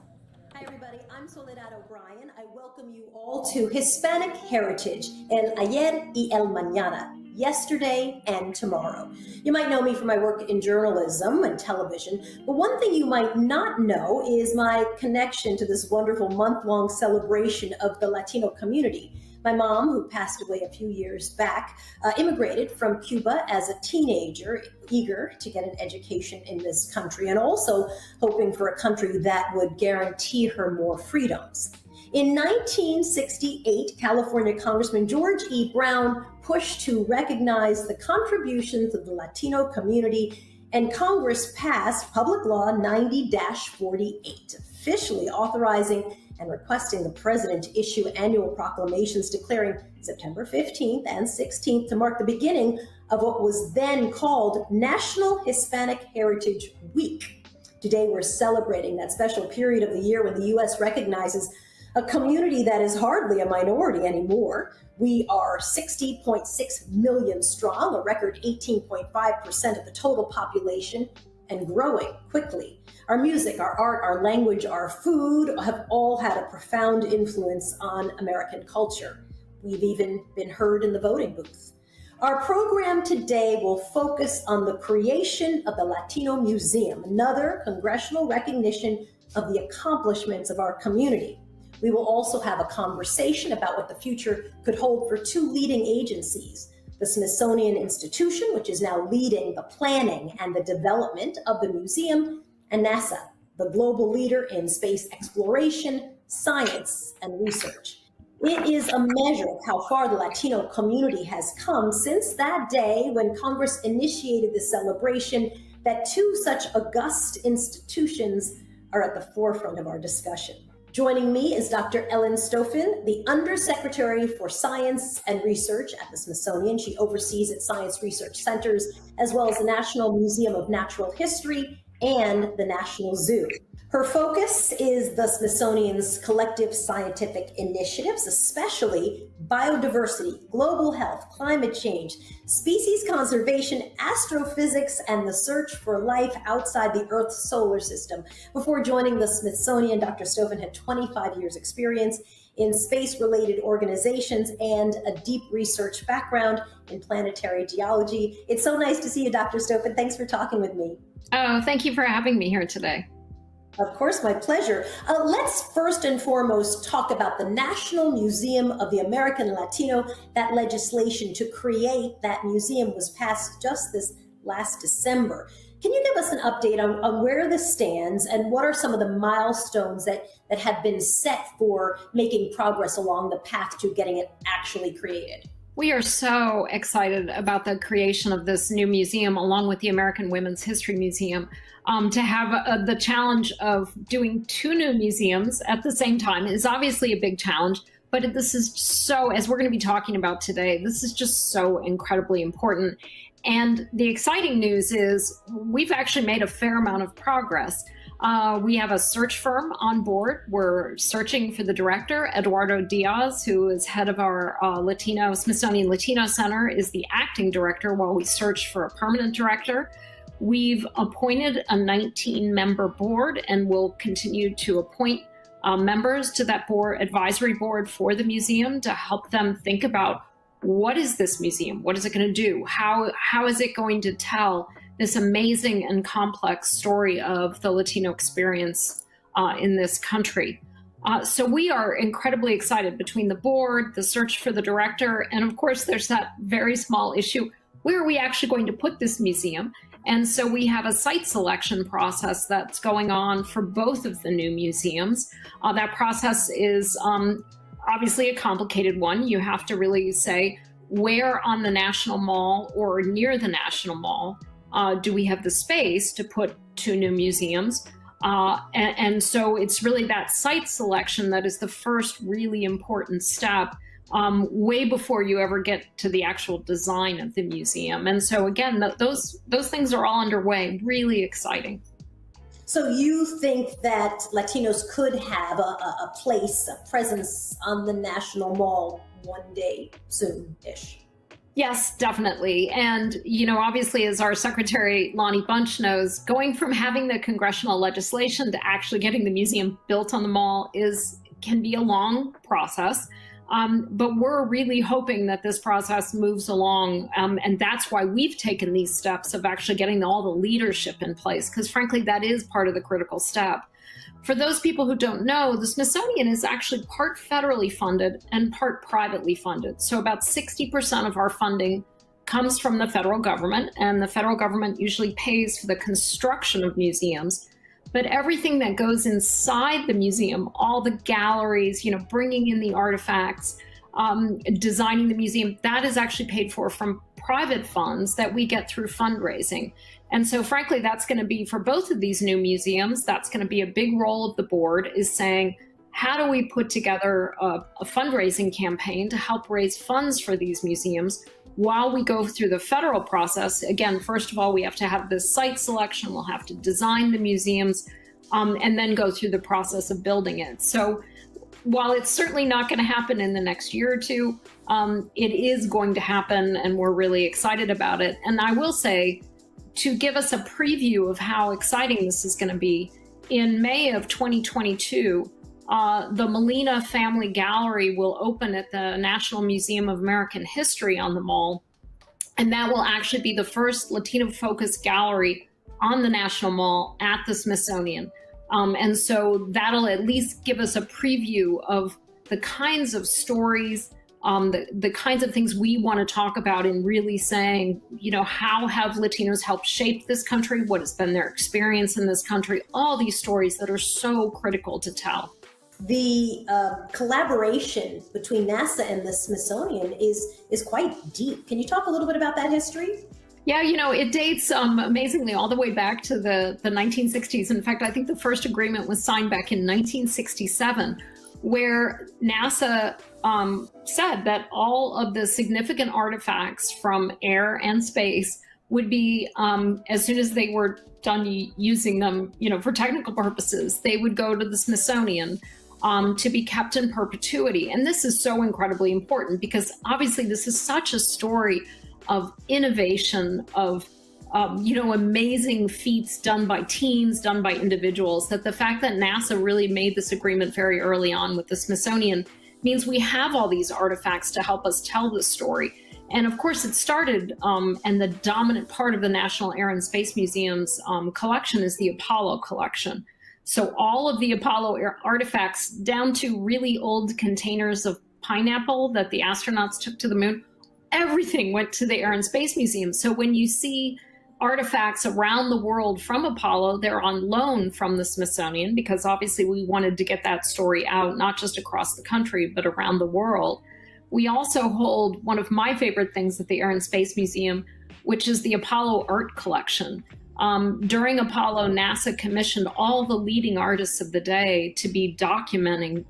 Hi, everybody. I'm Soledad O'Brien. I welcome you all to Hispanic Heritage, El Ayer y El Mañana, yesterday and tomorrow. You might know me from my work in journalism and television, but one thing you might not know is my connection to this wonderful month-long celebration of the Latino community. My mom, who passed away a few years back, immigrated from Cuba as a teenager, eager to get an education in this country and also hoping for a country that would guarantee her more freedoms. In 1968, California Congressman George E. Brown pushed to recognize the contributions of the Latino community, and Congress passed Public Law 90-48, officially authorizing and requesting the president to issue annual proclamations declaring September 15th and 16th to mark the beginning of what was then called National Hispanic Heritage Week. Today, we're celebrating that special period of the year when the U.S. recognizes a community that is hardly a minority anymore. We are 60.6 million strong, a record 18.5% of the total population, and growing quickly. Our music, our art, our language, our food have all had a profound influence on American culture. We've even been heard in the voting booth. Our program today will focus on the creation of the Latino Museum, another congressional recognition of the accomplishments of our community. We will also have a conversation about what the future could hold for two leading agencies, the Smithsonian Institution, which is now leading the planning and the development of the museum, and NASA, the global leader in space exploration, science, and research. It is a measure of how far the Latino community has come since that day when Congress initiated the celebration that two such august institutions are at the forefront of our discussion. Joining me is Dr. Ellen Stofan, the Undersecretary for Science and Research at the Smithsonian. She oversees its science research centers, as well as the National Museum of Natural History and the National Zoo. Her focus is the Smithsonian's collective scientific initiatives, especially biodiversity, global health, climate change, species conservation, astrophysics, and the search for life outside the Earth's solar system. Before joining the Smithsonian, Dr. Stofan had 25 years experience in space-related organizations and a deep research background in planetary geology. It's so nice to see you, Dr. Stofan. Thanks for talking with me. Oh, thank you for having me here today. Of course, my pleasure. Let's first and foremost talk about the National Museum of the American Latino. That legislation to create that museum was passed just this last December. Can you give us an update on where this stands and what are some of the milestones that have been set for making progress along the path to getting it actually created? We are so excited about the creation of this new museum, along with the American Women's History Museum. To have the challenge of doing two new museums at the same time is obviously a big challenge, but this is so, as we're going to be talking about today, this is just so incredibly important. And the exciting news is we've actually made a fair amount of progress. We have a search firm on board. We're searching for the director. Eduardo Diaz, who is head of our Smithsonian Latino Center, is the acting director while we search for a permanent director. We've appointed a 19-member board and will continue to appoint members to that advisory board for the museum to help them think about what is this museum? What is it going to do? How is it going to tell this amazing and complex story of the Latino experience in this country? So we are incredibly excited between the board, the search for the director, and of course there's that very small issue, where are we actually going to put this museum? And so we have a site selection process that's going on for both of the new museums. That process is obviously a complicated one. You have to really say, where on the National Mall or near the National Mall do we have the space to put two new museums? And so it's really that site selection that is the first really important step, way before you ever get to the actual design of the museum. And so again, those things are all underway, really exciting. So you think that Latinos could have a place, a presence on the National Mall one day soon-ish? Yes, definitely. And, you know, obviously, as our Secretary Lonnie Bunch knows, going from having the congressional legislation to actually getting the museum built on the mall can be a long process. But we're really hoping that this process moves along. And that's why we've taken these steps of actually getting all the leadership in place, because frankly, that is part of the critical step. For those people who don't know, the Smithsonian is actually part federally funded and part privately funded. So about 60% of our funding comes from the federal government, and the federal government usually pays for the construction of museums. But everything that goes inside the museum, all the galleries, you know, bringing in the artifacts, designing the museum, that is actually paid for from private funds that we get through fundraising. And so frankly, that's going to be for both of these new museums, that's going to be a big role of the board, is saying, how do we put together a fundraising campaign to help raise funds for these museums while we go through the federal process? Again, first of all, we have to have this site selection, we'll have to design the museums, and then go through the process of building it. So while it's certainly not going to happen in the next year or two, it is going to happen, and we're really excited about it. And I will say, to give us a preview of how exciting this is going to be, in May of 2022, the Molina Family Gallery will open at the National Museum of American History on the Mall. And that will actually be the first Latino-focused gallery on the National Mall at the Smithsonian. And so that'll at least give us a preview of the kinds of stories, the kinds of things we want to talk about, in really saying, you know, how have Latinos helped shape this country? What has been their experience in this country? All these stories that are so critical to tell. The collaboration between NASA and the Smithsonian is quite deep. Can you talk a little bit about that history? Yeah, you know, it dates amazingly all the way back to the 1960s. In fact, I think the first agreement was signed back in 1967, where NASA said that all of the significant artifacts from air and space would be, as soon as they were done using them, you know, for technical purposes, they would go to the Smithsonian to be kept in perpetuity. And this is so incredibly important because obviously this is such a story of innovation, of you know, amazing feats done by teams, done by individuals, that the fact that NASA really made this agreement very early on with the Smithsonian means we have all these artifacts to help us tell the story. And of course it started, and the dominant part of the National Air and Space Museum's collection is the Apollo collection. So all of the Apollo artifacts, down to really old containers of pineapple that the astronauts took to the moon, everything went to the Air and Space Museum. So when you see artifacts around the world from Apollo, they're on loan from the Smithsonian, because obviously we wanted to get that story out, not just across the country, but around the world. We also hold one of my favorite things at the Air and Space Museum, which is the Apollo art collection. During Apollo, NASA commissioned all the leading artists of the day to be documenting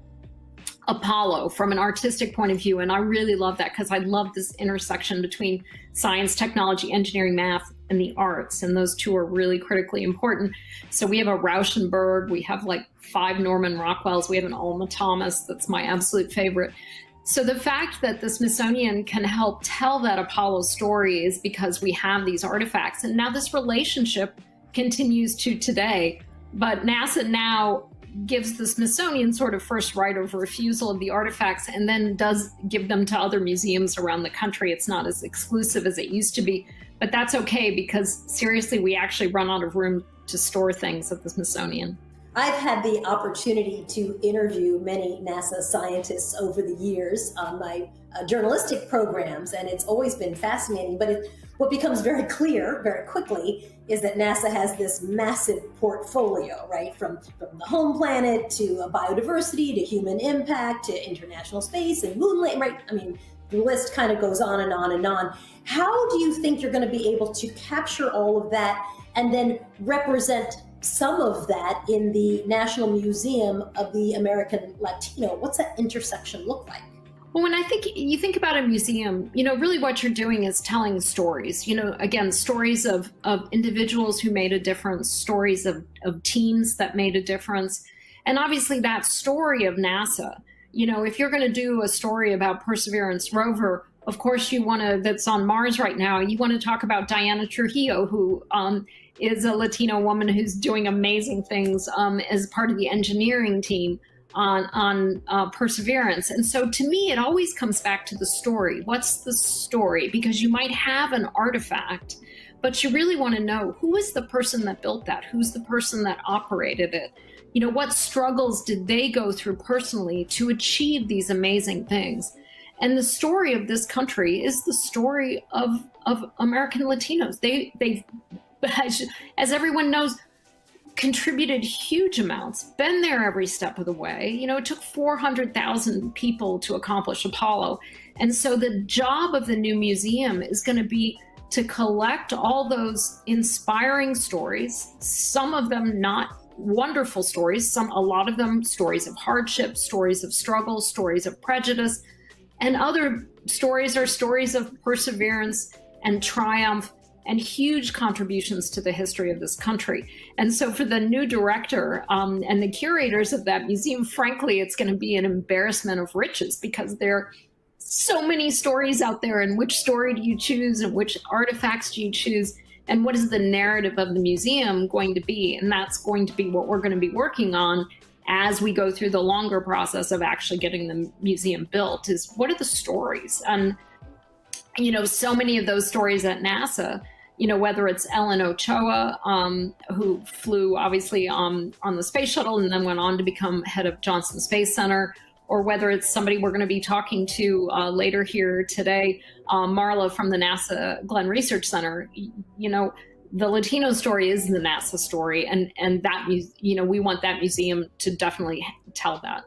Apollo from an artistic point of view. And I really love that, because I love this intersection between science, technology, engineering, math, and the arts. And those two are really critically important. So we have a Rauschenberg, we have like 5 Norman Rockwells, we have an Alma Thomas, that's my absolute favorite. So the fact that the Smithsonian can help tell that Apollo story is because we have these artifacts. And now this relationship continues to today. But NASA now gives the Smithsonian sort of first right of refusal of the artifacts, and then does give them to other museums around the country. It's not as exclusive as it used to be, but that's okay, because seriously, we actually run out of room to store things at the Smithsonian. I've had the opportunity to interview many NASA scientists over the years on my journalistic programs, and it's always been fascinating. But what becomes very clear very quickly is that NASA has this massive portfolio, right? From the home planet to biodiversity to human impact to international space and moonlight, right? I mean, the list kind of goes on and on and on. How do you think you're going to be able to capture all of that and then represent some of that in the National Museum of the American Latino. What's that intersection look like? Well, when I think you think about a museum, really what you're doing is telling stories, again, stories of individuals who made a difference, stories of teams that made a difference. And obviously that story of NASA, if you're going to do a story about Perseverance rover, of course you want to, that's on Mars right now, you want to talk about Diana Trujillo, who is a Latino woman who's doing amazing things as part of the engineering team on Perseverance. And so to me, it always comes back to the story. What's the story? Because you might have an artifact, but you really want to know, who is the person that built that? Who's the person that operated it? What struggles did they go through personally to achieve these amazing things? And the story of this country is the story of American Latinos. They've, as everyone knows, contributed huge amounts, been there every step of the way. It took 400,000 people to accomplish Apollo. And so the job of the new museum is going to be to collect all those inspiring stories, some of them not wonderful stories, a lot of them stories of hardship, stories of struggle, stories of prejudice, and other stories are stories of perseverance and triumph and huge contributions to the history of this country. And so for the new director and the curators of that museum, frankly, it's going to be an embarrassment of riches, because there are so many stories out there, and which story do you choose, and which artifacts do you choose, and what is the narrative of the museum going to be? And that's going to be what we're going to be working on as we go through the longer process of actually getting the museum built, is what are the stories? And so many of those stories at NASA, whether it's Ellen Ochoa, who flew obviously on the space shuttle and then went on to become head of Johnson Space Center, or whether it's somebody we're going to be talking to later here today, Marla from the NASA Glenn Research Center, the Latino story is the NASA story. And that, we want that museum to definitely tell that.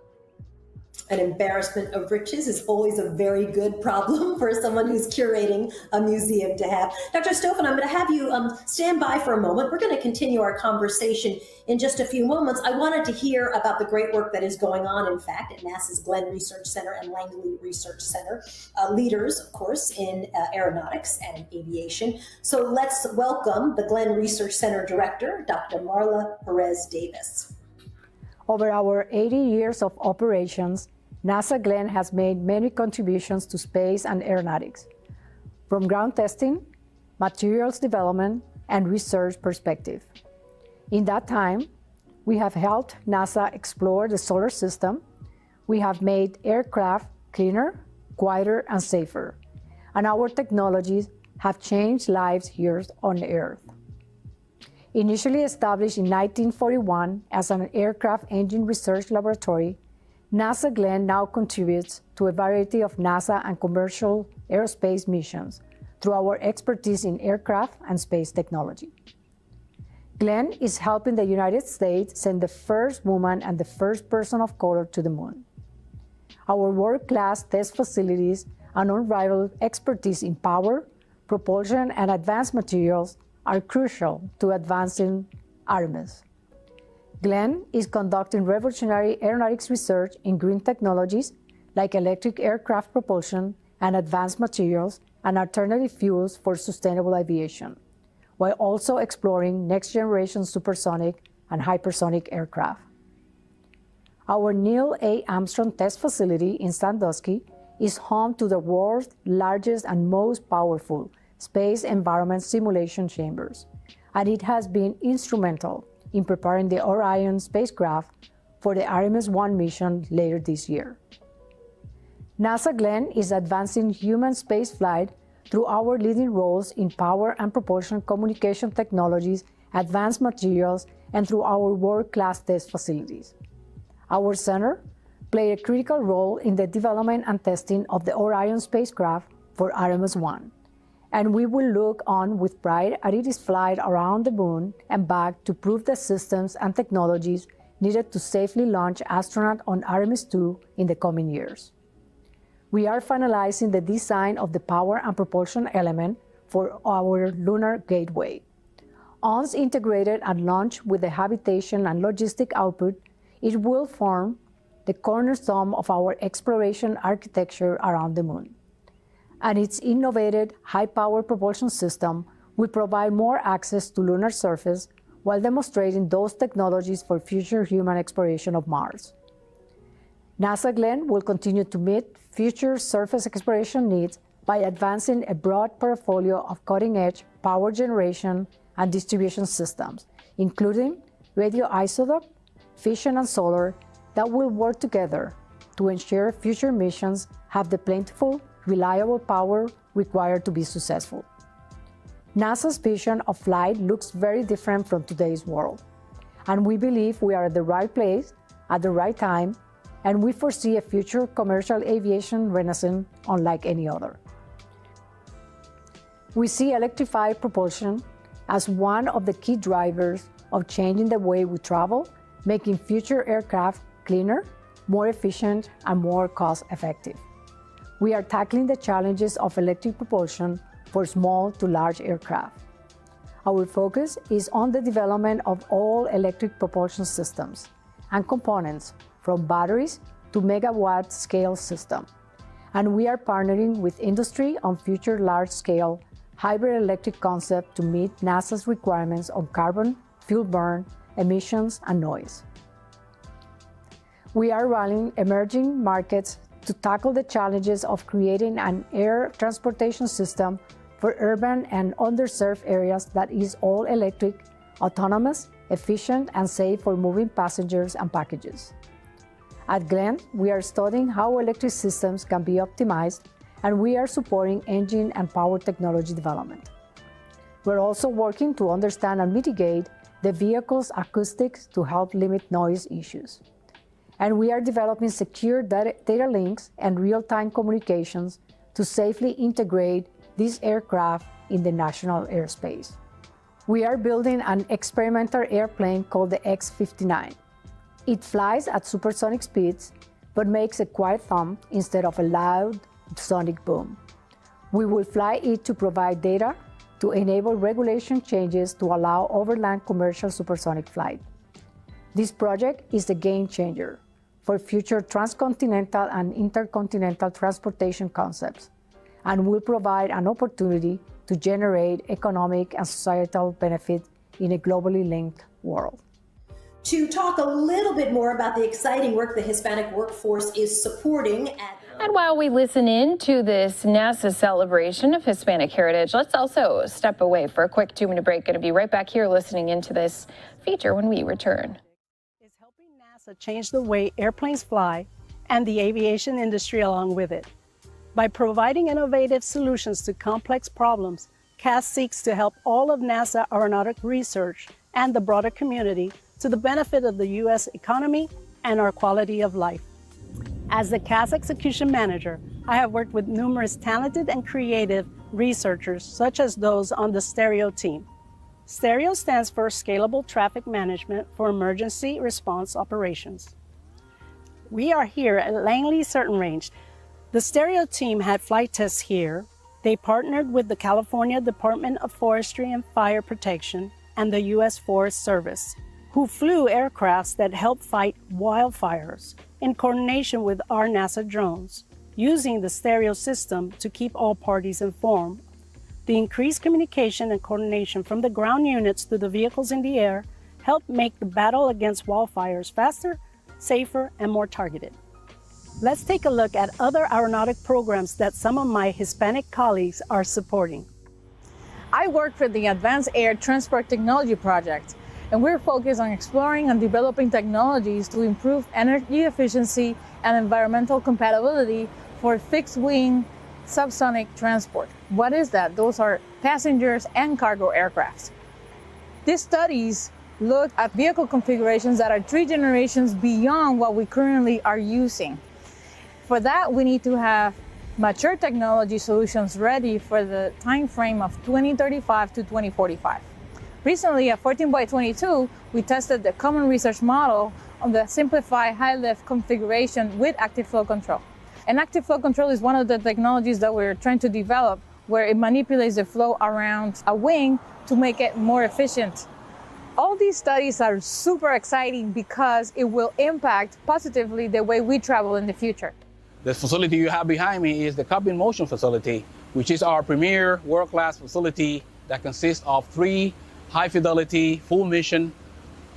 An embarrassment of riches is always a very good problem for someone who's curating a museum to have. Dr. Stoffen, I'm going to have you stand by for a moment. We're going to continue our conversation in just a few moments. I wanted to hear about the great work that is going on, in fact, at NASA's Glenn Research Center and Langley Research Center, leaders, of course, in aeronautics and aviation. So let's welcome the Glenn Research Center Director, Dr. Marla Perez Davis. Over our 80 years of operations, NASA Glenn has made many contributions to space and aeronautics, from ground testing, materials development, and research perspective. In that time, we have helped NASA explore the solar system. We have made aircraft cleaner, quieter, and safer, and our technologies have changed lives here on Earth. Initially established in 1941 as an aircraft engine research laboratory, NASA Glenn now contributes to a variety of NASA and commercial aerospace missions through our expertise in aircraft and space technology. Glenn is helping the United States send the first woman and the first person of color to the moon. Our world-class test facilities and unrivaled expertise in power, propulsion, and advanced materials are crucial to advancing Artemis. Glenn is conducting revolutionary aeronautics research in green technologies like electric aircraft propulsion and advanced materials and alternative fuels for sustainable aviation, while also exploring next-generation supersonic and hypersonic aircraft. Our Neil A. Armstrong Test Facility in Sandusky is home to the world's largest and most powerful space environment simulation chambers, and it has been instrumental in preparing the Orion spacecraft for the Artemis 1 mission later this year. NASA Glenn is advancing human spaceflight through our leading roles in power and propulsion communication technologies, advanced materials, and through our world-class test facilities. Our center played a critical role in the development and testing of the Orion spacecraft for Artemis 1, and we will look on with pride at its flight around the moon and back to prove the systems and technologies needed to safely launch astronauts on Artemis 2 in the coming years. We are finalizing the design of the power and propulsion element for our lunar gateway. Once integrated and launched with the habitation and logistic output, it will form the cornerstone of our exploration architecture around the moon. And its innovative high-power propulsion system will provide more access to lunar surface while demonstrating those technologies for future human exploration of Mars. NASA Glenn will continue to meet future surface exploration needs by advancing a broad portfolio of cutting-edge power generation and distribution systems, including radioisotope, fission, and solar, that will work together to ensure future missions have the plentiful, reliable power required to be successful. NASA's vision of flight looks very different from today's world, and we believe we are at the right place at the right time, and we foresee a future commercial aviation renaissance unlike any other. We see electrified propulsion as one of the key drivers of changing the way we travel, making future aircraft cleaner, more efficient, and more cost-effective. We are tackling the challenges of electric propulsion for small to large aircraft. Our focus is on the development of all electric propulsion systems and components, from batteries to megawatt scale systems. And we are partnering with industry on future large-scale hybrid electric concept to meet NASA's requirements on carbon, fuel burn, emissions, and noise. We are rallying emerging markets to tackle the challenges of creating an air transportation system for urban and underserved areas that is all electric, autonomous, efficient, and safe for moving passengers and packages. At Glenn, we are studying how electric systems can be optimized, and we are supporting engine and power technology development. We're also working to understand and mitigate the vehicle's acoustics to help limit noise issues. And we are developing secure data links and real-time communications to safely integrate these aircraft in the national airspace. We are building an experimental airplane called the X-59. It flies at supersonic speeds, but makes a quiet thump instead of a loud sonic boom. We will fly it to provide data to enable regulation changes to allow overland commercial supersonic flight. This project is a game changer for future transcontinental and intercontinental transportation concepts, and will provide an opportunity to generate economic and societal benefit in a globally linked world. To talk a little bit more about the exciting work the Hispanic workforce is supporting And while we listen in to this NASA celebration of Hispanic heritage, let's also step away for a quick 2-minute break. Going to be right back here listening into this feature when we return. NASA change the way airplanes fly and the aviation industry along with it. By providing innovative solutions to complex problems, CAS seeks to help all of NASA aeronautic research and the broader community to the benefit of the U.S. economy and our quality of life. As the CAS Execution Manager, I have worked with numerous talented and creative researchers, such as those on the STEREO team. STEREO stands for Scalable Traffic Management for Emergency Response Operations. We are here at Langley Certain Range. The STEREO team had flight tests here. They partnered with the California Department of Forestry and Fire Protection and the U.S. Forest Service, who flew aircrafts that help fight wildfires in coordination with our NASA drones, using the STEREO system to keep all parties informed. The increased communication and coordination from the ground units to the vehicles in the air helped make the battle against wildfires faster, safer, and more targeted. Let's take a look at other aeronautic programs that some of my Hispanic colleagues are supporting. I work for the Advanced Air Transport Technology Project, and we're focused on exploring and developing technologies to improve energy efficiency and environmental compatibility for fixed-wing subsonic transport. What is that? Those are passengers and cargo aircrafts. These studies look at vehicle configurations that are 3 generations beyond what we currently are using. For that, we need to have mature technology solutions ready for the time frame of 2035 to 2045. Recently, at 14x22, we tested the Common Research Model on the simplified high-lift configuration with active flow control. And active flow control is one of the technologies that we're trying to develop, where it manipulates the flow around a wing to make it more efficient. All these studies are super exciting because it will impact positively the way we travel in the future. The facility you have behind me is the Cockpit Motion Facility, which is our premier world-class facility that consists of 3 high-fidelity, full-mission,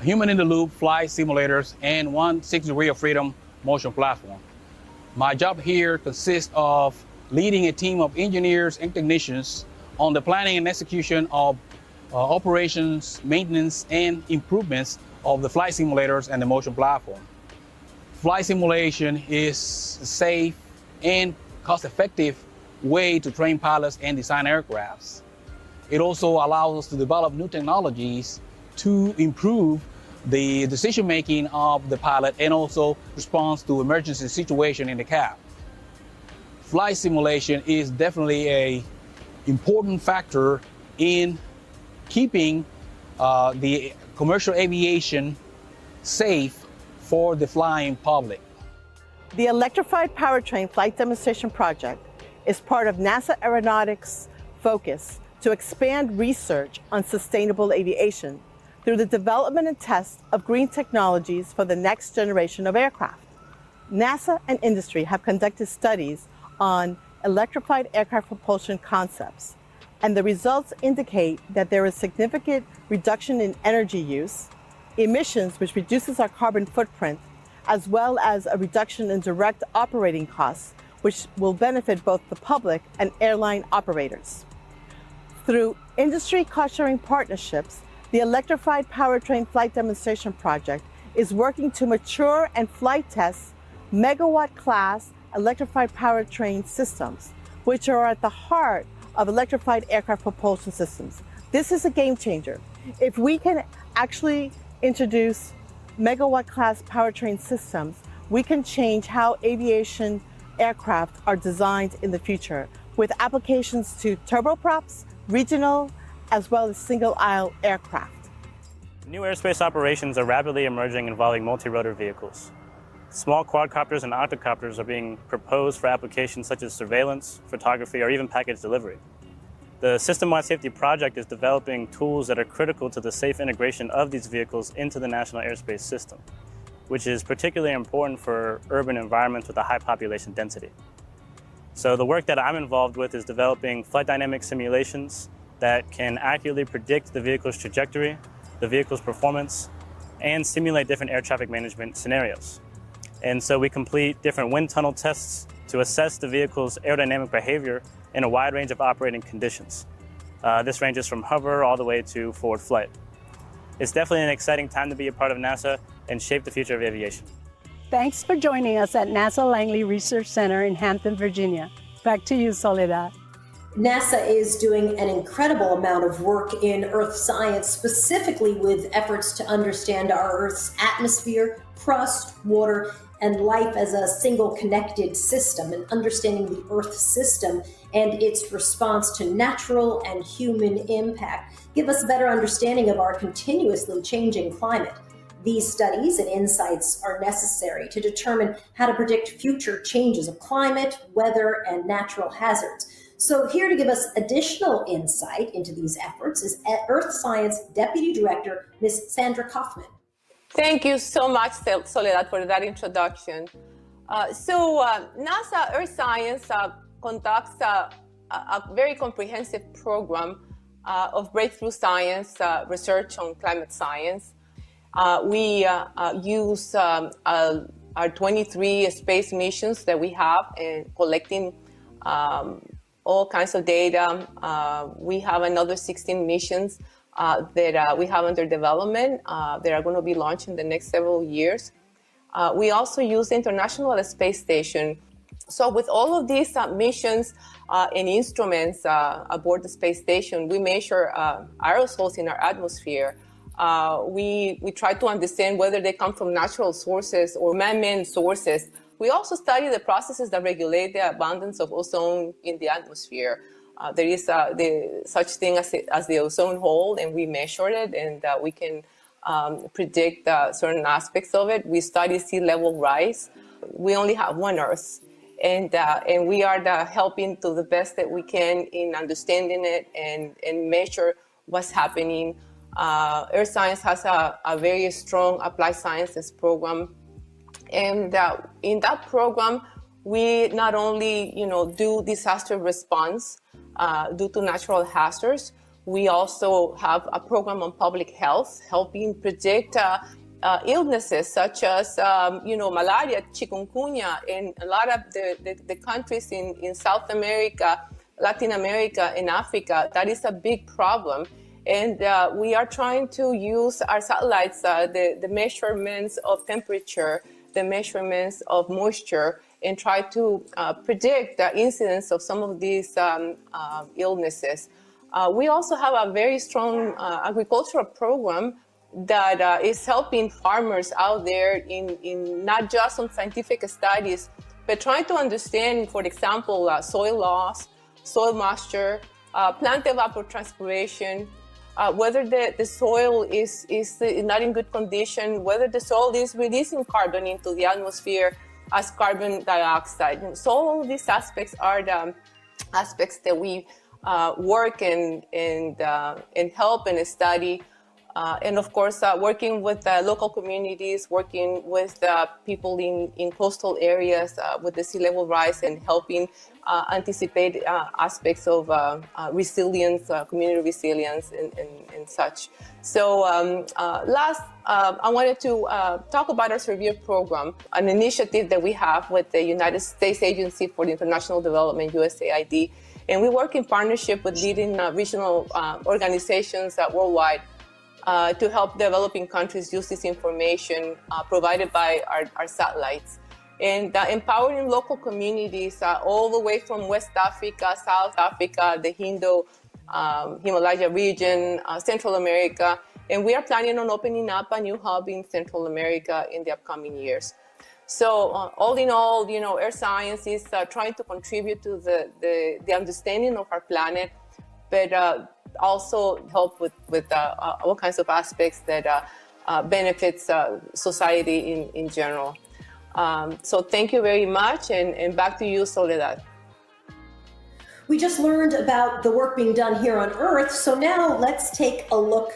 human-in-the-loop flight simulators and 1 6 degree of freedom motion platform. My job here consists of leading a team of engineers and technicians on the planning and execution of operations, maintenance, and improvements of the flight simulators and the motion platform. Flight simulation is a safe and cost-effective way to train pilots and design aircrafts. It also allows us to develop new technologies to improve the decision-making of the pilot and also response to emergency situation in the cab. Flight simulation is definitely an important factor in keeping the commercial aviation safe for the flying public. The Electrified Powertrain Flight Demonstration Project is part of NASA Aeronautics' focus to expand research on sustainable aviation through the development and test of green technologies for the next generation of aircraft. NASA and industry have conducted studies on electrified aircraft propulsion concepts, and the results indicate that there is significant reduction in energy use, emissions, which reduces our carbon footprint, as well as a reduction in direct operating costs, which will benefit both the public and airline operators. Through industry cost-sharing partnerships, the Electrified Powertrain Flight Demonstration Project is working to mature and flight test megawatt-class electrified powertrain systems, which are at the heart of electrified aircraft propulsion systems. This is a game changer. If we can actually introduce megawatt-class powertrain systems, we can change how aviation aircraft are designed in the future, with applications to turboprops, regional, as well as single-aisle aircraft. New airspace operations are rapidly emerging involving multi-rotor vehicles. Small quadcopters and octocopters are being proposed for applications such as surveillance, photography, or even package delivery. The System-Wide Safety Project is developing tools that are critical to the safe integration of these vehicles into the national airspace system, which is particularly important for urban environments with a high population density. So the work that I'm involved with is developing flight dynamic simulations that can accurately predict the vehicle's trajectory, the vehicle's performance, and simulate different air traffic management scenarios. And so we complete different wind tunnel tests to assess the vehicle's aerodynamic behavior in a wide range of operating conditions. This ranges from hover all the way to forward flight. It's definitely an exciting time to be a part of NASA and shape the future of aviation. Thanks for joining us at NASA Langley Research Center in Hampton, Virginia. Back to you, Soledad. NASA is doing an incredible amount of work in Earth science, specifically with efforts to understand our Earth's atmosphere, crust, water, and life as a single connected system, and understanding the Earth system and its response to natural and human impact give us a better understanding of our continuously changing climate. These studies and insights are necessary to determine how to predict future changes of climate, weather, and natural hazards. So here to give us additional insight into these efforts is Earth Science Deputy Director, Ms. Sandra Kaufman. Thank you so much, Soledad, for that introduction. NASA Earth Science conducts a very comprehensive program of breakthrough science research on climate science. We use our 23 space missions that we have in collecting all kinds of data. We have another 16 missions that we have under development that are going to be launched in the next several years. We also use the International Space Station. So with all of these missions and instruments aboard the space station, we measure aerosols in our atmosphere. We try to understand whether they come from natural sources or man-made sources. We also study the processes that regulate the abundance of ozone in the atmosphere. There is such thing as the ozone hole, and we measure it, and we can predict certain aspects of it. We study sea level rise. We only have one Earth, and we are helping to the best that we can in understanding it and measure what's happening. Earth Science has a very strong applied sciences program, and in that program, we not only do disaster response due to natural hazards, we also have a program on public health, helping predict illnesses such as malaria, chikungunya, in a lot of the countries in South America, Latin America, and Africa. That is a big problem. And we are trying to use our satellites, the measurements of temperature, the measurements of moisture, and try to predict the incidence of some of these illnesses. We also have a very strong agricultural program that is helping farmers out there in not just on scientific studies, but trying to understand, for example, soil loss, soil moisture, plant evapotranspiration, whether the soil is not in good condition, whether the soil is releasing carbon into the atmosphere as carbon dioxide. So all of these aspects are the aspects that we work and help and study. And of course, working with local communities, working with people in coastal areas with the sea level rise, and helping anticipate aspects of resilience, community resilience, and such. So last, I wanted to talk about our Surveyor program, an initiative that we have with the United States Agency for the International Development, USAID. And we work in partnership with leading regional organizations worldwide to help developing countries use this information provided by our satellites. And empowering local communities all the way from West Africa, South Africa, the Himalaya region, Central America. And we are planning on opening up a new hub in Central America in the upcoming years. So all in all, Earth Science is trying to contribute to the understanding of our planet, but also help with all kinds of aspects that benefits society in general. So thank you very much, and back to you, Soledad. We just learned about the work being done here on Earth, so now let's take a look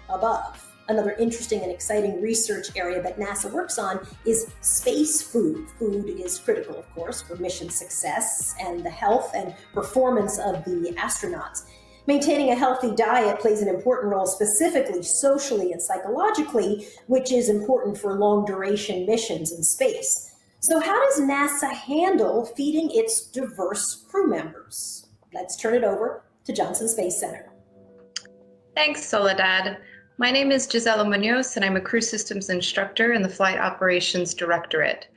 above. Another interesting and exciting research area that NASA works on is space food. Food is critical, of course, for mission success and the health and performance of the astronauts. Maintaining a healthy diet plays an important role, specifically socially and psychologically, which is important for long-duration missions in space. So how does NASA handle feeding its diverse crew members? Let's turn it over to Johnson Space Center. Thanks, Soledad. My name is Gisela Munoz, and I'm a crew systems instructor in the Flight Operations Directorate.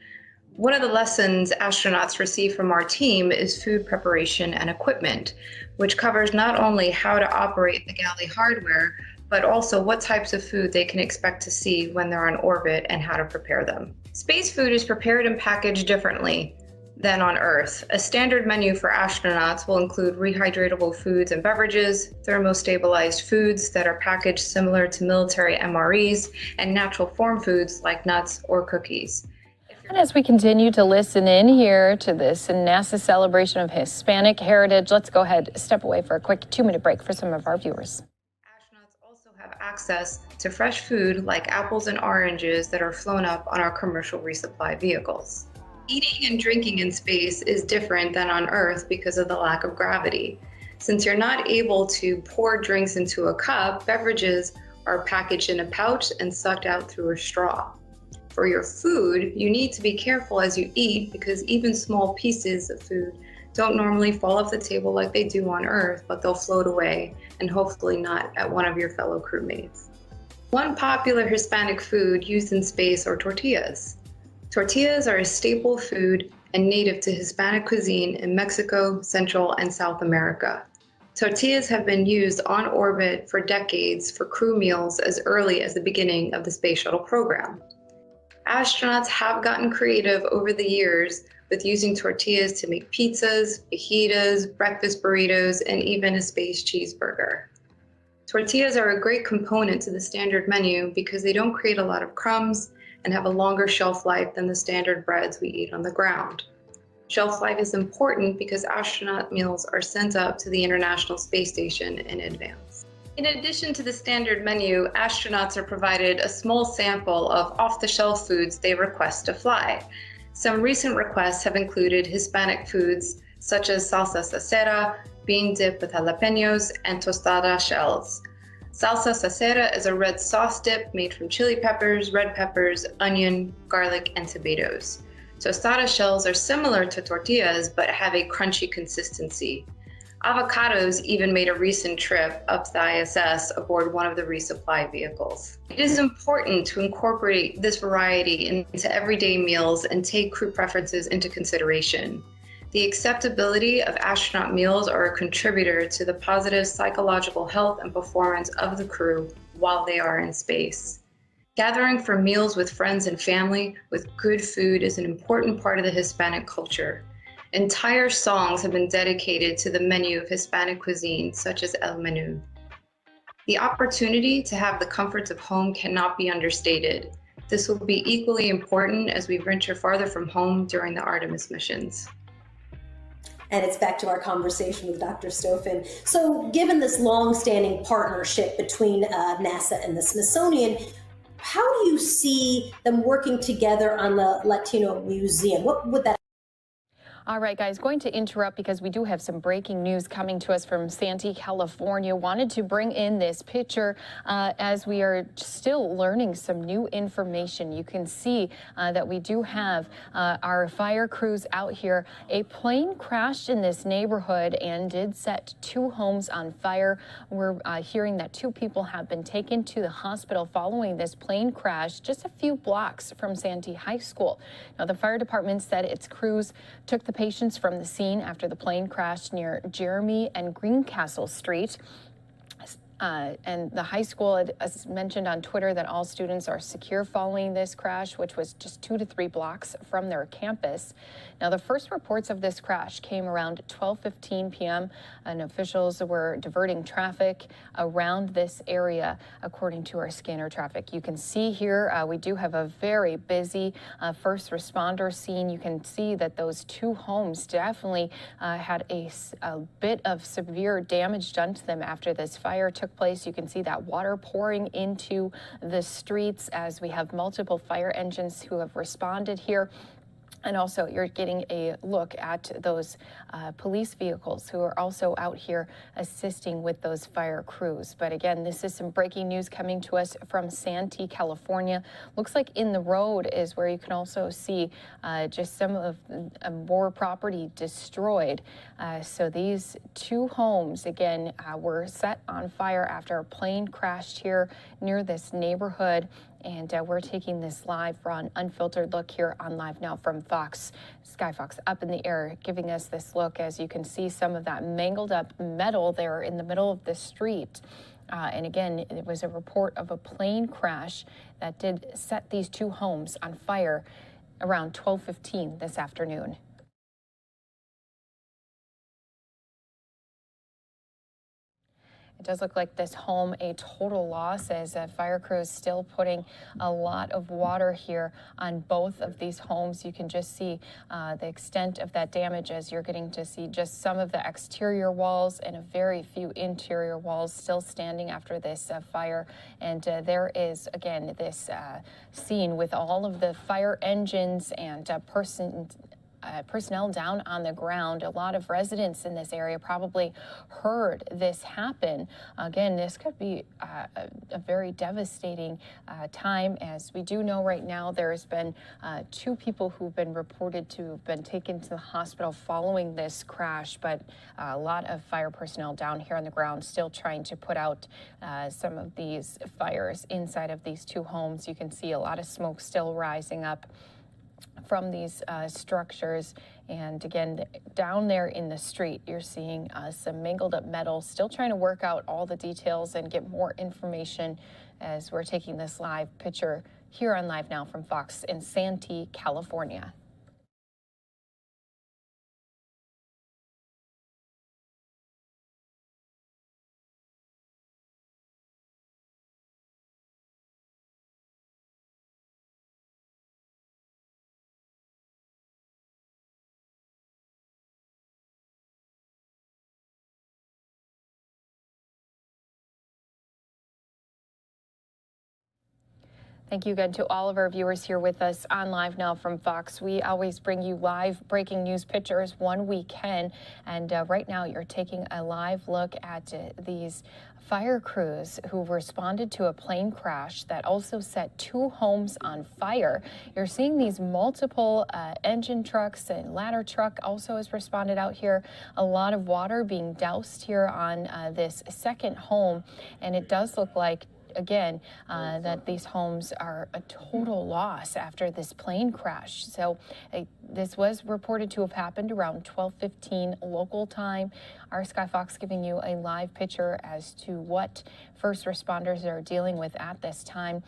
One of the lessons astronauts receive from our team is food preparation and equipment, which covers not only how to operate the galley hardware, but also what types of food they can expect to see when they're on orbit and how to prepare them. Space food is prepared and packaged differently than on Earth. A standard menu for astronauts will include rehydratable foods and beverages, thermostabilized foods that are packaged similar to military MREs, and natural form foods like nuts or cookies. And as we continue to listen in here to this NASA celebration of Hispanic heritage, let's go ahead, step away for a quick 2-minute break for some of our viewers. Astronauts also have access to fresh food like apples and oranges that are flown up on our commercial resupply vehicles. Eating and drinking in space is different than on Earth because of the lack of gravity. Since you're not able to pour drinks into a cup, beverages are packaged in a pouch and sucked out through a straw. For your food, you need to be careful as you eat because even small pieces of food don't normally fall off the table like they do on Earth, but they'll float away and hopefully not at one of your fellow crewmates. One popular Hispanic food used in space are tortillas. Tortillas are a staple food and native to Hispanic cuisine in Mexico, Central, and South America. Tortillas have been used on orbit for decades for crew meals as early as the beginning of the Space Shuttle program. Astronauts have gotten creative over the years with using tortillas to make pizzas, fajitas, breakfast burritos, and even a space cheeseburger. Tortillas are a great component to the standard menu because they don't create a lot of crumbs and have a longer shelf life than the standard breads we eat on the ground. Shelf life is important because astronaut meals are sent up to the International Space Station in advance. In addition to the standard menu, astronauts are provided a small sample of off-the-shelf foods they request to fly. Some recent requests have included Hispanic foods such as salsa sacera, bean dip with jalapenos, and tostada shells. Salsa sacera is a red sauce dip made from chili peppers, red peppers, onion, garlic, and tomatoes. Tostada shells are similar to tortillas but have a crunchy consistency. Avocados even made a recent trip up the ISS aboard one of the resupply vehicles. It is important to incorporate this variety into everyday meals and take crew preferences into consideration. The acceptability of astronaut meals are a contributor to the positive psychological health and performance of the crew while they are in space. Gathering for meals with friends and family with good food is an important part of the Hispanic culture. Entire songs have been dedicated to the menu of Hispanic cuisine, such as El Menú. The opportunity to have the comforts of home cannot be understated. This will be equally important as we venture farther from home during the Artemis missions. And it's back to our conversation with Dr. Stofan. So given this long-standing partnership between NASA and the Smithsonian, how do you see them working together on the Latino Museum? What would that? All right, guys, going to interrupt because we do have some breaking news coming to us from Santee, California. Wanted to bring in this picture as we are still learning some new information. You can see that we do have our fire crews out here. A plane crashed in this neighborhood and did set 2 homes on fire. We're hearing that 2 people have been taken to the hospital following this plane crash just a few blocks from Santee High School. Now, the fire department said its crews took the patients from the scene after the plane crashed near Jeremy and Greencastle Street. And the high school has mentioned on Twitter that all students are secure following this crash, which was just 2 to 3 blocks from their campus. Now, the first reports of this crash came around 12:15 p.m. and officials were diverting traffic around this area, according to our scanner traffic. You can see here we do have a very busy first responder scene. You can see that those 2 homes definitely had a bit of severe damage done to them after this fire took place. You can see that water pouring into the streets as we have multiple fire engines who have responded here. And also, you're getting a look at those police vehicles who are also out here assisting with those fire crews. But again, this is some breaking news coming to us from Santee, California. Looks like in the road is where you can also see just some of more property destroyed. So these 2 homes, again, were set on fire after a plane crashed here near this neighborhood. And we're taking this live run, unfiltered look here on Live Now from Fox, Skyfox up in the air, giving us this look as you can see some of that mangled up metal there in the middle of the street. And again, it was a report of a plane crash that did set these 2 homes on fire around 12:15 this afternoon. It does look like this home a total loss as fire crews still putting a lot of water here on both of these homes. You can just see the extent of that damage as you're getting to see just some of the exterior walls and a very few interior walls still standing after this fire. And there is, again, this scene with all of the fire engines and personnel down on the ground. A lot of residents in this area probably heard this happen. Again, this could be a very devastating time, as we do know right now there's been 2 people who've been reported to have been taken to the hospital following this crash, but a lot of fire personnel down here on the ground still trying to put out some of these fires inside of these 2 homes. You can see a lot of smoke still rising up from these structures. And again, down there in the street, you're seeing some mangled up metal, still trying to work out all the details and get more information as we're taking this live picture here on Live Now from Fox in Santee, California. Thank you again to all of our viewers here with us on Live Now from Fox. We always bring you live breaking news pictures when we can. And right now you're taking a live look at these fire crews who responded to a plane crash that also set 2 homes on fire. You're seeing these multiple engine trucks, and ladder truck also has responded out here. A lot of water being doused here on this second home, and it does look like again that these homes are a total loss after this plane crash. So this was reported to have happened around 12:15 local time. Our Sky Fox giving you a live picture as to what first responders are dealing with at this time.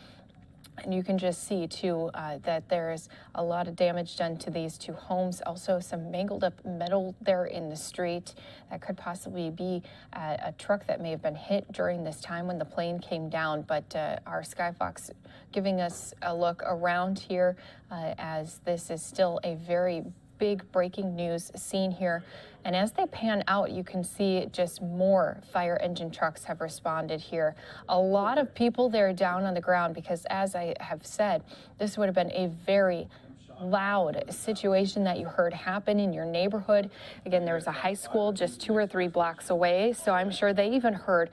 And you can just see, too, that there's a lot of damage done to these 2 homes. Also, some mangled up metal there in the street. That could possibly be a truck that may have been hit during this time when the plane came down. But our Sky Fox giving us a look around here as this is still a very big breaking news scene here. And as they pan out, you can see just more fire engine trucks have responded here. A lot of people there down on the ground because, as I have said, this would have been a very loud situation that you heard happen in your neighborhood. Again, there's a high school just 2 or 3 blocks away, so I'm sure they even heard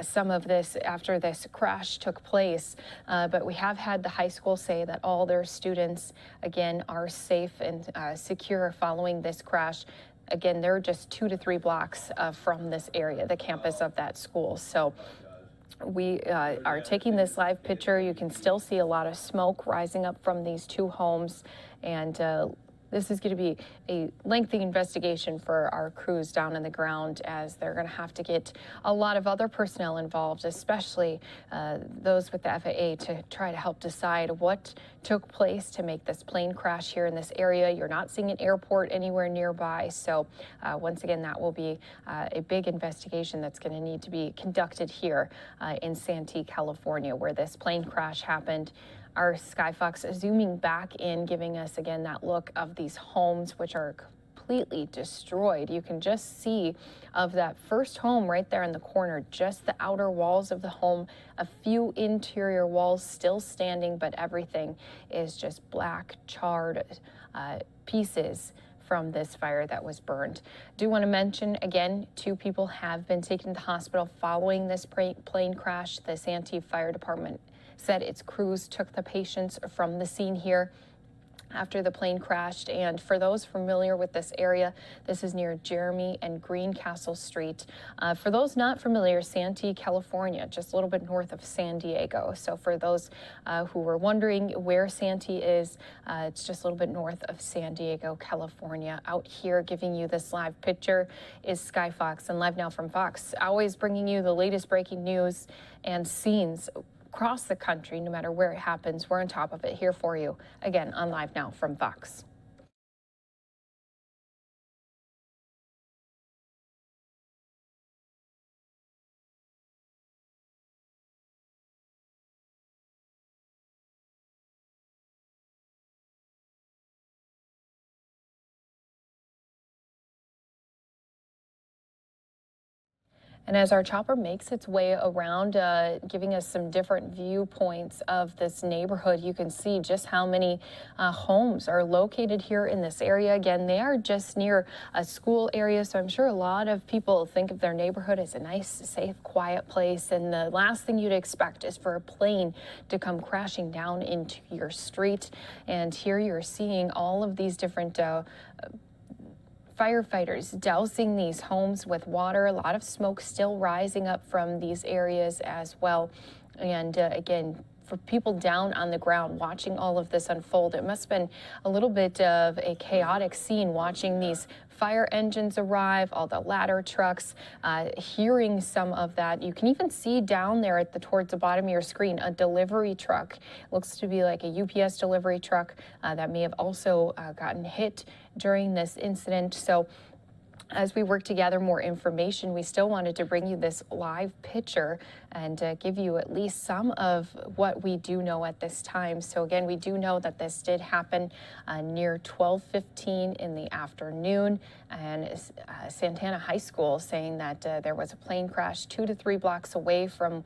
some of this after this crash took place. But we have had the high school say that all their students, again, are safe and secure following this crash. Again, they're just 2 to 3 blocks from this area, the campus of that school. So we are taking this live picture. You can still see a lot of smoke rising up from these 2 homes, and this is going to be a lengthy investigation for our crews down on the ground, as they're going to have to get a lot of other personnel involved, especially those with the FAA, to try to help decide what took place to make this plane crash here in this area. You're not seeing an airport anywhere nearby, so once again, that will be a big investigation that's going to need to be conducted here in Santee, California, where this plane crash happened. Our Sky Fox zooming back in, giving us again that look of these homes, which are completely destroyed. You can just see of that first home right there in the corner, just the outer walls of the home, a few interior walls still standing, but everything is just black, charred pieces from this fire that was burned. Do want to mention again, 2 people have been taken to the hospital following this plane crash. The Santee Fire Department said its crews took the patients from the scene here after the plane crashed. And for those familiar with this area, this is near Jeremy and Greencastle Street. For those not familiar, Santee, California, just a little bit north of San Diego. So for those who were wondering where Santee is, it's just a little bit north of San Diego, California. Out here giving you this live picture is Sky Fox and Live Now from Fox, always bringing you the latest breaking news and scenes across the country. No matter where it happens, we're on top of it here for you, again, on Live Now from Fox. And as our chopper makes its way around, giving us some different viewpoints of this neighborhood, you can see just how many homes are located here in this area. Again, they are just near a school area, so I'm sure a lot of people think of their neighborhood as a nice, safe, quiet place. And the last thing you'd expect is for a plane to come crashing down into your street. And here you're seeing all of these different firefighters dousing these homes with water. A lot of smoke still rising up from these areas as well. And again, for people down on the ground watching all of this unfold, it must have been a little bit of a chaotic scene watching these fire engines arrive, all the ladder trucks, hearing some of that. You can even see down there towards the bottom of your screen a delivery truck. Looks to be like a UPS delivery truck that may have also gotten hit during this incident. So As we work to gather more information, we still wanted to bring you this live picture and give you at least some of what we do know at this time. So again, we do know that this did happen near 12:15 in the afternoon, and Santana High School saying that there was a plane crash 2 to 3 blocks away from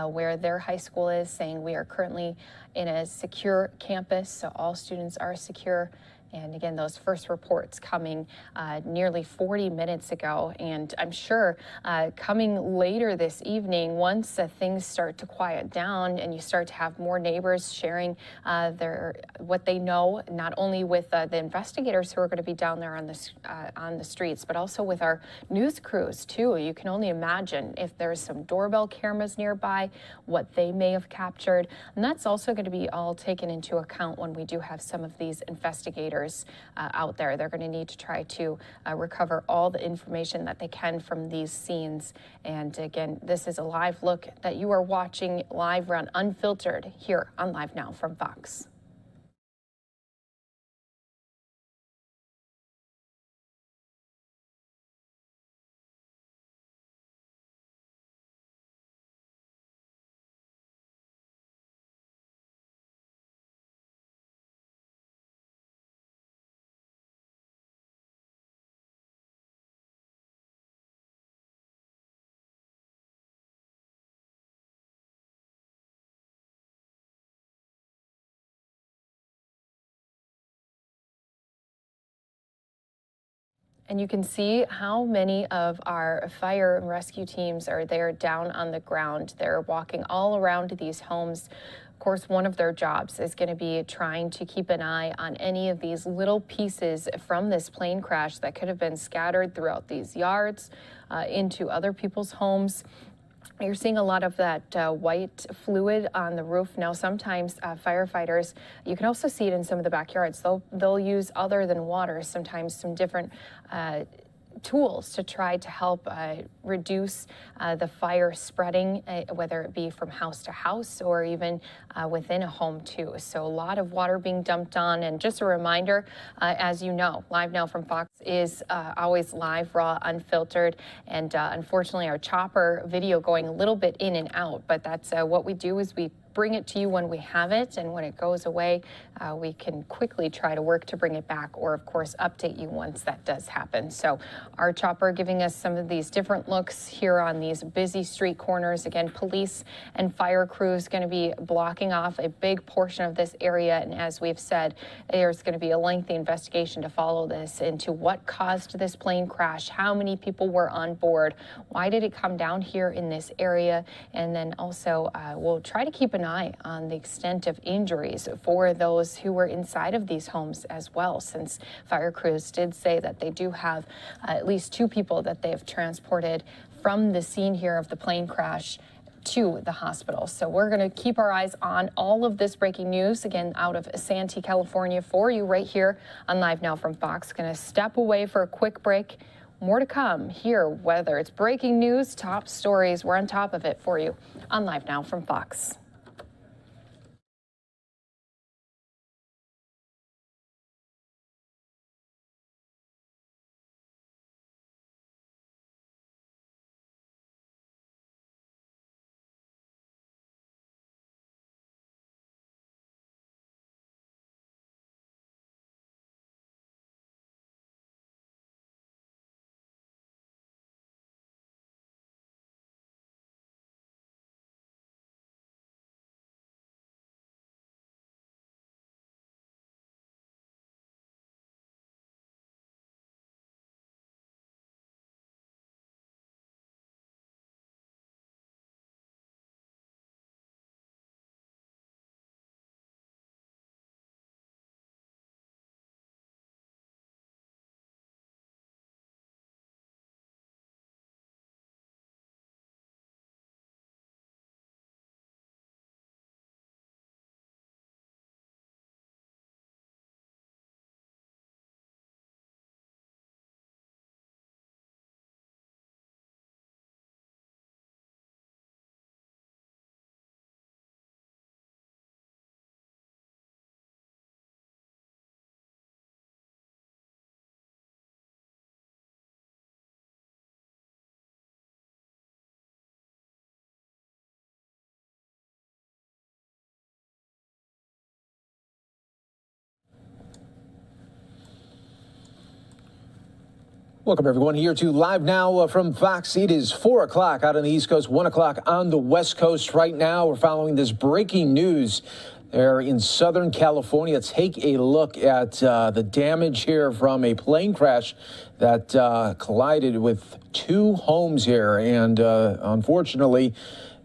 where their high school is, saying we are currently in a secure campus, so all students are secure. And again, those first reports coming nearly 40 minutes ago. And I'm sure coming later this evening, once things start to quiet down and you start to have more neighbors sharing what they know, not only with the investigators who are going to be down there on the streets, but also with our news crews too. You can only imagine if there's some doorbell cameras nearby, what they may have captured. And that's also going to be all taken into account when we do have some of these investigators out there. They're going to need to try to recover all the information that they can from these scenes. And again, this is a live look that you are watching live on Unfiltered here on Live Now from Fox. And you can see how many of our fire and rescue teams are there down on the ground. They're walking all around these homes. Of course, one of their jobs is going to be trying to keep an eye on any of these little pieces from this plane crash that could have been scattered throughout these yards into other people's homes. You're seeing a lot of that white fluid on the roof. Now, sometimes firefighters, you can also see it in some of the backyards. They'll use, other than water, sometimes some different tools to try to help reduce the fire spreading, whether it be from house to house or even within a home too. So a lot of water being dumped on. And just a reminder, as you know, Live Now from Fox is always live, raw, unfiltered. And unfortunately, our chopper video going a little bit in and out. But that's what we do, is we bring it to you when we have it, and when it goes away, we can quickly try to work to bring it back, or of course update you once that does happen. So our chopper giving us some of these different looks here on these busy street corners. Again, police and fire crews going to be blocking off a big portion of this area, and as we've said, there's going to be a lengthy investigation to follow this into what caused this plane crash, how many people were on board, why did it come down here in this area, and then also we'll try to keep an eye on the extent of injuries for those who were inside of these homes as well, since fire crews did say that they do have at least 2 people that they have transported from the scene here of the plane crash to the hospital. So we're going to keep our eyes on all of this breaking news, again, out of Santee, California, for you right here on Live Now from Fox. Going to step away for a quick break. More to come here, whether it's breaking news, top stories, we're on top of it for you on Live Now from Fox. Welcome, everyone, here to Live Now from Fox. It is 4 o'clock out on the East Coast, 1 o'clock on the West Coast. Right now, we're following this breaking news there in Southern California. Take a look at the damage here from a plane crash that collided with two homes here. And unfortunately,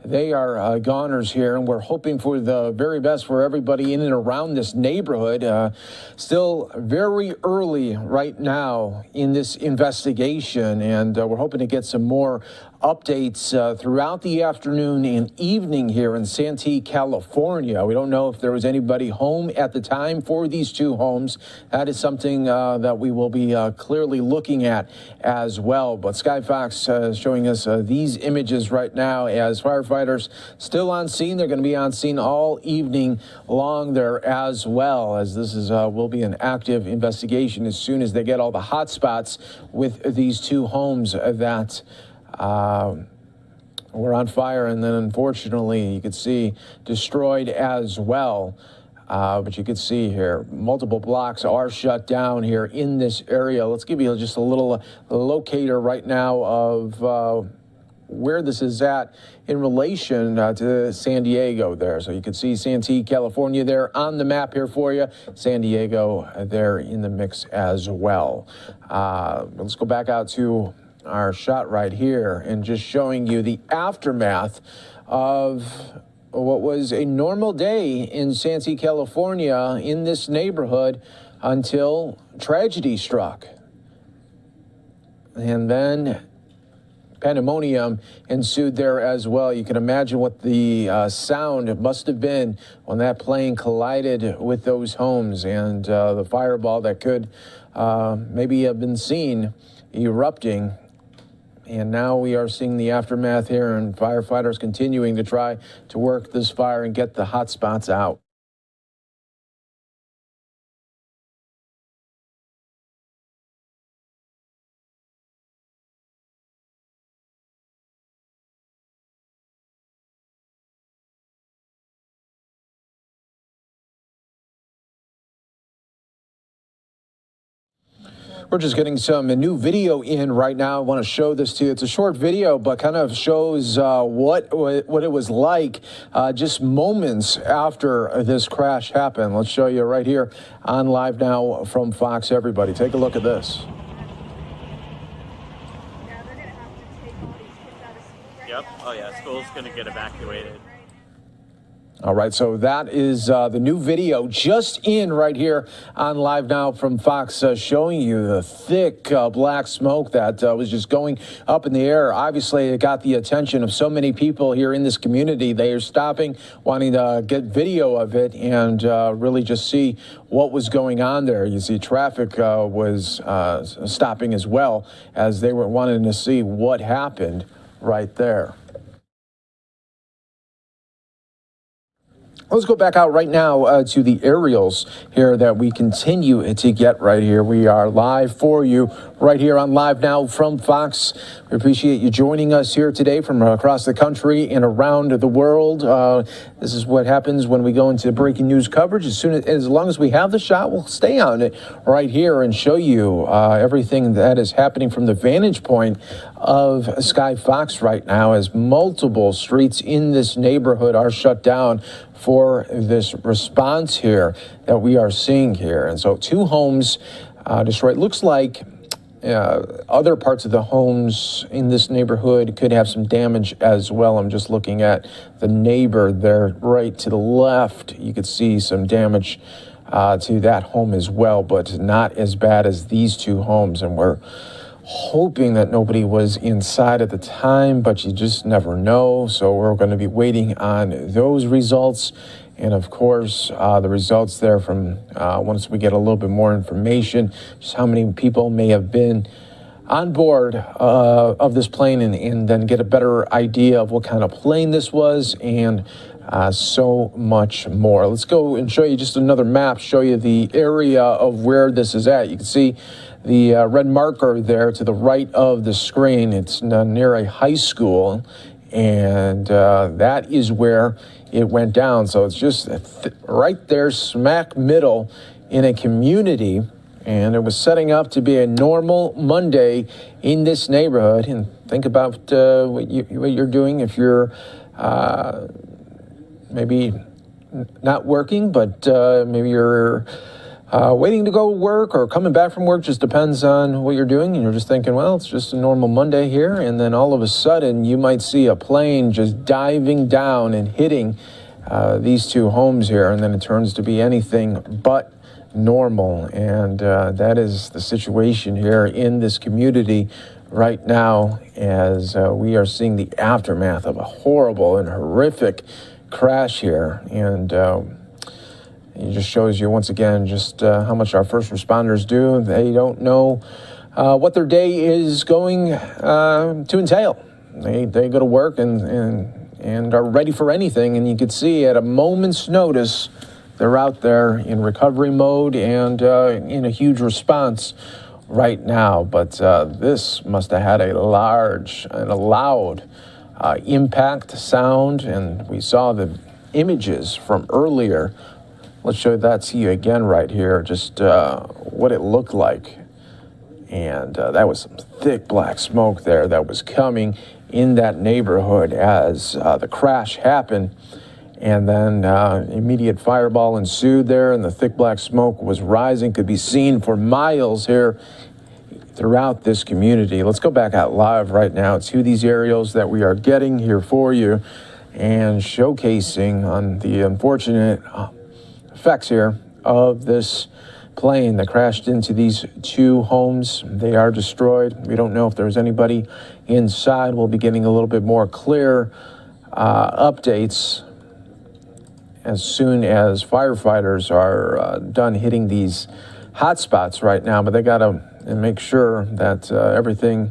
they are goners here, and we're hoping for the very best for everybody in and around this neighborhood. Still very early right now in this investigation, and we're hoping to get some more updates throughout the afternoon and evening here in Santee, California. We don't know if there was anybody home at the time for these two homes. That is something that we will be clearly looking at as well. But Sky Fox is showing us these images right now as firefighters still on scene. They're going to be on scene all evening long there as well, as this is will be an active investigation as soon as they get all the hot spots with these two homes that were on fire, and then unfortunately you could see destroyed as well. But you can see here multiple blocks are shut down here in this area. Let's give you just a little locator right now of where this is at in relation to San Diego there. So you can see Santee, California there on the map here for you. San Diego there in the mix as well. Let's go back out to our shot right here and just showing you the aftermath of what was a normal day in Santee, California in this neighborhood until tragedy struck. And then pandemonium ensued there as well. You can imagine what the sound must have been when that plane collided with those homes, and the fireball that could maybe have been seen erupting. And now we are seeing the aftermath here, and firefighters continuing to try to work this fire and get the hot spots out. We're just getting some new video in right now. I want to show this to you. It's a short video, but kind of shows what it was like just moments after this crash happened. Let's show you right here on Live Now from Fox. Everybody, take a look at this. Yep. Oh yeah, school's gonna get evacuated. All right, so that is the new video just in right here on Live Now from Fox, showing you the thick black smoke that was just going up in the air. Obviously, it got the attention of so many people here in this community. They are stopping, wanting to get video of it and really just see what was going on there. You see traffic was stopping as well, as they were wanting to see what happened right there. Let's go back out right now to the aerials here that we continue to get right here. We are live for you right here on Live Now from Fox. We appreciate you joining us here today from across the country and around the world. This is what happens when we go into breaking news coverage. As long as we have the shot, we'll stay on it right here and show you everything that is happening from the vantage point of Sky Fox right now, as multiple streets in this neighborhood are shut down for this response here that we are seeing here. And so two homes destroyed. Looks like other parts of the homes in this neighborhood could have some damage as well. I'm just looking at the neighbor there right to the left. You could see some damage to that home as well, but not as bad as these two homes. And we're hoping that nobody was inside at the time, but you just never know. So we're going to be waiting on those results. And of course, the results there from once we get a little bit more information, just how many people may have been on board of this plane, and then get a better idea of what kind of plane this was, and so much more. Let's go and show you just another map, show you the area of where this is at. You can see the red marker there to the right of the screen. It's near a high school, and that is where it went down. So it's just right there, smack middle in a community And it was setting up to be a normal Monday in this neighborhood. And think about what you're doing if you're maybe not working, but maybe you're waiting to go work or coming back from work. Just depends on what you're doing. And you're just thinking, well, it's just a normal Monday here. And then all of a sudden you might see a plane just diving down and hitting these two homes here. And then it turns to be anything but normal. And that is the situation here in this community right now, as we are seeing the aftermath of a horrible and horrific crash here. And it just shows you once again just how much our first responders do. They don't know what their day is going to entail. They go to work and are ready for anything. And you could see at a moment's notice, they're out there in recovery mode and in a huge response right now. But this must have had a large and a loud impact sound. And we saw the images from earlier. Let's show that to you again right here, just what it looked like. And that was some thick black smoke there that was coming in that neighborhood as the crash happened. And then immediate fireball ensued there, and the thick black smoke was rising, could be seen for miles here throughout this community. Let's go back out live right now to these aerials that we are getting here for you and showcasing on the unfortunate effects here of this plane that crashed into these two homes. They are destroyed. We don't know if there's anybody inside. We'll be getting a little bit more clear updates as soon as firefighters are done hitting these hot spots right now. But they got to make sure that everything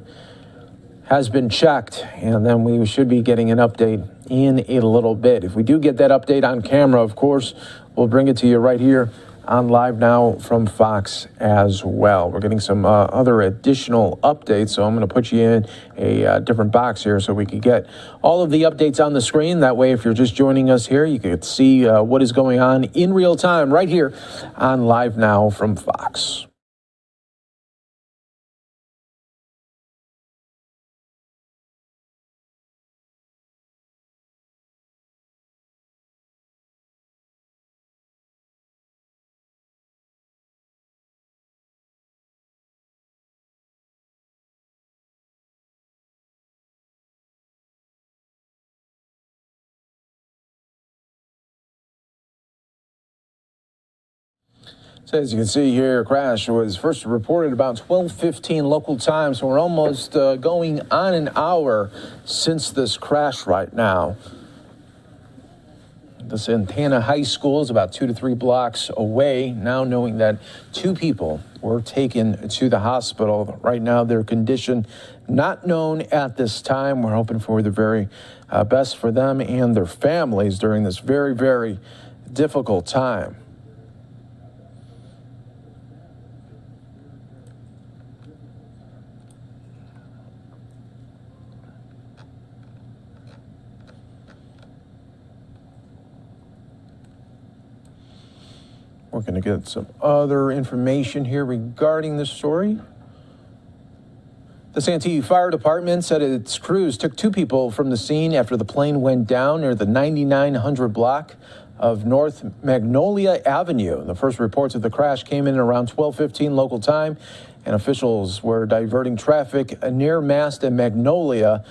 has been checked, and then we should be getting an update in a little bit. If we do get that update on camera, of course, we'll bring it to you right here on Live Now from Fox as well. We're getting some other additional updates, so I'm going to put you in a different box here so we can get all of the updates on the screen. That way, if you're just joining us here, you can see what is going on in real time right here on Live Now from Fox. So as you can see here, a crash was first reported about 12:15 local time, so we're almost going on an hour since this crash right now. The Santana High School is about 2 to 3 blocks away, now knowing that 2 people were taken to the hospital. Right now, their condition not known at this time. We're hoping for the very best for them and their families during this very, very difficult time. We're going to get some other information here regarding this story. The Santee Fire Department said its crews took 2 people from the scene after the plane went down near the 9900 block of North Magnolia Avenue. The first reports of the crash came in around 12:15 local time, and officials were diverting traffic near Mast and Magnolia.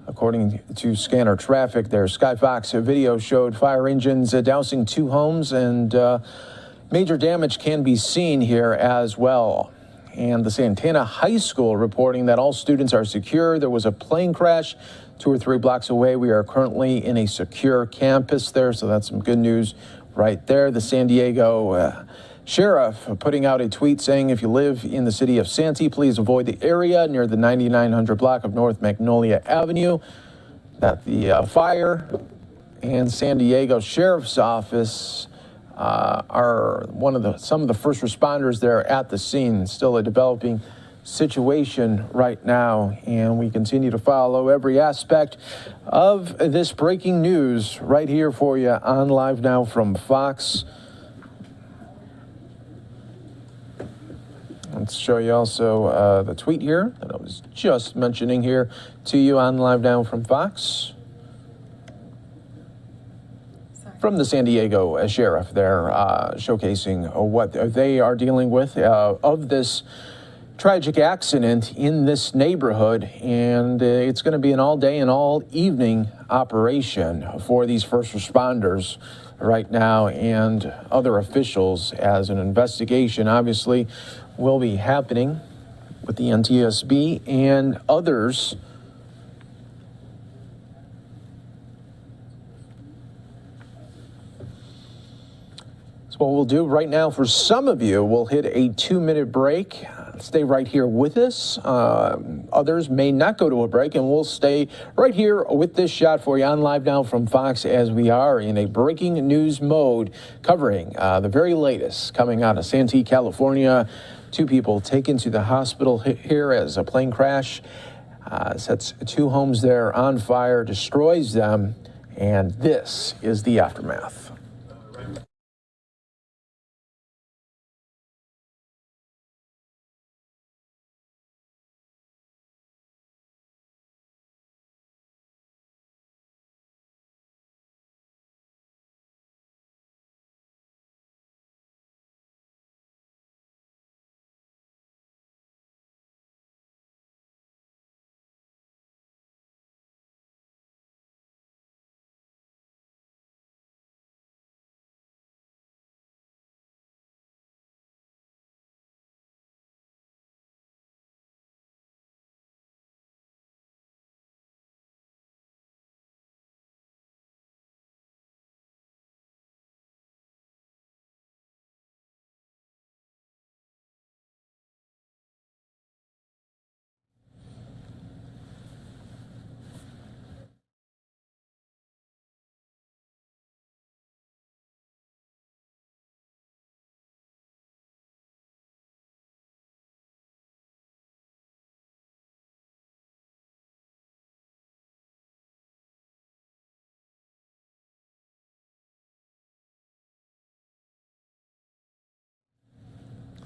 According to scanner traffic there, Skyfox video showed fire engines dousing 2 homes, and major damage can be seen here as well. And the Santana High School reporting that all students are secure. There was a plane crash 2 or 3 blocks away. We are currently in a secure campus there, so that's some good news right there. The San Diego sheriff putting out a tweet saying, if you live in the city of Santee, please avoid the area near the 9900 block of North Magnolia Avenue. That the fire and San Diego Sheriff's Office are some of the first responders there at the scene. Still a developing situation right now, and we continue to follow every aspect of this breaking news right here for you on Live Now from Fox. Let's show you also the tweet here that I was just mentioning here to you on Live Now from Fox. From the San Diego sheriff there, showcasing what they are dealing with of this tragic accident in this neighborhood. And it's going to be an all-day and all-evening operation for these first responders right now and other officials, as an investigation obviously will be happening with the NTSB and others. So what we'll do right now for some of you, we'll hit a 2-minute break. Stay right here with us. Others may not go to a break, and we'll stay right here with this shot for you on Live Now from Fox, as we are in a breaking news mode covering the very latest coming out of Santee, California. 2 people taken to the hospital here as a plane crash sets 2 homes there on fire, destroys them, and this is the aftermath.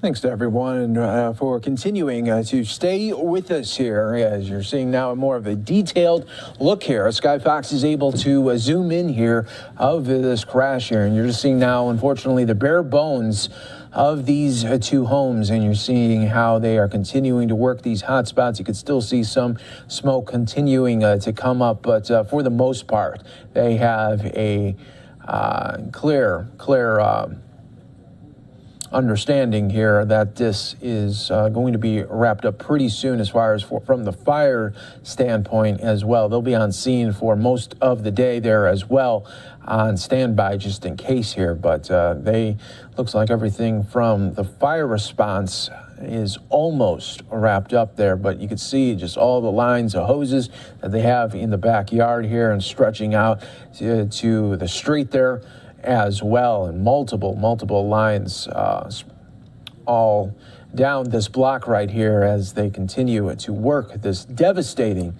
Thanks to everyone for continuing to stay with us here, as you're seeing now more of a detailed look here. Sky Fox is able to zoom in here of this crash here, and you're just seeing now, unfortunately, the bare bones of these 2 homes, and you're seeing how they are continuing to work these hot spots. You can still see some smoke continuing to come up, but for the most part, they have a clear understanding here that this is going to be wrapped up pretty soon, as far as from the fire standpoint as well. They'll be on scene for most of the day there as well, on standby just in case here, but they looks like everything from the fire response is almost wrapped up there, but you can see just all the lines of hoses that they have in the backyard here and stretching out to the street there as well, and multiple lines all down this block right here as they continue to work this devastating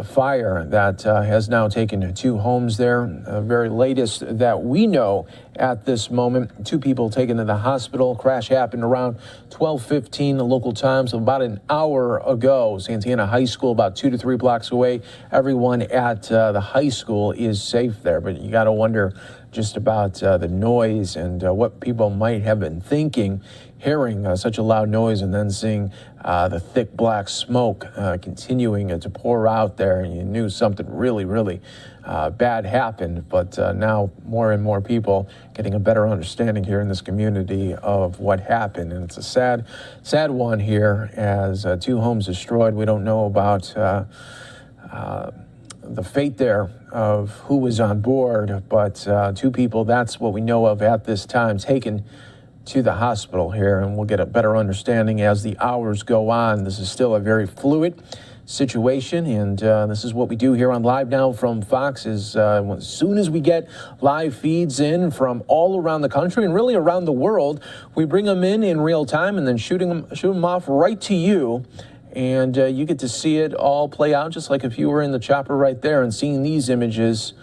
fire that has now taken 2 homes there. Very latest that we know at this moment, 2 people taken to the hospital. Crash happened around 12:15 local time, so about an hour ago. Santana High School, about 2 to 3 blocks away. Everyone at the high school is safe there, but you got to wonder just about the noise and what people might have been thinking, hearing such a loud noise and then seeing the thick black smoke continuing to pour out there. And you knew something really bad happened, but now more and more people getting a better understanding here in this community of what happened. And it's a sad one here, as 2 homes destroyed. We don't know about the fate there of who was on board, but 2 people, that's what we know of at this time, taken to the hospital here, and we'll get a better understanding as the hours go on. This is still a very fluid situation, and this is what we do here on Live Now from Fox. Is as soon as we get live feeds in from all around the country and really around the world, we bring them in real time and then shoot them off right to you. And you get to see it all play out, just like if you were in the chopper right there and seeing these images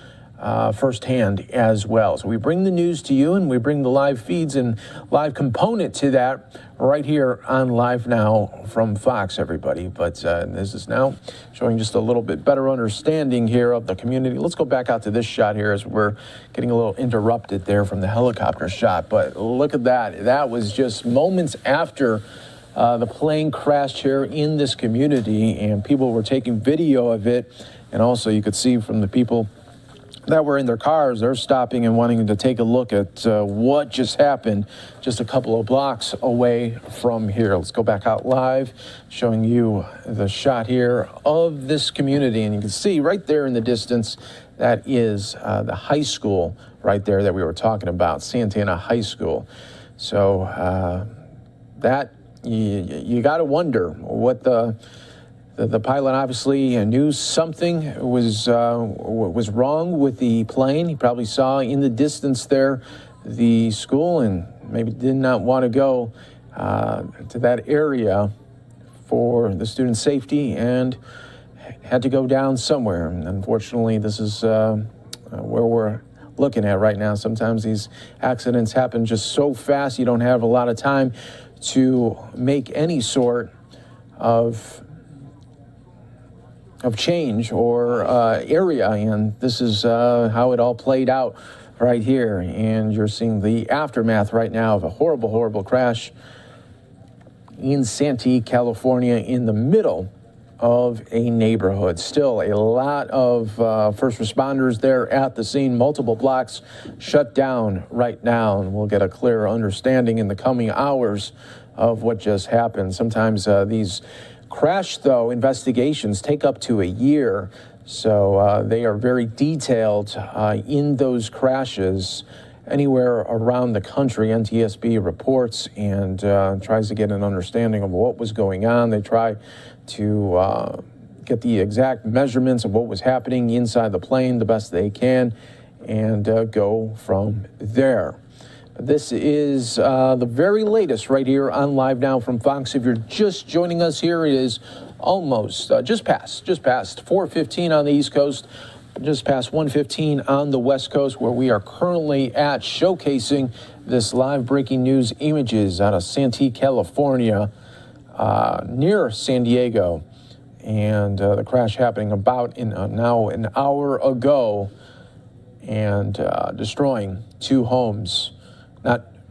firsthand as well. So we bring the news to you, and we bring the live feeds and live component to that right here on Live Now from Fox, everybody. But this is now showing just a little bit better understanding here of the community. Let's go back out to this shot here as we're getting a little interrupted there from the helicopter shot. But look at that. That was just moments after the plane crashed here in this community, and people were taking video of it. And also you could see from the people that were in their cars, they're stopping and wanting to take a look at what just happened just a couple of blocks away from here. Let's go back out live, showing you the shot here of this community. And you can see right there in the distance, that is the high school right there that we were talking about, Santana High School. So that you got to wonder what the pilot obviously knew something was wrong with the plane. He probably saw in the distance there the school and maybe did not want to go to that area for the student's safety and had to go down somewhere. And unfortunately, this is where we're looking at right now. Sometimes these accidents happen just so fast, you don't have a lot of time to make any sort of change or area, and this is how it all played out right here. And you're seeing the aftermath right now of a horrible crash in Santee, California, in the middle of a neighborhood. Still a lot of first responders there at the scene. Multiple blocks shut down right now, and we'll get a clearer understanding in the coming hours of what just happened. Sometimes these crash, though, investigations take up to a year, so they are very detailed in those crashes anywhere around the country. NTSB reports and tries to get an understanding of what was going on. They try to get the exact measurements of what was happening inside the plane the best they can and go from there. This is the very latest right here on Live Now from Fox. If you're just joining us here, it is almost just past 4:15 on the East Coast, just past 1:15 on the West Coast, where we are currently at showcasing this live breaking news images out of Santee, California, near San Diego, and the crash happening about now an hour ago, and destroying two homes.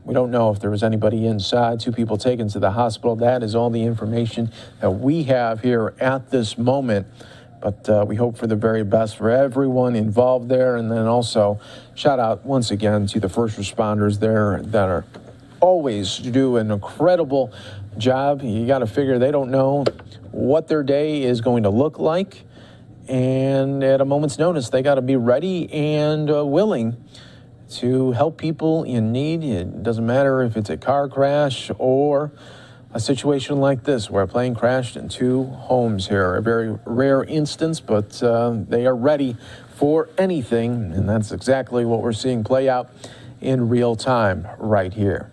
We don't know if there was anybody inside. Two people taken to the hospital. That is all the information that we have here at this moment. But we hope for the very best for everyone involved there. And then also shout out once again to the first responders there that are always do an incredible job. You got to figure they don't know what their day is going to look like. And at a moment's notice, they got to be ready and willing to help people in need. It doesn't matter if it's a car crash or a situation like this where a plane crashed in two homes here. A very rare instance, but they are ready for anything, and that's exactly what we're seeing play out in real time right here.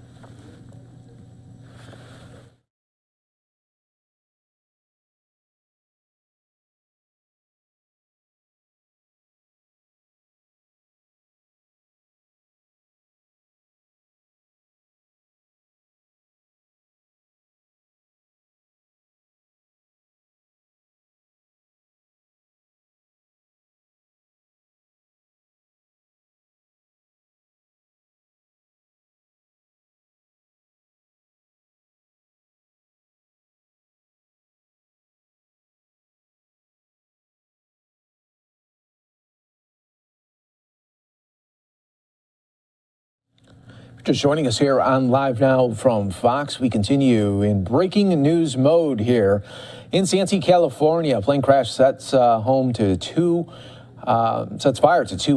Just joining us here on Live Now from Fox, we continue in breaking news mode here in Santee, California. A plane crash sets fire to two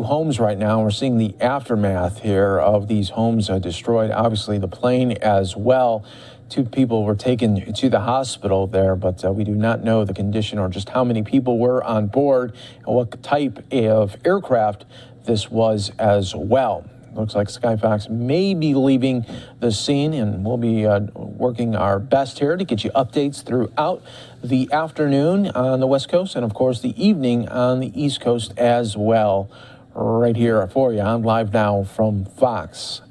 homes right now. We're seeing the aftermath here of these homes destroyed. Obviously, the plane as well. Two people were taken to the hospital there, but we do not know the condition or just how many people were on board and what type of aircraft this was as well. Looks like Skyfox may be leaving the scene, and we'll be working our best here to get you updates throughout the afternoon on the West Coast and, of course, the evening on the East Coast as well right here for you on Live Now from Fox.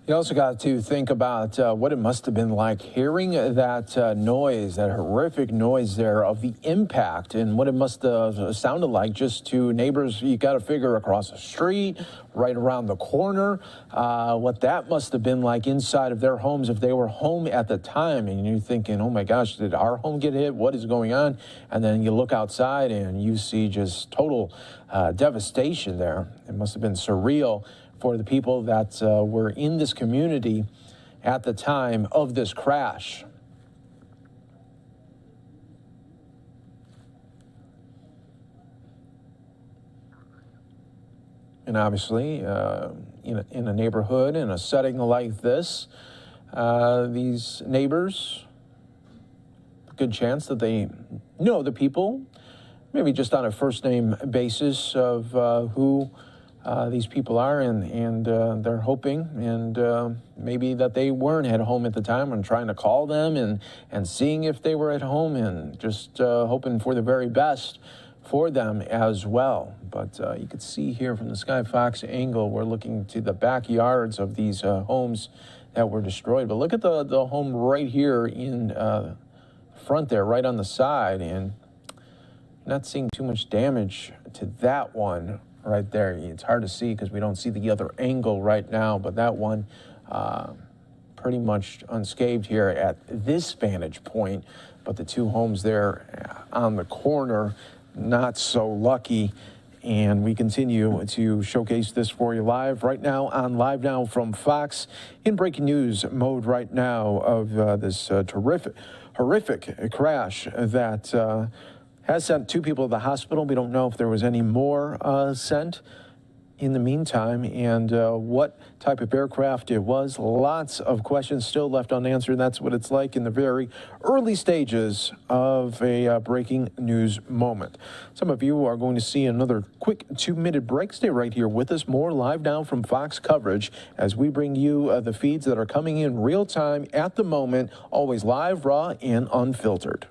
You also got to think about what it must have been like hearing that noise, that horrific noise there, of the impact, and what it must have sounded like just to neighbors. You got to figure across the street, right around the corner, what that must have been like inside of their homes if they were home at the time. And you're thinking, oh my gosh, did our home get hit? What is going on? And then you look outside and you see just total devastation there. It must have been surreal for the people that were in this community at the time of this crash. And obviously, in a neighborhood, in a setting like this, these neighbors, good chance that they know the people, maybe just on a first name basis of who these people are, and they're hoping, and maybe that they weren't at home at the time, and trying to call them and seeing if they were at home, and just hoping for the very best for them as well. But you could see here from the Sky Fox angle, we're looking to the backyards of these homes that were destroyed. But look at the home right here in front there, right on the side, and not seeing too much damage to that one right there. It's hard to see because we don't see the other angle right now, but that one pretty much unscathed here at this vantage point. But the two homes there on the corner, not so lucky. And we continue to showcase this for you live right now on Live Now from Fox, in breaking news mode right now of this horrific crash that has sent two people to the hospital. We don't know if there was any more sent in the meantime, and what type of aircraft it was. Lots of questions still left unanswered. That's what it's like in the very early stages of a breaking news moment. Some of you are going to see another quick 2-minute break. Stay right here with us. More Live Now from Fox coverage as we bring you the feeds that are coming in real time at the moment, always live, raw, and unfiltered.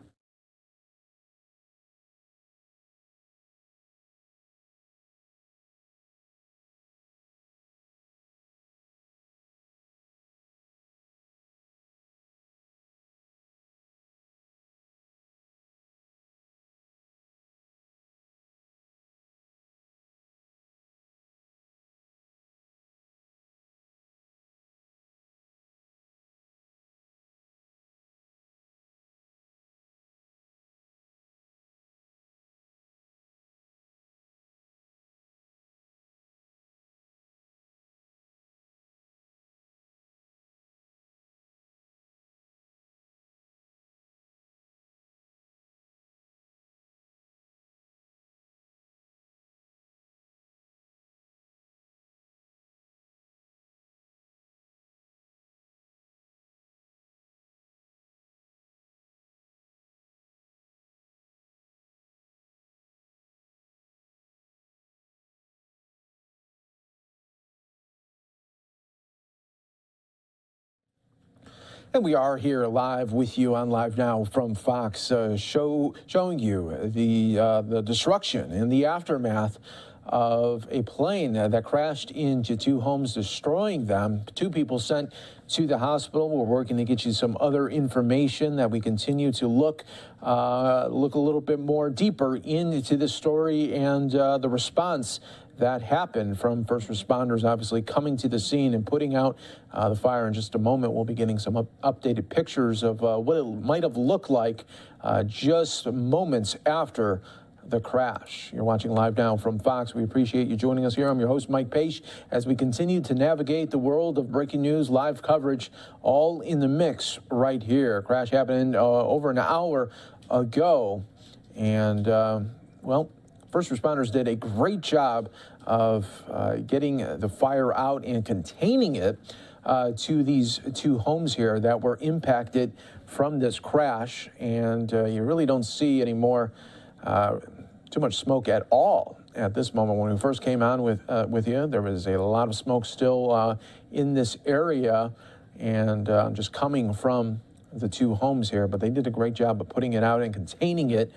And we are here live with you on Live Now from Fox, showing you the destruction and the aftermath of a plane that crashed into two homes, destroying them. Two people sent to the hospital. We're working to get you some other information that we continue to look a little bit more deeper into the story and the response that happened from first responders, obviously coming to the scene and putting out the fire. In just a moment, we'll be getting some updated pictures of what it might have looked like just moments after the crash. You're watching Live Now from Fox. We appreciate you joining us here. I'm your host, Mike Page, as we continue to navigate the world of breaking news, live coverage, all in the mix right here. Crash happened over an hour ago, and, well, first responders did a great job of getting the fire out and containing it to these two homes here that were impacted from this crash. And you really don't see any more too much smoke at all at this moment. When we first came on with you, there was a lot of smoke still in this area, and just coming from the two homes here. But they did a great job of putting it out and containing it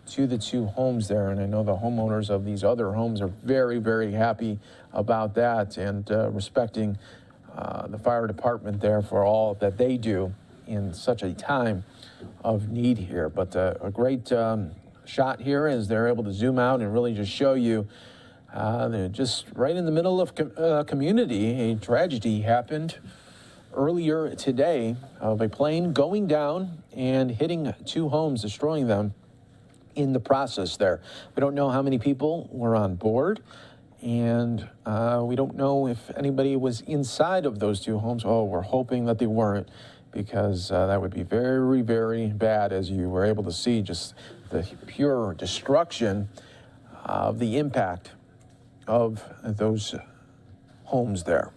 to the two homes there. And I know the homeowners of these other homes are very, very happy about that, and respecting the fire department there for all that they do in such a time of need here. But a great shot here as they're able to zoom out and really just show you they're just right in the middle of community. A tragedy happened earlier today of a plane going down and hitting two homes, destroying them in the process there. We don't know how many people were on board, and we don't know if anybody was inside of those two homes. Oh, we're hoping that they weren't, because that would be very, very bad, as you were able to see just the pure destruction of the impact of those homes there.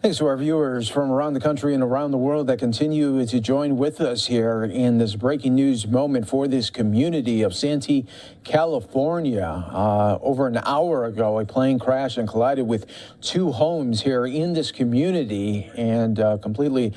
Thanks to our viewers from around the country and around the world that continue to join with us here in this breaking news moment for this community of Santee, California. Over an hour ago, a plane crashed and collided with two homes here in this community, and completely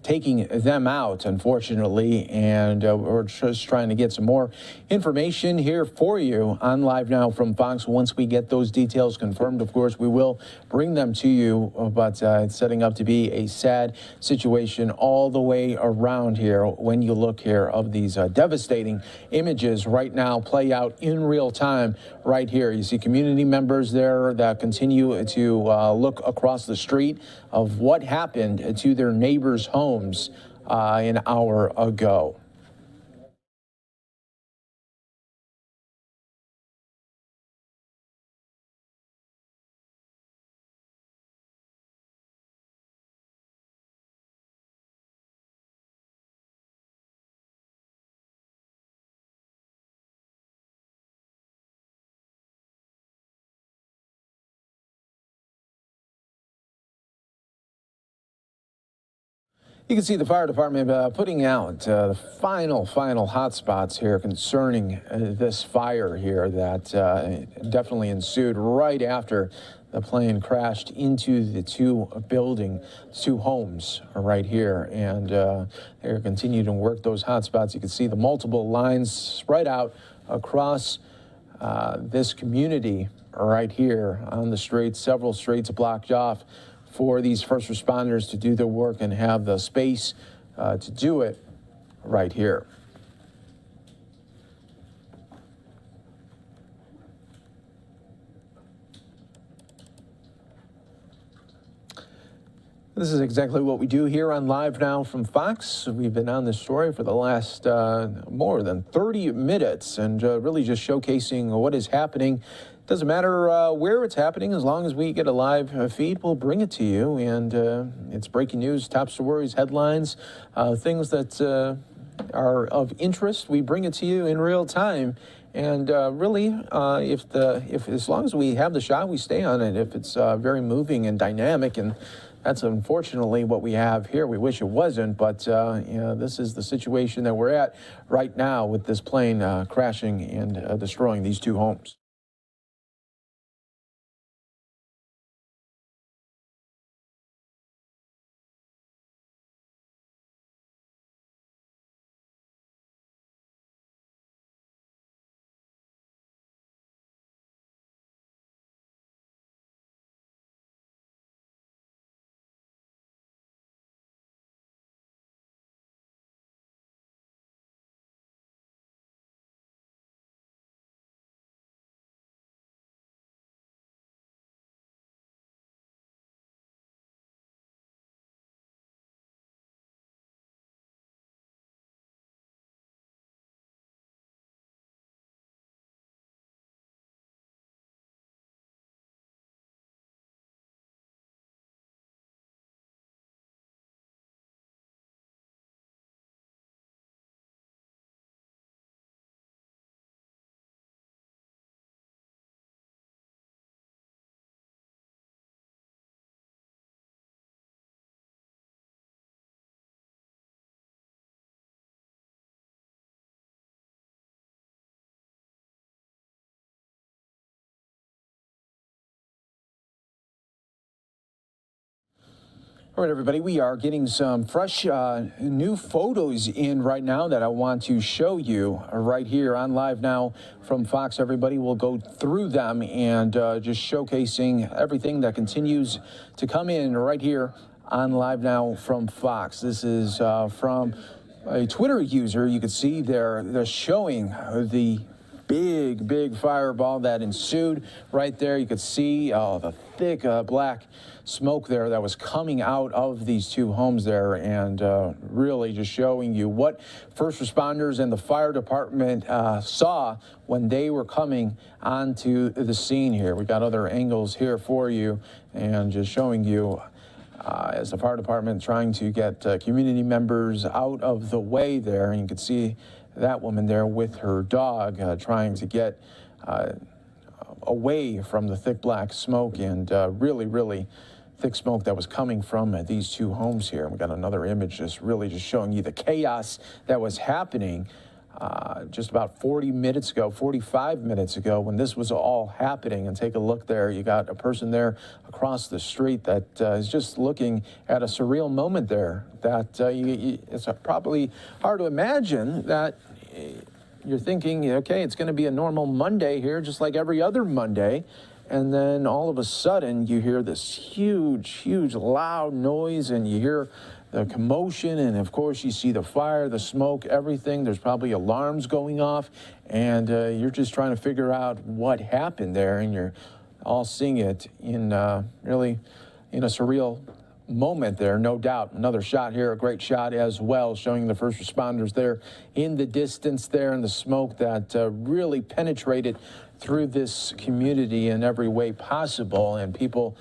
taking them out, unfortunately. And we're just trying to get some more information here for you on Live Now from Fox. Once we get those details confirmed, of course, we will bring them to you. But it's setting up to be a sad situation all the way around here when you look here of these devastating images right now play out in real time right here. You see community members there that continue to look across the street of what happened to their neighbors' homes an hour ago. You can see the fire department putting out the final hot spots here concerning this fire here that definitely ensued right after the plane crashed into the two homes right here. And they're continuing to work those hot spots. You can see the multiple lines spread out across this community right here on the streets, several streets blocked off for these first responders to do their work and have the space to do it right here. This is exactly what we do here on Live Now from Fox. We've been on this story for the last more than 30 minutes and really just showcasing what is happening. Doesn't matter where it's happening, as long as we get a live feed, we'll bring it to you. And it's breaking news, top stories, headlines, things that are of interest. We bring it to you in real time. And really, if as long as we have the shot, we stay on it. If it's very moving and dynamic, and that's unfortunately what we have here. We wish it wasn't, but you know, this is the situation that we're at right now with this plane crashing and destroying these two homes. All right, everybody, we are getting some fresh new photos in right now that I want to show you right here on Live Now from Fox. Everybody will go through them and just showcasing everything that continues to come in right here on Live Now from Fox. This is from a Twitter user. You can see they're showing the big fireball that ensued right there. You could see the thick black smoke there that was coming out of these two homes there, and really just showing you what first responders and the fire department saw when they were coming onto the scene here. We got other angles here for you and just showing you as the fire department trying to get community members out of the way there. And you can see that woman there with her dog trying to get away from the thick black smoke and really thick smoke that was coming from these two homes here. We got another image just showing you the chaos that was happening just about 45 minutes ago when this was all happening. And take a look there. You got a person there across the street that is just looking at a surreal moment there that it's probably hard to imagine that you're thinking, okay, it's going to be a normal Monday here, just like every other Monday. And then all of a sudden you hear this huge loud noise and you hear the commotion, and of course you see the fire, the smoke, everything. There's probably alarms going off, and you're just trying to figure out what happened there, and you're all seeing it in really in a surreal moment there, no doubt. Another shot here, a great shot as well, showing the first responders there in the distance there, and the smoke that really penetrated through this community in every way possible, and people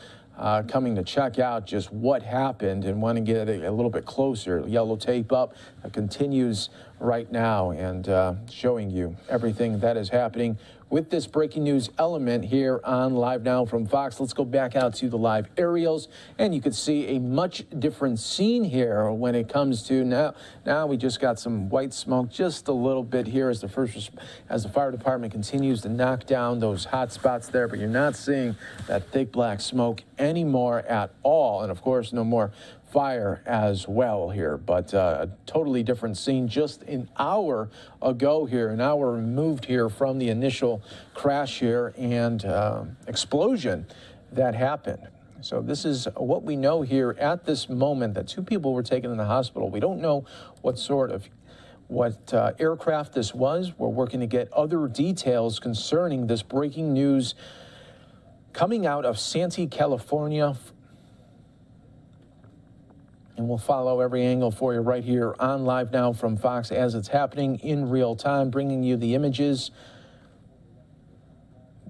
coming to check out just what happened and want to get a little bit closer. Yellow tape up continues right now and showing you everything that is happening with this breaking news element here on Live Now from Fox. Let's go back out to the live aerials, and you can see a much different scene here when it comes to now we just got some white smoke just a little bit here as the fire department continues to knock down those hot spots there, but you're not seeing that thick black smoke anymore at all. And of course, no more fire as well here, but a totally different scene just an hour ago here, an hour removed here from the initial crash here and explosion that happened. So this is what we know here at this moment, that 2 people were taken in the hospital. We don't know what aircraft this was. We're working to get other details concerning this breaking news coming out of Santee, California. And we'll follow every angle for you right here on Live Now from Fox as it's happening in real time, bringing you the images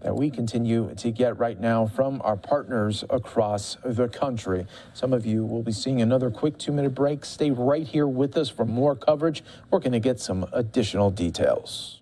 that we continue to get right now from our partners across the country. Some of you will be seeing another quick 2-minute break. Stay right here with us for more coverage. We're going to get some additional details.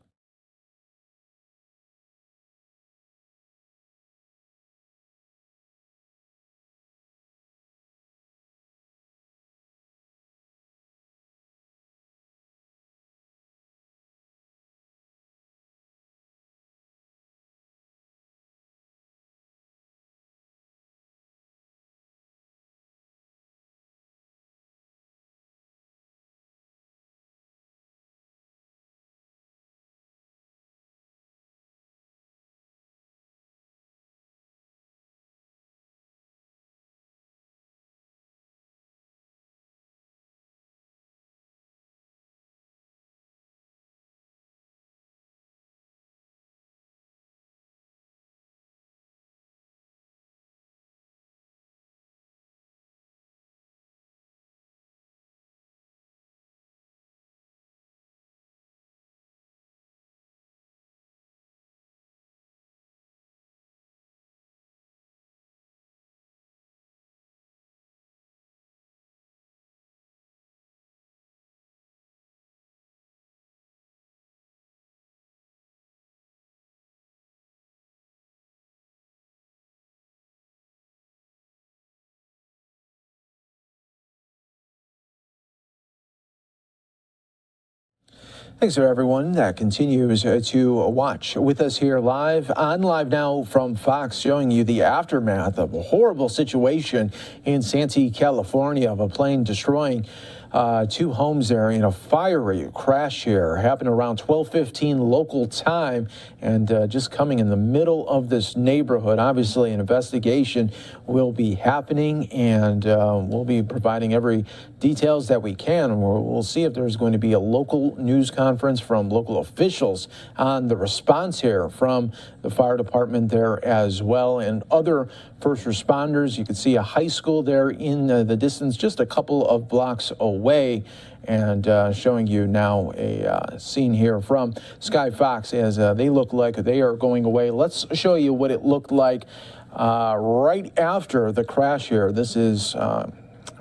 Thanks to everyone that continues to watch with us here live on Live Now from Fox, showing you the aftermath of a horrible situation in Santee, California, of a plane destroying 2 homes there in a fiery crash here. Happened around 12:15 local time, and just coming in the middle of this neighborhood. Obviously, an investigation will be happening, and we'll be providing every details that we can. We'll see if there's going to be a local news conference from local officials on the response here from the fire department there as well, and other first responders. You can see a high school there in the distance, just a couple of blocks away, and showing you now a scene here from Sky Fox as they look like they are going away. Let's show you what it looked like right after the crash here. This is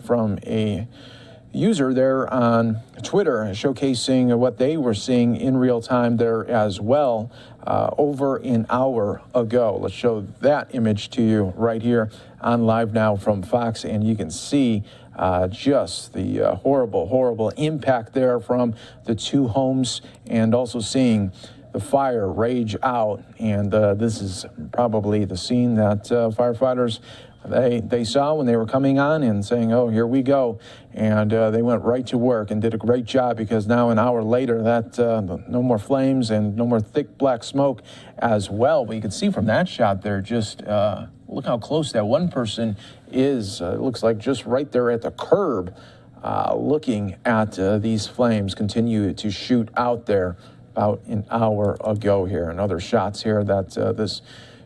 from a user there on Twitter showcasing what they were seeing in real time there as well over an hour ago. Let's show that image to you right here on Live Now from Fox, and you can see just the horrible impact there from the 2 homes, and also seeing the fire rage out. And this is probably the scene that firefighters they saw when they were coming on and saying, oh, here we go. And they went right to work and did a great job, because now an hour later, that no more flames and no more thick black smoke as well. But you can see from that shot there, just look how close that one person is. It looks like just right there at the curb, looking at these flames continue to shoot out there about an hour ago here. And other shots here that this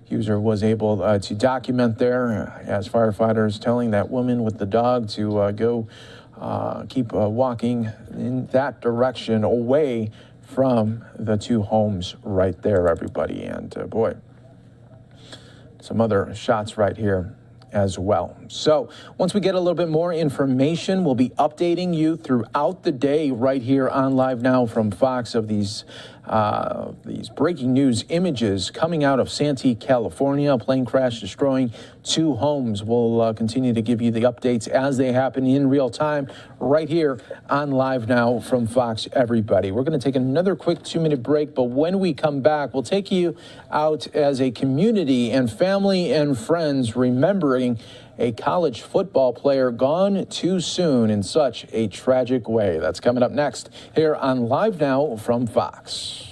user was able to document there, as firefighters telling that woman with the dog to go keep walking in that direction away from the 2 homes right there, everybody. And boy, some other shots right here as well. So once we get a little bit more information, we'll be updating you throughout the day right here on Live Now from Fox of these These breaking news images coming out of Santee, California, a plane crash destroying 2 homes. We'll continue to give you the updates as they happen in real time right here on Live Now from Fox, everybody. We're going to take another quick 2-minute break, but when we come back, we'll take you out as a community and family and friends remembering a college football player gone too soon in such a tragic way. That's coming up next here on Live Now from Fox.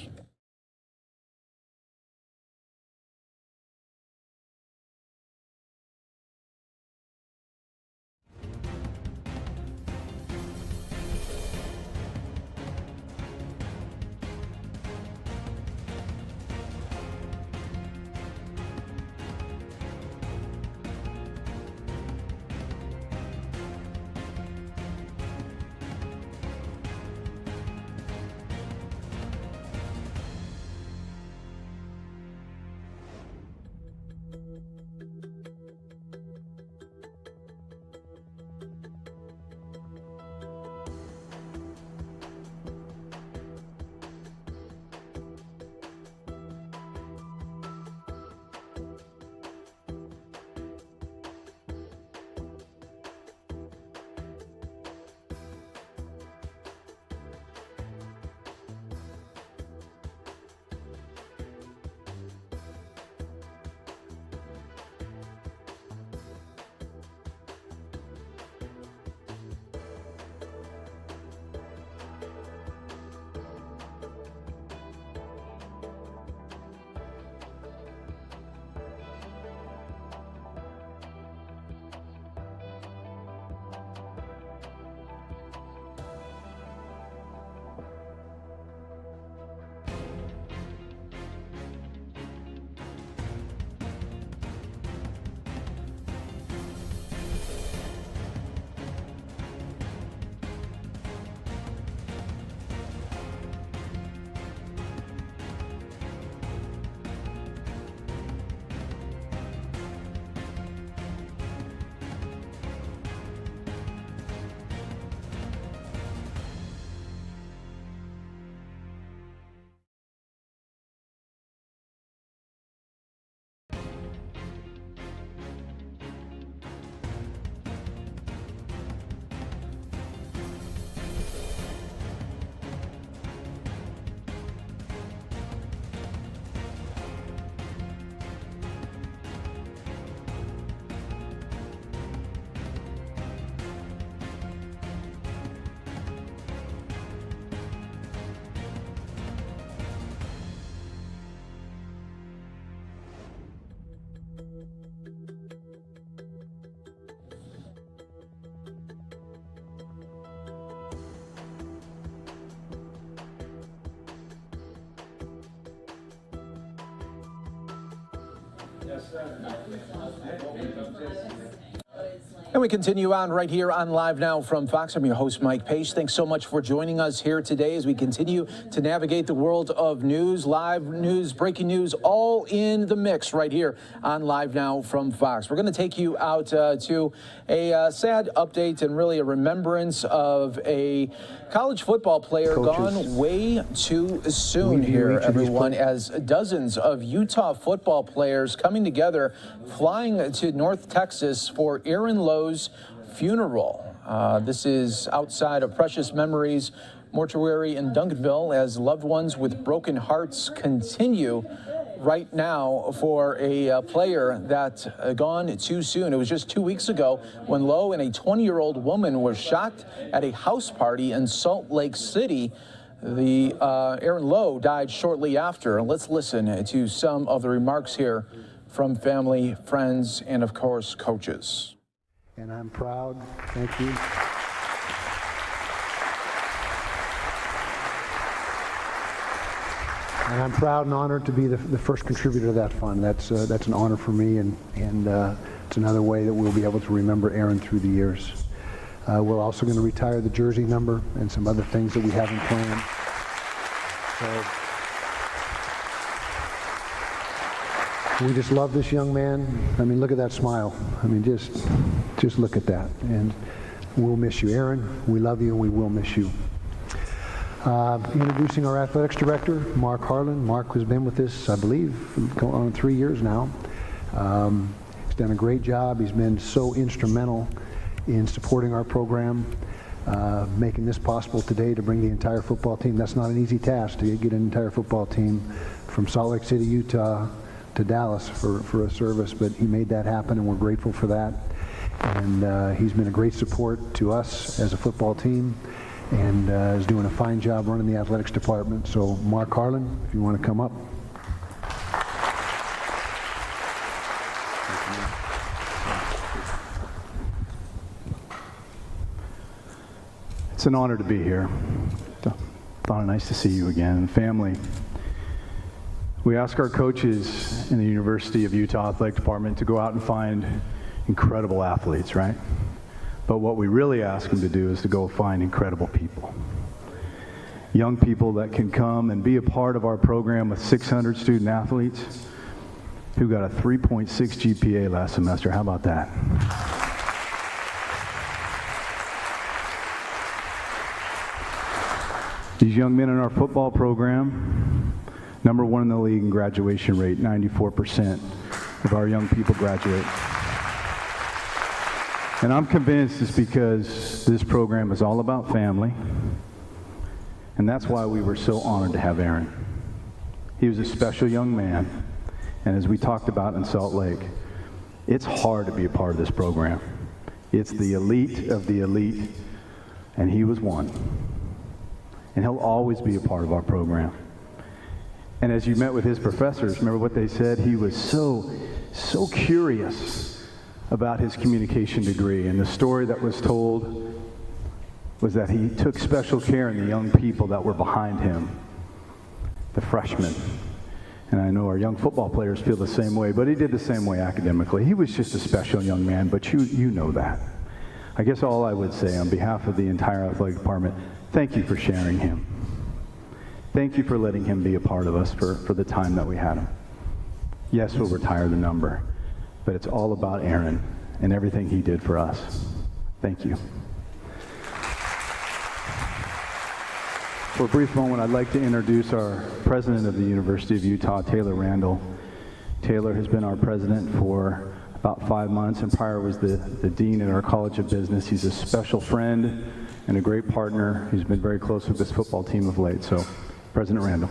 And we continue on right here on Live Now from Fox. I'm your host, Mike Pace. Thanks so much for joining us here today as we continue to navigate the world of news, live news, breaking news, all in the mix right here on Live Now from Fox. We're going to take you out to a sad update and really a remembrance of a college football player gone way too soon here, everyone, as dozens of Utah football players coming together, flying to North Texas for Aaron Lowe's funeral. This is outside of Precious Memories Mortuary in Duncanville as loved ones with broken hearts continue right now for a player that gone too soon. It was just 2 weeks ago when Lowe and a 20-year-old woman were shot at a house party in Salt Lake City. The Aaron Lowe died shortly after. Let's listen to some of the remarks here from family, friends, and of course, coaches. And I'm proud. Thank you. And I'm proud and honored to be the first contributor to that fund. That's an honor for me, and it's another way that we'll be able to remember Aaron through the years. We're also going to retire the jersey number and some other things that we haven't planned. So we just love this young man. I mean, look at that smile. I mean, just look at that. And we'll miss you, Aaron. We love you, and we will miss you. Introducing our athletics director, Mark Harlan. Mark has been with us, I believe, going on 3 years now. He's done a great job. He's been so instrumental in supporting our program, making this possible today to bring the entire football team. That's not an easy task to get an entire football team from Salt Lake City, Utah to Dallas for a service, but he made that happen and we're grateful for that. And he's been a great support to us as a football team and is doing a fine job running the athletics department. So Mark Harlan, if you want to come up. It's an honor to be here. Donna, nice to see you again. Family, we ask our coaches in the University of Utah Athletic Department to go out and find incredible athletes, right? But what we really ask them to do is to go find incredible people. Young people that can come and be a part of our program with 600 student athletes who got a 3.6 GPA last semester. How about that? These young men in our football program, #1 in the league in graduation rate, 94% of our young people graduate. And I'm convinced it's because this program is all about family, and that's why we were so honored to have Aaron. He was a special young man, and as we talked about in Salt Lake, it's hard to be a part of this program. It's the elite of the elite, and he was one. And he'll always be a part of our program. And as you met with his professors, remember what they said? He was so curious about his communication degree. And the story that was told was that he took special care in the young people that were behind him, the freshmen. And I know our young football players feel the same way, but he did the same way academically. He was just a special young man, but you know that. I guess all I would say on behalf of the entire athletic department, thank you for sharing him. Thank you for letting him be a part of us for the time that we had him. Yes, we'll retire the number, but it's all about Aaron and everything he did for us. Thank you. For a brief moment, I'd like to introduce our president of the University of Utah, Taylor Randall. Taylor has been our president for about 5 months, and prior was the dean at our College of Business. He's a special friend and a great partner. He's been very close with this football team of late. So, President Randall.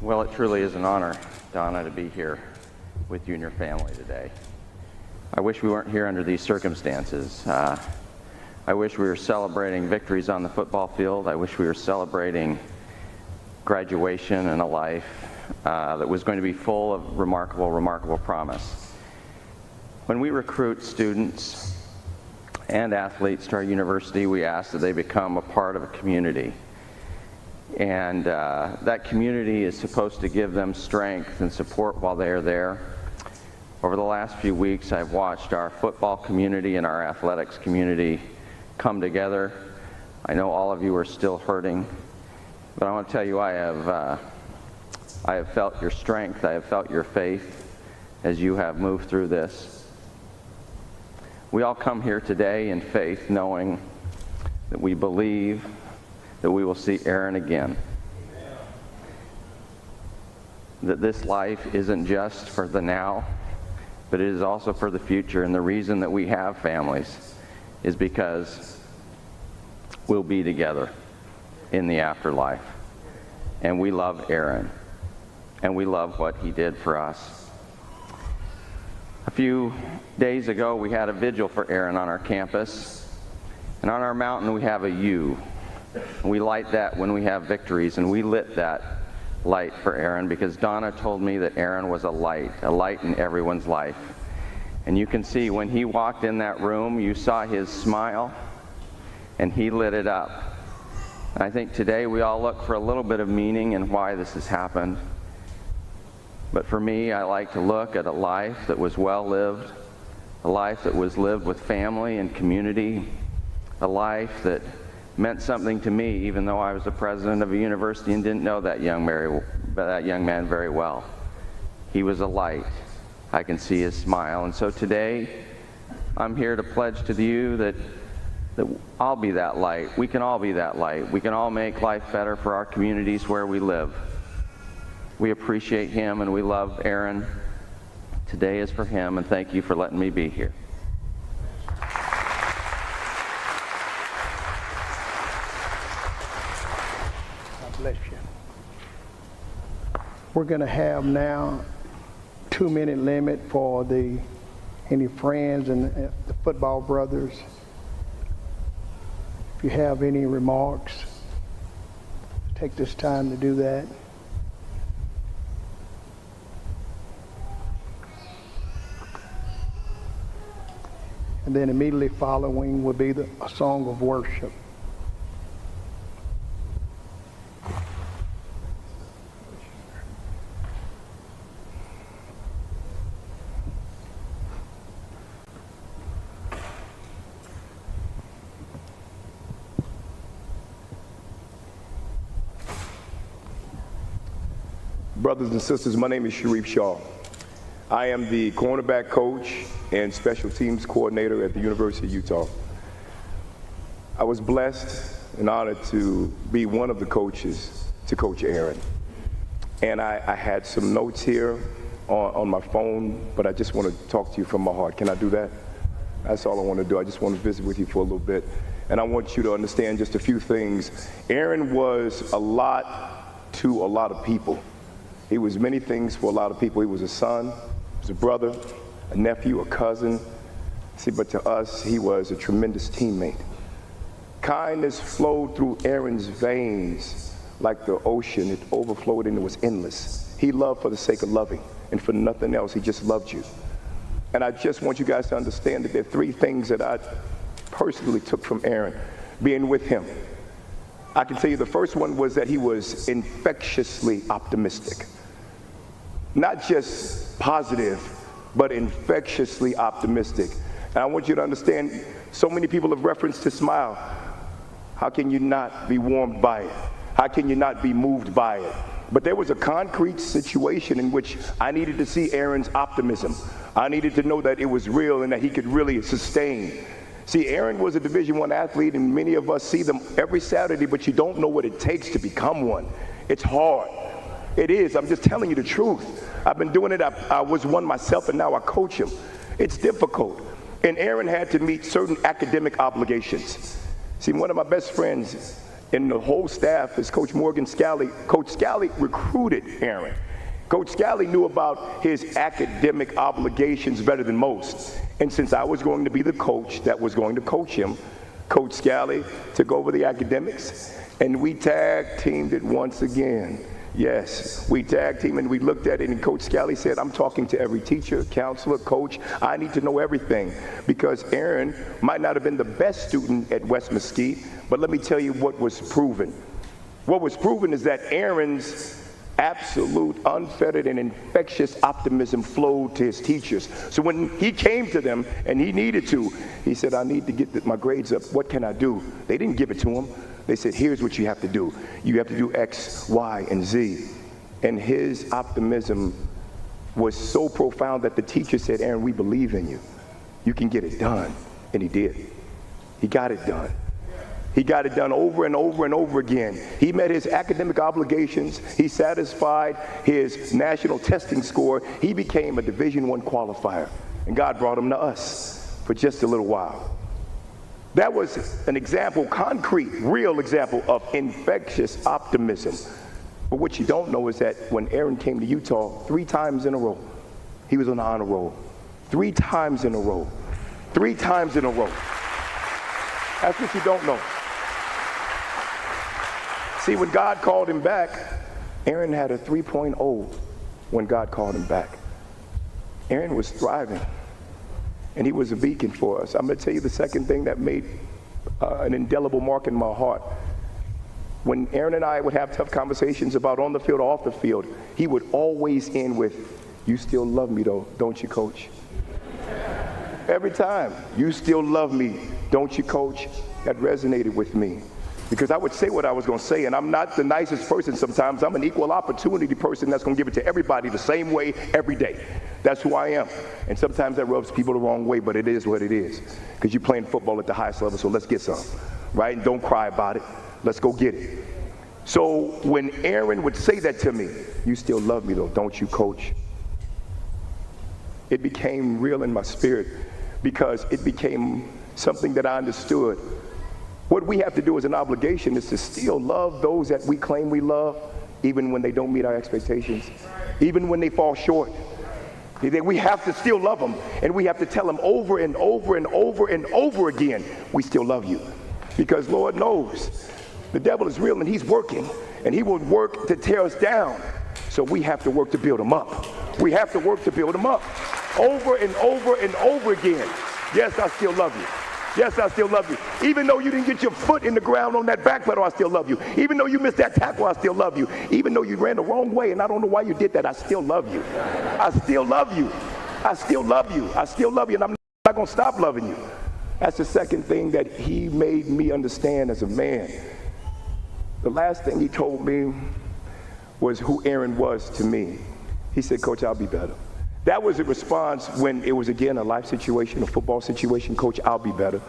Well, it truly is an honor, Donna, to be here with you and your family today. I wish we weren't here under these circumstances. I wish we were celebrating victories on the football field. I wish we were celebrating graduation and a life that was going to be full of remarkable promise. When we recruit students and athletes to our university, we ask that they become a part of a community. And that community is supposed to give them strength and support while they are there. Over the last few weeks, I've watched our football community and our athletics community come together. I know all of you are still hurting, but I want to tell you I have felt your strength, I have felt your faith as you have moved through this. We all come here today in faith, knowing that we believe that we will see Aaron again. That this life isn't just for the now, but it is also for the future. And the reason that we have families is because we'll be together in the afterlife. And we love Aaron, and we love what he did for us. A few days ago, we had a vigil for Aaron on our campus, and on our mountain we have a U. We light that when we have victories, and we lit that light for Aaron because Donna told me that Aaron was a light in everyone's life. And you can see when he walked in that room, you saw his smile, and he lit it up. And I think today we all look for a little bit of meaning in why this has happened. But for me, I like to look at a life that was well lived, a life that was lived with family and community, a life that meant something to me, even though I was the president of a university and didn't know that young man very well. He was a light. I can see his smile. And so today, I'm here to pledge to you that I'll be that light. We can all be that light. We can all make life better for our communities where we live. We appreciate him and we love Aaron. Today is for him, and thank you for letting me be here. God bless you. We're going to have now 2-minute limit for any friends and the football brothers. If you have any remarks, take this time to do that. And then immediately following will be a song of worship. Brothers and sisters, my name is Sharif Shaw. I am the cornerback coach and special teams coordinator at the University of Utah. I was blessed and honored to be one of the coaches to coach Aaron. And I had some notes here on my phone, but I just want to talk to you from my heart. Can I do that? That's all I want to do. I just want to visit with you for a little bit. And I want you to understand just a few things. Aaron was a lot to a lot of people. He was many things for a lot of people. He was a son, he was a brother, a nephew, a cousin. See, but to us, he was a tremendous teammate. Kindness flowed through Aaron's veins like the ocean. It overflowed and it was endless. He loved for the sake of loving, and for nothing else, he just loved you. And I just want you guys to understand that there are 3 things that I personally took from Aaron being with him. I can tell you the first one was that he was infectiously optimistic. Not just positive, but infectiously optimistic. And I want you to understand, so many people have referenced his smile. How can you not be warmed by it? How can you not be moved by it? But there was a concrete situation in which I needed to see Aaron's optimism. I needed to know that it was real and that he could really sustain. See, Aaron was a Division I athlete, and many of us see them every Saturday, but you don't know what it takes to become one. It's hard. It is. I'm just telling you the truth. I've been doing it. I was one myself, and now I coach him. It's difficult. And Aaron had to meet certain academic obligations. See, one of my best friends in the whole staff is Coach Morgan Scally. Coach Scally recruited Aaron. Coach Scally knew about his academic obligations better than most. And since I was going to be the coach that was going to coach him, Coach Scally took over the academics, and we tag-teamed it once again. Yes, we tag-teamed, and we looked at it, and Coach Scally said, I'm talking to every teacher, counselor, coach. I need to know everything, because Aaron might not have been the best student at West Mesquite, but let me tell you what was proven. What was proven is that Aaron's absolute, unfettered, and infectious optimism flowed to his teachers. So when he came to them, and he needed to, he said, I need to get my grades up. What can I do? They didn't give it to him. They said, here's what you have to do. You have to do X, Y, and Z. And his optimism was so profound that the teacher said, Aaron, we believe in you. You can get it done. And he did. He got it done. He got it done over and over and over again. He met his academic obligations. He satisfied his national testing score. He became a Division I qualifier. And God brought him to us for just a little while. That was an example, concrete, real example of infectious optimism. But what you don't know is that when Aaron came to Utah 3 times in a row, he was on the honor roll. 3 times in a row. 3 times in a row. That's what you don't know. See, when God called him back, Aaron had a 3.0 when God called him back. Aaron was thriving, and he was a beacon for us. I'm going to tell you the second thing that made an indelible mark in my heart. When Aaron and I would have tough conversations about on the field or off the field, he would always end with, you still love me though, don't you, coach? Every time, you still love me, don't you, coach? That resonated with me. Because I would say what I was going to say, and I'm not the nicest person sometimes. I'm an equal opportunity person that's going to give it to everybody the same way every day. That's who I am. And sometimes that rubs people the wrong way, but it is what it is. Because you're playing football at the highest level, so let's get some, right? And don't cry about it. Let's go get it. So when Aaron would say that to me, "You still love me though, don't you, coach?" It became real in my spirit because it became something that I understood. What we have to do as an obligation is to still love those that we claim we love, even when they don't meet our expectations, even when they fall short. We have to still love them, and we have to tell them over and over and over and over again, we still love you. Because Lord knows the devil is real and he's working, and he will work to tear us down. So we have to work to build them up. We have to work to build them up over and over and over again. Yes, I still love you. Yes, I still love you. Even though you didn't get your foot in the ground on that back pedal, I still love you. Even though you missed that tackle, I still love you. Even though you ran the wrong way and I don't know why you did that, I still love you. I still love you. I still love you. I still love you, and I'm not going to stop loving you. That's the second thing that he made me understand as a man. The last thing he told me was who Aaron was to me. He said, "Coach, I'll be better." That was a response when it was, again, a life situation, a football situation. "Coach, I'll be better."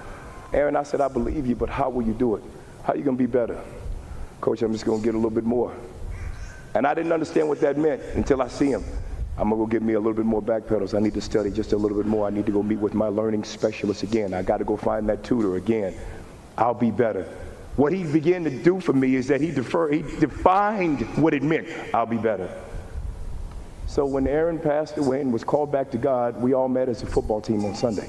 "Aaron," I said, "I believe you, but how will you do it? How are you going to be better?" "Coach, I'm just going to get a little bit more." And I didn't understand what that meant until I see him. "I'm going to go get me a little bit more back pedals. I need to study just a little bit more. I need to go meet with my learning specialist again. I got to go find that tutor again. I'll be better." What he began to do for me is that he defined what it meant. I'll be better. So when Aaron passed away and was called back to God, we all met as a football team on Sunday.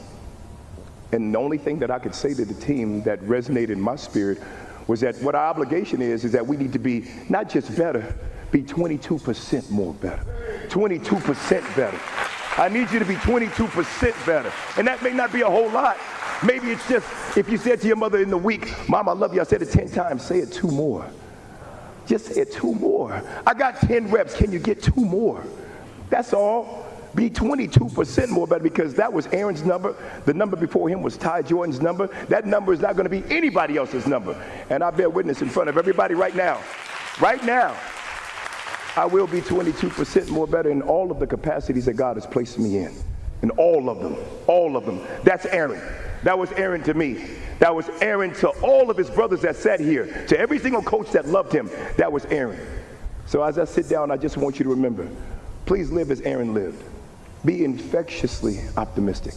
And the only thing that I could say to the team that resonated in my spirit was that what our obligation is that we need to be not just better, be 22% more better. 22% better. I need you to be 22% better. And that may not be a whole lot. Maybe it's just, if you said to your mother in the week, "Mom, I love you," I said it 10 times, say it 2 more. Just say it 2 more. "I got 10 reps, can you get 2 more? That's all. Be 22% more better, because that was Aaron's number. The number before him was Ty Jordan's number. That number is not going to be anybody else's number. And I bear witness in front of everybody right now. Right now, I will be 22% more better in all of the capacities that God has placed me in. In all of them. All of them. That's Aaron. That was Aaron to me. That was Aaron to all of his brothers that sat here. To every single coach that loved him. That was Aaron. So as I sit down, I just want you to remember, please live as Aaron lived. Be infectiously optimistic.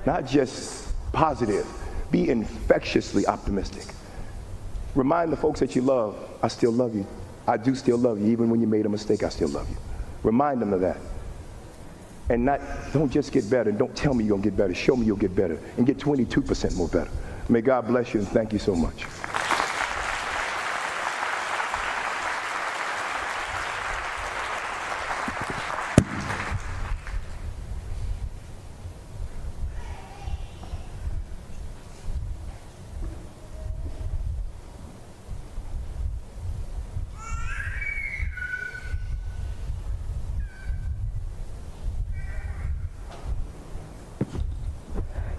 Not just positive. Be infectiously optimistic. Remind the folks that you love, I still love you. I do still love you. Even when you made a mistake, I still love you. Remind them of that. And don't just get better. Don't tell me you're going to get better. Show me you'll get better. And get 22% more better. May God bless you, and thank you so much.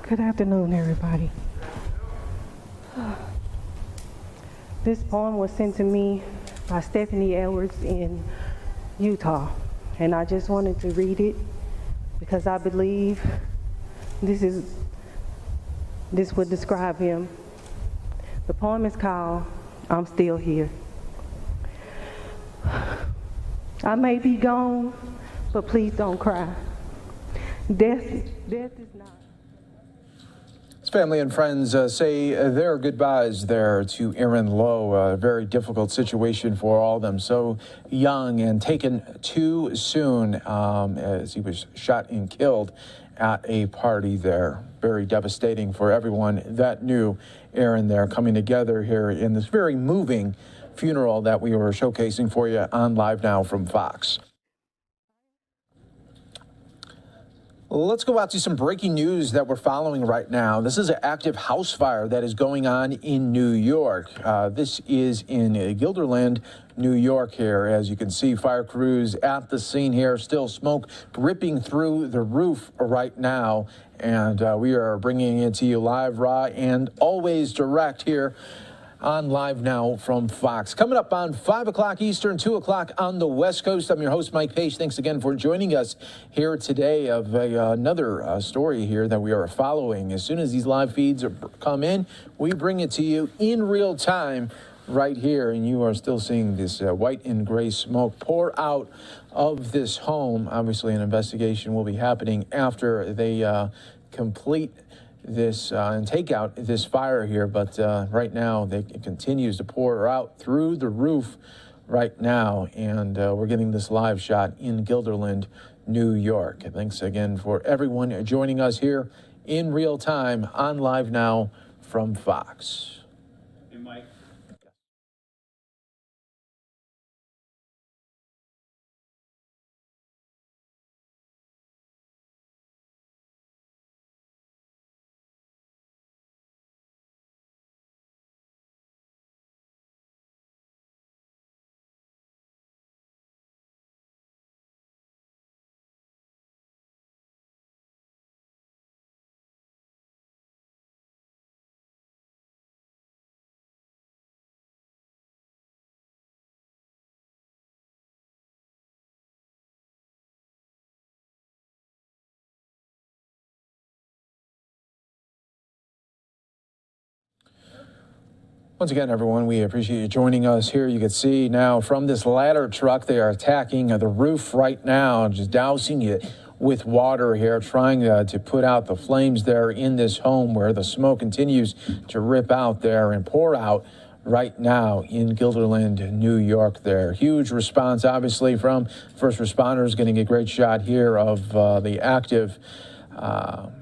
Good afternoon, everybody. This poem was sent to me by Stephanie Edwards in Utah, and I just wanted to read it because I believe this would describe him. The poem is called "I'm Still Here." I may be gone, but please don't cry. Death is not. His family and friends say their goodbyes there to Aaron Lowe. A very difficult situation for all of them. So young and taken too soon as he was shot and killed at a party there. Very devastating for everyone that knew Aaron there, coming together here in this very moving funeral that we were showcasing for you on Live Now from Fox. Let's go out to some breaking news that we're following right now. This is an active house fire that is going on in New York. This is in Guilderland, New York here. As you can see, fire crews at the scene here, still smoke ripping through the roof right now. And we are bringing it to you live, raw, and always direct here on Live Now from Fox. Coming up on 5 o'clock Eastern, 2 o'clock on the West Coast. I'm your host, Mike Page. Thanks again for joining us here today of another story here that we are following. As soon as these live feeds come in, we bring it to you in real time right here. And you are still seeing this white and gray smoke pour out of this home. Obviously, an investigation will be happening after they complete this and take out this fire here, but right now it continues to pour out through the roof right now, and we're getting this live shot in Guilderland, New York. Thanks again for everyone joining us here in real time on Live Now from Fox. Hey, Mike. Once again, everyone, we appreciate you joining us here. You can see now from this ladder truck, they are attacking the roof right now, just dousing it with water here, trying to put out the flames there in this home where the smoke continues to rip out there and pour out right now in Guilderland, New York there. Huge response, obviously, from first responders, getting a great shot here of the active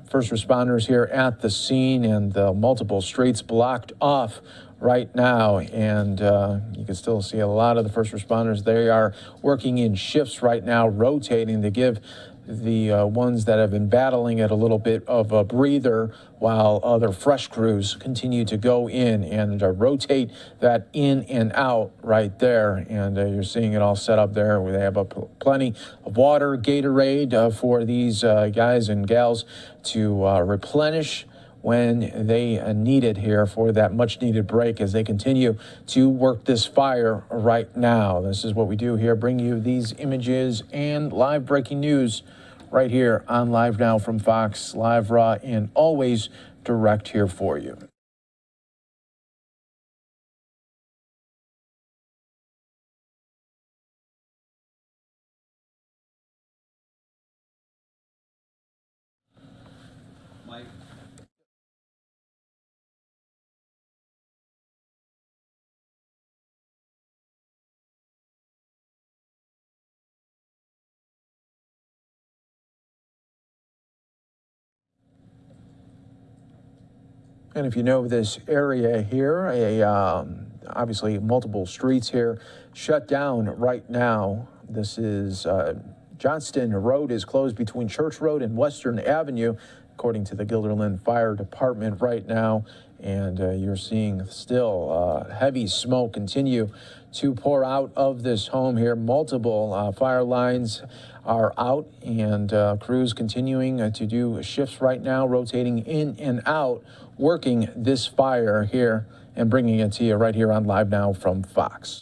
first responders here at the scene, and the multiple streets blocked off right now, and you can still see a lot of the first responders. They are working in shifts right now, rotating to give the ones that have been battling it a little bit of a breather, while other fresh crews continue to go in and rotate that in and out right there. And you're seeing it all set up there where they have plenty of water, Gatorade for these guys and gals to replenish when they need it here for that much needed break as they continue to work this fire right now. This is what we do here, bring you these images and live breaking news right here on Live Now from Fox, live, raw, and always direct here for you. Mike. And if you know this area here, obviously multiple streets here shut down right now. This is Johnston Road is closed between Church Road and Western Avenue, according to the Guilderland Fire Department right now. And you're seeing still heavy smoke continue to pour out of this home here. Multiple fire lines are out, and crews continuing to do shifts right now, rotating in and out, working this fire here and bringing it to you right here on Live Now from Fox.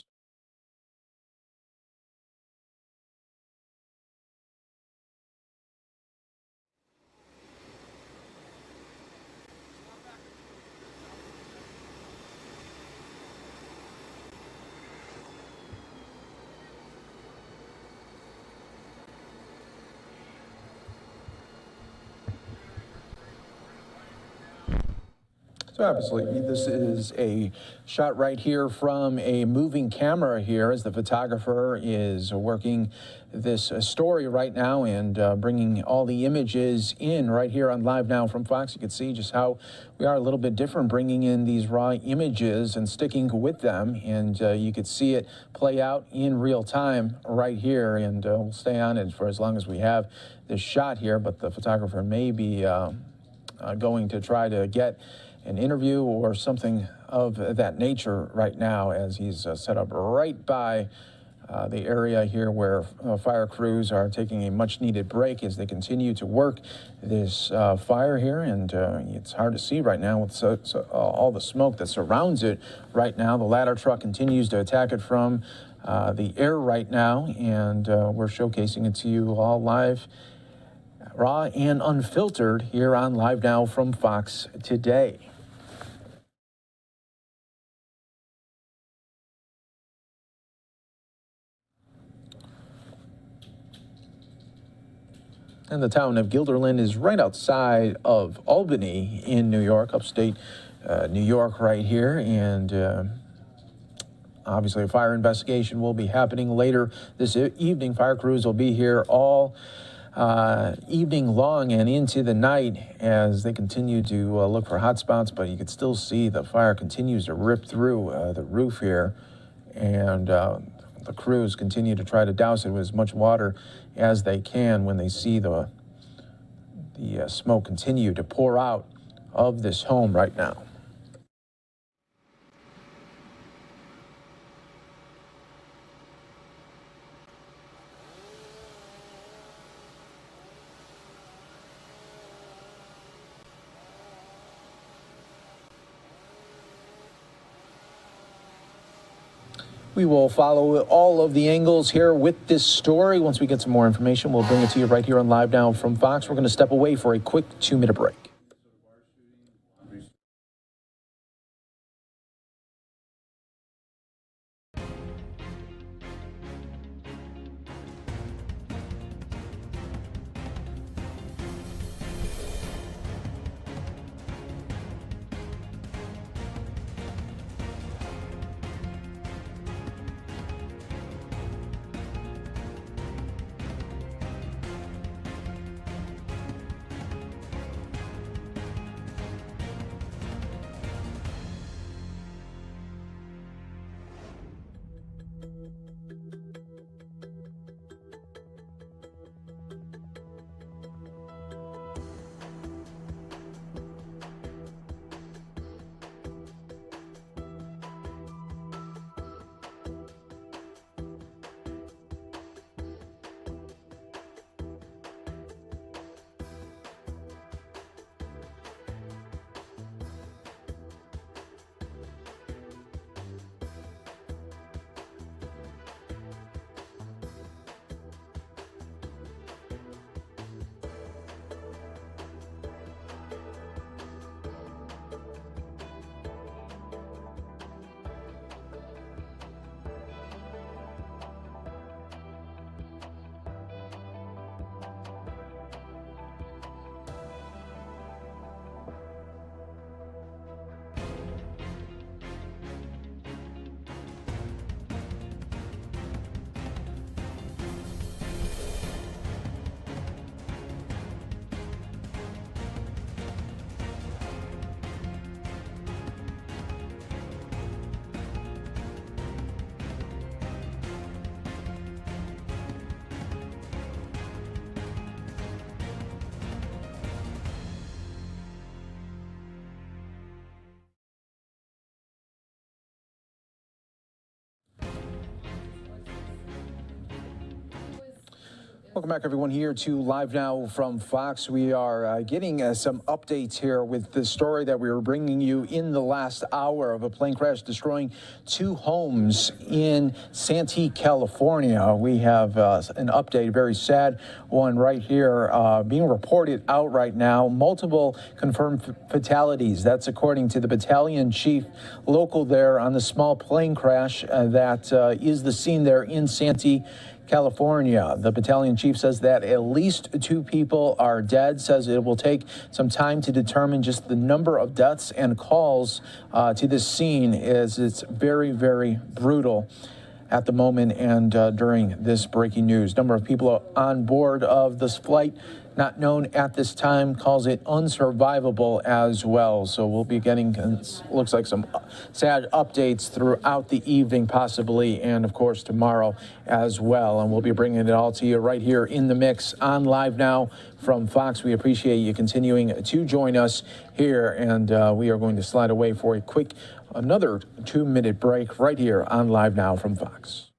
So obviously, this is a shot right here from a moving camera here as the photographer is working this story right now and bringing all the images in right here on Live Now from Fox. You can see just how we are a little bit different, bringing in these raw images and sticking with them. And you could see it play out in real time right here. And we'll stay on it for as long as we have this shot here. But the photographer may be going to try to get an interview or something of that nature right now as he's set up right by the area here where fire crews are taking a much-needed break as they continue to work this fire here. And it's hard to see right now with all the smoke that surrounds it right now. The ladder truck continues to attack it from the air right now, and we're showcasing it to you all live, raw and unfiltered, here on Live Now from Fox Today. And the town of Guilderland is right outside of Albany in New York, upstate New York right here. And obviously a fire investigation will be happening later this evening. Fire crews will be here all evening long and into the night as they continue to look for hot spots. But you can still see the fire continues to rip through the roof here. And the crews continue to try to douse it with as much water as they can when they see the smoke continue to pour out of this home right now. We will follow all of the angles here with this story. Once we get some more information, we'll bring it to you right here on Live Now from Fox. We're going to step away for a quick 2-minute break. Welcome back, everyone, here to Live Now from Fox. We are getting some updates here with the story that we were bringing you in the last hour of a plane crash destroying 2 homes in Santee, California. We have an update, a very sad one right here, being reported out right now. Multiple confirmed fatalities. That's according to the battalion chief local there on the small plane crash that is the scene there in Santee, California. The battalion chief says that at least 2 people are dead, says it will take some time to determine just the number of deaths and calls to this scene, as it's very, very brutal at the moment and during this breaking news. Number of people on board of this flight not known at this time, calls it unsurvivable as well. So we'll be getting, looks like, some sad updates throughout the evening possibly, and of course tomorrow as well. And we'll be bringing it all to you right here in the mix on Live Now from Fox. We appreciate you continuing to join us here, and we are going to slide away for a quick, another 2-minute break right here on Live Now from Fox.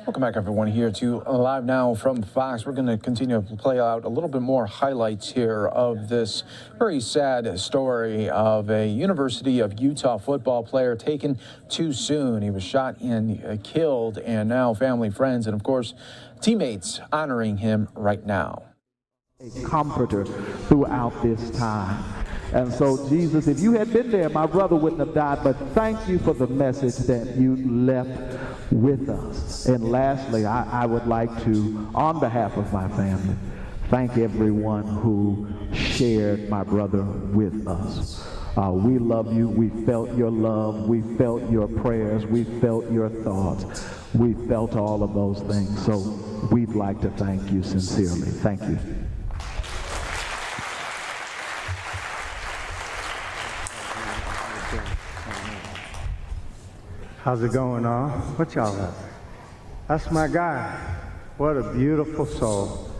Welcome back, everyone, here to Live Now from Fox. We're going to continue to play out a little bit more highlights here of this very sad story of a University of Utah football player taken too soon. He was shot and killed, and now family, friends, and, of course, teammates honoring him right now. A comforter throughout this time. And so, Jesus, if you had been there, my brother wouldn't have died, but thank you for the message that you left with us. And lastly, I would like to, on behalf of my family, thank everyone who shared my brother with us. We love you. We felt your love. We felt your prayers. We felt your thoughts. We felt all of those things. So we'd like to thank you sincerely. Thank you. How's it going on? What y'all up? That's my guy. What a beautiful soul.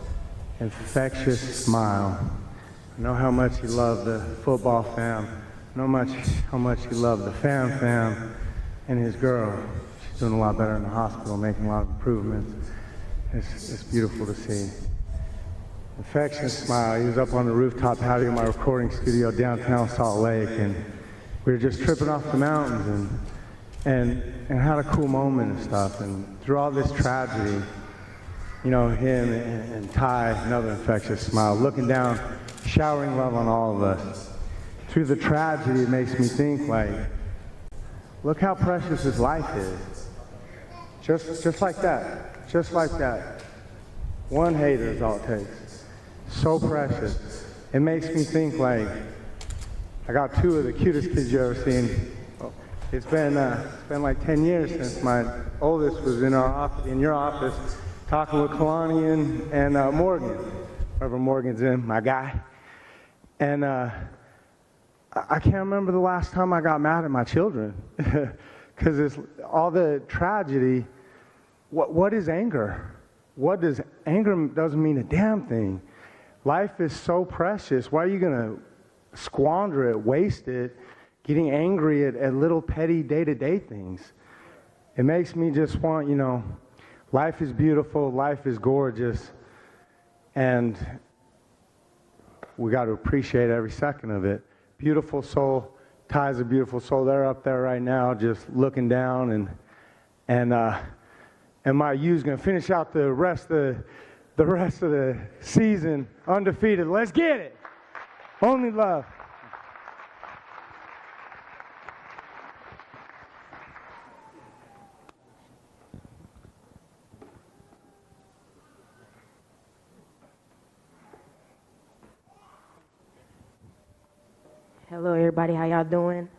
Infectious smile. I know how much he loved the football fam. I know how much he loved the fam and his girl. She's doing a lot better in the hospital, making a lot of improvements. It's beautiful to see. Infectious smile. He was up on the rooftop patio of my recording studio downtown Salt Lake, and we were just tripping off the mountains and had a cool moment and stuff. And through all this tragedy, you know, him and Ty, another infectious smile, looking down, showering love on all of us. Through the tragedy, it makes me think, like, look how precious his life is. Just like that. Just like that. One hater is all it takes. So precious. It makes me think, like, I got two of the cutest kids you ever seen. It's been like 10 years since my oldest was in your office, talking with Kalani and Morgan, wherever Morgan's in, my guy. And I can't remember the last time I got mad at my children, because it's all the tragedy. What is anger? Anger doesn't mean a damn thing. Life is so precious. Why are you gonna squander it, waste it, getting angry at little petty day-to-day things? It makes me just want, you know, life is beautiful, life is gorgeous, and we got to appreciate every second of it. Beautiful soul. Ty's a beautiful soul. They're up there right now just looking down, and my U's going to finish out the rest of the season undefeated. Let's get it. Only love. Hello, everybody. How y'all doing?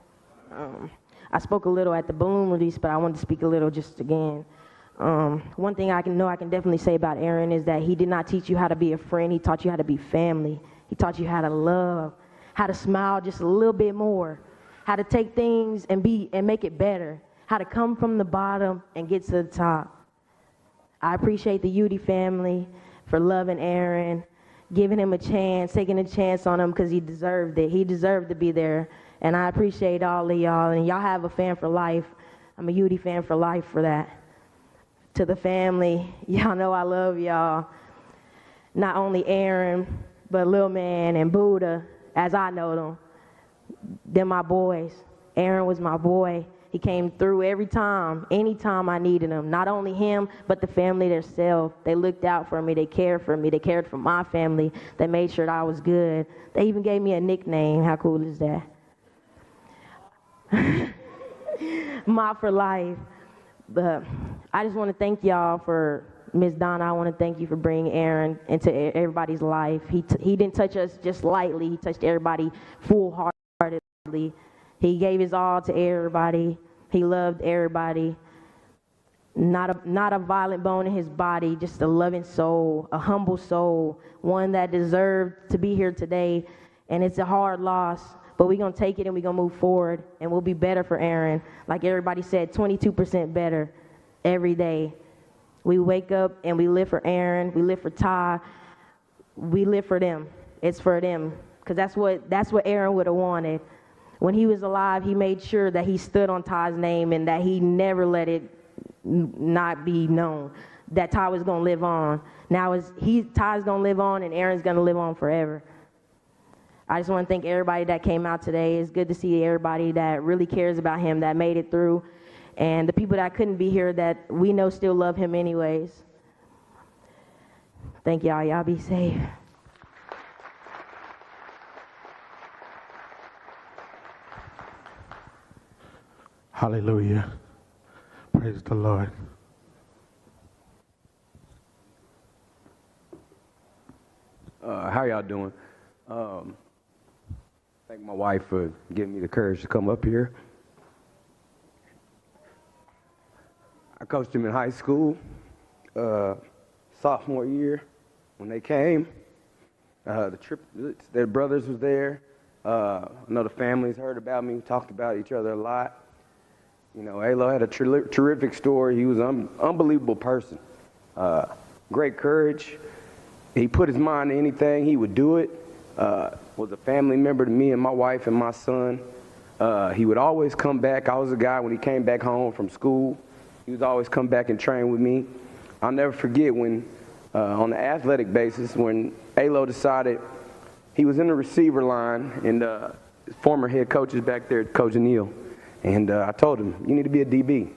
I spoke a little at the balloon release, but I wanted to speak a little just again. One thing I can definitely say about Aaron is that he did not teach you how to be a friend. He taught you how to be family. He taught you how to love, how to smile just a little bit more, how to take things and make it better, how to come from the bottom and get to the top. I appreciate the Udy family for loving Aaron, giving him a chance, taking a chance on him because he deserved it. He deserved to be there. And I appreciate all of y'all. And y'all have a fan for life. I'm a Udy fan for life for that. To the family, y'all know I love y'all. Not only Aaron, but Lil Man and Buddha, as I know them. They're my boys. Aaron was my boy. He came through every time, anytime I needed him. Not only him, but the family themselves. They looked out for me. They cared for me. They cared for my family. They made sure that I was good. They even gave me a nickname. How cool is that? Ma for life. But I just want to thank y'all for Miss Donna. I want to thank you for bringing Aaron into everybody's life. He didn't touch us just lightly. He touched everybody full-heartedly. He gave his all to everybody. He loved everybody. Not a violent bone in his body, just a loving soul, a humble soul, one that deserved to be here today. And it's a hard loss, but we're going to take it and we're going to move forward, and we'll be better for Aaron. Like everybody said, 22% better every day. We wake up and we live for Aaron. We live for Ty. We live for them. It's for them, because that's what Aaron would have wanted. When he was alive, he made sure that he stood on Ty's name and that he never let it not be known. That Ty was going to live on. Now Ty's going to live on, and Aaron's going to live on forever. I just want to thank everybody that came out today. It's good to see everybody that really cares about him, that made it through, and the people that couldn't be here that we know still love him anyways. Thank y'all. Y'all be safe. Hallelujah. Praise the Lord. How y'all doing? Thank my wife for giving me the courage to come up here. I coached him in high school, sophomore year when they came. Their brothers was there. I know the families heard about me, talked about each other a lot. You know, Alo had a terrific story. He was an unbelievable person. Great courage. He put his mind to anything, he would do it. Was a family member to me and my wife and my son. He would always come back. I was a guy when he came back home from school. He would always come back and train with me. I'll never forget when, on the athletic basis, when Alo decided he was in the receiver line, and his former head coach is back there, Coach Neal. And I told him, you need to be a DB.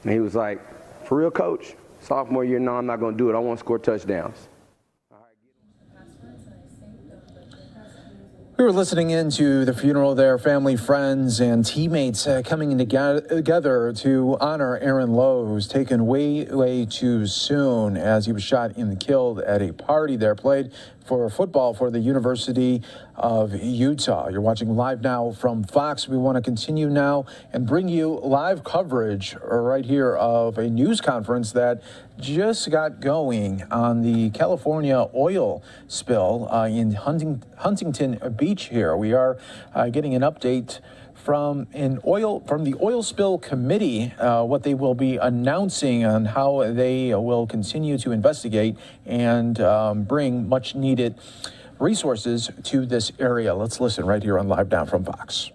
And he was like, for real, coach? Sophomore year, no, I'm not going to do it. I want to score touchdowns. We were listening into the funeral there, family, friends, and teammates coming together to honor Aaron Lowe, who was taken way too soon as he was shot and killed at a party there, played for football for the University of Utah. You're watching Live Now from Fox. We want to continue now and bring you live coverage right here of a news conference that just got going on the California oil spill in Huntington Beach here. We are getting an update from the oil spill committee, what they will be announcing on how they will continue to investigate and bring much needed resources to this area. Let's listen right here on Live Now from Fox.